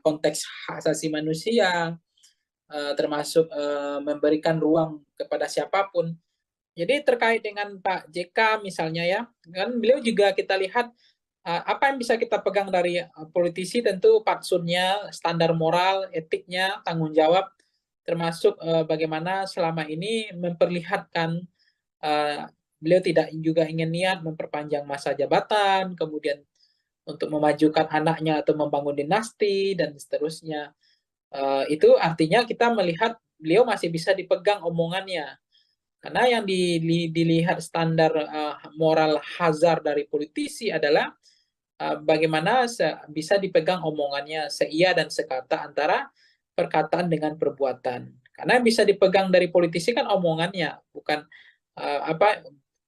konteks hak asasi manusia, termasuk memberikan ruang kepada siapapun. Jadi terkait dengan Pak JK misalnya ya, kan beliau juga kita lihat apa yang bisa kita pegang dari politisi, tentu fatsunnya, standar moral, etiknya, tanggung jawab, termasuk bagaimana selama ini memperlihatkan beliau tidak juga ingin niat memperpanjang masa jabatan, kemudian untuk memajukan anaknya atau membangun dinasti dan seterusnya. Itu artinya kita melihat beliau masih bisa dipegang omongannya. Karena yang dilihat standar moral hazard dari politisi adalah bagaimana bisa dipegang omongannya seia dan sekata antara perkataan dengan perbuatan. Karena yang bisa dipegang dari politisi kan omongannya, bukan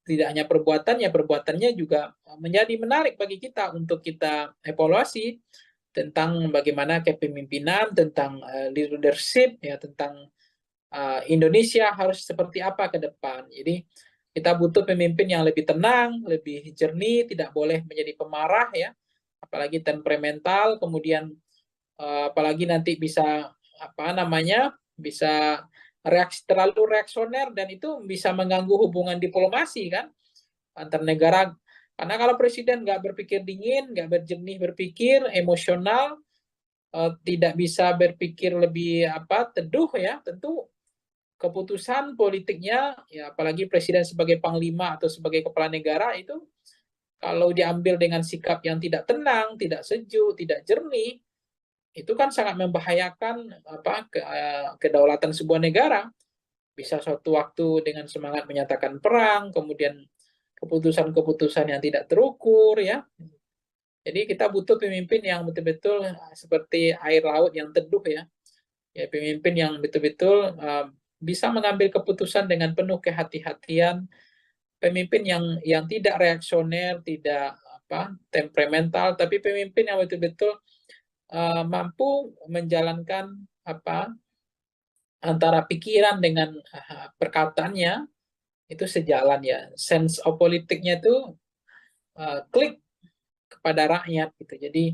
tidak hanya perbuatannya, perbuatannya juga menjadi menarik bagi kita untuk kita evaluasi tentang bagaimana kepemimpinan, tentang leadership, ya tentang Indonesia harus seperti apa ke depan. Jadi kita butuh pemimpin yang lebih tenang, lebih jernih, tidak boleh menjadi pemarah ya, apalagi temperamental, kemudian apalagi nanti bisa bisa terlalu reaksioner dan itu bisa mengganggu hubungan diplomasi kan antar negara. Karena kalau presiden nggak berpikir dingin, nggak berjernih berpikir, emosional, tidak bisa berpikir lebih teduh ya, tentu keputusan politiknya ya, apalagi presiden sebagai panglima atau sebagai kepala negara itu kalau diambil dengan sikap yang tidak tenang, tidak sejuk, tidak jernih, itu kan sangat membahayakan kedaulatan sebuah negara. Bisa suatu waktu dengan semangat menyatakan perang, kemudian keputusan-keputusan yang tidak terukur ya. Jadi kita butuh pemimpin yang betul-betul seperti air laut yang teduh ya. Ya, pemimpin yang betul-betul bisa mengambil keputusan dengan penuh kehati-hatian, pemimpin yang tidak reaksioner, tidak temperamental, tapi pemimpin yang betul-betul mampu menjalankan antara pikiran dengan perkataannya itu sejalan ya. Sense of politiknya itu klik kepada rakyat gitu. Jadi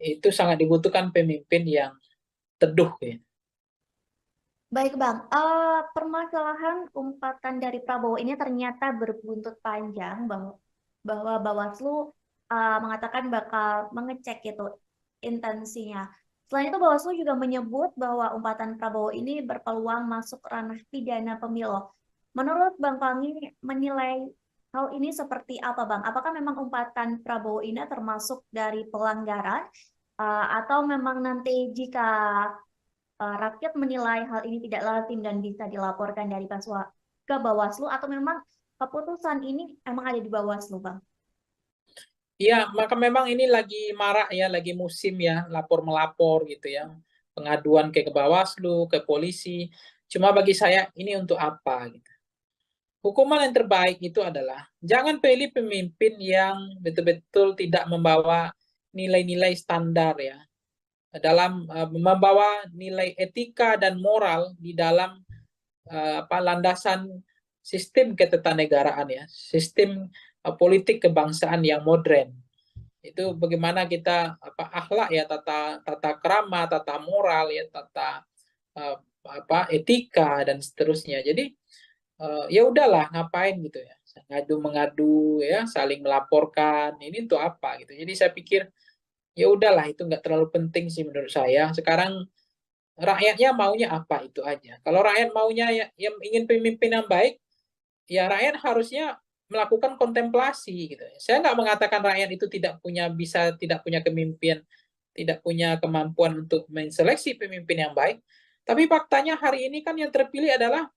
itu sangat dibutuhkan pemimpin yang teduh ya. Baik Bang, permasalahan umpatan dari Prabowo ini ternyata berbuntut panjang bahwa Bawaslu mengatakan bakal mengecek itu intensinya. Selain itu Bawaslu juga menyebut bahwa umpatan Prabowo ini berpeluang masuk ranah pidana pemilu. Menurut Bang Pangi menilai hal ini seperti apa Bang? Apakah memang umpatan Prabowo ini termasuk dari pelanggaran atau memang nanti jika rakyat menilai hal ini tidak lazim dan bisa dilaporkan dari ke Bawaslu atau memang keputusan ini emang ada di Bawaslu, Bang? Iya, maka memang ini lagi marak ya, lagi musim ya, lapor-melapor gitu ya. Pengaduan ke Bawaslu, ke polisi. Cuma bagi saya ini untuk apa gitu. Hukuman yang terbaik itu adalah jangan pilih pemimpin yang betul-betul tidak membawa nilai-nilai standar ya. Dalam membawa nilai etika dan moral di dalam landasan sistem ketatanegaraan ya, sistem politik kebangsaan yang modern. Itu bagaimana kita akhlak ya, tata krama, tata moral ya, tata etika dan seterusnya. Jadi ya udahlah ngapain gitu ya, ngadu mengadu ya, saling melaporkan, ini untuk apa gitu. Jadi saya pikir ya udahlah, itu nggak terlalu penting sih menurut saya. Sekarang rakyatnya maunya apa itu aja. Kalau rakyat maunya ya, yang ingin pemimpin yang baik, ya rakyat harusnya melakukan kontemplasi gitu. Saya nggak mengatakan rakyat itu tidak punya kemimpinan, tidak punya kemampuan untuk menseleksi pemimpin yang baik. Tapi faktanya hari ini kan yang terpilih adalah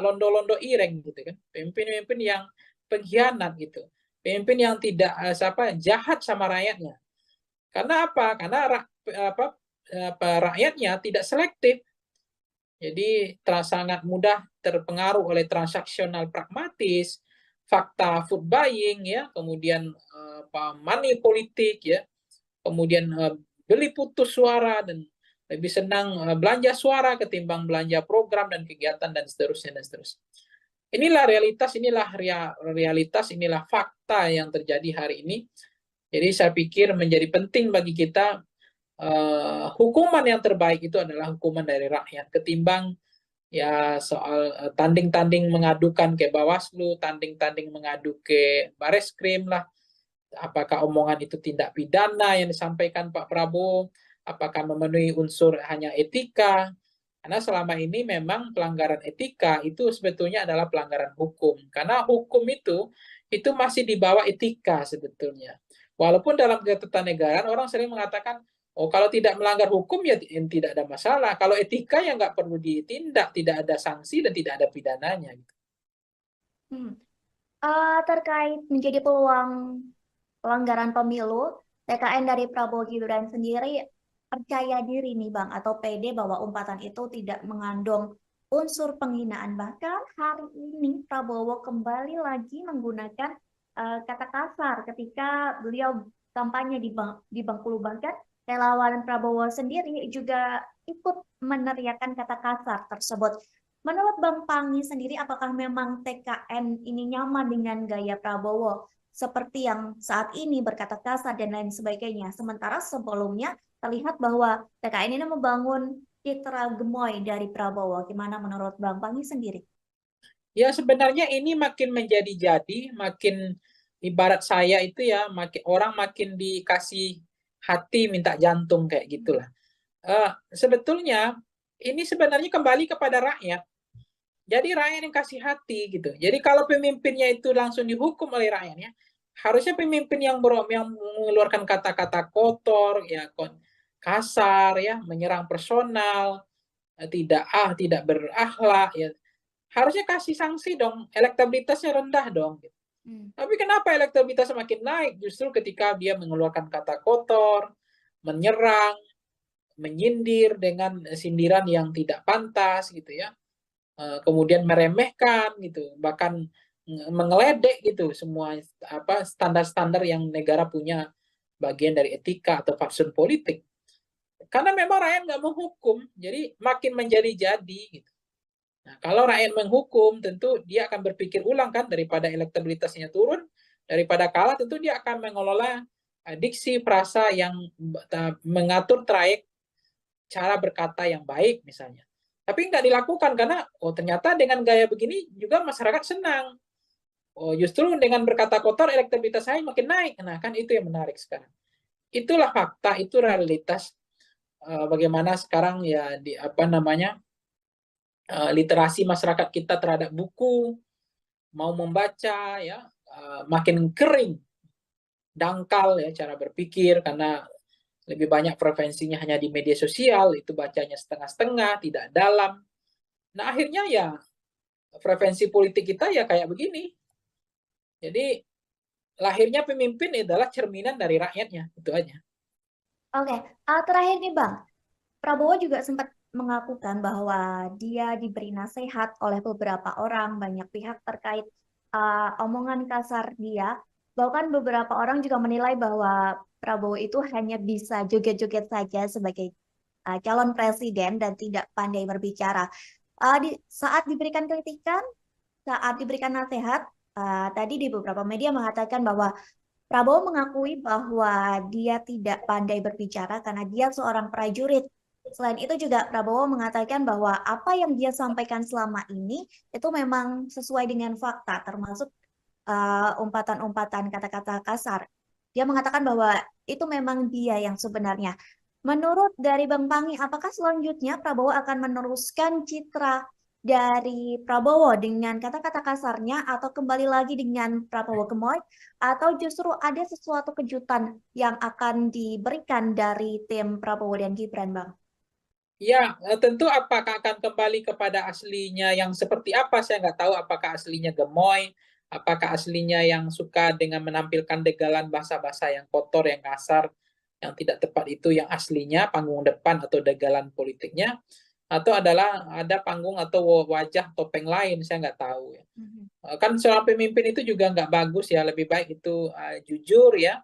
londo-londo ireng gitu kan, pemimpin-pemimpin yang pengkhianat gitu, pemimpin yang tidak jahat sama rakyatnya. Karena apa? Karena rakyatnya tidak selektif. Jadi sangat mudah terpengaruh oleh transaksional pragmatis, fakta food buying ya, kemudian money politik ya, kemudian beli putus suara dan lebih senang belanja suara ketimbang belanja program dan kegiatan dan seterusnya dan seterusnya. Inilah realitas, inilah fakta yang terjadi hari ini. Jadi saya pikir menjadi penting bagi kita hukuman yang terbaik itu adalah hukuman dari rakyat ketimbang ya soal tanding-tanding mengadukan ke Bawaslu, tanding-tanding mengadu ke Bareskrim lah. Apakah omongan itu tindak pidana yang disampaikan Pak Prabowo? Apakah memenuhi unsur hanya etika? Karena selama ini memang pelanggaran etika itu sebetulnya adalah pelanggaran hukum. Karena hukum itu masih di bawah etika sebetulnya. Walaupun dalam ketatanegaraan orang sering mengatakan, oh kalau tidak melanggar hukum ya tidak ada masalah. Kalau etika ya nggak perlu ditindak, tidak ada sanksi dan tidak ada pidananya. Hmm. Terkait menjadi peluang pelanggaran pemilu, TKN dari Prabowo Gibran sendiri percaya diri nih Bang atau pede bahwa umpatan itu tidak mengandung unsur penghinaan. Bahkan hari ini Prabowo kembali lagi menggunakan kata kasar ketika beliau kampanye di Bengkulu. Bahkan relawan Prabowo sendiri juga ikut meneriakan kata kasar tersebut. Menurut Bang Pangi sendiri, apakah memang TKN ini nyaman dengan gaya Prabowo? Seperti yang saat ini berkata kasar dan lain sebagainya. Sementara sebelumnya terlihat bahwa TKN ini membangun citra gemoy dari Prabowo. Gimana menurut Bang Pangi sendiri? Ya sebenarnya ini makin menjadi-jadi, makin ibarat saya itu ya, orang makin dikasih hati minta jantung kayak gitulah. Sebetulnya ini sebenarnya kembali kepada rakyat. Jadi rakyat yang kasih hati gitu. Jadi kalau pemimpinnya itu langsung dihukum oleh rakyatnya, harusnya pemimpin yang mengeluarkan kata-kata kotor, ya kasar, ya menyerang personal, tidak berakhlak, ya harusnya kasih sanksi dong. Elektabilitasnya rendah dong. Tapi kenapa elektabilitasnya makin naik? Justru ketika dia mengeluarkan kata kotor, menyerang, menyindir dengan sindiran yang tidak pantas gitu ya. Kemudian meremehkan gitu, bahkan mengeledek gitu semua standar-standar yang negara punya bagian dari etika atau fatsun politik. Karena memang rakyat nggak menghukum, jadi makin menjadi-jadi gitu. Nah, kalau rakyat menghukum, tentu dia akan berpikir ulang kan, daripada elektabilitasnya turun, daripada kalah, tentu dia akan mengelola diksi, frasa yang mengatur trayek cara berkata yang baik misalnya. Tapi nggak dilakukan karena, oh ternyata dengan gaya begini juga masyarakat senang. Oh justru dengan berkata kotor elektabilitas saya makin naik. Nah kan itu yang menarik sekarang. Itulah fakta, itu realitas bagaimana sekarang ya di apa namanya literasi masyarakat kita terhadap buku, mau membaca ya makin kering, dangkal ya cara berpikir karena lebih banyak preferensinya hanya di media sosial, itu bacanya setengah-setengah, tidak dalam. Nah akhirnya ya preferensi politik kita ya kayak begini. Jadi lahirnya pemimpin adalah cerminan dari rakyatnya, itu aja. Oke, terakhir nih Bang, Prabowo juga sempat mengakukan bahwa dia diberi nasihat oleh beberapa orang, banyak pihak terkait omongan kasar dia. Bahkan beberapa orang juga menilai bahwa Prabowo itu hanya bisa joget-joget saja sebagai calon presiden dan tidak pandai berbicara. Saat diberikan kritikan, saat diberikan nasihat, tadi di beberapa media mengatakan bahwa Prabowo mengakui bahwa dia tidak pandai berbicara karena dia seorang prajurit. Selain itu juga Prabowo mengatakan bahwa apa yang dia sampaikan selama ini itu memang sesuai dengan fakta, termasuk umpatan-umpatan kata-kata kasar. Dia mengatakan bahwa itu memang dia yang sebenarnya. Menurut dari Bang Pangi, apakah selanjutnya Prabowo akan meneruskan citra dari Prabowo dengan kata-kata kasarnya atau kembali lagi dengan Prabowo gemoy atau justru ada sesuatu kejutan yang akan diberikan dari tim Prabowo dan Gibran, Bang? Ya, tentu apakah akan kembali kepada aslinya yang seperti apa, saya nggak tahu apakah aslinya gemoy, apakah aslinya yang suka dengan menampilkan degalan bahasa-bahasa yang kotor, yang kasar, yang tidak tepat itu yang aslinya, panggung depan atau degalan politiknya, atau adalah ada panggung atau wajah topeng lain, saya nggak tahu ya. Kan seorang pemimpin itu juga nggak bagus ya, lebih baik itu jujur ya,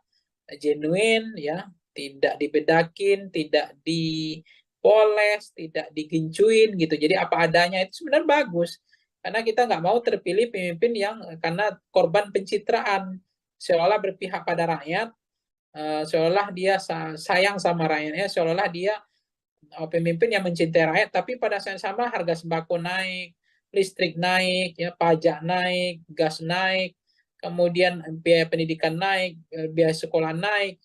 genuine ya, tidak dibedakin, tidak dipoles, tidak digincuin gitu. Jadi apa adanya itu sebenarnya bagus. Karena kita nggak mau terpilih pemimpin yang karena korban pencitraan, seolah berpihak pada rakyat, seolah dia sayang sama rakyatnya, seolah dia pemimpin yang mencintai rakyat, tapi pada saat yang sama harga sembako naik, listrik naik, ya pajak naik, gas naik, kemudian biaya pendidikan naik, biaya sekolah naik,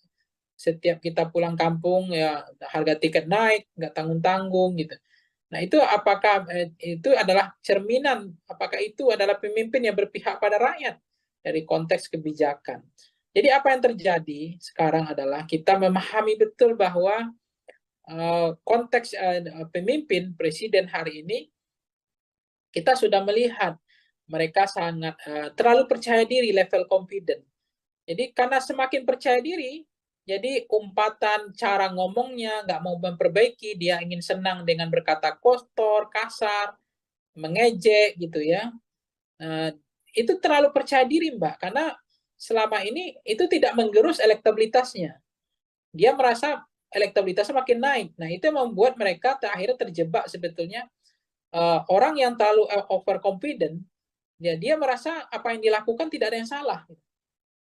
setiap kita pulang kampung ya harga tiket naik, nggak tanggung-tanggung gitu. Nah itu apakah itu adalah cerminan, apakah itu adalah pemimpin yang berpihak pada rakyat dari konteks kebijakan. Jadi apa yang terjadi sekarang adalah kita memahami betul bahwa konteks pemimpin presiden hari ini kita sudah melihat mereka sangat terlalu percaya diri, level confident. Jadi karena semakin percaya diri, jadi umpatan cara ngomongnya nggak mau memperbaiki, dia ingin senang dengan berkata kotor, kasar, mengejek gitu ya. Itu terlalu percaya diri Mbak, karena selama ini itu tidak menggerus elektabilitasnya. Dia merasa elektabilitasnya makin naik. Nah, itu yang membuat mereka akhirnya terjebak sebetulnya orang yang terlalu overconfident, ya dia merasa apa yang dilakukan tidak ada yang salah.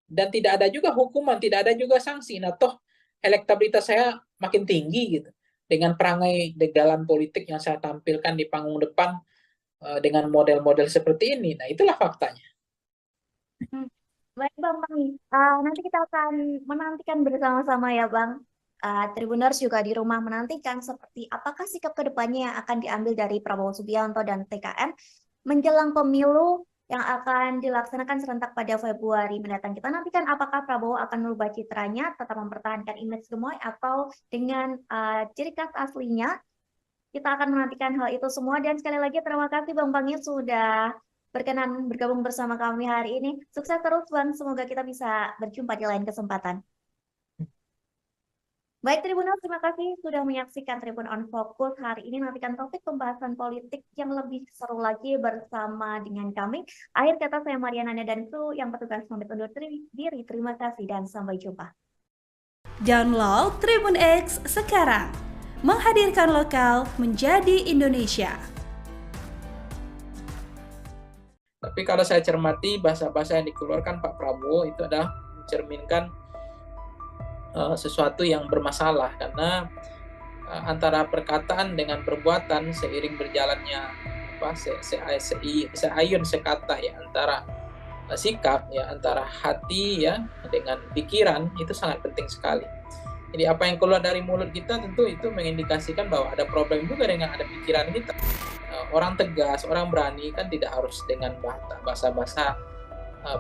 Dan tidak ada juga hukuman, tidak ada juga sanksi. Nah, toh elektabilitas saya makin tinggi gitu. Dengan perangai degalan politik yang saya tampilkan di panggung depan dengan model-model seperti ini. Nah, itulah faktanya. Baik Bang Pangi, nanti kita akan menantikan bersama-sama ya Bang. Tribuners juga di rumah menantikan seperti apakah sikap kedepannya yang akan diambil dari Prabowo Subianto dan TKN menjelang pemilu yang akan dilaksanakan serentak pada Februari mendatang. Kita nantikan apakah Prabowo akan merubah citranya, tetap mempertahankan image gemoy atau dengan ciri khas aslinya. Kita akan menantikan hal itu semua dan sekali lagi terima kasih Bang Pangi sudah berkenan bergabung bersama kami hari ini. Sukses terus Bang, semoga kita bisa berjumpa di lain kesempatan. Baik Tribuners, terima kasih sudah menyaksikan Tribun on Focus. Hari ini nantikan topik pembahasan politik yang lebih seru lagi bersama dengan kami. Akhir kata saya Mariana dan kru yang petugas pamit undur diri. Terima kasih dan sampai jumpa. Download Tribun X sekarang. menghadirkan lokal menjadi Indonesia. Tapi kalau saya cermati bahasa-bahasa yang dikeluarkan Pak Prabowo itu adalah mencerminkan sesuatu yang bermasalah, karena antara perkataan dengan perbuatan seiring berjalannya seayun sekata ya, antara sikap ya, antara hati ya dengan pikiran, itu sangat penting sekali. Jadi apa yang keluar dari mulut kita tentu itu mengindikasikan bahwa ada problem juga dengan ada pikiran kita. Orang tegas, orang berani kan tidak harus dengan bahasa-bahasa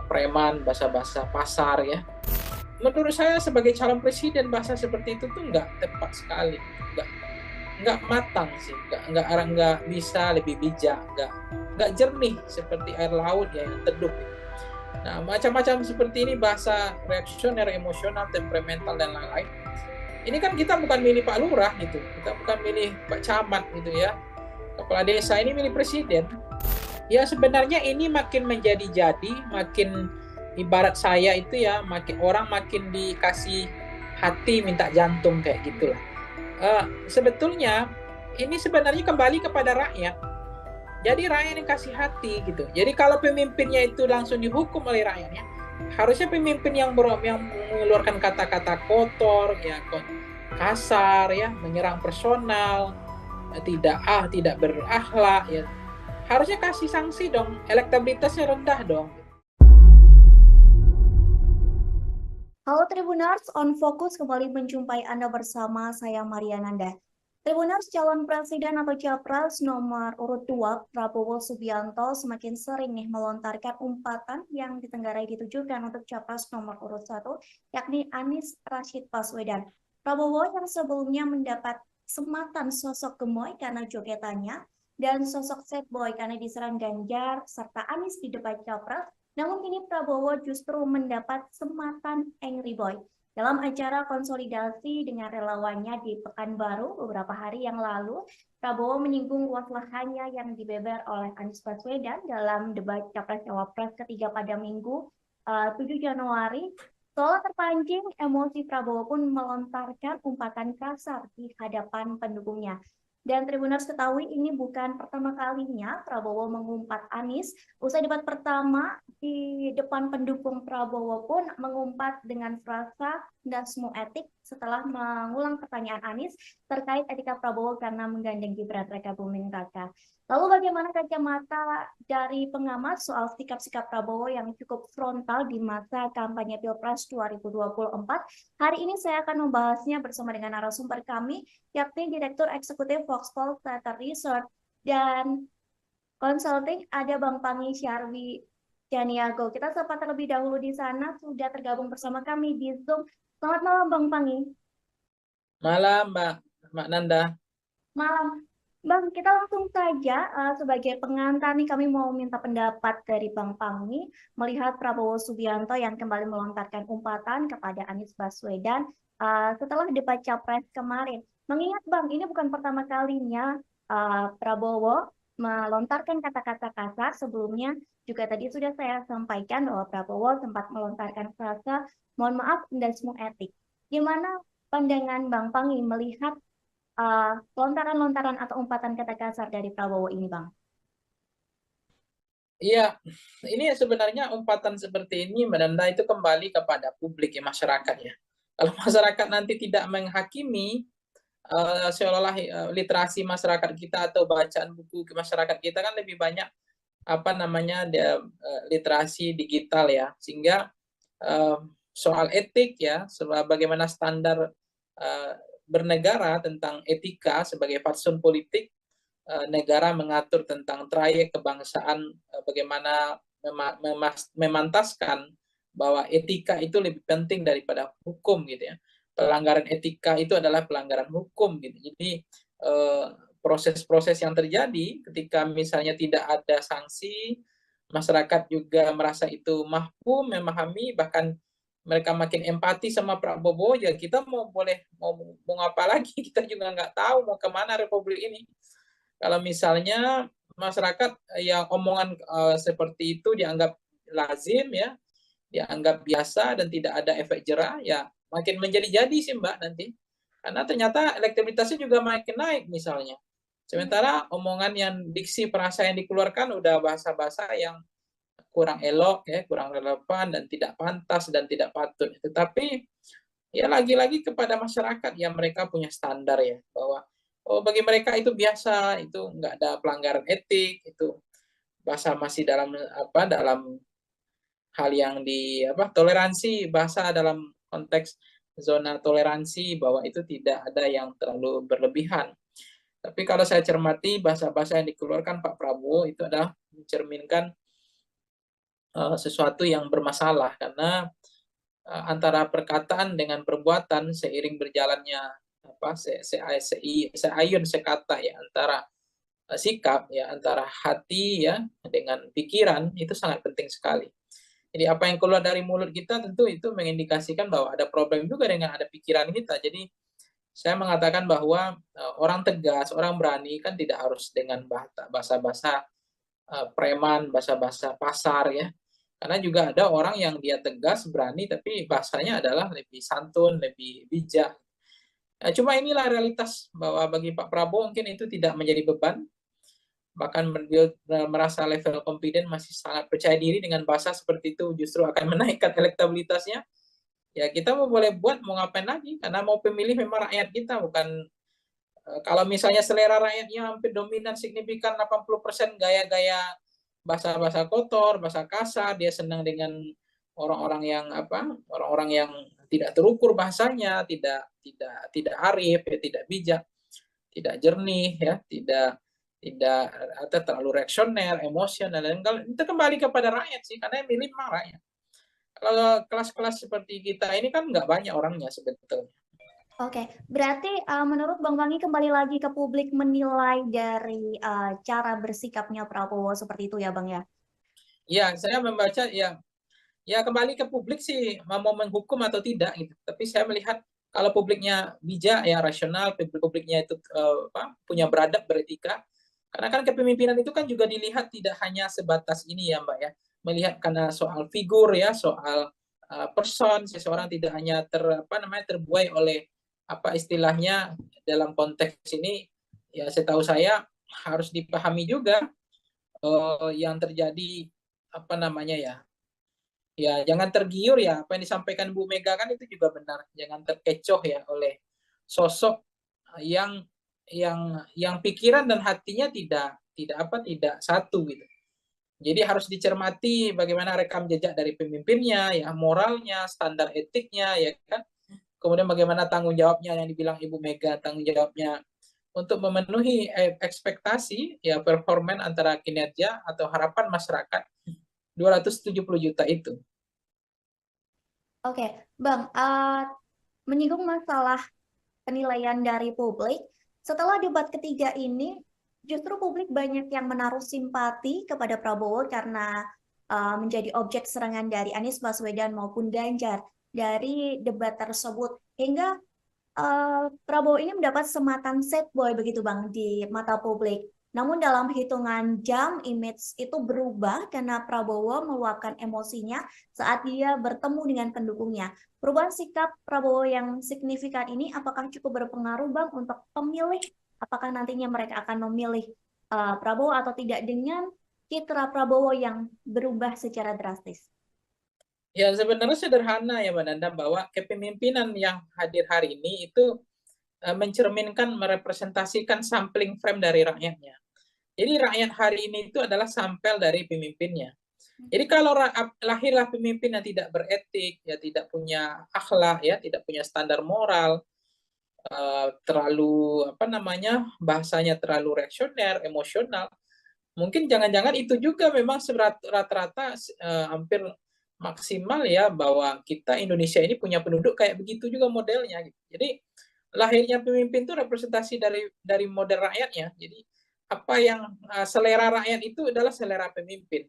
preman, bahasa-bahasa pasar ya. Menurut saya sebagai calon presiden bahasa seperti itu tuh nggak tepat sekali, nggak matang sih, nggak bisa lebih bijak, nggak jernih seperti air laut ya yang teduh. Nah, macam-macam seperti ini bahasa reaksioner, emosional, temperamental dan lain-lain. Ini kan kita bukan milih Pak Lurah gitu, kita bukan milih Pak Camat gitu ya, kepala desa, ini milih presiden. Ya sebenarnya ini makin menjadi-jadi, makin ibarat saya itu ya, makin dikasih hati minta jantung kayak gitulah. Sebetulnya ini sebenarnya kembali kepada rakyat. Jadi rakyat yang kasih hati gitu. Jadi kalau pemimpinnya itu langsung dihukum oleh rakyatnya, harusnya pemimpin yang mengeluarkan kata-kata kotor, ya kasar, ya menyerang personal, tidak berakhlak, ya harusnya kasih sanksi dong. Elektabilitasnya rendah dong. Halo Tribuners, on Fokus kembali menjumpai Anda bersama saya Mariananda. Tribuners, calon presiden atau capres nomor urut 2 Prabowo Subianto semakin sering melontarkan umpatan yang ditenggarai ditujukan untuk capres nomor urut 1, yakni Anies Rashid Baswedan. Prabowo yang sebelumnya mendapat sematan sosok gemoy karena jogetannya dan sosok sad boy karena diserang Ganjar serta Anies di debat capres. Namun kini Prabowo justru mendapat sematan angry boy. Dalam acara konsolidasi dengan relawannya di Pekanbaru beberapa hari yang lalu, Prabowo menyinggung luas lahannya yang dibeber oleh Anies Baswedan dalam debat Capres-Cawapres ketiga pada Minggu 7 Januari. Seolah terpancing, emosi Prabowo pun melontarkan umpatan kasar di hadapan pendukungnya. Dan Tribuners ketahui ini bukan pertama kalinya Prabowo mengumpat Anies. Usai debat pertama di depan pendukung Prabowo pun mengumpat dengan frasa dasmu etik setelah mengulang pertanyaan Anies terkait etika Prabowo karena menggandeng Gibran Rakabuming Raka. Lalu bagaimana kacamata dari pengamat soal sikap-sikap Prabowo yang cukup frontal di masa kampanye Pilpres 2024? Hari ini saya akan membahasnya bersama dengan narasumber kami, yakni Direktur Eksekutif Foxpol Theater Research dan Consulting, ada Bang Pangi Syarwi Janiago. Kita sapa terlebih dahulu di sana, sudah tergabung bersama kami di Zoom. Selamat malam Bang Pangi. Malam Mbak Nanda. Malam. Bang, kita langsung saja sebagai pengantar nih kami mau minta pendapat dari Bang Pangi melihat Prabowo Subianto yang kembali melontarkan umpatan kepada Anies Baswedan setelah debat Capres kemarin. Mengingat Bang, ini bukan pertama kalinya Prabowo melontarkan kata-kata kasar. Sebelumnya juga tadi sudah saya sampaikan bahwa Prabowo sempat melontarkan frasa mohon maaf dan semua etik. Gimana pandangan Bang Pangi melihat lontaran-lontaran atau umpatan kata kasar dari Prabowo ini, Bang? Iya, ini sebenarnya umpatan seperti ini, Mbak Nanda, itu kembali kepada publik ya, masyarakat ya. Kalau masyarakat nanti tidak menghakimi, seolah-olah literasi masyarakat kita atau bacaan buku ke masyarakat kita kan lebih banyak literasi digital ya, sehingga soal etik ya, bagaimana standar bernegara tentang etika sebagai fatsun politik, negara mengatur tentang trayek kebangsaan, bagaimana memantaskan bahwa etika itu lebih penting daripada hukum gitu ya. Pelanggaran etika itu adalah pelanggaran hukum gitu. Jadi proses-proses yang terjadi ketika misalnya tidak ada sanksi, masyarakat juga merasa itu mahfum, memahami, bahkan mereka makin empati sama Prabowo, ya kita mau apa lagi, kita juga nggak tahu mau kemana Republik ini. Kalau misalnya masyarakat yang omongan seperti itu dianggap lazim ya, dianggap biasa dan tidak ada efek jerah, ya makin menjadi-jadi sih Mbak nanti. Karena ternyata elektabilitasnya juga makin naik misalnya. Sementara omongan yang diksi perasa yang dikeluarkan udah bahasa-bahasa yang kurang elok ya, kurang relevan dan tidak pantas dan tidak patut. Tetapi ya lagi-lagi kepada masyarakat yang mereka punya standar ya, bahwa oh bagi mereka itu biasa, itu nggak ada pelanggaran etik, itu bahasa masih dalam dalam hal yang toleransi, bahasa dalam konteks zona toleransi, bahwa itu tidak ada yang terlalu berlebihan. Tapi kalau saya cermati bahasa-bahasa yang dikeluarkan Pak Prabowo itu adalah mencerminkan sesuatu yang bermasalah, karena antara perkataan dengan perbuatan seiring berjalannya seayun sekata ya, antara sikap ya, antara hati ya dengan pikiran, itu sangat penting sekali. Jadi apa yang keluar dari mulut kita tentu itu mengindikasikan bahwa ada problem juga dengan ada pikiran kita. Jadi saya mengatakan bahwa orang tegas, orang berani kan tidak harus dengan bahasa-bahasa preman, bahasa-bahasa pasar ya. Karena juga ada orang yang dia tegas, berani, tapi bahasanya adalah lebih santun, lebih bijak. Cuma inilah realitas bahwa bagi Pak Prabowo mungkin itu tidak menjadi beban, bahkan dia merasa level confident masih sangat percaya diri dengan bahasa seperti itu justru akan menaikkan elektabilitasnya. Ya kita mau boleh buat mau ngapain lagi, karena mau pemilih memang rakyat kita, bukan kalau misalnya selera rakyatnya hampir dominan signifikan 80% gaya-gaya bahasa-bahasa kotor, bahasa kasar, dia senang dengan orang-orang yang orang-orang yang tidak terukur bahasanya, tidak arif, ya, tidak bijak, tidak jernih ya, tidak tidak atau terlalu reaksioner, emosional, dan kalau itu kembali kepada rakyat sih, karena yang milih memang rakyat. Kalau kelas-kelas seperti kita ini kan nggak banyak orangnya sebetulnya. Oke, berarti menurut Bang Wangi kembali lagi ke publik menilai dari cara bersikapnya Prabowo seperti itu ya Bang ya? Ya, saya membaca ya kembali ke publik sih mau menghukum atau tidak gitu. Tapi saya melihat kalau publiknya bijak ya rasional, publiknya itu punya beradab, beretika. Karena kan kepemimpinan itu kan juga dilihat tidak hanya sebatas ini ya Mbak ya. Melihat karena soal figur ya, soal person, seseorang tidak hanya terbuai oleh apa istilahnya dalam konteks ini ya, setahu saya harus dipahami juga yang terjadi apa namanya ya jangan tergiur ya, apa yang disampaikan Bu Mega kan itu juga benar, jangan terkecoh ya oleh sosok yang yang pikiran dan hatinya tidak satu gitu. Jadi harus dicermati bagaimana rekam jejak dari pemimpinnya ya, moralnya, standar etiknya ya kan. Kemudian bagaimana tanggung jawabnya yang dibilang Ibu Mega, tanggung jawabnya untuk memenuhi ekspektasi ya, performan antara kinerja atau harapan masyarakat 270 juta itu. Oke, Bang, menyinggung masalah penilaian dari publik, setelah debat ketiga ini, justru publik banyak yang menaruh simpati kepada Prabowo karena menjadi objek serangan dari Anies Baswedan maupun Ganjar dari debat tersebut. Hingga Prabowo ini mendapat sematan sad boy begitu Bang di mata publik. Namun dalam hitungan jam image itu berubah karena Prabowo meluapkan emosinya saat dia bertemu dengan pendukungnya. Perubahan sikap Prabowo yang signifikan ini apakah cukup berpengaruh Bang untuk pemilih? Apakah nantinya mereka akan memilih Prabowo atau tidak dengan citra Prabowo yang berubah secara drastis? Ya sebenarnya sederhana ya Mbak Nanda, bahwa kepemimpinan yang hadir hari ini itu mencerminkan, merepresentasikan sampling frame dari rakyatnya. Jadi rakyat hari ini itu adalah sampel dari pemimpinnya. Jadi kalau lahirlah pemimpin yang tidak beretik, ya tidak punya akhlak, ya tidak punya standar moral, terlalu bahasanya terlalu reaksioner, emosional, mungkin jangan-jangan itu juga memang rata-rata hampir maksimal ya, bahwa kita Indonesia ini punya penduduk kayak begitu juga modelnya gitu. Jadi lahirnya pemimpin itu representasi dari model rakyatnya. Jadi apa yang selera rakyat itu adalah selera pemimpin.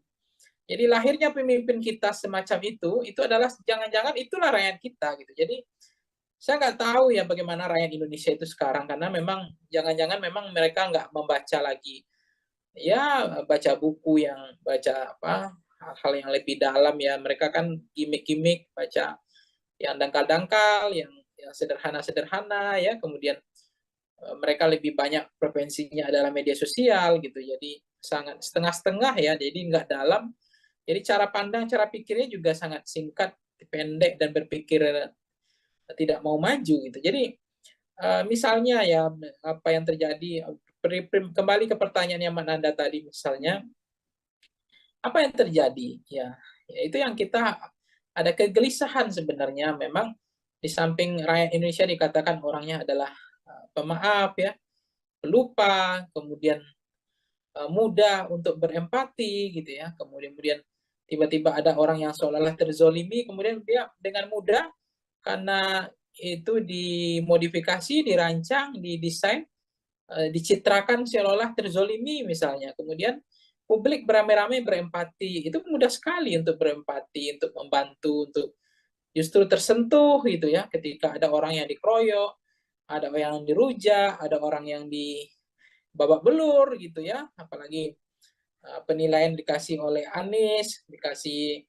Jadi lahirnya pemimpin kita semacam itu adalah jangan-jangan itulah rakyat kita gitu. Jadi saya nggak tahu ya bagaimana rakyat Indonesia itu sekarang, karena memang jangan-jangan memang mereka nggak membaca lagi ya, baca buku yang baca hal-hal yang lebih dalam ya, mereka kan gimmick-gimmick, baca yang dangkal-dangkal, yang yang sederhana-sederhana ya, kemudian mereka lebih banyak frekuensinya adalah media sosial gitu, jadi sangat setengah-setengah ya, jadi nggak dalam. Jadi cara pandang, cara pikirnya juga sangat singkat, pendek, dan berpikir tidak mau maju gitu. Jadi misalnya ya apa yang terjadi, kembali ke pertanyaan yang Nanda tadi, misalnya apa yang terjadi ya, itu yang kita ada kegelisahan sebenarnya. Memang di samping rakyat Indonesia dikatakan orangnya adalah pemaaf ya, pelupa, kemudian mudah untuk berempati gitu ya, kemudian tiba-tiba ada orang yang seolah-olah terzolimi, kemudian dia dengan mudah karena itu dimodifikasi, dirancang, didesain, dicitrakan seolah-olah terzolimi misalnya, kemudian publik beramai-ramai berempati, itu mudah sekali untuk berempati, untuk membantu, untuk justru tersentuh gitu ya, ketika ada orang yang dikeroyok, ada orang yang dirujak, ada orang yang di babak belur gitu ya, apalagi penilaian dikasih oleh Anies, dikasih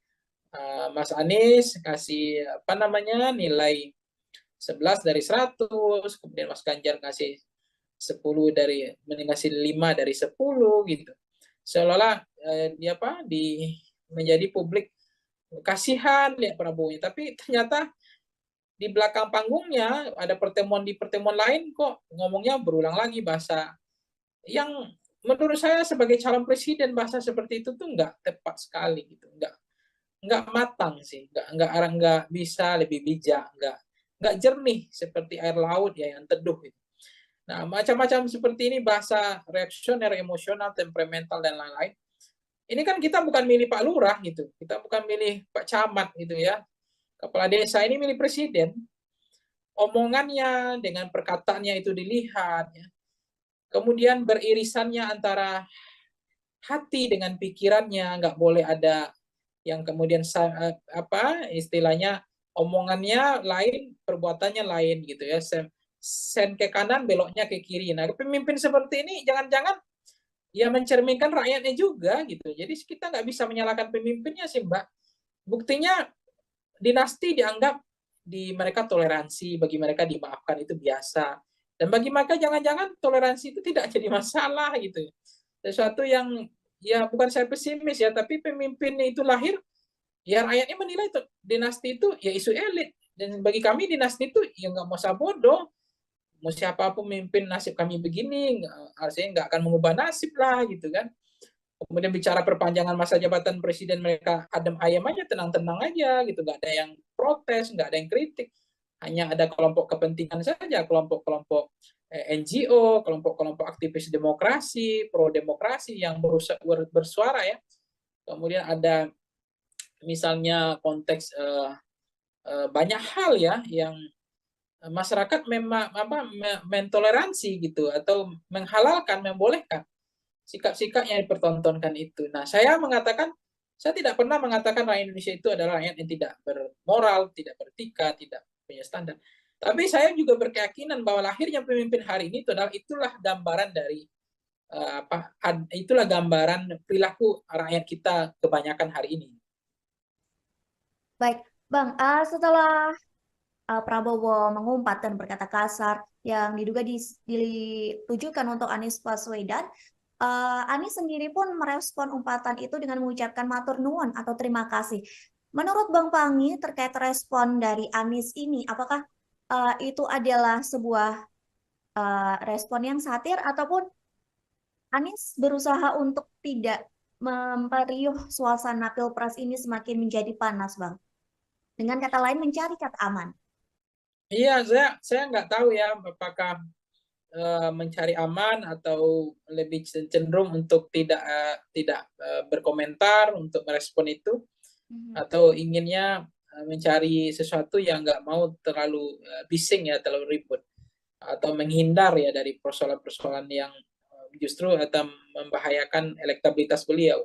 Mas Anies kasih apa namanya nilai 11 dari 100, kemudian Mas Ganjar kasih 10 dari ngasih 5 dari 10 gitu. Seolah-olah dia apa di menjadi publik kasihan lihat Prabowo, tapi ternyata di belakang panggungnya ada pertemuan di pertemuan lain kok ngomongnya berulang lagi bahasa yang menurut saya sebagai calon presiden bahasa seperti itu tuh nggak tepat sekali gitu, nggak matang sih, nggak bisa lebih bijak, nggak jernih seperti air laut ya yang teduh gitu. Nah macam-macam seperti ini bahasa reaksioner, emosional, temperamental dan lain-lain. Ini kan kita bukan milih Pak Lurah gitu, kita bukan milih Pak Camat gitu ya, kepala desa ini milih presiden. Omongannya dengan perkataannya itu dilihat ya. Kemudian beririsannya antara hati dengan pikirannya, nggak boleh ada yang kemudian apa istilahnya omongannya lain, perbuatannya lain gitu ya. Sen ke kanan, beloknya ke kiri. Nah, pemimpin seperti ini jangan-jangan ya mencerminkan rakyatnya juga gitu. Jadi kita nggak bisa menyalahkan pemimpinnya sih, Mbak. Buktinya dinasti dianggap di mereka toleransi, bagi mereka dimaafkan itu biasa. Dan bagi mereka jangan-jangan toleransi itu tidak jadi masalah gitu. Sesuatu yang ya bukan saya pesimis ya, tapi pemimpinnya itu lahir, ya rakyatnya menilai itu, dinasti itu ya isu elit. Dan bagi kami dinasti itu ya nggak mau bodoh. Mau siapapun memimpin nasib kami begini, artinya nggak akan mengubah nasib lah gitu kan. Kemudian bicara perpanjangan masa jabatan presiden, mereka adem ayam aja, tenang-tenang aja gitu, nggak ada yang protes, nggak ada yang kritik, hanya ada kelompok kepentingan saja, kelompok-kelompok NGO, kelompok-kelompok aktivis demokrasi, pro demokrasi yang bersuara ya. Kemudian ada misalnya konteks banyak hal ya yang masyarakat memang apa mentoleransi gitu atau menghalalkan, membolehkan sikap-sikap yang dipertontonkan itu. Nah, saya mengatakan, saya tidak pernah mengatakan rakyat Indonesia itu adalah rakyat yang tidak bermoral, tidak beretika, tidak punya standar. Tapi saya juga berkeyakinan bahwa lahirnya pemimpin hari ini itulah gambaran dari itulah gambaran perilaku rakyat kita kebanyakan hari ini. Baik, Bang, setelah Prabowo mengumpat dan berkata kasar yang diduga ditujukan untuk Anies Baswedan, Anies sendiri pun merespon umpatan itu dengan mengucapkan matur nuwun atau terima kasih. Menurut Bang Pangi terkait respon dari Anies ini, apakah itu adalah sebuah respon yang satir ataupun Anies berusaha untuk tidak memperiuh suasana Pilpres ini semakin menjadi panas, Bang? Dengan kata lain, mencari kata aman. Iya, saya nggak tahu ya apakah mencari aman atau lebih cenderung untuk tidak berkomentar untuk merespon itu, atau inginnya mencari sesuatu yang nggak mau terlalu bising ya, terlalu ribut, atau menghindar ya dari persoalan-persoalan yang justru atau membahayakan elektabilitas beliau.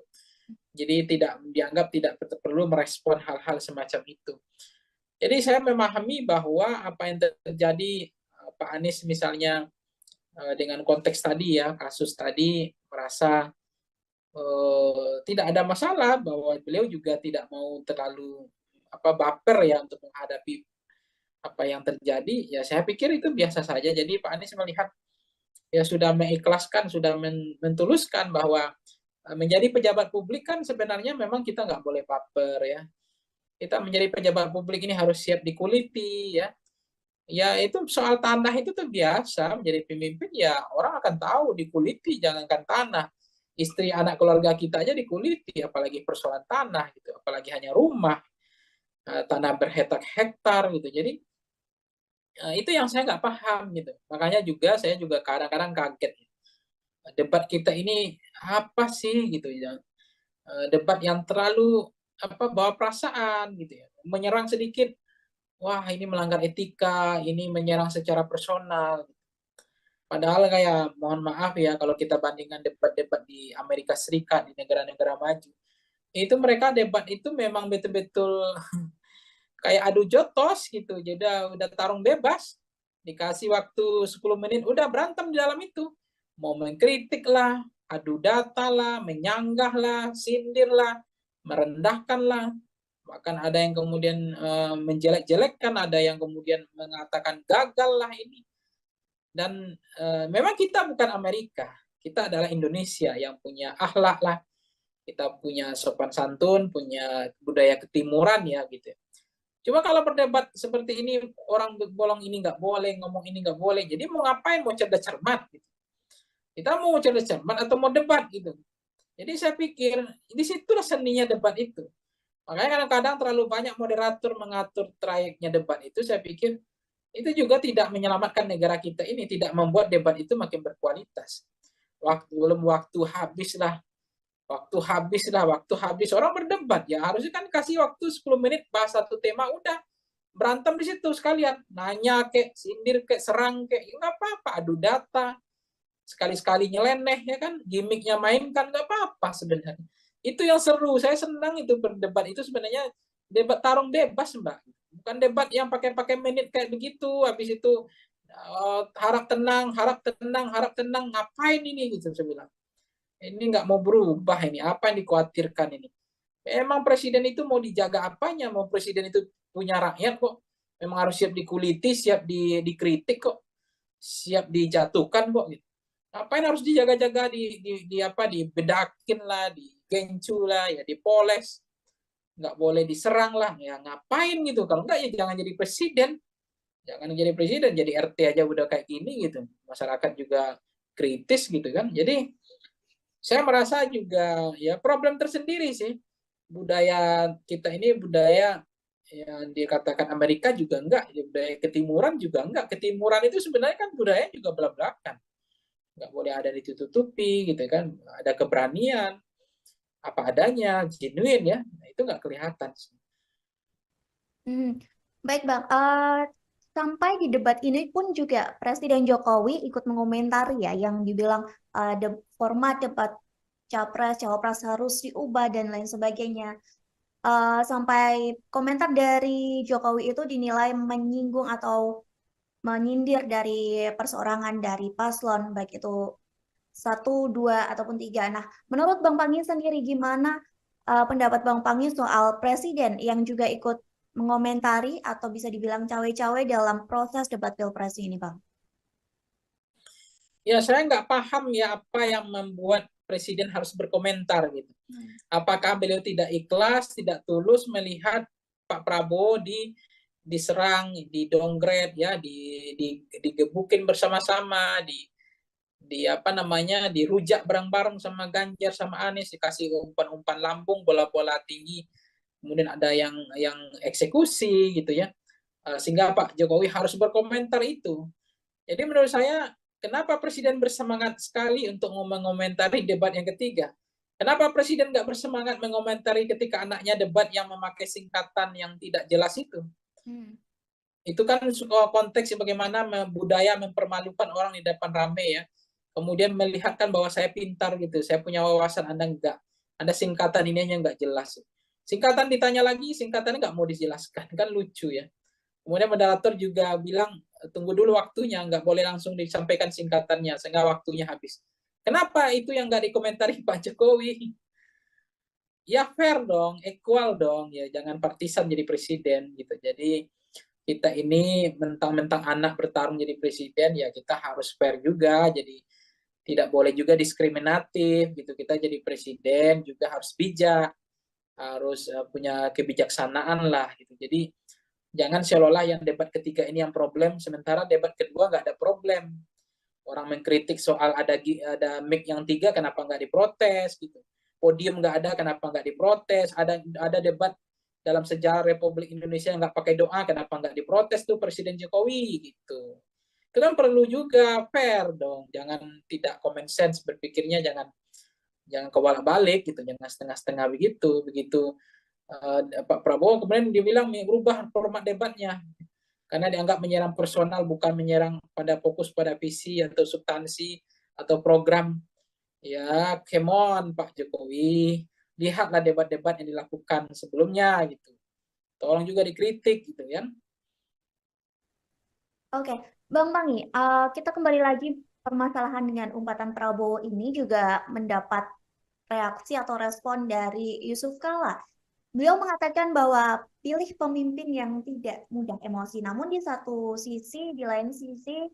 Jadi dianggap tidak perlu merespon hal-hal semacam itu. Jadi saya memahami bahwa apa yang terjadi Pak Anies misalnya dengan konteks tadi ya, kasus tadi, merasa tidak ada masalah, bahwa beliau juga tidak mau terlalu baper ya untuk menghadapi apa yang terjadi, ya saya pikir itu biasa saja. Jadi Pak Anies melihat ya sudah mengikhlaskan, sudah mentuluskan bahwa menjadi pejabat publik kan sebenarnya memang kita nggak boleh baper ya. Kita menjadi pejabat publik ini harus siap dikuliti ya. Ya itu soal tanah itu tuh biasa, menjadi pemimpin ya orang akan tahu dikuliti, jangankan tanah. Istri anak keluarga kita aja dikuliti, apalagi persoalan tanah gitu, apalagi hanya rumah, tanah berhektar-hektar gitu. Jadi itu yang saya nggak paham gitu. Makanya juga saya juga kadang-kadang kaget. Debat kita ini apa sih gitu ya? Debat yang terlalu apa bawa perasaan gitu ya. Menyerang sedikit, wah ini melanggar etika, ini menyerang secara personal. Padahal kayak mohon maaf ya kalau kita bandingkan debat-debat di Amerika Serikat, di negara-negara maju, itu mereka debat itu memang betul-betul kayak adu jotos gitu. Jadi udah tarung bebas, dikasih waktu 10 menit udah berantem di dalam itu. Mau mengkritik lah, adu data lah, menyanggah lah, sindir lah, merendahkan lah. Bahkan ada yang kemudian menjelek-jelekkan, ada yang kemudian mengatakan gagal lah ini. Dan memang kita bukan Amerika, kita adalah Indonesia yang punya akhlak lah, kita punya sopan santun, punya budaya ketimuran ya gitu. Cuma kalau berdebat seperti ini, orang bolong ini nggak boleh, ngomong ini nggak boleh. Jadi mau ngapain? Mau cerdas cermat? Gitu. Kita mau cerdas cermat atau mau debat gitu. Jadi saya pikir di situlah seninya debat itu. Makanya kadang-kadang terlalu banyak moderator mengatur trayeknya debat itu, saya pikir itu juga tidak menyelamatkan negara kita ini, tidak membuat debat itu makin berkualitas. Waktu habis lah, waktu habis orang berdebat ya harusnya kan kasih waktu 10 menit bahas satu tema udah berantem di situ sekalian, nanya kek, sindir kek, serang kek, ya nggak apa-apa, adu data, sekali-sekali nyeleneh ya kan, gimmicknya mainkan nggak apa-apa sebenarnya. Itu yang seru, saya senang itu berdebat itu sebenarnya debat tarung bebas Mbak, bukan debat yang pakai menit kayak begitu, habis itu harap tenang, harap tenang, harap tenang, ngapain ini gitu saya bilang. Ini nggak mau berubah ini, apa yang dikhawatirkan ini. Memang presiden itu mau dijaga apanya, mau presiden itu punya rakyat kok. Memang harus siap dikuliti, siap dikritik kok, siap dijatuhkan kok. Gitu. Ngapain harus dijaga-jaga, di apa, dibedakin lah, digencu lah, ya dipoles. Nggak boleh diserang lah, ya ngapain gitu. Kalau nggak ya jangan jadi presiden. Jangan jadi presiden, jadi RT aja udah kayak gini gitu. Masyarakat juga kritis gitu kan. Jadi saya merasa juga ya problem tersendiri sih. Budaya kita ini budaya yang dikatakan Amerika juga enggak, ya budaya ketimuran juga enggak. Ketimuran itu sebenarnya kan budaya juga belak-belakan. Enggak boleh ada ditutupi gitu kan. Ada keberanian, apa adanya, genuine ya. Nah, itu enggak kelihatan sih. Baik Bang, sampai di debat ini pun juga Presiden Jokowi ikut mengomentari ya yang dibilang format debat capres, cawapres harus diubah dan lain sebagainya. Sampai komentar dari Jokowi itu dinilai menyinggung atau menyindir dari perseorangan dari paslon, baik itu satu, dua, ataupun tiga. Nah, menurut Bang Pangi sendiri gimana pendapat Bang Pangi soal presiden yang juga ikut mengomentari atau bisa dibilang cawe-cawe dalam proses debat pilpres ini, Bang? Ya saya nggak paham ya apa yang membuat presiden harus berkomentar gitu. Apakah beliau tidak ikhlas, tidak tulus melihat Pak Prabowo diserang, didongret ya, digebukin bersama-sama, di apa namanya, dirujak bareng-bareng sama Ganjar sama Anies, dikasih umpan-umpan lambung, bola-bola tinggi, kemudian ada yang eksekusi gitu ya. Sehingga Pak Jokowi harus berkomentar itu. Jadi menurut saya kenapa presiden bersemangat sekali untuk mengomentari debat yang ketiga? Kenapa presiden nggak bersemangat mengomentari ketika anaknya debat yang memakai singkatan yang tidak jelas itu? Itu kan konteks bagaimana budaya mempermalukan orang di depan rame ya. Kemudian melihatkan bahwa saya pintar gitu, saya punya wawasan, Anda enggak. Anda singkatan ini yang nggak jelas. Singkatan ditanya lagi, singkatannya nggak mau dijelaskan, kan lucu ya. Kemudian moderator juga bilang, tunggu dulu waktunya, nggak boleh langsung disampaikan singkatannya, sehingga waktunya habis. Kenapa itu yang nggak dikomentari Pak Jokowi? Ya fair dong, equal dong, ya jangan partisan jadi presiden gitu. Jadi kita ini mentang-mentang anak bertarung jadi presiden, ya kita harus fair juga, jadi tidak boleh juga diskriminatif gitu. Kita jadi presiden juga harus bijak, harus punya kebijaksanaan lah gitu. Jadi jangan seolah-olah yang debat ketiga ini yang problem, sementara debat kedua nggak ada problem. Orang mengkritik soal ada mic yang 3, kenapa nggak diprotes gitu. Podium nggak ada, kenapa nggak diprotes. Ada debat dalam sejarah Republik Indonesia yang nggak pakai doa, kenapa nggak diprotes tuh Presiden Jokowi gitu. Itu kan perlu juga fair dong. Jangan tidak common sense berpikirnya, jangan kebalik-balik gitu, jangan setengah-setengah begitu. Begitu Pak Prabowo kemudian dibilang merubah format debatnya karena dianggap menyerang personal, bukan menyerang pada fokus pada visi atau substansi atau program. Ya, come on Pak Jokowi, lihatlah debat-debat yang dilakukan sebelumnya gitu. Tolong juga dikritik gitu kan. Oke, Bang Pangi, kita kembali lagi permasalahan dengan umpatan Prabowo ini juga mendapat reaksi atau respon dari Yusuf Kala. Beliau mengatakan bahwa pilih pemimpin yang tidak mudah emosi. Namun di satu sisi, di lain sisi,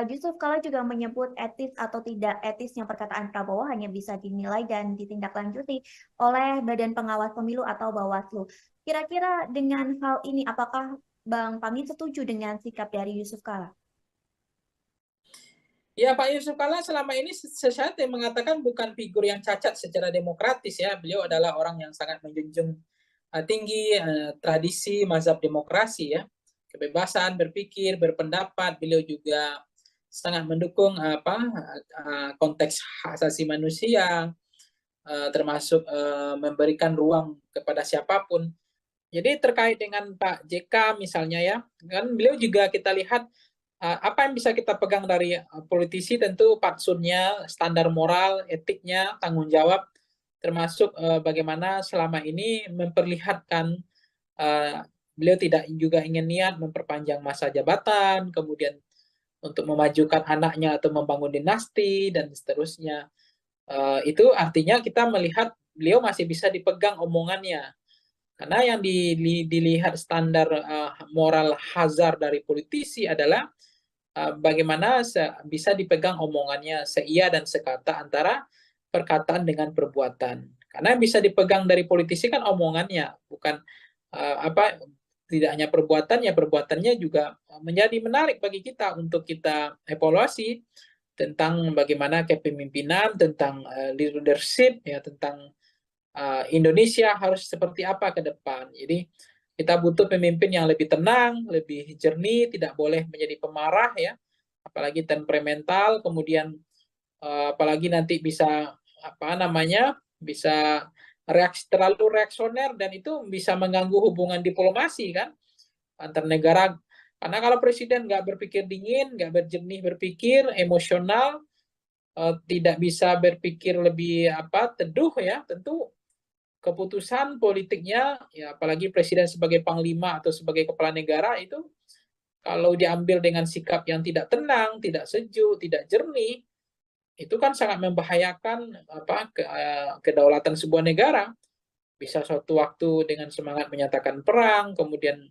Yusuf Kala juga menyebut etis atau tidak etisnya perkataan Prabowo hanya bisa dinilai dan ditindaklanjuti oleh Badan Pengawas Pemilu atau Bawaslu. Kira-kira dengan hal ini, apakah Bang Pangi setuju dengan sikap dari Yusuf Kala? Ya, Pak Yusuf Kala selama ini sesuatu yang mengatakan bukan figur yang cacat secara demokratis ya. Beliau adalah orang yang sangat menjunjung tinggi tradisi mazhab demokrasi ya. Kebebasan berpikir, berpendapat. Beliau juga sangat mendukung konteks hak asasi manusia, termasuk memberikan ruang kepada siapapun. Jadi terkait dengan Pak JK misalnya ya, kan beliau juga kita lihat apa yang bisa kita pegang dari politisi, tentu fatsunnya, standar moral, etiknya, tanggung jawab, termasuk bagaimana selama ini memperlihatkan beliau tidak juga ingin niat memperpanjang masa jabatan, kemudian untuk memajukan anaknya atau membangun dinasti dan seterusnya. Itu artinya kita melihat beliau masih bisa dipegang omongannya. Karena yang dilihat standar moral hazard dari politisi adalah bagaimana bisa dipegang omongannya seia dan sekata antara perkataan dengan perbuatan. Karena yang bisa dipegang dari politisi kan omongannya, bukan tidak hanya perbuatannya, perbuatannya juga menjadi menarik bagi kita untuk kita evaluasi tentang bagaimana kepemimpinan, tentang leadership, ya tentang Indonesia harus seperti apa ke depan. Jadi kita butuh pemimpin yang lebih tenang, lebih jernih, tidak boleh menjadi pemarah ya, apalagi temperamental, kemudian apalagi nanti bisa bisa terlalu reaksioner dan itu bisa mengganggu hubungan diplomasi kan antar negara. Karena kalau presiden nggak berpikir dingin, nggak berjernih berpikir, emosional, tidak bisa berpikir lebih teduh ya, tentu keputusan politiknya ya apalagi presiden sebagai panglima atau sebagai kepala negara itu kalau diambil dengan sikap yang tidak tenang, tidak sejuk, tidak jernih, itu kan sangat membahayakan kedaulatan sebuah negara. Bisa suatu waktu dengan semangat menyatakan perang, kemudian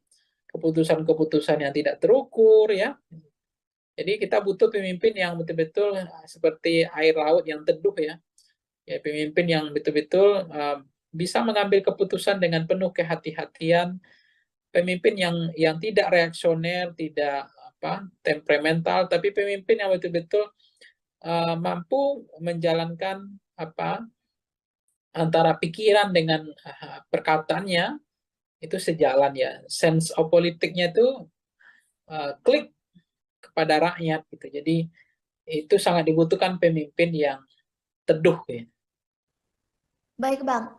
keputusan-keputusan yang tidak terukur ya. Jadi kita butuh pemimpin yang betul-betul seperti air laut yang teduh ya. Ya pemimpin yang betul-betul bisa mengambil keputusan dengan penuh kehati-hatian, pemimpin yang tidak reaksioner, tidak temperamental, tapi pemimpin yang betul-betul mampu menjalankan antara pikiran dengan perkataannya itu sejalan ya. Sense of politiknya itu klik kepada rakyat gitu. Jadi itu sangat dibutuhkan pemimpin yang teduh ya. Baik Bang,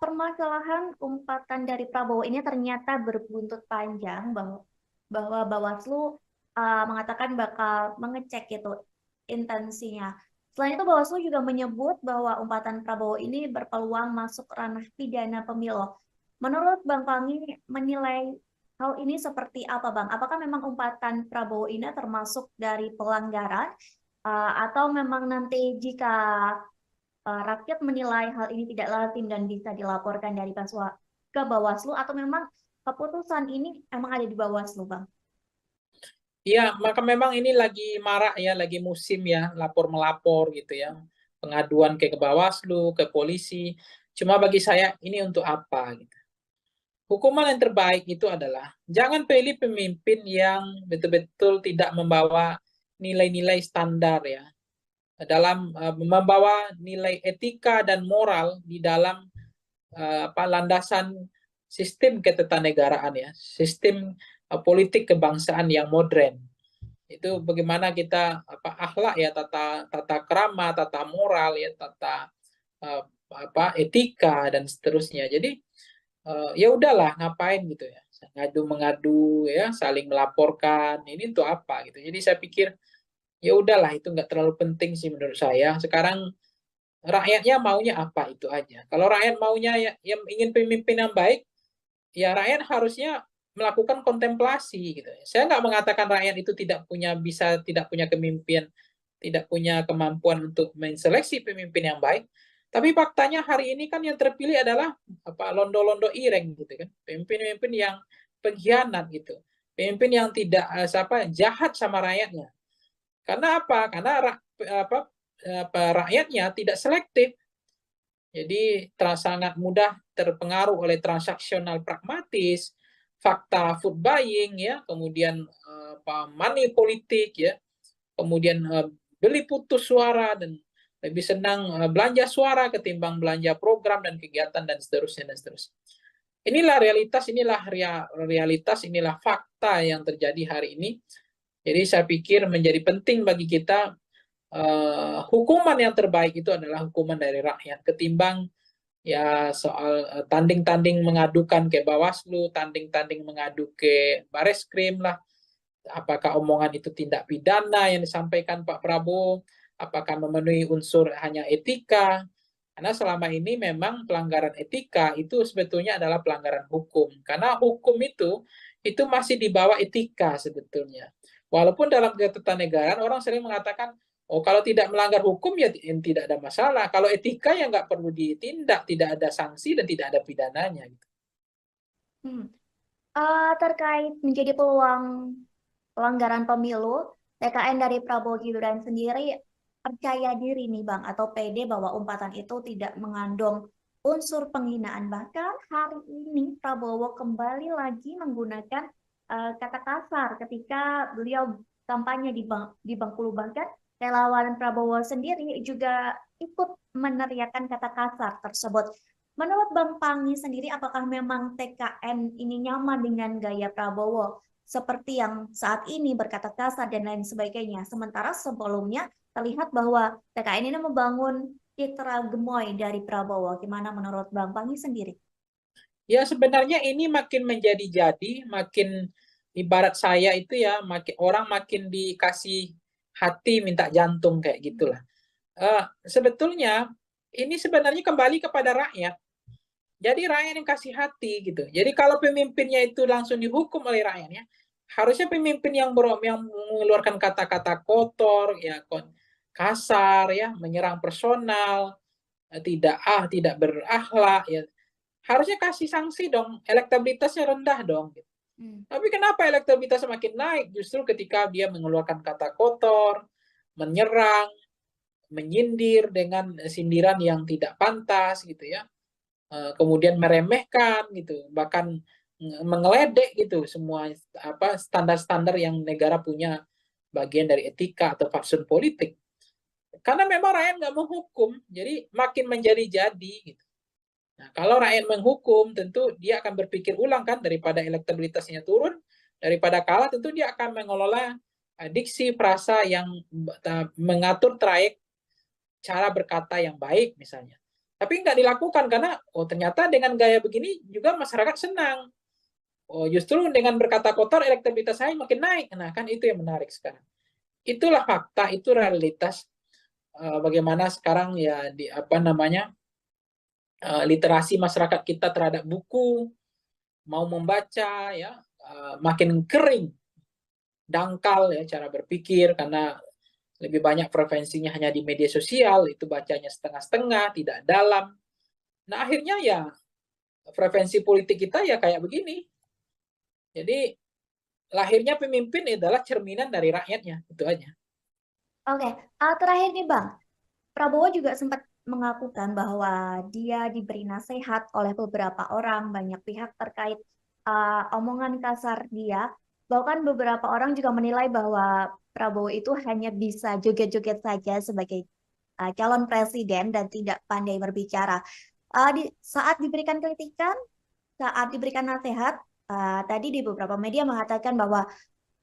permasalahan umpatan dari Prabowo ini ternyata berbuntut panjang bahwa Bawaslu mengatakan bakal mengecek itu intensinya. Selain itu Bawaslu juga menyebut bahwa umpatan Prabowo ini berpeluang masuk ranah pidana pemilu. Menurut Bang Pangi menilai hal ini seperti apa Bang? Apakah memang umpatan Prabowo ini termasuk dari pelanggaran atau memang nanti jika rakyat menilai hal ini tidak lazim dan bisa dilaporkan dari ke Bawaslu atau memang keputusan ini emang ada di Bawaslu, Bang? Iya, maka memang ini lagi marak ya, lagi musim ya, lapor-melapor gitu ya. Pengaduan ke Bawaslu, ke polisi. Cuma bagi saya ini untuk apa gitu. Hukuman yang terbaik itu adalah jangan pilih pemimpin yang betul-betul tidak membawa nilai-nilai standar ya. Dalam membawa nilai etika dan moral di dalam landasan sistem ketatanegaraan ya, sistem politik kebangsaan yang modern. Itu bagaimana kita akhlak ya, tata tata krama, tata moral ya, tata etika dan seterusnya. Jadi ya udahlah, ngapain gitu ya, ngadu mengadu ya, saling melaporkan, ini untuk apa gitu. Jadi saya pikir ya udahlah, itu nggak terlalu penting sih menurut saya. Sekarang rakyatnya maunya apa itu aja. Kalau rakyat maunya ya, yang ingin pemimpin yang baik, ya rakyat harusnya melakukan kontemplasi gitu. Saya nggak mengatakan rakyat itu tidak punya kemimpinan, tidak punya kemampuan untuk menseleksi pemimpin yang baik. Tapi faktanya hari ini kan yang terpilih adalah londo-londo ireng gitu kan, pemimpin-pemimpin yang pengkhianat gitu, pemimpin yang tidak jahat sama rakyatnya. Karena apa? Karena rakyatnya tidak selektif. Jadi sangat mudah terpengaruh oleh transaksional pragmatis, fakta food buying ya, kemudian money politik ya, kemudian beli putus suara dan lebih senang belanja suara ketimbang belanja program dan kegiatan dan seterusnya dan seterusnya. Inilah realitas, inilah fakta yang terjadi hari ini. Jadi saya pikir menjadi penting bagi kita hukuman yang terbaik itu adalah hukuman dari rakyat ketimbang ya soal tanding-tanding mengadukan ke Bawaslu, tanding-tanding mengadu ke Bareskrim lah. Apakah omongan itu tindak pidana yang disampaikan Pak Prabowo? Apakah memenuhi unsur hanya etika? Karena selama ini memang pelanggaran etika itu sebetulnya adalah pelanggaran hukum. Karena hukum itu masih di bawah etika sebetulnya. Walaupun dalam ketatanegaraan orang sering mengatakan, oh kalau tidak melanggar hukum ya tidak ada masalah. Kalau etika ya nggak perlu ditindak, tidak ada sanksi dan tidak ada pidananya. Hmm. Terkait menjadi peluang pelanggaran pemilu, TKN dari Prabowo Gibran sendiri percaya diri nih Bang, atau pede bahwa umpatan itu tidak mengandung unsur penghinaan. Bahkan hari ini Prabowo kembali lagi menggunakan kata kasar ketika beliau kampanye di Bengkulu. Bahkan relawan Prabowo sendiri juga ikut meneriakan kata kasar tersebut. Menurut Bang Pangi sendiri, apakah memang TKN ini nyaman dengan gaya Prabowo? Seperti yang saat ini berkata kasar dan lain sebagainya. Sementara sebelumnya terlihat bahwa TKN ini membangun citra gemoy dari Prabowo. Gimana menurut Bang Pangi sendiri? Ya sebenarnya ini makin menjadi-jadi, makin ibarat saya itu ya, orang makin dikasih hati minta jantung kayak gitulah. Sebetulnya ini sebenarnya kembali kepada rakyat. Jadi rakyat yang kasih hati gitu. Jadi kalau pemimpinnya itu langsung dihukum oleh rakyatnya, harusnya pemimpin yang mengeluarkan kata-kata kotor, ya kasar, ya menyerang personal, tidak berakhlak, ya harusnya kasih sanksi dong. Elektabilitasnya rendah dong. Gitu. Tapi kenapa elektabilitasnya makin naik? Justru ketika dia mengeluarkan kata kotor, menyerang, menyindir dengan sindiran yang tidak pantas gitu ya. Kemudian meremehkan gitu, bahkan mengeledek gitu semua standar-standar yang negara punya bagian dari etika atau fatsun politik. Karena memang rakyat nggak menghukum, jadi makin menjadi-jadi gitu. Nah, kalau rakyat menghukum, tentu dia akan berpikir ulang kan, daripada elektabilitasnya turun, daripada kalah, tentu dia akan mengelola diksi frasa yang mengatur trayek cara berkata yang baik misalnya. Tapi nggak dilakukan karena ternyata dengan gaya begini juga masyarakat senang. Justru dengan berkata kotor elektabilitas saya makin naik. Nah kan itu yang menarik sekarang. Itulah fakta, itu realitas bagaimana sekarang ya literasi masyarakat kita terhadap buku, mau membaca ya makin kering, dangkal ya cara berpikir karena lebih banyak preferensinya hanya di media sosial, itu bacanya setengah-setengah, tidak dalam. Nah akhirnya ya preferensi politik kita ya kayak begini. Jadi lahirnya pemimpin adalah cerminan dari rakyatnya, itu aja. Oke, terakhir nih Bang, Prabowo juga sempat mengakukan bahwa dia diberi nasihat oleh beberapa orang, banyak pihak terkait omongan kasar dia. Bahkan beberapa orang juga menilai bahwa Prabowo itu hanya bisa joget-joget saja sebagai calon presiden dan tidak pandai berbicara. Saat diberikan kritikan, saat diberikan nasihat, tadi di beberapa media mengatakan bahwa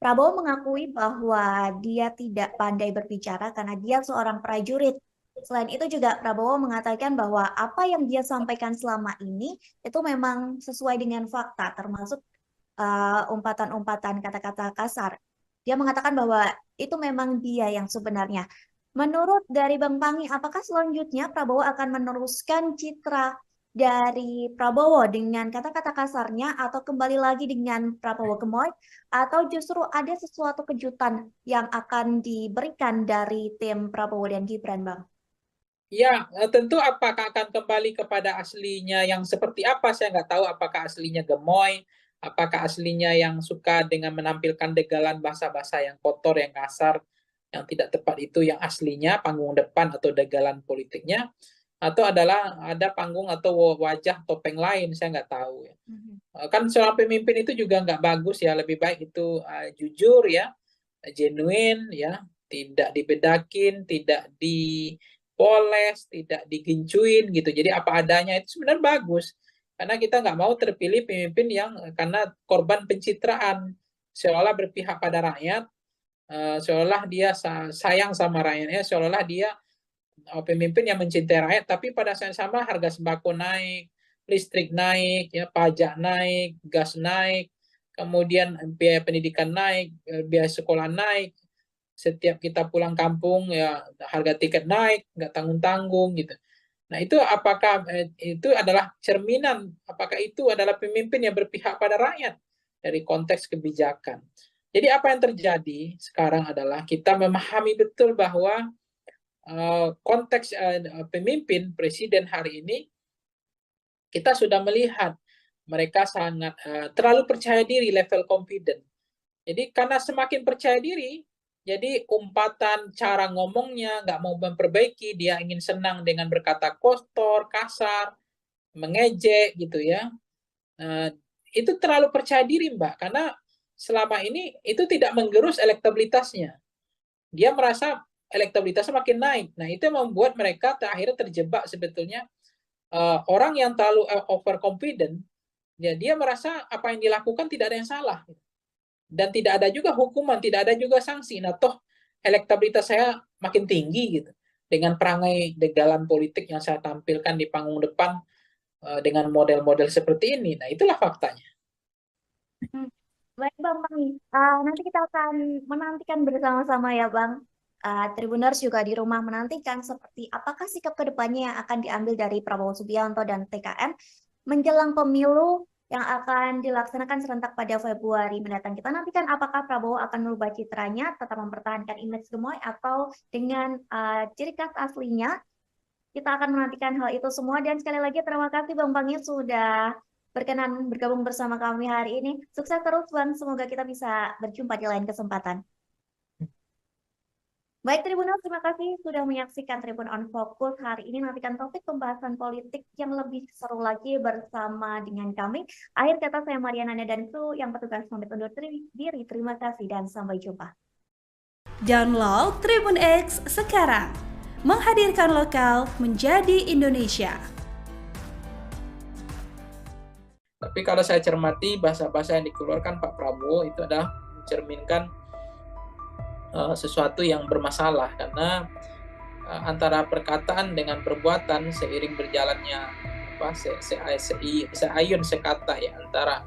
Prabowo mengakui bahwa dia tidak pandai berbicara karena dia seorang prajurit. Selain itu juga Prabowo mengatakan bahwa apa yang dia sampaikan selama ini itu memang sesuai dengan fakta, termasuk umpatan-umpatan kata-kata kasar. Dia mengatakan bahwa itu memang dia yang sebenarnya. Menurut dari Bang Pangi, apakah selanjutnya Prabowo akan meneruskan citra dari Prabowo dengan kata-kata kasarnya atau kembali lagi dengan Prabowo gemoy atau justru ada sesuatu kejutan yang akan diberikan dari tim Prabowo dan Gibran, Bang? Ya, tentu apakah akan kembali kepada aslinya yang seperti apa, saya nggak tahu apakah aslinya gemoy, apakah aslinya yang suka dengan menampilkan degalan bahasa-bahasa yang kotor, yang kasar, yang tidak tepat itu yang aslinya panggung depan atau degalan politiknya, atau adalah ada panggung atau wajah topeng lain, saya nggak tahu ya. Kan seorang pemimpin itu juga nggak bagus ya, lebih baik itu jujur ya, genuine ya, tidak dibedakin, tidak dipoles, tidak digincuin gitu. Jadi apa adanya itu sebenarnya bagus. Karena kita nggak mau terpilih pemimpin yang karena korban pencitraan, seolah berpihak pada rakyat, seolah dia sayang sama rakyatnya, seolah dia pemimpin yang mencintai rakyat, tapi pada saat yang sama harga sembako naik, listrik naik, ya pajak naik, gas naik, kemudian biaya pendidikan naik, biaya sekolah naik, setiap kita pulang kampung ya harga tiket naik, nggak tanggung-tanggung gitu. Nah itu apakah itu adalah cerminan, apakah itu adalah pemimpin yang berpihak pada rakyat dari konteks kebijakan. Jadi apa yang terjadi sekarang adalah kita memahami betul bahwa konteks pemimpin presiden hari ini kita sudah melihat mereka sangat terlalu percaya diri, level confident. Jadi karena semakin percaya diri, jadi umpatan cara ngomongnya nggak mau memperbaiki, dia ingin senang dengan berkata kotor, kasar, mengejek gitu ya. Itu terlalu percaya diri Mbak, karena selama ini itu tidak menggerus elektabilitasnya. Dia merasa elektabilitasnya makin naik. Nah, itu yang membuat mereka akhirnya terjebak sebetulnya orang yang terlalu overconfident, ya dia merasa apa yang dilakukan tidak ada yang salah. Dan tidak ada juga hukuman, tidak ada juga sanksi. Nah, toh elektabilitas saya makin tinggi gitu. Dengan perangai degalan politik yang saya tampilkan di panggung depan dengan model-model seperti ini. Nah, itulah faktanya. Baik Bang Pangi, nanti kita akan menantikan bersama-sama ya Bang. Tribuners juga di rumah menantikan seperti apakah sikap kedepannya yang akan diambil dari Prabowo Subianto dan TKN menjelang pemilu yang akan dilaksanakan serentak pada Februari mendatang. Kita nantikan apakah Prabowo akan merubah citranya, tetap mempertahankan image gemoy atau dengan ciri khas aslinya. Kita akan menantikan hal itu semua dan sekali lagi terima kasih Bang Pangi sudah berkenan bergabung bersama kami hari ini. Sukses terus Bang, semoga kita bisa berjumpa di lain kesempatan. Baik Tribunal, terima kasih sudah menyaksikan Tribun on Focus hari ini. Nantikan topik pembahasan politik yang lebih seru lagi bersama dengan kami. Akhir kata saya Mariana dan kru yang petugas pamit undur diri. Terima kasih dan sampai jumpa. Download Tribun X sekarang. Menghadirkan lokal menjadi Indonesia. Tapi kalau saya cermati bahasa-bahasa yang dikeluarkan Pak Prabowo itu adalah mencerminkan sesuatu yang bermasalah karena antara perkataan dengan perbuatan seiring berjalannya seayun sekata ya antara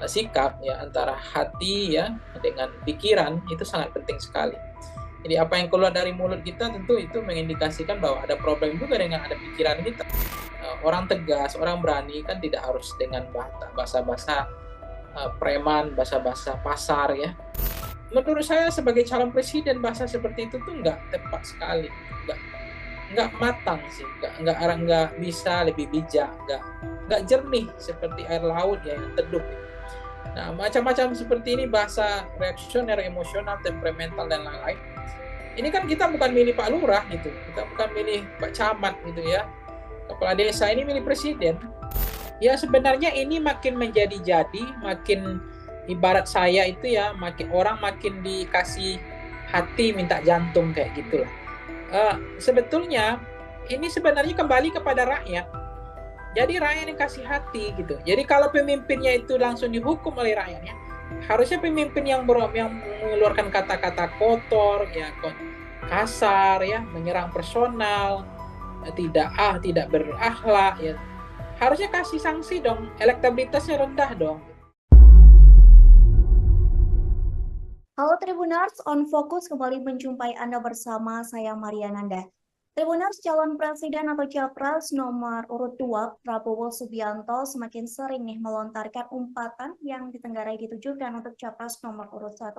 sikap ya antara hati ya dengan pikiran itu sangat penting sekali. Jadi apa yang keluar dari mulut kita tentu itu mengindikasikan bahwa ada problem juga dengan ada pikiran kita. Orang tegas, orang berani kan tidak harus dengan bahasa-bahasa preman, bahasa-bahasa pasar ya. Menurut saya sebagai calon presiden bahasa seperti itu tuh nggak tepat sekali, nggak matang sih, nggak bisa lebih bijak, nggak jernih seperti air laut ya yang teduh. Nah, macam-macam seperti ini, bahasa reaksioner, emosional, temperamental, dan lain-lain. Ini kan kita bukan milih Pak Lurah gitu, kita bukan milih Pak Camat gitu ya. Kepala desa ini milih presiden. Ya sebenarnya ini makin menjadi, makin ibarat saya itu ya, orang makin dikasih hati minta jantung kayak gitulah. Sebetulnya ini sebenarnya kembali kepada rakyat. Jadi rakyat yang kasih hati gitu. Jadi kalau pemimpinnya itu langsung dihukum oleh rakyatnya, harusnya pemimpin yang mengeluarkan kata-kata kotor, ya kasar, ya menyerang personal, tidak berakhlak, ya harusnya kasih sanksi dong. Elektabilitasnya rendah dong. Halo Tribuners, On Focus kembali menjumpai Anda bersama saya Mariananda. Tribuners, calon presiden atau capres nomor urut 2 Prabowo Subianto semakin sering melontarkan umpatan yang ditenggarai ditujukan untuk capres nomor urut 1,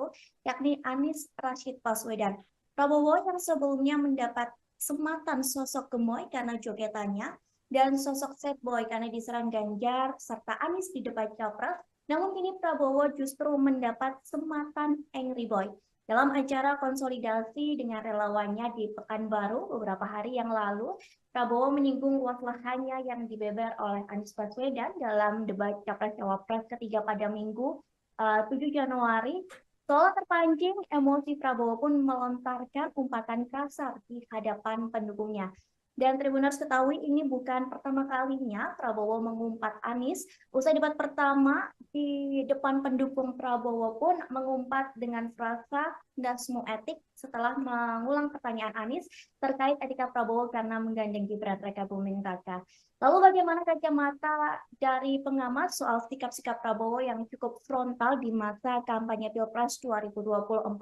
yakni Anies Rashid Baswedan. Prabowo yang sebelumnya mendapat sematan sosok gemoy karena jogetannya dan sosok sad boy karena diserang Ganjar serta Anies di debat capres, namun kini Prabowo justru mendapat sematan angry boy. Dalam acara konsolidasi dengan relawannya di Pekanbaru beberapa hari yang lalu, Prabowo menyinggung luas lahannya yang dibeber oleh Anies Baswedan dalam debat Capres-Cawapres ketiga pada Minggu 7 Januari. Seolah terpancing, emosi Prabowo pun melontarkan umpatan kasar di hadapan pendukungnya. Dan Tribuners ketahui ini bukan pertama kalinya Prabowo mengumpat Anies. Usai debat pertama di depan pendukung Prabowo pun mengumpat dengan frasa dasmu etik setelah mengulang pertanyaan Anies terkait etika Prabowo karena menggandeng Gibran Raka Buming Raka. Lalu bagaimana kacamata dari pengamat soal sikap-sikap Prabowo yang cukup frontal di masa kampanye Pilpres 2024?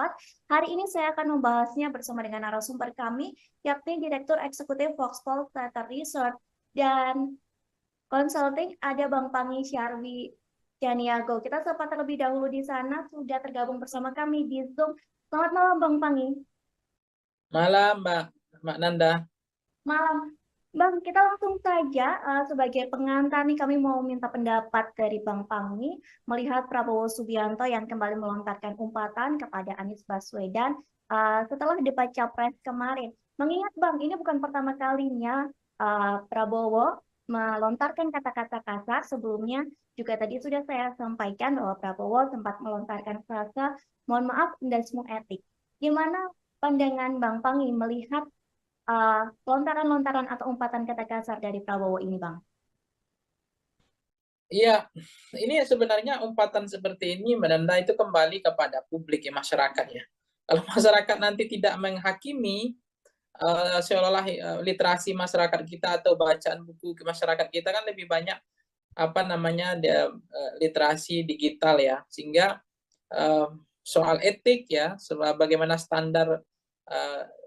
Hari ini saya akan membahasnya bersama dengan narasumber kami, yakni Direktur Eksekutif Voxpol Data Research dan Consulting, ada Bang Pangi Syarwi Janiago. Kita sapa terlebih dahulu di sana, sudah tergabung bersama kami di Zoom. Selamat malam Bang Pangi. Malam Mbak Nanda. Malam. Bang, kita langsung saja sebagai pengantar nih kami mau minta pendapat dari Bang Pangi melihat Prabowo Subianto yang kembali melontarkan umpatan kepada Anies Baswedan setelah debat Capres kemarin. Mengingat Bang, ini bukan pertama kalinya Prabowo melontarkan kata-kata kasar. Sebelumnya juga tadi sudah saya sampaikan bahwa Prabowo sempat melontarkan frasa mohon maaf dasmu etik. Gimana pandangan Bang Pangi melihat lontaran-lontaran atau umpatan kata kasar dari Prabowo ini, Bang? Iya, ini sebenarnya umpatan seperti ini menanda itu kembali kepada publik ya, masyarakat ya. Kalau masyarakat nanti tidak menghakimi, seolah-olah literasi masyarakat kita atau bacaan buku masyarakat kita kan lebih banyak literasi digital ya, sehingga soal etik ya, bagaimana standar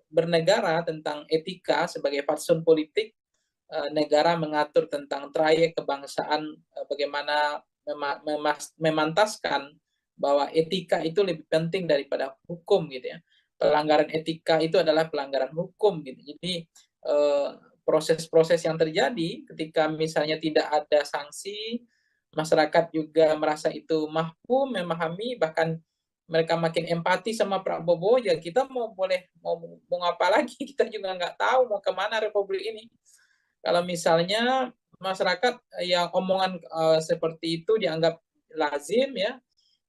bernegara tentang etika sebagai fatsun politik, negara mengatur tentang trayek kebangsaan, bagaimana memantaskan bahwa etika itu lebih penting daripada hukum gitu ya. Pelanggaran etika itu adalah pelanggaran hukum gitu. Jadi proses-proses yang terjadi ketika misalnya tidak ada sanksi, masyarakat juga merasa itu mahfum, memahami, bahkan mereka makin empati sama Prabowo, ya kita mau apa lagi, kita juga nggak tahu mau kemana Republik ini. Kalau misalnya masyarakat yang omongan seperti itu dianggap lazim ya,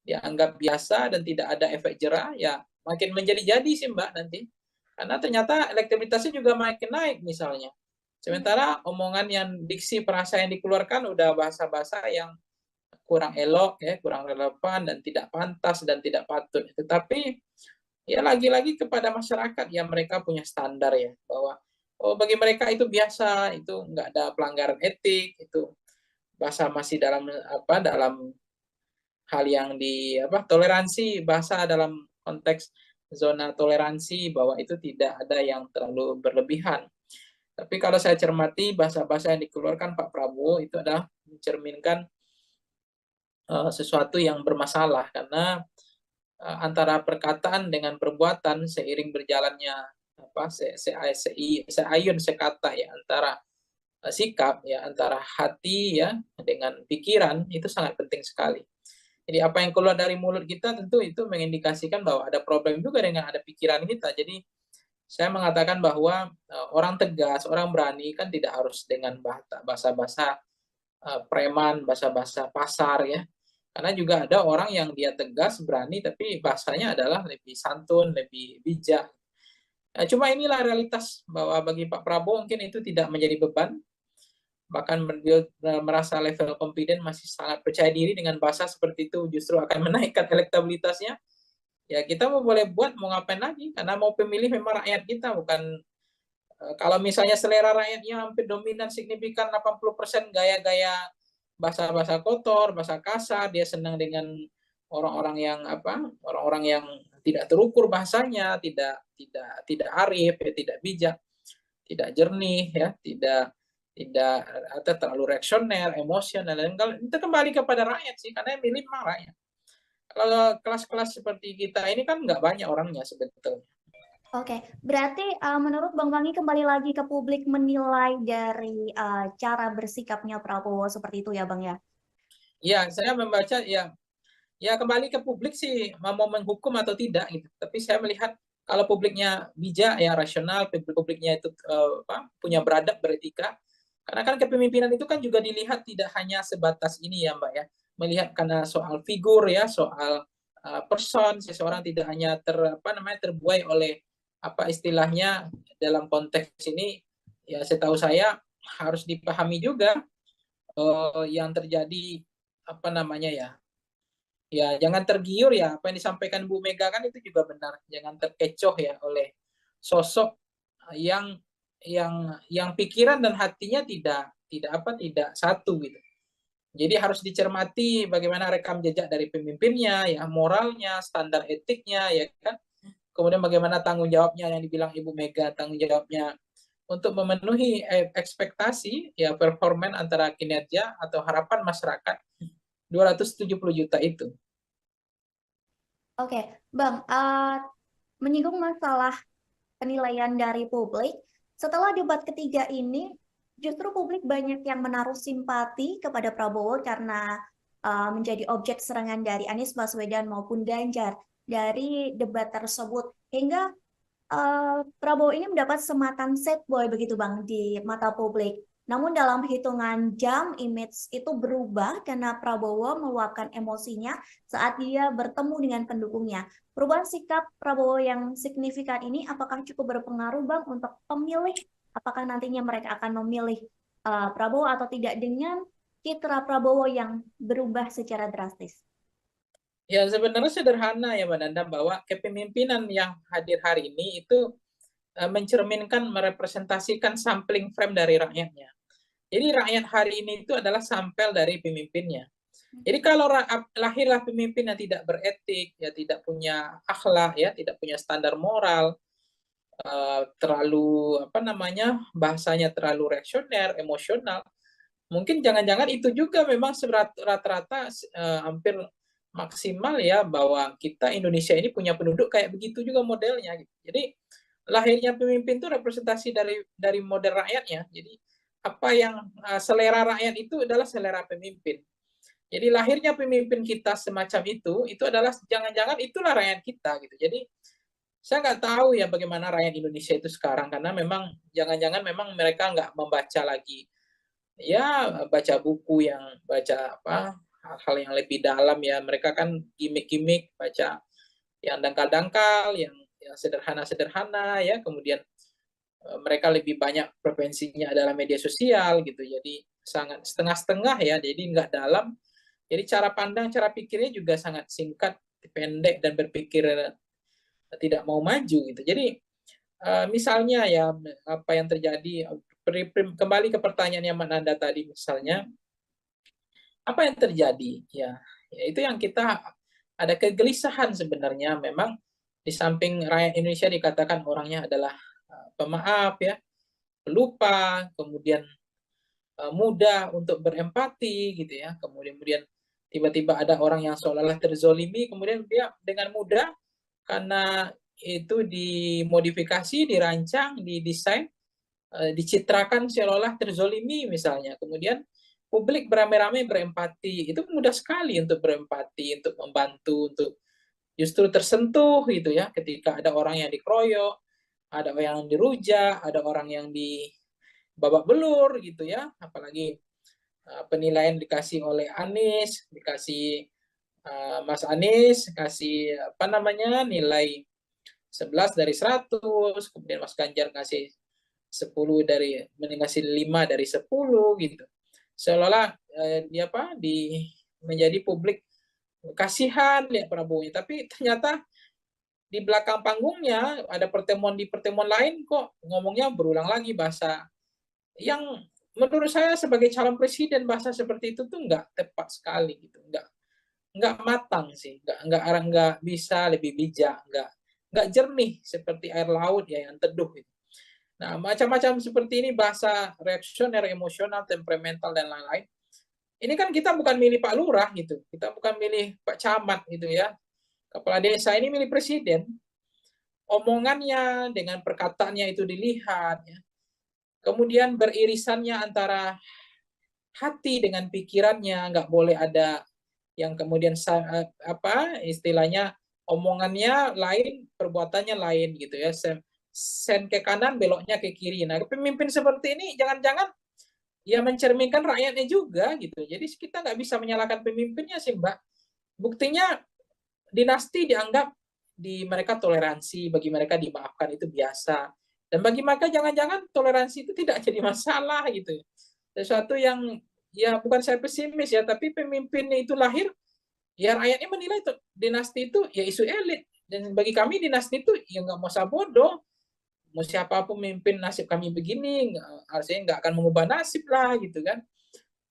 dianggap biasa dan tidak ada efek jerah, ya makin menjadi-jadi sih Mbak nanti. Karena ternyata elektabilitasnya juga makin naik misalnya. Sementara omongan yang diksi perasa yang dikeluarkan udah bahasa-bahasa yang kurang elok ya, kurang relevan dan tidak pantas dan tidak patut. Tetapi ya lagi-lagi kepada masyarakat yang mereka punya standar ya, bahwa bagi mereka itu biasa, itu nggak ada pelanggaran etik, itu bahasa masih dalam hal yang toleransi, bahasa dalam konteks zona toleransi, bahwa itu tidak ada yang terlalu berlebihan. Tapi kalau saya cermati bahasa-bahasa yang dikeluarkan Pak Prabowo itu adalah mencerminkan sesuatu yang bermasalah, karena antara perkataan dengan perbuatan seiring berjalannya seayun sekata ya, antara sikap ya, antara hati ya dengan pikiran, itu sangat penting sekali. Jadi apa yang keluar dari mulut kita tentu itu mengindikasikan bahwa ada problem juga dengan ada pikiran kita. Jadi saya mengatakan bahwa orang tegas, orang berani kan tidak harus dengan bahasa-bahasa preman, bahasa-bahasa pasar ya. Karena juga ada orang yang dia tegas, berani, tapi bahasanya adalah lebih santun, lebih bijak. Cuma inilah realitas bahwa bagi Pak Prabowo mungkin itu tidak menjadi beban, bahkan beliau merasa level confident masih sangat percaya diri dengan bahasa seperti itu justru akan menaikkan elektabilitasnya. Ya kita mau boleh buat mau ngapain lagi, karena mau pemilih memang rakyat kita, bukan kalau misalnya selera rakyatnya hampir dominan signifikan 80% gaya-gaya bahasa-bahasa kotor, bahasa kasar, dia senang dengan orang-orang yang orang-orang yang tidak terukur bahasanya, tidak arif, ya, tidak bijak, tidak jernih, ya, tidak atau terlalu reaksioner, emosional. Dan kalau itu kembali kepada rakyat sih, karena yang milih memang rakyat. Kalau kelas-kelas seperti kita ini kan nggak banyak orangnya sebetulnya. Oke, berarti menurut Bang Pangi kembali lagi ke publik menilai dari cara bersikapnya Prabowo seperti itu ya Bang ya? Ya, saya membaca ya kembali ke publik sih mau menghukum atau tidak gitu. Tapi saya melihat kalau publiknya bijak ya rasional, publiknya itu punya beradab, beretika. Karena kan kepemimpinan itu kan juga dilihat tidak hanya sebatas ini ya Mbak ya. Melihat karena soal figur ya, soal person, seseorang tidak hanya terbuai oleh apa istilahnya dalam konteks ini ya setahu saya harus dipahami juga yang terjadi apa namanya ya. Ya, jangan tergiur ya apa yang disampaikan Bu Mega kan itu juga benar. Jangan terkecoh ya oleh sosok yang yang pikiran dan hatinya tidak satu gitu. Jadi harus dicermati bagaimana rekam jejak dari pemimpinnya, ya moralnya, standar etiknya, ya kan. Kemudian bagaimana tanggung jawabnya yang dibilang Ibu Mega, tanggung jawabnya untuk memenuhi ekspektasi ya performan antara kinerja atau harapan masyarakat 270 juta itu. Oke, Bang, menyinggung masalah penilaian dari publik, setelah debat ketiga ini, justru publik banyak yang menaruh simpati kepada Prabowo karena menjadi objek serangan dari Anies Baswedan maupun Ganjar dari debat tersebut. Hingga Prabowo ini mendapat sematan sad boy begitu Bang di mata publik. Namun dalam hitungan jam image itu berubah karena Prabowo meluapkan emosinya saat dia bertemu dengan pendukungnya. Perubahan sikap Prabowo yang signifikan ini apakah cukup berpengaruh Bang untuk pemilih? Apakah nantinya mereka akan memilih Prabowo atau tidak dengan citra Prabowo yang berubah secara drastis? Ya sebenarnya sederhana ya Mbak Nanda, bahwa kepemimpinan yang hadir hari ini itu mencerminkan, merepresentasikan sampling frame dari rakyatnya. Jadi rakyat hari ini itu adalah sampel dari pemimpinnya. Jadi kalau lahirlah pemimpin yang tidak beretik, ya tidak punya akhlak, ya tidak punya standar moral, terlalu bahasanya terlalu reaksioner, emosional, mungkin jangan-jangan itu juga memang rata-rata hampir maksimal ya bahwa kita Indonesia ini punya penduduk kayak begitu juga modelnya gitu. Jadi lahirnya pemimpin itu representasi dari model rakyatnya. Jadi apa yang selera rakyat itu adalah selera pemimpin. Jadi lahirnya pemimpin kita semacam itu adalah jangan-jangan itulah rakyat kita gitu. Jadi saya nggak tahu ya bagaimana rakyat Indonesia itu sekarang, karena memang jangan-jangan memang mereka nggak membaca lagi ya, baca buku yang baca hal-hal yang lebih dalam ya. Mereka kan gimmick-gimmick, baca yang dangkal-dangkal, yang sederhana-sederhana ya. Kemudian mereka lebih banyak preferensinya adalah media sosial gitu. Jadi sangat setengah-setengah ya, jadi nggak dalam. Jadi cara pandang, cara pikirnya juga sangat singkat, pendek, dan berpikir tidak mau maju gitu. Jadi misalnya ya apa yang terjadi, kembali ke pertanyaan yang Mbak Nanda tadi, misalnya apa yang terjadi ya itu yang kita ada kegelisahan sebenarnya. Memang di samping rakyat Indonesia dikatakan orangnya adalah pemaaf ya, pelupa, kemudian mudah untuk berempati gitu ya, kemudian tiba-tiba ada orang yang seolah-olah terzolimi, kemudian dia dengan mudah karena itu dimodifikasi, dirancang, didesain, dicitrakan seolah-olah terzolimi misalnya, kemudian publik beramai-ramai berempati, itu mudah sekali untuk berempati, untuk membantu, untuk justru tersentuh gitu ya, ketika ada orang yang dikeroyok, ada orang yang dirujak, ada orang yang di babak belur gitu ya, apalagi penilaian dikasih oleh Anies, dikasih Mas Anies kasih apa namanya nilai 11 dari 100, kemudian Mas Ganjar kasih 10 dari ngasih 5 dari 10 gitu. Seolah-olah dia apa di menjadi publik kasihan lihat Prabowo, tapi ternyata di belakang panggungnya ada pertemuan di pertemuan lain kok ngomongnya berulang lagi bahasa yang menurut saya sebagai calon presiden bahasa seperti itu tuh nggak tepat sekali gitu, nggak matang sih, nggak bisa lebih bijak, nggak jernih seperti air laut ya yang teduh gitu. Nah macam-macam seperti ini bahasa reaksioner, emosional, temperamental dan lain-lain. Ini kan kita bukan milih Pak Lurah gitu, kita bukan milih Pak Camat gitu ya. Kepala desa ini milih presiden. Omongannya dengan perkataannya itu dilihat, ya. Kemudian beririsannya antara hati dengan pikirannya, nggak boleh ada yang kemudian apa istilahnya omongannya lain, perbuatannya lain gitu ya. Sen ke kanan, beloknya ke kiri. Nah, pemimpin seperti ini jangan-jangan ya mencerminkan rakyatnya juga gitu. Jadi kita nggak bisa menyalahkan pemimpinnya sih, Mbak. Buktinya dinasti dianggap di mereka toleransi, bagi mereka dimaafkan itu biasa. Dan bagi mereka jangan-jangan toleransi itu tidak jadi masalah gitu. Sesuatu yang ya bukan saya pesimis ya, tapi pemimpinnya itu lahir, ya rakyatnya menilai itu, dinasti itu ya isu elit. Dan bagi kami dinasti itu ya nggak mau bodoh. Mau siapapun memimpin nasib kami begini, artinya nggak akan mengubah nasib lah gitu kan.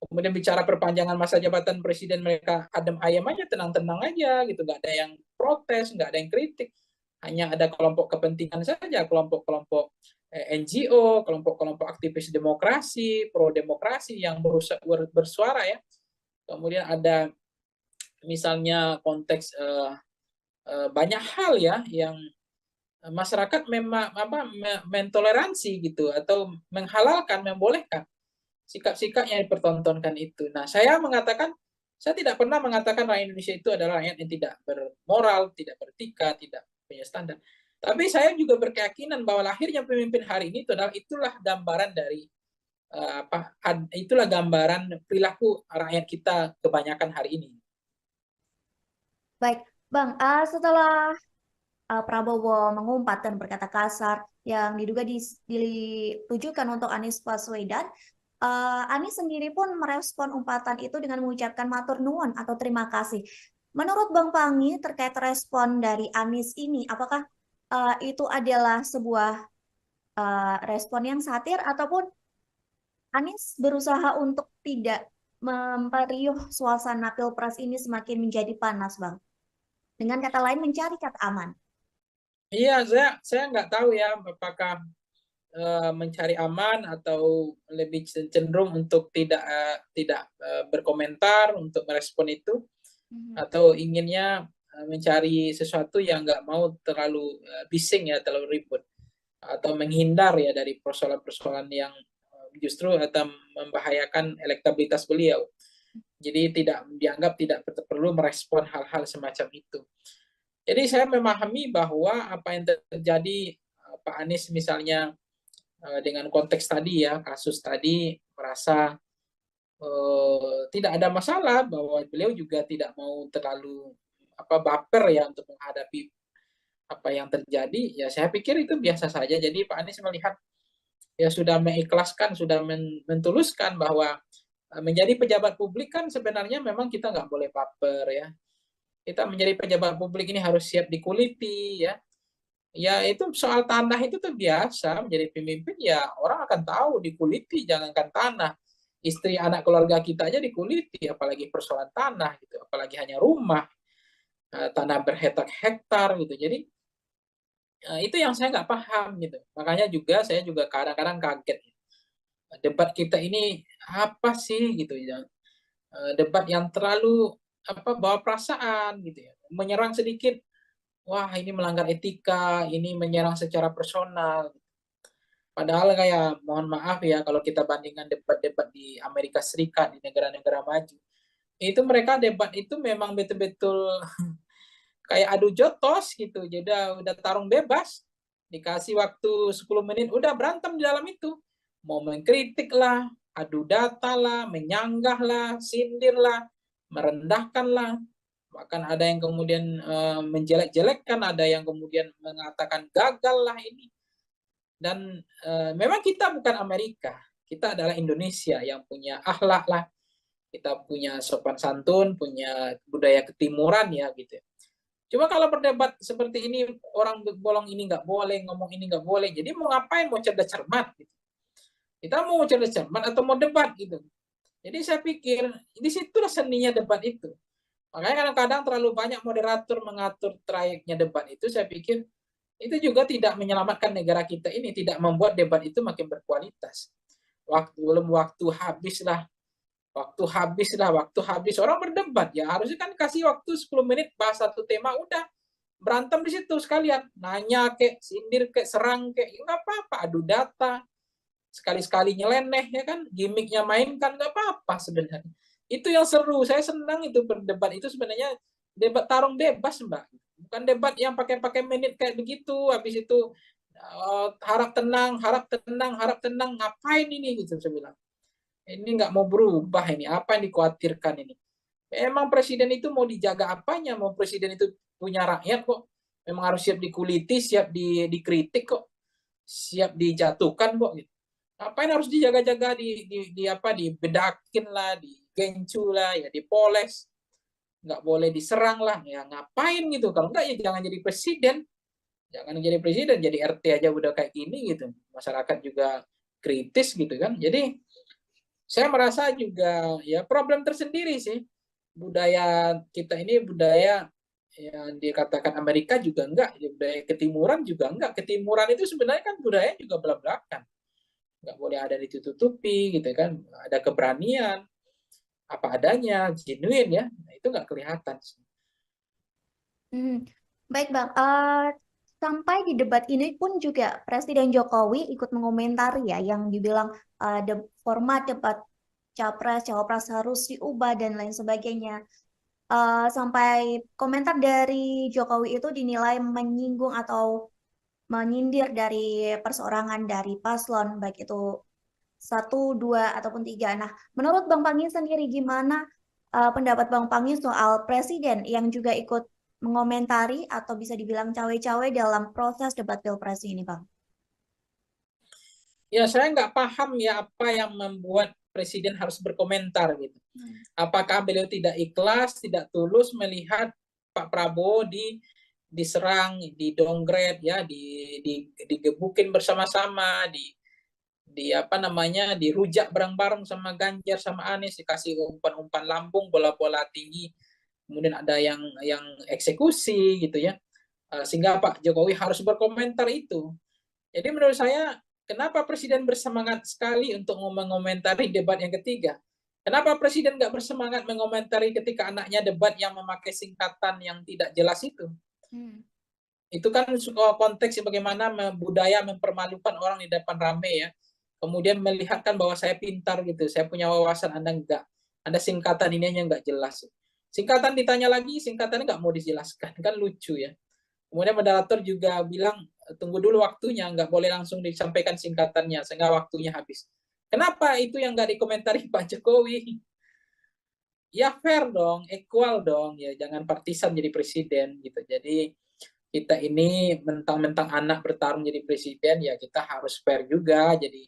Kemudian bicara perpanjangan masa jabatan presiden, mereka adem ayam aja, tenang-tenang aja gitu, nggak ada yang protes, nggak ada yang kritik, hanya ada kelompok kepentingan saja, kelompok-kelompok NGO, kelompok-kelompok aktivis demokrasi, pro demokrasi yang bersuara ya. Kemudian ada misalnya konteks banyak hal ya yang masyarakat memang apa mentoleransi gitu atau menghalalkan, membolehkan sikap-sikap yang dipertontonkan itu. Nah, saya mengatakan, saya tidak pernah mengatakan rakyat Indonesia itu adalah rakyat yang tidak bermoral, tidak beretika, tidak punya standar. Tapi saya juga berkeyakinan bahwa lahirnya pemimpin hari ini itulah gambaran dari itulah gambaran perilaku rakyat kita kebanyakan hari ini. Baik, Bang, setelah Prabowo mengumpat dan berkata kasar yang diduga ditujukan untuk Anies Baswedan, Anies sendiri pun merespon umpatan itu dengan mengucapkan matur nuwun atau terima kasih. Menurut Bang Pangi terkait respon dari Anies ini, apakah itu adalah sebuah respon yang satir ataupun Anies berusaha untuk tidak memperiuh suasana Pilpres ini semakin menjadi panas, Bang? Dengan kata lain, mencari kata aman. Iya, saya nggak tahu ya apakah mencari aman atau lebih cenderung untuk tidak berkomentar untuk merespon itu, atau inginnya mencari sesuatu yang nggak mau terlalu bising ya, terlalu ribut, atau menghindar ya dari persoalan-persoalan yang justru atau membahayakan elektabilitas beliau. Jadi dianggap tidak perlu merespon hal-hal semacam itu. Jadi saya memahami bahwa apa yang terjadi Pak Anies misalnya dengan konteks tadi ya, kasus tadi merasa tidak ada masalah, bahwa beliau juga tidak mau terlalu baper ya untuk menghadapi apa yang terjadi, ya saya pikir itu biasa saja. Jadi Pak Anies melihat ya sudah mengikhlaskan, sudah mentuluskan bahwa menjadi pejabat publik kan sebenarnya memang kita nggak boleh baper ya. Kita menjadi pejabat publik ini harus siap dikuliti ya. Ya itu soal tanah itu tuh biasa, menjadi pemimpin ya orang akan tahu dikuliti, jangankan tanah. Istri anak keluarga kita aja dikuliti, apalagi persoalan tanah gitu, apalagi hanya rumah, tanah berhektar-hektar gitu. Jadi itu yang saya nggak paham gitu. Makanya juga saya juga kadang-kadang kaget. Debat kita ini apa sih gitu ya? Debat yang terlalu bawa perasaan gitu ya, menyerang sedikit, wah ini melanggar etika, ini menyerang secara personal. Padahal kayak mohon maaf ya kalau kita bandingkan debat-debat di Amerika Serikat, di negara-negara maju, itu mereka debat itu memang betul-betul kayak adu jotos gitu. Jadi udah tarung bebas, dikasih waktu 10 menit udah berantem di dalam itu. Mau mengkritik lah, adu data lah, menyanggah lah, sindir lah, merendahkan lah. Bahkan ada yang kemudian menjelek-jelekkan, ada yang kemudian mengatakan gagal lah ini. Dan memang kita bukan Amerika, kita adalah Indonesia yang punya akhlak lah, kita punya sopan santun, punya budaya ketimuran ya gitu. Cuma kalau berdebat seperti ini, orang bolong ini nggak boleh, ngomong ini nggak boleh. Jadi mau ngapain? Mau cerdas cermat? Gitu. Kita mau cerdas cermat atau mau debat gitu. Jadi saya pikir di situlah seninya debat itu. Makanya kadang-kadang terlalu banyak moderator mengatur trayeknya debat itu, saya pikir itu juga tidak menyelamatkan negara kita ini, tidak membuat debat itu makin berkualitas. Waktu habis orang berdebat ya harusnya kan kasih waktu 10 menit bahas satu tema udah berantem di situ sekalian, nanya kek, sindir kek, serang kek, ya nggak apa-apa, adu data, sekali-sekali nyeleneh ya kan, gimmicknya mainkan nggak apa-apa sebenarnya. Itu yang seru, saya senang itu berdebat itu sebenarnya debat tarung bebas Mbak, bukan debat yang pakai menit kayak begitu, habis itu harap tenang, harap tenang, harap tenang, ngapain ini gitu saya bilang. Ini nggak mau berubah ini, apa yang dikhawatirkan ini? Emang presiden itu mau dijaga apanya? Mau presiden itu punya rakyat kok. Memang harus siap dikuliti, siap dikritik kok, siap dijatuhkan kok. Gitu. Ngapain harus dijaga-jaga, dibedakin lah, digencu lah, ya dipoles, nggak boleh diserang lah, ya ngapain gitu? Kalau nggak ya jangan jadi presiden, jadi RT aja udah kayak gini gitu. Masyarakat juga kritis gitu kan. Jadi saya merasa juga ya problem tersendiri sih. Budaya kita ini budaya yang dikatakan Amerika juga enggak, ya budaya ketimuran juga enggak. Ketimuran itu sebenarnya kan budaya juga belak-belakan. Enggak boleh ada ditutupi gitu kan. Ada keberanian, apa adanya, genuine ya. Nah, itu enggak kelihatan sih. Baik Bang, sampai di debat ini pun juga Presiden Jokowi ikut mengomentari ya yang dibilang format debat capres, cawapres harus diubah dan lain sebagainya. Sampai komentar dari Jokowi itu dinilai menyinggung atau menyindir dari perseorangan dari paslon, baik itu satu, dua, ataupun tiga. Nah, menurut Bang Pangi sendiri gimana pendapat Bang Pangi soal presiden yang juga ikut mengomentari atau bisa dibilang cawe-cawe dalam proses debat pilpres ini, Bang? Ya, saya nggak paham ya apa yang membuat presiden harus berkomentar gitu. Apakah beliau tidak ikhlas, tidak tulus melihat Pak Prabowo diserang, didongret ya, digebukin bersama-sama, apa namanya, dirujak bareng-bareng sama Ganjar sama Anies, dikasih umpan-umpan lambung, bola-bola tinggi, kemudian ada yang eksekusi gitu ya, sehingga Pak Jokowi harus berkomentar itu. Jadi menurut saya kenapa presiden bersemangat sekali untuk mengomentari debat yang ketiga? Kenapa presiden nggak bersemangat mengomentari ketika anaknya debat yang memakai singkatan yang tidak jelas itu? Itu kan konteks bagaimana budaya mempermalukan orang di depan rame ya. Kemudian melihatkan bahwa saya pintar gitu, saya punya wawasan, Anda enggak. Anda singkatan ini yang enggak jelas. Singkatan ditanya lagi, singkatannya enggak mau dijelaskan, kan lucu ya. Kemudian moderator juga bilang, tunggu dulu waktunya, enggak boleh langsung disampaikan singkatannya, sehingga waktunya habis. Kenapa itu yang enggak dikomentari Pak Jokowi? Ya fair dong, equal dong, ya jangan partisan jadi presiden gitu. Jadi kita ini mentang-mentang anak bertarung jadi presiden, ya kita harus fair juga, jadi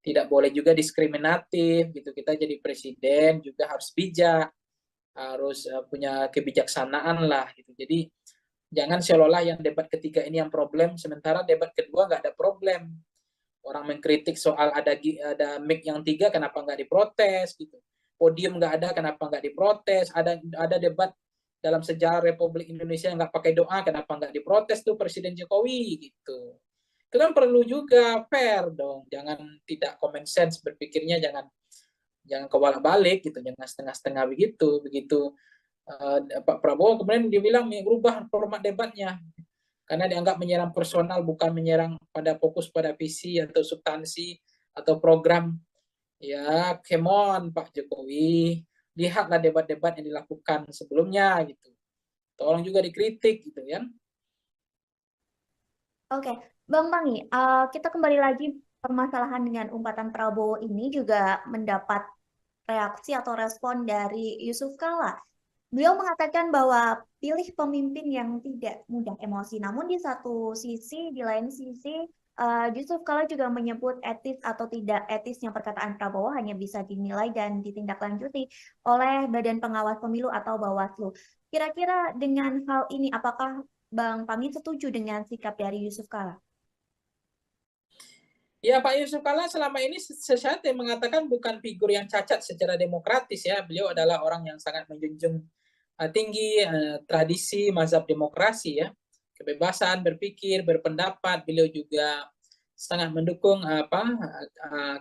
tidak boleh juga diskriminatif gitu. Kita jadi presiden juga harus bijak, harus punya kebijaksanaan lah gitu. Jadi jangan seolah-olah yang debat ketiga ini yang problem, sementara debat kedua nggak ada problem. Orang mengkritik soal ada mic yang 3, kenapa nggak diprotes gitu. Podium nggak ada, kenapa nggak diprotes. Ada debat dalam sejarah Republik Indonesia yang nggak pakai doa, kenapa nggak diprotes tuh Presiden Jokowi gitu. Itu kan perlu juga fair dong, jangan tidak common sense berpikirnya, jangan kebalik-balik gitu, jangan setengah-setengah begitu. Pak Prabowo kemudian dibilang merubah format debatnya. karena dianggap menyerang personal, bukan menyerang pada fokus pada visi atau substansi atau program. Ya, come on Pak Jokowi, lihatlah debat-debat yang dilakukan sebelumnya gitu. Tolong juga dikritik gitu ya. Oke, Bang Pangi, kita kembali lagi permasalahan dengan umpatan Prabowo ini juga mendapat reaksi atau respon dari Yusuf Kala. Beliau mengatakan bahwa pilih pemimpin yang tidak mudah emosi. Namun di satu sisi, di lain sisi, Yusuf Kala juga menyebut etis atau tidak etisnya perkataan Prabowo hanya bisa dinilai dan ditindaklanjuti oleh Badan Pengawas Pemilu atau Bawaslu. Kira-kira dengan hal ini, apakah Bang Pangi setuju dengan sikap dari Yusuf Kala? Ya, Pak Yusuf Kala selama ini saya mengatakan bukan figur yang cacat secara demokratis ya. Beliau adalah orang yang sangat menjunjung tinggi tradisi mazhab demokrasi ya. Kebebasan berpikir, berpendapat. Beliau juga sangat mendukung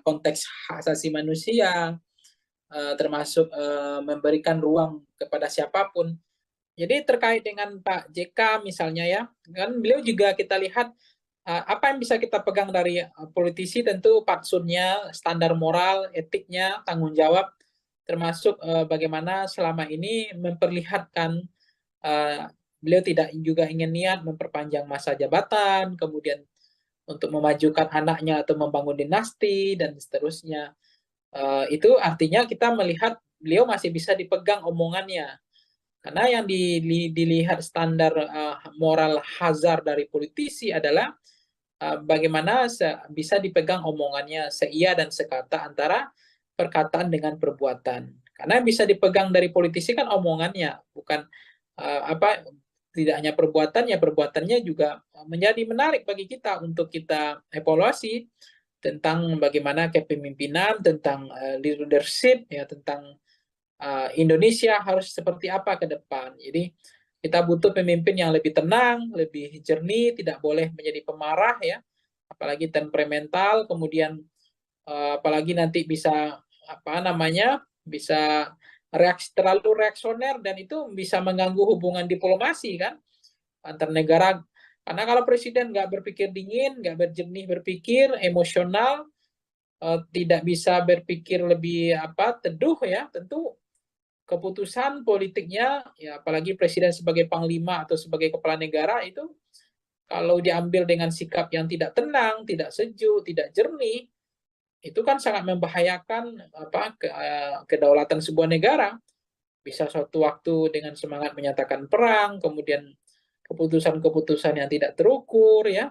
konteks hak asasi manusia, termasuk memberikan ruang kepada siapapun. Jadi terkait dengan Pak JK misalnya ya, kan beliau juga kita lihat apa yang bisa kita pegang dari politisi, tentu fatsunnya, standar moral, etiknya, tanggung jawab, termasuk bagaimana selama ini memperlihatkan beliau tidak juga ingin niat memperpanjang masa jabatan, kemudian untuk memajukan anaknya atau membangun dinasti dan seterusnya. Itu artinya kita melihat beliau masih bisa dipegang omongannya. Karena yang dilihat standar moral hazard dari politisi adalah bagaimana bisa dipegang omongannya seia dan sekata antara perkataan dengan perbuatan. Karena yang bisa dipegang dari politisi kan omongannya, bukan tidak hanya perbuatannya, perbuatannya juga menjadi menarik bagi kita untuk kita evaluasi tentang bagaimana kepemimpinan, tentang leadership, ya tentang Indonesia harus seperti apa ke depan. Jadi kita butuh pemimpin yang lebih tenang, lebih jernih, tidak boleh menjadi pemarah ya, apalagi temperamental, kemudian apalagi nanti bisa bisa terlalu reaksioner dan itu bisa mengganggu hubungan diplomasi kan antar negara. Karena kalau presiden nggak berpikir dingin, nggak berjernih berpikir, emosional, tidak bisa berpikir lebih teduh ya, tentu keputusan politiknya ya, apalagi presiden sebagai panglima atau sebagai kepala negara itu kalau diambil dengan sikap yang tidak tenang, tidak sejuk, tidak jernih, itu kan sangat membahayakan kedaulatan sebuah negara. Bisa suatu waktu dengan semangat menyatakan perang, kemudian keputusan-keputusan yang tidak terukur ya.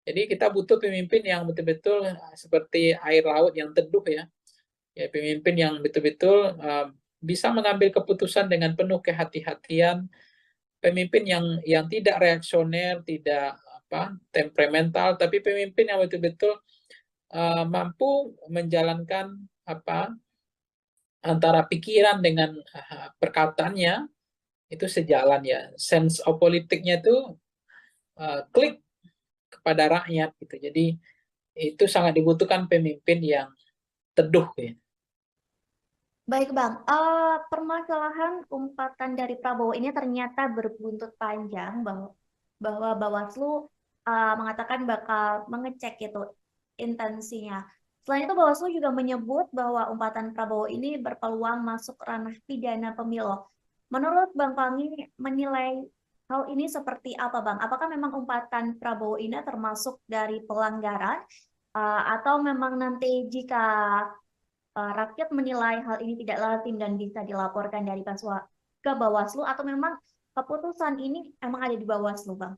Jadi kita butuh pemimpin yang betul-betul seperti air laut yang teduh ya. Ya, pemimpin yang betul-betul bisa mengambil keputusan dengan penuh kehati-hatian, pemimpin yang tidak reaksioner, tidak temperamental, tapi pemimpin yang betul-betul mampu menjalankan antara pikiran dengan perkataannya itu sejalan ya. Sense of politiknya itu klik kepada rakyat gitu. Jadi itu sangat dibutuhkan pemimpin yang teduh ya. Baik Bang, permasalahan umpatan dari Prabowo ini ternyata berbuntut panjang bahwa Bawaslu mengatakan bakal mengecek itu intensinya. Selain itu Bawaslu juga menyebut bahwa umpatan Prabowo ini berpeluang masuk ranah pidana pemilu. Menurut Bang Pangi menilai hal ini seperti apa Bang? Apakah memang umpatan Prabowo ini termasuk dari pelanggaran atau memang nanti jika rakyat menilai hal ini tidak lazim dan bisa dilaporkan dari ke Bawaslu atau memang keputusan ini emang ada di Bawaslu, Bang?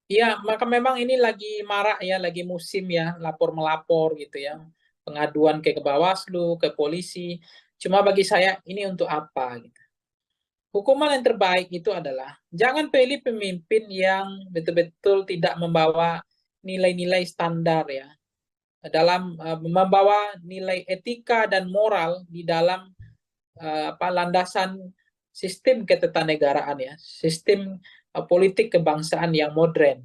Iya, maka memang ini lagi marak ya, lagi musim ya, lapor-melapor gitu ya. Pengaduan ke Bawaslu, ke polisi. Cuma bagi saya ini untuk apa gitu. Hukuman yang terbaik itu adalah jangan pilih pemimpin yang betul-betul tidak membawa nilai-nilai standar ya. Dalam membawa nilai etika dan moral di dalam landasan sistem ketatanegaraan ya, sistem politik kebangsaan yang modern.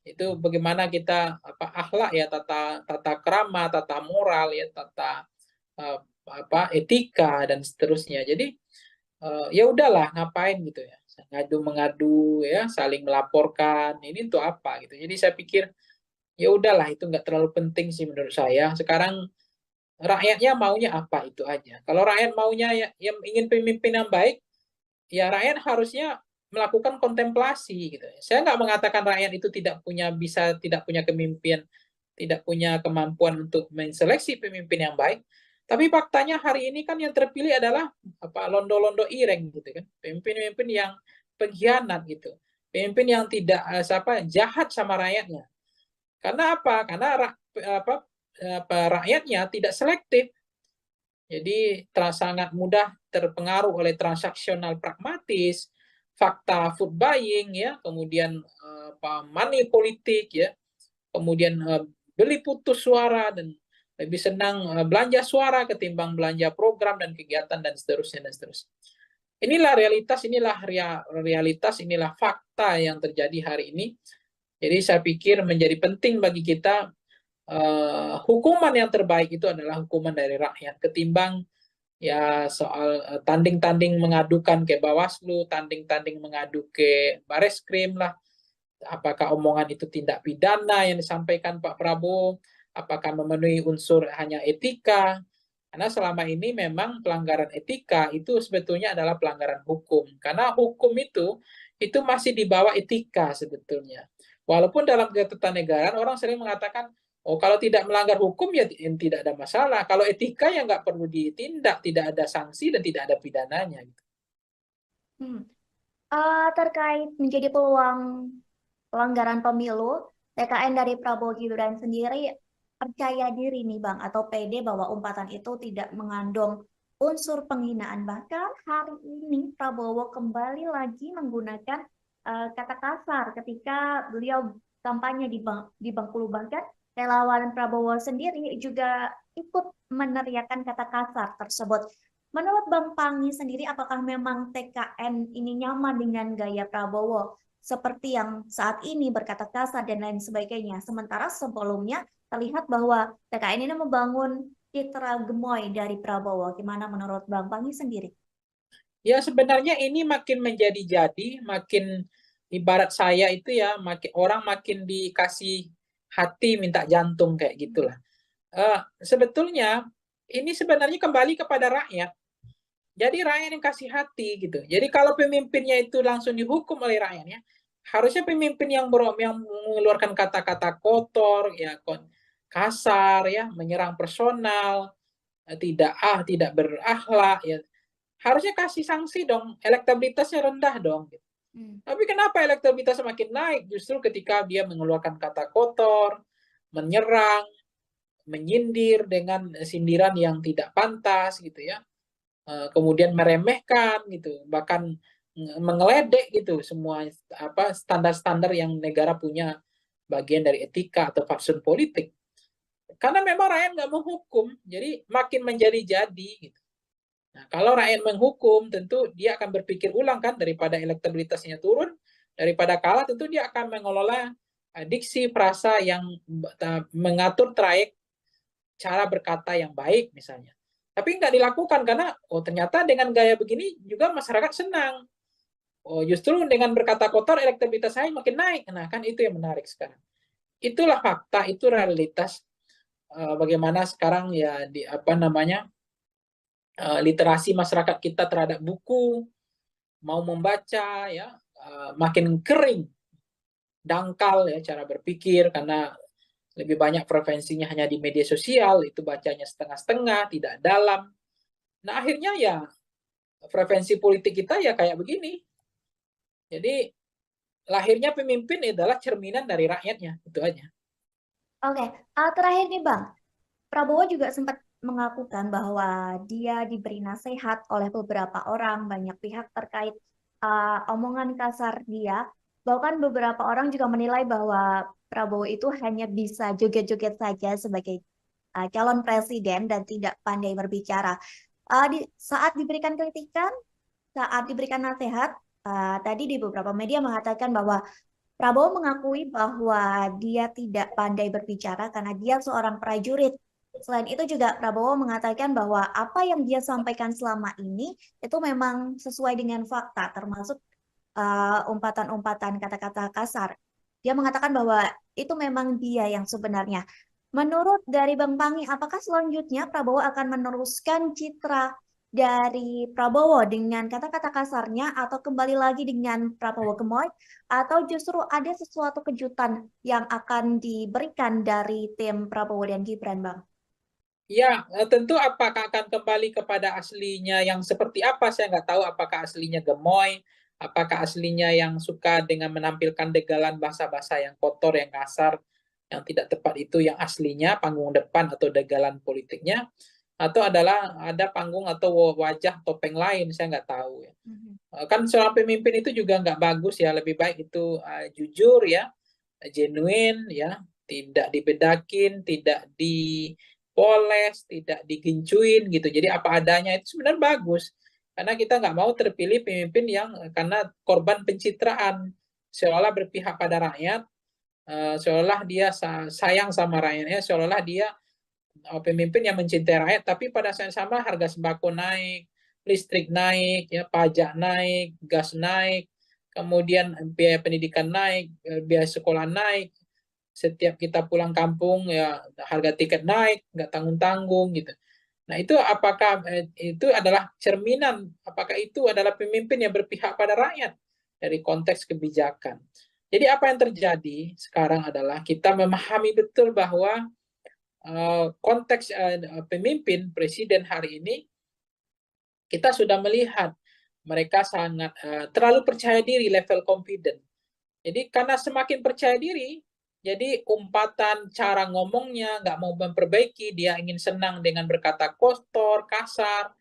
Itu bagaimana kita akhlak ya, tata krama, tata moral ya, tata etika dan seterusnya. Jadi ya udahlah ngapain gitu ya. ngadu mengadu ya, saling melaporkan. Ini untuk apa gitu. Jadi saya pikir ya udahlah, itu nggak terlalu penting sih menurut saya. Sekarang rakyatnya maunya apa, itu aja. Kalau rakyat maunya ya, yang ingin pemimpin yang baik, ya rakyat harusnya melakukan kontemplasi gitu. Saya nggak mengatakan rakyat itu tidak punya kemimpinan, tidak punya kemampuan untuk menseleksi pemimpin yang baik. Tapi faktanya hari ini kan yang terpilih adalah londo-londo ireng gitu kan, pemimpin-pemimpin yang pengkhianat gitu, pemimpin yang tidak jahat sama rakyatnya. Karena apa? Karena rakyatnya tidak selektif. Jadi sangat mudah terpengaruh oleh transaksional pragmatis, fakta food buying ya, kemudian money politik ya, kemudian beli putus suara dan lebih senang belanja suara ketimbang belanja program dan kegiatan dan seterusnya dan seterusnya. Inilah realitas, inilah fakta yang terjadi hari ini. Jadi saya pikir menjadi penting bagi kita hukuman yang terbaik itu adalah hukuman dari rakyat ketimbang ya soal tanding-tanding mengadukan ke Bawaslu, tanding-tanding mengadu ke Bareskrim lah. Apakah omongan itu tindak pidana yang disampaikan Pak Prabowo? Apakah memenuhi unsur hanya etika? Karena selama ini memang pelanggaran etika itu sebetulnya adalah pelanggaran hukum. Karena hukum itu masih di bawah etika sebetulnya. Walaupun dalam ketatanegaraan orang sering mengatakan, oh kalau tidak melanggar hukum ya tidak ada masalah. Kalau etika ya nggak perlu ditindak, tidak ada sanksi dan tidak ada pidananya. Hmm. Terkait menjadi peluang pelanggaran pemilu, TKN dari Prabowo Gibran sendiri percaya diri nih Bang, atau pede bahwa umpatan itu tidak mengandung unsur penghinaan. Bahkan hari ini Prabowo kembali lagi menggunakan kata kasar ketika beliau kampanye di Bengkulu. Bahkan relawan Prabowo sendiri juga ikut meneriakan kata kasar tersebut. Menurut Bang Pangi sendiri, apakah memang TKN ini nyaman dengan gaya Prabowo seperti yang saat ini berkata kasar dan lain sebagainya? Sementara sebelumnya terlihat bahwa TKN ini membangun citra gemoy dari Prabowo. Gimana menurut Bang Pangi sendiri? Ya sebenarnya ini makin menjadi-jadi, makin ibarat saya itu ya, orang makin dikasih hati minta jantung kayak gitulah. Sebetulnya ini sebenarnya kembali kepada rakyat. Jadi rakyat yang kasih hati gitu. Jadi kalau pemimpinnya itu langsung dihukum oleh rakyatnya, harusnya pemimpin yang mengeluarkan kata-kata kotor, ya kasar, ya menyerang personal, tidak berakhlak, ya harusnya kasih sanksi dong, elektabilitasnya rendah dong. Tapi kenapa elektabilitasnya makin naik? Justru ketika dia mengeluarkan kata kotor, menyerang, menyindir dengan sindiran yang tidak pantas gitu ya. Kemudian meremehkan gitu, bahkan mengeledek gitu semua standar-standar yang negara punya bagian dari etika atau fatsun politik. Karena memang rakyat nggak menghukum, jadi makin menjadi-jadi gitu. Nah, kalau rakyat menghukum, tentu dia akan berpikir ulang kan, daripada elektabilitasnya turun, daripada kalah, tentu dia akan mengelola diksi frasa yang mengatur trayek cara berkata yang baik misalnya. Tapi nggak dilakukan karena ternyata dengan gaya begini juga masyarakat senang. Justru dengan berkata kotor elektabilitas saya makin naik. Nah kan itu yang menarik sekarang. Itulah fakta, itu realitas bagaimana sekarang ya literasi masyarakat kita terhadap buku, mau membaca ya makin kering, dangkal ya cara berpikir karena lebih banyak preferensinya hanya di media sosial, itu bacanya setengah-setengah, tidak dalam. Nah akhirnya ya preferensi politik kita ya kayak begini. Jadi lahirnya pemimpin adalah cerminan dari rakyatnya, itu aja. Oke, terakhir nih Bang, Prabowo juga sempat mengakukan bahwa dia diberi nasihat oleh beberapa orang, banyak pihak terkait omongan kasar dia. Bahkan beberapa orang juga menilai bahwa Prabowo itu hanya bisa joget-joget saja sebagai calon presiden dan tidak pandai berbicara. Saat diberikan kritikan, saat diberikan nasihat, tadi di beberapa media mengatakan bahwa Prabowo mengakui bahwa dia tidak pandai berbicara karena dia seorang prajurit. Selain itu juga Prabowo mengatakan bahwa apa yang dia sampaikan selama ini itu memang sesuai dengan fakta, termasuk umpatan-umpatan kata-kata kasar. Dia mengatakan bahwa itu memang dia yang sebenarnya. Menurut dari Bang Pangi, apakah selanjutnya Prabowo akan meneruskan citra dari Prabowo dengan kata-kata kasarnya atau kembali lagi dengan Prabowo gemoy, atau justru ada sesuatu kejutan yang akan diberikan dari tim Prabowo dan Gibran, Bang? Ya, tentu apakah akan kembali kepada aslinya yang seperti apa, saya nggak tahu apakah aslinya gemoy, apakah aslinya yang suka dengan menampilkan degalan bahasa-bahasa yang kotor, yang kasar, yang tidak tepat itu yang aslinya panggung depan atau degalan politiknya, atau adalah ada panggung atau wajah topeng lain, saya nggak tahu ya. Kan seorang pemimpin itu juga nggak bagus ya, lebih baik itu jujur ya, genuine ya, tidak dibedakin, tidak dipoles, tidak digencuin gitu. Jadi apa adanya itu sebenarnya bagus. Karena kita nggak mau terpilih pemimpin yang karena korban pencitraan, seolah berpihak pada rakyat, seolah dia sayang sama rakyatnya, seolah dia pemimpin yang mencintai rakyat, tapi pada saat yang sama harga sembako naik, listrik naik, ya pajak naik, gas naik, kemudian biaya pendidikan naik, biaya sekolah naik, setiap kita pulang kampung ya harga tiket naik, nggak tanggung-tanggung gitu. Nah itu apakah itu adalah cerminan, apakah itu adalah pemimpin yang berpihak pada rakyat dari konteks kebijakan. Jadi apa yang terjadi sekarang adalah kita memahami betul bahwa konteks pemimpin presiden hari ini kita sudah melihat mereka sangat terlalu percaya diri, level confident. Jadi karena semakin percaya diri, jadi umpatan cara ngomongnya nggak mau memperbaiki, dia ingin senang dengan berkata kotor, kasar,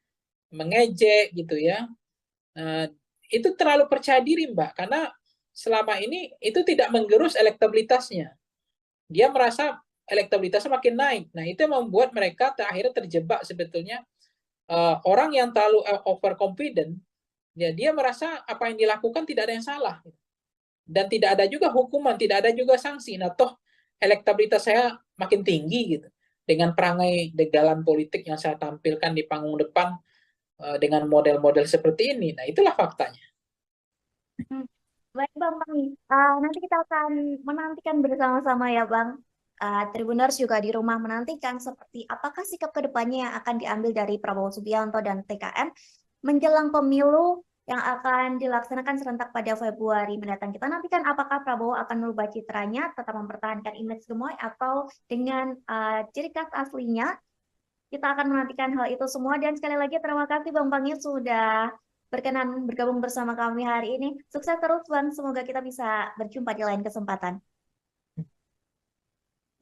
mengejek gitu ya. Itu terlalu percaya diri Mbak, karena selama ini itu tidak menggerus elektabilitasnya. Dia merasa elektabilitasnya makin naik. Nah, itu yang membuat mereka akhirnya terjebak sebetulnya orang yang terlalu overconfident, ya dia merasa apa yang dilakukan tidak ada yang salah. Dan tidak ada juga hukuman, tidak ada juga sanksi. Nah, toh elektabilitas saya makin tinggi gitu. Dengan perangai degalan politik yang saya tampilkan di panggung depan dengan model-model seperti ini. Nah, itulah faktanya. Baik Bang Pangi, nanti kita akan menantikan bersama-sama ya Bang. Tribuners juga di rumah menantikan seperti apakah sikap kedepannya yang akan diambil dari Prabowo Subianto dan TKN menjelang pemilu yang akan dilaksanakan serentak pada Februari mendatang. Kita nantikan apakah Prabowo akan merubah citranya, tetap mempertahankan image gemoy, atau dengan ciri khas aslinya. Kita akan menantikan hal itu semua, dan sekali lagi terima kasih Bang Pangi sudah berkenan bergabung bersama kami hari ini. Sukses terus Bang, semoga kita bisa berjumpa di lain kesempatan.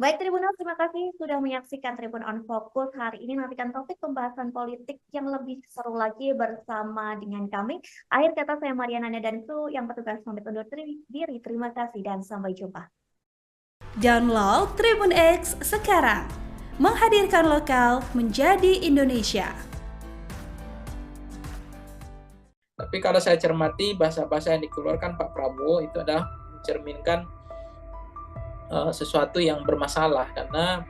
Baik Tribuners, terima kasih sudah menyaksikan Tribun on Focus. Hari ini nantikan topik pembahasan politik yang lebih seru lagi bersama dengan kami. Akhir kata saya Mariana dan kru yang petugas pamit undur diri. Terima kasih dan sampai jumpa. Download Tribun X sekarang. Menghadirkan lokal menjadi Indonesia. Tapi kalau saya cermati bahasa-bahasa yang dikeluarkan Pak Prabowo itu adalah mencerminkan sesuatu yang bermasalah, karena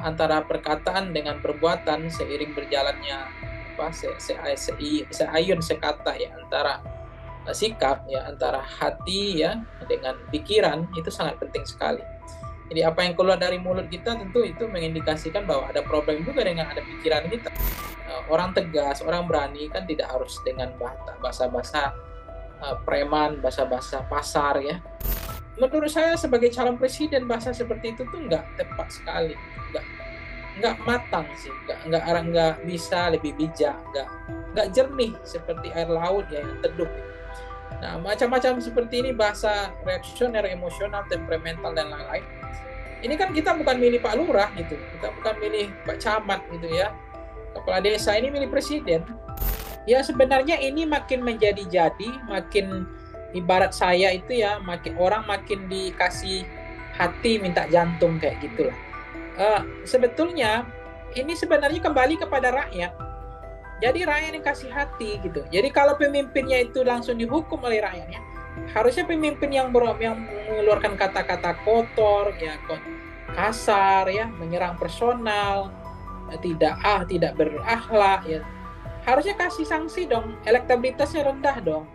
antara perkataan dengan perbuatan seiring berjalannya seayun sekata ya, antara sikap ya, antara hati ya dengan pikiran itu sangat penting sekali. Jadi apa yang keluar dari mulut kita tentu itu mengindikasikan bahwa ada problem juga dengan ada pikiran kita. Orang tegas, orang berani kan tidak harus dengan bahasa-bahasa preman, bahasa-bahasa pasar ya. Menurut saya sebagai calon presiden bahasa seperti itu tuh nggak tepat sekali, nggak matang sih, nggak bisa lebih bijak, nggak jernih seperti air laut ya yang teduh. Nah macam-macam seperti ini bahasa reaksioner, emosional, temperamental dan lain-lain. Ini kan kita bukan milih Pak Lurah gitu, kita bukan milih Pak Camat gitu ya, kepala desa, ini milih presiden. Ya sebenarnya ini makin menjadi-jadi, makin ibarat saya itu ya, makin dikasih hati minta jantung kayak gitulah. Sebetulnya ini sebenarnya kembali kepada rakyat. Jadi rakyat yang kasih hati gitu. Jadi kalau pemimpinnya itu langsung dihukum oleh rakyatnya, harusnya pemimpin yang mengeluarkan kata-kata kotor, ya kasar, ya menyerang personal, tidak berakhlak, ya harusnya kasih sanksi dong. Elektabilitasnya rendah dong.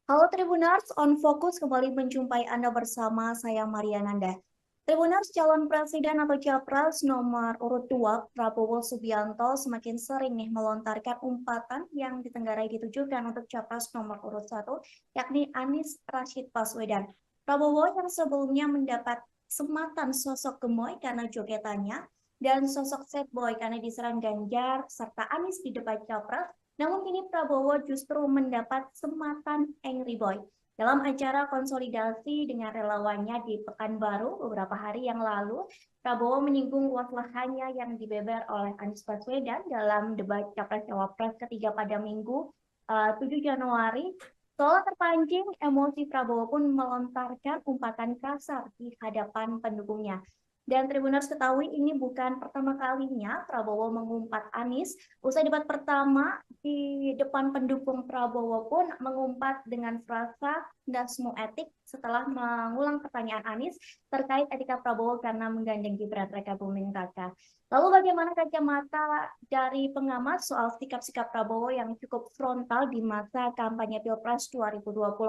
Halo Tribuners, on Fokus kembali menjumpai Anda bersama saya Mariananda. Tribuners, calon presiden atau capres nomor urut 2 Prabowo Subianto semakin sering nih melontarkan umpatan yang ditenggarai ditujukan untuk capres nomor urut 1, yakni Anies Rashid Baswedan. Prabowo yang sebelumnya mendapat sematan sosok gemoy karena jogetannya dan sosok sad boy karena diserang Ganjar serta Anies di debat capres. Namun kini Prabowo justru mendapat sematan Angry Boy. Dalam acara konsolidasi dengan relawannya di Pekanbaru beberapa hari yang lalu, Prabowo menyinggung luas lahannya yang dibeber oleh Anies Baswedan dalam debat Capres-Cawapres ketiga pada Minggu 7 Januari. Seolah terpancing, emosi Prabowo pun melontarkan umpatan kasar di hadapan pendukungnya. Dan Tribuners ketahui ini bukan pertama kalinya Prabowo mengumpat Anies. Usai debat pertama di depan pendukung Prabowo pun mengumpat dengan frasa dasmu etik setelah mengulang pertanyaan Anies terkait etika Prabowo karena menggandeng Gibran Rakabuming Raka. Lalu bagaimana kacamata dari pengamat soal sikap-sikap Prabowo yang cukup frontal di masa kampanye Pilpres 2024?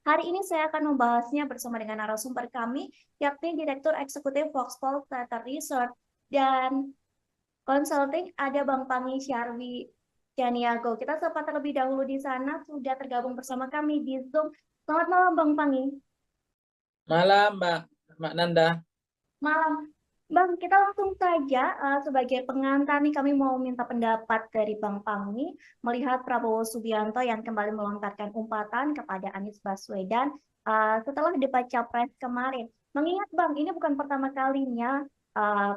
Hari ini saya akan membahasnya bersama dengan narasumber kami, yakni Direktur Eksekutif Voxpol Theater Research dan Consulting, ada Bang Pangi Syarwi Janiago. Kita sapa terlebih dahulu di sana, sudah tergabung bersama kami di Zoom. Selamat malam Bang Pangi. Malam Mbak Nanda. Malam. Bang, kita langsung saja sebagai pengantar nih kami mau minta pendapat dari Bang Pangi melihat Prabowo Subianto yang kembali melontarkan umpatan kepada Anies Baswedan setelah debat Capres kemarin. Mengingat Bang, ini bukan pertama kalinya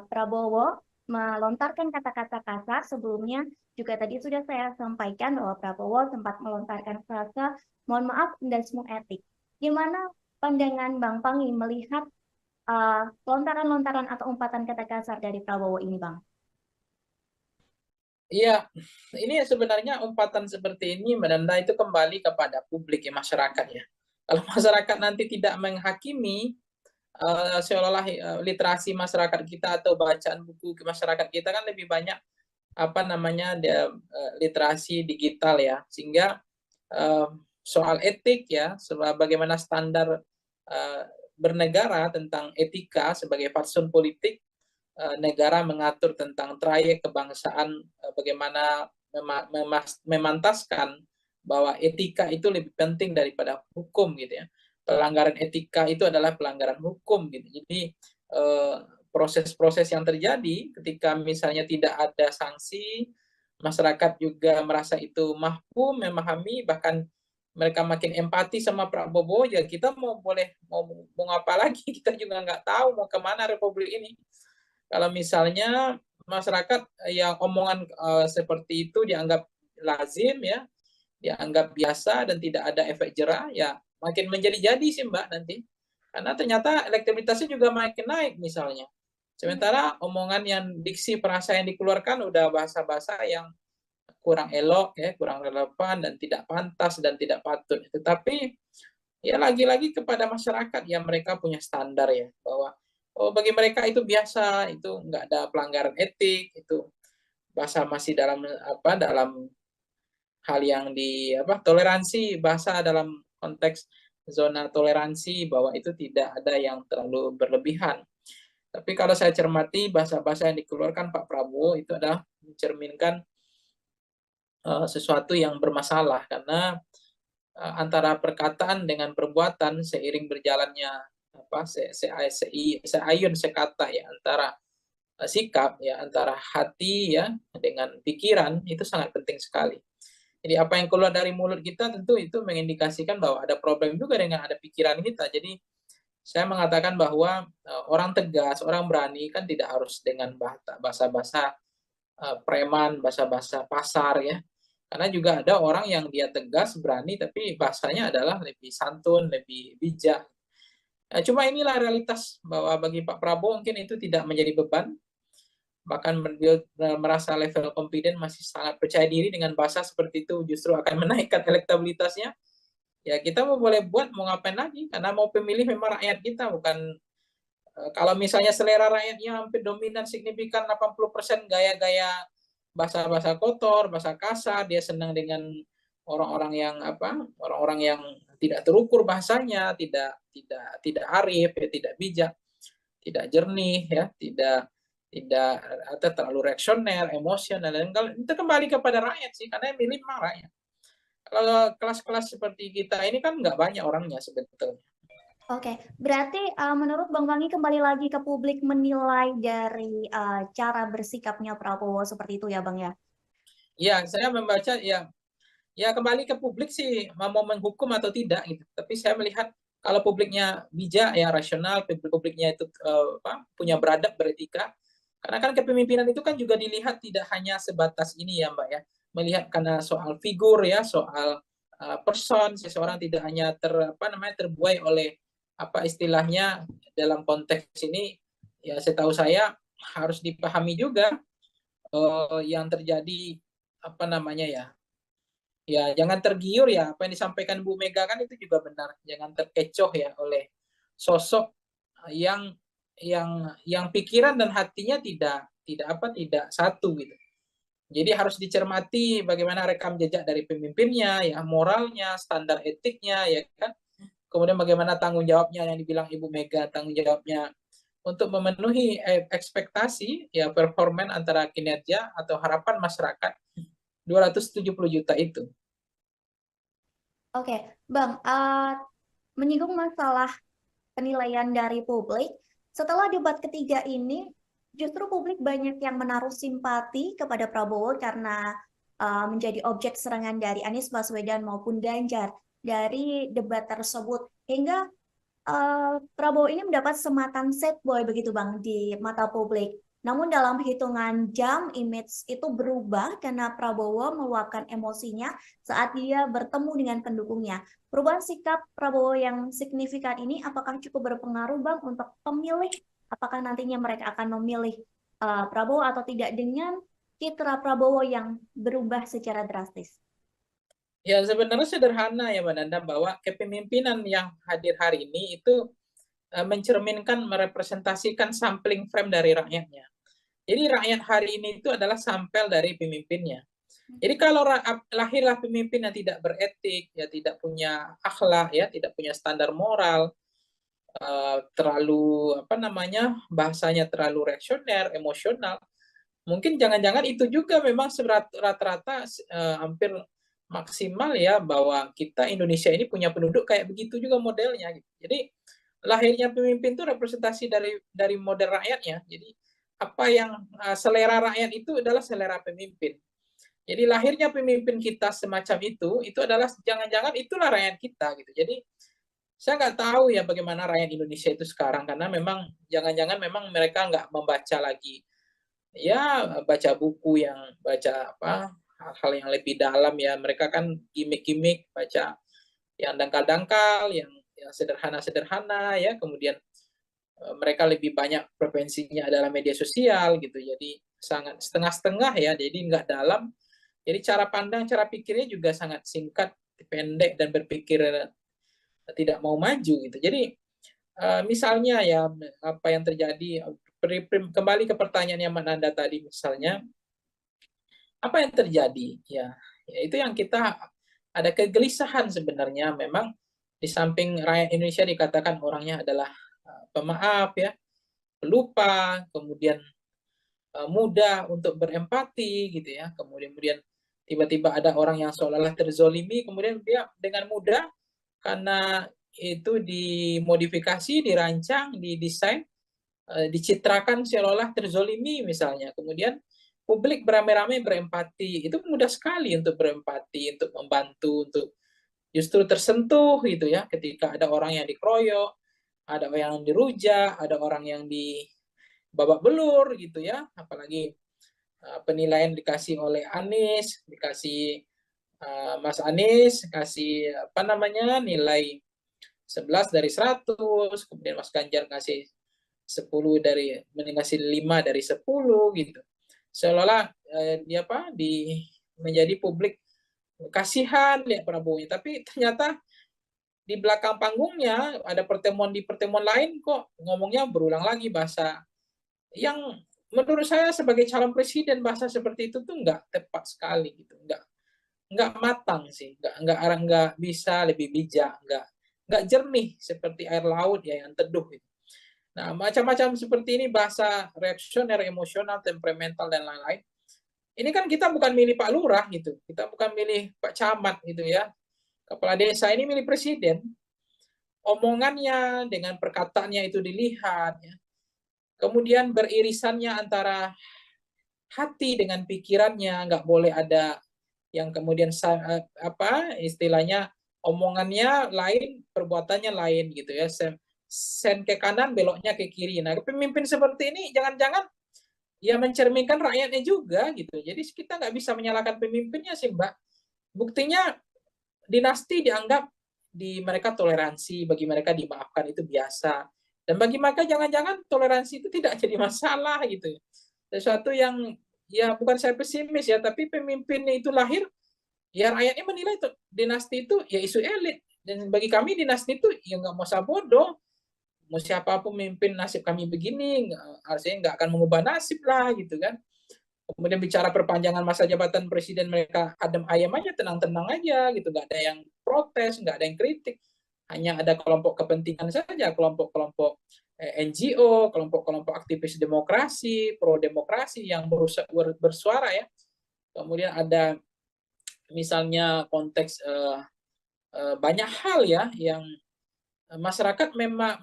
Prabowo melontarkan kata-kata kasar. Sebelumnya juga tadi sudah saya sampaikan bahwa Prabowo sempat melontarkan frasa mohon maaf dan semua etik. Gimana pandangan Bang Pangi melihat lontaran-lontaran atau umpatan kata kasar dari Prabowo ini, Bang? Iya, ini sebenarnya umpatan seperti ini Mbak Nanda itu kembali kepada publik ya, masyarakat ya. Kalau masyarakat nanti tidak menghakimi seolah-olah literasi masyarakat kita atau bacaan buku ke masyarakat kita kan lebih banyak apa namanya literasi digital ya, sehingga soal etik ya, bagaimana standar bernegara tentang etika sebagai fatsun politik, negara mengatur tentang trayek kebangsaan, bagaimana memantaskan bahwa etika itu lebih penting daripada hukum gitu ya. Pelanggaran etika itu adalah pelanggaran hukum gitu. Jadi proses-proses yang terjadi ketika misalnya tidak ada sanksi, masyarakat juga merasa itu mahfum, memahami, bahkan mereka makin empati sama Prabowo, ya kita mau apa lagi, kita juga nggak tahu mau kemana Republik ini. Kalau misalnya masyarakat yang omongan seperti itu dianggap lazim ya, dianggap biasa dan tidak ada efek jerah, ya makin menjadi-jadi sih Mbak nanti. Karena ternyata elektabilitasnya juga makin naik misalnya. Sementara omongan yang diksi perasa yang dikeluarkan udah bahasa-bahasa yang kurang elok ya, kurang relevan dan tidak pantas dan tidak patut. Tetapi ya lagi-lagi kepada masyarakat yang mereka punya standar ya, bahwa bagi mereka itu biasa, itu nggak ada pelanggaran etik, itu bahasa masih dalam hal yang toleransi, bahasa dalam konteks zona toleransi, bahwa itu tidak ada yang terlalu berlebihan. Tapi kalau saya cermati bahasa-bahasa yang dikeluarkan Pak Prabowo itu adalah mencerminkan sesuatu yang bermasalah, karena antara perkataan dengan perbuatan seiring berjalannya seayun sekata ya, antara sikap ya, antara hati ya dengan pikiran, itu sangat penting sekali. Jadi apa yang keluar dari mulut kita tentu itu mengindikasikan bahwa ada problem juga dengan ada pikiran kita. Jadi saya mengatakan bahwa orang tegas, orang berani kan tidak harus dengan bahasa-bahasa preman, bahasa-bahasa pasar ya. Karena juga ada orang yang dia tegas, berani, tapi bahasanya adalah lebih santun, lebih bijak. Cuma inilah realitas bahwa bagi Pak Prabowo mungkin itu tidak menjadi beban. Bahkan beliau merasa level confident masih sangat percaya diri dengan bahasa seperti itu justru akan menaikkan elektabilitasnya. Ya kita mau boleh buat, mau ngapain lagi? Karena mau pemilih memang rakyat kita, bukan kalau misalnya selera rakyatnya hampir dominan signifikan 80% gaya-gaya bahasa-bahasa kotor, bahasa kasar, dia senang dengan orang-orang yang tidak terukur bahasanya, tidak arif, ya, tidak bijak, tidak jernih, ya, tidak atau terlalu reaksioner, emosional, dan kalau itu kembali kepada rakyat sih, karena yang milih memang rakyat. Kalau kelas-kelas seperti kita ini kan nggak banyak orangnya sebetulnya. Oke, berarti menurut Bang Wangi kembali lagi ke publik menilai dari cara bersikapnya Prabowo seperti itu ya Bang ya? Ya, saya membaca ya kembali ke publik sih mau menghukum atau tidak gitu. Tapi saya melihat kalau publiknya bijak ya rasional, publiknya itu punya beradab, beretika. Karena kan kepemimpinan itu kan juga dilihat tidak hanya sebatas ini ya Mbak ya. Melihat karena soal figur ya, soal person, seseorang tidak hanya terbuai oleh apa istilahnya dalam konteks ini ya setahu saya harus dipahami juga yang terjadi apa namanya ya jangan tergiur ya apa yang disampaikan Bu Mega kan itu juga benar, jangan terkecoh ya oleh sosok yang yang pikiran dan hatinya tidak satu gitu. Jadi harus dicermati bagaimana rekam jejak dari pemimpinnya, ya moralnya, standar etiknya, ya kan. Kemudian bagaimana tanggung jawabnya yang dibilang Ibu Mega, tanggung jawabnya untuk memenuhi ekspektasi ya performan antara kinerja atau harapan masyarakat 270 juta itu. Oke, Bang, menyinggung masalah penilaian dari publik, setelah debat ketiga ini, justru publik banyak yang menaruh simpati kepada Prabowo karena menjadi objek serangan dari Anies Baswedan maupun Ganjar dari debat tersebut. Hingga Prabowo ini mendapat sematan sad boy begitu Bang di mata publik. Namun dalam hitungan jam image itu berubah karena Prabowo meluapkan emosinya saat dia bertemu dengan pendukungnya. Perubahan sikap Prabowo yang signifikan ini apakah cukup berpengaruh Bang untuk pemilih? Apakah nantinya mereka akan memilih Prabowo atau tidak dengan citra Prabowo yang berubah secara drastis? Ya sebenarnya sederhana ya Mbak Nanda bahwa kepemimpinan yang hadir hari ini itu mencerminkan, merepresentasikan sampling frame dari rakyatnya. Jadi rakyat hari ini itu adalah sampel dari pemimpinnya. Jadi kalau lahirlah pemimpin yang tidak beretik, ya tidak punya akhlak, ya tidak punya standar moral, terlalu bahasanya terlalu reaksioner, emosional, mungkin jangan-jangan itu juga memang rata-rata hampir maksimal ya bahwa kita Indonesia ini punya penduduk kayak begitu juga modelnya. Gitu. Jadi lahirnya pemimpin itu representasi dari model rakyatnya. Jadi apa yang selera rakyat itu adalah selera pemimpin. Jadi lahirnya pemimpin kita semacam itu adalah jangan-jangan itulah rakyat kita gitu. Jadi saya nggak tahu ya bagaimana rakyat Indonesia itu sekarang karena memang jangan-jangan memang mereka nggak membaca lagi ya baca buku yang baca hal-hal yang lebih dalam ya mereka kan gimmick-gimmick baca yang dangkal-dangkal yang sederhana-sederhana ya kemudian mereka lebih banyak preferensinya adalah media sosial gitu jadi sangat setengah-setengah ya jadi nggak dalam jadi cara pandang cara pikirnya juga sangat singkat pendek dan berpikir tidak mau maju gitu jadi misalnya ya apa yang terjadi kembali ke pertanyaan yang Nanda tadi misalnya apa yang terjadi ya itu yang kita ada kegelisahan sebenarnya memang di samping rakyat Indonesia dikatakan orangnya adalah pemaaf ya pelupa kemudian mudah untuk berempati gitu ya kemudian tiba-tiba ada orang yang seolah-olah terzolimi kemudian dia dengan mudah karena itu dimodifikasi dirancang didesain dicitrakan seolah-olah terzolimi misalnya. Kemudian publik beramai-ramai berempati. Itu mudah sekali untuk berempati, untuk membantu, untuk justru tersentuh gitu ya ketika ada orang yang dikeroyok, ada orang yang dirujak, ada orang yang babak belur gitu ya. Apalagi penilaian dikasih oleh Anies, dikasih Mas Anies, kasih nilai 11 dari 100, kemudian Mas Ganjar kasih 10 dari mengasih 5 dari 10 gitu. Seolah-olah menjadi publik kasihan lihat Prabowo, tapi ternyata di belakang panggungnya ada pertemuan lain kok ngomongnya berulang lagi bahasa yang menurut saya sebagai calon presiden bahasa seperti itu tuh nggak tepat sekali gitu, nggak matang sih, nggak bisa lebih bijak, nggak jernih seperti air laut ya yang teduh. Nah, macam-macam seperti ini, bahasa reaksioner, emosional, temperamental, dan lain-lain. Ini kan kita bukan milih Pak Lurah gitu, kita bukan milih Pak Camat gitu ya. Kepala desa ini milih presiden. Omongannya dengan perkataannya itu dilihat, ya. Kemudian beririsannya antara hati dengan pikirannya, nggak boleh ada yang kemudian apa istilahnya, omongannya lain, perbuatannya lain gitu ya. Sen ke kanan, beloknya ke kiri. Nah, pemimpin seperti ini jangan-jangan ya mencerminkan rakyatnya juga gitu. Jadi kita nggak bisa menyalahkan pemimpinnya sih, Mbak. Buktinya dinasti dianggap di mereka toleransi, bagi mereka dimaafkan itu biasa. Dan bagi mereka jangan-jangan toleransi itu tidak jadi masalah gitu. Sesuatu yang ya bukan saya pesimis ya, tapi pemimpinnya itu lahir, ya rakyatnya menilai itu dinasti itu ya isu elit. Dan bagi kami dinasti itu ya nggak mau bodoh. Mau siapapun memimpin nasib kami begini, artinya nggak akan mengubah nasib lah gitu kan. Kemudian bicara perpanjangan masa jabatan presiden, mereka adem ayam aja, tenang-tenang aja gitu, nggak ada yang protes, nggak ada yang kritik, hanya ada kelompok kepentingan saja, kelompok-kelompok NGO, kelompok-kelompok aktivis demokrasi, pro demokrasi yang bersuara ya. Kemudian ada misalnya konteks banyak hal ya yang masyarakat memang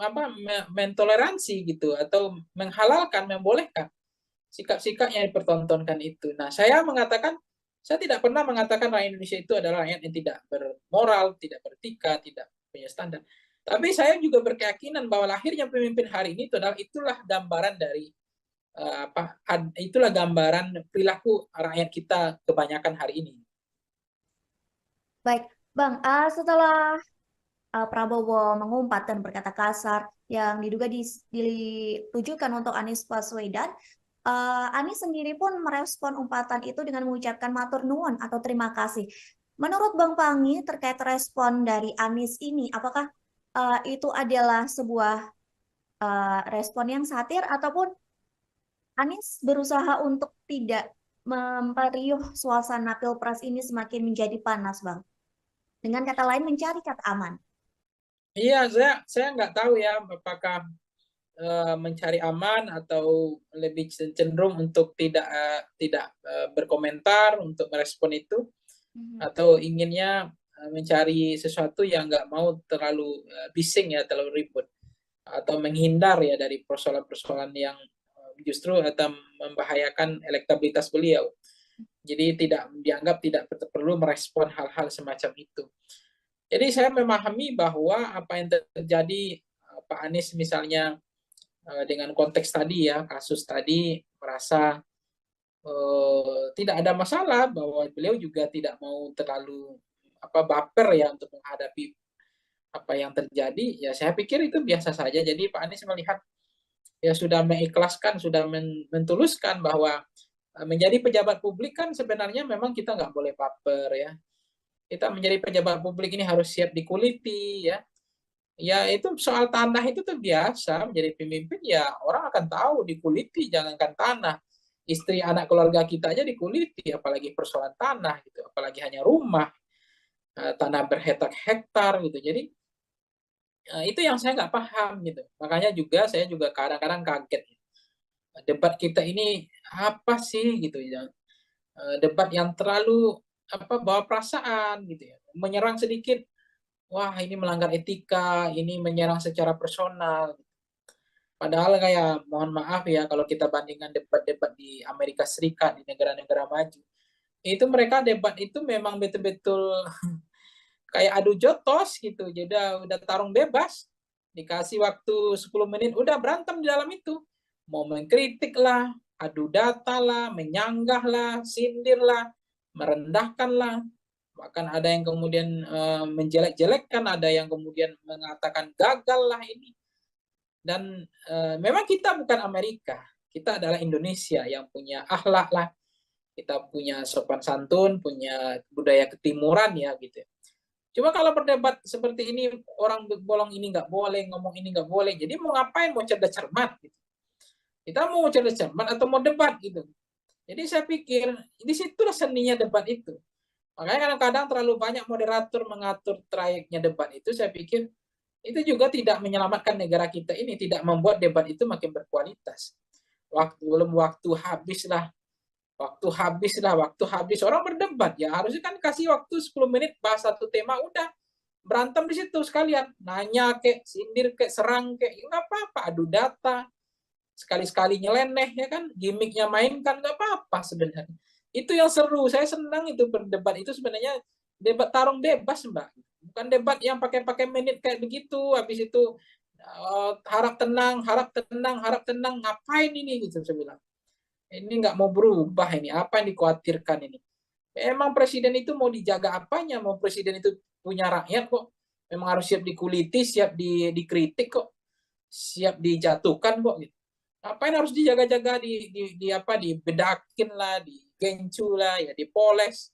mentoleransi gitu atau menghalalkan, membolehkan sikap-sikap yang dipertontonkan itu. Nah, saya tidak pernah mengatakan rakyat Indonesia itu adalah rakyat yang tidak bermoral, tidak beretika, tidak punya standar. Tapi saya juga berkeyakinan bahwa lahirnya pemimpin hari ini itulah gambaran dari itulah gambaran perilaku rakyat kita kebanyakan hari ini. Baik, Bang, setelah Prabowo mengumpat dan berkata kasar yang diduga ditujukan untuk Anies Baswedan, Anies sendiri pun merespon umpatan itu dengan mengucapkan matur nuwun atau terima kasih. Menurut Bang Pangi terkait respon dari Anies ini, apakah itu adalah sebuah respon yang satir ataupun Anies berusaha untuk tidak memperiuh suasana Pilpres ini semakin menjadi panas, Bang? Dengan kata lain, mencari kata aman. Iya, saya nggak tahu ya apakah mencari aman atau lebih cenderung untuk tidak berkomentar untuk merespon itu, atau inginnya mencari sesuatu yang nggak mau terlalu bising ya, terlalu ribut, atau menghindar ya dari persoalan-persoalan yang justru atau membahayakan elektabilitas beliau. Jadi dianggap tidak perlu merespon hal-hal semacam itu. Jadi saya memahami bahwa apa yang terjadi Pak Anies misalnya dengan konteks tadi ya, kasus tadi, merasa tidak ada masalah, bahwa beliau juga tidak mau terlalu baper ya untuk menghadapi apa yang terjadi, ya saya pikir itu biasa saja. Jadi Pak Anies melihat ya sudah mengikhlaskan, sudah mentuluskan bahwa menjadi pejabat publik kan sebenarnya memang kita nggak boleh baper ya. Kita menjadi pejabat publik ini harus siap dikuliti ya. Ya itu soal tanah itu tuh biasa, menjadi pemimpin ya orang akan tahu dikuliti, jangankan tanah. Istri anak keluarga kita aja dikuliti, apalagi persoalan tanah gitu, apalagi hanya rumah, tanah berhektar-hektar gitu. Jadi itu yang saya nggak paham gitu. Makanya saya juga kadang-kadang kaget. Debat kita ini apa sih gitu ya. Debat yang terlalu bawa perasaan gitu ya. Menyerang sedikit, wah ini melanggar etika, ini menyerang secara personal. Padahal kayak mohon maaf ya kalau kita bandingkan debat-debat di Amerika Serikat, di negara-negara maju, itu mereka debat itu memang betul-betul kayak adu jotos gitu. Jadi udah tarung bebas, dikasih waktu 10 menit udah berantem di dalam itu. Mau mengkritik lah, adu data lah, menyanggah lah, sindir lah, merendahkan lah. Bahkan ada yang kemudian menjelek-jelekkan, ada yang kemudian mengatakan gagal lah ini. Dan memang kita bukan Amerika, kita adalah Indonesia yang punya akhlak lah, kita punya sopan santun, punya budaya ketimuran ya gitu. Cuma kalau berdebat seperti ini, orang bolong ini nggak boleh, ngomong ini nggak boleh. Jadi mau ngapain? Mau cerdas cermat? Gitu. Kita mau cerdas cermat atau mau debat gitu. Jadi saya pikir di situlah seninya debat itu. Makanya kadang-kadang terlalu banyak moderator mengatur trayeknya debat itu, saya pikir itu juga tidak menyelamatkan negara kita ini, tidak membuat debat itu makin berkualitas. Waktu habis orang berdebat ya, harusnya kan kasih waktu 10 menit bahas satu tema, udah berantem di situ sekalian, nanya kek, sindir kek, serang kek, ya nggak apa-apa, adu data, sekali-sekali nyeleneh ya kan, gimmicknya mainkan, nggak apa-apa sebenarnya. Itu yang seru, saya senang itu berdebat itu sebenarnya, debat tarung bebas Mbak, bukan debat yang pakai menit kayak begitu, habis itu harap tenang, harap tenang, harap tenang, ngapain ini gitu saya bilang. Ini nggak mau berubah ini, apa yang dikhawatirkan ini. Emang presiden itu mau dijaga apanya, mau presiden itu punya rakyat kok. Memang harus siap dikuliti, siap dikritik kok, siap dijatuhkan kok gitu. Ngapain harus dijaga-jaga, dibedakin lah, digencu lah, ya dipoles,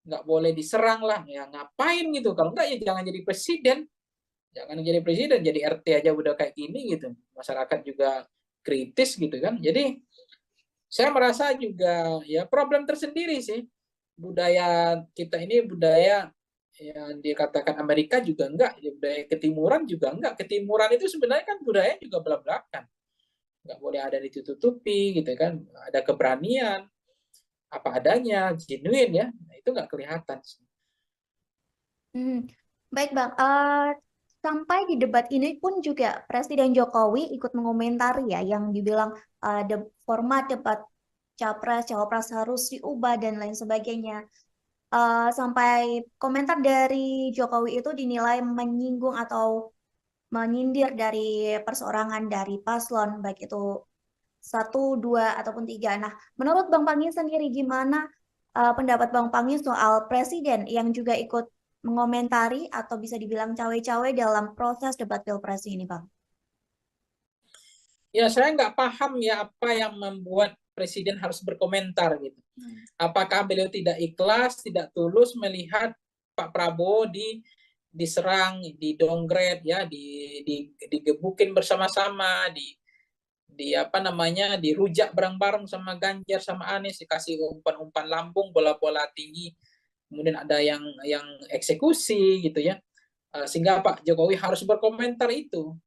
nggak boleh diserang lah, ya ngapain gitu. Kalau nggak ya jangan jadi presiden, jadi RT aja udah kayak gini gitu, masyarakat juga kritis gitu kan. Jadi saya merasa juga ya problem tersendiri sih, budaya kita ini, budaya yang dikatakan Amerika juga enggak, ya budaya ketimuran juga enggak. Ketimuran itu sebenarnya kan budaya juga belak-belakan, nggak boleh ada ditutupi gitu kan, ada keberanian apa adanya, genuine ya, nah, itu nggak kelihatan. Hmm, baik Bang, sampai di debat ini pun juga Presiden Jokowi ikut mengomentari ya yang dibilang format debat capres cawapres harus diubah dan lain sebagainya. Sampai komentar dari Jokowi itu dinilai menyinggung atau menyindir dari perseorangan dari paslon, baik itu satu, dua, ataupun tiga. Nah, menurut Bang Pangi sendiri gimana pendapat Bang Pangi soal presiden yang juga ikut mengomentari atau bisa dibilang cawe-cawe dalam proses debat pilpres ini, Bang? Ya saya nggak paham ya apa yang membuat presiden harus berkomentar gitu. Apakah beliau tidak ikhlas, tidak tulus melihat Pak Prabowo diserang, didongret ya, digebukin bersama-sama, di apa namanya, dirujak bareng-bareng sama Ganjar sama Anies, dikasih umpan-umpan lambung, bola-bola tinggi, kemudian ada yang eksekusi gitu ya. Sehingga Pak Jokowi harus berkomentar itu.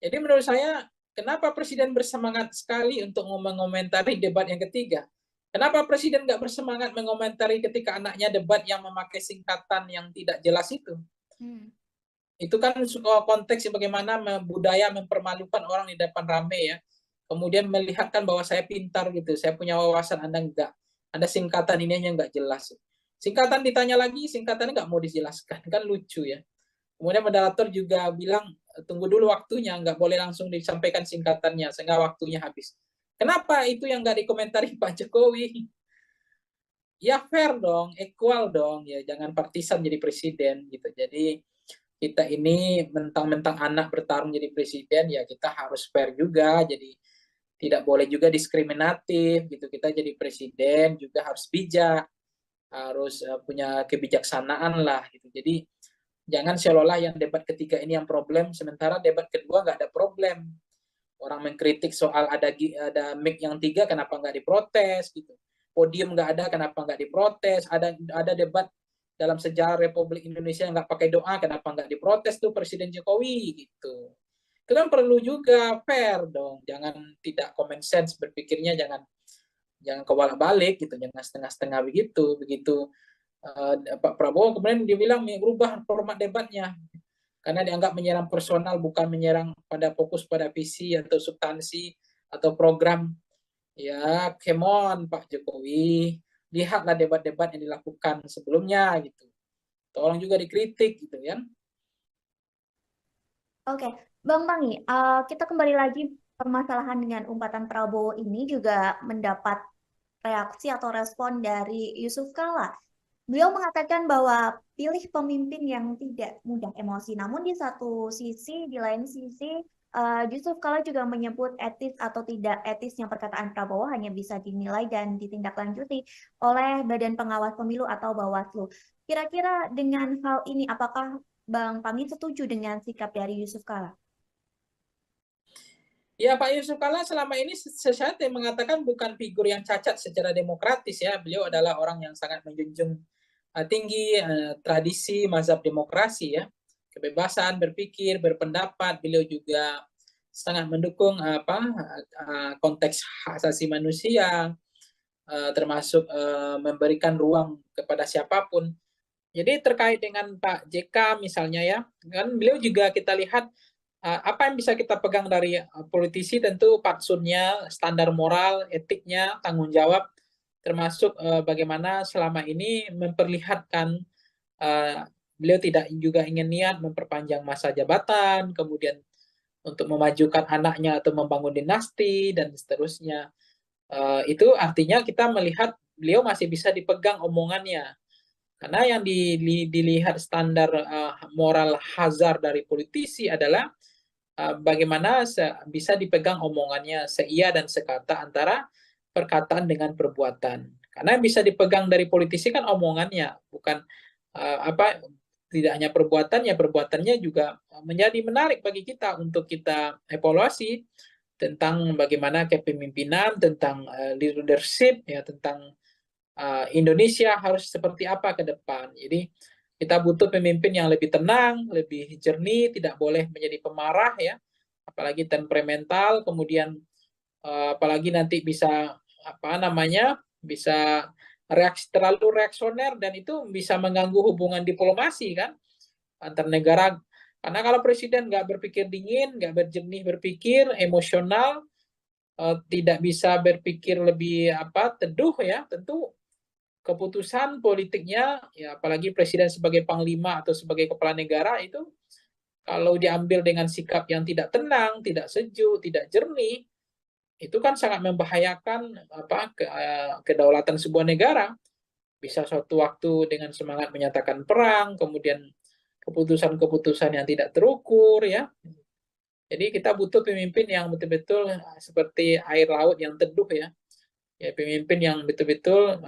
Jadi menurut saya, kenapa presiden bersemangat sekali untuk mengomentari debat yang ketiga? Kenapa presiden nggak bersemangat mengomentari ketika anaknya debat yang memakai singkatan yang tidak jelas itu? Itu kan konteks bagaimana budaya mempermalukan orang di depan rame ya. Kemudian melihatkan bahwa saya pintar gitu, saya punya wawasan, Anda enggak. Ada singkatan ini yang nggak jelas. Singkatan ditanya lagi, singkatannya nggak mau dijelaskan, kan lucu ya. Kemudian moderator juga bilang, tunggu dulu waktunya, nggak boleh langsung disampaikan singkatannya, sehingga waktunya habis. Kenapa itu yang nggak dikomentari Pak Jokowi? Ya fair dong, equal dong, ya jangan partisan jadi presiden gitu. Jadi kita ini mentang-mentang anak bertarung jadi presiden, ya kita harus fair juga, jadi tidak boleh juga diskriminatif gitu. Kita jadi presiden juga harus bijak, harus punya kebijaksanaan lah gitu. Jadi jangan seolah-olah yang debat ketiga ini yang problem, sementara debat kedua nggak ada problem. Orang mengkritik soal ada mic yang tiga, kenapa nggak diprotes gitu. Podium nggak ada, kenapa nggak diprotes. Ada debat dalam sejarah Republik Indonesia yang nggak pakai doa, kenapa nggak diprotes tuh Presiden Jokowi gitu. Itu kan perlu juga fair dong. Jangan tidak common sense berpikirnya, jangan kebalik-balik gitu, jangan setengah-setengah begitu. Pak Prabowo kemudian dia bilang merubah format debatnya karena dianggap menyerang personal, bukan menyerang pada fokus pada visi atau substansi atau program. Ya, come on Pak Jokowi, lihatlah debat-debat yang dilakukan sebelumnya gitu. Tolong juga dikritik gitu kan. Oke, Bang Pangi, kita kembali lagi permasalahan dengan umpatan Prabowo ini juga mendapat reaksi atau respon dari Yusuf Kala. Beliau mengatakan bahwa pilih pemimpin yang tidak mudah emosi. Namun di satu sisi, di lain sisi, Yusuf Kala juga menyebut etis atau tidak etisnya perkataan Prabowo hanya bisa dinilai dan ditindaklanjuti oleh Badan Pengawas Pemilu atau Bawaslu. Kira-kira dengan hal ini, apakah Bang Pangi setuju dengan sikap dari Yusuf Kala? Ya, Pak Yusuf Kala selama ini saya mengatakan bukan figur yang cacat secara demokratis ya. Beliau adalah orang yang sangat menjunjung tinggi tradisi mazhab demokrasi ya, kebebasan berpikir, berpendapat. Beliau juga sangat mendukung konteks hak asasi manusia, termasuk memberikan ruang kepada siapapun. Jadi terkait dengan Pak JK misalnya ya, kan beliau juga kita lihat apa yang bisa kita pegang dari politisi, tentu fatsunnya, standar moral, etiknya, tanggung jawab, termasuk bagaimana selama ini memperlihatkan beliau tidak juga ingin niat memperpanjang masa jabatan, kemudian untuk memajukan anaknya atau membangun dinasti dan seterusnya. Itu artinya kita melihat beliau masih bisa dipegang omongannya. Karena yang dilihat standar moral hazard dari politisi adalah bagaimana bisa dipegang omongannya, seia dan sekata antara perkataan dengan perbuatan. Karena yang bisa dipegang dari politisi kan omongannya, bukan tidak hanya perbuatannya, perbuatannya juga menjadi menarik bagi kita untuk kita evaluasi tentang bagaimana kepemimpinan, tentang leadership, ya, tentang Indonesia harus seperti apa ke depan. Jadi kita butuh pemimpin yang lebih tenang, lebih jernih, tidak boleh menjadi pemarah ya, apalagi temperamental, kemudian apalagi nanti bisa bisa terlalu reaksioner dan itu bisa mengganggu hubungan diplomasi kan antar negara. Karena kalau presiden nggak berpikir dingin, nggak berjernih berpikir, emosional, tidak bisa berpikir lebih teduh ya, tentu keputusan politiknya ya, apalagi presiden sebagai panglima atau sebagai kepala negara itu kalau diambil dengan sikap yang tidak tenang, tidak sejuk, tidak jernih, itu kan sangat membahayakan kedaulatan sebuah negara. Bisa suatu waktu dengan semangat menyatakan perang, kemudian keputusan-keputusan yang tidak terukur ya. Jadi kita butuh pemimpin yang betul-betul seperti air laut yang teduh ya. Ya, pemimpin yang betul-betul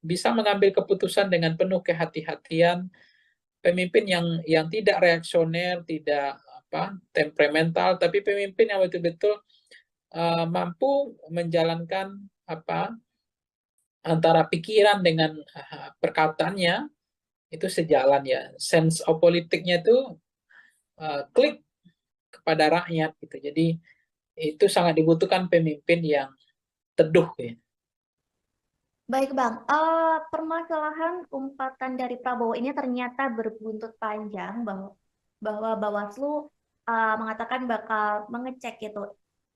bisa mengambil keputusan dengan penuh kehati-hatian, pemimpin yang tidak reaksioner, tidak temperamental, tapi pemimpin yang betul-betul mampu menjalankan antara pikiran dengan perkataannya itu sejalan ya. Sense of politiknya itu klik kepada rakyat gitu. Jadi itu sangat dibutuhkan pemimpin yang teduh ya. Baik Bang, permasalahan umpatan dari Prabowo ini ternyata berbuntut panjang bahwa Bawaslu mengatakan bakal mengecek itu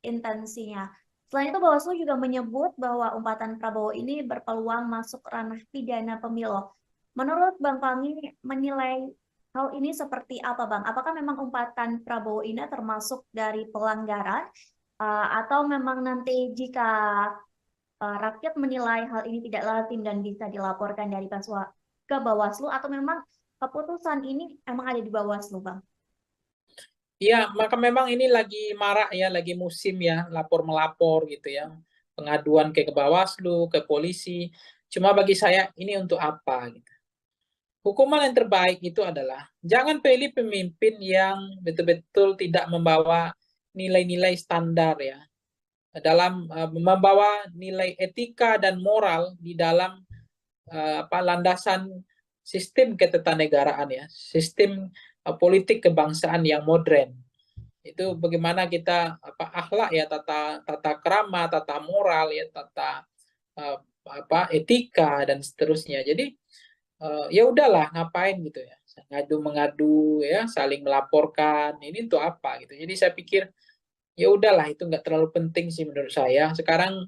intensinya. Selain itu Bawaslu juga menyebut bahwa umpatan Prabowo ini berpeluang masuk ranah pidana pemilu. Menurut Bang Fahmi menilai hal ini seperti apa Bang? Apakah memang umpatan Prabowo ini termasuk dari pelanggaran atau memang nanti jika rakyat menilai hal ini tidak lazim dan bisa dilaporkan dari ke Bawaslu atau memang keputusan ini emang ada di Bawaslu, Bang? Iya, maka memang ini lagi marak ya, lagi musim ya, lapor-melapor gitu ya. Pengaduan ke Bawaslu, ke polisi. Cuma bagi saya ini untuk apa gitu. Hukuman yang terbaik itu adalah jangan pilih pemimpin yang betul-betul tidak membawa nilai-nilai standar ya. Dalam membawa nilai etika dan moral di dalam landasan sistem ketatanegaraan ya, sistem politik kebangsaan yang modern. Itu bagaimana kita akhlak ya, tata krama, tata moral ya, tata etika dan seterusnya. Jadi ya udahlah ngapain gitu ya, mengadu ya, saling melaporkan, ini untuk apa gitu. Jadi saya pikir ya udahlah itu nggak terlalu penting sih menurut saya. Sekarang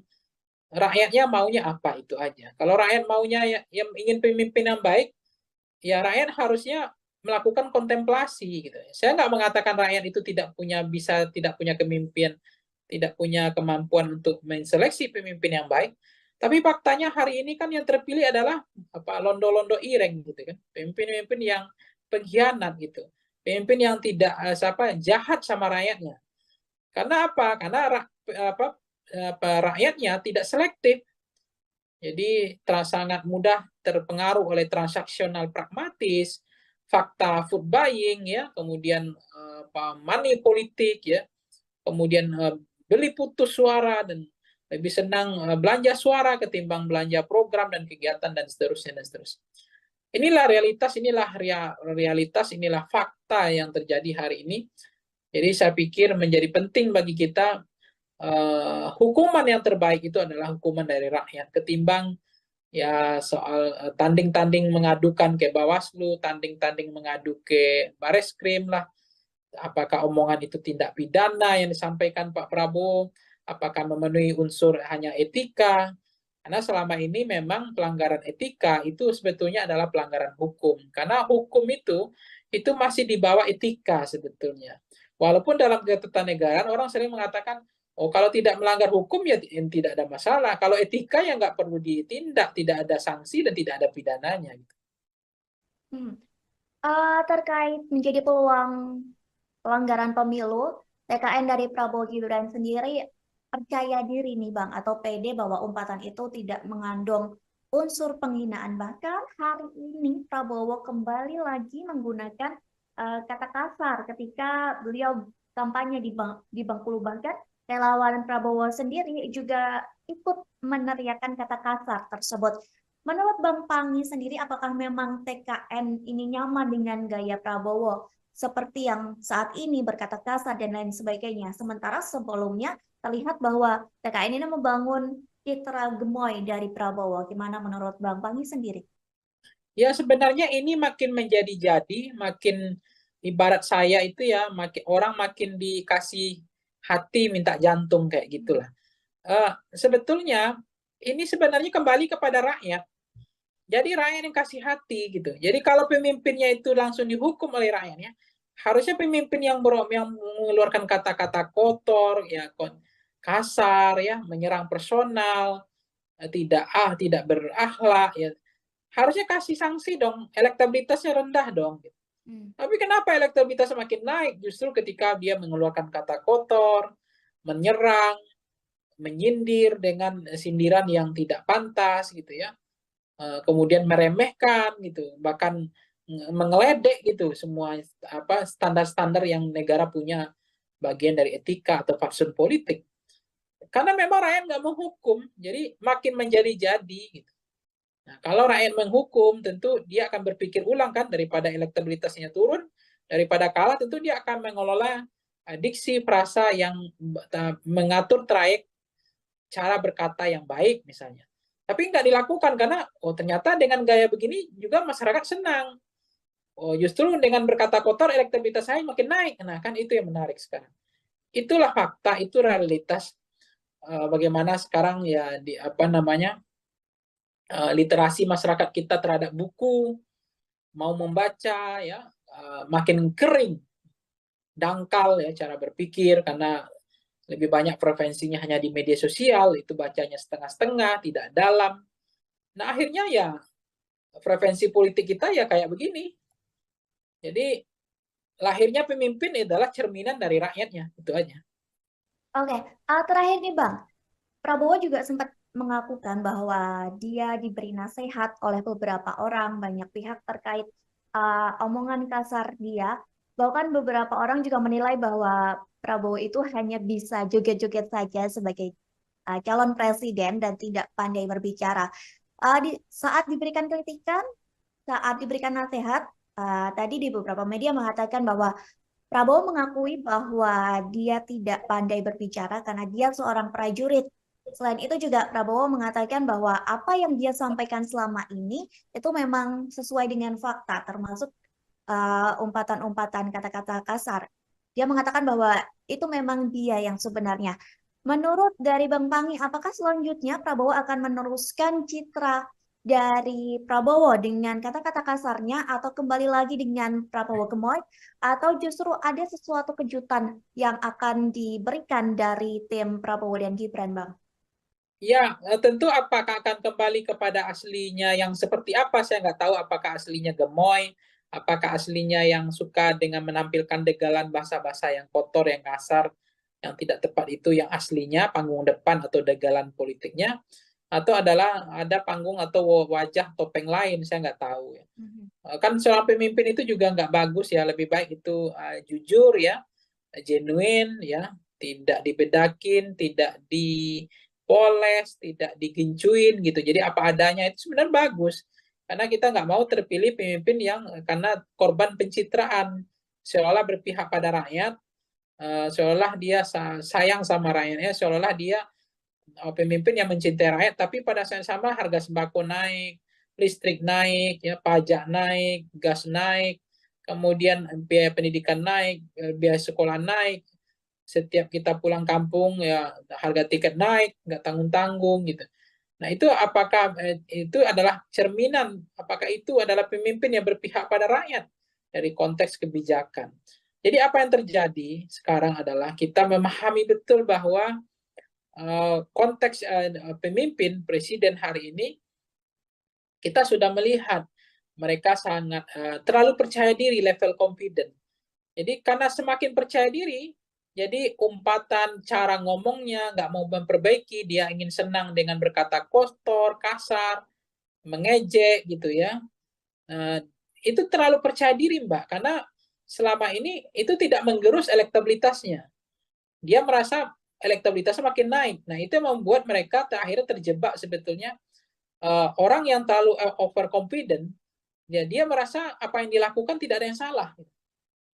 rakyatnya maunya apa itu aja. Kalau rakyat maunya yang ingin pemimpin yang baik, ya rakyat harusnya melakukan kontemplasi gitu. Saya nggak mengatakan rakyat itu tidak punya kepemimpinan, tidak punya kemampuan untuk menseleksi pemimpin yang baik. Tapi faktanya hari ini kan yang terpilih adalah londo-londo ireng gitu kan. Pemimpin-pemimpin yang pengkhianat gitu. Pemimpin yang tidak jahat sama rakyatnya. Karena apa? Karena rakyatnya tidak selektif. Jadi sangat mudah terpengaruh oleh transaksional pragmatis, fakta food buying ya, kemudian money politik ya, kemudian beli putus suara dan lebih senang belanja suara ketimbang belanja program dan kegiatan dan seterusnya dan seterusnya. inilah realitas, inilah fakta yang terjadi hari ini. Jadi saya pikir menjadi penting bagi kita, hukuman yang terbaik itu adalah hukuman dari rakyat, ketimbang ya soal tanding-tanding mengadukan ke Bawaslu, tanding-tanding mengadu ke Bareskrim lah. Apakah omongan itu tindak pidana yang disampaikan Pak Prabowo? Apakah memenuhi unsur hanya etika? Karena selama ini memang pelanggaran etika itu sebetulnya adalah pelanggaran hukum. Karena hukum itu masih di bawah etika sebetulnya. Walaupun dalam ketatanegaraan orang sering mengatakan, oh kalau tidak melanggar hukum ya tidak ada masalah. Kalau etika ya nggak perlu ditindak, tidak ada sanksi dan tidak ada pidananya. Hmm. Terkait menjadi peluang pelanggaran pemilu, TKN dari Prabowo Gibran sendiri percaya diri nih Bang, atau pede bahwa umpatan itu tidak mengandung unsur penghinaan. Bahkan hari ini Prabowo kembali lagi menggunakan kata kasar ketika beliau kampanye di Bengkulu. Bahkan relawan Prabowo sendiri juga ikut meneriakan kata kasar tersebut. Menurut Bang Pangi sendiri, apakah memang TKN ini nyaman dengan gaya Prabowo? Seperti yang saat ini berkata kasar dan lain sebagainya. Sementara sebelumnya terlihat bahwa TKN ini membangun citra gemoy dari Prabowo. Gimana menurut Bang Pangi sendiri? Ya sebenarnya ini makin menjadi-jadi, makin ibarat saya itu ya, orang makin dikasih hati minta jantung kayak gitulah. Sebetulnya ini sebenarnya kembali kepada rakyat. Jadi rakyat yang kasih hati gitu. Jadi kalau pemimpinnya itu langsung dihukum oleh rakyatnya, harusnya pemimpin yang mengeluarkan kata-kata kotor, ya kasar, ya menyerang personal, tidak berakhlak, ya harusnya kasih sanksi dong. Elektabilitasnya rendah dong. Tapi kenapa elektabilitas semakin naik? Justru ketika dia mengeluarkan kata kotor, menyerang, menyindir dengan sindiran yang tidak pantas gitu ya. Kemudian meremehkan gitu, bahkan mengeledek gitu semua standar-standar yang negara punya bagian dari etika atau fatsun politik. Karena memang rakyat nggak menghukum, jadi makin menjadi-jadi gitu. Nah, kalau rakyat menghukum, tentu dia akan berpikir ulang kan, daripada elektabilitasnya turun, daripada kalah, tentu dia akan mengelola diksi, frasa yang mengatur trayek cara berkata yang baik misalnya. Tapi nggak dilakukan karena ternyata dengan gaya begini juga masyarakat senang. Justru dengan berkata kotor elektabilitas saya makin naik. Nah kan itu yang menarik sekarang. Itulah fakta, itu realitas bagaimana sekarang ya literasi masyarakat kita terhadap buku, mau membaca ya makin kering, dangkal ya cara berpikir karena lebih banyak preferensinya hanya di media sosial, itu bacanya setengah-setengah, tidak dalam. Nah akhirnya ya preferensi politik kita ya kayak begini. Jadi lahirnya pemimpin adalah cerminan dari rakyatnya, itu aja. Oke, terakhir nih Bang, Prabowo juga sempat mengakukan bahwa dia diberi nasihat oleh beberapa orang, banyak pihak terkait omongan kasar dia. Bahkan beberapa orang juga menilai bahwa Prabowo itu hanya bisa joget-joget saja sebagai calon presiden dan tidak pandai berbicara. Saat diberikan kritikan, saat diberikan nasihat, tadi di beberapa media mengatakan bahwa Prabowo mengakui bahwa dia tidak pandai berbicara karena dia seorang prajurit. Selain itu juga Prabowo mengatakan bahwa apa yang dia sampaikan selama ini itu memang sesuai dengan fakta, termasuk umpatan-umpatan kata-kata kasar. Dia mengatakan bahwa itu memang dia yang sebenarnya. Menurut dari Bang Pangi, apakah selanjutnya Prabowo akan meneruskan citra dari Prabowo dengan kata-kata kasarnya atau kembali lagi dengan Prabowo gemoy atau justru ada sesuatu kejutan yang akan diberikan dari tim Prabowo dan Gibran, Bang? Ya, tentu apakah akan kembali kepada aslinya yang seperti apa, saya nggak tahu apakah aslinya gemoy, apakah aslinya yang suka dengan menampilkan degalan bahasa-bahasa yang kotor, yang kasar, yang tidak tepat itu yang aslinya, panggung depan atau degalan politiknya, atau adalah ada panggung atau wajah topeng lain, saya nggak tahu ya. Kan seorang pemimpin itu juga nggak bagus ya, lebih baik itu jujur ya, genuine ya, tidak dibedakin, tidak dipoles, tidak digincuin gitu. Jadi apa adanya itu sebenarnya bagus. Karena kita nggak mau terpilih pemimpin yang karena korban pencitraan, seolah berpihak pada rakyat, seolah dia sayang sama rakyatnya, seolah dia pemimpin yang mencintai rakyat, tapi pada saat yang sama harga sembako naik, listrik naik, ya pajak naik, gas naik, kemudian biaya pendidikan naik, biaya sekolah naik. Setiap kita pulang kampung ya harga tiket naik, nggak tanggung-tanggung gitu. Nah itu apakah itu adalah cerminan, apakah itu adalah pemimpin yang berpihak pada rakyat dari konteks kebijakan. Jadi apa yang terjadi sekarang adalah kita memahami betul bahwa konteks pemimpin presiden hari ini kita sudah melihat mereka sangat terlalu percaya diri, level confident. Jadi karena semakin percaya diri, jadi umpatan cara ngomongnya nggak mau memperbaiki, dia ingin senang dengan berkata kotor, kasar, mengejek gitu ya. Itu terlalu percaya diri Mbak, karena selama ini itu tidak menggerus elektabilitasnya. Dia merasa elektabilitasnya makin naik. Nah itu yang membuat mereka akhirnya terjebak sebetulnya orang yang terlalu overconfident, ya dia merasa apa yang dilakukan tidak ada yang salah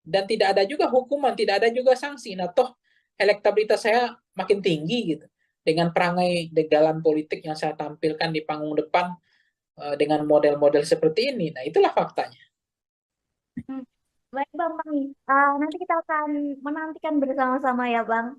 dan tidak ada juga hukuman, tidak ada juga sanksi. Nah toh elektabilitas saya makin tinggi gitu dengan perangai dalam politik yang saya tampilkan di panggung depan dengan model-model seperti ini. Nah itulah faktanya. Baik Bang Pangi, nanti kita akan menantikan bersama-sama ya Bang.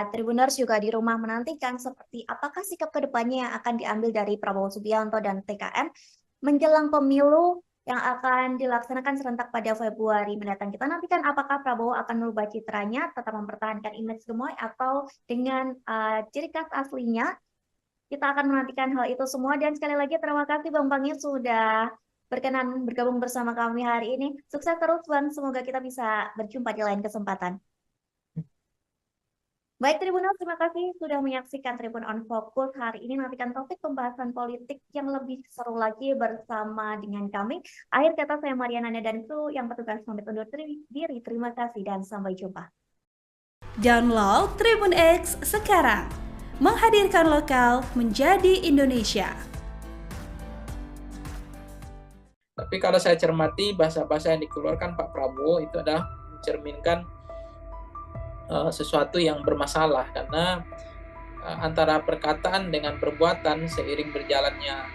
Tribuners juga di rumah menantikan seperti apakah sikap kedepannya yang akan diambil dari Prabowo Subianto dan TKN menjelang pemilu yang akan dilaksanakan serentak pada Februari mendatang. Kita nantikan apakah Prabowo akan merubah citranya, tetap mempertahankan image gemoy atau dengan ciri khas aslinya. Kita akan menantikan hal itu semua dan sekali lagi terima kasih Bang Pangi sudah berkenan bergabung bersama kami hari ini. Sukses terus Bang, semoga kita bisa berjumpa di lain kesempatan. Baik Tribunal, terima kasih sudah menyaksikan Tribun on Focus hari ini. Nantikan topik pembahasan politik yang lebih seru lagi bersama dengan kami. Akhir kata saya Mariana dan kru yang bertugas pamit undur diri. Terima kasih dan sampai jumpa. Download Tribun X sekarang. Menghadirkan lokal menjadi Indonesia. Tapi kalau saya cermati bahasa-bahasa yang dikeluarkan Pak Prabowo itu adalah mencerminkan sesuatu yang bermasalah karena antara perkataan dengan perbuatan seiring berjalannya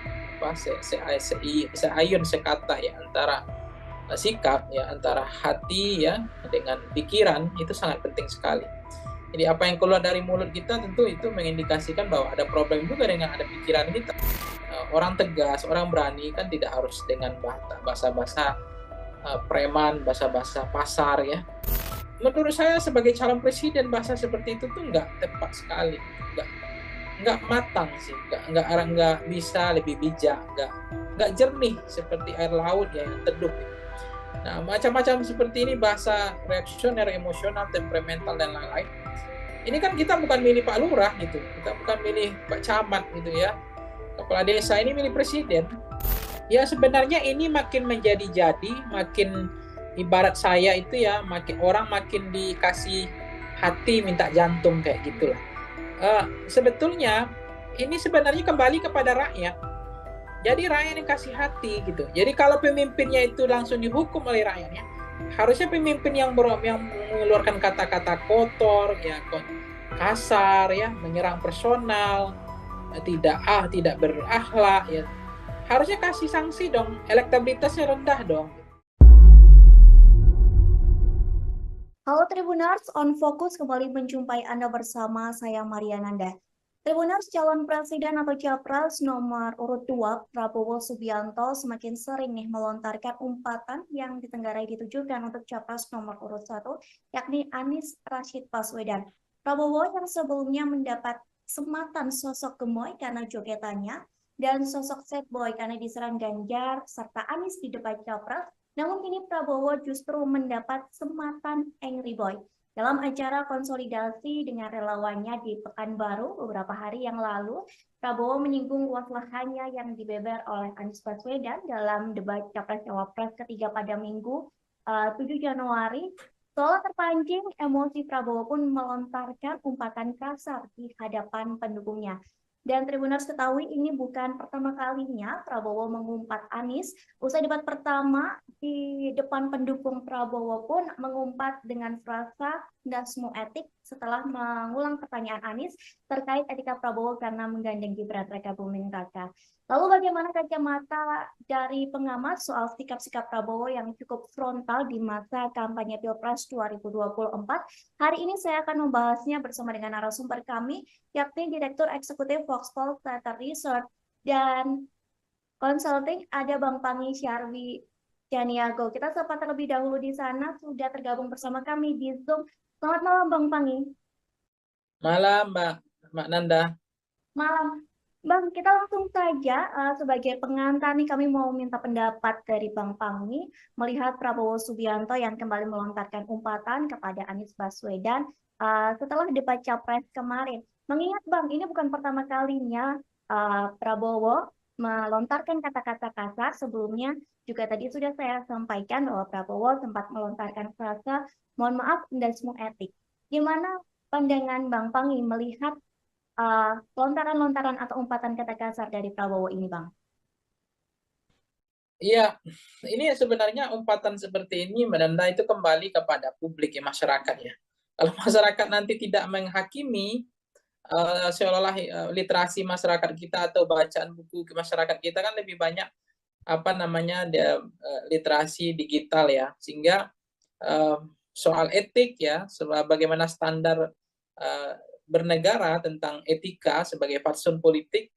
seayun sekata ya antara sikap ya antara hati ya dengan pikiran itu sangat penting sekali. Jadi apa yang keluar dari mulut kita tentu itu mengindikasikan bahwa ada problem juga dengan ada pikiran kita. Orang tegas, orang berani kan tidak harus dengan bahasa-bahasa preman, bahasa-bahasa pasar ya. Menurut saya sebagai calon presiden bahasa seperti itu tuh nggak tepat sekali, nggak matang sih, nggak bisa lebih bijak, nggak jernih seperti air laut ya yang teduh. Nah macam-macam seperti ini bahasa reaksioner, emosional, temperamental dan lain-lain. Ini kan kita bukan milih Pak Lurah gitu, kita bukan milih Pak Camat gitu ya, kepala desa ini milih presiden. Ya sebenarnya ini makin menjadi-jadi, makin ibarat saya itu ya makin dikasih hati minta jantung kayak gitulah. Sebetulnya ini sebenarnya kembali kepada rakyat. Jadi rakyat yang kasih hati gitu. Jadi kalau pemimpinnya itu langsung dihukum oleh rakyatnya, harusnya pemimpin yang mengeluarkan kata-kata kotor, ya kasar, ya menyerang personal, tidak berakhlak, ya harusnya kasih sanksi dong. Elektabilitasnya rendah dong. Halo Tribuners, on Focus kembali menjumpai Anda bersama saya Mariananda. Tribuners, calon presiden atau capres nomor urut 2 Prabowo Subianto semakin sering melontarkan umpatan yang ditenggarai ditujukan untuk capres nomor urut 1, yakni Anies Rashid Baswedan. Prabowo yang sebelumnya mendapat sematan sosok gemoy karena jogetannya dan sosok sad boy karena diserang Ganjar serta Anies di debat capres. Namun kini Prabowo justru mendapat sematan angry boy. Dalam acara konsolidasi dengan relawannya di Pekanbaru beberapa hari yang lalu, Prabowo menyinggung luas lahannya yang dibeber oleh Anies Baswedan dalam debat Capres-Cawapres ketiga pada Minggu 7 Januari. Seolah terpancing, emosi Prabowo pun melontarkan umpatan kasar di hadapan pendukungnya. Dan Tribuners ketahui ini bukan pertama kalinya Prabowo mengumpat Anies. Usai debat pertama di depan pendukung Prabowo pun mengumpat dengan frasa dasmu etik setelah mengulang pertanyaan Anies terkait etika Prabowo karena menggandeng Gibran Raka Buming Raka. Lalu bagaimana kacamata dari pengamat soal sikap-sikap Prabowo yang cukup frontal di masa kampanye Pilpres 2024? Hari ini saya akan membahasnya bersama dengan narasumber kami, yakni Direktur Eksekutif Foxpol Data Research dan Consulting, ada Bang Pangi Syarwi Janiago. Kita sapa terlebih dahulu di sana, sudah tergabung bersama kami di Zoom. Selamat malam Bang Pangi. Malam Mbak Nanda. Malam. Bang, kita langsung saja sebagai pengantar nih kami mau minta pendapat dari Bang Pangi melihat Prabowo Subianto yang kembali melontarkan umpatan kepada Anies Baswedan setelah debat Capres kemarin. Mengingat Bang, ini bukan pertama kalinya Prabowo melontarkan kata-kata kasar. Sebelumnya juga tadi sudah saya sampaikan bahwa Prabowo sempat melontarkan frasa mohon maaf dasmu etik. Gimana pandangan Bang Pangi melihat lontaran-lontaran atau umpatan kata kasar dari Prabowo ini, Bang? Iya, ini sebenarnya umpatan seperti ini menanda itu kembali kepada publik ya, masyarakat ya. Kalau masyarakat nanti tidak menghakimi, seolah-olah literasi masyarakat kita atau bacaan buku masyarakat kita kan lebih banyak literasi digital ya, sehingga soal etik ya, bagaimana standar bernegara tentang etika sebagai fatsun politik,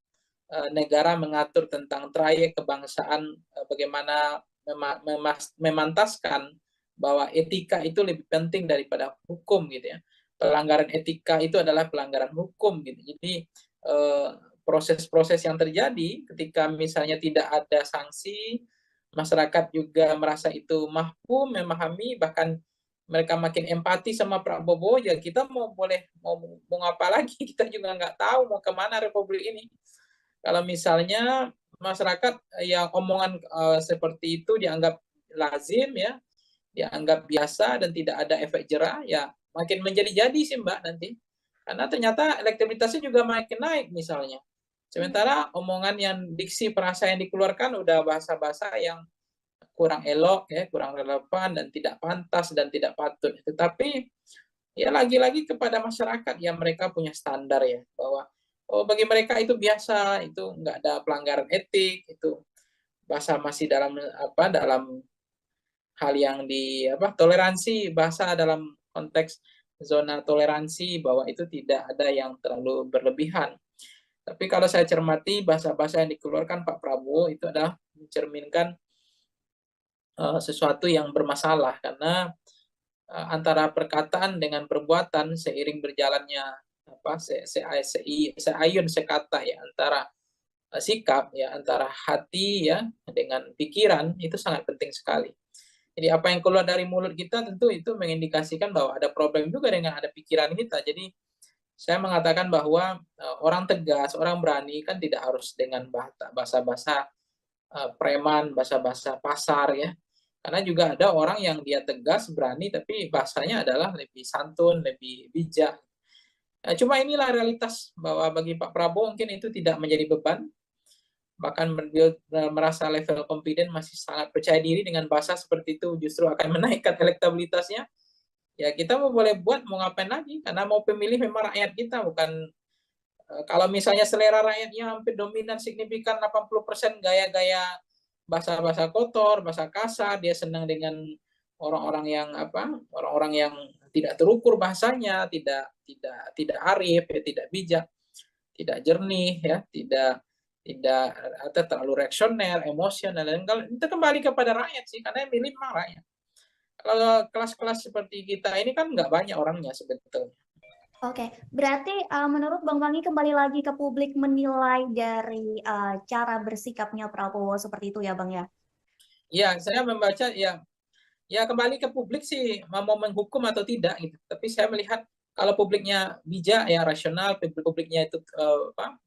negara mengatur tentang trayek kebangsaan, bagaimana memantaskan bahwa etika itu lebih penting daripada hukum gitu ya. Pelanggaran etika itu adalah pelanggaran hukum gitu. Jadi proses-proses yang terjadi ketika misalnya tidak ada sanksi, masyarakat juga merasa itu mahfum, memahami, bahkan mereka makin empati sama Prabowo, ya kita mau ngapa lagi, kita juga nggak tahu mau kemana Republik ini. Kalau misalnya masyarakat yang omongan seperti itu dianggap lazim ya, dianggap biasa dan tidak ada efek jerah, ya makin menjadi-jadi sih Mbak nanti. Karena ternyata elektabilitasnya juga makin naik misalnya. Sementara omongan yang diksi perasa yang dikeluarkan udah bahasa-bahasa yang kurang elok ya, kurang relevan dan tidak pantas dan tidak patut. Tetapi ya lagi-lagi kepada masyarakat yang mereka punya standar ya, bahwa bagi mereka itu biasa, itu nggak ada pelanggaran etik, itu bahasa masih dalam hal yang toleransi, bahasa dalam konteks zona toleransi, bahwa itu tidak ada yang terlalu berlebihan. Tapi kalau saya cermati bahasa-bahasa yang dikeluarkan Pak Prabowo itu adalah mencerminkan sesuatu yang bermasalah, karena antara perkataan dengan perbuatan seiring berjalannya seayun sekata ya, antara sikap ya, antara hati ya dengan pikiran, itu sangat penting sekali. Jadi apa yang keluar dari mulut kita tentu itu mengindikasikan bahwa ada problem juga dengan ada pikiran kita. Jadi saya mengatakan bahwa orang tegas, orang berani kan tidak harus dengan bahasa-bahasa preman, bahasa-bahasa pasar ya. Karena juga ada orang yang dia tegas, berani, tapi bahasanya adalah lebih santun, lebih bijak. Cuma inilah realitas bahwa bagi Pak Prabowo mungkin itu tidak menjadi beban. Bahkan beliau merasa level confident masih sangat percaya diri dengan bahasa seperti itu justru akan menaikkan elektabilitasnya. Ya kita mau boleh buat, mau ngapain lagi? Karena mau pemilih memang rakyat kita, bukan kalau misalnya selera rakyatnya hampir dominan signifikan 80% gaya-gaya bahasa-bahasa kotor, bahasa kasar, dia senang dengan orang-orang yang tidak terukur bahasanya, tidak arif, ya, tidak bijak, tidak jernih, ya, tidak atau terlalu reaksioner, emosional. Dan kalau itu kembali kepada rakyat sih, karena yang milih memang rakyat. Kalau kelas-kelas seperti kita ini kan nggak banyak orangnya sebetulnya. Oke, berarti menurut Bang Pangi kembali lagi ke publik menilai dari cara bersikapnya Prabowo seperti itu ya Bang ya? Ya, saya membaca ya kembali ke publik sih mau menghukum atau tidak gitu. Tapi saya melihat kalau publiknya bijak ya, rasional, publiknya itu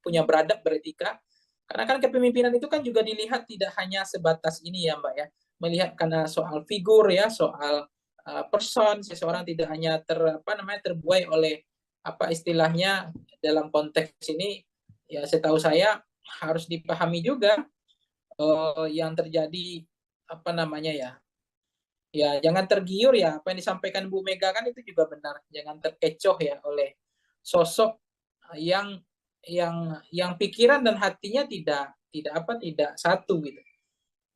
punya beradab, beretika. Karena kan kepemimpinan itu kan juga dilihat tidak hanya sebatas ini ya Mbak ya. Melihat karena soal figur ya, soal person, seseorang tidak hanya terbuai oleh apa istilahnya dalam konteks ini ya setahu saya harus dipahami juga yang terjadi apa namanya ya. Ya, jangan tergiur ya apa yang disampaikan Bu Mega kan itu juga benar. Jangan terkecoh ya oleh sosok yang yang pikiran dan hatinya tidak satu gitu.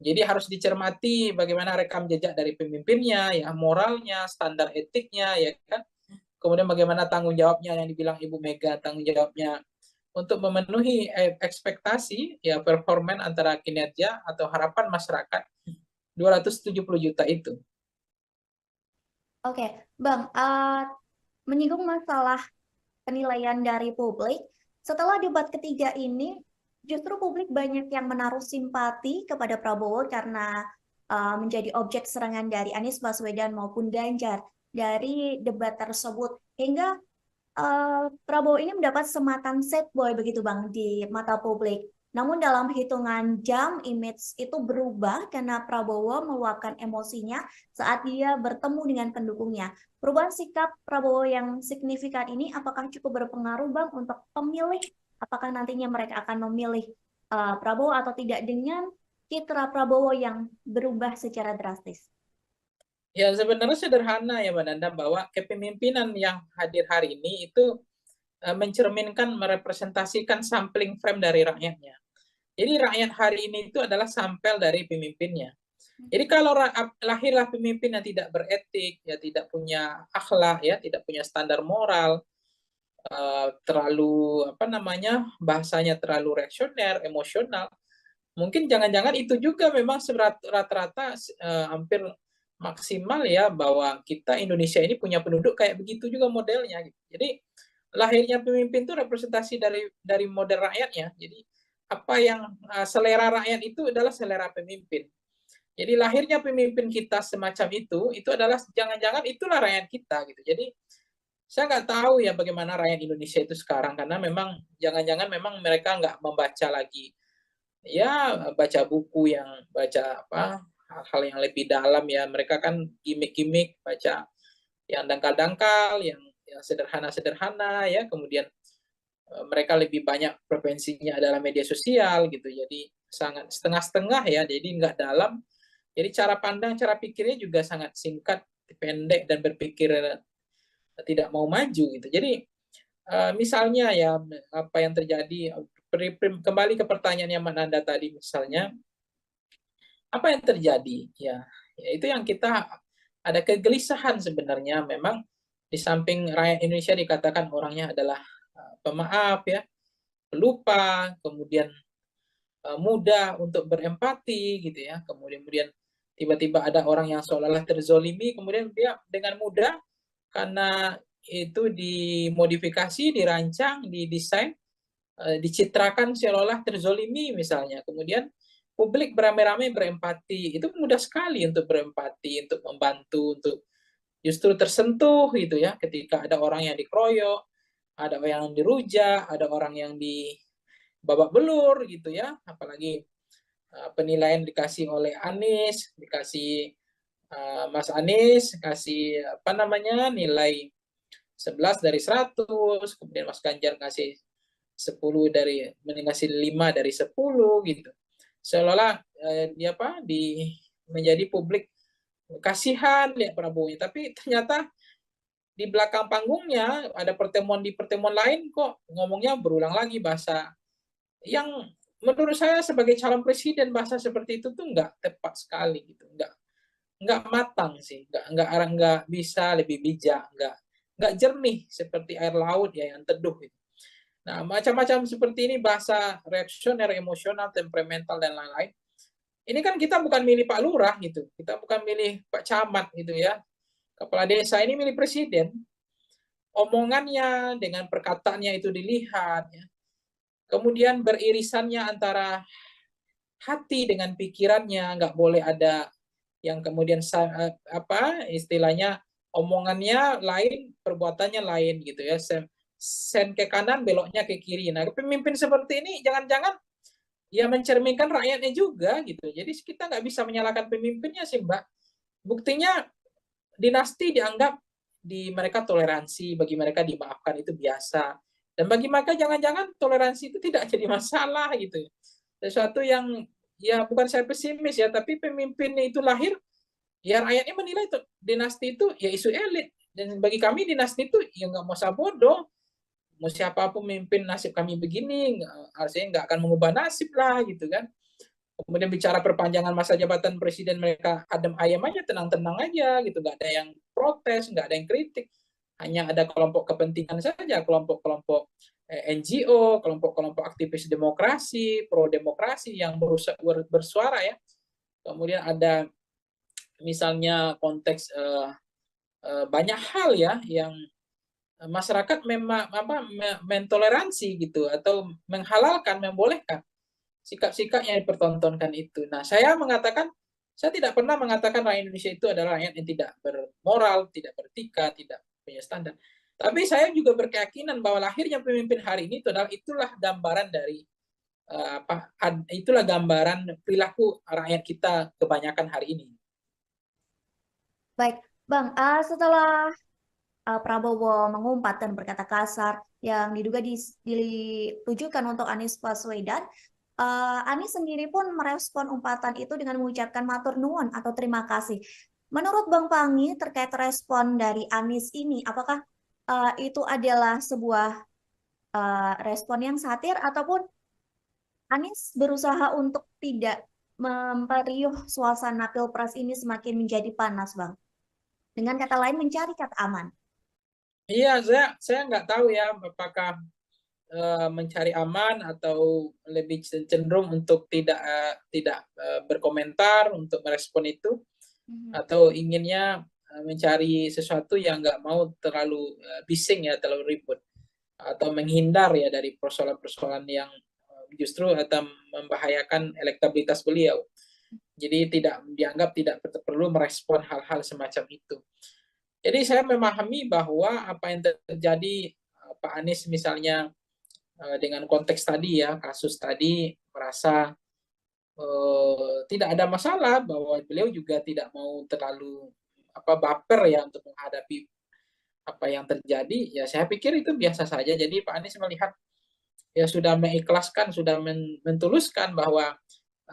Jadi harus dicermati bagaimana rekam jejak dari pemimpinnya, ya moralnya, standar etiknya, ya kan. Kemudian bagaimana tanggung jawabnya yang dibilang Ibu Mega, tanggung jawabnya untuk memenuhi ekspektasi ya performan antara kinerja atau harapan masyarakat 270 juta itu. Oke, Bang, menyinggung masalah penilaian dari publik, setelah debat ketiga ini, justru publik banyak yang menaruh simpati kepada Prabowo karena menjadi objek serangan dari Anies Baswedan maupun Ganjar dari debat tersebut. Hingga Prabowo ini mendapat sematan sad boy begitu Bang di mata publik. Namun dalam hitungan jam image itu berubah karena Prabowo meluapkan emosinya saat dia bertemu dengan pendukungnya. Perubahan sikap Prabowo yang signifikan ini apakah cukup berpengaruh Bang untuk pemilih? Apakah nantinya mereka akan memilih Prabowo atau tidak dengan citra Prabowo yang berubah secara drastis? Ya sebenarnya sederhana ya Mbak Nanda, bahwa kepemimpinan yang hadir hari ini itu mencerminkan, merepresentasikan sampling frame dari rakyatnya. Jadi rakyat hari ini itu adalah sampel dari pemimpinnya. Jadi kalau lahirlah pemimpin yang tidak beretik, ya tidak punya akhlak, ya tidak punya standar moral, terlalu apa namanya bahasanya terlalu reaksioner, emosional, mungkin jangan-jangan itu juga memang rata-rata hampir maksimal ya bahwa kita Indonesia ini punya penduduk kayak begitu juga modelnya. Gitu. Jadi lahirnya pemimpin itu representasi dari model rakyatnya. Jadi apa yang selera rakyat itu adalah selera pemimpin. Jadi lahirnya pemimpin kita semacam itu adalah jangan-jangan itulah rakyat kita gitu. Jadi saya nggak tahu ya bagaimana rakyat Indonesia itu sekarang karena memang jangan-jangan memang mereka nggak membaca lagi ya baca buku yang baca apa hal-hal yang lebih dalam ya mereka kan gimmick-gimmick baca yang dangkal-dangkal yang sederhana-sederhana ya kemudian mereka lebih banyak preferensinya adalah media sosial gitu jadi sangat setengah-setengah ya jadi nggak dalam jadi cara pandang cara pikirnya juga sangat singkat pendek dan berpikir tidak mau maju gitu jadi misalnya ya apa yang terjadi kembali ke pertanyaan yang Mbak Nanda tadi misalnya apa yang terjadi ya itu yang kita ada kegelisahan sebenarnya memang di samping rakyat Indonesia dikatakan orangnya adalah pemaaf ya pelupa kemudian mudah untuk berempati gitu ya kemudian tiba-tiba ada orang yang seolah-olah terzolimi kemudian dia dengan mudah karena itu dimodifikasi dirancang didesain dicitrakan seolah-olah terzolimi misalnya kemudian publik beramai-ramai berempati itu mudah sekali untuk berempati untuk membantu untuk justru tersentuh gitu ya ketika ada orang yang dikeroyok ada orang yang dirujak ada orang yang babak belur gitu ya apalagi penilaian dikasih oleh Anies dikasih Mas Anies kasih apa namanya nilai 11 dari 100 kemudian Mas Ganjar kasih 10 dari ngasih 5 dari 10 gitu seolah-olah dia apa menjadi publik kasihan lihat Prabowo tapi ternyata di belakang panggungnya ada pertemuan lain kok ngomongnya berulang lagi bahasa yang menurut saya sebagai calon presiden bahasa seperti itu tuh nggak tepat sekali gitu nggak matang sih nggak bisa lebih bijak nggak jernih seperti air laut ya yang teduh gitu. Nah macam-macam seperti ini bahasa reaksioner emosional temperamental dan lain-lain ini kan kita bukan milih Pak Lurah gitu kita bukan milih Pak Camat gitu ya kepala desa ini milih presiden omongannya dengan perkataannya itu dilihat ya. Kemudian beririsannya antara hati dengan pikirannya nggak boleh ada yang kemudian apa istilahnya omongannya lain perbuatannya lain gitu ya sen ke kanan beloknya ke kiri nah pemimpin seperti ini jangan-jangan ya mencerminkan rakyatnya juga gitu jadi kita nggak bisa menyalahkan pemimpinnya sih Mbak buktinya dinasti dianggap di mereka toleransi bagi mereka dimaafkan itu biasa Dan bagi mereka jangan-jangan toleransi itu tidak jadi masalah gitu. Sesuatu yang ya bukan saya pesimis ya, tapi pemimpinnya itu lahir, ya rakyatnya menilai itu dinasti itu ya isu elit. Dan bagi kami dinasti itu ya nggak mau bodoh. Mau siapapun memimpin nasib kami begini, artinya nggak akan mengubah nasib lah gitu kan. Kemudian bicara perpanjangan masa jabatan presiden, mereka adem ayam aja, tenang-tenang aja gitu, nggak ada yang protes, nggak ada yang kritik, hanya ada kelompok kepentingan saja, kelompok-kelompok NGO, kelompok-kelompok aktivis demokrasi, pro demokrasi yang bersuara ya. Kemudian ada misalnya konteks banyak hal ya yang masyarakat memang mentoleransi gitu atau menghalalkan, membolehkan sikap-sikap yang dipertontonkan itu. Nah, saya mengatakan, saya tidak pernah mengatakan rakyat Indonesia itu adalah rakyat yang tidak bermoral, tidak beretika, tidak punya standar. Tapi saya juga berkeyakinan bahwa lahirnya pemimpin hari ini itulah gambaran dari itulah gambaran perilaku rakyat kita kebanyakan hari ini. Baik, Bang, setelah Prabowo mengumpat dan berkata kasar yang diduga ditujukan untuk Anies Baswedan, Anies sendiri pun merespon umpatan itu dengan mengucapkan matur nuwun atau terima kasih. Menurut Bang Pangi terkait respon dari Anies ini, apakah itu adalah sebuah respon yang satir ataupun Anies berusaha untuk tidak memperiuh suasana Pilpres ini semakin menjadi panas, Bang? Dengan kata lain, mencari kata aman. Iya, saya nggak tahu ya apakah mencari aman atau lebih cenderung untuk tidak berkomentar untuk merespon itu, atau inginnya mencari sesuatu yang nggak mau terlalu bising ya, terlalu ribut, atau menghindar ya dari persoalan-persoalan yang justru atau membahayakan elektabilitas beliau. Jadi dianggap tidak perlu merespon hal-hal semacam itu. Jadi saya memahami bahwa apa yang terjadi Pak Anies misalnya dengan konteks tadi ya, kasus tadi merasa tidak ada masalah, bahwa beliau juga tidak mau terlalu baper ya untuk menghadapi apa yang terjadi, ya saya pikir itu biasa saja. Jadi Pak Anies melihat ya sudah mengikhlaskan, sudah mentuluskan bahwa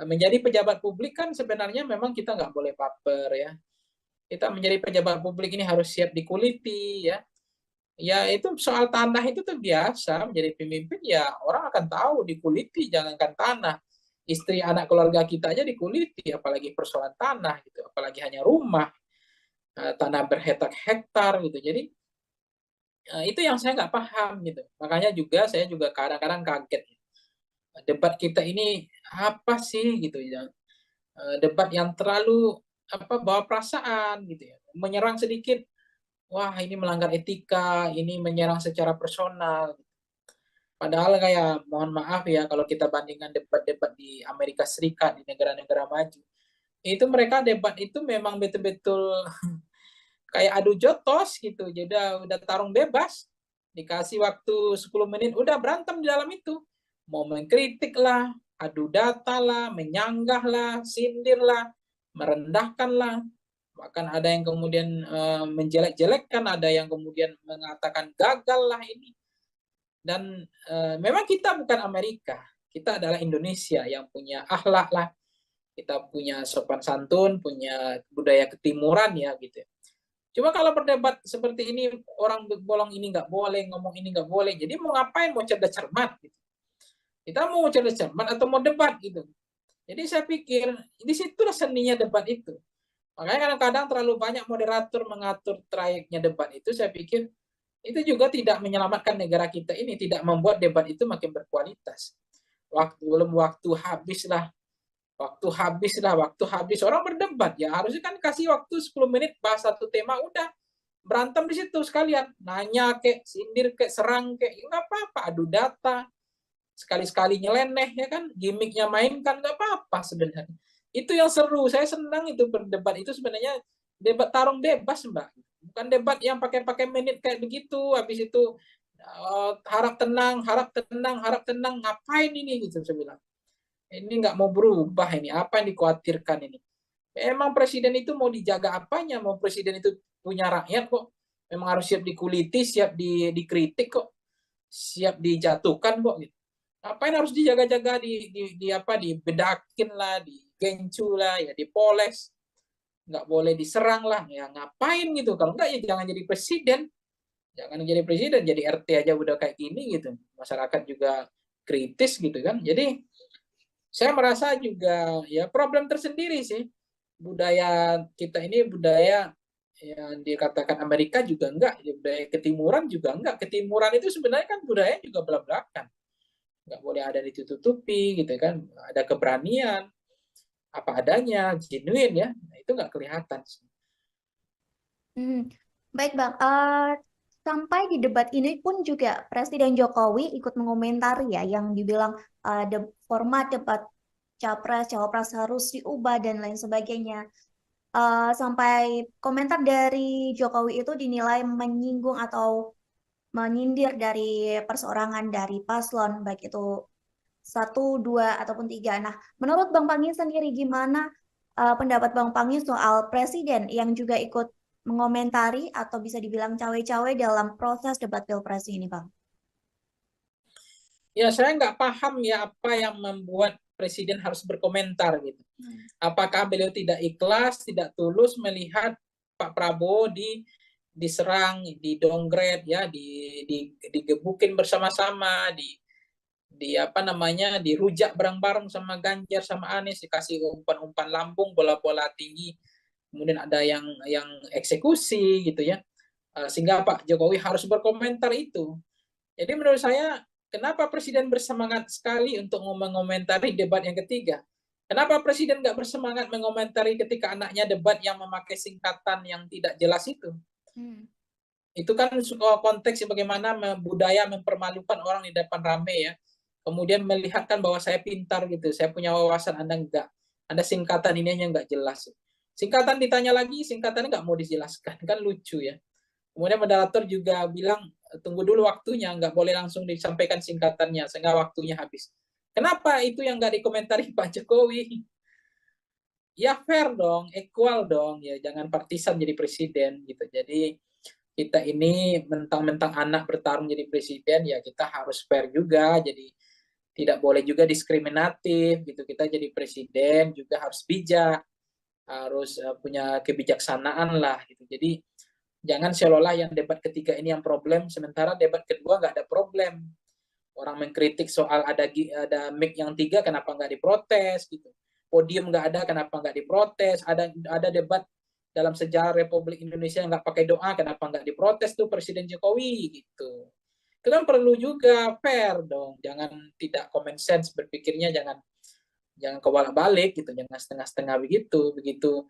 menjadi pejabat publik kan sebenarnya memang kita nggak boleh baper ya. Kita menjadi pejabat publik ini harus siap dikuliti ya. Ya itu soal tanah itu tuh biasa, menjadi pemimpin ya orang akan tahu dikuliti, jangankan tanah. Istri anak keluarga kita aja dikuliti, apalagi persoalan tanah gitu, apalagi hanya rumah, tanah berhektar-hektar gitu. Jadi itu yang saya nggak paham gitu. Makanya juga saya juga kadang-kadang kaget. Debat kita ini apa sih gitu ya? Debat yang terlalu bawa perasaan gitu ya, menyerang sedikit, wah ini melanggar etika, ini menyerang secara personal. Padahal kayak mohon maaf ya kalau kita bandingkan debat-debat di Amerika Serikat, di negara-negara maju, itu mereka debat itu memang betul-betul kayak adu jotos gitu. Jadi udah tarung bebas, dikasih waktu 10 menit udah berantem di dalam itu. Mau mengkritik lah, adu data lah, menyanggah lah, sindir lah, merendahkan lah. Bahkan ada yang kemudian menjelek-jelekkan, ada yang kemudian mengatakan gagal lah ini. Dan memang kita bukan Amerika, kita adalah Indonesia yang punya akhlak lah, kita punya sopan santun, punya budaya ketimuran ya gitu. Cuma kalau berdebat seperti ini, orang bolong ini nggak boleh, ngomong ini nggak boleh. Jadi mau ngapain, mau cerdas cermat gitu. Kita mau cerdas cermat atau mau debat gitu. Jadi saya pikir di situlah seninya debat itu. Makanya kadang-kadang terlalu banyak moderator mengatur trayeknya debat itu, saya pikir itu juga tidak menyelamatkan negara kita ini, tidak membuat debat itu makin berkualitas. Waktu habis orang berdebat ya, harusnya kan kasih waktu 10 menit bahas satu tema, udah berantem di situ sekalian, nanya kek, sindir kek, serang kek, nggak apa-apa, adu data, sekali-sekali nyeleneh ya kan, gimmicknya mainkan, nggak apa-apa sebenarnya. Itu yang seru, saya senang itu berdebat itu sebenarnya, debat tarung bebas Mbak, bukan debat yang pakai menit kayak begitu, habis itu harap tenang, ngapain ini gitu saya bilang. Ini nggak mau berubah ini, apa yang dikhawatirkan ini. Emang presiden itu mau dijaga apanya, mau presiden itu punya rakyat kok. Memang harus siap dikuliti, siap dikritik kok. siap dijatuhkan kok gitu. Ngapain harus dijaga-jaga, dibedakin lah, digencu lah, ya dipoles, nggak boleh diserang lah, ya ngapain gitu? Kalau enggak ya jangan jadi presiden, jadi RT aja udah kayak gini gitu, masyarakat juga kritis gitu kan. Jadi saya merasa juga ya problem tersendiri sih, budaya kita ini budaya yang dikatakan Amerika juga enggak, ya budaya ketimuran juga enggak. Ketimuran itu sebenarnya kan budaya juga belak-belakan, nggak boleh ada ditutupi gitu kan, ada keberanian apa adanya, genuine ya, nah, itu nggak kelihatan. Hmm, baik Bang. Sampai di debat ini pun juga Presiden Jokowi ikut mengomentari ya yang dibilang format debat capres cawapres harus diubah dan lain sebagainya. Sampai komentar dari Jokowi itu dinilai menyinggung atau menyindir dari perseorangan dari paslon, baik itu satu, dua, ataupun tiga. Nah, menurut Bang Pangi sendiri gimana pendapat Bang Pangi soal presiden yang juga ikut mengomentari atau bisa dibilang cawe-cawe dalam proses debat pilpres ini, Bang? Ya saya nggak paham ya apa yang membuat presiden harus berkomentar gitu. Apakah beliau tidak ikhlas, tidak tulus melihat Pak Prabowo diserang, di-downgrade ya, digebukin bersama-sama, dirujak bareng-bareng sama Ganjar sama Anies, dikasih umpan-umpan lambung, bola-bola tinggi, kemudian ada yang eksekusi gitu ya, sehingga Pak Jokowi harus berkomentar itu. Jadi menurut saya, kenapa Presiden bersemangat sekali untuk mengomentari debat yang ketiga? Kenapa Presiden nggak bersemangat mengomentari ketika anaknya debat yang memakai singkatan yang tidak jelas itu? Itu kan konteks bagaimana budaya mempermalukan orang di depan rame ya. Kemudian melihatkan bahwa saya pintar gitu, saya punya wawasan, Anda enggak. Anda singkatan ini yang enggak jelas. Singkatan ditanya lagi, singkatannya enggak mau dijelaskan, kan lucu ya. Kemudian moderator juga bilang, tunggu dulu waktunya, enggak boleh langsung disampaikan singkatannya, sehingga waktunya habis. Kenapa itu yang enggak dikomentari Pak Jokowi? Ya fair dong, equal dong, ya jangan partisan jadi presiden gitu. Jadi kita ini mentang-mentang anak bertarung jadi presiden, ya kita harus fair juga, jadi tidak boleh juga diskriminatif gitu. Kita jadi presiden juga harus bijak, harus punya kebijaksanaan lah gitu. Jadi jangan seolah-olah yang debat ketiga ini yang problem, sementara debat kedua nggak ada problem. Orang mengkritik soal ada mic yang 3, kenapa nggak diprotes gitu. Podium nggak ada, kenapa nggak diprotes. Ada debat dalam sejarah Republik Indonesia yang nggak pakai doa, kenapa nggak diprotes tuh Presiden Jokowi gitu. Itu kan perlu juga fair dong, jangan tidak common sense berpikirnya, jangan kebalik-balik gitu, jangan setengah-setengah begitu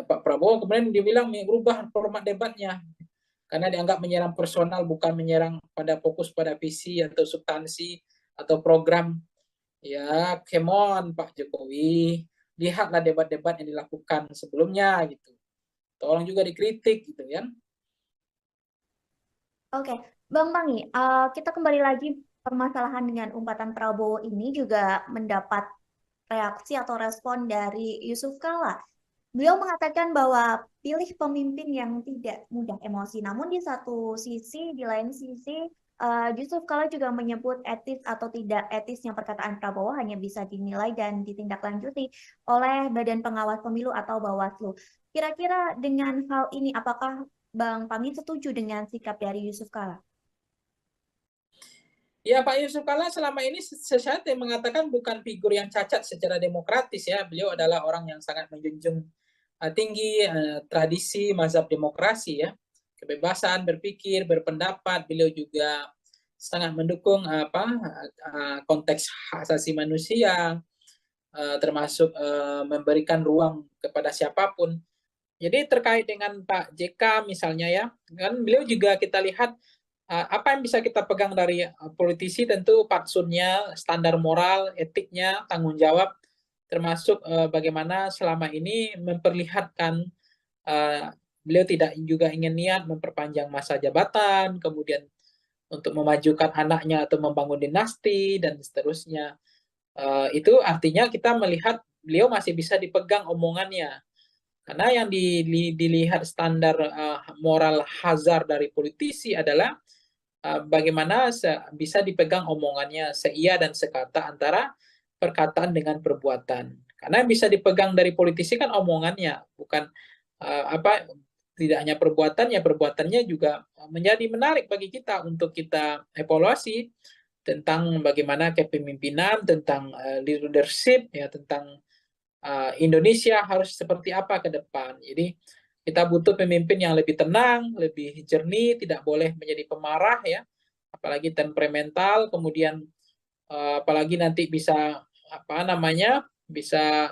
Pak Prabowo kemudian dibilang merubah format debatnya karena dianggap menyerang personal, bukan menyerang pada fokus pada visi atau substansi atau program. Ya, come on Pak Jokowi, lihatlah debat-debat yang dilakukan sebelumnya gitu. Tolong juga dikritik gitu kan. Oke, Bang Pangi, kita kembali lagi permasalahan dengan umpatan Prabowo ini juga mendapat reaksi atau respon dari Yusuf Kala. Beliau mengatakan bahwa pilih pemimpin yang tidak mudah emosi. Namun di satu sisi, di lain sisi, Yusuf Kala juga menyebut etis atau tidak etisnya perkataan Prabowo hanya bisa dinilai dan ditindaklanjuti oleh Badan Pengawas Pemilu atau Bawaslu. Kira-kira dengan hal ini, apakah Bang Pangi setuju dengan sikap dari Yusuf Kala? Ya, Pak Yusuf Kala selama ini saya mengatakan bukan figur yang cacat secara demokratis ya. Beliau adalah orang yang sangat menjunjung tinggi tradisi mazhab demokrasi ya, kebebasan berpikir, berpendapat. Beliau juga sangat mendukung konteks hak asasi manusia, termasuk memberikan ruang kepada siapapun. Jadi terkait dengan Pak JK misalnya ya, kan beliau juga kita lihat apa yang bisa kita pegang dari politisi, tentu fatsunnya, standar moral, etiknya, tanggung jawab, termasuk bagaimana selama ini memperlihatkan beliau tidak juga ingin niat memperpanjang masa jabatan, kemudian untuk memajukan anaknya atau membangun dinasti dan seterusnya. Itu artinya kita melihat beliau masih bisa dipegang omongannya. Karena yang dilihat standar moral hazard dari politisi adalah bagaimana bisa dipegang omongannya seia dan sekata antara perkataan dengan perbuatan. Karena yang bisa dipegang dari politisi kan omongannya, bukan apa tidak hanya perbuatannya, perbuatannya juga menjadi menarik bagi kita untuk kita evaluasi tentang bagaimana kepemimpinan, tentang leadership, ya tentang Indonesia harus seperti apa ke depan. Jadi kita butuh pemimpin yang lebih tenang, lebih jernih, tidak boleh menjadi pemarah ya, apalagi temperamental, kemudian apalagi nanti bisa apa namanya, bisa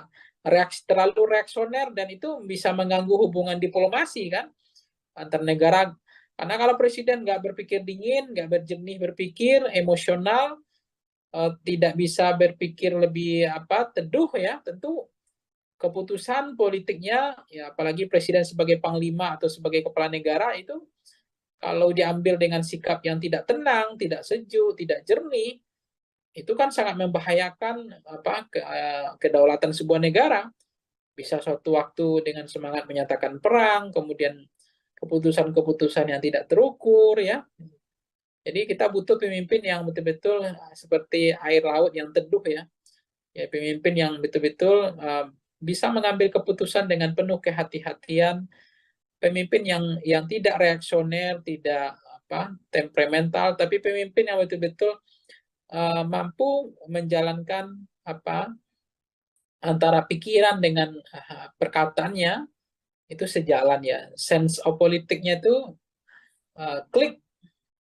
terlalu reaksioner dan itu bisa mengganggu hubungan diplomasi kan antar negara. Karena kalau presiden nggak berpikir dingin, nggak berjernih berpikir, emosional, tidak bisa berpikir lebih teduh ya, tentu keputusan politiknya ya apalagi presiden sebagai panglima atau sebagai kepala negara itu kalau diambil dengan sikap yang tidak tenang, tidak sejuk, tidak jernih, itu kan sangat membahayakan kedaulatan sebuah negara. Bisa suatu waktu dengan semangat menyatakan perang, kemudian keputusan-keputusan yang tidak terukur ya. Jadi kita butuh pemimpin yang betul-betul seperti air laut yang teduh ya. Ya pemimpin yang betul-betul bisa mengambil keputusan dengan penuh kehati-hatian, pemimpin yang tidak reaksioner, tidak temperamental, tapi pemimpin yang betul-betul mampu menjalankan antara pikiran dengan perkataannya itu sejalan ya. Sense of politiknya itu klik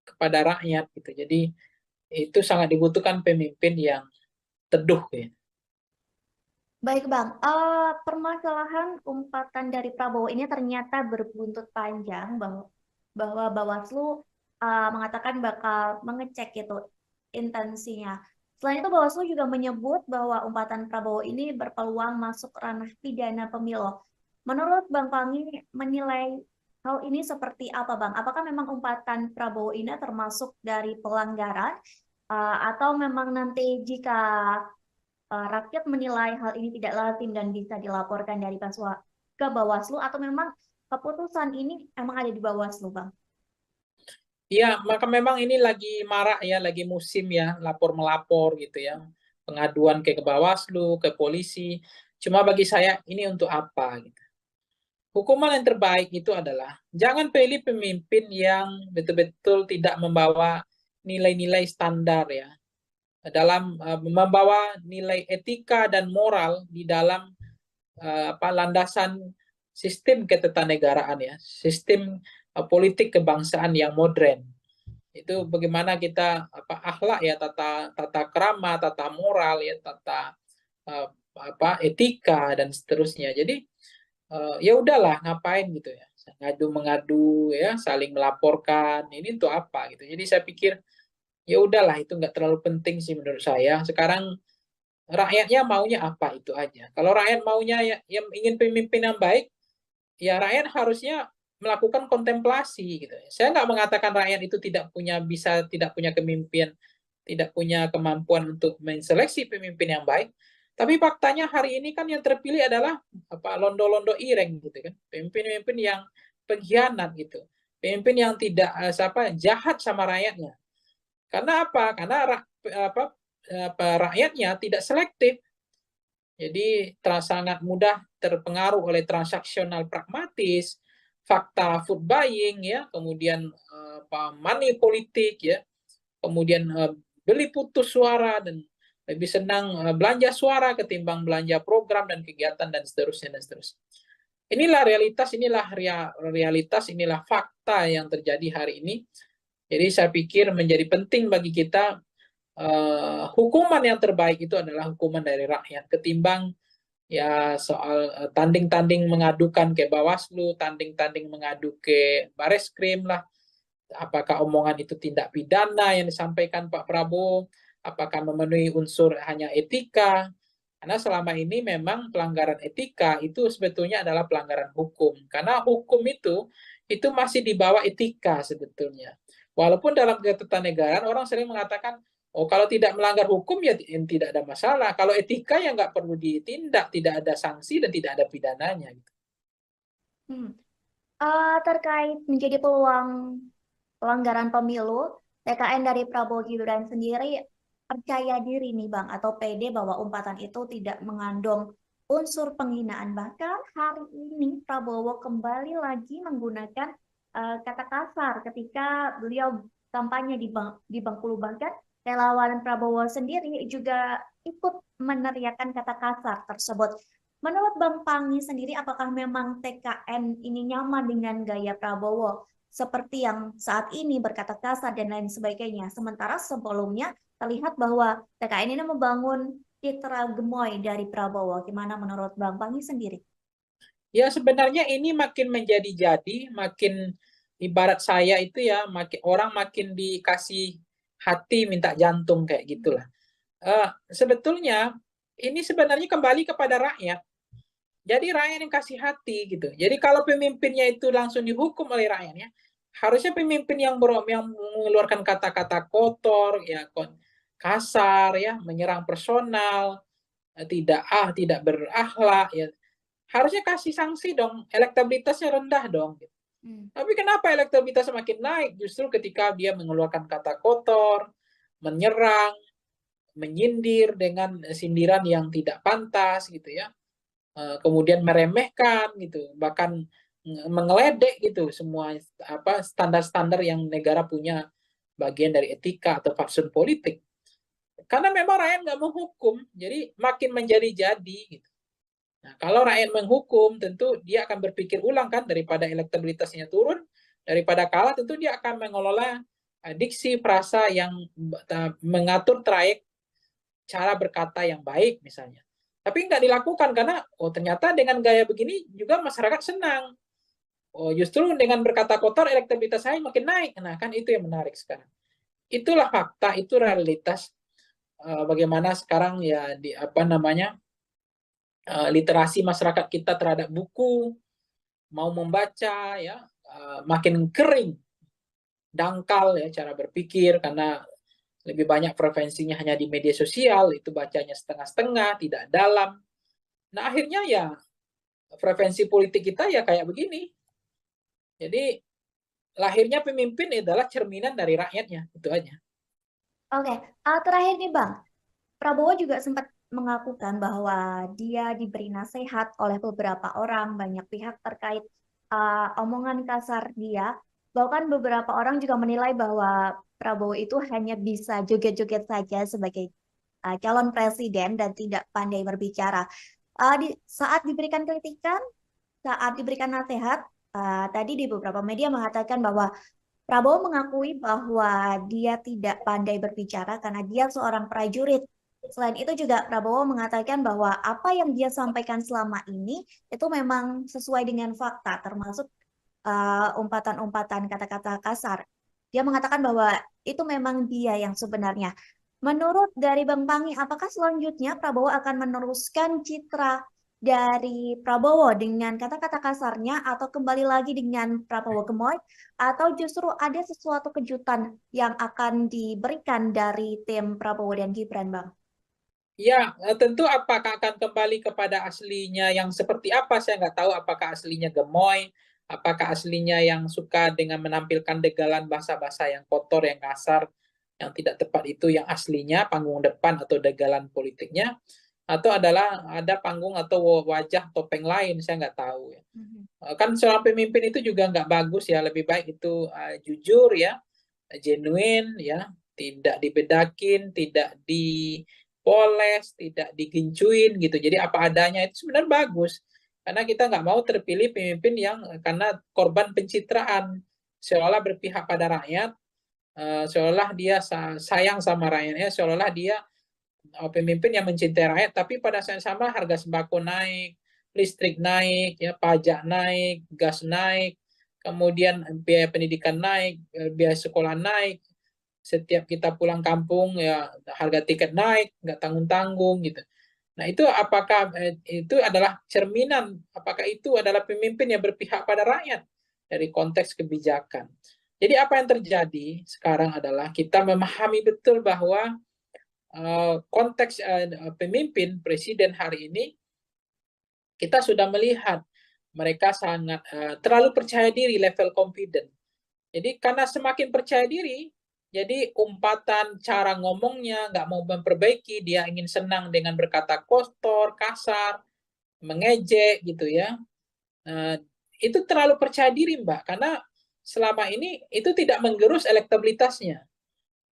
kepada rakyat gitu. Jadi itu sangat dibutuhkan pemimpin yang teduh ya. Baik Bang, permasalahan umpatan dari Prabowo ini ternyata berbuntut panjang bahwa Bawaslu mengatakan bakal mengecek gitu intensinya. Selain itu Bawaslu juga menyebut bahwa umpatan Prabowo ini berpeluang masuk ranah pidana pemilu. Menurut Bang Panggi menilai hal ini seperti apa Bang? Apakah memang umpatan Prabowo ini termasuk dari pelanggaran atau memang nanti jika rakyat menilai hal ini tidak lazim dan bisa dilaporkan dari ke Bawaslu atau memang keputusan ini emang ada di Bawaslu, Bang? Iya, maka memang ini lagi marak ya, lagi musim ya, lapor-melapor gitu ya. Pengaduan ke Bawaslu, ke polisi. Cuma bagi saya ini untuk apa gitu. Hukuman yang terbaik itu adalah jangan pilih pemimpin yang betul-betul tidak membawa nilai-nilai standar ya. Dalam membawa nilai etika dan moral di dalam landasan sistem ketatanegaraan ya, sistem politik kebangsaan yang modern. Itu bagaimana kita akhlak ya, tata krama, tata moral ya, tata etika dan seterusnya. Jadi ya udahlah ngapain gitu ya, ngadu mengadu ya, saling melaporkan, ini untuk apa gitu. Jadi saya pikir ya udahlah itu nggak terlalu penting sih menurut saya. Sekarang rakyatnya maunya apa itu aja. Kalau rakyat maunya ya, yang ingin pemimpin yang baik, ya rakyat harusnya melakukan kontemplasi gitu. Saya nggak mengatakan rakyat itu tidak punya kemimpinan, tidak punya kemampuan untuk menseleksi pemimpin yang baik. Tapi faktanya hari ini kan yang terpilih adalah londo-londo ireng gitu kan. Pemimpin-pemimpin yang pengkhianat gitu. Pemimpin yang tidak jahat sama rakyatnya. Karena apa? Karena rakyatnya tidak selektif. Jadi sangat mudah terpengaruh oleh transaksional pragmatis, fakta food buying ya, kemudian money politik ya, kemudian beli putus suara dan lebih senang belanja suara ketimbang belanja program dan kegiatan dan seterusnya dan seterusnya. Inilah realitas, inilah fakta yang terjadi hari ini. Jadi saya pikir menjadi penting bagi kita hukuman yang terbaik itu adalah hukuman dari rakyat ketimbang ya soal tanding-tanding mengadukan ke Bawaslu, tanding-tanding mengadu ke Bareskrim lah. Apakah omongan itu tindak pidana yang disampaikan Pak Prabowo? Apakah memenuhi unsur hanya etika? Karena selama ini memang pelanggaran etika itu sebetulnya adalah pelanggaran hukum. Karena hukum itu masih di bawah etika sebetulnya. Walaupun dalam ketatanegaraan orang sering mengatakan, oh kalau tidak melanggar hukum ya tidak ada masalah. Kalau etika ya nggak perlu ditindak, tidak ada sanksi dan tidak ada pidananya. Terkait menjadi peluang pelanggaran pemilu, TKN dari Prabowo Gibran sendiri percaya diri nih Bang, atau pede bahwa umpatan itu tidak mengandung unsur penghinaan. Bahkan hari ini Prabowo kembali lagi menggunakan kata kasar ketika beliau kampanye di Bengkulu. Bahkan relawan Prabowo sendiri juga ikut meneriakan kata kasar tersebut. Menurut Bang Pangi sendiri, apakah memang TKN ini nyaman dengan gaya Prabowo seperti yang saat ini berkata kasar dan lain sebagainya? Sementara sebelumnya terlihat bahwa TKN ini membangun citra gemoy dari Prabowo. Gimana menurut Bang Pangi sendiri? Ya sebenarnya ini makin menjadi-jadi, makin ibarat saya itu ya, makin orang makin dikasih hati minta jantung kayak gitulah. Sebetulnya ini sebenarnya kembali kepada rakyat. Jadi rakyat yang kasih hati gitu. Jadi kalau pemimpinnya itu langsung dihukum oleh rakyatnya, harusnya pemimpin yang mengeluarkan kata-kata kotor, ya kasar, ya menyerang personal, tidak berakhlak, ya harusnya kasih sanksi dong. Elektabilitasnya rendah dong. Tapi kenapa elektabilitas semakin naik? Justru ketika dia mengeluarkan kata kotor, menyerang, menyindir dengan sindiran yang tidak pantas gitu ya. Kemudian meremehkan gitu, bahkan mengeledek gitu semua standar-standar yang negara punya bagian dari etika atau fatsun politik. Karena memang rakyat nggak menghukum, jadi makin menjadi-jadi gitu. Nah, kalau rakyat menghukum, tentu dia akan berpikir ulang kan, daripada elektabilitasnya turun, daripada kalah, tentu dia akan mengelola diksi frasa yang mengatur trayek cara berkata yang baik misalnya. Tapi nggak dilakukan karena ternyata dengan gaya begini juga masyarakat senang. Justru dengan berkata kotor elektabilitas saya makin naik. Nah kan itu yang menarik sekarang. Itulah fakta, itu realitas bagaimana sekarang ya literasi masyarakat kita terhadap buku, mau membaca ya makin kering, dangkal ya cara berpikir karena lebih banyak preferensinya hanya di media sosial, itu bacanya setengah-setengah, tidak dalam. Nah akhirnya ya preferensi politik kita ya kayak begini. Jadi lahirnya pemimpin adalah cerminan dari rakyatnya, itu aja. Oke, terakhir nih Bang, Prabowo juga sempat mengakukan bahwa dia diberi nasihat oleh beberapa orang, banyak pihak terkait omongan kasar dia. Bahkan beberapa orang juga menilai bahwa Prabowo itu hanya bisa joget-joget saja sebagai calon presiden dan tidak pandai berbicara. Saat diberikan kritikan, saat diberikan nasihat, tadi di beberapa media mengatakan bahwa Prabowo mengakui bahwa dia tidak pandai berbicara karena dia seorang prajurit. Selain itu juga Prabowo mengatakan bahwa apa yang dia sampaikan selama ini itu memang sesuai dengan fakta, termasuk umpatan-umpatan kata-kata kasar. Dia mengatakan bahwa itu memang dia yang sebenarnya. Menurut dari Bang Pangi, apakah selanjutnya Prabowo akan meneruskan citra dari Prabowo dengan kata-kata kasarnya atau kembali lagi dengan Prabowo gemoy atau justru ada sesuatu kejutan yang akan diberikan dari tim Prabowo dan Gibran, Bang? Ya, tentu apakah akan kembali kepada aslinya yang seperti apa, saya nggak tahu apakah aslinya gemoy, apakah aslinya yang suka dengan menampilkan degalan bahasa-bahasa yang kotor, yang kasar, yang tidak tepat itu yang aslinya panggung depan atau degalan politiknya, atau adalah ada panggung atau wajah topeng lain, saya nggak tahu ya. Kan seorang pemimpin itu juga nggak bagus ya, lebih baik itu jujur ya, genuine ya, tidak dibedakin, tidak dipoles, tidak digincuin gitu. Jadi apa adanya itu sebenarnya bagus. Karena kita nggak mau terpilih pemimpin yang karena korban pencitraan, seolah berpihak pada rakyat, seolah dia sayang sama rakyatnya, seolah dia pemimpin yang mencintai rakyat, tapi pada saat yang sama harga sembako naik, listrik naik, ya pajak naik, gas naik, kemudian biaya pendidikan naik, biaya sekolah naik, setiap kita pulang kampung ya harga tiket naik, nggak tanggung-tanggung gitu. Nah itu apakah itu adalah cerminan, apakah itu adalah pemimpin yang berpihak pada rakyat dari konteks kebijakan. Jadi apa yang terjadi sekarang adalah kita memahami betul bahwa konteks pemimpin presiden hari ini kita sudah melihat mereka sangat terlalu percaya diri, level confident. Jadi karena semakin percaya diri, Jadi umpatan cara ngomongnya nggak mau memperbaiki, dia ingin senang dengan berkata kotor, kasar, mengejek gitu ya. Nah, itu terlalu percaya diri, Mbak, karena selama ini itu tidak menggerus elektabilitasnya.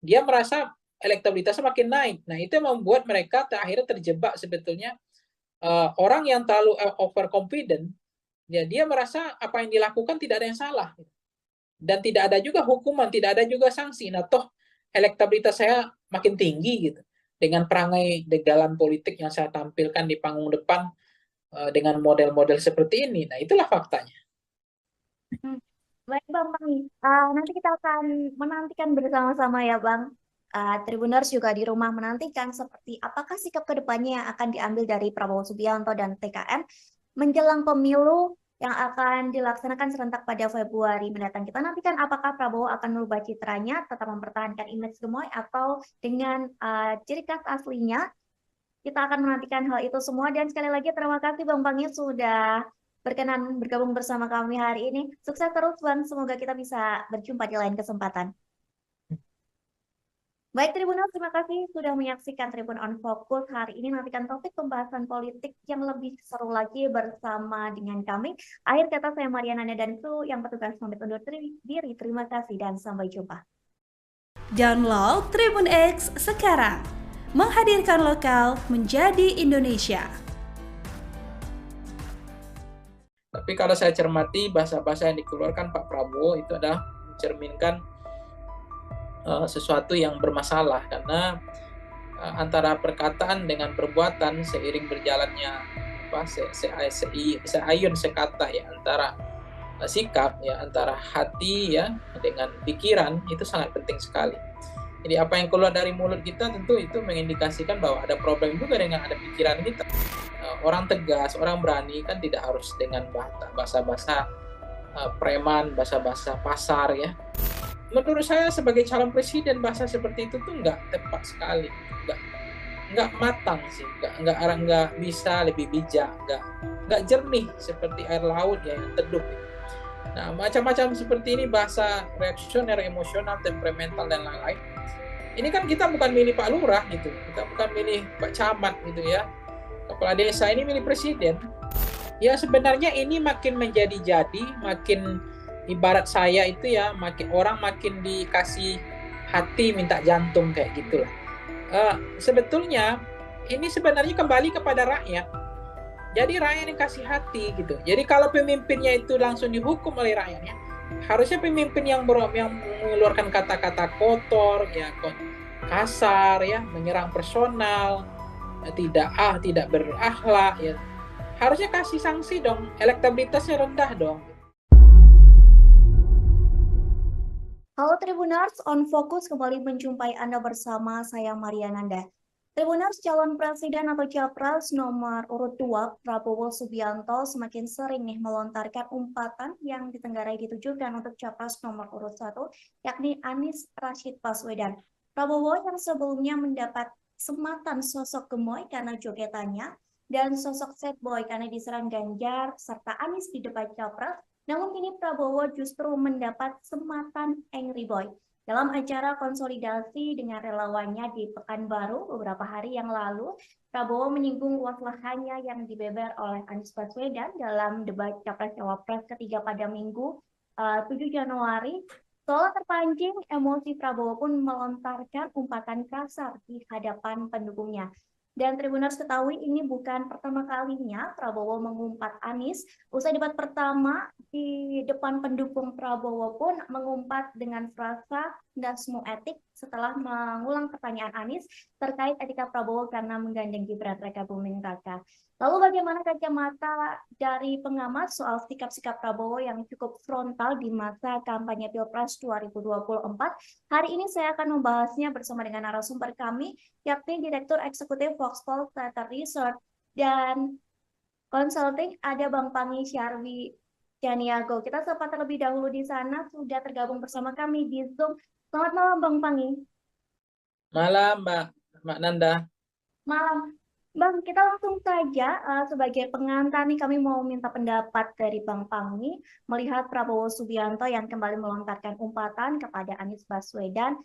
Dia merasa elektabilitasnya makin naik. Nah, itu yang membuat mereka akhirnya terjebak sebetulnya, orang yang terlalu overconfident, ya dia merasa apa yang dilakukan tidak ada yang salah. Dan tidak ada juga hukuman, tidak ada juga sanksi. Nah, toh elektabilitas saya makin tinggi gitu. Dengan perangai dalam politik yang saya tampilkan di panggung depan, dengan model-model seperti ini. Nah, itulah faktanya. Baik Bang Pangi, nanti kita akan menantikan bersama-sama ya Bang. Tribuners juga di rumah menantikan seperti apakah sikap kedepannya yang akan diambil dari Prabowo Subianto dan TKN menjelang pemilu yang akan dilaksanakan serentak pada Februari mendatang. Kita nantikan apakah Prabowo akan merubah citranya, tetap mempertahankan image gemoy, atau dengan ciri khas aslinya. Kita akan menantikan hal itu semua. Dan sekali lagi terima kasih Bang Pangi sudah berkenan bergabung bersama kami hari ini. Sukses terus Bang, semoga kita bisa berjumpa di lain kesempatan. Baik Tribuners, terima kasih sudah menyaksikan Tribun on Focus. Hari ini nantikan topik pembahasan politik yang lebih seru lagi bersama dengan kami. Akhir kata saya Mariana dan kru yang petugas pamit undur diri. Terima kasih dan sampai jumpa. Download Tribun X sekarang. Menghadirkan lokal menjadi Indonesia. Tapi kalau saya cermati bahasa-bahasa yang dikeluarkan Pak Prabowo itu adalah mencerminkan sesuatu yang bermasalah, karena antara perkataan dengan perbuatan seiring berjalannya seayun sekata ya, antara sikap ya, antara hati ya dengan pikiran, itu sangat penting sekali. Jadi apa yang keluar dari mulut kita tentu itu mengindikasikan bahwa ada problem juga dengan ada pikiran kita. Orang tegas, orang berani kan tidak harus dengan bahasa-bahasa preman, bahasa-bahasa pasar ya. Menurut saya sebagai calon presiden bahasa seperti itu tuh nggak tepat sekali, nggak matang sih, nggak bisa lebih bijak, nggak jernih seperti air laut ya yang teduh. Nah, macam-macam seperti ini bahasa reaksioner, emosional, temperamental dan lain-lain. Ini kan kita bukan milih Pak Lurah gitu, kita bukan milih Pak Camat gitu ya, kepala desa, ini milih presiden. Ya sebenarnya ini makin menjadi-jadi, makin ibarat saya itu ya, makin dikasih hati minta jantung kayak gitulah. Sebetulnya ini sebenarnya kembali kepada rakyat. Jadi rakyat yang kasih hati gitu. Jadi kalau pemimpinnya itu langsung dihukum oleh rakyatnya, harusnya pemimpin yang mengeluarkan kata-kata kotor, ya kasar, ya menyerang personal, tidak berakhlak, ya harusnya kasih sanksi dong. Elektabilitasnya rendah dong. Halo Tribuners, on Focus kembali menjumpai Anda bersama saya Mariananda. Tribuners, calon presiden atau capres nomor urut 2 Prabowo Subianto semakin sering melontarkan umpatan yang ditenggarai ditujukan untuk capres nomor urut 1, yakni Anies Rashid Baswedan. Prabowo yang sebelumnya mendapat sematan sosok gemoy karena jogetannya dan sosok sad boy karena diserang Ganjar serta Anies di debat capres. Namun kini Prabowo justru mendapat sematan angry boy. Dalam acara konsolidasi dengan relawannya di Pekanbaru beberapa hari yang lalu, Prabowo menyinggung luas lahannya yang dibeber oleh Anies Baswedan dalam debat Capres-Cawapres ketiga pada Minggu 7 Januari. Seolah terpancing, emosi Prabowo pun melontarkan umpatan kasar di hadapan pendukungnya. Dan Tribuners ketahui ini bukan pertama kalinya Prabowo mengumpat Anies. Usai debat pertama di depan pendukung Prabowo pun mengumpat dengan frasa dasmu etik setelah mengulang pertanyaan Anies terkait etika Prabowo karena menggandeng Gibran Rakabuming Raka. Lalu bagaimana kacamata dari pengamat soal sikap-sikap Prabowo yang cukup frontal di masa kampanye Pilpres 2024? Hari ini saya akan membahasnya bersama dengan narasumber kami, yakni Direktur Eksekutif Voxpol Theater Research dan Consulting, ada Bang Pangi Syarwi Janiago. Kita sapa terlebih dahulu di sana, sudah tergabung bersama kami di Zoom. Selamat malam Bang Pangi. Malam Mbak Nanda. Malam. Bang, kita langsung saja sebagai pengantar nih kami mau minta pendapat dari Bang Panggi melihat Prabowo Subianto yang kembali melontarkan umpatan kepada Anies Baswedan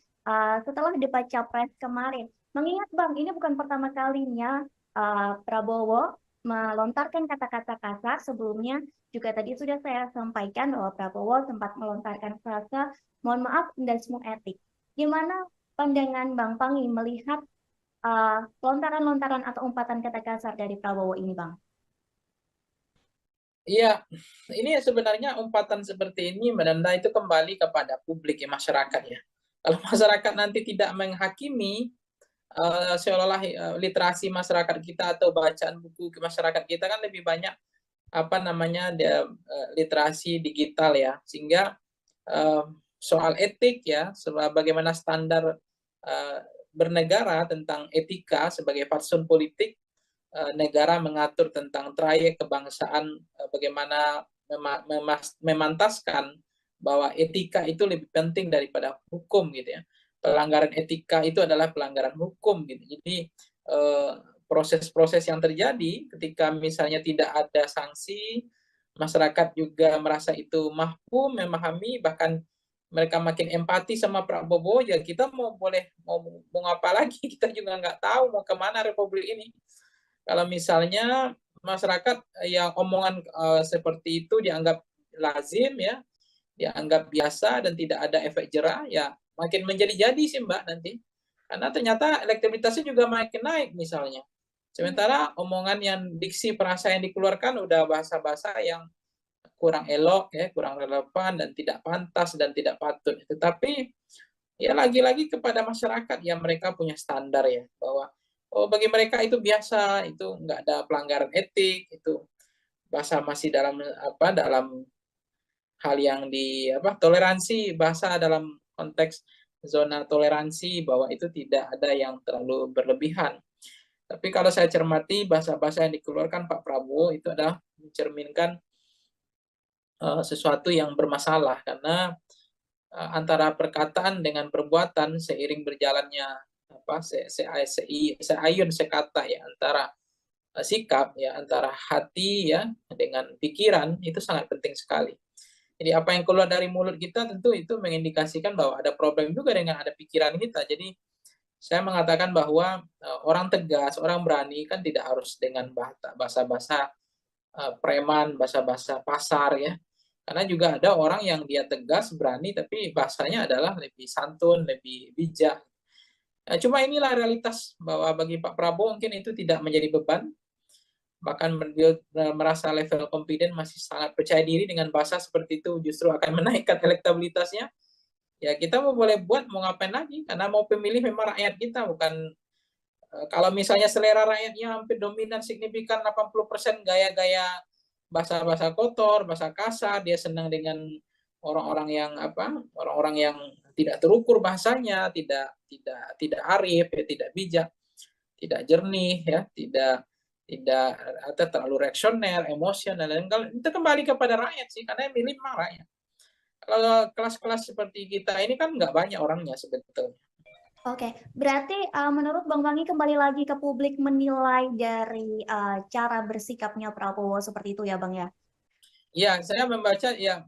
setelah debat Capres kemarin. Mengingat Bang, ini bukan pertama kalinya Prabowo melontarkan kata-kata kasar. Sebelumnya juga tadi sudah saya sampaikan bahwa Prabowo sempat melontarkan frasa mohon maaf dan semua etik. Gimana pandangan Bang Panggi melihat lontaran-lontaran atau umpatan kata kasar dari Prabowo ini, Bang? Iya, ini sebenarnya umpatan seperti ini menanda itu kembali kepada publik ya, masyarakat ya. Kalau masyarakat nanti tidak menghakimi, seolah-olah literasi masyarakat kita atau bacaan buku ke masyarakat kita kan lebih banyak apa namanya literasi digital ya, sehingga eh, soal etik ya, bagaimana standar eh, bernegara tentang etika sebagai fatsun politik, negara mengatur tentang trayek kebangsaan, bagaimana memantaskan bahwa etika itu lebih penting daripada hukum gitu ya. Pelanggaran etika itu adalah pelanggaran hukum gitu. Jadi proses-proses yang terjadi ketika misalnya tidak ada sanksi, masyarakat juga merasa itu mampu memahami, bahkan mereka makin empati sama Prabowo, ya kita mau apa lagi, kita juga nggak tahu mau kemana Republik ini. Kalau misalnya masyarakat yang omongan seperti itu dianggap lazim ya, dianggap biasa dan tidak ada efek jerah, ya makin menjadi-jadi sih Mbak nanti. Karena ternyata elektabilitasnya juga makin naik misalnya. Sementara omongan yang diksi perasa yang dikeluarkan udah bahasa-bahasa yang kurang elok ya, kurang relevan dan tidak pantas dan tidak patut. Tetapi ya lagi-lagi kepada masyarakat yang mereka punya standar ya, bahwa oh bagi mereka itu biasa, itu nggak ada pelanggaran etik, itu bahasa masih dalam dalam hal yang di toleransi, bahasa dalam konteks zona toleransi, bahwa itu tidak ada yang terlalu berlebihan. Tapi kalau saya cermati bahasa-bahasa yang dikeluarkan Pak Prabowo itu adalah mencerminkan sesuatu yang bermasalah, karena antara perkataan dengan perbuatan seiring berjalannya seayun sekata ya, antara sikap ya, antara hati ya dengan pikiran, itu sangat penting sekali. Jadi apa yang keluar dari mulut kita tentu itu mengindikasikan bahwa ada problem juga dengan ada pikiran kita. Jadi saya mengatakan bahwa orang tegas, orang berani kan tidak harus dengan bahasa-bahasa preman, bahasa-bahasa pasar ya. Karena juga ada orang yang dia tegas, berani, tapi bahasanya adalah lebih santun, lebih bijak. Cuma inilah realitas bahwa bagi Pak Prabowo mungkin itu tidak menjadi beban, bahkan dia merasa level confident masih sangat percaya diri dengan bahasa seperti itu justru akan menaikkan elektabilitasnya. Ya kita mau boleh buat mau ngapain lagi, karena mau pemilih memang rakyat kita, bukan kalau misalnya selera rakyatnya hampir dominan signifikan 80% gaya-gaya bahasa-bahasa kotor, bahasa kasar, dia senang dengan orang-orang yang orang-orang yang tidak terukur bahasanya, tidak arif, ya, tidak bijak, tidak jernih ya, tidak tidak atau terlalu reaksioner, emosional, dan kalau itu kembali kepada rakyat sih, karena yang milih memang rakyat. Kalau kelas-kelas seperti kita ini kan nggak banyak orangnya sebetulnya. Oke, berarti menurut Bang Panggi kembali lagi ke publik menilai dari cara bersikapnya Prabowo seperti itu ya, Bang ya? Ya, saya membaca ya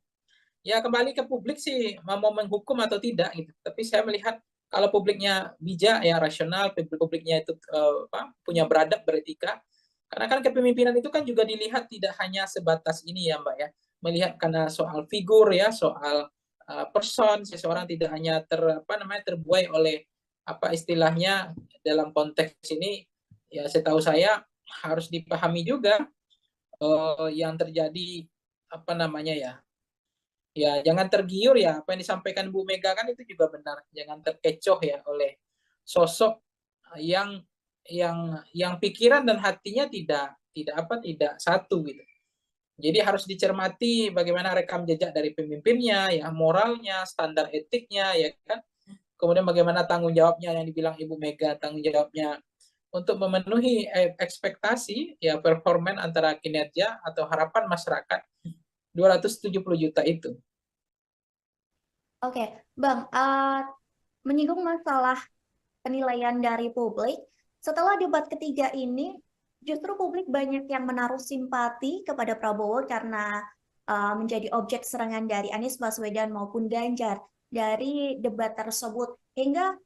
kembali ke publik sih mau menghukum atau tidak gitu. Tapi saya melihat kalau publiknya bijak ya rasional, publiknya itu punya beradab, beretika. Karena kan kepemimpinan itu kan juga dilihat tidak hanya sebatas ini ya Mbak ya, melihat karena soal figur ya, soal person, seseorang tidak hanya terbuai oleh apa istilahnya dalam konteks ini, ya setahu saya harus dipahami juga yang terjadi apa namanya ya, ya jangan tergiur ya, apa yang disampaikan Bu Mega kan itu juga benar, jangan terkecoh ya oleh sosok yang yang pikiran dan hatinya tidak satu gitu. Jadi harus dicermati bagaimana rekam jejak dari pemimpinnya ya, moralnya, standar etiknya ya kan, kemudian bagaimana tanggung jawabnya yang dibilang Ibu Mega, tanggung jawabnya untuk memenuhi ekspektasi ya, performan antara kinerja atau harapan masyarakat 270 juta itu. Oke, Bang, menyinggung masalah penilaian dari publik, setelah debat ketiga ini, Justru publik banyak yang menaruh simpati kepada Prabowo karena menjadi objek serangan dari Anies Baswedan maupun Ganjar dari debat tersebut. Hingga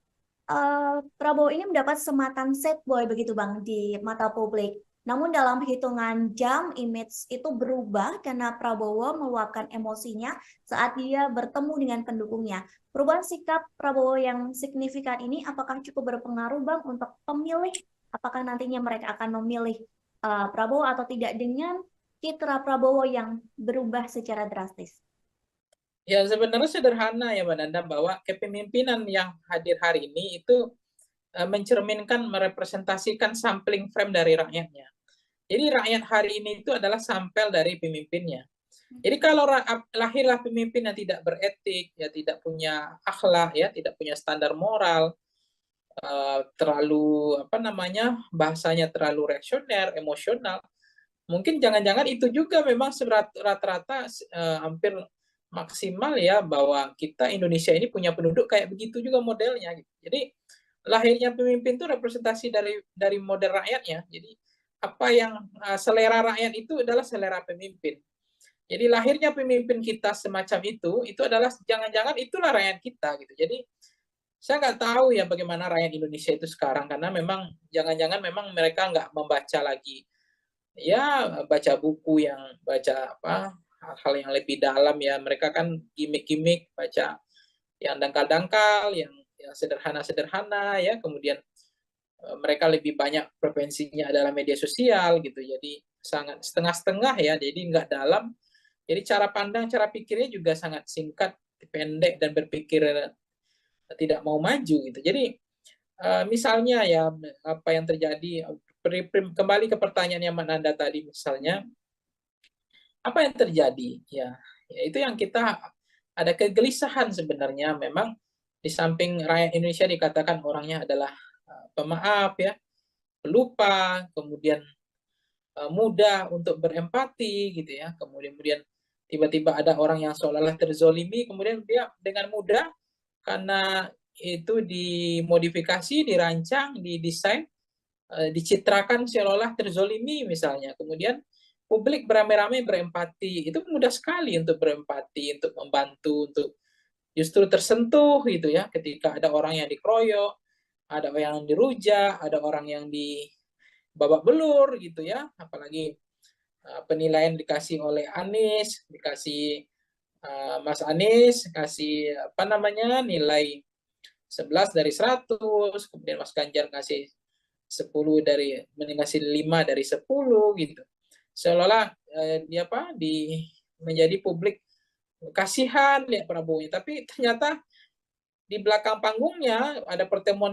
Prabowo ini mendapat sematan sad boy begitu Bang di mata publik. Namun dalam hitungan jam image itu berubah karena Prabowo meluapkan emosinya saat dia bertemu dengan pendukungnya. Perubahan sikap Prabowo yang signifikan ini apakah cukup berpengaruh Bang untuk pemilih? Apakah nantinya mereka akan memilih Prabowo atau tidak dengan citra Prabowo yang berubah secara drastis? Ya sebenarnya sederhana ya Mbak Nanda, bahwa kepemimpinan yang hadir hari ini itu mencerminkan, merepresentasikan sampling frame dari rakyatnya. Jadi rakyat hari ini itu adalah sampel dari pemimpinnya. Jadi kalau lahirlah pemimpin yang tidak beretik, ya tidak punya akhlak, ya tidak punya standar moral, terlalu apa namanya, bahasanya terlalu reaksioner, emosional, mungkin jangan-jangan itu juga memang rata-rata hampir maksimal ya, bahwa kita Indonesia ini punya penduduk kayak begitu juga modelnya. Jadi lahirnya pemimpin itu representasi dari model rakyatnya. Jadi apa yang selera rakyat itu adalah selera pemimpin. Jadi lahirnya pemimpin kita semacam itu adalah jangan-jangan itulah rakyat kita gitu. Jadi saya nggak tahu ya bagaimana rakyat Indonesia itu sekarang, karena memang jangan-jangan memang mereka nggak membaca lagi, ya baca buku, yang baca apa hal-hal yang lebih dalam ya. Mereka kan gimmick-gimmick, baca yang dangkal-dangkal, yang sederhana-sederhana ya. Kemudian mereka lebih banyak preferensinya adalah media sosial gitu. Jadi sangat setengah-setengah ya. Jadi nggak dalam. Jadi cara pandang, cara pikirnya juga sangat singkat, pendek, dan berpikir tidak mau maju gitu. Jadi misalnya ya apa yang terjadi, kembali ke pertanyaan yang Nanda tadi, misalnya apa yang terjadi ya, itu yang kita ada kegelisahan sebenarnya. Memang di samping rakyat Indonesia dikatakan orangnya adalah pemaaf ya, pelupa, kemudian mudah untuk berempati gitu ya, kemudian tiba-tiba ada orang yang seolah-olah terzolimi, kemudian dia dengan mudah, karena itu dimodifikasi, dirancang, didesain, dicitrakan seolah-olah terzolimi misalnya. Kemudian publik beramai-ramai berempati. Itu mudah sekali untuk berempati, untuk membantu, untuk justru tersentuh gitu ya, ketika ada orang yang dikeroyok, ada orang yang dirujak, ada orang yang babak belur gitu ya. Apalagi penilaian dikasih oleh Anies, dikasih Mas Anies kasih apa namanya, nilai 11 dari 100, kemudian Mas Ganjar kasih 10 dari, ngasih 5 dari 10 gitu. Seolah-olah dia apa menjadi publik kasihan lihat Prabowo, tapi ternyata di belakang panggungnya ada pertemuan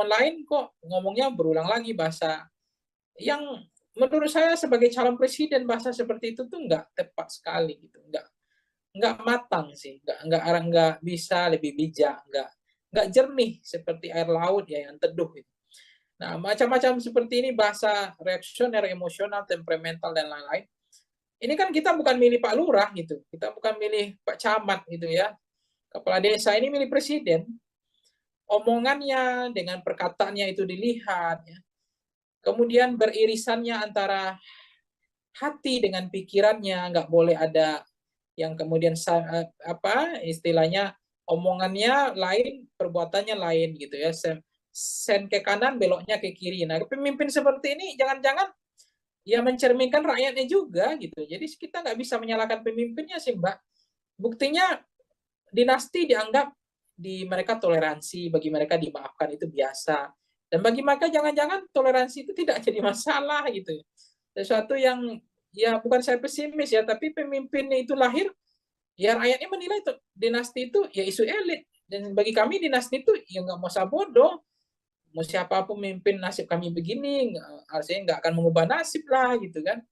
lain kok ngomongnya berulang lagi bahasa yang menurut saya sebagai calon presiden, bahasa seperti itu tuh nggak tepat sekali gitu, nggak matang sih, nggak bisa lebih bijak, nggak jernih seperti air laut ya yang teduh gitu. Nah, macam-macam seperti ini, bahasa reaksioner, emosional, temperamental, dan lain-lain. Ini kan kita bukan milih Pak Lurah gitu, kita bukan milih Pak Camat gitu ya. Kepala desa ini milih presiden. Omongannya dengan perkataannya itu dilihat ya. Kemudian beririsannya antara hati dengan pikirannya, nggak boleh ada yang kemudian apa istilahnya, omongannya lain, perbuatannya lain gitu ya. Sen ke kanan, beloknya ke kiri. Nah, pemimpin seperti ini jangan-jangan ya mencerminkan rakyatnya juga gitu. Jadi kita nggak bisa menyalahkan pemimpinnya sih, Mbak. Buktinya dinasti dianggap di mereka toleransi, bagi mereka dimaafkan itu biasa. Dan bagi mereka jangan-jangan toleransi itu tidak jadi masalah gitu. Sesuatu yang ya bukan saya pesimis ya, tapi pemimpinnya itu lahir, ya rakyatnya menilai itu dinasti itu ya isu elit. Dan bagi kami dinasti itu ya nggak mau bodoh. Mau siapapun memimpin nasib kami begini, artinya nggak akan mengubah nasib lah gitu kan.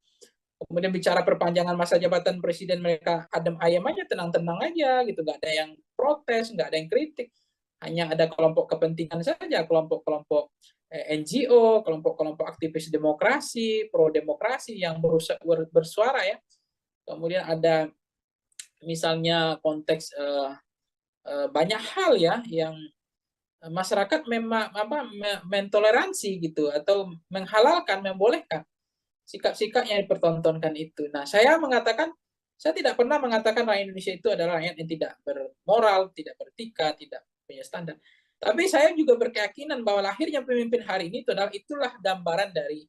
Kemudian bicara perpanjangan masa jabatan presiden, mereka adem ayam aja, tenang-tenang aja gitu, nggak ada yang protes, nggak ada yang kritik, hanya ada kelompok kepentingan saja, kelompok-kelompok NGO, kelompok-kelompok aktivis demokrasi, pro demokrasi yang bersuara ya. Kemudian ada misalnya konteks banyak hal ya yang masyarakat memang mentoleransi gitu, atau menghalalkan, membolehkan. sikap-sikap yang dipertontonkan itu. Nah, saya tidak pernah mengatakan rakyat Indonesia itu adalah rakyat yang tidak bermoral, tidak beretika, tidak punya standar. Tapi saya juga berkeyakinan bahwa lahirnya pemimpin hari ini itulah gambaran dari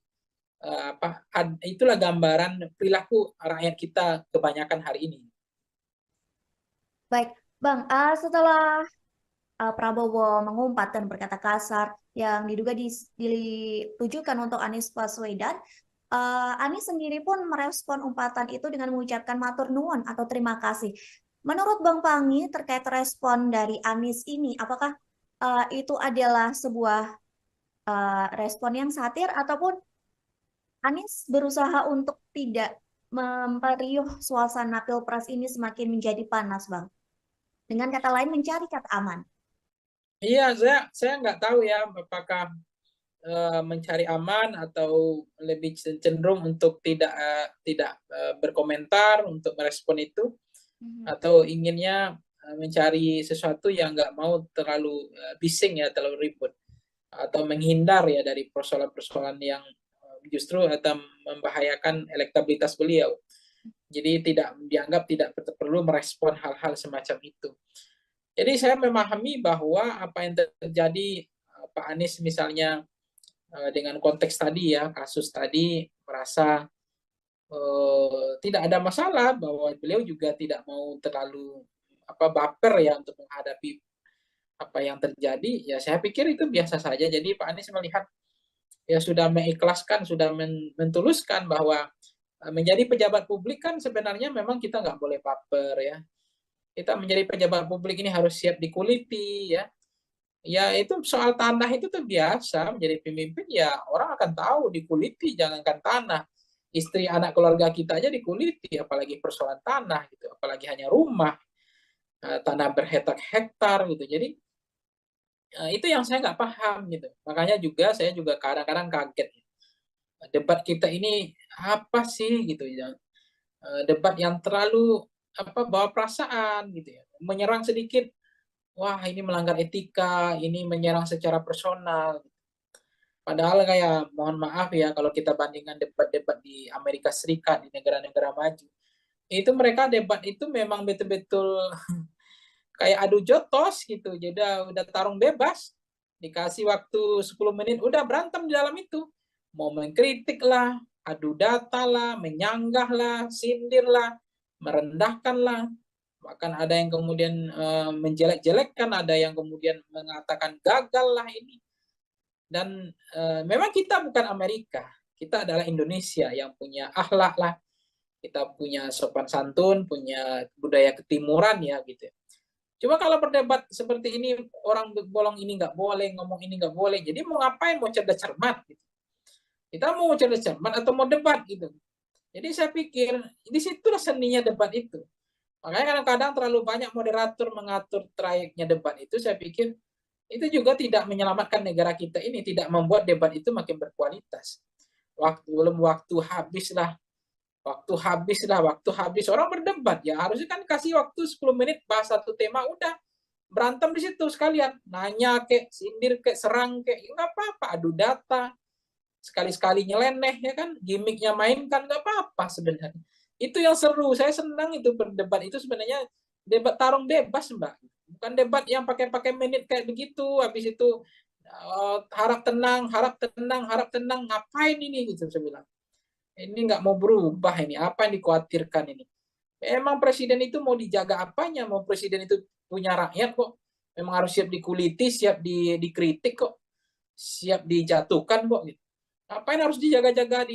itulah gambaran perilaku rakyat kita kebanyakan hari ini. Baik, Bang, setelah Prabowo mengumpat dan berkata kasar yang diduga ditujukan untuk Anies Baswedan, Anies sendiri pun merespon umpatan itu dengan mengucapkan matur nuwun atau terima kasih. Menurut Bang Pangi terkait respon dari Anies ini, apakah itu adalah sebuah respon yang satir ataupun Anies berusaha untuk tidak memperiuh suasana Pilpres ini semakin menjadi panas, Bang? Dengan kata lain, mencari kata aman. Iya, saya nggak tahu ya apakah mencari aman atau lebih cenderung untuk tidak berkomentar untuk merespon itu, atau inginnya mencari sesuatu yang nggak mau terlalu bising ya, terlalu ribut, atau menghindar ya dari persoalan-persoalan yang justru atau membahayakan elektabilitas beliau. Jadi dianggap tidak perlu merespon hal-hal semacam itu. Jadi saya memahami bahwa apa yang terjadi Pak Anies misalnya dengan konteks tadi ya, kasus tadi merasa tidak ada masalah, bahwa beliau juga tidak mau terlalu baper ya untuk menghadapi apa yang terjadi, ya saya pikir itu biasa saja. Jadi Pak Anies melihat ya sudah mengikhlaskan, sudah mentuluskan bahwa menjadi pejabat publik kan sebenarnya memang kita nggak boleh baper ya. Kita menjadi pejabat publik ini harus siap dikuliti ya. Ya itu soal tanah itu tuh biasa, menjadi pemimpin ya orang akan tahu dikuliti, jangankan tanah. Istri anak keluarga kita aja dikuliti, apalagi persoalan tanah gitu, apalagi hanya rumah, tanah berhektar-hektar gitu. Jadi itu yang saya nggak paham gitu. Makanya saya juga kadang-kadang kaget. Debat kita ini apa sih gitu ya? Debat yang terlalu bawa perasaan gitu ya, menyerang sedikit, wah ini melanggar etika, ini menyerang secara personal. Padahal kayak mohon maaf ya kalau kita bandingkan debat-debat di Amerika Serikat, di negara-negara maju, itu mereka debat itu memang betul-betul kayak adu jotos gitu. Jadi udah tarung bebas, dikasih waktu 10 menit udah berantem di dalam itu. Mau mengkritik lah, adu data lah, menyanggah lah, sindir lah, merendahkan lah. Bahkan ada yang kemudian menjelek-jelekkan, ada yang kemudian mengatakan gagal lah ini. Dan memang kita bukan Amerika, kita adalah Indonesia yang punya akhlak lah, kita punya sopan santun, punya budaya ketimuran ya gitu. Cuma kalau berdebat seperti ini, orang bolong ini nggak boleh, ngomong ini nggak boleh. Jadi mau ngapain? Mau cerdas cermat? Gitu. Kita mau cerdas cermat atau mau debat gitu. Jadi saya pikir di situlah seninya debat itu. Makanya kadang-kadang terlalu banyak moderator mengatur trayeknya debat itu, saya pikir itu juga tidak menyelamatkan negara kita ini, tidak membuat debat itu makin berkualitas. Waktu habis lah, waktu habis orang berdebat ya, harusnya kan kasih waktu 10 menit bahas satu tema, udah berantem di situ sekalian, nanya kek, sindir kek, serang kek, ya nggak apa-apa, adu data, sekali-sekali nyeleneh ya kan, gimmicknya mainkan, nggak apa-apa sebenarnya. Itu yang seru, saya senang itu berdebat itu sebenarnya, debat tarung bebas Mbak, bukan debat yang pakai menit kayak begitu, habis itu harap tenang, ngapain ini gitu saya bilang. Ini nggak mau berubah ini, apa yang dikhawatirkan ini. Memang presiden itu mau dijaga apanya, mau presiden itu punya rakyat kok. Memang harus siap dikuliti, siap dikritik kok. Siap dijatuhkan kok gitu. Apain harus dijaga-jaga,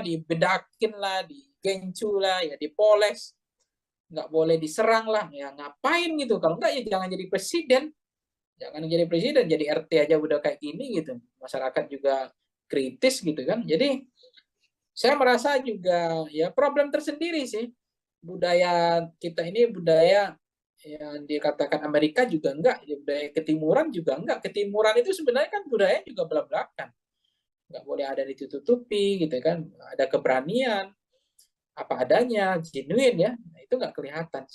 dibedakin lah, digencu lah, ya dipoles. Nggak boleh diserang lah, ya ngapain gitu. Kalau nggak ya jangan jadi presiden. Jangan jadi presiden, jadi RT aja udah kayak gini gitu. Masyarakat juga kritis gitu kan. Jadi saya merasa juga ya problem tersendiri sih. Budaya kita ini budaya yang dikatakan Amerika juga enggak, ya budaya ketimuran juga enggak. Ketimuran itu sebenarnya kan budaya juga belak-belakan. Enggak boleh ada ditutupi gitu kan. Ada keberanian, apa adanya, genuine ya. Nah, itu enggak kelihatan.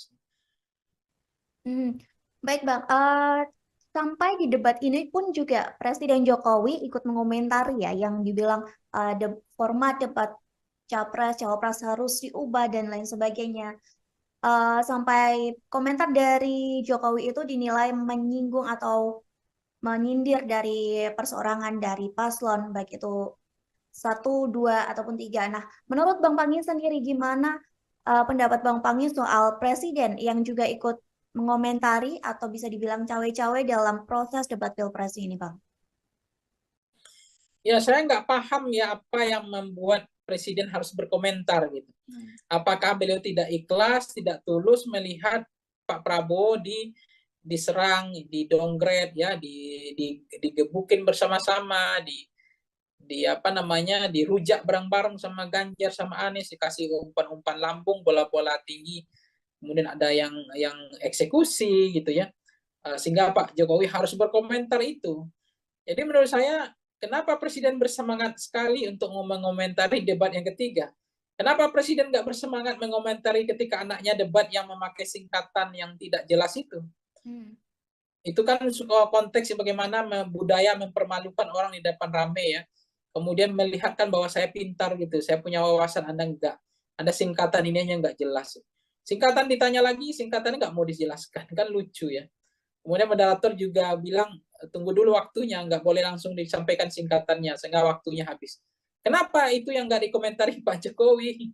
Baik Bang, Sampai di debat ini pun juga Presiden Jokowi ikut mengomentari ya, yang dibilang format debat capres, cawapres harus diubah dan lain sebagainya. Sampai komentar dari Jokowi itu dinilai menyinggung atau menyindir dari perseorangan dari paslon, baik itu satu, dua, ataupun tiga. Nah, menurut Bang Pangi sendiri gimana pendapat Bang Pangi soal Presiden yang juga ikut mengomentari atau bisa dibilang cawe-cawe dalam proses debat Pilpres ini, Bang? Ya, saya nggak paham ya apa yang membuat Presiden harus berkomentar gitu. Apakah beliau tidak ikhlas, tidak tulus melihat Pak Prabowo diserang, di-downgrade ya, digebukin bersama-sama, di apa namanya, dirujak bareng-bareng sama Ganjar sama Anies, dikasih umpan-umpan lambung, bola-bola tinggi, kemudian ada yang eksekusi gitu ya. Sehingga Pak Jokowi harus berkomentar itu. Jadi menurut saya, kenapa Presiden bersemangat sekali untuk mengomentari debat yang ketiga? Kenapa Presiden nggak bersemangat mengomentari ketika anaknya debat yang memakai singkatan yang tidak jelas itu? Itu kan konteks bagaimana budaya mempermalukan orang di depan rame ya. Kemudian melihatkan bahwa saya pintar gitu, saya punya wawasan, Anda enggak. Ada singkatan ini yang nggak jelas. Singkatan ditanya lagi, singkatannya nggak mau dijelaskan, kan lucu ya. Kemudian moderator juga bilang, tunggu dulu waktunya, nggak boleh langsung disampaikan singkatannya, sehingga waktunya habis. Kenapa itu yang nggak dikomentari Pak Jokowi?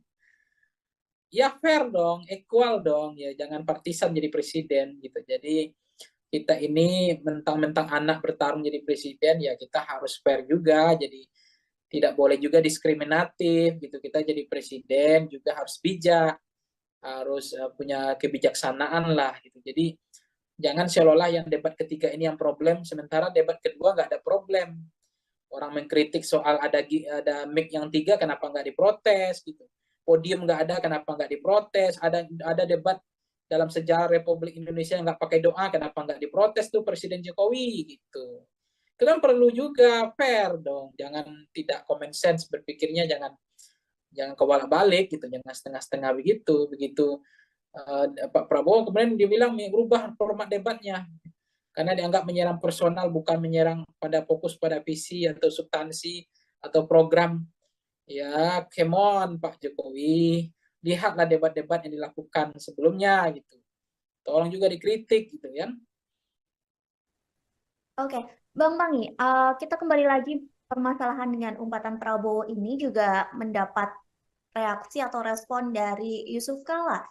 Ya fair dong, equal dong, ya jangan partisan jadi presiden gitu. Jadi kita ini mentang-mentang anak bertarung jadi presiden, ya kita harus fair juga, jadi tidak boleh juga diskriminatif gitu. Kita jadi presiden juga harus bijak, harus punya kebijaksanaan lah gitu. Jadi jangan seolah-olah yang debat ketiga ini yang problem, sementara debat kedua nggak ada problem. Orang mengkritik soal ada mic yang tiga, kenapa nggak diprotes gitu. Podium nggak ada, kenapa nggak diprotes. Ada debat dalam sejarah Republik Indonesia yang nggak pakai doa, kenapa nggak diprotes tuh Presiden Jokowi gitu. Itu kan perlu juga fair dong. Jangan tidak common sense berpikirnya, jangan kebalik-balik gitu, jangan setengah-setengah begitu. Pak Prabowo kemudian dibilang merubah format debatnya karena dianggap menyerang personal, bukan menyerang pada fokus pada visi atau substansi atau program. Ya, come on Pak Jokowi, lihatlah debat-debat yang dilakukan sebelumnya gitu. Tolong juga dikritik gitu ya. Oke, Bang Pangi, kita kembali lagi permasalahan dengan umpatan Prabowo ini juga mendapat reaksi atau respon dari Yusuf Kala.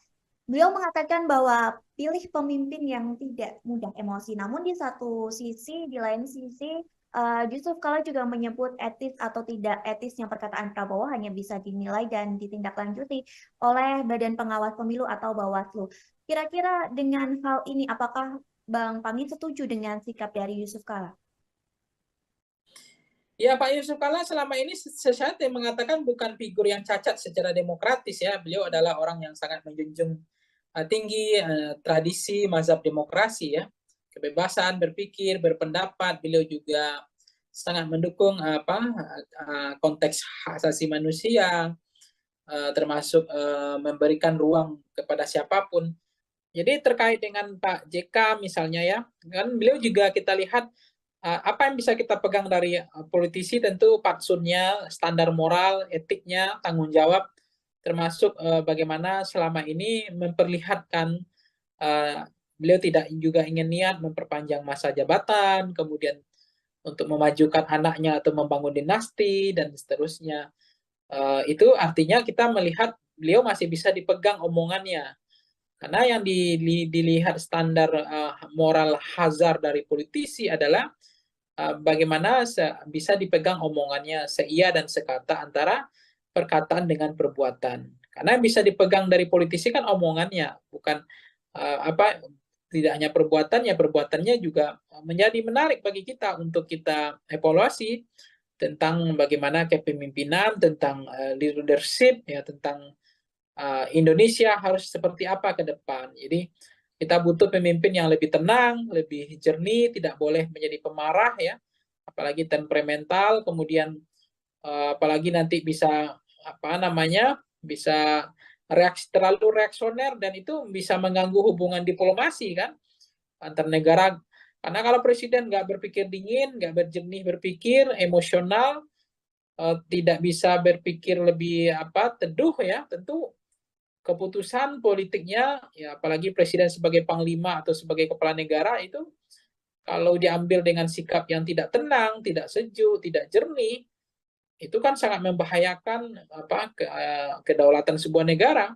Beliau mengatakan bahwa pilih pemimpin yang tidak mudah emosi. Namun di satu sisi, di lain sisi, Yusuf Kala juga menyebut etis atau tidak etisnya perkataan Prabowo hanya bisa dinilai dan ditindaklanjuti oleh Badan Pengawas Pemilu atau Bawaslu. Kira-kira dengan hal ini, apakah Bang Pangi setuju dengan sikap dari Yusuf Kala? Ya, Pak Yusuf Kala selama ini sesuatu yang mengatakan bukan figur yang cacat secara demokratis ya. Beliau adalah orang yang sangat menjunjung tinggi tradisi mazhab demokrasi ya. Kebebasan berpikir, berpendapat. Beliau juga sangat mendukung konteks hak asasi manusia, termasuk memberikan ruang kepada siapapun. Jadi terkait dengan Pak JK misalnya ya, kan beliau juga kita lihat apa yang bisa kita pegang dari politisi, tentu fatsunnya, standar moral, etiknya, tanggung jawab, termasuk bagaimana selama ini memperlihatkan beliau tidak juga ingin niat memperpanjang masa jabatan, kemudian untuk memajukan anaknya atau membangun dinasti dan seterusnya. Itu artinya kita melihat beliau masih bisa dipegang omongannya. Karena yang dilihat standar moral hazard dari politisi adalah bagaimana bisa dipegang omongannya seia dan sekata antara perkataan dengan perbuatan. Karena yang bisa dipegang dari politisi kan omongannya, bukan tidak hanya perbuatannya, perbuatannya juga menjadi menarik bagi kita untuk kita evaluasi tentang bagaimana kepemimpinan, tentang leadership, ya tentang Indonesia harus seperti apa ke depan. Jadi kita butuh pemimpin yang lebih tenang, lebih jernih, tidak boleh menjadi pemarah ya, apalagi temperamental, kemudian apalagi nanti bisa bisa terlalu reaksioner dan itu bisa mengganggu hubungan diplomasi kan antar negara. Karena kalau presiden nggak berpikir dingin, nggak berjernih berpikir, emosional, tidak bisa berpikir lebih teduh ya, tentu keputusan politiknya ya, apalagi presiden sebagai panglima atau sebagai kepala negara itu kalau diambil dengan sikap yang tidak tenang, tidak sejuk, tidak jernih, itu kan sangat membahayakan kedaulatan sebuah negara.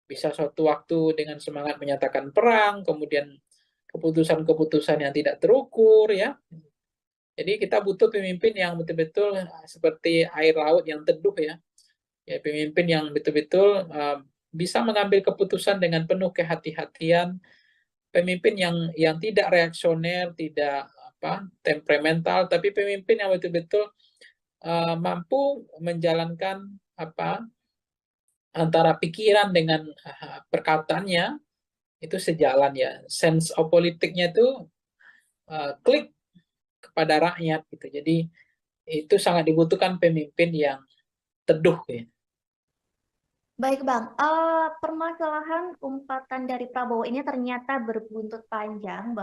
Bisa suatu waktu dengan semangat menyatakan perang, kemudian keputusan-keputusan yang tidak terukur ya. Jadi kita butuh pemimpin yang betul-betul seperti air laut yang teduh ya. Ya, pemimpin yang betul-betul bisa mengambil keputusan dengan penuh kehati-hatian, pemimpin yang tidak reaksioner, tidak temperamental, tapi pemimpin yang betul-betul mampu menjalankan antara pikiran dengan perkataannya itu sejalan ya. Sense of politiknya itu klik kepada rakyat gitu. Jadi itu sangat dibutuhkan pemimpin yang teduh ya. Baik Bang, permasalahan umpatan dari Prabowo ini ternyata berbuntut panjang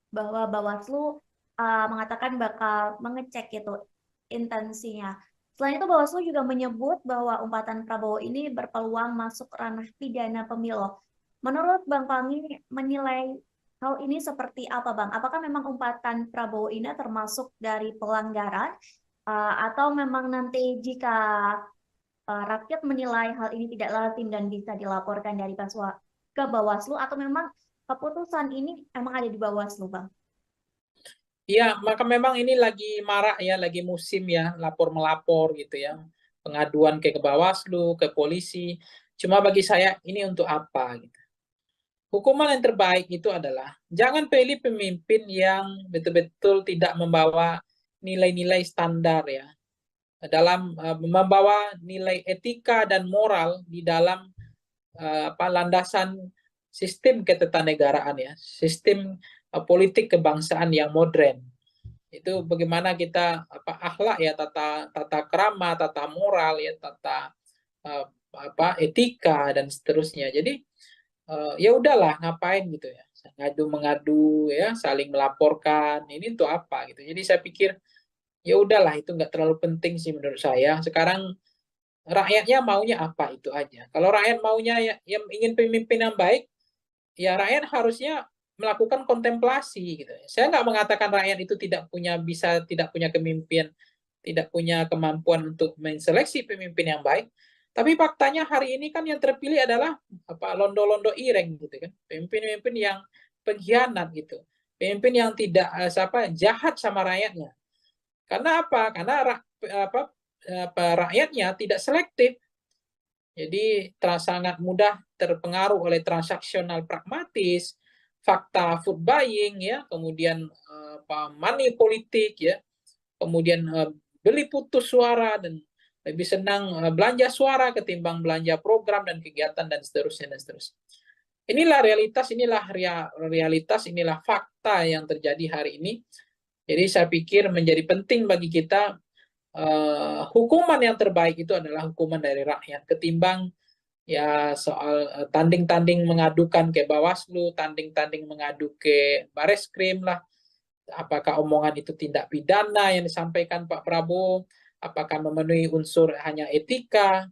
bahwa Bawaslu mengatakan bakal mengecek itu intensinya. Selain itu Bawaslu juga menyebut bahwa umpatan Prabowo ini berpeluang masuk ranah pidana pemilu. Menurut Bang Pangi menilai hal ini seperti apa Bang? Apakah memang umpatan Prabowo ini termasuk dari pelanggaran atau memang nanti jika rakyat menilai hal ini tidak lazim dan bisa dilaporkan dari ke Bawaslu atau memang keputusan ini emang ada di Bawaslu, Bang? Iya, maka memang ini lagi marak ya, lagi musim ya, lapor-melapor gitu ya. Pengaduan ke Bawaslu, ke polisi. Cuma bagi saya ini untuk apa gitu. Hukuman yang terbaik itu adalah jangan pilih pemimpin yang betul-betul tidak membawa nilai-nilai standar ya. Dalam membawa nilai etika dan moral di dalam landasan sistem ketatanegaraan ya, sistem politik kebangsaan yang modern. Itu bagaimana kita akhlak ya, tata krama, tata moral ya, tata etika dan seterusnya. Jadi ya udahlah ngapain gitu ya, mengadu ya, saling melaporkan, ini untuk apa gitu. Jadi saya pikir ya udahlah, itu nggak terlalu penting sih menurut saya. Sekarang rakyatnya maunya apa itu aja. Kalau rakyat maunya yang ingin pemimpin yang baik, ya rakyat harusnya melakukan kontemplasi gitu. Saya nggak mengatakan rakyat itu tidak punya kemimpinan, tidak punya kemampuan untuk menseleksi pemimpin yang baik. Tapi faktanya hari ini kan yang terpilih adalah londo-londo ireng gitu kan. Pemimpin-pemimpin yang pengkhianat gitu. Pemimpin yang tidak jahat sama rakyatnya. Karena apa? Karena rakyatnya tidak selektif. Jadi sangat mudah terpengaruh oleh transaksional pragmatis, fakta food buying ya, kemudian money politik ya, kemudian beli putus suara dan lebih senang belanja suara ketimbang belanja program dan kegiatan dan seterusnya dan seterusnya. Inilah realitas, inilah fakta yang terjadi hari ini. Jadi saya pikir menjadi penting bagi kita hukuman yang terbaik itu adalah hukuman dari rakyat ketimbang ya soal tanding-tanding mengadukan ke Bawaslu, tanding-tanding mengadu ke Bareskrim lah. Apakah omongan itu tindak pidana yang disampaikan Pak Prabowo? Apakah memenuhi unsur hanya etika?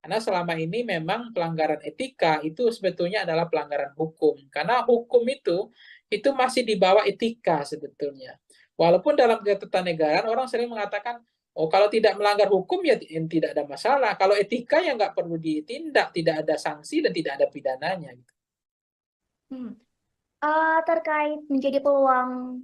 Karena selama ini memang pelanggaran etika itu sebetulnya adalah pelanggaran hukum. Karena hukum itu masih di bawah etika sebetulnya. Walaupun dalam ketatanegaraan orang sering mengatakan, oh kalau tidak melanggar hukum ya tidak ada masalah. Kalau etika ya nggak perlu ditindak, tidak ada sanksi dan tidak ada pidananya. Terkait menjadi peluang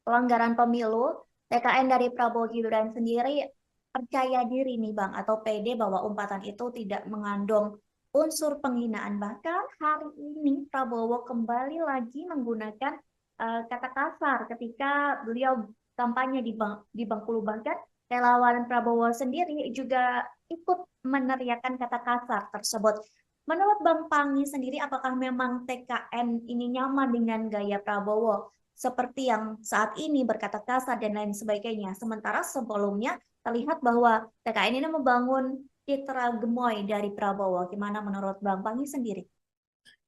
pelanggaran pemilu, TKN dari Prabowo Gibran sendiri percaya diri nih Bang, atau pede bahwa umpatan itu tidak mengandung unsur penghinaan. Bahkan hari ini Prabowo kembali lagi menggunakan kata kasar ketika beliau kampanye di Bengkulu. Bahkan relawan Prabowo sendiri juga ikut meneriakan kata kasar tersebut. Menurut Bang Pangi sendiri, apakah memang TKN ini nyaman dengan gaya Prabowo seperti yang saat ini berkata kasar dan lain sebagainya? Sementara sebelumnya terlihat bahwa TKN ini membangun citra gemoy dari Prabowo. Gimana menurut Bang Pangi sendiri?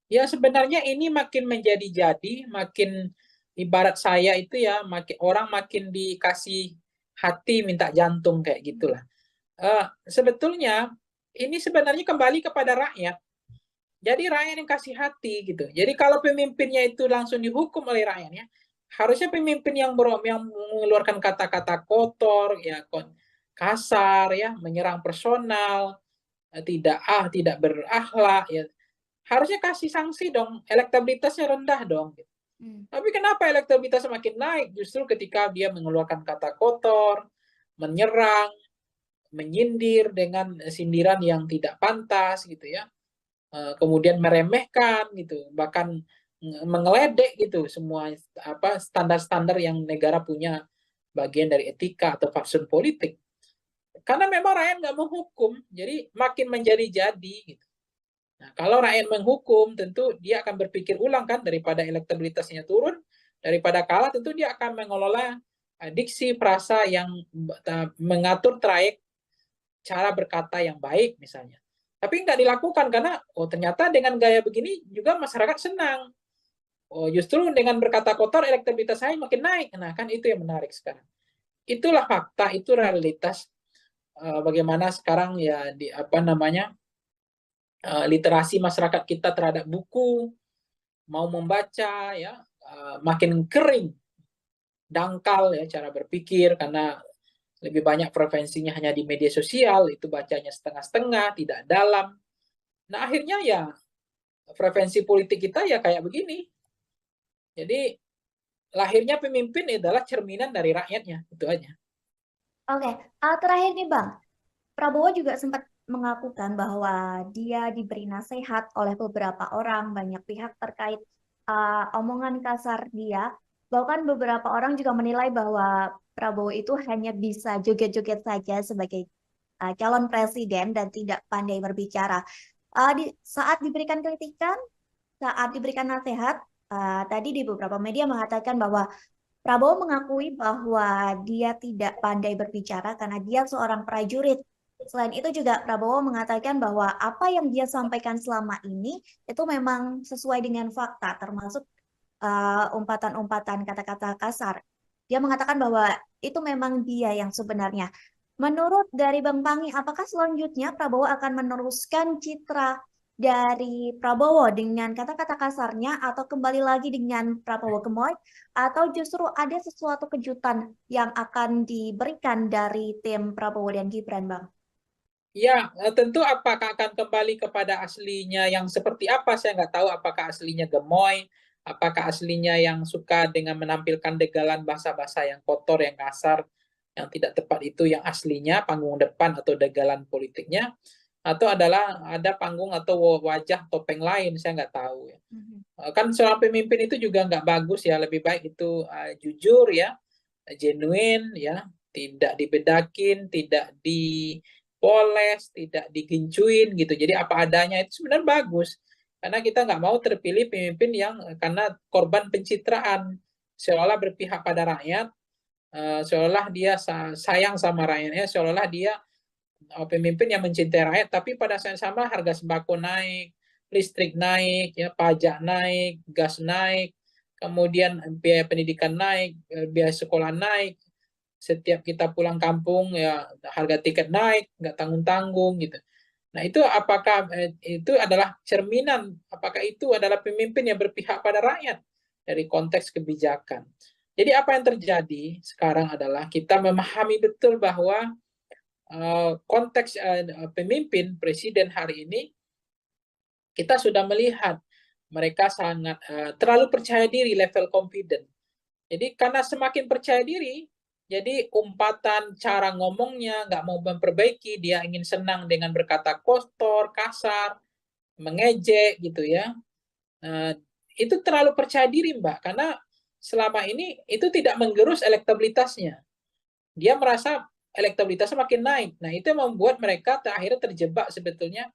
Ya sebenarnya ini makin menjadi-jadi, makin ibarat saya itu ya, orang makin dikasih hati minta jantung kayak gitulah. Sebetulnya ini sebenarnya kembali kepada rakyat. Jadi rakyat yang kasih hati gitu. Jadi kalau pemimpinnya itu langsung dihukum oleh rakyatnya, harusnya pemimpin yang mengeluarkan kata-kata kotor, ya kasar, ya menyerang personal, tidak berakhlak, ya harusnya kasih sanksi dong. Elektabilitasnya rendah dong. Tapi kenapa elektabilitas semakin naik? Justru ketika dia mengeluarkan kata kotor, menyerang, menyindir dengan sindiran yang tidak pantas gitu ya. Kemudian meremehkan gitu, bahkan mengeledek gitu semua standar-standar yang negara punya bagian dari etika atau fatsun politik. Karena memang rakyat nggak menghukum, jadi makin menjadi-jadi gitu. Nah, kalau rakyat menghukum, tentu dia akan berpikir ulang kan, daripada elektabilitasnya turun, daripada kalah, tentu dia akan mengelola diksi, frasa yang mengatur trayek cara berkata yang baik misalnya. Tapi nggak dilakukan karena ternyata dengan gaya begini juga masyarakat senang. Justru dengan berkata kotor elektabilitas saya makin naik. Nah, kan itu yang menarik sekarang. Itulah fakta, itu realitas bagaimana sekarang ya literasi masyarakat kita terhadap buku, mau membaca ya makin kering, dangkal ya cara berpikir karena lebih banyak frekuensinya hanya di media sosial, itu bacanya setengah-setengah, tidak dalam. Nah, akhirnya ya frekuensi politik kita ya kayak begini. Jadi lahirnya pemimpin adalah cerminan dari rakyatnya, itu aja. Oke, terakhir nih Bang, Prabowo juga sempat mengakukan bahwa dia diberi nasihat oleh beberapa orang, banyak pihak terkait omongan kasar dia. Bahkan beberapa orang juga menilai bahwa Prabowo itu hanya bisa joget-joget saja sebagai calon presiden dan tidak pandai berbicara. Saat diberikan kritikan, saat diberikan nasihat, tadi di beberapa media mengatakan bahwa Prabowo mengakui bahwa dia tidak pandai berbicara karena dia seorang prajurit. Selain itu juga Prabowo mengatakan bahwa apa yang dia sampaikan selama ini itu memang sesuai dengan fakta, termasuk umpatan-umpatan kata-kata kasar. Dia mengatakan bahwa itu memang dia yang sebenarnya. Menurut dari Bang Pangi, apakah selanjutnya Prabowo akan meneruskan citra dari Prabowo dengan kata-kata kasarnya atau kembali lagi dengan Prabowo gemoy atau justru ada sesuatu kejutan yang akan diberikan dari tim Prabowo dan Gibran, Bang? Ya, tentu apakah akan kembali kepada aslinya yang seperti apa, saya nggak tahu apakah aslinya gemoy, apakah aslinya yang suka dengan menampilkan degalan bahasa-bahasa yang kotor, yang kasar, yang tidak tepat itu yang aslinya, panggung depan atau degalan politiknya, atau adalah ada panggung atau wajah topeng lain, saya nggak tahu ya. Kan seorang pemimpin itu juga nggak bagus ya, lebih baik itu jujur ya, genuine ya, tidak dibedakin, tidak dipoles, tidak digincuin gitu. Jadi apa adanya itu sebenarnya bagus. Karena kita nggak mau terpilih pemimpin yang karena korban pencitraan, seolah berpihak pada rakyat, seolah dia sayang sama rakyatnya, seolah dia pemimpin yang mencintai rakyat, tapi pada saat yang sama harga sembako naik, listrik naik, ya pajak naik, gas naik, kemudian biaya pendidikan naik, biaya sekolah naik, setiap kita pulang kampung ya harga tiket naik, nggak tanggung-tanggung gitu. Nah itu apakah itu adalah cerminan, apakah itu adalah pemimpin yang berpihak pada rakyat dari konteks kebijakan. Jadi apa yang terjadi sekarang adalah kita memahami betul bahwa konteks pemimpin presiden hari ini kita sudah melihat mereka sangat terlalu percaya diri, level confident. Jadi karena semakin percaya diri, jadi umpatan cara ngomongnya nggak mau memperbaiki, dia ingin senang dengan berkata kotor, kasar, mengejek gitu ya. Itu terlalu percaya diri Mbak, karena selama ini itu tidak menggerus elektabilitasnya. Dia merasa elektabilitasnya makin naik. Nah, itu yang membuat mereka akhirnya terjebak sebetulnya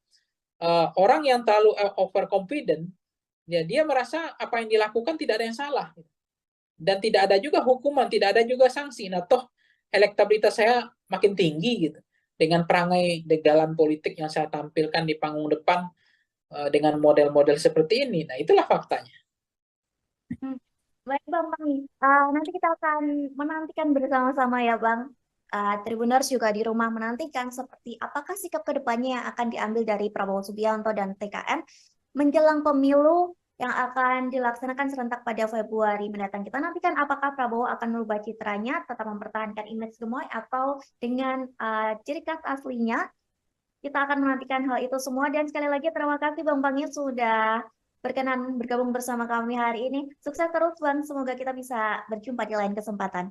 orang yang terlalu overconfident, ya dia merasa apa yang dilakukan tidak ada yang salah. Dan tidak ada juga hukuman, tidak ada juga sanksi. Nah, toh elektabilitas saya makin tinggi gitu. Dengan perangai degalan politik yang saya tampilkan di panggung depan dengan model-model seperti ini. Nah, itulah faktanya. Baik Bang Pangi, nanti kita akan menantikan bersama-sama ya Bang. Tribuners juga di rumah menantikan seperti apakah sikap kedepannya yang akan diambil dari Prabowo Subianto dan TKN menjelang pemilu yang akan dilaksanakan serentak pada Februari mendatang. Kita nantikan apakah Prabowo akan merubah citranya, tetap mempertahankan image gemoy atau dengan ciri khas aslinya. Kita akan menantikan hal itu semua dan sekali lagi terima kasih Bang Pangi sudah berkenan bergabung bersama kami hari ini. Sukses terus Bang, semoga kita bisa berjumpa di lain kesempatan.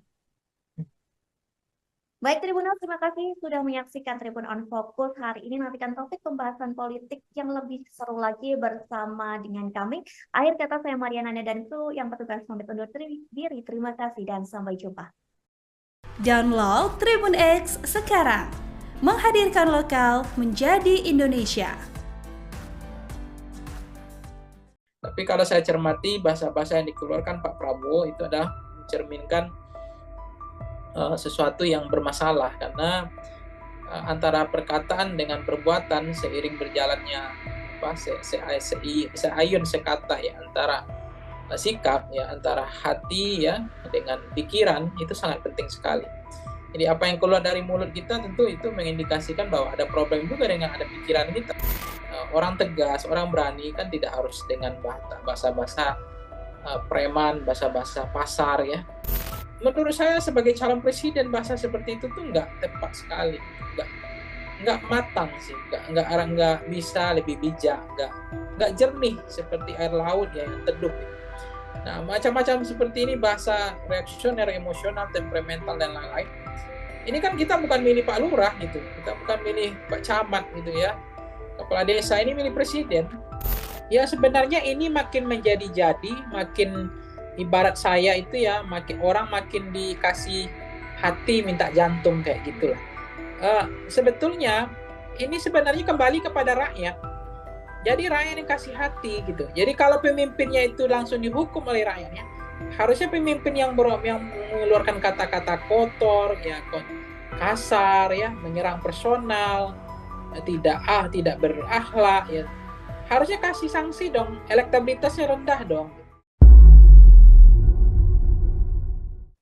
Baik Tribunal, terima kasih sudah menyaksikan Tribun on Focus. Hari ini nantikan topik pembahasan politik yang lebih seru lagi bersama dengan kami. Akhir kata saya Mariana dan kru yang bertugas pamit undur diri. Terima kasih dan sampai jumpa. Download Tribun X sekarang. Menghadirkan lokal menjadi Indonesia. Tapi kalau saya cermati bahasa-bahasa yang dikeluarkan Pak Prabowo itu adalah mencerminkan sesuatu yang bermasalah karena antara perkataan dengan perbuatan seiring berjalannya seayun sekata ya antara sikap ya antara hati ya dengan pikiran itu sangat penting sekali. Jadi apa yang keluar dari mulut kita tentu itu mengindikasikan bahwa ada problem juga dengan ada pikiran kita. Orang tegas, orang berani kan tidak harus dengan bahasa-bahasa preman, bahasa-bahasa pasar ya. Menurut saya sebagai calon presiden bahasa seperti itu tuh nggak tepat sekali, nggak matang sih, nggak bisa lebih bijak, nggak jernih seperti air laut ya yang teduh. Nah macam-macam seperti ini bahasa reaksioner, emosional, temperamental dan lain-lain. Ini kan kita bukan milih Pak Lurah gitu, kita bukan milih Pak Camat gitu ya, kepala desa ini milih presiden. Ya sebenarnya ini makin menjadi-jadi, makin ibarat saya itu ya makin dikasih hati minta jantung kayak gitulah. Sebetulnya ini sebenarnya kembali kepada rakyat. Jadi rakyat yang kasih hati gitu. Jadi kalau pemimpinnya itu langsung dihukum oleh rakyatnya, harusnya pemimpin yang mengeluarkan kata-kata kotor, ya kasar, ya menyerang personal, tidak berakhlak, ya harusnya kasih sanksi dong. Elektabilitasnya rendah dong.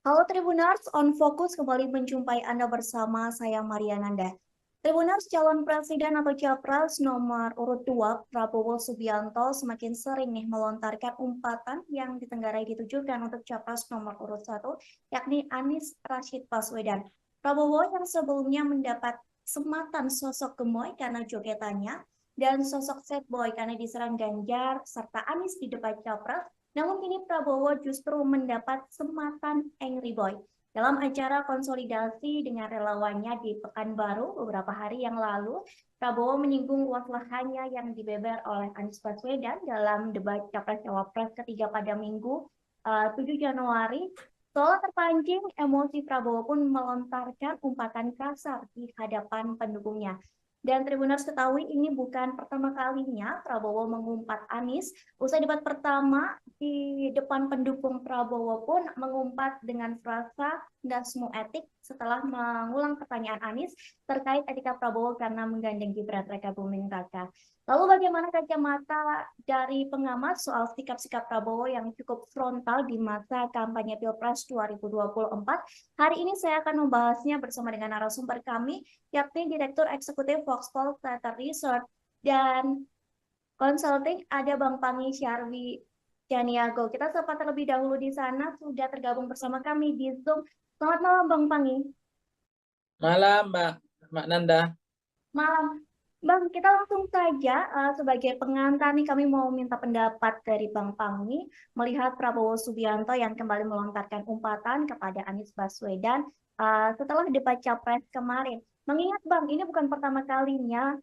Halo Tribuners, on Focus kembali menjumpai Anda bersama saya Mariananda. Tribuners, calon presiden atau capres nomor urut 2 Prabowo Subianto semakin sering melontarkan umpatan yang ditenggarai ditujukan untuk capres nomor urut 1, yakni Anies Rashid Baswedan. Prabowo yang sebelumnya mendapat sematan sosok gemoy karena jogetannya dan sosok sad boy karena diserang Ganjar serta Anies di debat capres. Namun kini Prabowo justru mendapat sematan angry boy. Dalam acara konsolidasi dengan relawannya di Pekanbaru beberapa hari yang lalu, Prabowo menyinggung luas lahannya yang dibeber oleh Anies Baswedan dalam debat Capres-Cawapres ketiga pada Minggu 7 Januari. Seolah terpancing, emosi Prabowo pun melontarkan umpatan kasar di hadapan pendukungnya. Dan Tribuners ketahui ini bukan pertama kalinya Prabowo mengumpat Anies. Usai debat pertama di depan pendukung Prabowo pun mengumpat dengan frasa dasmu etik setelah mengulang pertanyaan Anies terkait etika Prabowo karena menggandeng Gibran Raka Buming Raka. Lalu bagaimana kacamata dari pengamat soal sikap-sikap Prabowo yang cukup frontal di masa kampanye Pilpres 2024? Hari ini saya akan membahasnya bersama dengan narasumber kami, yakni Direktur Eksekutif Foxpol Theater Research dan Consulting, ada Bang Pangi Syarwi Janiago. Kita sapa terlebih dahulu di sana, sudah tergabung bersama kami di Zoom. Selamat malam Bang Pangi. Malam Mbak Nanda. Malam. Bang, kita langsung saja sebagai pengantar nih kami mau minta pendapat dari Bang Pangi melihat Prabowo Subianto yang kembali melontarkan umpatan kepada Anies Baswedan setelah debat Capres kemarin. Mengingat Bang, ini bukan pertama kalinya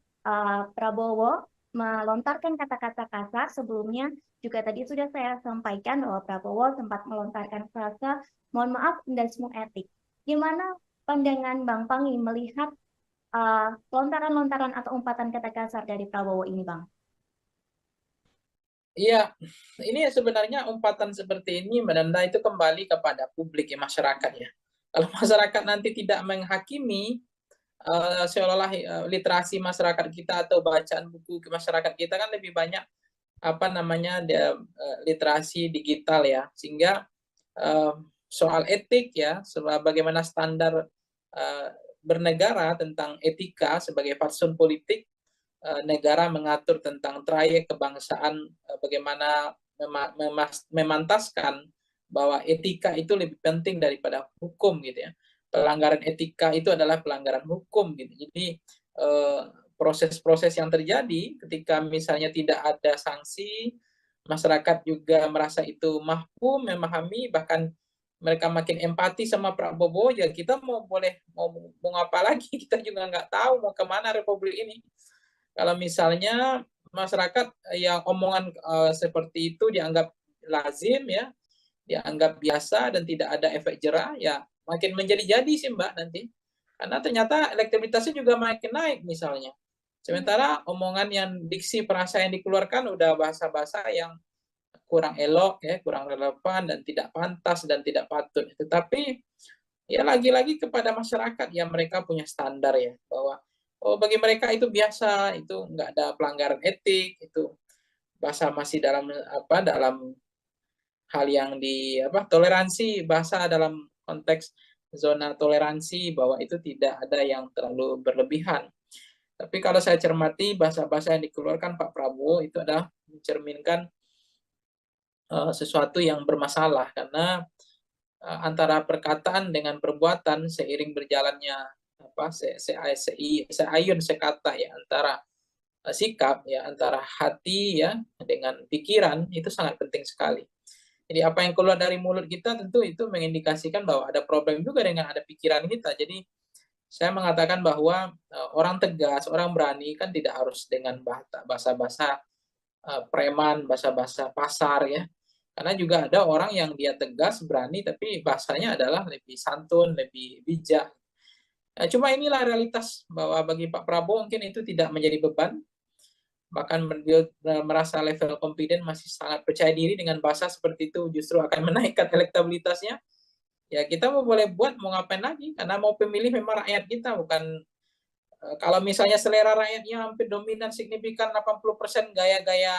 Prabowo melontarkan kata-kata kasar. Sebelumnya juga tadi sudah saya sampaikan bahwa Prabowo sempat melontarkan frasa mohon maaf dan semua etik. Gimana pandangan Bang Pangi melihat lontaran-lontaran atau umpatan kata kasar dari Prabowo ini, Bang? Iya, ini sebenarnya umpatan seperti ini menanda itu kembali kepada publik ya, masyarakat ya. Kalau masyarakat nanti tidak menghakimi, seolah-olah literasi masyarakat kita atau bacaan buku ke masyarakat kita kan lebih banyak literasi digital ya, sehingga soal etik ya, bagaimana standar bernegara tentang etika sebagai fatsun politik. Negara mengatur tentang trayek kebangsaan, bagaimana memantaskan bahwa etika itu lebih penting daripada hukum gitu ya. Pelanggaran etika itu adalah pelanggaran hukum gitu. Jadi proses-proses yang terjadi ketika misalnya tidak ada sanksi, masyarakat juga merasa itu mampu memahami, bahkan mereka makin empati sama Prabowo, ya kita mau apa lagi, kita juga nggak tahu mau kemana Republik ini. Kalau misalnya masyarakat yang omongan seperti itu dianggap lazim ya, dianggap biasa dan tidak ada efek jerah, ya makin menjadi-jadi sih Mbak nanti. Karena ternyata elektabilitasnya juga makin naik misalnya. Sementara omongan yang diksi perasa yang dikeluarkan udah bahasa-bahasa yang kurang elok ya, kurang relevan dan tidak pantas dan tidak patut. Tetapi ya lagi-lagi kepada masyarakat yang mereka punya standar ya, bahwa oh bagi mereka itu biasa, itu nggak ada pelanggaran etik, itu bahasa masih dalam dalam hal yang toleransi, bahasa dalam konteks zona toleransi, bahwa itu tidak ada yang terlalu berlebihan. Tapi kalau saya cermati bahasa-bahasa yang dikeluarkan Pak Prabowo itu adalah mencerminkan sesuatu yang bermasalah, karena antara perkataan dengan perbuatan seiring berjalannya seayun sekata ya, antara sikap ya, antara hati ya dengan pikiran, itu sangat penting sekali. Jadi apa yang keluar dari mulut kita tentu itu mengindikasikan bahwa ada problem juga dengan ada pikiran kita. Jadi saya mengatakan bahwa orang tegas, orang berani kan tidak harus dengan bahasa-bahasa preman, bahasa-bahasa pasar ya. Karena juga ada orang yang dia tegas, berani, tapi bahasanya adalah lebih santun, lebih bijak. Cuma inilah realitas bahwa bagi Pak Prabowo mungkin itu tidak menjadi beban. Bahkan beliau merasa level confident masih sangat percaya diri dengan bahasa seperti itu justru akan menaikkan elektabilitasnya. Ya kita mau boleh buat, mau ngapain lagi? Karena mau pemilih memang rakyat kita, bukan kalau misalnya selera rakyatnya hampir dominan signifikan 80% gaya-gaya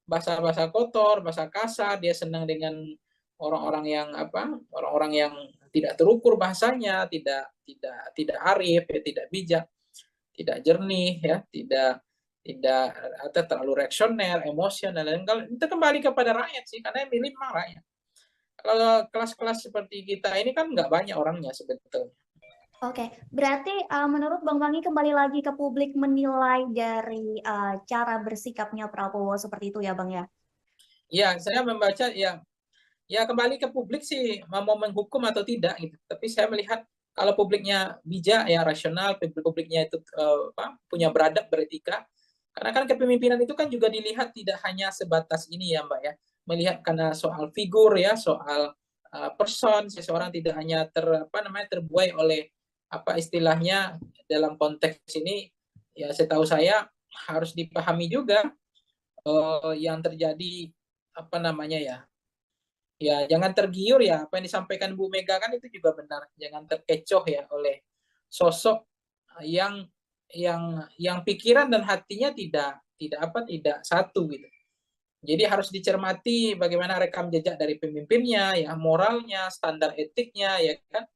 bahasa-bahasa kotor, bahasa kasar, dia senang dengan orang-orang yang orang-orang yang tidak terukur bahasanya, tidak arif, ya, tidak bijak, tidak jernih ya, tidak atau terlalu reaksioner, emosional, dan kalau itu kembali kepada rakyat sih, karena yang milih memang rakyat. Kalau kelas-kelas seperti kita ini kan nggak banyak orangnya sebetulnya. Oke, berarti menurut Bang Bangi kembali lagi ke publik menilai dari cara bersikapnya Prabowo seperti itu ya Bang ya? Ya, saya membaca ya kembali ke publik sih mau menghukum atau tidak gitu. Tapi saya melihat kalau publiknya bijak ya, rasional, publiknya itu punya beradab, beretika. Karena kan kepemimpinan itu kan juga dilihat tidak hanya sebatas ini ya Mbak ya. Melihat karena soal figur ya, soal person, seseorang tidak hanya terbuai oleh istilahnya dalam konteks ini ya, setahu saya harus dipahami juga yang terjadi ya jangan tergiur ya, apa yang disampaikan Bu Mega kan itu juga benar, jangan terkecoh ya oleh sosok yang pikiran dan hatinya tidak satu gitu. Jadi harus dicermati bagaimana rekam jejak dari pemimpinnya ya, moralnya, standar etiknya ya kan.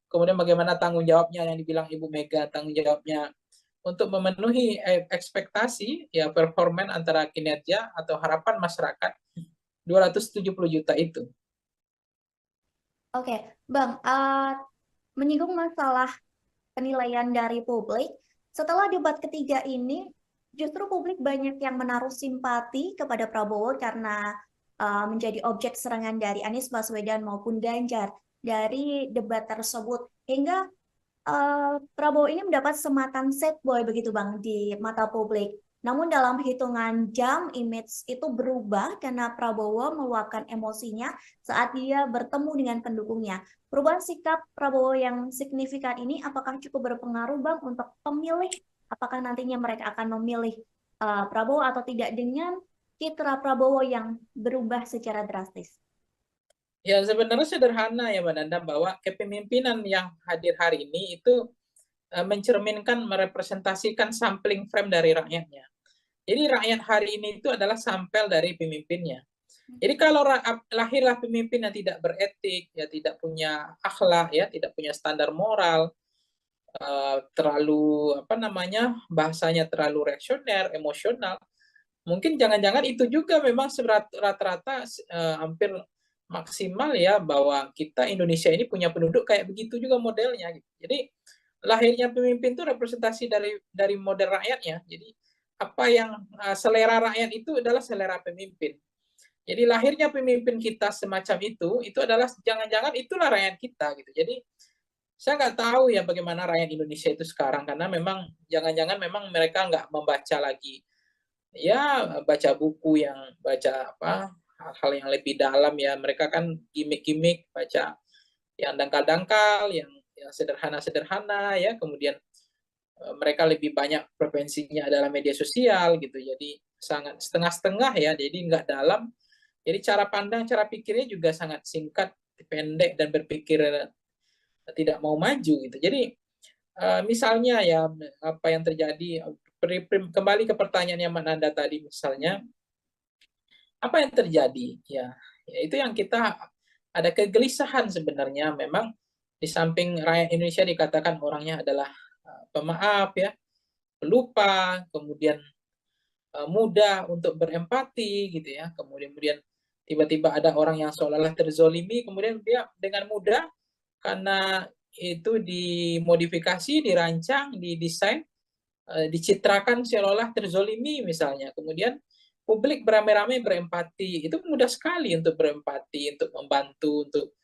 Kemudian bagaimana tanggung jawabnya yang dibilang Ibu Mega, tanggung jawabnya untuk memenuhi ekspektasi ya, performan antara kinerja atau harapan masyarakat 270 juta itu. Oke, Bang, menyinggung masalah penilaian dari publik, setelah debat ketiga ini, justru publik banyak yang menaruh simpati kepada Prabowo karena menjadi objek serangan dari Anies Baswedan maupun Ganjar dari debat tersebut. Hingga Prabowo ini mendapat sematan sad boy begitu Bang di mata publik. Namun dalam hitungan jam image itu berubah karena Prabowo meluapkan emosinya saat dia bertemu dengan pendukungnya. Perubahan sikap Prabowo yang signifikan ini apakah cukup berpengaruh Bang untuk pemilih? Apakah nantinya mereka akan memilih Prabowo atau tidak dengan citra Prabowo yang berubah secara drastis? Ya sebenarnya sederhana ya Mbak Nanda, bahwa kepemimpinan yang hadir hari ini itu mencerminkan, merepresentasikan sampling frame dari rakyatnya. Jadi rakyat hari ini itu adalah sampel dari pemimpinnya. Jadi kalau lahirlah pemimpin yang tidak beretik, ya tidak punya akhlak, ya tidak punya standar moral, terlalu apa namanya bahasanya terlalu reaksioner, emosional, mungkin jangan-jangan itu juga memang rata-rata hampir maksimal ya bahwa kita Indonesia ini punya penduduk kayak begitu juga modelnya. Gitu. Jadi lahirnya pemimpin itu representasi dari model rakyatnya. Jadi apa yang selera rakyat itu adalah selera pemimpin. Jadi lahirnya pemimpin kita semacam itu adalah jangan-jangan itulah rakyat kita gitu. Jadi saya nggak tahu ya bagaimana rakyat Indonesia itu sekarang karena memang jangan-jangan memang mereka nggak membaca lagi ya baca buku yang baca apa hal-hal yang lebih dalam ya mereka kan gimmick-gimmick baca yang dangkal-dangkal yang sederhana-sederhana ya kemudian mereka lebih banyak preferensinya adalah media sosial gitu jadi sangat setengah-setengah ya jadi nggak dalam jadi cara pandang cara pikirnya juga sangat singkat pendek dan berpikir tidak mau maju gitu jadi misalnya ya apa yang terjadi kembali ke pertanyaan yang Nanda tadi misalnya apa yang terjadi ya itu yang kita ada kegelisahan sebenarnya memang di samping rakyat Indonesia dikatakan orangnya adalah pemaaf ya pelupa kemudian mudah untuk berempati gitu ya kemudian tiba-tiba ada orang yang seolah-olah terzolimi kemudian dia dengan mudah karena itu dimodifikasi dirancang didesain dicitrakan seolah-olah terzolimi misalnya. Kemudian publik beramai-ramai berempati. Itu mudah sekali untuk berempati, untuk membantu, untuk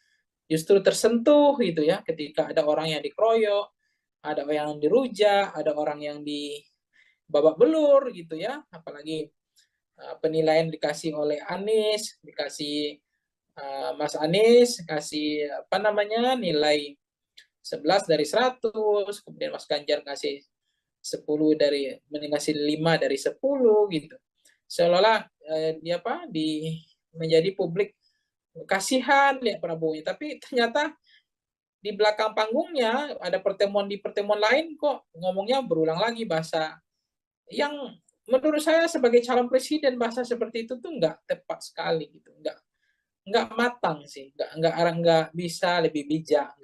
justru tersentuh gitu ya ketika ada orang yang dikeroyok, ada orang yang dirujak, ada orang yang babak belur gitu ya. Apalagi penilaian dikasih oleh Anies, dikasih Mas Anies, kasih apa namanya nilai 11 dari 100, kemudian Mas Ganjar kasih 10 dari mengasih 5 dari 10 gitu. Seolah-olah dia apa menjadi publik kasihan lihat Prabowo tapi ternyata di belakang panggungnya ada pertemuan lain kok ngomongnya berulang lagi bahasa yang menurut saya sebagai calon presiden bahasa seperti itu tuh nggak tepat sekali gitu nggak matang sih nggak bisa lebih bijak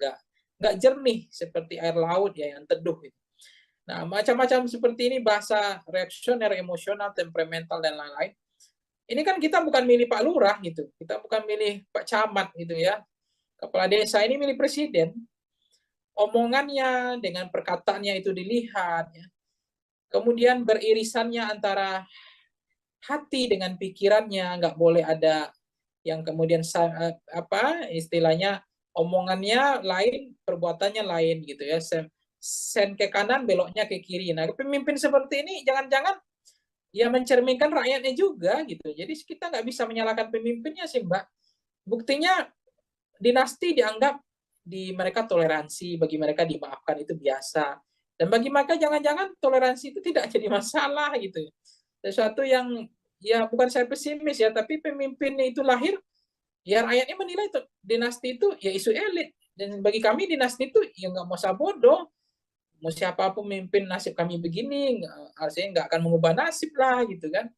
nggak jernih seperti air laut ya yang teduh gitu. Nah, macam-macam seperti ini bahasa reaksioner, emosional, temperamental dan lain-lain. Ini kan kita bukan milih Pak Lurah gitu. Kita bukan milih Pak Camat gitu ya. Kepala desa ini milih presiden. Omongannya dengan perkataannya itu dilihat ya. Kemudian beririsannya antara hati dengan pikirannya, nggak boleh ada yang kemudian apa istilahnya omongannya lain, perbuatannya lain gitu ya. Sen ke kanan, beloknya ke kiri. Nah, pemimpin seperti ini jangan-jangan ya mencerminkan rakyatnya juga gitu. Jadi kita nggak bisa menyalahkan pemimpinnya sih, Mbak. Buktinya dinasti dianggap di mereka toleransi, bagi mereka dimaafkan itu biasa. Dan bagi mereka jangan-jangan toleransi itu tidak jadi masalah gitu. Sesuatu yang ya bukan saya pesimis ya, tapi pemimpinnya itu lahir, ya rakyatnya menilai itu dinasti itu ya isu elit. Dan bagi kami dinasti itu ya nggak masa bodoh mau siapapun memimpin nasib kami begini, artinya nggak akan mengubah nasib lah gitu kan.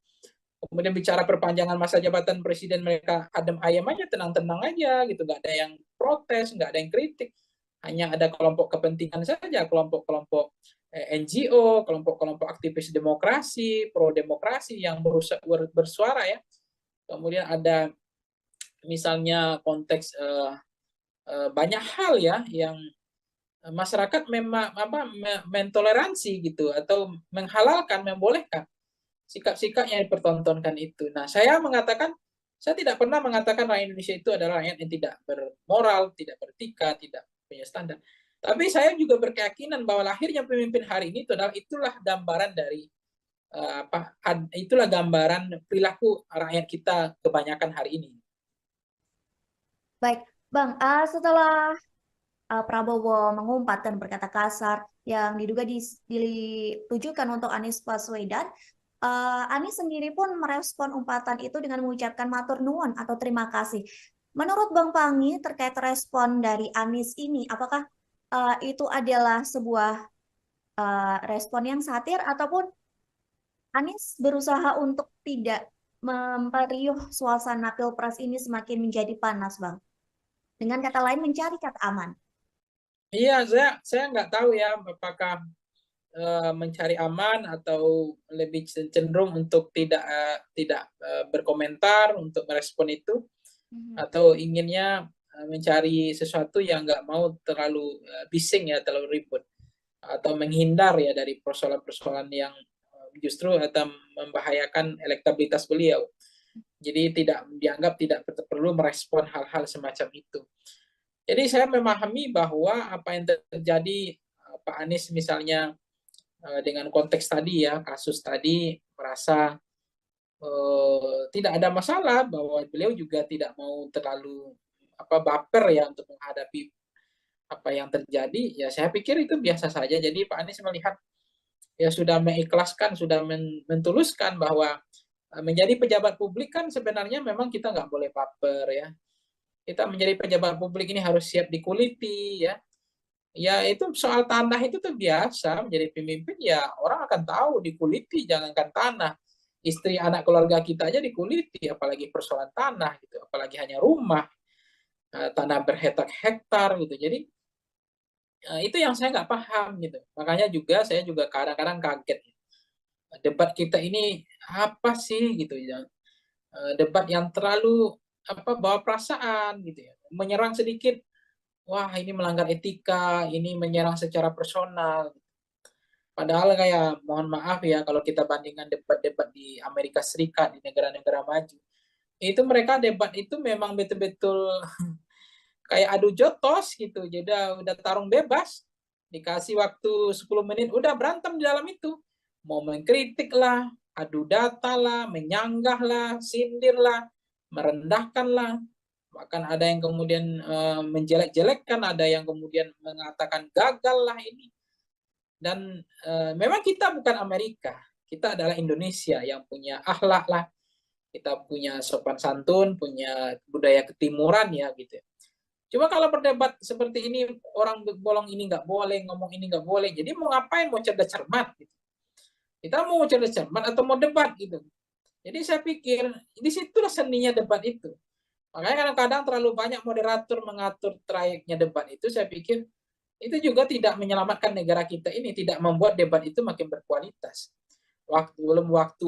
Kemudian bicara perpanjangan masa jabatan presiden mereka adem ayem aja, tenang-tenang aja gitu, nggak ada yang protes, nggak ada yang kritik, hanya ada kelompok kepentingan saja, kelompok-kelompok NGO, kelompok-kelompok aktivis demokrasi, pro demokrasi yang bersuara ya. Kemudian ada misalnya konteks banyak hal ya yang masyarakat memang mentoleransi gitu atau menghalalkan membolehkan sikap-sikap yang dipertontonkan itu. Nah, saya tidak pernah mengatakan rakyat Indonesia itu adalah rakyat yang tidak bermoral, tidak beretika, tidak punya standar. Tapi saya juga berkeyakinan bahwa lahirnya pemimpin hari ini itulah gambaran dari itulah gambaran perilaku rakyat kita kebanyakan hari ini. Baik, Bang, setelah Prabowo mengumpat dan berkata kasar yang diduga ditujukan untuk Anies Baswedan, Anies sendiri pun merespon umpatan itu dengan mengucapkan matur nuwun atau terima kasih. Menurut Bang Pangi terkait respon dari Anies ini, apakah itu adalah sebuah respon yang satir ataupun Anies berusaha untuk tidak memperiuh suasana Pilpres ini semakin menjadi panas, Bang? Dengan kata lain, mencari kata aman. Iya, saya nggak tahu ya apakah mencari aman atau lebih cenderung untuk tidak berkomentar untuk merespon itu, atau inginnya mencari sesuatu yang nggak mau terlalu bising ya, terlalu ribut, atau menghindar ya dari persoalan-persoalan yang justru atau membahayakan elektabilitas beliau. Jadi tidak perlu merespon hal-hal semacam itu. Jadi saya memahami bahwa apa yang terjadi Pak Anies misalnya dengan konteks tadi ya, kasus tadi merasa tidak ada masalah, bahwa beliau juga tidak mau terlalu baper ya untuk menghadapi apa yang terjadi. Ya saya pikir itu biasa saja. Jadi Pak Anies melihat ya sudah mengikhlaskan, sudah mentuluskan bahwa menjadi pejabat publik kan sebenarnya memang kita nggak boleh baper ya. Kita menjadi pejabat publik ini harus siap dikuliti ya. Ya itu soal tanah itu tuh biasa, menjadi pemimpin ya orang akan tahu dikuliti, jangankan tanah. Istri anak keluarga kita aja dikuliti, apalagi persoalan tanah gitu, apalagi hanya rumah, tanah berhektar-hektar gitu. Jadi itu yang saya nggak paham gitu. Makanya juga saya juga kadang-kadang kaget. Debat kita ini apa sih gitu ya? Debat yang terlalu bawa perasaan gitu ya, menyerang sedikit, wah ini melanggar etika, ini menyerang secara personal. Padahal kayak mohon maaf ya kalau kita bandingkan debat-debat di Amerika Serikat, di negara-negara maju, itu mereka debat itu memang betul-betul kayak adu jotos gitu. Jadi udah tarung bebas, dikasih waktu 10 menit udah berantem di dalam itu. Mau mengkritik lah, adu data lah, menyanggah lah, sindir lah, merendahkan lah. Bahkan ada yang kemudian menjelek-jelekkan, ada yang kemudian mengatakan gagal lah ini. Dan memang kita bukan Amerika, kita adalah Indonesia yang punya akhlak lah, kita punya sopan santun, punya budaya ketimuran ya gitu. Cuma kalau berdebat seperti ini, orang bolong ini nggak boleh, ngomong ini nggak boleh. Jadi mau ngapain? Mau cerdas cermat? Gitu. Kita mau cerdas cermat atau mau debat gitu. Jadi saya pikir di situlah seninya debat itu. Makanya kadang-kadang terlalu banyak moderator mengatur trayeknya debat itu, saya pikir itu juga tidak menyelamatkan negara kita ini, tidak membuat debat itu makin berkualitas. Waktu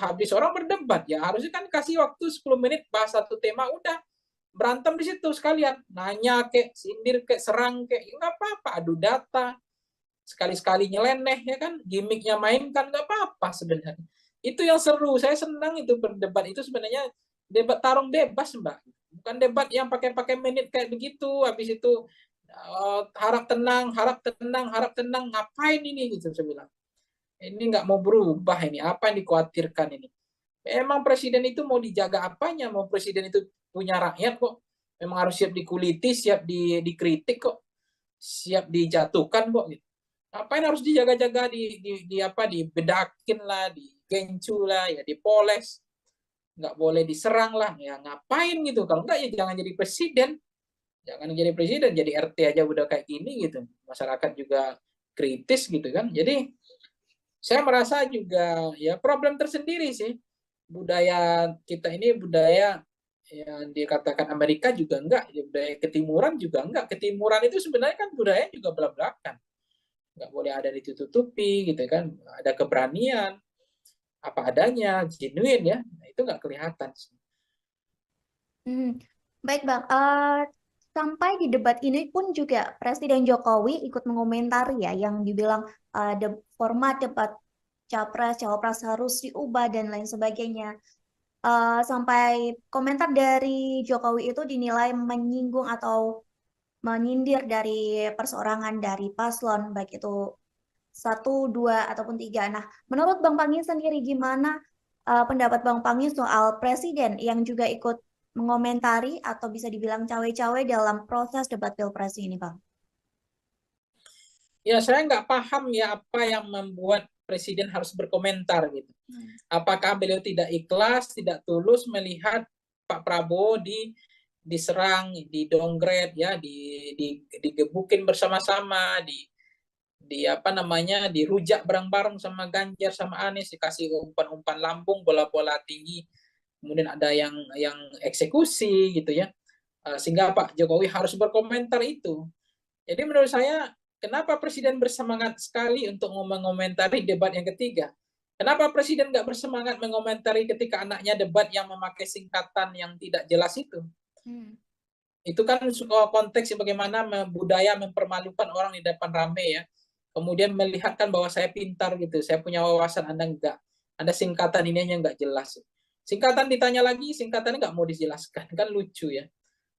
habis orang berdebat ya, harusnya kan kasih waktu 10 menit bahas satu tema, udah berantem di situ sekalian, nanya kek, sindir kek, serang kek, ya nggak apa-apa, adu data, sekali-sekali nyeleneh ya kan, gimmicknya mainkan, nggak apa-apa sebenarnya. Itu yang seru, saya senang itu berdebat itu sebenarnya, debat tarung bebas Mbak, bukan debat yang pakai menit kayak begitu, habis itu harap tenang, ngapain ini gitu saya bilang. Ini nggak mau berubah ini, apa yang dikhawatirkan ini. Memang presiden itu mau dijaga apanya, mau presiden itu punya rakyat kok. Memang harus siap dikuliti, siap dikritik kok. Siap dijatuhkan kok gitu. Apain harus dijaga-jaga, dibedakin lah, digencu lah, ya dipoles. Nggak boleh diserang lah, ya ngapain gitu. Kalau nggak ya jangan jadi presiden. Jangan jadi presiden, jadi RT aja udah kayak gini gitu. Masyarakat juga kritis gitu kan. Jadi saya merasa juga ya problem tersendiri sih. Budaya kita ini budaya yang dikatakan Amerika juga enggak, ya budaya ketimuran juga enggak. Ketimuran itu sebenarnya kan budaya juga belak-belakan. Enggak boleh ada ditutupi gitu kan. Ada keberanian, apa adanya, genuine ya. Nah, itu enggak kelihatan sih. Baik Bang, sampai di debat ini pun juga Presiden Jokowi ikut mengomentari ya yang dibilang format debat capres cawapres harus diubah dan lain sebagainya. Sampai komentar dari Jokowi itu dinilai menyinggung atau menyindir dari perseorangan dari paslon baik itu 1, 2 ataupun 3. Nah, menurut Bang Pangi sendiri gimana pendapat Bang Pangi soal presiden yang juga ikut mengomentari atau bisa dibilang cawe-cawe dalam proses debat pilpres ini, Bang? Ya, saya nggak paham ya apa yang membuat presiden harus berkomentar gitu. Apakah beliau tidak ikhlas, tidak tulus melihat Pak Prabowo diserang, didongret ya, digebukin bersama-sama, dirujak bareng-bareng sama Ganjar sama Anies, dikasih umpan-umpan lambung, bola-bola tinggi, kemudian ada yang eksekusi gitu ya. Sehingga Pak Jokowi harus berkomentar itu. Jadi menurut saya, kenapa Presiden bersemangat sekali untuk mengomentari debat yang ketiga? Kenapa Presiden nggak bersemangat mengomentari ketika anaknya debat yang memakai singkatan yang tidak jelas itu? Itu kan konteks bagaimana budaya mempermalukan orang di depan rame ya. Kemudian melihatkan bahwa saya pintar gitu, saya punya wawasan, Anda enggak. Ada singkatan ini yang enggak jelas. Singkatan ditanya lagi, singkatannya enggak mau dijelaskan, kan lucu ya.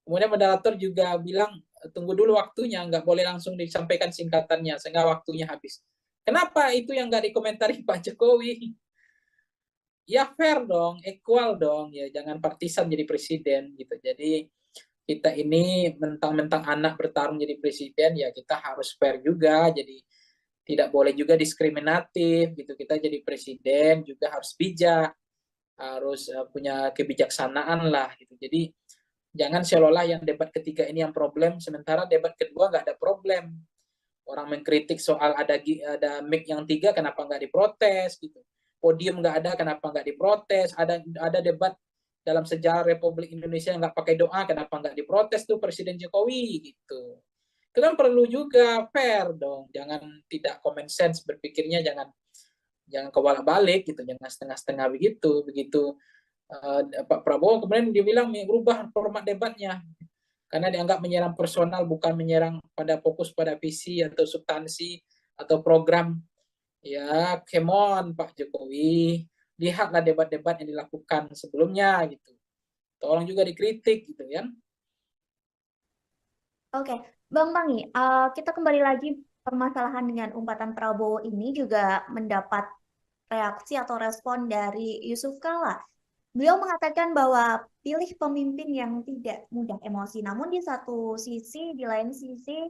Kemudian moderator juga bilang, tunggu dulu waktunya, enggak boleh langsung disampaikan singkatannya, sehingga waktunya habis. Kenapa itu yang enggak dikomentari Pak Jokowi? Ya fair dong, equal dong, ya jangan partisan jadi presiden gitu. Jadi kita ini mentang-mentang anak bertarung jadi presiden, ya kita harus fair juga, jadi tidak boleh juga diskriminatif gitu. Kita jadi presiden juga harus bijak, harus punya kebijaksanaan lah gitu. Jadi jangan seolah-olah yang debat ketiga ini yang problem, sementara debat kedua nggak ada problem. Orang mengkritik soal ada mic yang 3, kenapa nggak diprotes gitu. Podium nggak ada, kenapa nggak diprotes. Ada debat dalam sejarah Republik Indonesia yang nggak pakai doa, kenapa nggak diprotes tuh Presiden Jokowi gitu. Itu kan perlu juga fair dong, jangan tidak common sense berpikirnya, jangan kebalik-balik gitu, jangan setengah-setengah begitu. Pak Prabowo kemudian dia bilang merubah format debatnya karena dianggap menyerang personal, bukan menyerang fokus pada visi atau substansi atau program. Ya, come on Pak Jokowi, lihatlah debat-debat yang dilakukan sebelumnya gitu. Tolong juga dikritik gitu kan. Oke, Bang Pangi, kita kembali lagi permasalahan dengan umpatan Prabowo ini juga mendapat reaksi atau respon dari Yusuf Kala. Beliau mengatakan bahwa pilih pemimpin yang tidak mudah emosi. Namun di satu sisi, di lain sisi,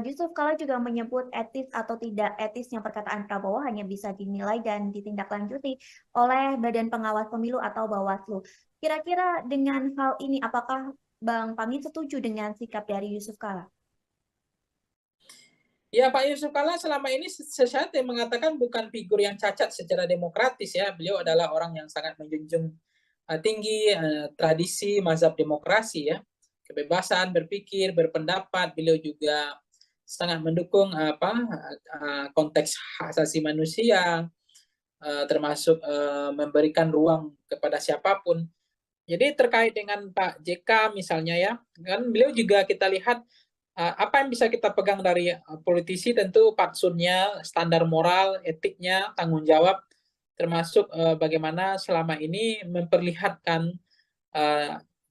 Yusuf Kala juga menyebut etis atau tidak etisnya perkataan Prabowo hanya bisa dinilai dan ditindaklanjuti oleh Badan Pengawas Pemilu atau Bawaslu. Kira-kira dengan hal ini, apakah Bang Pangi setuju dengan sikap dari Yusuf Kala? Ya, Pak Yusuf Kala selama ini sesuatu yang mengatakan bukan figur yang cacat secara demokratis ya. Beliau adalah orang yang sangat menjunjung tinggi tradisi mazhab demokrasi ya. Kebebasan berpikir, berpendapat. Beliau juga sangat mendukung konteks hak asasi manusia, termasuk memberikan ruang kepada siapapun. Jadi terkait dengan Pak JK misalnya ya, kan beliau juga kita lihat apa yang bisa kita pegang dari politisi, tentu fatsunnya, standar moral, etiknya, tanggung jawab, termasuk bagaimana selama ini memperlihatkan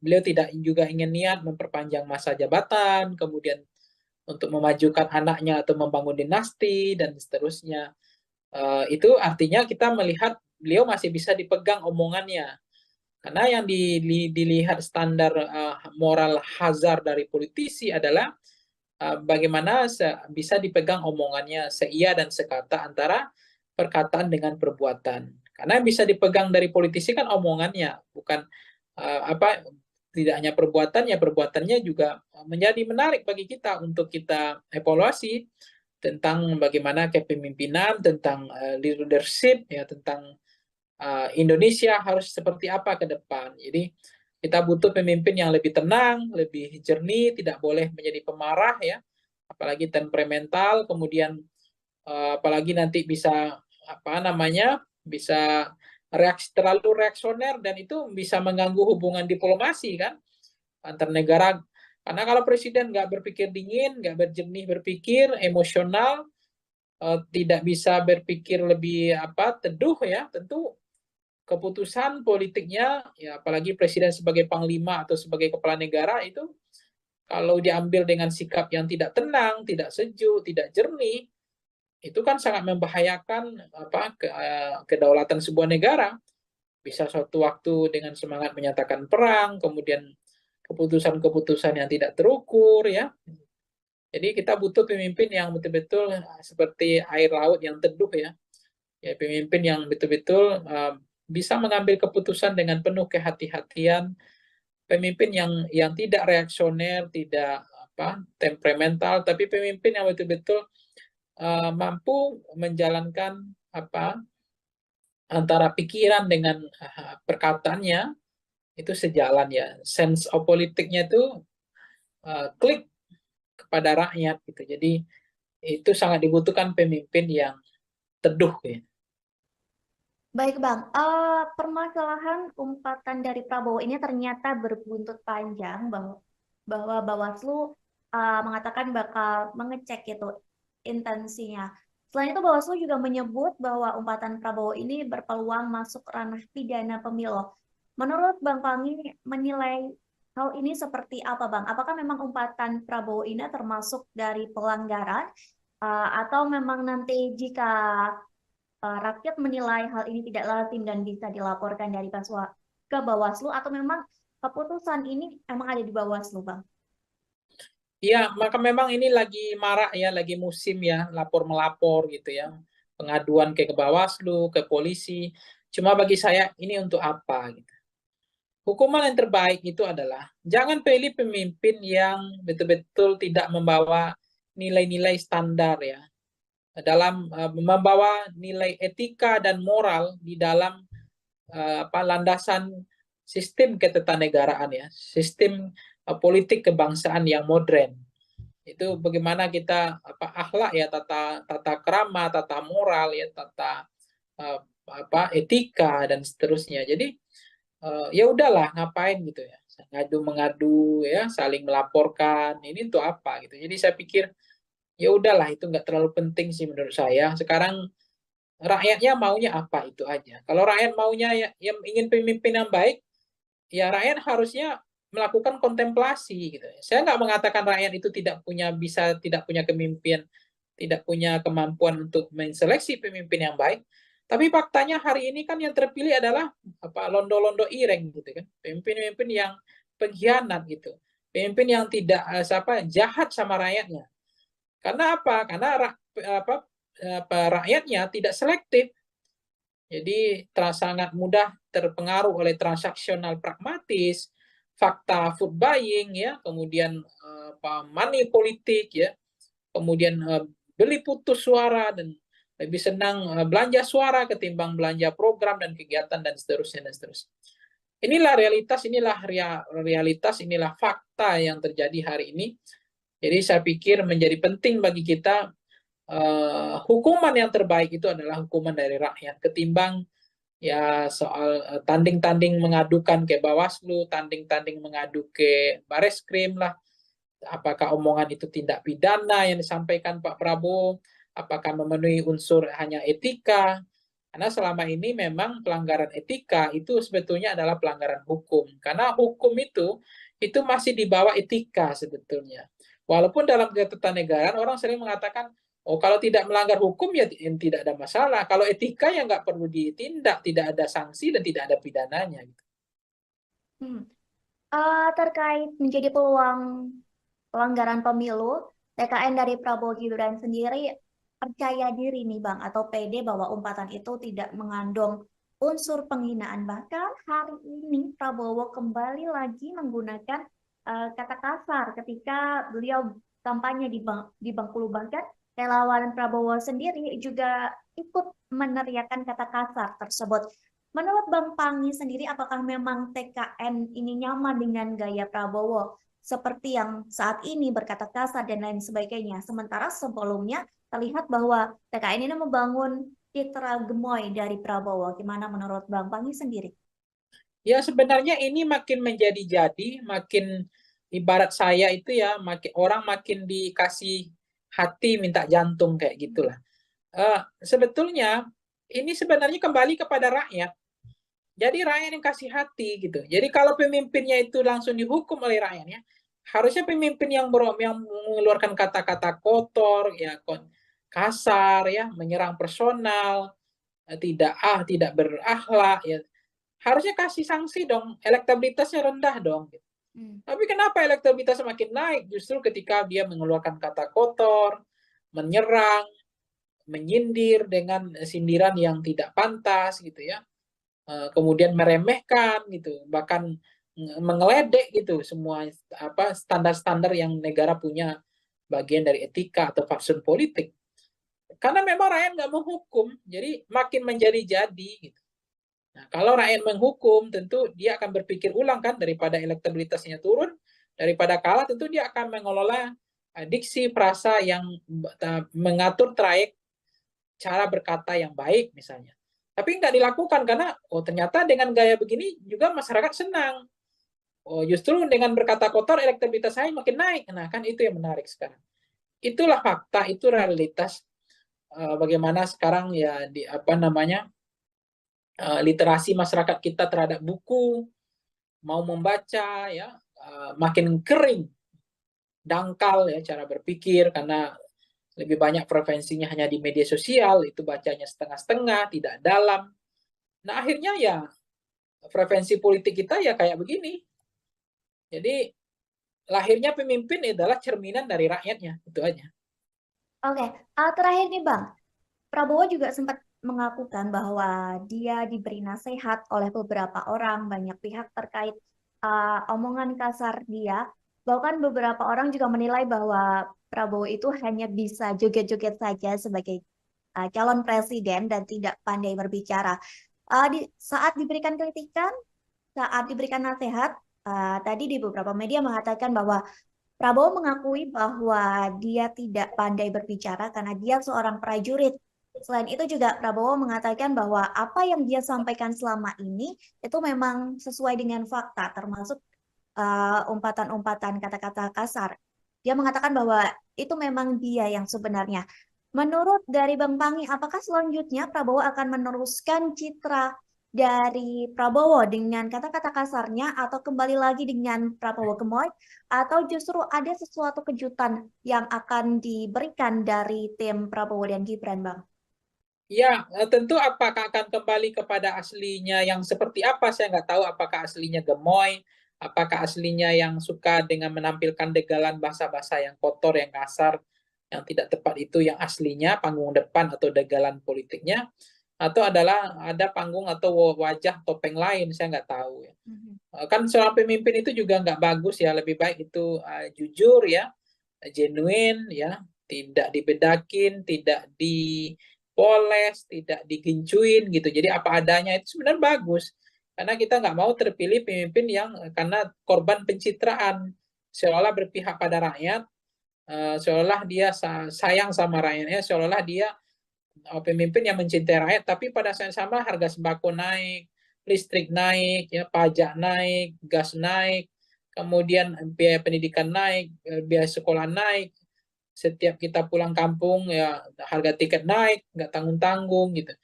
beliau tidak juga ingin niat memperpanjang masa jabatan, kemudian untuk memajukan anaknya atau membangun dinasti, dan seterusnya. Itu artinya kita melihat beliau masih bisa dipegang omongannya. Karena yang dilihat standar moral hazard dari politisi adalah bagaimana bisa dipegang omongannya seia dan sekata antara perkataan dengan perbuatan. Karena bisa dipegang dari politisi kan omongannya, bukan tidak hanya perbuatannya, perbuatannya juga menjadi menarik bagi kita untuk kita evaluasi tentang bagaimana kepemimpinan, tentang leadership ya, tentang Indonesia harus seperti apa ke depan. Jadi kita butuh pemimpin yang lebih tenang, lebih jernih, tidak boleh menjadi pemarah ya, apalagi temperamental, kemudian apalagi nanti bisa bisa terlalu reaksioner, dan itu bisa mengganggu hubungan diplomasi kan antar negara. Karena kalau presiden nggak berpikir dingin, nggak berjernih berpikir, emosional, tidak bisa berpikir lebih teduh ya, tentu keputusan politiknya ya, apalagi presiden sebagai panglima atau sebagai kepala negara, itu kalau diambil dengan sikap yang tidak tenang, tidak sejuk, tidak jernih, itu kan sangat membahayakan kedaulatan sebuah negara. Bisa suatu waktu dengan semangat menyatakan perang, kemudian keputusan-keputusan yang tidak terukur ya. Jadi kita butuh pemimpin yang betul-betul seperti air laut yang teduh ya. Ya, pemimpin yang betul-betul bisa mengambil keputusan dengan penuh kehati-hatian, pemimpin yang tidak reaksioner, tidak temperamental, tapi pemimpin yang betul-betul mampu menjalankan antara pikiran dengan perkataannya itu sejalan ya. Sense of politiknya itu klik kepada rakyat gitu. Jadi itu sangat dibutuhkan pemimpin yang teduh ya. Baik Bang, permasalahan umpatan dari Prabowo ini ternyata berbuntut panjang bahwa Bawaslu mengatakan bakal mengecek itu intensinya. Selain itu Bawaslu juga menyebut bahwa umpatan Prabowo ini berpeluang masuk ranah pidana pemilu. Menurut Bang Pangi menilai hal ini seperti apa Bang? Apakah memang umpatan Prabowo ini termasuk dari pelanggaran atau memang nanti jika rakyat menilai hal ini tidak lazim dan bisa dilaporkan dari ke Bawaslu atau memang keputusan ini emang ada di Bawaslu, Bang? Iya, maka memang ini lagi marak ya, lagi musim ya, lapor-melapor gitu ya. Pengaduan ke Bawaslu, ke polisi. Cuma bagi saya ini untuk apa gitu. Hukuman yang terbaik itu adalah jangan pilih pemimpin yang betul-betul tidak membawa nilai-nilai standar ya. Dalam membawa nilai etika dan moral di dalam landasan sistem ketatanegaraan ya, sistem politik kebangsaan yang modern. Itu bagaimana kita akhlak ya, tata krama, tata moral ya, tata etika dan seterusnya. Jadi ya udahlah ngapain gitu ya, mengadu ya, saling melaporkan, ini untuk apa gitu. Jadi saya pikir ya udahlah, itu nggak terlalu penting sih menurut saya. Sekarang rakyatnya maunya apa itu aja. Kalau rakyat maunya ya, yang ingin pemimpin yang baik, ya rakyat harusnya melakukan kontemplasi gitu. Saya nggak mengatakan rakyat itu tidak punya kemimpinan, tidak punya kemampuan untuk menseleksi pemimpin yang baik. Tapi faktanya hari ini kan yang terpilih adalah londo-londo ireng gitu kan, pemimpin-pemimpin yang pengkhianat gitu, pemimpin yang tidak jahat sama rakyatnya. Karena apa? Karena rakyatnya tidak selektif. Jadi sangat mudah terpengaruh oleh transaksional pragmatis, fakta food buying ya, kemudian money politik ya, kemudian beli putus suara dan lebih senang belanja suara ketimbang belanja program dan kegiatan dan seterusnya dan seterusnya. Inilah realitas, inilah fakta yang terjadi hari ini. Jadi saya pikir menjadi penting bagi kita hukuman yang terbaik itu adalah hukuman dari rakyat ketimbang ya soal tanding-tanding mengadukan ke Bawaslu, tanding-tanding mengadu ke Bareskrim lah. Apakah omongan itu tindak pidana yang disampaikan Pak Prabowo? Apakah memenuhi unsur hanya etika? Karena selama ini memang pelanggaran etika itu sebetulnya adalah pelanggaran hukum. Karena hukum itu masih di bawah etika sebetulnya. Walaupun dalam ketatanegaraan orang sering mengatakan, oh kalau tidak melanggar hukum ya tidak ada masalah. Kalau etika ya nggak perlu ditindak, tidak ada sanksi dan tidak ada pidananya. Hmm. Terkait menjadi peluang pelanggaran pemilu, TKN dari Prabowo Gibran sendiri percaya diri nih Bang atau pede bahwa umpatan itu tidak mengandung unsur penghinaan. Bahkan hari ini Prabowo kembali lagi menggunakan kata kasar ketika beliau kampanye di Bengkulu. Bahkan relawan Prabowo sendiri juga ikut meneriakan kata kasar tersebut. Menurut Bang Pangi sendiri, apakah memang TKN ini nyaman dengan gaya Prabowo? Seperti yang saat ini berkata kasar dan lain sebagainya. Sementara sebelumnya terlihat bahwa TKN ini membangun citra gemoy dari Prabowo. Gimana menurut Bang Pangi sendiri? Ya sebenarnya ini makin menjadi-jadi, makin ibarat saya itu ya, orang makin dikasih hati minta jantung kayak gitulah. Sebetulnya ini sebenarnya kembali kepada rakyat. Jadi rakyat yang kasih hati gitu. Jadi kalau pemimpinnya itu langsung dihukum oleh rakyatnya, harusnya pemimpin yang mengeluarkan kata-kata kotor, ya kasar, ya menyerang personal, tidak berakhlak, ya harusnya kasih sanksi dong. Elektabilitasnya rendah dong. Gitu. Tapi kenapa elektabilitasnya makin naik? Justru ketika dia mengeluarkan kata kotor, menyerang, menyindir dengan sindiran yang tidak pantas gitu ya. Kemudian meremehkan gitu, bahkan mengeledek gitu semua standar-standar yang negara punya bagian dari etika atau fatsun politik. Karena memang rakyat nggak menghukum, jadi makin menjadi-jadi gitu. Nah, kalau rakyat menghukum, tentu dia akan berpikir ulang kan, daripada elektabilitasnya turun, daripada kalah, tentu dia akan mengelola diksi, frasa yang mengatur trayek cara berkata yang baik misalnya. Tapi nggak dilakukan karena, oh ternyata dengan gaya begini juga masyarakat senang. Oh justru dengan berkata kotor elektabilitas saya makin naik. Nah kan itu yang menarik sekarang. Itulah fakta, itu realitas bagaimana sekarang ya di apa namanya literasi masyarakat kita terhadap buku, mau membaca ya makin kering, dangkal ya cara berpikir karena lebih banyak preferensinya hanya di media sosial, itu bacanya setengah-setengah, tidak dalam. Nah akhirnya ya preferensi politik kita ya kayak begini. Jadi lahirnya pemimpin adalah cerminan dari rakyatnya, itu aja. Oke, terakhir nih Bang, Prabowo juga sempat mengakukan bahwa dia diberi nasihat oleh beberapa orang, banyak pihak terkait omongan kasar dia. Bahkan beberapa orang juga menilai bahwa Prabowo itu hanya bisa joget-joget saja sebagai calon presiden dan tidak pandai berbicara. Saat diberikan kritikan, saat diberikan nasihat, tadi di beberapa media mengatakan bahwa Prabowo mengakui bahwa dia tidak pandai berbicara karena dia seorang prajurit. Selain itu juga Prabowo mengatakan bahwa apa yang dia sampaikan selama ini itu memang sesuai dengan fakta, termasuk umpatan-umpatan kata-kata kasar. Dia mengatakan bahwa itu memang dia yang sebenarnya. Menurut dari Bang Pangi, apakah selanjutnya Prabowo akan meneruskan citra dari Prabowo dengan kata-kata kasarnya atau kembali lagi dengan Prabowo gemoy atau justru ada sesuatu kejutan yang akan diberikan dari tim Prabowo dan Gibran, Bang? Ya, tentu apakah akan kembali kepada aslinya yang seperti apa, saya nggak tahu apakah aslinya gemoy, apakah aslinya yang suka dengan menampilkan degalan bahasa-bahasa yang kotor, yang kasar, yang tidak tepat itu yang aslinya, panggung depan atau degalan politiknya, atau adalah ada panggung atau wajah topeng lain, saya nggak tahu ya. Kan seorang pemimpin itu juga nggak bagus ya, lebih baik itu jujur ya, genuine ya, tidak dibedakin, tidak dipoles, tidak digincuin gitu. Jadi apa adanya itu sebenarnya bagus. Karena kita nggak mau terpilih pemimpin yang karena korban pencitraan, seolah berpihak pada rakyat, seolah dia sayang sama rakyatnya, seolah dia pemimpin yang mencintai rakyat, tapi pada saat yang sama harga sembako naik, listrik naik, ya pajak naik, gas naik, kemudian biaya pendidikan naik, biaya sekolah naik, setiap kita pulang kampung ya harga tiket naik, nggak tanggung-tanggung gitu.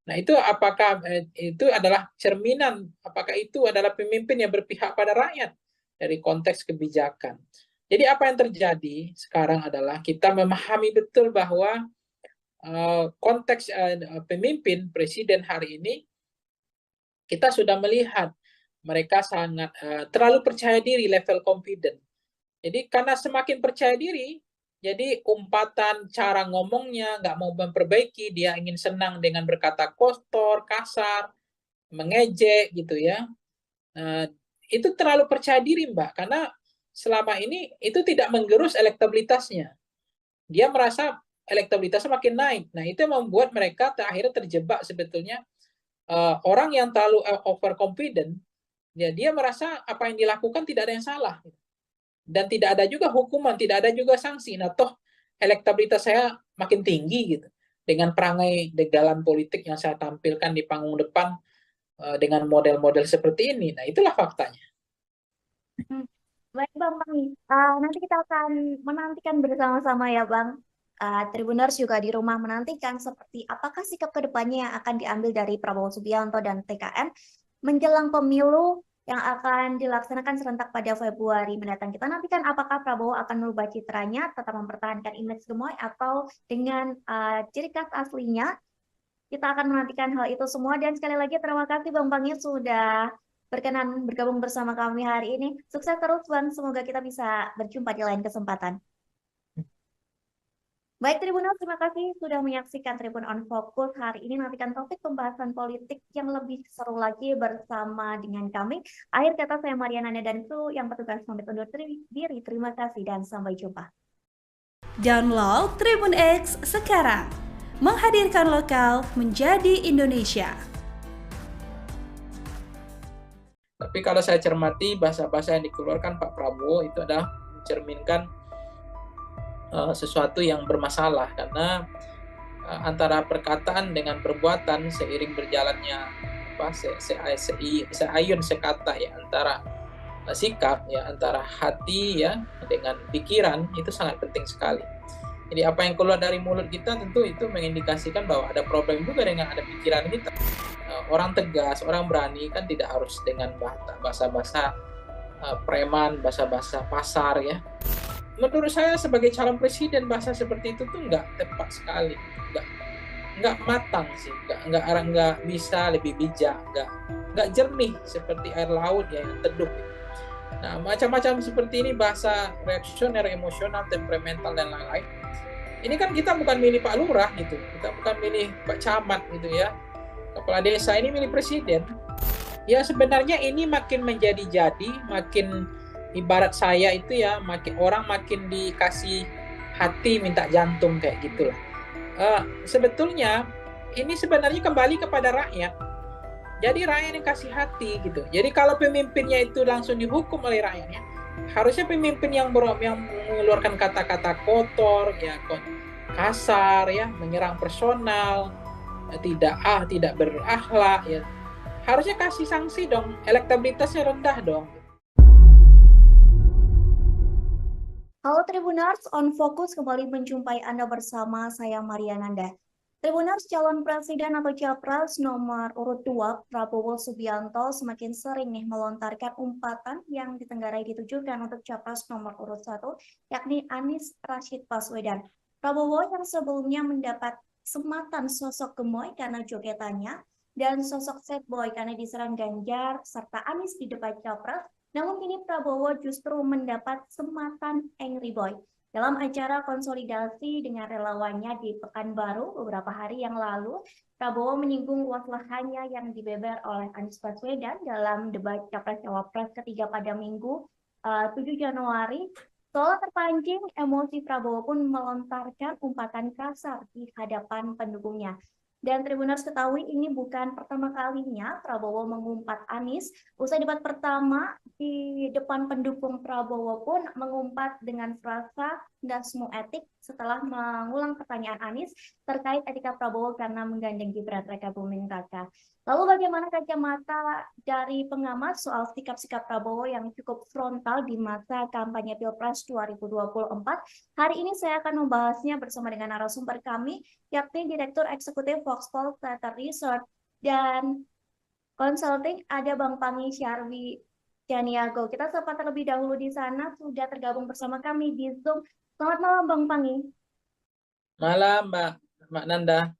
Nah itu apakah itu adalah cerminan, apakah itu adalah pemimpin yang berpihak pada rakyat dari konteks kebijakan. Jadi apa yang terjadi sekarang adalah kita memahami betul bahwa konteks pemimpin presiden hari ini kita sudah melihat mereka sangat terlalu percaya diri, level confident. Jadi karena semakin percaya diri, jadi umpatan cara ngomongnya nggak mau memperbaiki, dia ingin senang dengan berkata kotor, kasar, mengejek gitu ya. Itu terlalu percaya diri Mbak, karena selama ini itu tidak menggerus elektabilitasnya. Dia merasa elektabilitasnya makin naik. Nah, itu yang membuat mereka akhirnya terjebak sebetulnya orang yang terlalu overconfident, ya dia merasa apa yang dilakukan tidak ada yang salah. Dan tidak ada juga hukuman, tidak ada juga sanksi. Nah, toh elektabilitas saya makin tinggi gitu. Dengan perangai degalan politik yang saya tampilkan di panggung depan dengan model-model seperti ini. Nah, itulah faktanya. Baik Bang Pangi, nanti kita akan menantikan bersama-sama ya Bang. Tribuners juga di rumah menantikan seperti apakah sikap kedepannya yang akan diambil dari Prabowo Subianto dan TKN menjelang pemilu yang akan dilaksanakan serentak pada Februari mendatang. Kita nantikan apakah Prabowo akan merubah citranya, tetap mempertahankan image gemoy atau dengan ciri khas aslinya. Kita akan menantikan hal itu semua dan sekali lagi terima kasih Bang Pangi sudah berkenan bergabung bersama kami hari ini. Sukses terus Bang, semoga kita bisa berjumpa di lain kesempatan. Baik Tribuners, terima kasih sudah menyaksikan Tribun on Focus hari ini. Nantikan topik pembahasan politik yang lebih seru lagi bersama dengan kami. Akhir kata saya Mariana dan kru yang bertugas pamit undur diri. Terima kasih dan sampai jumpa. Download Tribun X sekarang. menghadirkan lokal menjadi Indonesia. Tapi kalau saya cermati bahasa-bahasa yang dikeluarkan Pak Prabowo itu adalah mencerminkan sesuatu yang bermasalah, karena antara perkataan dengan perbuatan seiring berjalannya seayun sekata ya, antara sikap ya, antara hati ya dengan pikiran, itu sangat penting sekali. Jadi apa yang keluar dari mulut kita tentu itu mengindikasikan bahwa ada problem juga dengan ada pikiran kita. Orang tegas, orang berani kan tidak harus dengan bahasa-bahasa preman, bahasa-bahasa pasar ya. Menurut saya sebagai calon presiden bahasa seperti itu tuh nggak tepat sekali, nggak matang sih, nggak bisa lebih bijak, nggak jernih seperti air laut ya yang teduh. Nah, macam-macam seperti ini bahasa reaksioner, emosional, temperamental dan lain-lain. Ini kan kita bukan milih Pak Lurah gitu, kita bukan milih Pak Camat gitu ya, kepala desa, ini milih presiden. Ya sebenarnya ini makin menjadi-jadi, makin ibarat saya itu ya, makin dikasih hati minta jantung kayak gitulah. Sebetulnya ini sebenarnya kembali kepada rakyat. Jadi rakyat yang kasih hati gitu. Jadi kalau pemimpinnya itu langsung dihukum oleh rakyatnya, harusnya pemimpin yang mengeluarkan kata-kata kotor, ya kasar, ya menyerang personal, tidak berakhlak, ya harusnya kasih sanksi dong. Elektabilitasnya rendah dong. Halo Tribuners, On Focus kembali menjumpai Anda bersama saya Mariananda. Tribuners, calon presiden atau capres nomor urut 2 Prabowo Subianto semakin sering melontarkan umpatan yang ditenggarai ditujukan untuk capres nomor urut 1, yakni Anies Rashid Baswedan. Prabowo yang sebelumnya mendapat sematan sosok gemoy karena jogetannya dan sosok sad boy karena diserang Ganjar serta Anies di debat capres, namun kini Prabowo justru mendapat sematan angry boy. Dalam acara konsolidasi dengan relawannya di Pekanbaru beberapa hari yang lalu, Prabowo menyinggung luas lahannya yang dibeber oleh Anies Baswedan dalam debat Capres-Cawapres ketiga pada Minggu 7 Januari. Seolah terpancing, emosi Prabowo pun melontarkan umpatan kasar di hadapan pendukungnya. Dan Tribuners ketahui ini bukan pertama kalinya Prabowo mengumpat Anies. Usai debat pertama di depan pendukung Prabowo pun mengumpat dengan frasa dasmu etik setelah mengulang pertanyaan Anies terkait etika Prabowo karena menggandeng Gibran Raka Buming Raka. Lalu bagaimana kacamata dari pengamat soal sikap-sikap Prabowo yang cukup frontal di masa kampanye Pilpres 2024? Hari ini saya akan membahasnya bersama dengan narasumber kami, yakni Direktur Eksekutif Voxpol Theater Research dan Consulting, ada Bang Pangi Syarwi Janiago. Kita sapa terlebih dahulu di sana, sudah tergabung bersama kami di Zoom. Selamat malam Bang Pangi. Malam Mbak Nanda.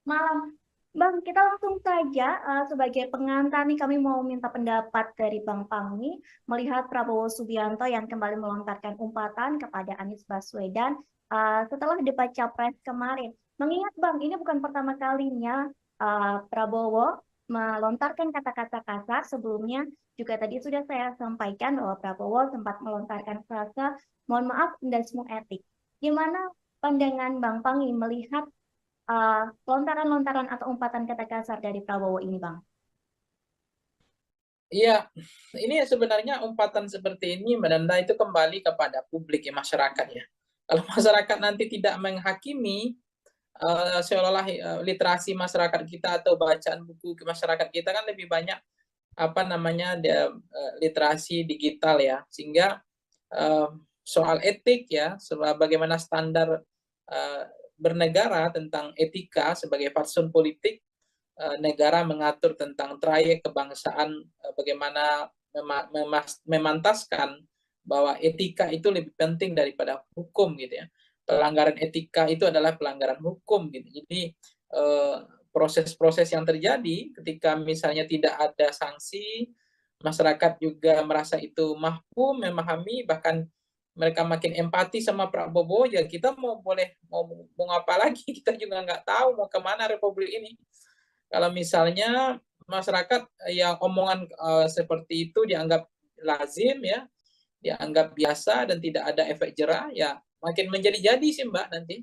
Malam. Bang, kita langsung saja sebagai pengantar nih kami mau minta pendapat dari Bang Pangi melihat Prabowo Subianto yang kembali melontarkan umpatan kepada Anies Baswedan setelah debat Capres kemarin. Mengingat Bang, ini bukan pertama kalinya Prabowo melontarkan kata-kata kasar. Sebelumnya juga tadi sudah saya sampaikan bahwa Prabowo sempat melontarkan frasa mohon maaf dasmu etik. Gimana pandangan Bang Pangi melihat lontaran-lontaran atau umpatan kata kasar dari Prabowo ini, Bang? Iya, ini sebenarnya umpatan seperti ini Nanda itu kembali kepada publik ya, masyarakat ya. Kalau masyarakat nanti tidak menghakimi, seolah-olah literasi masyarakat kita atau bacaan buku masyarakat kita kan lebih banyak literasi digital ya, sehingga soal etik ya, bagaimana standar bernegara tentang etika sebagai fatsun politik, negara mengatur tentang trayek kebangsaan, bagaimana memantaskan bahwa etika itu lebih penting daripada hukum gitu ya. Pelanggaran etika itu adalah pelanggaran hukum gitu. Jadi proses-proses yang terjadi ketika misalnya tidak ada sanksi, masyarakat juga merasa itu mahfum, memahami, bahkan mereka makin empati sama Prabowo, ya kita mau apa lagi, kita juga nggak tahu mau kemana Republik ini. Kalau misalnya masyarakat yang omongan seperti itu dianggap lazim ya, dianggap biasa dan tidak ada efek jerah, ya makin menjadi-jadi sih Mbak nanti.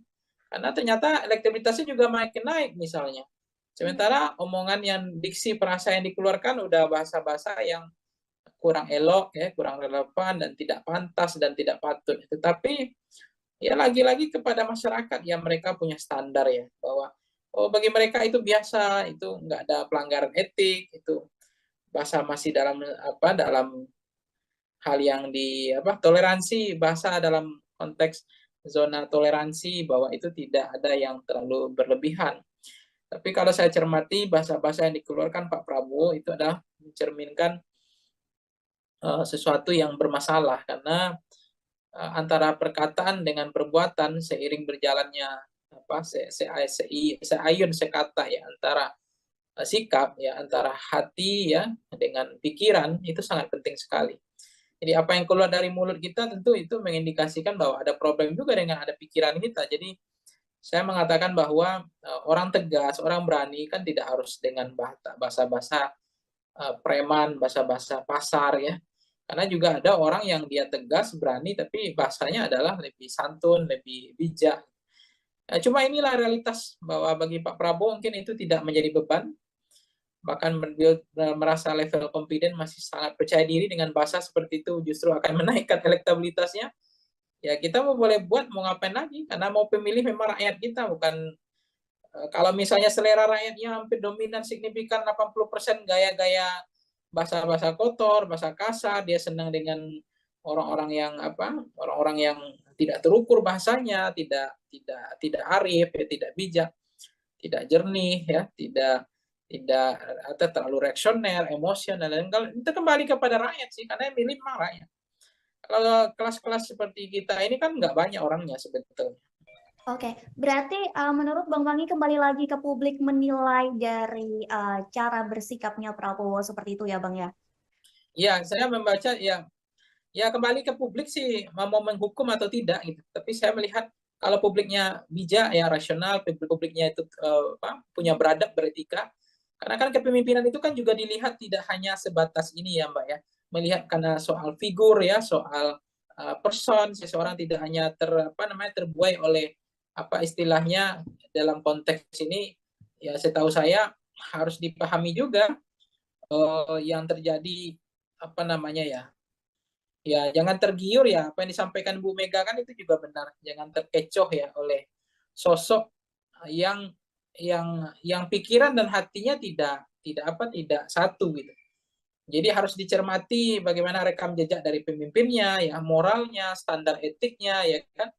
Karena ternyata elektabilitasnya juga makin naik misalnya. Sementara omongan yang diksi perasa yang dikeluarkan udah bahasa-bahasa yang kurang elok ya, kurang relevan dan tidak pantas dan tidak patut. Tetapi ya lagi-lagi kepada masyarakat yang mereka punya standar ya, bahwa oh bagi mereka itu biasa, itu nggak ada pelanggaran etik, itu bahasa masih dalam dalam hal yang di toleransi, bahasa dalam konteks zona toleransi, bahwa itu tidak ada yang terlalu berlebihan. Tapi kalau saya cermati bahasa-bahasa yang dikeluarkan Pak Prabowo itu adalah mencerminkan sesuatu yang bermasalah, karena antara perkataan dengan perbuatan seiring berjalannya seayun sekata ya, antara sikap ya, antara hati ya dengan pikiran, itu sangat penting sekali. Jadi apa yang keluar dari mulut kita tentu itu mengindikasikan bahwa ada problem juga dengan ada pikiran kita. Jadi saya mengatakan bahwa orang tegas, orang berani kan tidak harus dengan bahasa-bahasa preman, bahasa-bahasa pasar ya. Karena juga ada orang yang dia tegas, berani, tapi bahasanya adalah lebih santun, lebih bijak. Cuma inilah realitas bahwa bagi Pak Prabowo mungkin itu tidak menjadi beban, bahkan beliau merasa level confident masih sangat percaya diri dengan bahasa seperti itu justru akan menaikkan elektabilitasnya. Ya kita mau boleh buat, mau ngapain lagi, karena mau pemilih memang rakyat kita, bukan kalau misalnya selera rakyatnya hampir dominan signifikan 80% gaya-gaya bahasa-bahasa kotor, bahasa kasar, dia senang dengan orang-orang yang orang-orang yang tidak terukur bahasanya, tidak arif, ya, tidak bijak, tidak jernih ya, tidak tidak atau terlalu reaksioner, emosional, dan itu kembali kepada rakyat sih, karena yang milih memang rakyat. Kalau kelas-kelas seperti kita ini kan nggak banyak orangnya sebetulnya. Oke, berarti menurut Bang Pangi kembali lagi ke publik menilai dari cara bersikapnya Prabowo seperti itu ya Bang ya? Ya, saya membaca ya kembali ke publik sih mau menghukum atau tidak gitu. Tapi saya melihat kalau publiknya bijak ya, rasional, publiknya itu punya beradab, beretika. Karena kan kepemimpinan itu kan juga dilihat tidak hanya sebatas ini ya Mbak ya. Melihat karena soal figur ya, soal person, seseorang tidak hanya terbuai oleh apa istilahnya dalam konteks ini, ya setahu saya harus dipahami juga yang terjadi apa namanya ya. Ya, jangan tergiur ya, apa yang disampaikan Bu Mega kan itu juga benar. Jangan terkecoh ya oleh sosok yang yang pikiran dan hatinya tidak satu gitu. Jadi harus dicermati bagaimana rekam jejak dari pemimpinnya, ya moralnya, standar etiknya, ya kan.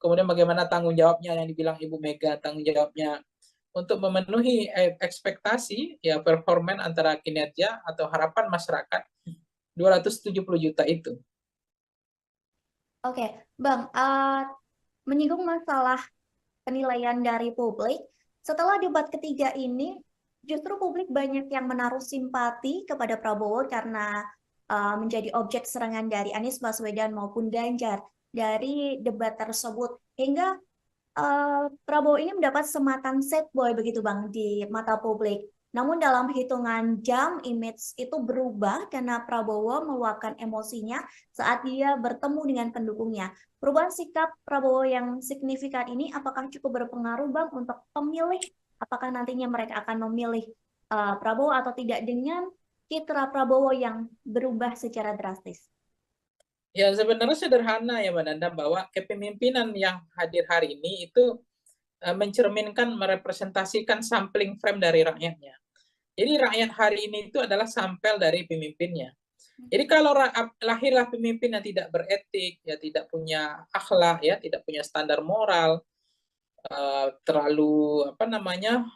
Kemudian bagaimana tanggung jawabnya yang dibilang Ibu Mega, tanggung jawabnya untuk memenuhi ekspektasi ya performan antara kinerja atau harapan masyarakat 270 juta itu. Oke, Bang, menyinggung masalah penilaian dari publik, setelah debat ketiga ini, justru publik banyak yang menaruh simpati kepada Prabowo karena menjadi objek serangan dari Anies Baswedan maupun Ganjar dari debat tersebut. Hingga Prabowo ini mendapat sematan sad boy begitu Bang di mata publik. Namun dalam hitungan jam image itu berubah karena Prabowo meluapkan emosinya saat dia bertemu dengan pendukungnya. Perubahan sikap Prabowo yang signifikan ini apakah cukup berpengaruh Bang untuk pemilih? Apakah nantinya mereka akan memilih Prabowo atau tidak dengan citra Prabowo yang berubah secara drastis? Ya sebenarnya sederhana ya Mbak Nanda, bahwa kepemimpinan yang hadir hari ini itu mencerminkan, merepresentasikan sampling frame dari rakyatnya. Jadi rakyat hari ini itu adalah sampel dari pemimpinnya. Jadi kalau lahirlah pemimpin yang tidak beretik, ya tidak punya akhlak, ya tidak punya standar moral, terlalu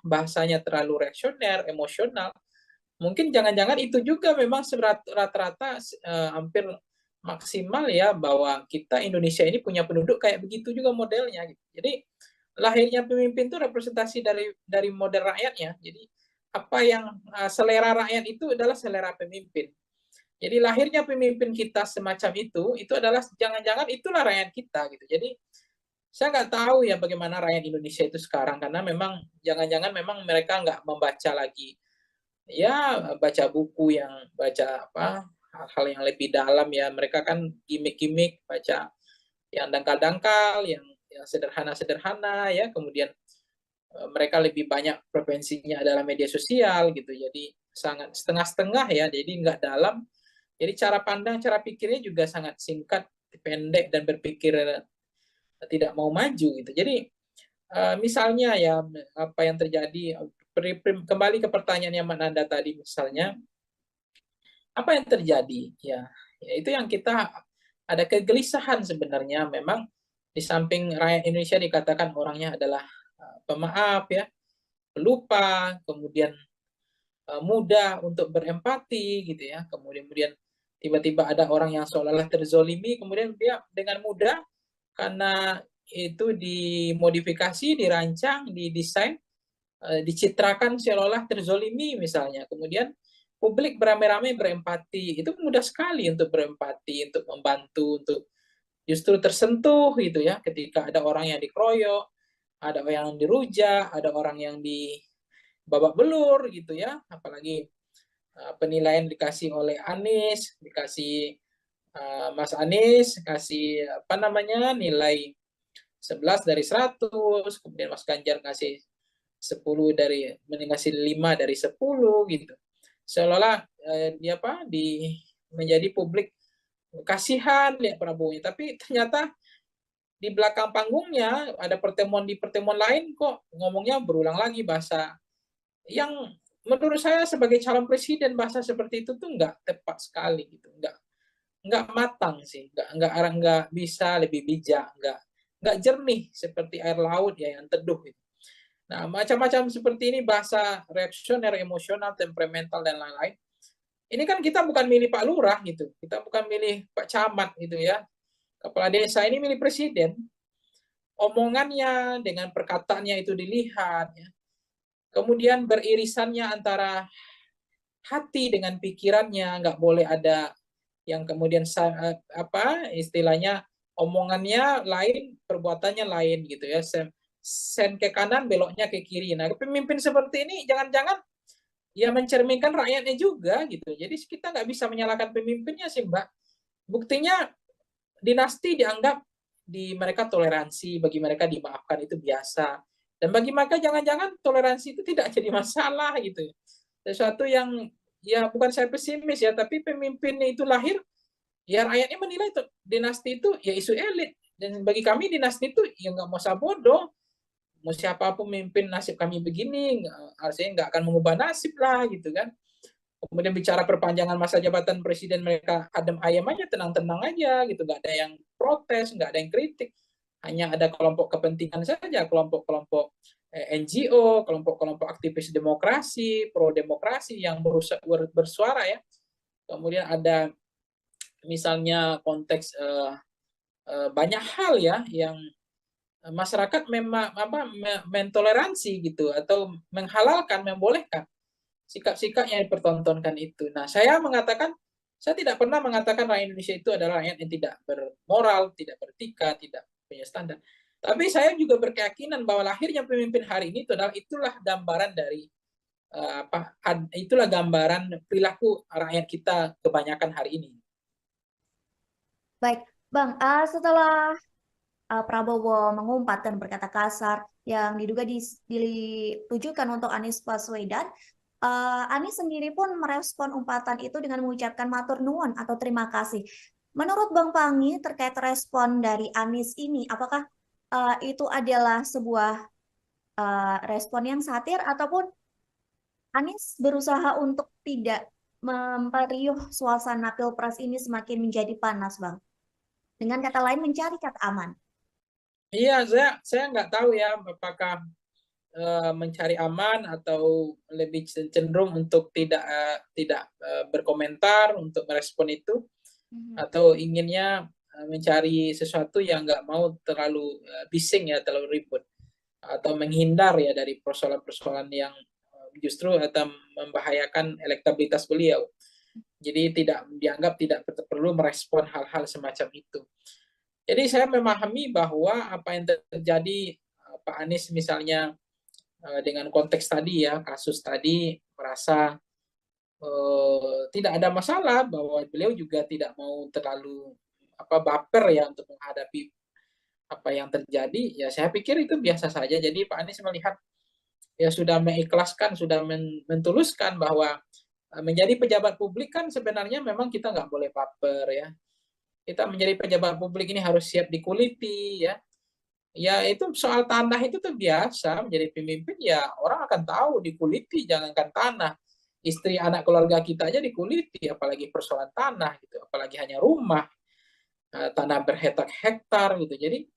bahasanya terlalu reaksioner, emosional, mungkin jangan-jangan itu juga memang rata-rata hampir maksimal ya, bahwa kita Indonesia ini punya penduduk kayak begitu juga modelnya gitu. Jadi lahirnya pemimpin itu representasi dari model rakyatnya. Jadi apa yang selera rakyat itu adalah selera pemimpin. Jadi lahirnya pemimpin kita semacam itu adalah jangan-jangan itulah rakyat kita gitu. Jadi saya nggak tahu ya bagaimana rakyat Indonesia itu sekarang, karena memang jangan-jangan memang mereka nggak membaca lagi, ya baca buku yang baca hal-hal yang lebih dalam ya. Mereka kan gimmick-gimmick, baca yang dangkal-dangkal, yang ya, sederhana-sederhana ya, kemudian mereka lebih banyak preferensinya adalah media sosial gitu, jadi sangat setengah-setengah ya, jadi nggak dalam. Jadi cara pandang, cara pikirnya juga sangat singkat, pendek, dan berpikir tidak mau maju gitu. Jadi misalnya ya, apa yang terjadi, kembali ke pertanyaan yang Nanda tadi, misalnya apa yang terjadi ya, ya itu yang kita ada kegelisahan sebenarnya. Memang di samping rakyat Indonesia dikatakan orangnya adalah pemaaf ya, pelupa, kemudian mudah untuk berempati gitu ya, kemudian tiba-tiba ada orang yang seolah-olah terzolimi, kemudian dia dengan mudah karena itu dimodifikasi, dirancang, didesain, dicitrakan seolah-olah terzolimi misalnya, kemudian publik beramai-ramai berempati. Itu mudah sekali untuk berempati, untuk membantu, untuk justru tersentuh gitu ya, ketika ada orang yang dikeroyok, ada orang yang dirujak, ada orang yang babak belur gitu ya, apalagi penilaian dikasih oleh Anies, dikasih Mas Anies kasih apa namanya, nilai 11 dari 100, kemudian Mas Ganjar kasih 10 dari, ngasih 5 dari 10 gitu. Seolah-olah dia apa menjadi publik kasihan lihat Prabowo, tapi ternyata di belakang panggungnya ada pertemuan, di pertemuan lain kok ngomongnya berulang lagi bahasa yang menurut saya sebagai calon presiden bahasa seperti itu tuh nggak tepat sekali gitu, nggak matang sih, nggak bisa lebih bijak, nggak jernih seperti air laut ya yang teduh gitu. Nah, macam-macam seperti ini, bahasa reaksioner, emosional, temperamental, dan lain-lain. Ini kan kita bukan milih Pak Lurah gitu, kita bukan milih Pak Camat gitu ya. Kepala desa ini milih presiden. Omongannya dengan perkataannya itu dilihat ya. Kemudian beririsannya antara hati dengan pikirannya, nggak boleh ada yang kemudian apa istilahnya, omongannya lain, perbuatannya lain gitu ya. Sen ke kanan, beloknya ke kiri. Nah, pemimpin seperti ini jangan-jangan ya mencerminkan rakyatnya juga gitu. Jadi kita nggak bisa menyalahkan pemimpinnya sih, Mbak. Buktinya dinasti dianggap di mereka toleransi, bagi mereka dimaafkan itu biasa. Dan bagi mereka jangan-jangan toleransi itu tidak jadi masalah gitu. Sesuatu yang ya bukan saya pesimis ya, tapi pemimpinnya itu lahir, ya rakyatnya menilai itu dinasti itu ya isu elit. Dan bagi kami dinasti itu ya nggak mau bodoh. Mau siapapun memimpin nasib kami begini, artinya nggak akan mengubah nasib lah gitu kan. Kemudian bicara perpanjangan masa jabatan presiden, mereka adem ayam aja, tenang-tenang aja gitu, nggak ada yang protes, nggak ada yang kritik, hanya ada kelompok kepentingan saja, kelompok-kelompok NGO, kelompok-kelompok aktivis demokrasi, pro demokrasi yang bersuara ya. Kemudian ada misalnya konteks banyak hal ya yang masyarakat memang mentoleransi gitu, atau menghalalkan, membolehkan sikap-sikap yang dipertontonkan itu. Nah, saya tidak pernah mengatakan rakyat Indonesia itu adalah rakyat yang tidak bermoral, tidak beretika, tidak punya standar. Tapi saya juga berkeyakinan bahwa lahirnya pemimpin hari ini itulah gambaran dari itulah gambaran perilaku rakyat kita kebanyakan hari ini. Baik, Bang, setelah Prabowo mengumpat dan berkata kasar yang diduga ditujukan untuk Anies Baswedan, Anies sendiri pun merespon umpatan itu dengan mengucapkan matur nuwun atau terima kasih. Menurut Bang Pangi terkait respon dari Anies ini, apakah itu adalah sebuah respon yang satir ataupun Anies berusaha untuk tidak memperiuh suasana Pilpres ini semakin menjadi panas, Bang? Dengan kata lain, mencari kata aman. Iya, saya nggak tahu ya apakah mencari aman atau lebih cenderung untuk tidak berkomentar untuk merespon itu, atau inginnya mencari sesuatu yang nggak mau terlalu bising ya, terlalu ribut, atau menghindar ya dari persoalan-persoalan yang justru atau membahayakan elektabilitas beliau. Jadi dianggap tidak perlu merespon hal-hal semacam itu. Jadi saya memahami bahwa apa yang terjadi Pak Anies misalnya dengan konteks tadi ya, kasus tadi, merasa tidak ada masalah, bahwa beliau juga tidak mau terlalu baper ya untuk menghadapi apa yang terjadi, ya saya pikir itu biasa saja. Jadi Pak Anies melihat ya sudah mengikhlaskan, sudah mentuluskan bahwa menjadi pejabat publik kan sebenarnya memang kita nggak boleh baper ya. Kita menjadi pejabat publik ini harus siap dikuliti ya. Ya itu soal tanah itu tuh biasa, menjadi pemimpin ya orang akan tahu dikuliti, jangankan tanah. Istri anak keluarga kita aja dikuliti, apalagi persoalan tanah gitu, apalagi hanya rumah, tanah berhektar-hektar gitu. Jadi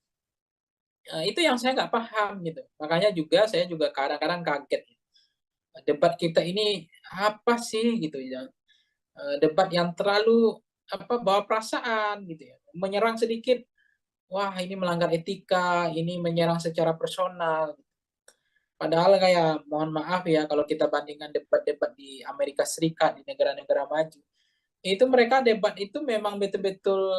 itu yang saya nggak paham gitu. Makanya juga saya juga kadang-kadang kaget. Debat kita ini apa sih gitu ya? Debat yang terlalu bawa perasaan gitu ya. Menyerang sedikit, wah ini melanggar etika, ini menyerang secara personal. Padahal kayak mohon maaf ya kalau kita bandingkan debat-debat di Amerika Serikat, di negara-negara maju, itu mereka debat itu memang betul-betul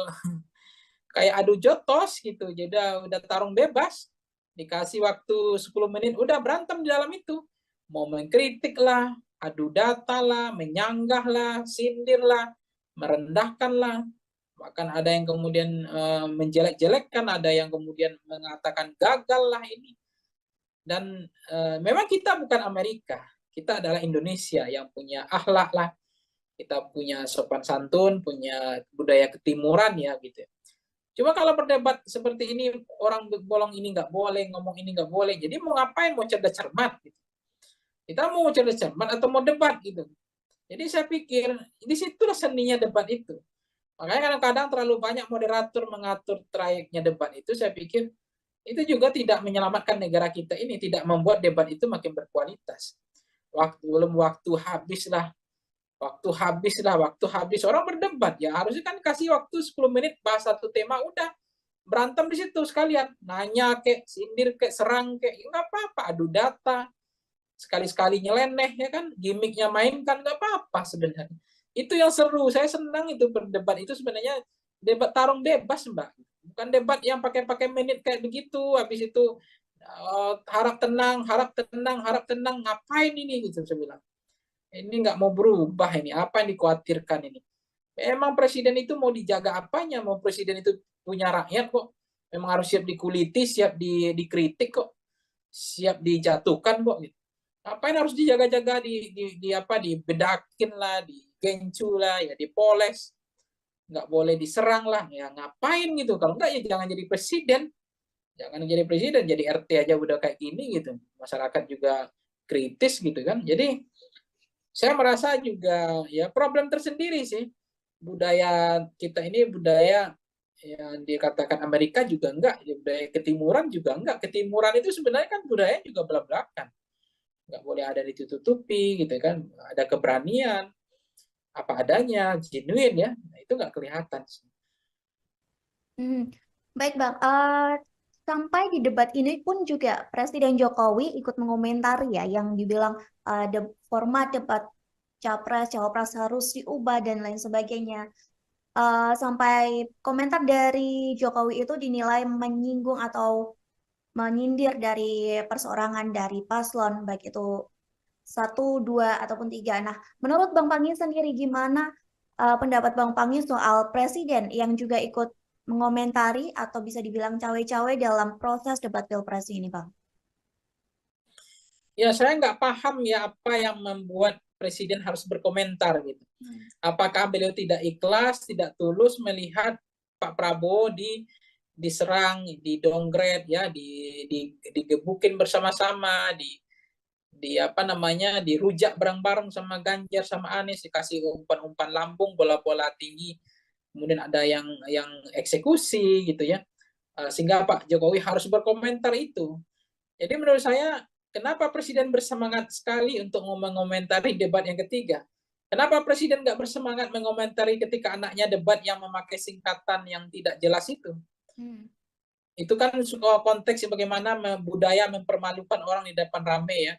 kayak adu jotos gitu. Jadi udah tarung bebas, dikasih waktu 10 menit udah berantem di dalam itu. Mau mengkritik lah, adu data lah, menyanggah lah, sindir lah, merendahkan lah. Bahkan ada yang kemudian menjelek-jelekkan, ada yang kemudian mengatakan gagal lah ini. Dan memang kita bukan Amerika, kita adalah Indonesia yang punya akhlak lah, kita punya sopan santun, punya budaya ketimuran ya gitu. Cuma kalau berdebat seperti ini, orang bolong ini nggak boleh, ngomong ini nggak boleh. Jadi mau ngapain? Mau cerdas cermat? Gitu. Kita mau cerdas cermat atau mau debat gitu. Jadi saya pikir di situlah seninya debat itu. Makanya kadang-kadang terlalu banyak moderator mengatur trayeknya debat itu, saya pikir itu juga tidak menyelamatkan negara kita ini, tidak membuat debat itu makin berkualitas. Waktu habis orang berdebat ya harusnya kan kasih waktu 10 menit bahas satu tema, udah berantem di situ sekalian, nanya kek, sindir kek, serang kek, nggak apa-apa, adu data, sekali-sekali nyeleneh ya kan, gimmicknya mainkan nggak apa-apa sebenarnya. Itu yang seru, saya senang itu berdebat itu sebenarnya, debat tarung bebas Mbak, bukan debat yang pakai menit kayak begitu, habis itu harap tenang, harap tenang, harap tenang, ngapain ini gitu saya bilang. Ini nggak mau berubah ini, apa yang dikhawatirkan ini? Emang presiden itu mau dijaga apanya? Mau presiden itu punya rakyat kok. Memang harus siap dikuliti, siap dikritik kok, siap dijatuhkan kok. Gitu. Apain harus dijaga-jaga, dibedakin lah, digencu lah, ya dipoles, nggak boleh diserang lah, ya ngapain gitu? Kalau nggak ya jangan jadi presiden, jadi RT aja udah kayak gini gitu. Masyarakat juga kritis gitu kan. Jadi saya merasa juga ya problem tersendiri sih, budaya kita ini budaya yang dikatakan Amerika juga enggak, ya budaya ketimuran juga enggak. Ketimuran itu sebenarnya kan budaya juga belak-belakan, nggak boleh ada ditutupi gitu kan, ada keberanian apa adanya, genuine ya, nah, itu nggak kelihatan. Baik Bang, sampai di debat ini pun juga Presiden Jokowi ikut mengomentari ya yang dibilang format debat capres cawapres harus diubah dan lain sebagainya. Sampai komentar dari Jokowi itu dinilai menyinggung atau menyindir dari perseorangan dari paslon, baik itu satu, dua, ataupun tiga. Nah, menurut Bang Pangi sendiri gimana pendapat Bang Pangi soal presiden yang juga ikut mengomentari atau bisa dibilang cawe-cawe dalam proses debat pilpres ini, Bang? Ya saya nggak paham ya apa yang membuat presiden harus berkomentar gitu. Apakah beliau tidak ikhlas, tidak tulus melihat Pak Prabowo diserang, didongret ya, digebukin bersama-sama, dirujak bareng-bareng sama Ganjar sama Anies, dikasih umpan-umpan lambung, bola-bola tinggi, kemudian ada yang eksekusi gitu ya, sehingga Pak Jokowi harus berkomentar itu. Jadi menurut saya kenapa presiden bersemangat sekali untuk mengomentari debat yang ketiga? Kenapa presiden nggak bersemangat mengomentari ketika anaknya debat yang memakai singkatan yang tidak jelas itu? Itu kan konteks bagaimana budaya mempermalukan orang di depan rame ya.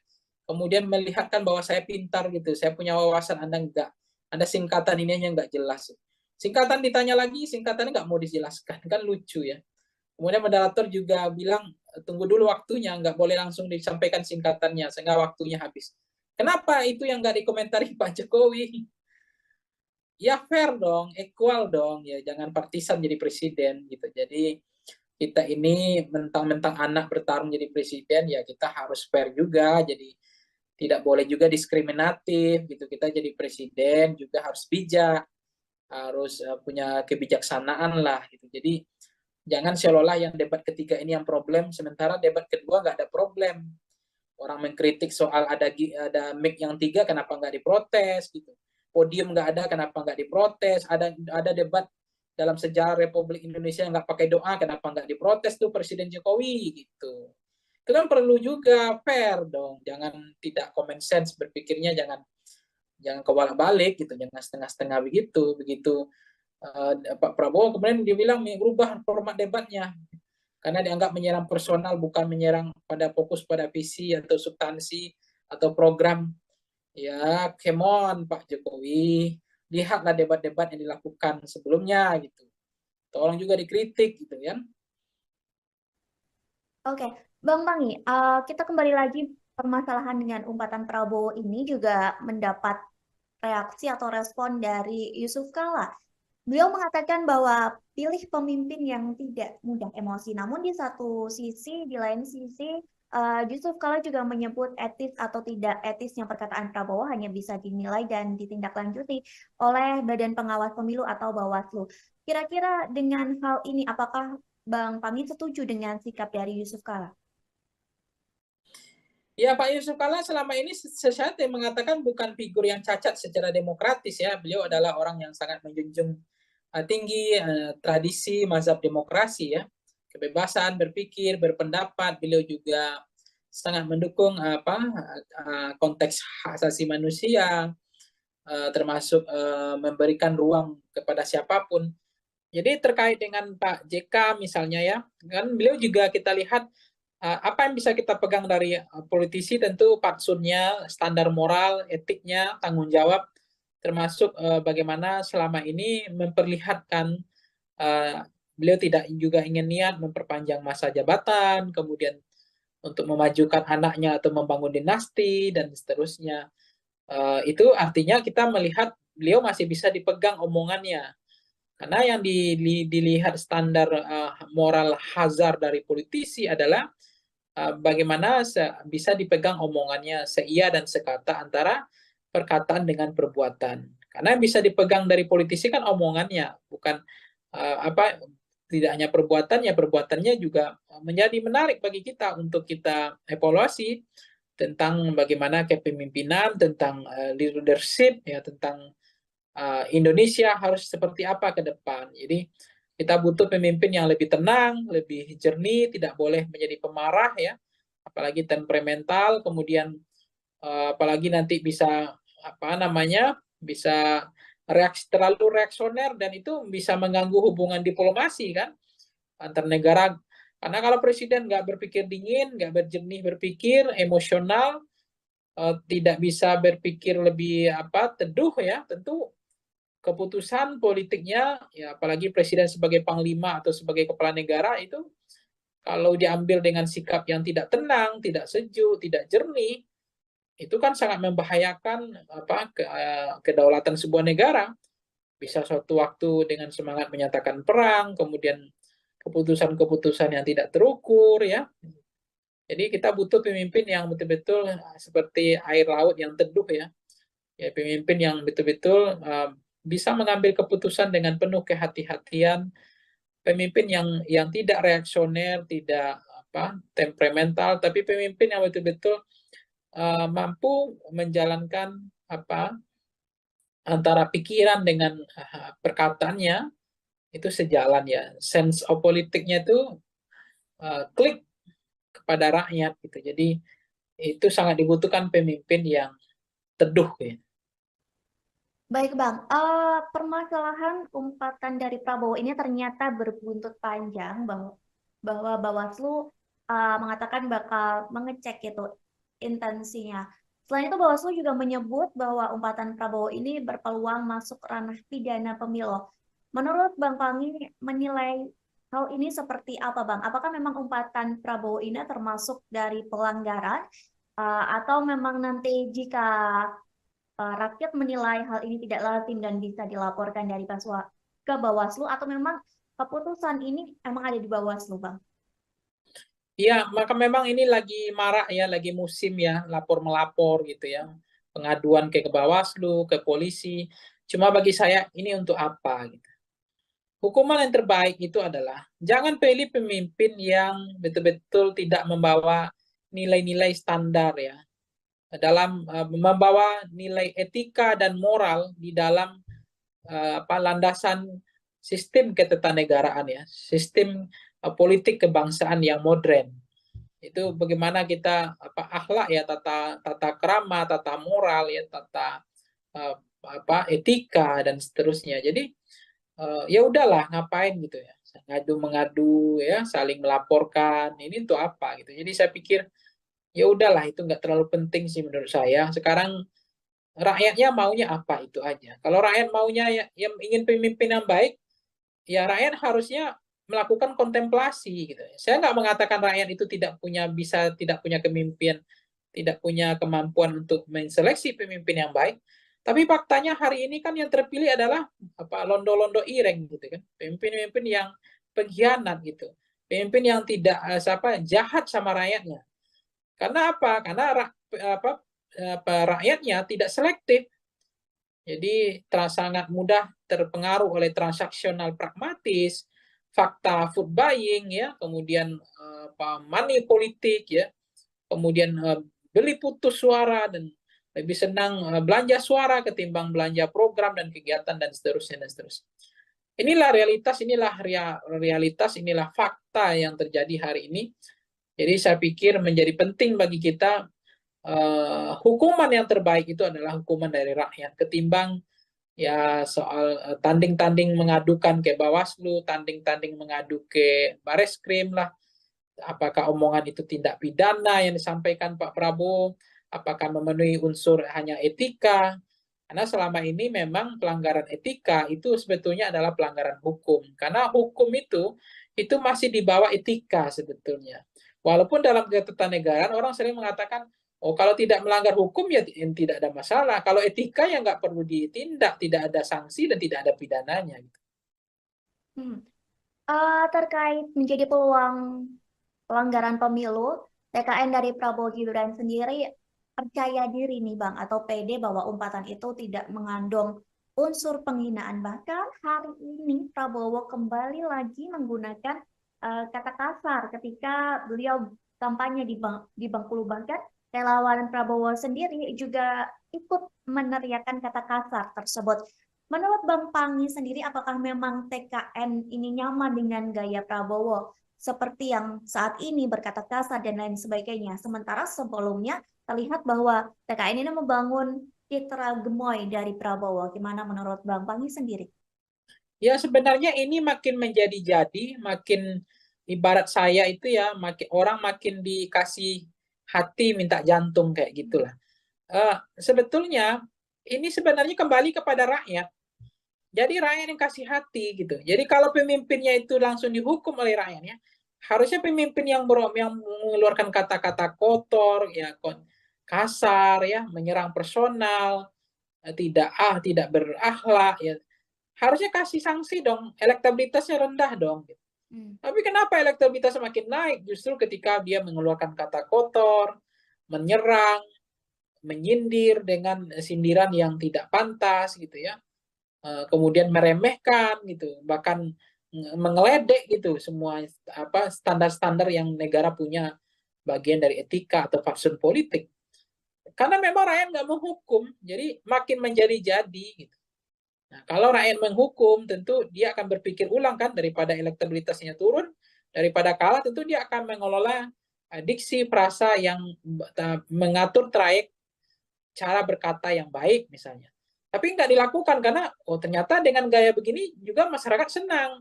Kemudian melihatkan bahwa saya pintar gitu, saya punya wawasan, Anda enggak. Ada singkatan ini yang enggak jelas. Singkatan ditanya lagi, singkatannya enggak mau dijelaskan, kan lucu ya. Kemudian moderator juga bilang, tunggu dulu waktunya, enggak boleh langsung disampaikan singkatannya, sehingga waktunya habis. Kenapa itu yang enggak dikomentari Pak Jokowi? Ya fair dong, equal dong, ya jangan partisan jadi presiden gitu. Jadi kita ini mentang-mentang anak bertarung jadi presiden, ya kita harus fair juga, jadi tidak boleh juga diskriminatif gitu. Kita jadi presiden juga harus bijak, harus punya kebijaksanaan lah gitu. Jadi jangan seolah-olah yang debat ketiga ini yang problem, sementara debat kedua nggak ada problem. Orang mengkritik soal ada mic yang 3, kenapa nggak diprotes gitu. Podium nggak ada, kenapa nggak diprotes. Ada debat dalam sejarah Republik Indonesia yang nggak pakai doa, kenapa nggak diprotes tuh Presiden Jokowi gitu. Itu kan perlu juga fair dong. Jangan tidak common sense berpikirnya, jangan kebalik-balik gitu, jangan setengah-setengah begitu. Begitu Pak Prabowo kemudian dibilang merubah format debatnya karena dianggap menyerang personal, bukan menyerang pada fokus pada visi atau substansi atau program. Ya, come on Pak Jokowi, lihatlah debat-debat yang dilakukan sebelumnya gitu. Tolong juga dikritik gitu ya. Oke, Bang Pangi, kita kembali lagi permasalahan dengan umpatan Prabowo ini juga mendapat reaksi atau respon dari Yusuf Kala. Beliau mengatakan bahwa pilih pemimpin yang tidak mudah emosi. Namun di satu sisi, di lain sisi, Yusuf Kala juga menyebut etis atau tidak etisnya perkataan Prabowo hanya bisa dinilai dan ditindaklanjuti oleh Badan Pengawas Pemilu atau Bawaslu. Kira-kira dengan hal ini, apakah Bang Pangi setuju dengan sikap dari Yusuf Kala? Ya, Pak Yusuf Kala selama ini saya mengatakan bukan figur yang cacat secara demokratis ya. Beliau adalah orang yang sangat menjunjung tinggi tradisi mazhab demokrasi ya. Kebebasan berpikir, berpendapat. Beliau juga sangat mendukung konteks hak asasi manusia, termasuk memberikan ruang kepada siapapun. Jadi terkait dengan Pak JK misalnya ya, kan beliau juga kita lihat apa yang bisa kita pegang dari politisi, tentu fatsunnya, standar moral, etiknya, tanggung jawab, termasuk bagaimana selama ini memperlihatkan beliau tidak juga ingin niat memperpanjang masa jabatan, kemudian untuk memajukan anaknya atau membangun dinasti dan seterusnya. Itu artinya kita melihat beliau masih bisa dipegang omongannya. Karena yang dilihat standar moral hazard dari politisi adalah bagaimana bisa dipegang omongannya seia dan sekata antara perkataan dengan perbuatan. Karena yang bisa dipegang dari politisi kan omongannya, bukan tidak hanya perbuatannya, perbuatannya juga menjadi menarik bagi kita untuk kita evaluasi tentang bagaimana kepemimpinan, tentang leadership, ya tentang Indonesia harus seperti apa ke depan. Jadi kita butuh pemimpin yang lebih tenang, lebih jernih, tidak boleh menjadi pemarah ya, apalagi temperamental, kemudian apalagi nanti bisa bisa terlalu reaksioner dan itu bisa mengganggu hubungan diplomasi kan antar negara. Karena kalau presiden nggak berpikir dingin, nggak berjernih berpikir, emosional, tidak bisa berpikir lebih teduh ya, tentu keputusan politiknya ya, apalagi presiden sebagai panglima atau sebagai kepala negara itu kalau diambil dengan sikap yang tidak tenang, tidak sejuk, tidak jernih, itu kan sangat membahayakan kedaulatan sebuah negara. Bisa suatu waktu dengan semangat menyatakan perang, kemudian keputusan-keputusan yang tidak terukur ya. Jadi kita butuh pemimpin yang betul-betul seperti air laut yang teduh ya. Ya, pemimpin yang betul-betul bisa mengambil keputusan dengan penuh kehati-hatian, pemimpin yang tidak reaksioner, tidak temperamental, tapi pemimpin yang betul-betul mampu menjalankan antara pikiran dengan perkataannya itu sejalan ya. Sense of politiknya itu klik kepada rakyat gitu. Jadi itu sangat dibutuhkan pemimpin yang teduh ya. Baik Bang, permasalahan umpatan dari Prabowo ini ternyata berbuntut panjang bahwa Bawaslu mengatakan bakal mengecek itu intensinya. Selain itu Bawaslu juga menyebut bahwa umpatan Prabowo ini berpeluang masuk ranah pidana pemilu. Menurut Bang Pangi menilai hal ini seperti apa Bang? Apakah memang umpatan Prabowo ini termasuk dari pelanggaran atau memang nanti jika rakyat menilai hal ini tidak lazim dan bisa dilaporkan dari ke Bawaslu atau memang keputusan ini emang ada di Bawaslu, Bang? Iya, maka memang ini lagi marak ya, lagi musim ya, lapor-melapor gitu ya. Pengaduan ke Bawaslu, ke polisi. Cuma bagi saya ini untuk apa gitu. Hukuman yang terbaik itu adalah jangan pilih pemimpin yang betul-betul tidak membawa nilai-nilai standar ya. Dalam membawa nilai etika dan moral di dalam landasan sistem ketatanegaraan ya, sistem politik kebangsaan yang modern. Itu bagaimana kita akhlak ya, tata tata krama, tata moral ya, tata etika dan seterusnya. Jadi ya udahlah, ngapain gitu ya, ngadu mengadu ya, saling melaporkan, ini untuk apa gitu. Jadi saya pikir ya udahlah, itu nggak terlalu penting sih menurut saya. Sekarang rakyatnya maunya apa, itu aja. Kalau rakyat maunya ya, yang ingin pemimpin yang baik, ya rakyat harusnya melakukan kontemplasi gitu. Saya nggak mengatakan rakyat itu tidak punya kemimpinan, tidak punya kemampuan untuk menseleksi pemimpin yang baik. Tapi faktanya hari ini kan yang terpilih adalah londo-londo ireng gitu kan, pemimpin-pemimpin yang pengkhianat gitu, pemimpin yang tidak jahat sama rakyatnya. Karena apa? Karena rakyatnya tidak selektif. Jadi sangat mudah terpengaruh oleh transaksional pragmatis, fakta food buying ya, kemudian money politik ya, kemudian beli putus suara dan lebih senang belanja suara ketimbang belanja program dan kegiatan dan seterusnya dan seterusnya. Inilah realitas, inilah fakta yang terjadi hari ini. Jadi saya pikir menjadi penting bagi kita hukuman yang terbaik itu adalah hukuman dari rakyat ketimbang ya soal tanding-tanding mengadukan ke Bawaslu, tanding-tanding mengadu ke Bareskrim lah. Apakah omongan itu tindak pidana yang disampaikan Pak Prabowo? Apakah memenuhi unsur hanya etika? Karena selama ini memang pelanggaran etika itu sebetulnya adalah pelanggaran hukum. Karena hukum itu masih di bawah etika sebetulnya. Walaupun dalam ketatanegaraan orang sering mengatakan, oh kalau tidak melanggar hukum ya tidak ada masalah. Kalau etika ya nggak perlu ditindak, tidak ada sanksi dan tidak ada pidananya. Hmm. Terkait menjadi peluang pelanggaran pemilu, TKN dari Prabowo Gibran sendiri percaya diri nih Bang, atau pede bahwa umpatan itu tidak mengandung unsur penghinaan. Bahkan hari ini Prabowo kembali lagi menggunakan kata kasar ketika beliau kampanye di Bengkulu. Bahkan relawan Prabowo sendiri juga ikut meneriakan kata kasar tersebut. Menurut Bang Pangi sendiri, apakah memang TKN ini nyaman dengan gaya Prabowo? Seperti yang saat ini berkata kasar dan lain sebagainya. Sementara sebelumnya terlihat bahwa TKN ini membangun citra gemoy dari Prabowo. Gimana menurut Bang Pangi sendiri? Ya sebenarnya ini makin menjadi-jadi, makin ibarat saya itu ya, orang makin dikasih hati minta jantung kayak gitulah. Sebetulnya ini sebenarnya kembali kepada rakyat. Jadi rakyat yang kasih hati gitu. Jadi kalau pemimpinnya itu langsung dihukum oleh rakyatnya, harusnya pemimpin yang mengeluarkan kata-kata kotor, ya kasar, ya menyerang personal, tidak berakhlak, ya harusnya kasih sanksi dong. Elektabilitasnya rendah dong. Tapi kenapa elektabilitasnya makin naik? Justru ketika dia mengeluarkan kata kotor, menyerang, menyindir dengan sindiran yang tidak pantas gitu ya. Kemudian meremehkan gitu, bahkan mengeledek gitu semua standar-standar yang negara punya bagian dari etika atau fatsun politik. Karena memang rakyat nggak menghukum, jadi makin menjadi-jadi gitu. Nah, kalau rakyat menghukum, tentu dia akan berpikir ulang kan, daripada elektabilitasnya turun, daripada kalah, tentu dia akan mengelola diksi frasa yang mengatur trayek cara berkata yang baik misalnya. Tapi nggak dilakukan karena ternyata dengan gaya begini juga masyarakat senang.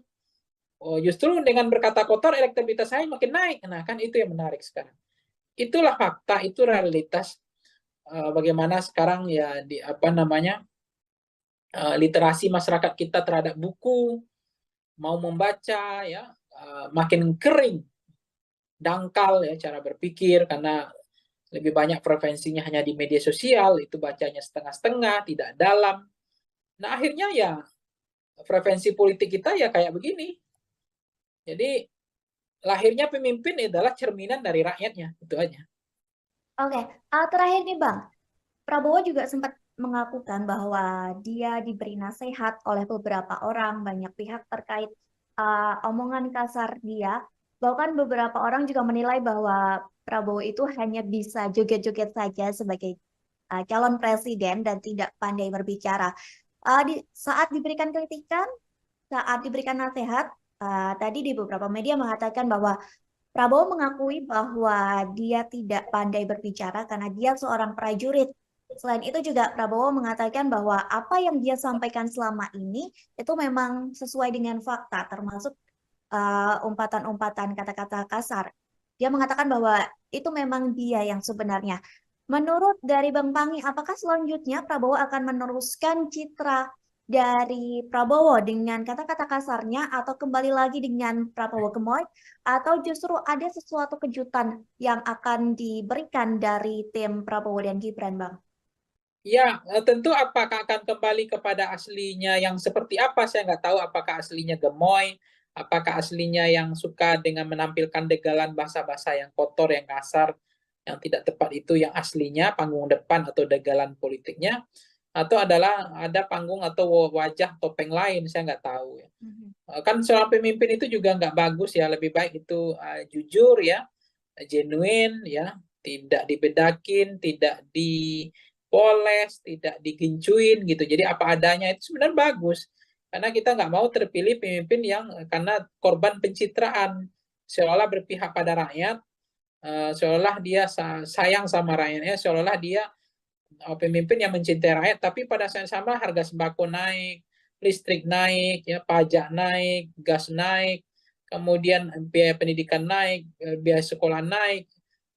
Justru dengan berkata kotor elektabilitas saya makin naik. Nah kan itu yang menarik sekarang. Itulah fakta, itu realitas bagaimana sekarang ya literasi masyarakat kita terhadap buku, mau membaca ya makin kering, dangkal ya cara berpikir karena lebih banyak preferensinya hanya di media sosial, itu bacanya setengah-setengah, tidak dalam. Nah akhirnya ya preferensi politik kita ya kayak begini. Jadi lahirnya pemimpin adalah cerminan dari rakyatnya, itu aja. Oke, terakhir nih Bang, Prabowo juga sempat mengakukan bahwa dia diberi nasihat oleh beberapa orang, banyak pihak terkait omongan kasar dia. Bahkan beberapa orang juga menilai bahwa Prabowo itu hanya bisa joget-joget saja sebagai calon presiden dan tidak pandai berbicara. Saat diberikan kritikan, saat diberikan nasihat, tadi di beberapa media mengatakan bahwa Prabowo mengakui bahwa dia tidak pandai berbicara karena dia seorang prajurit. Selain itu juga Prabowo mengatakan bahwa apa yang dia sampaikan selama ini itu memang sesuai dengan fakta, termasuk umpatan-umpatan kata-kata kasar. Dia mengatakan bahwa itu memang dia yang sebenarnya. Menurut dari Bang Pangi, apakah selanjutnya Prabowo akan meneruskan citra dari Prabowo dengan kata-kata kasarnya atau kembali lagi dengan Prabowo gemoy atau justru ada sesuatu kejutan yang akan diberikan dari tim Prabowo dan Gibran, Bang? Ya, tentu apakah akan kembali kepada aslinya yang seperti apa, saya nggak tahu apakah aslinya gemoy, apakah aslinya yang suka dengan menampilkan degalan bahasa-bahasa yang kotor, yang kasar, yang tidak tepat itu yang aslinya panggung depan atau degalan politiknya, atau adalah ada panggung atau wajah topeng lain, saya nggak tahu ya. Kan seorang pemimpin itu juga nggak bagus ya, lebih baik itu jujur ya, genuine ya, tidak dibedakin, tidak dipoles, tidak digencuin gitu. Jadi apa adanya itu sebenarnya bagus. Karena kita nggak mau terpilih pemimpin yang karena korban pencitraan, seolah berpihak pada rakyat, seolah dia sayang sama rakyatnya, seolah dia pemimpin yang mencintai rakyat, tapi pada saat yang sama harga sembako naik, listrik naik, ya pajak naik, gas naik, kemudian biaya pendidikan naik, biaya sekolah naik,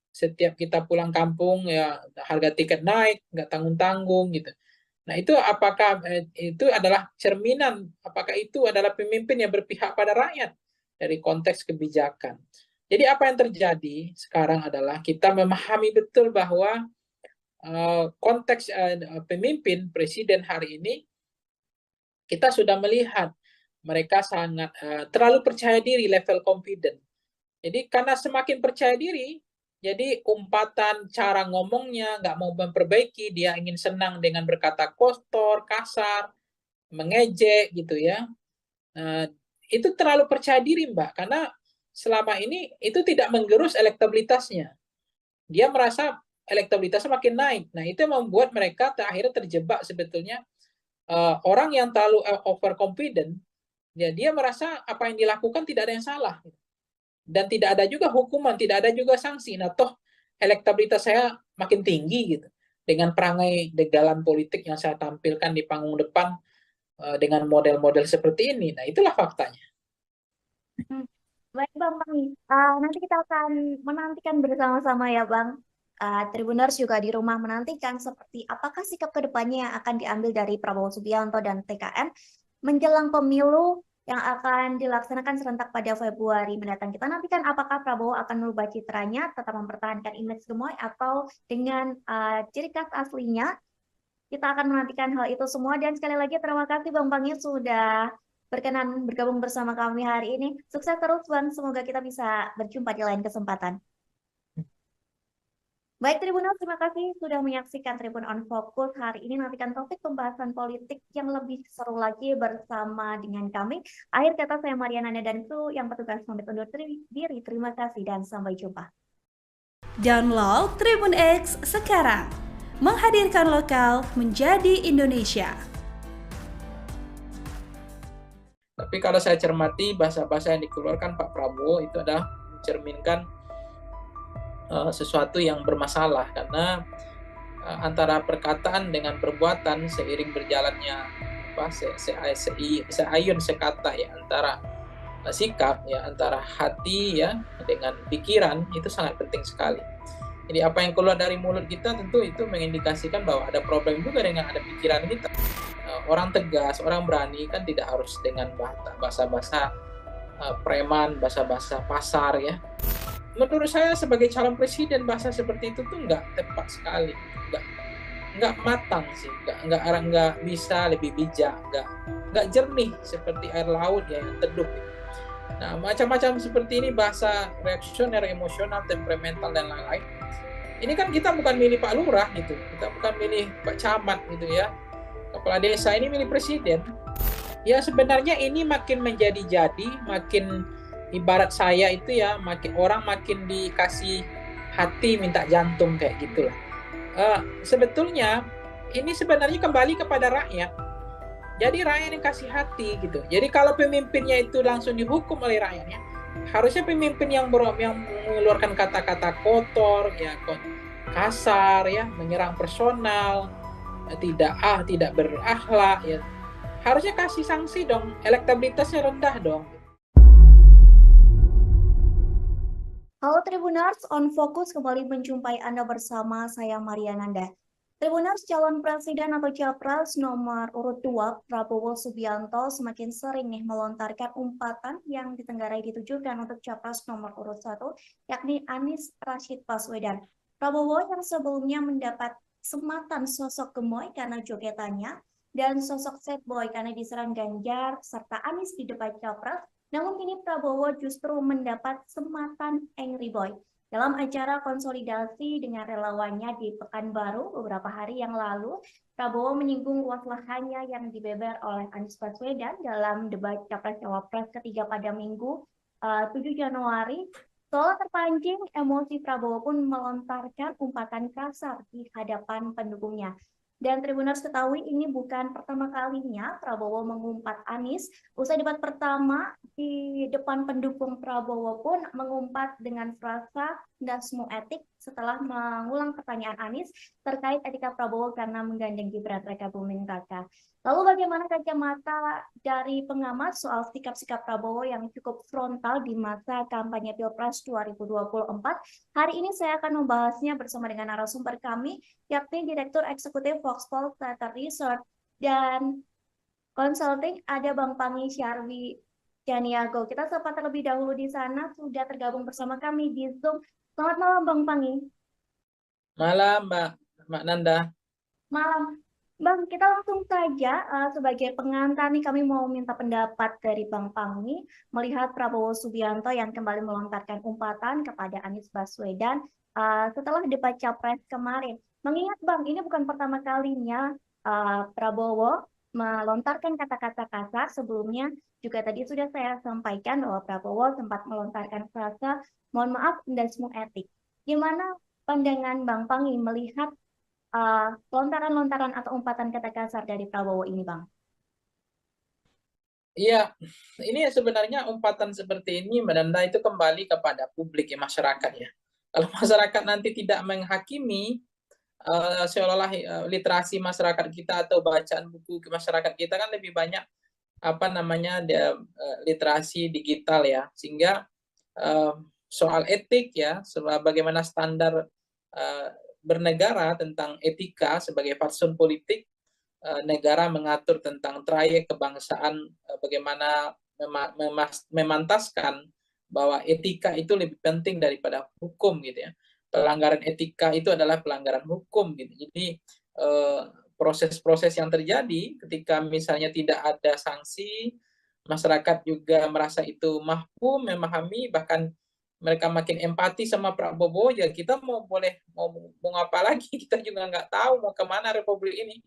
setiap kita pulang kampung ya harga tiket naik, nggak tanggung-tanggung gitu. Nah itu apakah itu adalah cerminan, apakah itu adalah pemimpin yang berpihak pada rakyat dari konteks kebijakan. Jadi apa yang terjadi sekarang adalah kita memahami betul bahwa konteks pemimpin presiden hari ini kita sudah melihat mereka sangat terlalu percaya diri, level confident. Jadi karena semakin percaya diri, jadi umpatan cara ngomongnya nggak mau memperbaiki, dia ingin senang dengan berkata kotor, kasar, mengejek gitu ya. Itu terlalu percaya diri Mbak, karena selama ini itu tidak menggerus elektabilitasnya. Dia merasa elektabilitasnya makin naik. Nah, itu membuat mereka akhirnya terjebak sebetulnya orang yang terlalu overconfident, ya dia merasa apa yang dilakukan tidak ada yang salah. Dan tidak ada juga hukuman, tidak ada juga sanksi. Nah, toh elektabilitas saya makin tinggi gitu. Dengan perangai degalan politik yang saya tampilkan di panggung depan dengan model-model seperti ini. Nah, itulah faktanya. Baik Bang Pangi, nanti kita akan menantikan bersama-sama ya Bang. Tribuners juga di rumah menantikan seperti apakah sikap kedepannya yang akan diambil dari Prabowo Subianto dan TKN menjelang pemilu yang akan dilaksanakan serentak pada Februari mendatang. Kita nantikan apakah Prabowo akan merubah citranya, tetap mempertahankan image gemoy atau dengan ciri khas aslinya. Kita akan menantikan hal itu semua dan sekali lagi terima kasih Bang Pangi sudah berkenan bergabung bersama kami hari ini. Sukses terus Bang, semoga kita bisa berjumpa di lain kesempatan. Baik Tribuners, terima kasih sudah menyaksikan Tribun on Focus. Hari ini nantikan topik pembahasan politik yang lebih seru lagi bersama dengan kami. Akhir kata saya Mariana dan kru yang petugas pamit undur diri. Terima kasih dan sampai jumpa. Download Tribun X sekarang. Menghadirkan lokal menjadi Indonesia. Tapi kalau saya cermati bahasa-bahasa yang dikeluarkan Pak Prabowo itu adalah mencerminkan sesuatu yang bermasalah karena antara perkataan dengan perbuatan seiring berjalannya seayun sekata ya antara sikap ya antara hati ya dengan pikiran itu sangat penting sekali. Jadi apa yang keluar dari mulut kita tentu itu mengindikasikan bahwa ada problem juga dengan ada pikiran kita. Orang tegas, orang berani kan tidak harus dengan bahasa-bahasa preman, bahasa-bahasa pasar ya. Menurut saya sebagai calon presiden bahasa seperti itu tuh nggak tepat sekali, nggak matang sih, nggak bisa lebih bijak, nggak jernih seperti air laut ya yang teduh. Nah, macam-macam seperti ini, bahasa reaksioner, emosional, temperamental, dan lain-lain. Ini kan kita bukan milih Pak Lurah gitu, kita bukan milih Pak Camat gitu ya, kepala desa, ini milih presiden. Ya sebenarnya ini makin menjadi-jadi, makin ibarat saya itu ya, makin orang makin dikasih hati minta jantung kayak gitulah. Sebetulnya ini sebenarnya kembali kepada rakyat. Jadi rakyat yang kasih hati gitu. Jadi kalau pemimpinnya itu langsung dihukum oleh rakyatnya, harusnya pemimpin yang mengeluarkan kata-kata kotor, ya kasar, ya menyerang personal, tidak berakhlak, ya harusnya kasih sanksi dong. Elektabilitasnya rendah dong. Halo Tribuners, on Fokus kembali menjumpai Anda bersama saya Maria Nanda. Tribuners, calon presiden atau capres nomor urut 2 Prabowo Subianto semakin sering nih melontarkan umpatan yang ditenggarai ditujukan untuk capres nomor urut 1, yakni Anies Rashid Baswedan. Prabowo yang sebelumnya mendapat sematan sosok gemoy karena jogetannya dan sosok sad boy karena diserang Ganjar serta Anies di debat capres. Namun kini Prabowo justru mendapat sematan Angry Boy. Dalam acara konsolidasi dengan relawannya di Pekanbaru beberapa hari yang lalu, Prabowo menyinggung luas lahannya yang dibeber oleh Anies Baswedan dalam debat Capres-Cawapres ketiga pada Minggu 7 Januari. Seolah terpancing, emosi Prabowo pun melontarkan umpatan kasar di hadapan pendukungnya. Dan Tribuners ketahui ini bukan pertama kalinya Prabowo mengumpat Anies. Usai debat pertama di depan pendukung Prabowo pun mengumpat dengan frasa dasmu etik setelah mengulang pertanyaan Anies terkait etika Prabowo karena menggandeng Gibran Rakabuming Raka. Lalu bagaimana kacamata dari pengamat soal sikap-sikap Prabowo yang cukup frontal di masa kampanye Pilpres 2024? Hari ini saya akan membahasnya bersama dengan narasumber kami, yakni Direktur Eksekutif Foxpol Data Research dan Consulting, ada Bang Pangi Syarwi Janiago. Kita sapa terlebih dahulu di sana, sudah tergabung bersama kami di Zoom. Selamat malam Bang Pangi. Malam Mbak Nanda. Malam. Bang, kita langsung saja sebagai pengantar nih kami mau minta pendapat dari Bang Pangi melihat Prabowo Subianto yang kembali melontarkan umpatan kepada Anies Baswedan setelah debat Capres kemarin. Mengingat Bang, ini bukan pertama kalinya Prabowo melontarkan kata-kata kasar. Sebelumnya juga tadi sudah saya sampaikan bahwa Prabowo sempat melontarkan frasa mohon maaf dan semua etik. Gimana pandangan Bang Pangi melihat lontaran-lontaran atau umpatan kata kasar dari Prabowo ini, Bang? Iya, ini sebenarnya umpatan seperti ini Mbak Nanda itu kembali kepada publik ya, masyarakat ya. Kalau masyarakat nanti tidak menghakimi, seolah-olah literasi masyarakat kita atau bacaan buku ke masyarakat kita kan lebih banyak apa namanya literasi digital ya, sehingga soal etik ya, bagaimana standar bernegara tentang etika sebagai fatsun politik, negara mengatur tentang trayek kebangsaan, bagaimana memantaskan bahwa etika itu lebih penting daripada hukum gitu ya. Pelanggaran etika itu adalah pelanggaran hukum gitu. Jadi proses-proses yang terjadi ketika misalnya tidak ada sanksi, masyarakat juga merasa itu mahfum, memahami, bahkan mereka makin empati sama Prabowo, ya kita mau apa lagi, kita juga nggak tahu mau kemana Republik ini.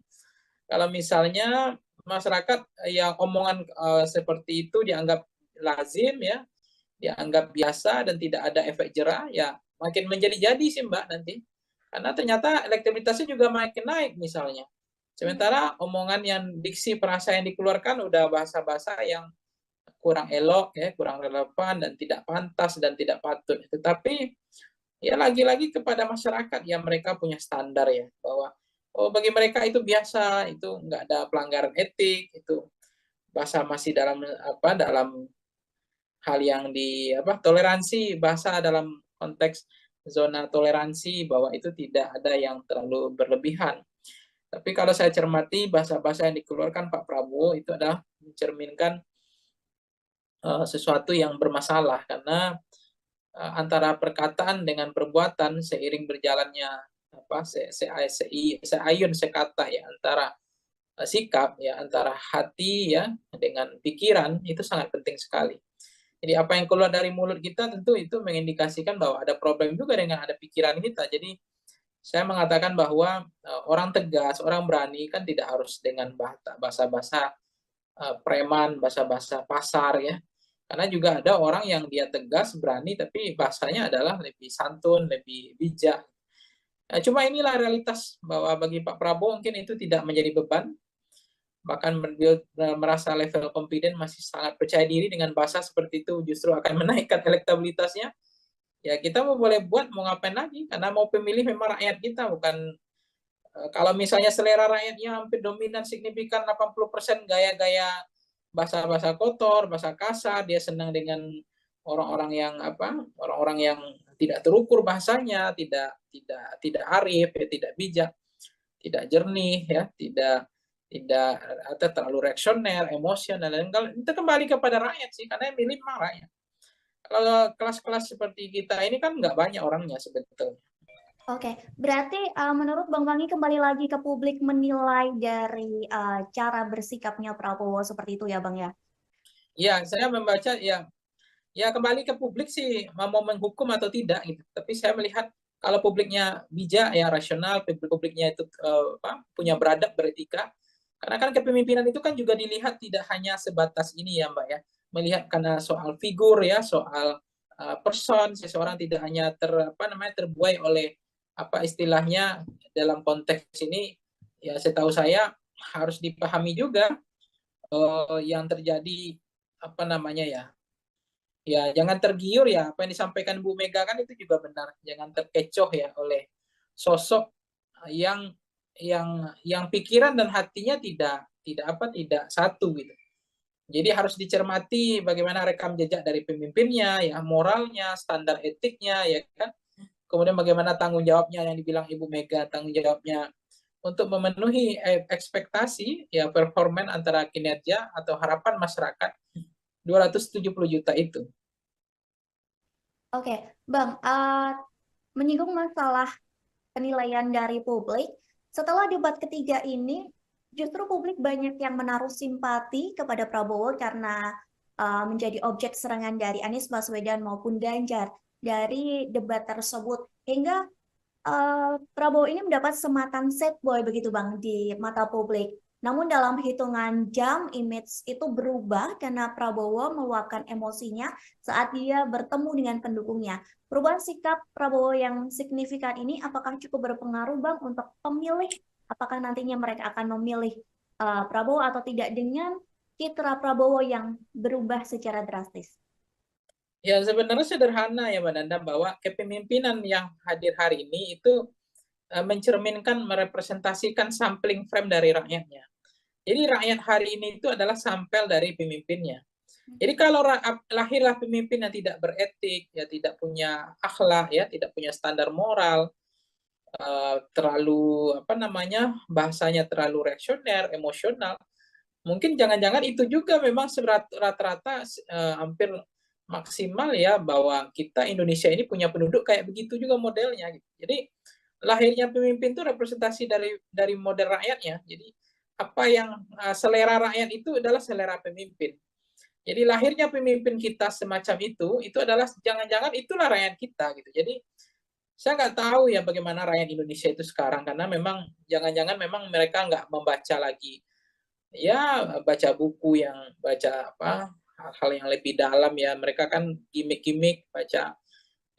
Kalau misalnya masyarakat yang omongan seperti itu dianggap lazim ya, dianggap biasa dan tidak ada efek jerah, ya makin menjadi-jadi sih Mbak nanti. Karena ternyata elektabilitasnya juga makin naik misalnya. Sementara omongan yang diksi perasa yang dikeluarkan udah bahasa-bahasa yang kurang elok ya, kurang relevan dan tidak pantas dan tidak patut. Tetapi ya lagi-lagi kepada masyarakat yang mereka punya standar ya, bahwa oh bagi mereka itu biasa, itu nggak ada pelanggaran etik, itu bahasa masih dalam hal yang toleransi, bahasa dalam konteks zona toleransi, bahwa itu tidak ada yang terlalu berlebihan. Tapi kalau saya cermati bahasa-bahasa yang dikeluarkan Pak Prabowo itu adalah mencerminkan sesuatu yang bermasalah, karena antara perkataan dengan perbuatan seiring berjalannya seayun sekata ya, antara sikap ya, antara hati ya dengan pikiran, itu sangat penting sekali. Jadi apa yang keluar dari mulut kita tentu itu mengindikasikan bahwa ada problem juga dengan ada pikiran kita. Jadi saya mengatakan bahwa orang tegas, orang berani kan tidak harus dengan bahasa-bahasa preman, bahasa-bahasa pasar ya. Karena juga ada orang yang dia tegas, berani, tapi bahasanya adalah lebih santun, lebih bijak. Cuma inilah realitas bahwa bagi Pak Prabowo mungkin itu tidak menjadi beban, bahkan beliau merasa level confident masih sangat percaya diri dengan bahasa seperti itu justru akan menaikkan elektabilitasnya. Ya kita mau boleh buat mau ngapain lagi karena mau pemilih memang rakyat kita bukan kalau misalnya selera rakyatnya hampir dominan signifikan 80% gaya-gaya bahasa-bahasa kotor, bahasa kasar, dia senang dengan orang-orang yang orang-orang yang tidak terukur bahasanya, tidak arif, ya, tidak bijak, tidak jernih ya, tidak tidak atau terlalu reaksioner, emosional dan itu kembali kepada rakyat sih karena yang milih memang rakyat. Kalau kelas-kelas seperti kita ini kan nggak banyak orangnya sebetulnya. Oke, berarti menurut Bang Bangi kembali lagi ke publik menilai dari cara bersikapnya Prabowo seperti itu ya Bang ya? Ya, saya membaca ya kembali ke publik sih mau menghukum atau tidak gitu. Tapi saya melihat kalau publiknya bijak ya rasional, publiknya itu punya beradab, beretika. Karena kan kepemimpinan itu kan juga dilihat tidak hanya sebatas ini ya Mbak ya. Melihat karena soal figur ya, soal person, seseorang tidak hanya terbuai oleh apa istilahnya dalam konteks ini ya setahu saya harus dipahami juga yang terjadi apa namanya ya jangan tergiur ya apa yang disampaikan Bu Mega kan itu juga benar jangan terkecoh ya oleh sosok yang pikiran dan hatinya tidak satu gitu. Jadi harus dicermati bagaimana rekam jejak dari pemimpinnya, ya moralnya, standar etiknya, ya kan. Kemudian bagaimana tanggung jawabnya yang dibilang Ibu Mega, tanggung jawabnya untuk memenuhi ekspektasi, ya performan antara kinerja atau harapan masyarakat 270 juta itu. Oke, Bang, menyinggung masalah penilaian dari publik, setelah debat ketiga ini, justru publik banyak yang menaruh simpati kepada Prabowo karena menjadi objek serangan dari Anies Baswedan maupun Ganjar dari debat tersebut. Hingga Prabowo ini mendapat sematan sad boy begitu Bang di mata publik. Namun dalam hitungan jam image itu berubah karena Prabowo meluapkan emosinya saat dia bertemu dengan pendukungnya. Perubahan sikap Prabowo yang signifikan ini apakah cukup berpengaruh Bang untuk pemilih? Apakah nantinya mereka akan memilih Prabowo atau tidak dengan citra Prabowo yang berubah secara drastis? Ya sebenarnya sederhana ya Mbak Nanda bahwa kepemimpinan yang hadir hari ini itu mencerminkan, merepresentasikan sampling frame dari rakyatnya. Jadi rakyat hari ini itu adalah sampel dari pemimpinnya. Jadi kalau lahirlah pemimpin yang tidak beretik, ya tidak punya akhlak, ya tidak punya standar moral, terlalu bahasanya terlalu reaksioner, emosional, mungkin jangan-jangan itu juga memang rata-rata hampir maksimal ya bahwa kita Indonesia ini punya penduduk kayak begitu juga modelnya. Gitu. Jadi lahirnya pemimpin itu representasi dari model rakyatnya. Jadi apa yang selera rakyat itu adalah selera pemimpin. Jadi lahirnya pemimpin kita semacam itu adalah jangan-jangan itulah rakyat kita gitu. Jadi saya nggak tahu ya bagaimana rakyat Indonesia itu sekarang karena memang jangan-jangan memang mereka nggak membaca lagi ya baca buku yang baca hal-hal yang lebih dalam ya mereka kan gimmick-gimmick baca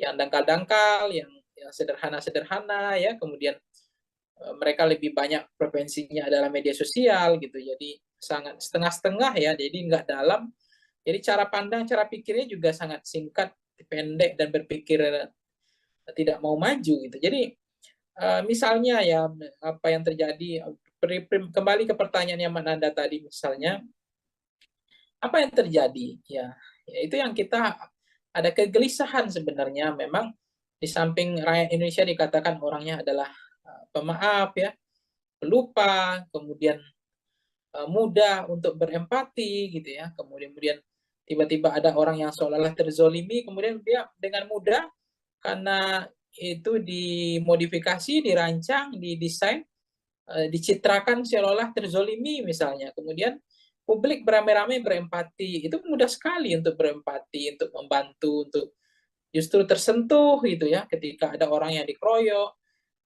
yang dangkal-dangkal yang sederhana-sederhana ya kemudian mereka lebih banyak preferensinya adalah media sosial gitu jadi sangat setengah-setengah ya jadi nggak dalam jadi cara pandang cara pikirnya juga sangat singkat pendek dan berpikir tidak mau maju gitu jadi misalnya ya apa yang terjadi kembali ke pertanyaan yang Nanda tadi misalnya apa yang terjadi ya itu yang kita ada kegelisahan sebenarnya memang di samping rakyat Indonesia dikatakan orangnya adalah pemaaf ya pelupa kemudian mudah untuk berempati gitu ya kemudian tiba-tiba ada orang yang seolah-olah terzolimi kemudian dia dengan mudah karena itu dimodifikasi dirancang didesain dicitrakan seolah-olah terzolimi misalnya kemudian publik beramai-ramai berempati. Itu mudah sekali untuk berempati, untuk membantu, untuk justru tersentuh gitu ya, ketika ada orang yang dikeroyok,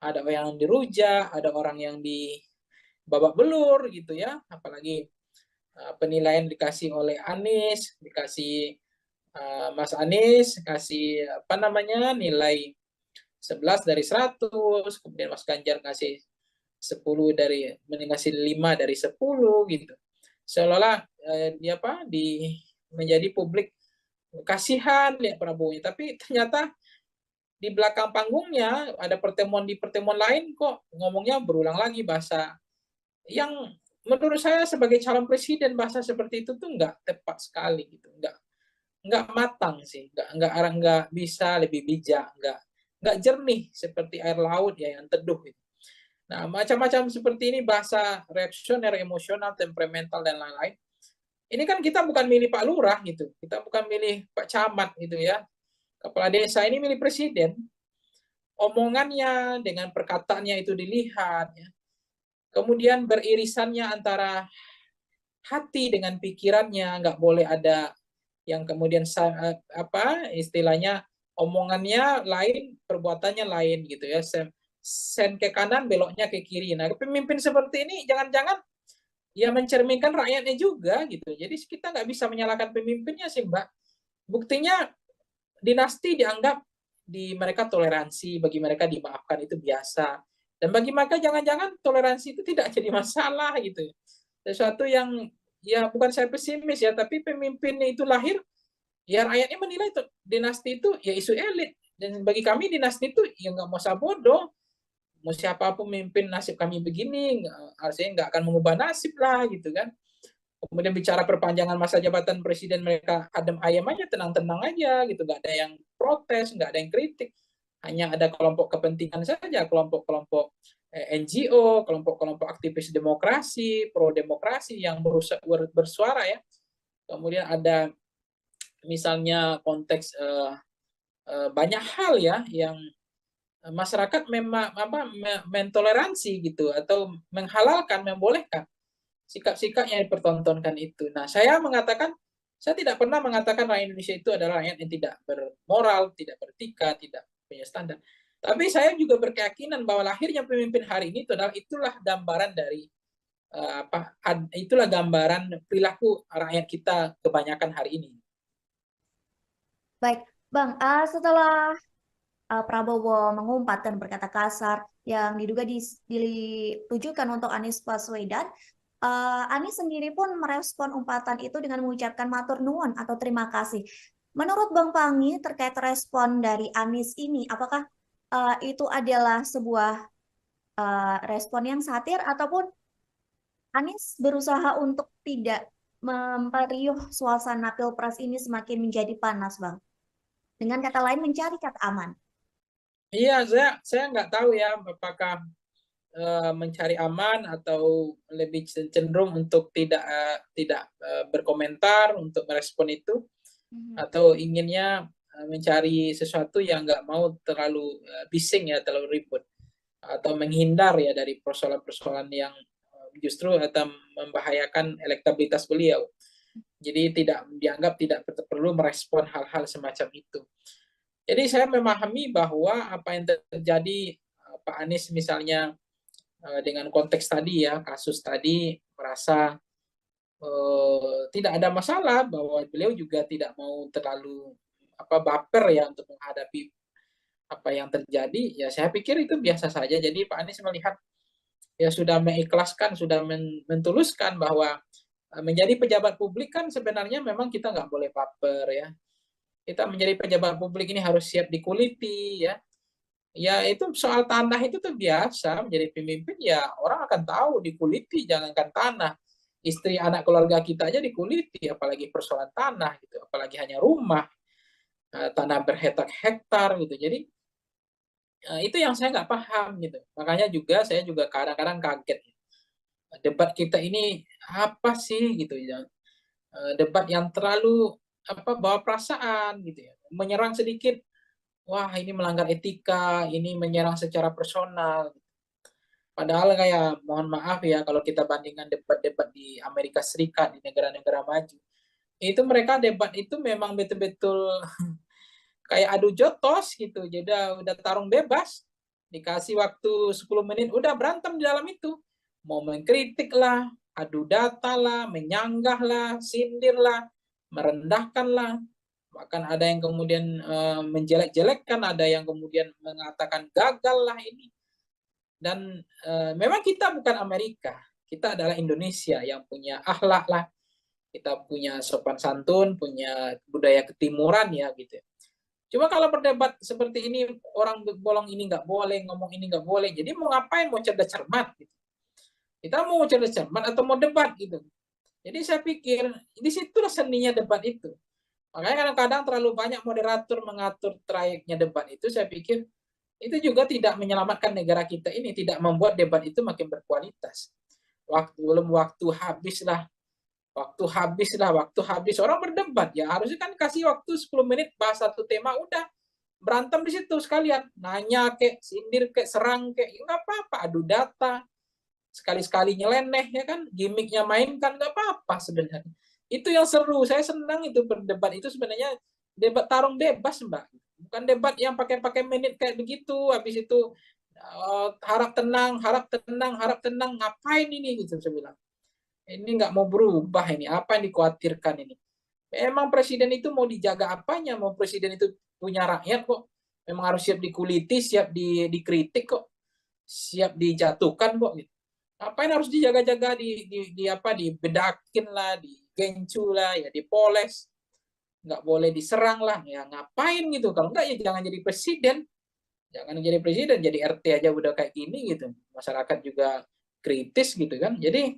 ada orang yang dirujak, ada orang yang di babak belur gitu ya, apalagi penilaian dikasih oleh Anies, dikasih Mas Anies kasih apa namanya nilai 11 dari 100, kemudian Mas Ganjar kasih 10 dari ngasih 5 dari 10 gitu. Seolah-olah dia apa menjadi publik kasihan lihat Prabowo, tapi ternyata di belakang panggungnya ada pertemuan di pertemuan lain kok ngomongnya berulang lagi bahasa yang menurut saya sebagai calon presiden bahasa seperti itu tuh nggak tepat sekali gitu, nggak matang sih, nggak bisa lebih bijak, nggak jernih seperti air laut ya yang teduh gitu. Nah macam-macam seperti ini bahasa reaksioner, emosional, temperamental dan lain-lain. Ini kan kita bukan milih Pak Lurah gitu, kita bukan milih Pak Camat gitu ya, kepala desa, ini milih presiden. Omongannya dengan perkataannya itu dilihat ya. Kemudian beririsannya antara hati dengan pikirannya, nggak boleh ada yang kemudian apa istilahnya omongannya lain, perbuatannya lain gitu ya. Sen ke kanan, beloknya ke kiri. Nah, pemimpin seperti ini jangan-jangan ya mencerminkan rakyatnya juga gitu. Jadi kita nggak bisa menyalahkan pemimpinnya sih, Mbak. Buktinya dinasti dianggap di mereka toleransi, bagi mereka dimaafkan itu biasa. Dan bagi mereka jangan-jangan toleransi itu tidak jadi masalah gitu. Sesuatu yang ya bukan saya pesimis ya, tapi pemimpinnya itu lahir, ya rakyatnya menilai itu dinasti itu ya isu elit. Dan bagi kami dinasti itu ya nggak mau bodoh. Mau siapapun memimpin nasib kami begini, artinya nggak akan mengubah nasib lah gitu kan. Kemudian bicara perpanjangan masa jabatan presiden, mereka adem ayam aja, tenang-tenang aja gitu, nggak ada yang protes, nggak ada yang kritik, hanya ada kelompok kepentingan saja, kelompok-kelompok NGO, kelompok-kelompok aktivis demokrasi, pro demokrasi yang bersuara ya. Kemudian ada misalnya konteks banyak hal ya yang masyarakat memang mentoleransi gitu atau menghalalkan, membolehkan sikap-sikap yang dipertontonkan itu. Nah, saya tidak pernah mengatakan rakyat Indonesia itu adalah rakyat yang tidak bermoral, tidak beretika, tidak punya standar. Tapi saya juga berkeyakinan bahwa lahirnya pemimpin hari ini itulah gambaran dari itulah gambaran perilaku rakyat kita kebanyakan hari ini. Baik, Bang, setelah Prabowo mengumpat dan berkata kasar yang diduga ditujukan untuk Anies Baswedan, Anies sendiri pun merespon umpatan itu dengan mengucapkan matur nuwun atau terima kasih. Menurut Bang Pangi terkait respon dari Anies ini, apakah itu adalah sebuah respon yang satir ataupun Anies berusaha untuk tidak memperiuh suasana Pilpres ini semakin menjadi panas, Bang? Dengan kata lain, mencari kata aman. Iya, saya nggak tahu ya apakah mencari aman atau lebih cenderung untuk tidak berkomentar untuk merespon itu, atau inginnya mencari sesuatu yang nggak mau terlalu bising ya, terlalu ribut atau menghindar ya dari persoalan-persoalan yang justru atau membahayakan elektabilitas beliau. Jadi tidak perlu merespon hal-hal semacam itu. Jadi saya memahami bahwa apa yang terjadi Pak Anies misalnya dengan konteks tadi ya, kasus tadi merasa tidak ada masalah, bahwa beliau juga tidak mau terlalu baper ya untuk menghadapi apa yang terjadi, ya saya pikir itu biasa saja. Jadi Pak Anies melihat ya sudah mengikhlaskan, sudah mentuluskan bahwa menjadi pejabat publik kan sebenarnya memang kita nggak boleh baper ya. Kita menjadi pejabat publik ini harus siap dikuliti ya. Ya itu soal tanah itu tuh biasa, menjadi pemimpin ya orang akan tahu dikuliti, jangankan tanah. Istri anak keluarga kita aja dikuliti, apalagi persoalan tanah gitu, apalagi hanya rumah, tanah berhektar-hektar gitu. Jadi itu yang saya nggak paham gitu. Makanya saya juga kadang-kadang kaget. Debat kita ini apa sih gitu ya? Debat yang terlalu bawa perasaan gitu ya, menyerang sedikit, wah ini melanggar etika, ini menyerang secara personal. Padahal kayak mohon maaf ya kalau kita bandingkan debat-debat di Amerika Serikat, di negara-negara maju, itu mereka debat itu memang betul-betul kayak adu jotos gitu. Jadi udah tarung bebas, dikasih waktu 10 menit udah berantem di dalam itu. Mau mengkritik lah, adu data lah, menyanggah lah, sindir lah, merendahkan lah. Bahkan ada yang kemudian menjelek-jelekkan, ada yang kemudian mengatakan gagal lah ini. Dan memang kita bukan Amerika, kita adalah Indonesia yang punya akhlak lah, kita punya sopan santun, punya budaya ketimuran ya gitu. Cuma kalau berdebat seperti ini, orang bolong ini nggak boleh, ngomong ini nggak boleh. Jadi mau ngapain? Mau cerdas cermat? Gitu. Kita mau cerdas cermat atau mau debat gitu. Jadi saya pikir di situlah seninya debat itu. Makanya kadang-kadang terlalu banyak moderator mengatur trayeknya debat itu, saya pikir itu juga tidak menyelamatkan negara kita ini, tidak membuat debat itu makin berkualitas. Waktu habis lah, waktu habis orang berdebat ya harusnya kan kasih waktu 10 menit bahas satu tema udah berantem di situ sekalian, nanya kek, sindir kek, serang kek, ya nggak apa-apa, adu data, sekali-sekali nyeleneh ya kan, gimmicknya mainkan nggak apa-apa sebenarnya. Itu yang seru, saya senang itu berdebat itu sebenarnya debat tarung bebas Mbak, bukan debat yang pakai menit kayak begitu, habis itu harap tenang, harap tenang, harap tenang, ngapain ini gitu saya bilang. Ini nggak mau berubah ini, apa yang dikhawatirkan ini? Memang presiden itu mau dijaga apanya? Mau presiden itu punya rakyat kok. Memang harus siap dikuliti, siap dikritik kok, siap dijatuhkan kok. Gitu. Apain harus dijaga-jaga, di apa, dibedakin lah, digencu lah, ya dipoles. Nggak boleh diserang lah, ya ngapain gitu? Kalau nggak ya jangan jadi presiden. Jangan jadi presiden, jadi RT aja udah kayak gini gitu. Masyarakat juga kritis gitu kan. Jadi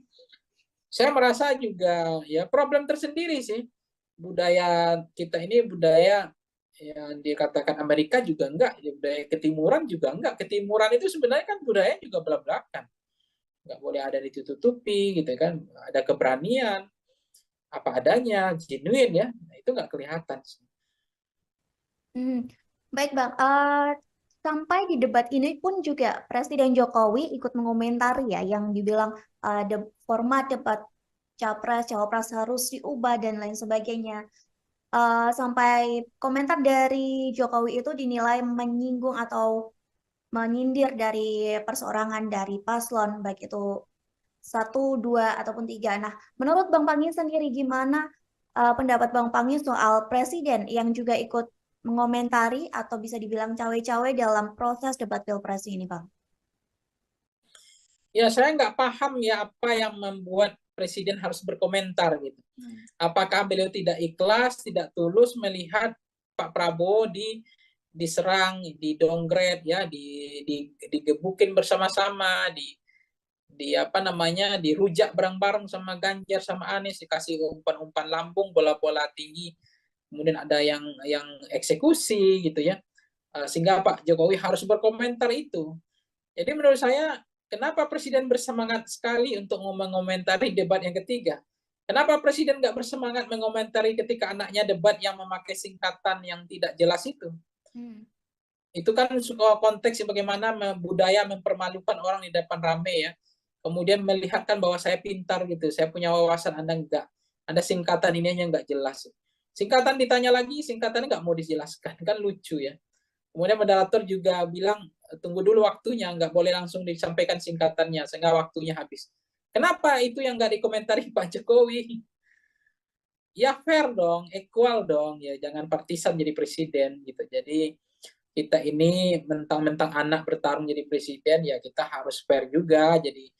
saya merasa juga ya problem tersendiri sih. Budaya kita ini budaya yang dikatakan Amerika juga enggak, ya budaya ketimuran juga enggak. Ketimuran itu sebenarnya kan budaya juga belak-belakan. Enggak boleh ada ditutupi gitu kan. Ada keberanian, apa adanya, genuine ya. Nah, itu enggak kelihatan. Baik Bang, sampai di debat ini pun juga Presiden Jokowi ikut mengomentari ya yang dibilang format debat capres, cawapres harus diubah dan lain sebagainya. Sampai komentar dari Jokowi itu dinilai menyinggung atau menyindir dari perseorangan dari paslon, baik itu satu, dua, ataupun tiga. Nah, menurut Bang Pangi sendiri gimana pendapat Bang Pangi soal presiden yang juga ikut mengomentari atau bisa dibilang cawe-cawe dalam proses debat pilpres ini, Bang? Ya saya nggak paham ya apa yang membuat presiden harus berkomentar gitu. Apakah beliau tidak ikhlas, tidak tulus melihat Pak Prabowo diserang, didongret ya, digebukin bersama-sama, di apa namanya, dirujak bareng-bareng sama Ganjar sama Anies, dikasih umpan-umpan lambung, bola-bola tinggi, kemudian ada yang eksekusi gitu ya. Sehingga Pak Jokowi harus berkomentar itu. Jadi menurut saya kenapa presiden bersemangat sekali untuk mengomentari debat yang ketiga? Kenapa presiden nggak bersemangat mengomentari ketika anaknya debat yang memakai singkatan yang tidak jelas itu? Itu kan konteks bagaimana budaya mempermalukan orang di depan rame ya. Kemudian melihatkan bahwa saya pintar gitu, saya punya wawasan, Anda enggak. Anda singkatan ini aja nggak jelas. Singkatan ditanya lagi, singkatannya nggak mau dijelaskan, kan lucu ya. Kemudian moderator juga bilang, tunggu dulu waktunya, nggak boleh langsung disampaikan singkatannya, sehingga waktunya habis. Kenapa itu yang nggak dikomentari Pak Jokowi? Ya fair dong, equal dong, ya jangan partisan jadi presiden gitu. Jadi kita ini mentang-mentang anak bertarung jadi presiden, ya kita harus fair juga, jadi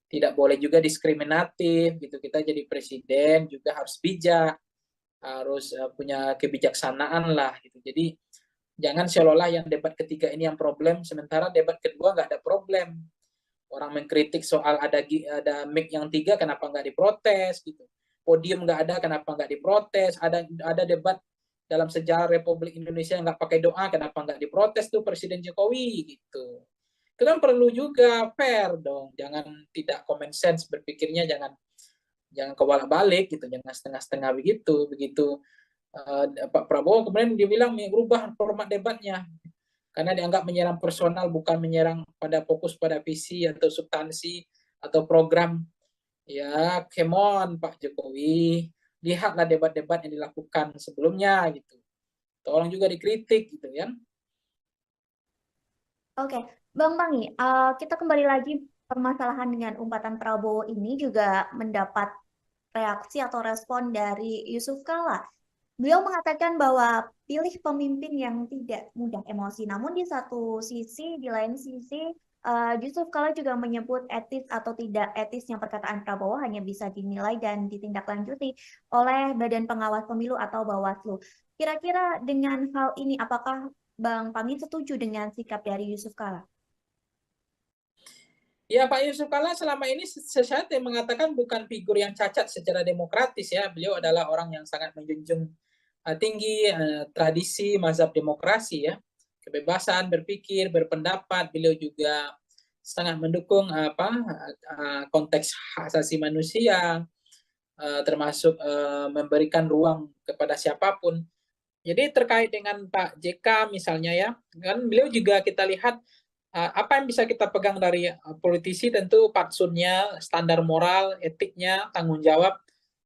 tidak boleh juga diskriminatif gitu. Kita jadi presiden juga harus bijak, harus punya kebijaksanaan lah gitu. Jadi jangan seolah-olah yang debat ketiga ini yang problem, sementara debat kedua nggak ada problem. Orang mengkritik soal ada mic yang tiga, kenapa nggak diprotes gitu. Podium nggak ada, kenapa nggak diprotes. Ada debat dalam sejarah Republik Indonesia yang nggak pakai doa, kenapa nggak diprotes tuh Presiden Jokowi gitu. Itu kan perlu juga fair dong. Jangan tidak common sense berpikirnya, jangan kebalik-balik gitu, jangan setengah-setengah begitu. Begitu Pak Prabowo kemudian dia bilang merubah format debatnya. karena dianggap menyerang personal, bukan menyerang pada fokus pada visi atau substansi atau program. Ya, come on Pak Jokowi, lihatlah debat-debat yang dilakukan sebelumnya gitu. Tolong juga dikritik gitu kan. Oke, Bang Pangi, kita kembali lagi permasalahan dengan umpatan Prabowo ini juga mendapat reaksi atau respon dari Yusuf Kala. Beliau mengatakan bahwa pilih pemimpin yang tidak mudah emosi. Namun di satu sisi, di lain sisi, Yusuf Kala juga menyebut etis atau tidak etisnya perkataan Prabowo hanya bisa dinilai dan ditindaklanjuti oleh Badan Pengawas Pemilu atau Bawaslu. Kira-kira dengan hal ini, apakah Bang Pangi setuju dengan sikap dari Yusuf Kala? Ya, Pak Yusuf Kala selama ini sesuatu yang mengatakan bukan figur yang cacat secara demokratis ya. Beliau adalah orang yang sangat menjunjung tinggi tradisi mazhab demokrasi ya. Kebebasan berpikir, berpendapat. Beliau juga sangat mendukung konteks hak asasi manusia, termasuk memberikan ruang kepada siapapun. Jadi terkait dengan Pak JK misalnya ya, kan beliau juga kita lihat apa yang bisa kita pegang dari politisi, tentu fatsunnya, standar moral, etiknya, tanggung jawab,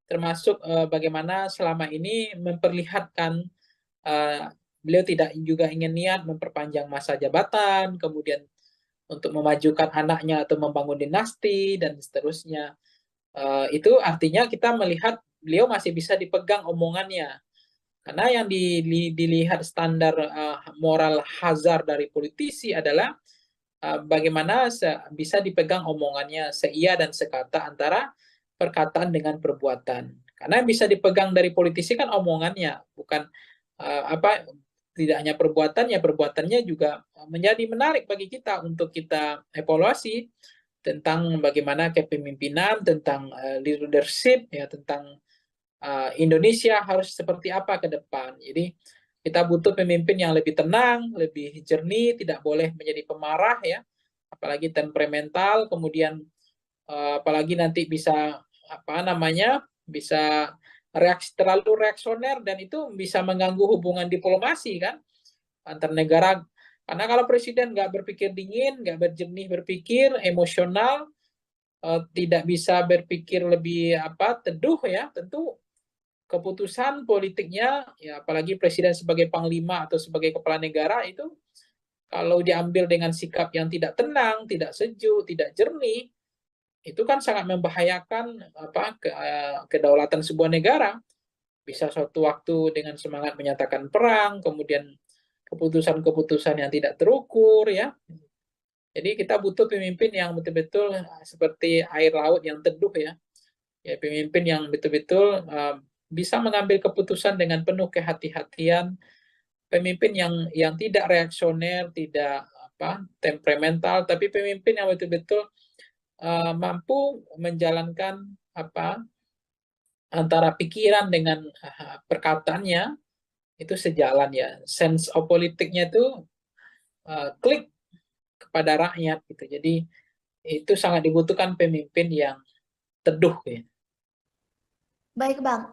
termasuk bagaimana selama ini memperlihatkan beliau tidak juga ingin niat memperpanjang masa jabatan, kemudian untuk memajukan anaknya atau membangun dinasti dan seterusnya. Itu artinya kita melihat beliau masih bisa dipegang omongannya. Karena yang dilihat standar moral hazard dari politisi adalah bagaimana bisa dipegang omongannya seia dan sekata antara perkataan dengan perbuatan. Karena yang bisa dipegang dari politisi kan omongannya, bukan tidak hanya perbuatannya, perbuatannya juga menjadi menarik bagi kita untuk kita evaluasi tentang bagaimana kepemimpinan, tentang leadership, ya tentang Indonesia harus seperti apa ke depan. Jadi kita butuh pemimpin yang lebih tenang, lebih jernih, tidak boleh menjadi pemarah ya, apalagi temperamental, kemudian apalagi nanti bisa bisa terlalu reaksioner dan itu bisa mengganggu hubungan diplomasi kan antar negara. Karena kalau presiden nggak berpikir dingin, nggak berjernih berpikir, emosional, tidak bisa berpikir lebih teduh ya, tentu keputusan politiknya, ya apalagi presiden sebagai panglima atau sebagai kepala negara itu kalau diambil dengan sikap yang tidak tenang, tidak sejuk, tidak jernih, itu kan sangat membahayakan kedaulatan sebuah negara. Bisa suatu waktu dengan semangat menyatakan perang, kemudian keputusan-keputusan yang tidak terukur ya. Jadi kita butuh pemimpin yang betul-betul seperti air laut yang teduh ya. Ya pemimpin yang betul-betul bisa mengambil keputusan dengan penuh kehati-hatian, pemimpin yang tidak reaksioner, tidak temperamental, tapi pemimpin yang betul-betul mampu menjalankan antara pikiran dengan perkataannya itu sejalan ya. Sense of politiknya itu klik kepada rakyat gitu. Jadi itu sangat dibutuhkan pemimpin yang teduh ya. Baik Bang,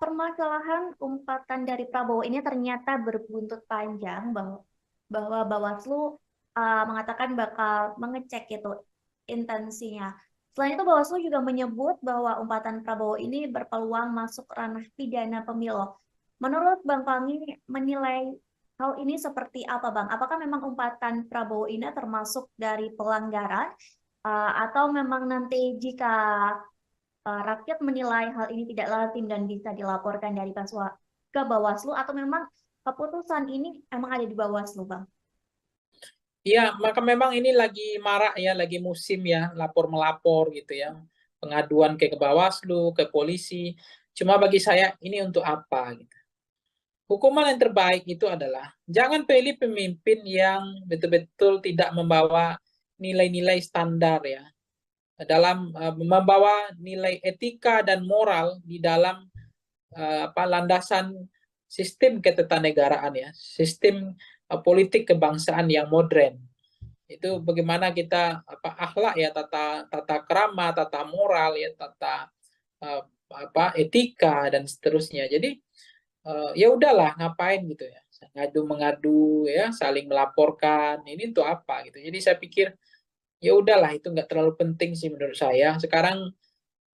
permasalahan umpatan dari Prabowo ini ternyata berbuntut panjang bahwa Bawaslu mengatakan bakal mengecek itu intensinya. Selain itu Bawaslu juga menyebut bahwa umpatan Prabowo ini berpeluang masuk ranah pidana pemilu. Menurut Bang Pangi menilai hal ini seperti apa Bang? Apakah memang umpatan Prabowo ini termasuk dari pelanggaran atau memang nanti jika rakyat menilai hal ini tidak lazim dan bisa dilaporkan dari ke Bawaslu atau memang keputusan ini emang ada di Bawaslu, Bang? Iya, maka memang ini lagi marak ya, lagi musim ya, lapor-melapor gitu ya. Pengaduan ke Bawaslu, ke polisi. Cuma bagi saya ini untuk apa gitu. Hukuman yang terbaik itu adalah jangan pilih pemimpin yang betul-betul tidak membawa nilai-nilai standar ya. Dalam membawa nilai etika dan moral di dalam landasan sistem ketatanegaraan ya, sistem politik kebangsaan yang modern. Itu bagaimana kita akhlak ya, tata krama, tata moral ya, tata etika dan seterusnya. Jadi ya udahlah ngapain gitu ya. ngadu mengadu ya, saling melaporkan. Ini untuk apa gitu. Jadi saya pikir ya udahlah, itu nggak terlalu penting sih menurut saya. Sekarang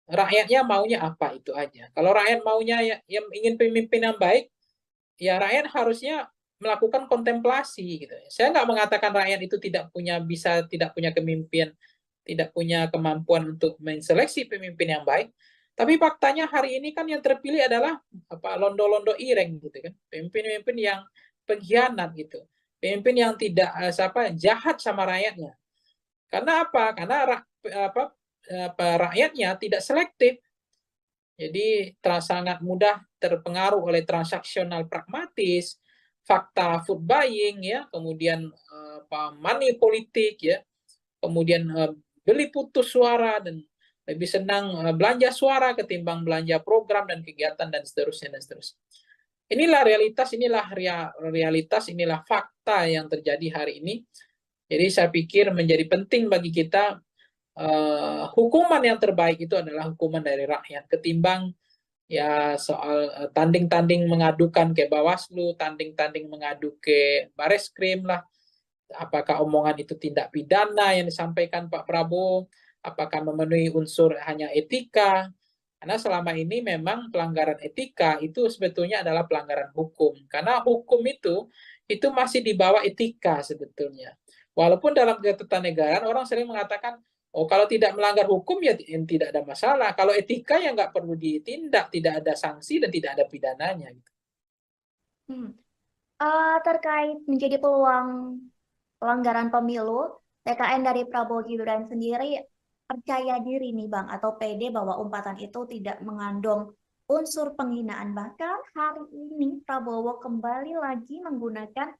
rakyatnya maunya apa, itu aja. Kalau rakyat maunya yang ingin pemimpin yang baik, ya rakyat harusnya melakukan kontemplasi gitu. Saya nggak mengatakan rakyat itu tidak punya kemimpinan, tidak punya kemampuan untuk menseleksi pemimpin yang baik. Tapi faktanya hari ini kan yang terpilih adalah londo-londo ireng gitu kan, pemimpin-pemimpin yang pengkhianat gitu, pemimpin yang tidak jahat sama rakyatnya. Karena apa? Karena rakyatnya tidak selektif. Jadi sangat mudah terpengaruh oleh transaksional pragmatis, fakta food buying ya, kemudian money politik ya, kemudian beli putus suara dan lebih senang belanja suara ketimbang belanja program dan kegiatan dan seterusnya dan seterusnya. Inilah realitas, inilah fakta yang terjadi hari ini. Jadi saya pikir menjadi penting bagi kita hukuman yang terbaik itu adalah hukuman dari rakyat ketimbang ya soal tanding-tanding mengadukan ke Bawaslu, tanding-tanding mengadu ke Bareskrim lah. Apakah omongan itu tindak pidana yang disampaikan Pak Prabowo? Apakah memenuhi unsur hanya etika? Karena selama ini memang pelanggaran etika itu sebetulnya adalah pelanggaran hukum. Karena hukum itu masih di bawah etika sebetulnya. Walaupun dalam ketatanegaraan orang sering mengatakan, oh kalau tidak melanggar hukum ya tidak ada masalah. Kalau etika ya nggak perlu ditindak, tidak ada sanksi dan tidak ada pidananya. Hmm. Terkait menjadi peluang pelanggaran pemilu, TKN dari Prabowo Gibran sendiri percaya diri nih Bang, atau pede bahwa umpatan itu tidak mengandung unsur penghinaan. Bahkan hari ini Prabowo kembali lagi menggunakan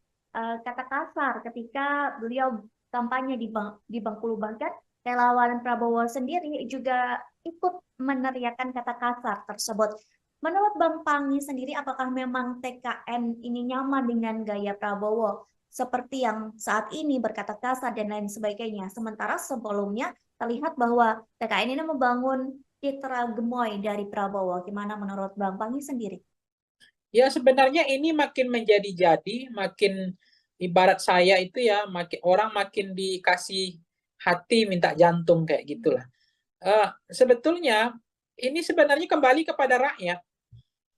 kata kasar ketika beliau kampanye di Bengkulu. Bahkan relawan Prabowo sendiri juga ikut meneriakan kata kasar tersebut. Menurut Bang Pangi sendiri, apakah memang TKN ini nyaman dengan gaya Prabowo seperti yang saat ini berkata kasar dan lain sebagainya? Sementara sebelumnya terlihat bahwa TKN ini membangun citra gemoy dari Prabowo. Gimana menurut Bang Pangi sendiri? Ya sebenarnya ini makin menjadi-jadi, makin ibarat saya itu ya, orang makin dikasih hati minta jantung kayak gitulah. Sebetulnya ini sebenarnya kembali kepada rakyat.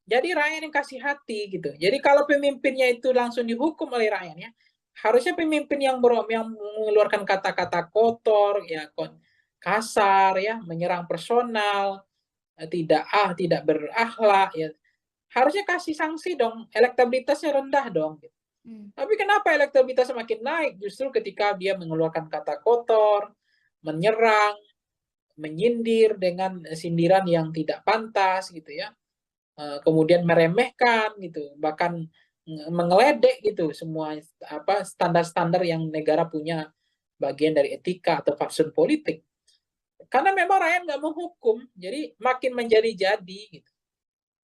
Jadi rakyat yang kasih hati gitu. Jadi kalau pemimpinnya itu langsung dihukum oleh rakyatnya, harusnya pemimpin yang mengeluarkan kata-kata kotor, ya kasar, ya menyerang personal, tidak berakhlak, ya harusnya kasih sanksi dong, elektabilitasnya rendah dong. Tapi kenapa elektabilitasnya makin naik? Justru ketika dia mengeluarkan kata kotor, menyerang, menyindir dengan sindiran yang tidak pantas gitu ya. Kemudian meremehkan gitu, bahkan mengeledek gitu semua standar-standar yang negara punya bagian dari etika atau fatsun politik. Karena memang rakyat nggak menghukum, jadi makin menjadi-jadi gitu.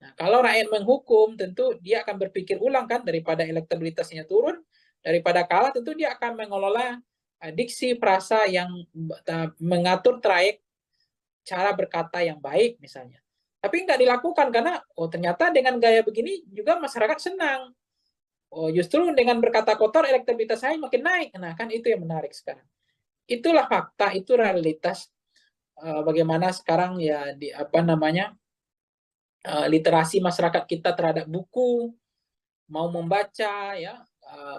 Nah, kalau rakyat menghukum, tentu dia akan berpikir ulang kan, daripada elektabilitasnya turun, daripada kalah, tentu dia akan mengelola diksi frasa yang mengatur trayek cara berkata yang baik misalnya. Tapi nggak dilakukan karena ternyata dengan gaya begini juga masyarakat senang. Justru dengan berkata kotor elektabilitas saya makin naik. Nah kan itu yang menarik sekarang. Itulah fakta, itu realitas bagaimana sekarang ya literasi masyarakat kita terhadap buku, mau membaca ya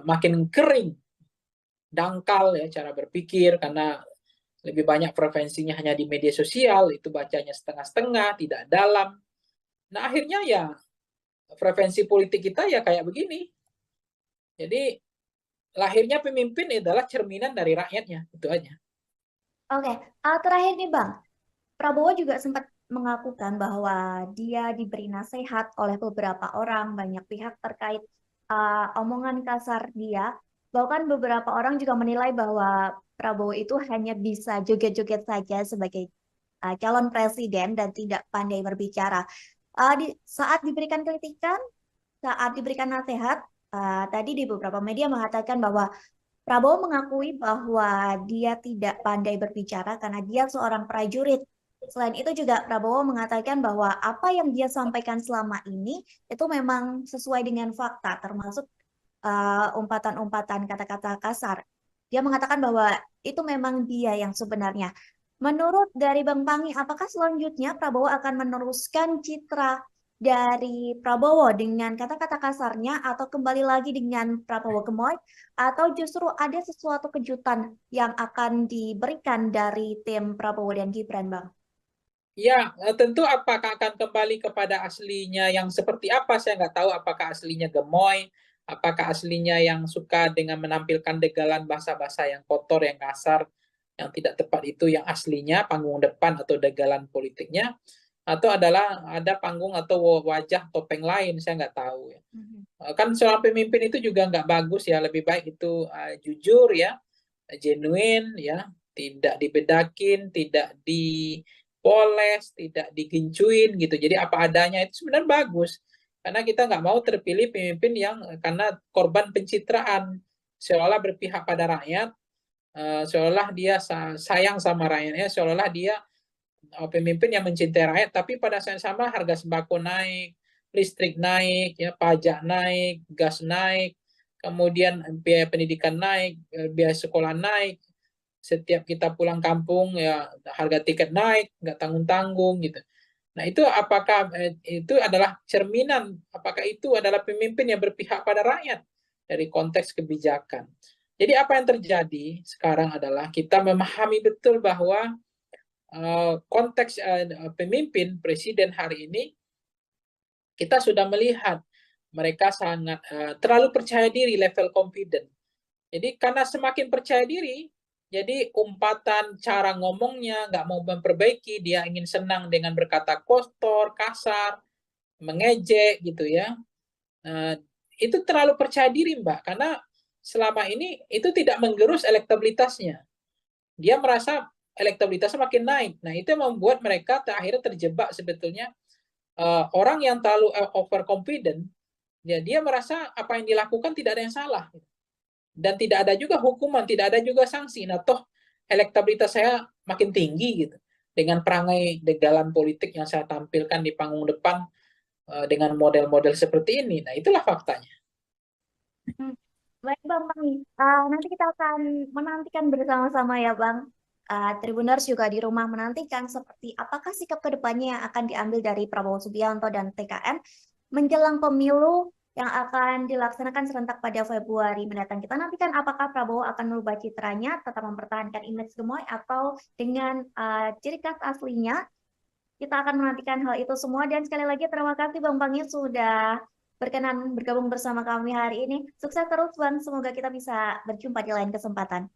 makin kering, dangkal ya cara berpikir karena lebih banyak preferensinya hanya di media sosial, itu bacanya setengah-setengah, tidak dalam. Nah akhirnya ya preferensi politik kita ya kayak begini. Jadi lahirnya pemimpin adalah cerminan dari rakyatnya, itu aja. Oke, terakhir nih Bang, Prabowo juga sempat mengakukan bahwa dia diberi nasihat oleh beberapa orang, banyak pihak terkait omongan kasar dia. Bahkan beberapa orang juga menilai bahwa Prabowo itu hanya bisa joget-joget saja sebagai calon presiden dan tidak pandai berbicara. Saat diberikan kritikan, saat diberikan nasihat, tadi di beberapa media mengatakan bahwa Prabowo mengakui bahwa dia tidak pandai berbicara karena dia seorang prajurit. Selain itu juga Prabowo mengatakan bahwa apa yang dia sampaikan selama ini itu memang sesuai dengan fakta, termasuk umpatan-umpatan kata-kata kasar. Dia mengatakan bahwa itu memang dia yang sebenarnya. Menurut dari Bang Pangi, apakah selanjutnya Prabowo akan meneruskan citra dari Prabowo dengan kata-kata kasarnya atau kembali lagi dengan Prabowo gemoy atau justru ada sesuatu kejutan yang akan diberikan dari tim Prabowo dan Gibran, Bang? Ya, tentu apakah akan kembali kepada aslinya yang seperti apa, saya nggak tahu apakah aslinya gemoy, apakah aslinya yang suka dengan menampilkan degalan bahasa-bahasa yang kotor, yang kasar, yang tidak tepat itu yang aslinya, panggung depan atau degalan politiknya, atau adalah ada panggung atau wajah topeng lain, saya nggak tahu ya. Kan seorang pemimpin itu juga nggak bagus ya, lebih baik itu jujur ya, genuine ya, tidak dibedakin, tidak dipoles, tidak digencuin gitu. Jadi apa adanya itu sebenarnya bagus. Karena kita nggak mau terpilih pemimpin yang karena korban pencitraan, seolah berpihak pada rakyat, seolah dia sayang sama rakyatnya, seolah dia pemimpin yang mencintai rakyat, tapi pada saat yang sama harga sembako naik, listrik naik, ya pajak naik, gas naik, kemudian biaya pendidikan naik, biaya sekolah naik, setiap kita pulang kampung ya harga tiket naik, nggak tanggung-tanggung gitu. Nah itu apakah itu adalah cerminan, apakah itu adalah pemimpin yang berpihak pada rakyat dari konteks kebijakan. Jadi apa yang terjadi sekarang adalah kita memahami betul bahwa konteks pemimpin presiden hari ini kita sudah melihat mereka sangat terlalu percaya diri, level confident. Jadi karena semakin percaya diri, jadi umpatan cara ngomongnya nggak mau memperbaiki, dia ingin senang dengan berkata kotor, kasar, mengejek gitu ya. Itu terlalu percaya diri Mbak, karena selama ini itu tidak menggerus elektabilitasnya. Dia merasa elektabilitasnya makin naik. Nah, itu yang membuat mereka akhirnya terjebak sebetulnya orang yang terlalu overconfident, ya dia merasa apa yang dilakukan tidak ada yang salah. Dan tidak ada juga hukuman, tidak ada juga sanksi. Nah, toh elektabilitas saya makin tinggi gitu. Dengan perangai degalan politik yang saya tampilkan di panggung depan dengan model-model seperti ini. Nah, itulah faktanya. Baik Bang Pangi, nanti kita akan menantikan bersama-sama ya Bang. Tribuners juga di rumah menantikan seperti apakah sikap kedepannya yang akan diambil dari Prabowo Subianto dan TKN menjelang pemilu yang akan dilaksanakan serentak pada Februari mendatang. Kita nantikan apakah Prabowo akan merubah citranya, tetap mempertahankan image gemoy atau dengan ciri khas aslinya. Kita akan menantikan hal itu semua dan sekali lagi terima kasih Bang Pangi sudah berkenan bergabung bersama kami hari ini. Sukses terus Bang, semoga kita bisa berjumpa di lain kesempatan.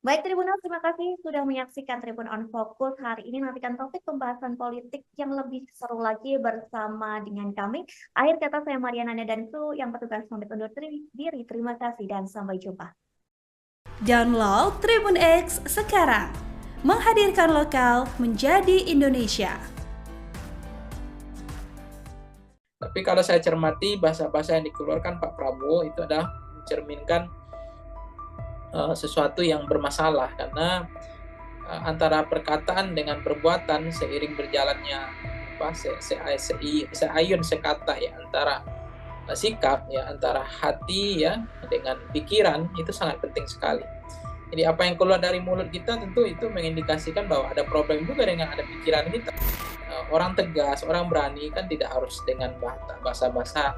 Baik Tribunal, terima kasih sudah menyaksikan Tribun on Focus hari ini. Nantikan topik pembahasan politik yang lebih seru lagi bersama dengan kami. Akhir kata saya Mariana dan kru yang bertugas pamit undur diri. Terima kasih dan sampai jumpa. Download Tribun X sekarang. Menghadirkan lokal menjadi Indonesia. Tapi kalau saya cermati bahasa-bahasa yang dikeluarkan Pak Prabowo itu adalah mencerminkan sesuatu yang bermasalah karena antara perkataan dengan perbuatan seiring berjalannya seayun sekata ya antara sikap ya antara hati ya dengan pikiran itu sangat penting sekali. Jadi apa yang keluar dari mulut kita tentu itu mengindikasikan bahwa ada problem juga dengan ada pikiran kita. Orang tegas, orang berani kan tidak harus dengan bahasa-bahasa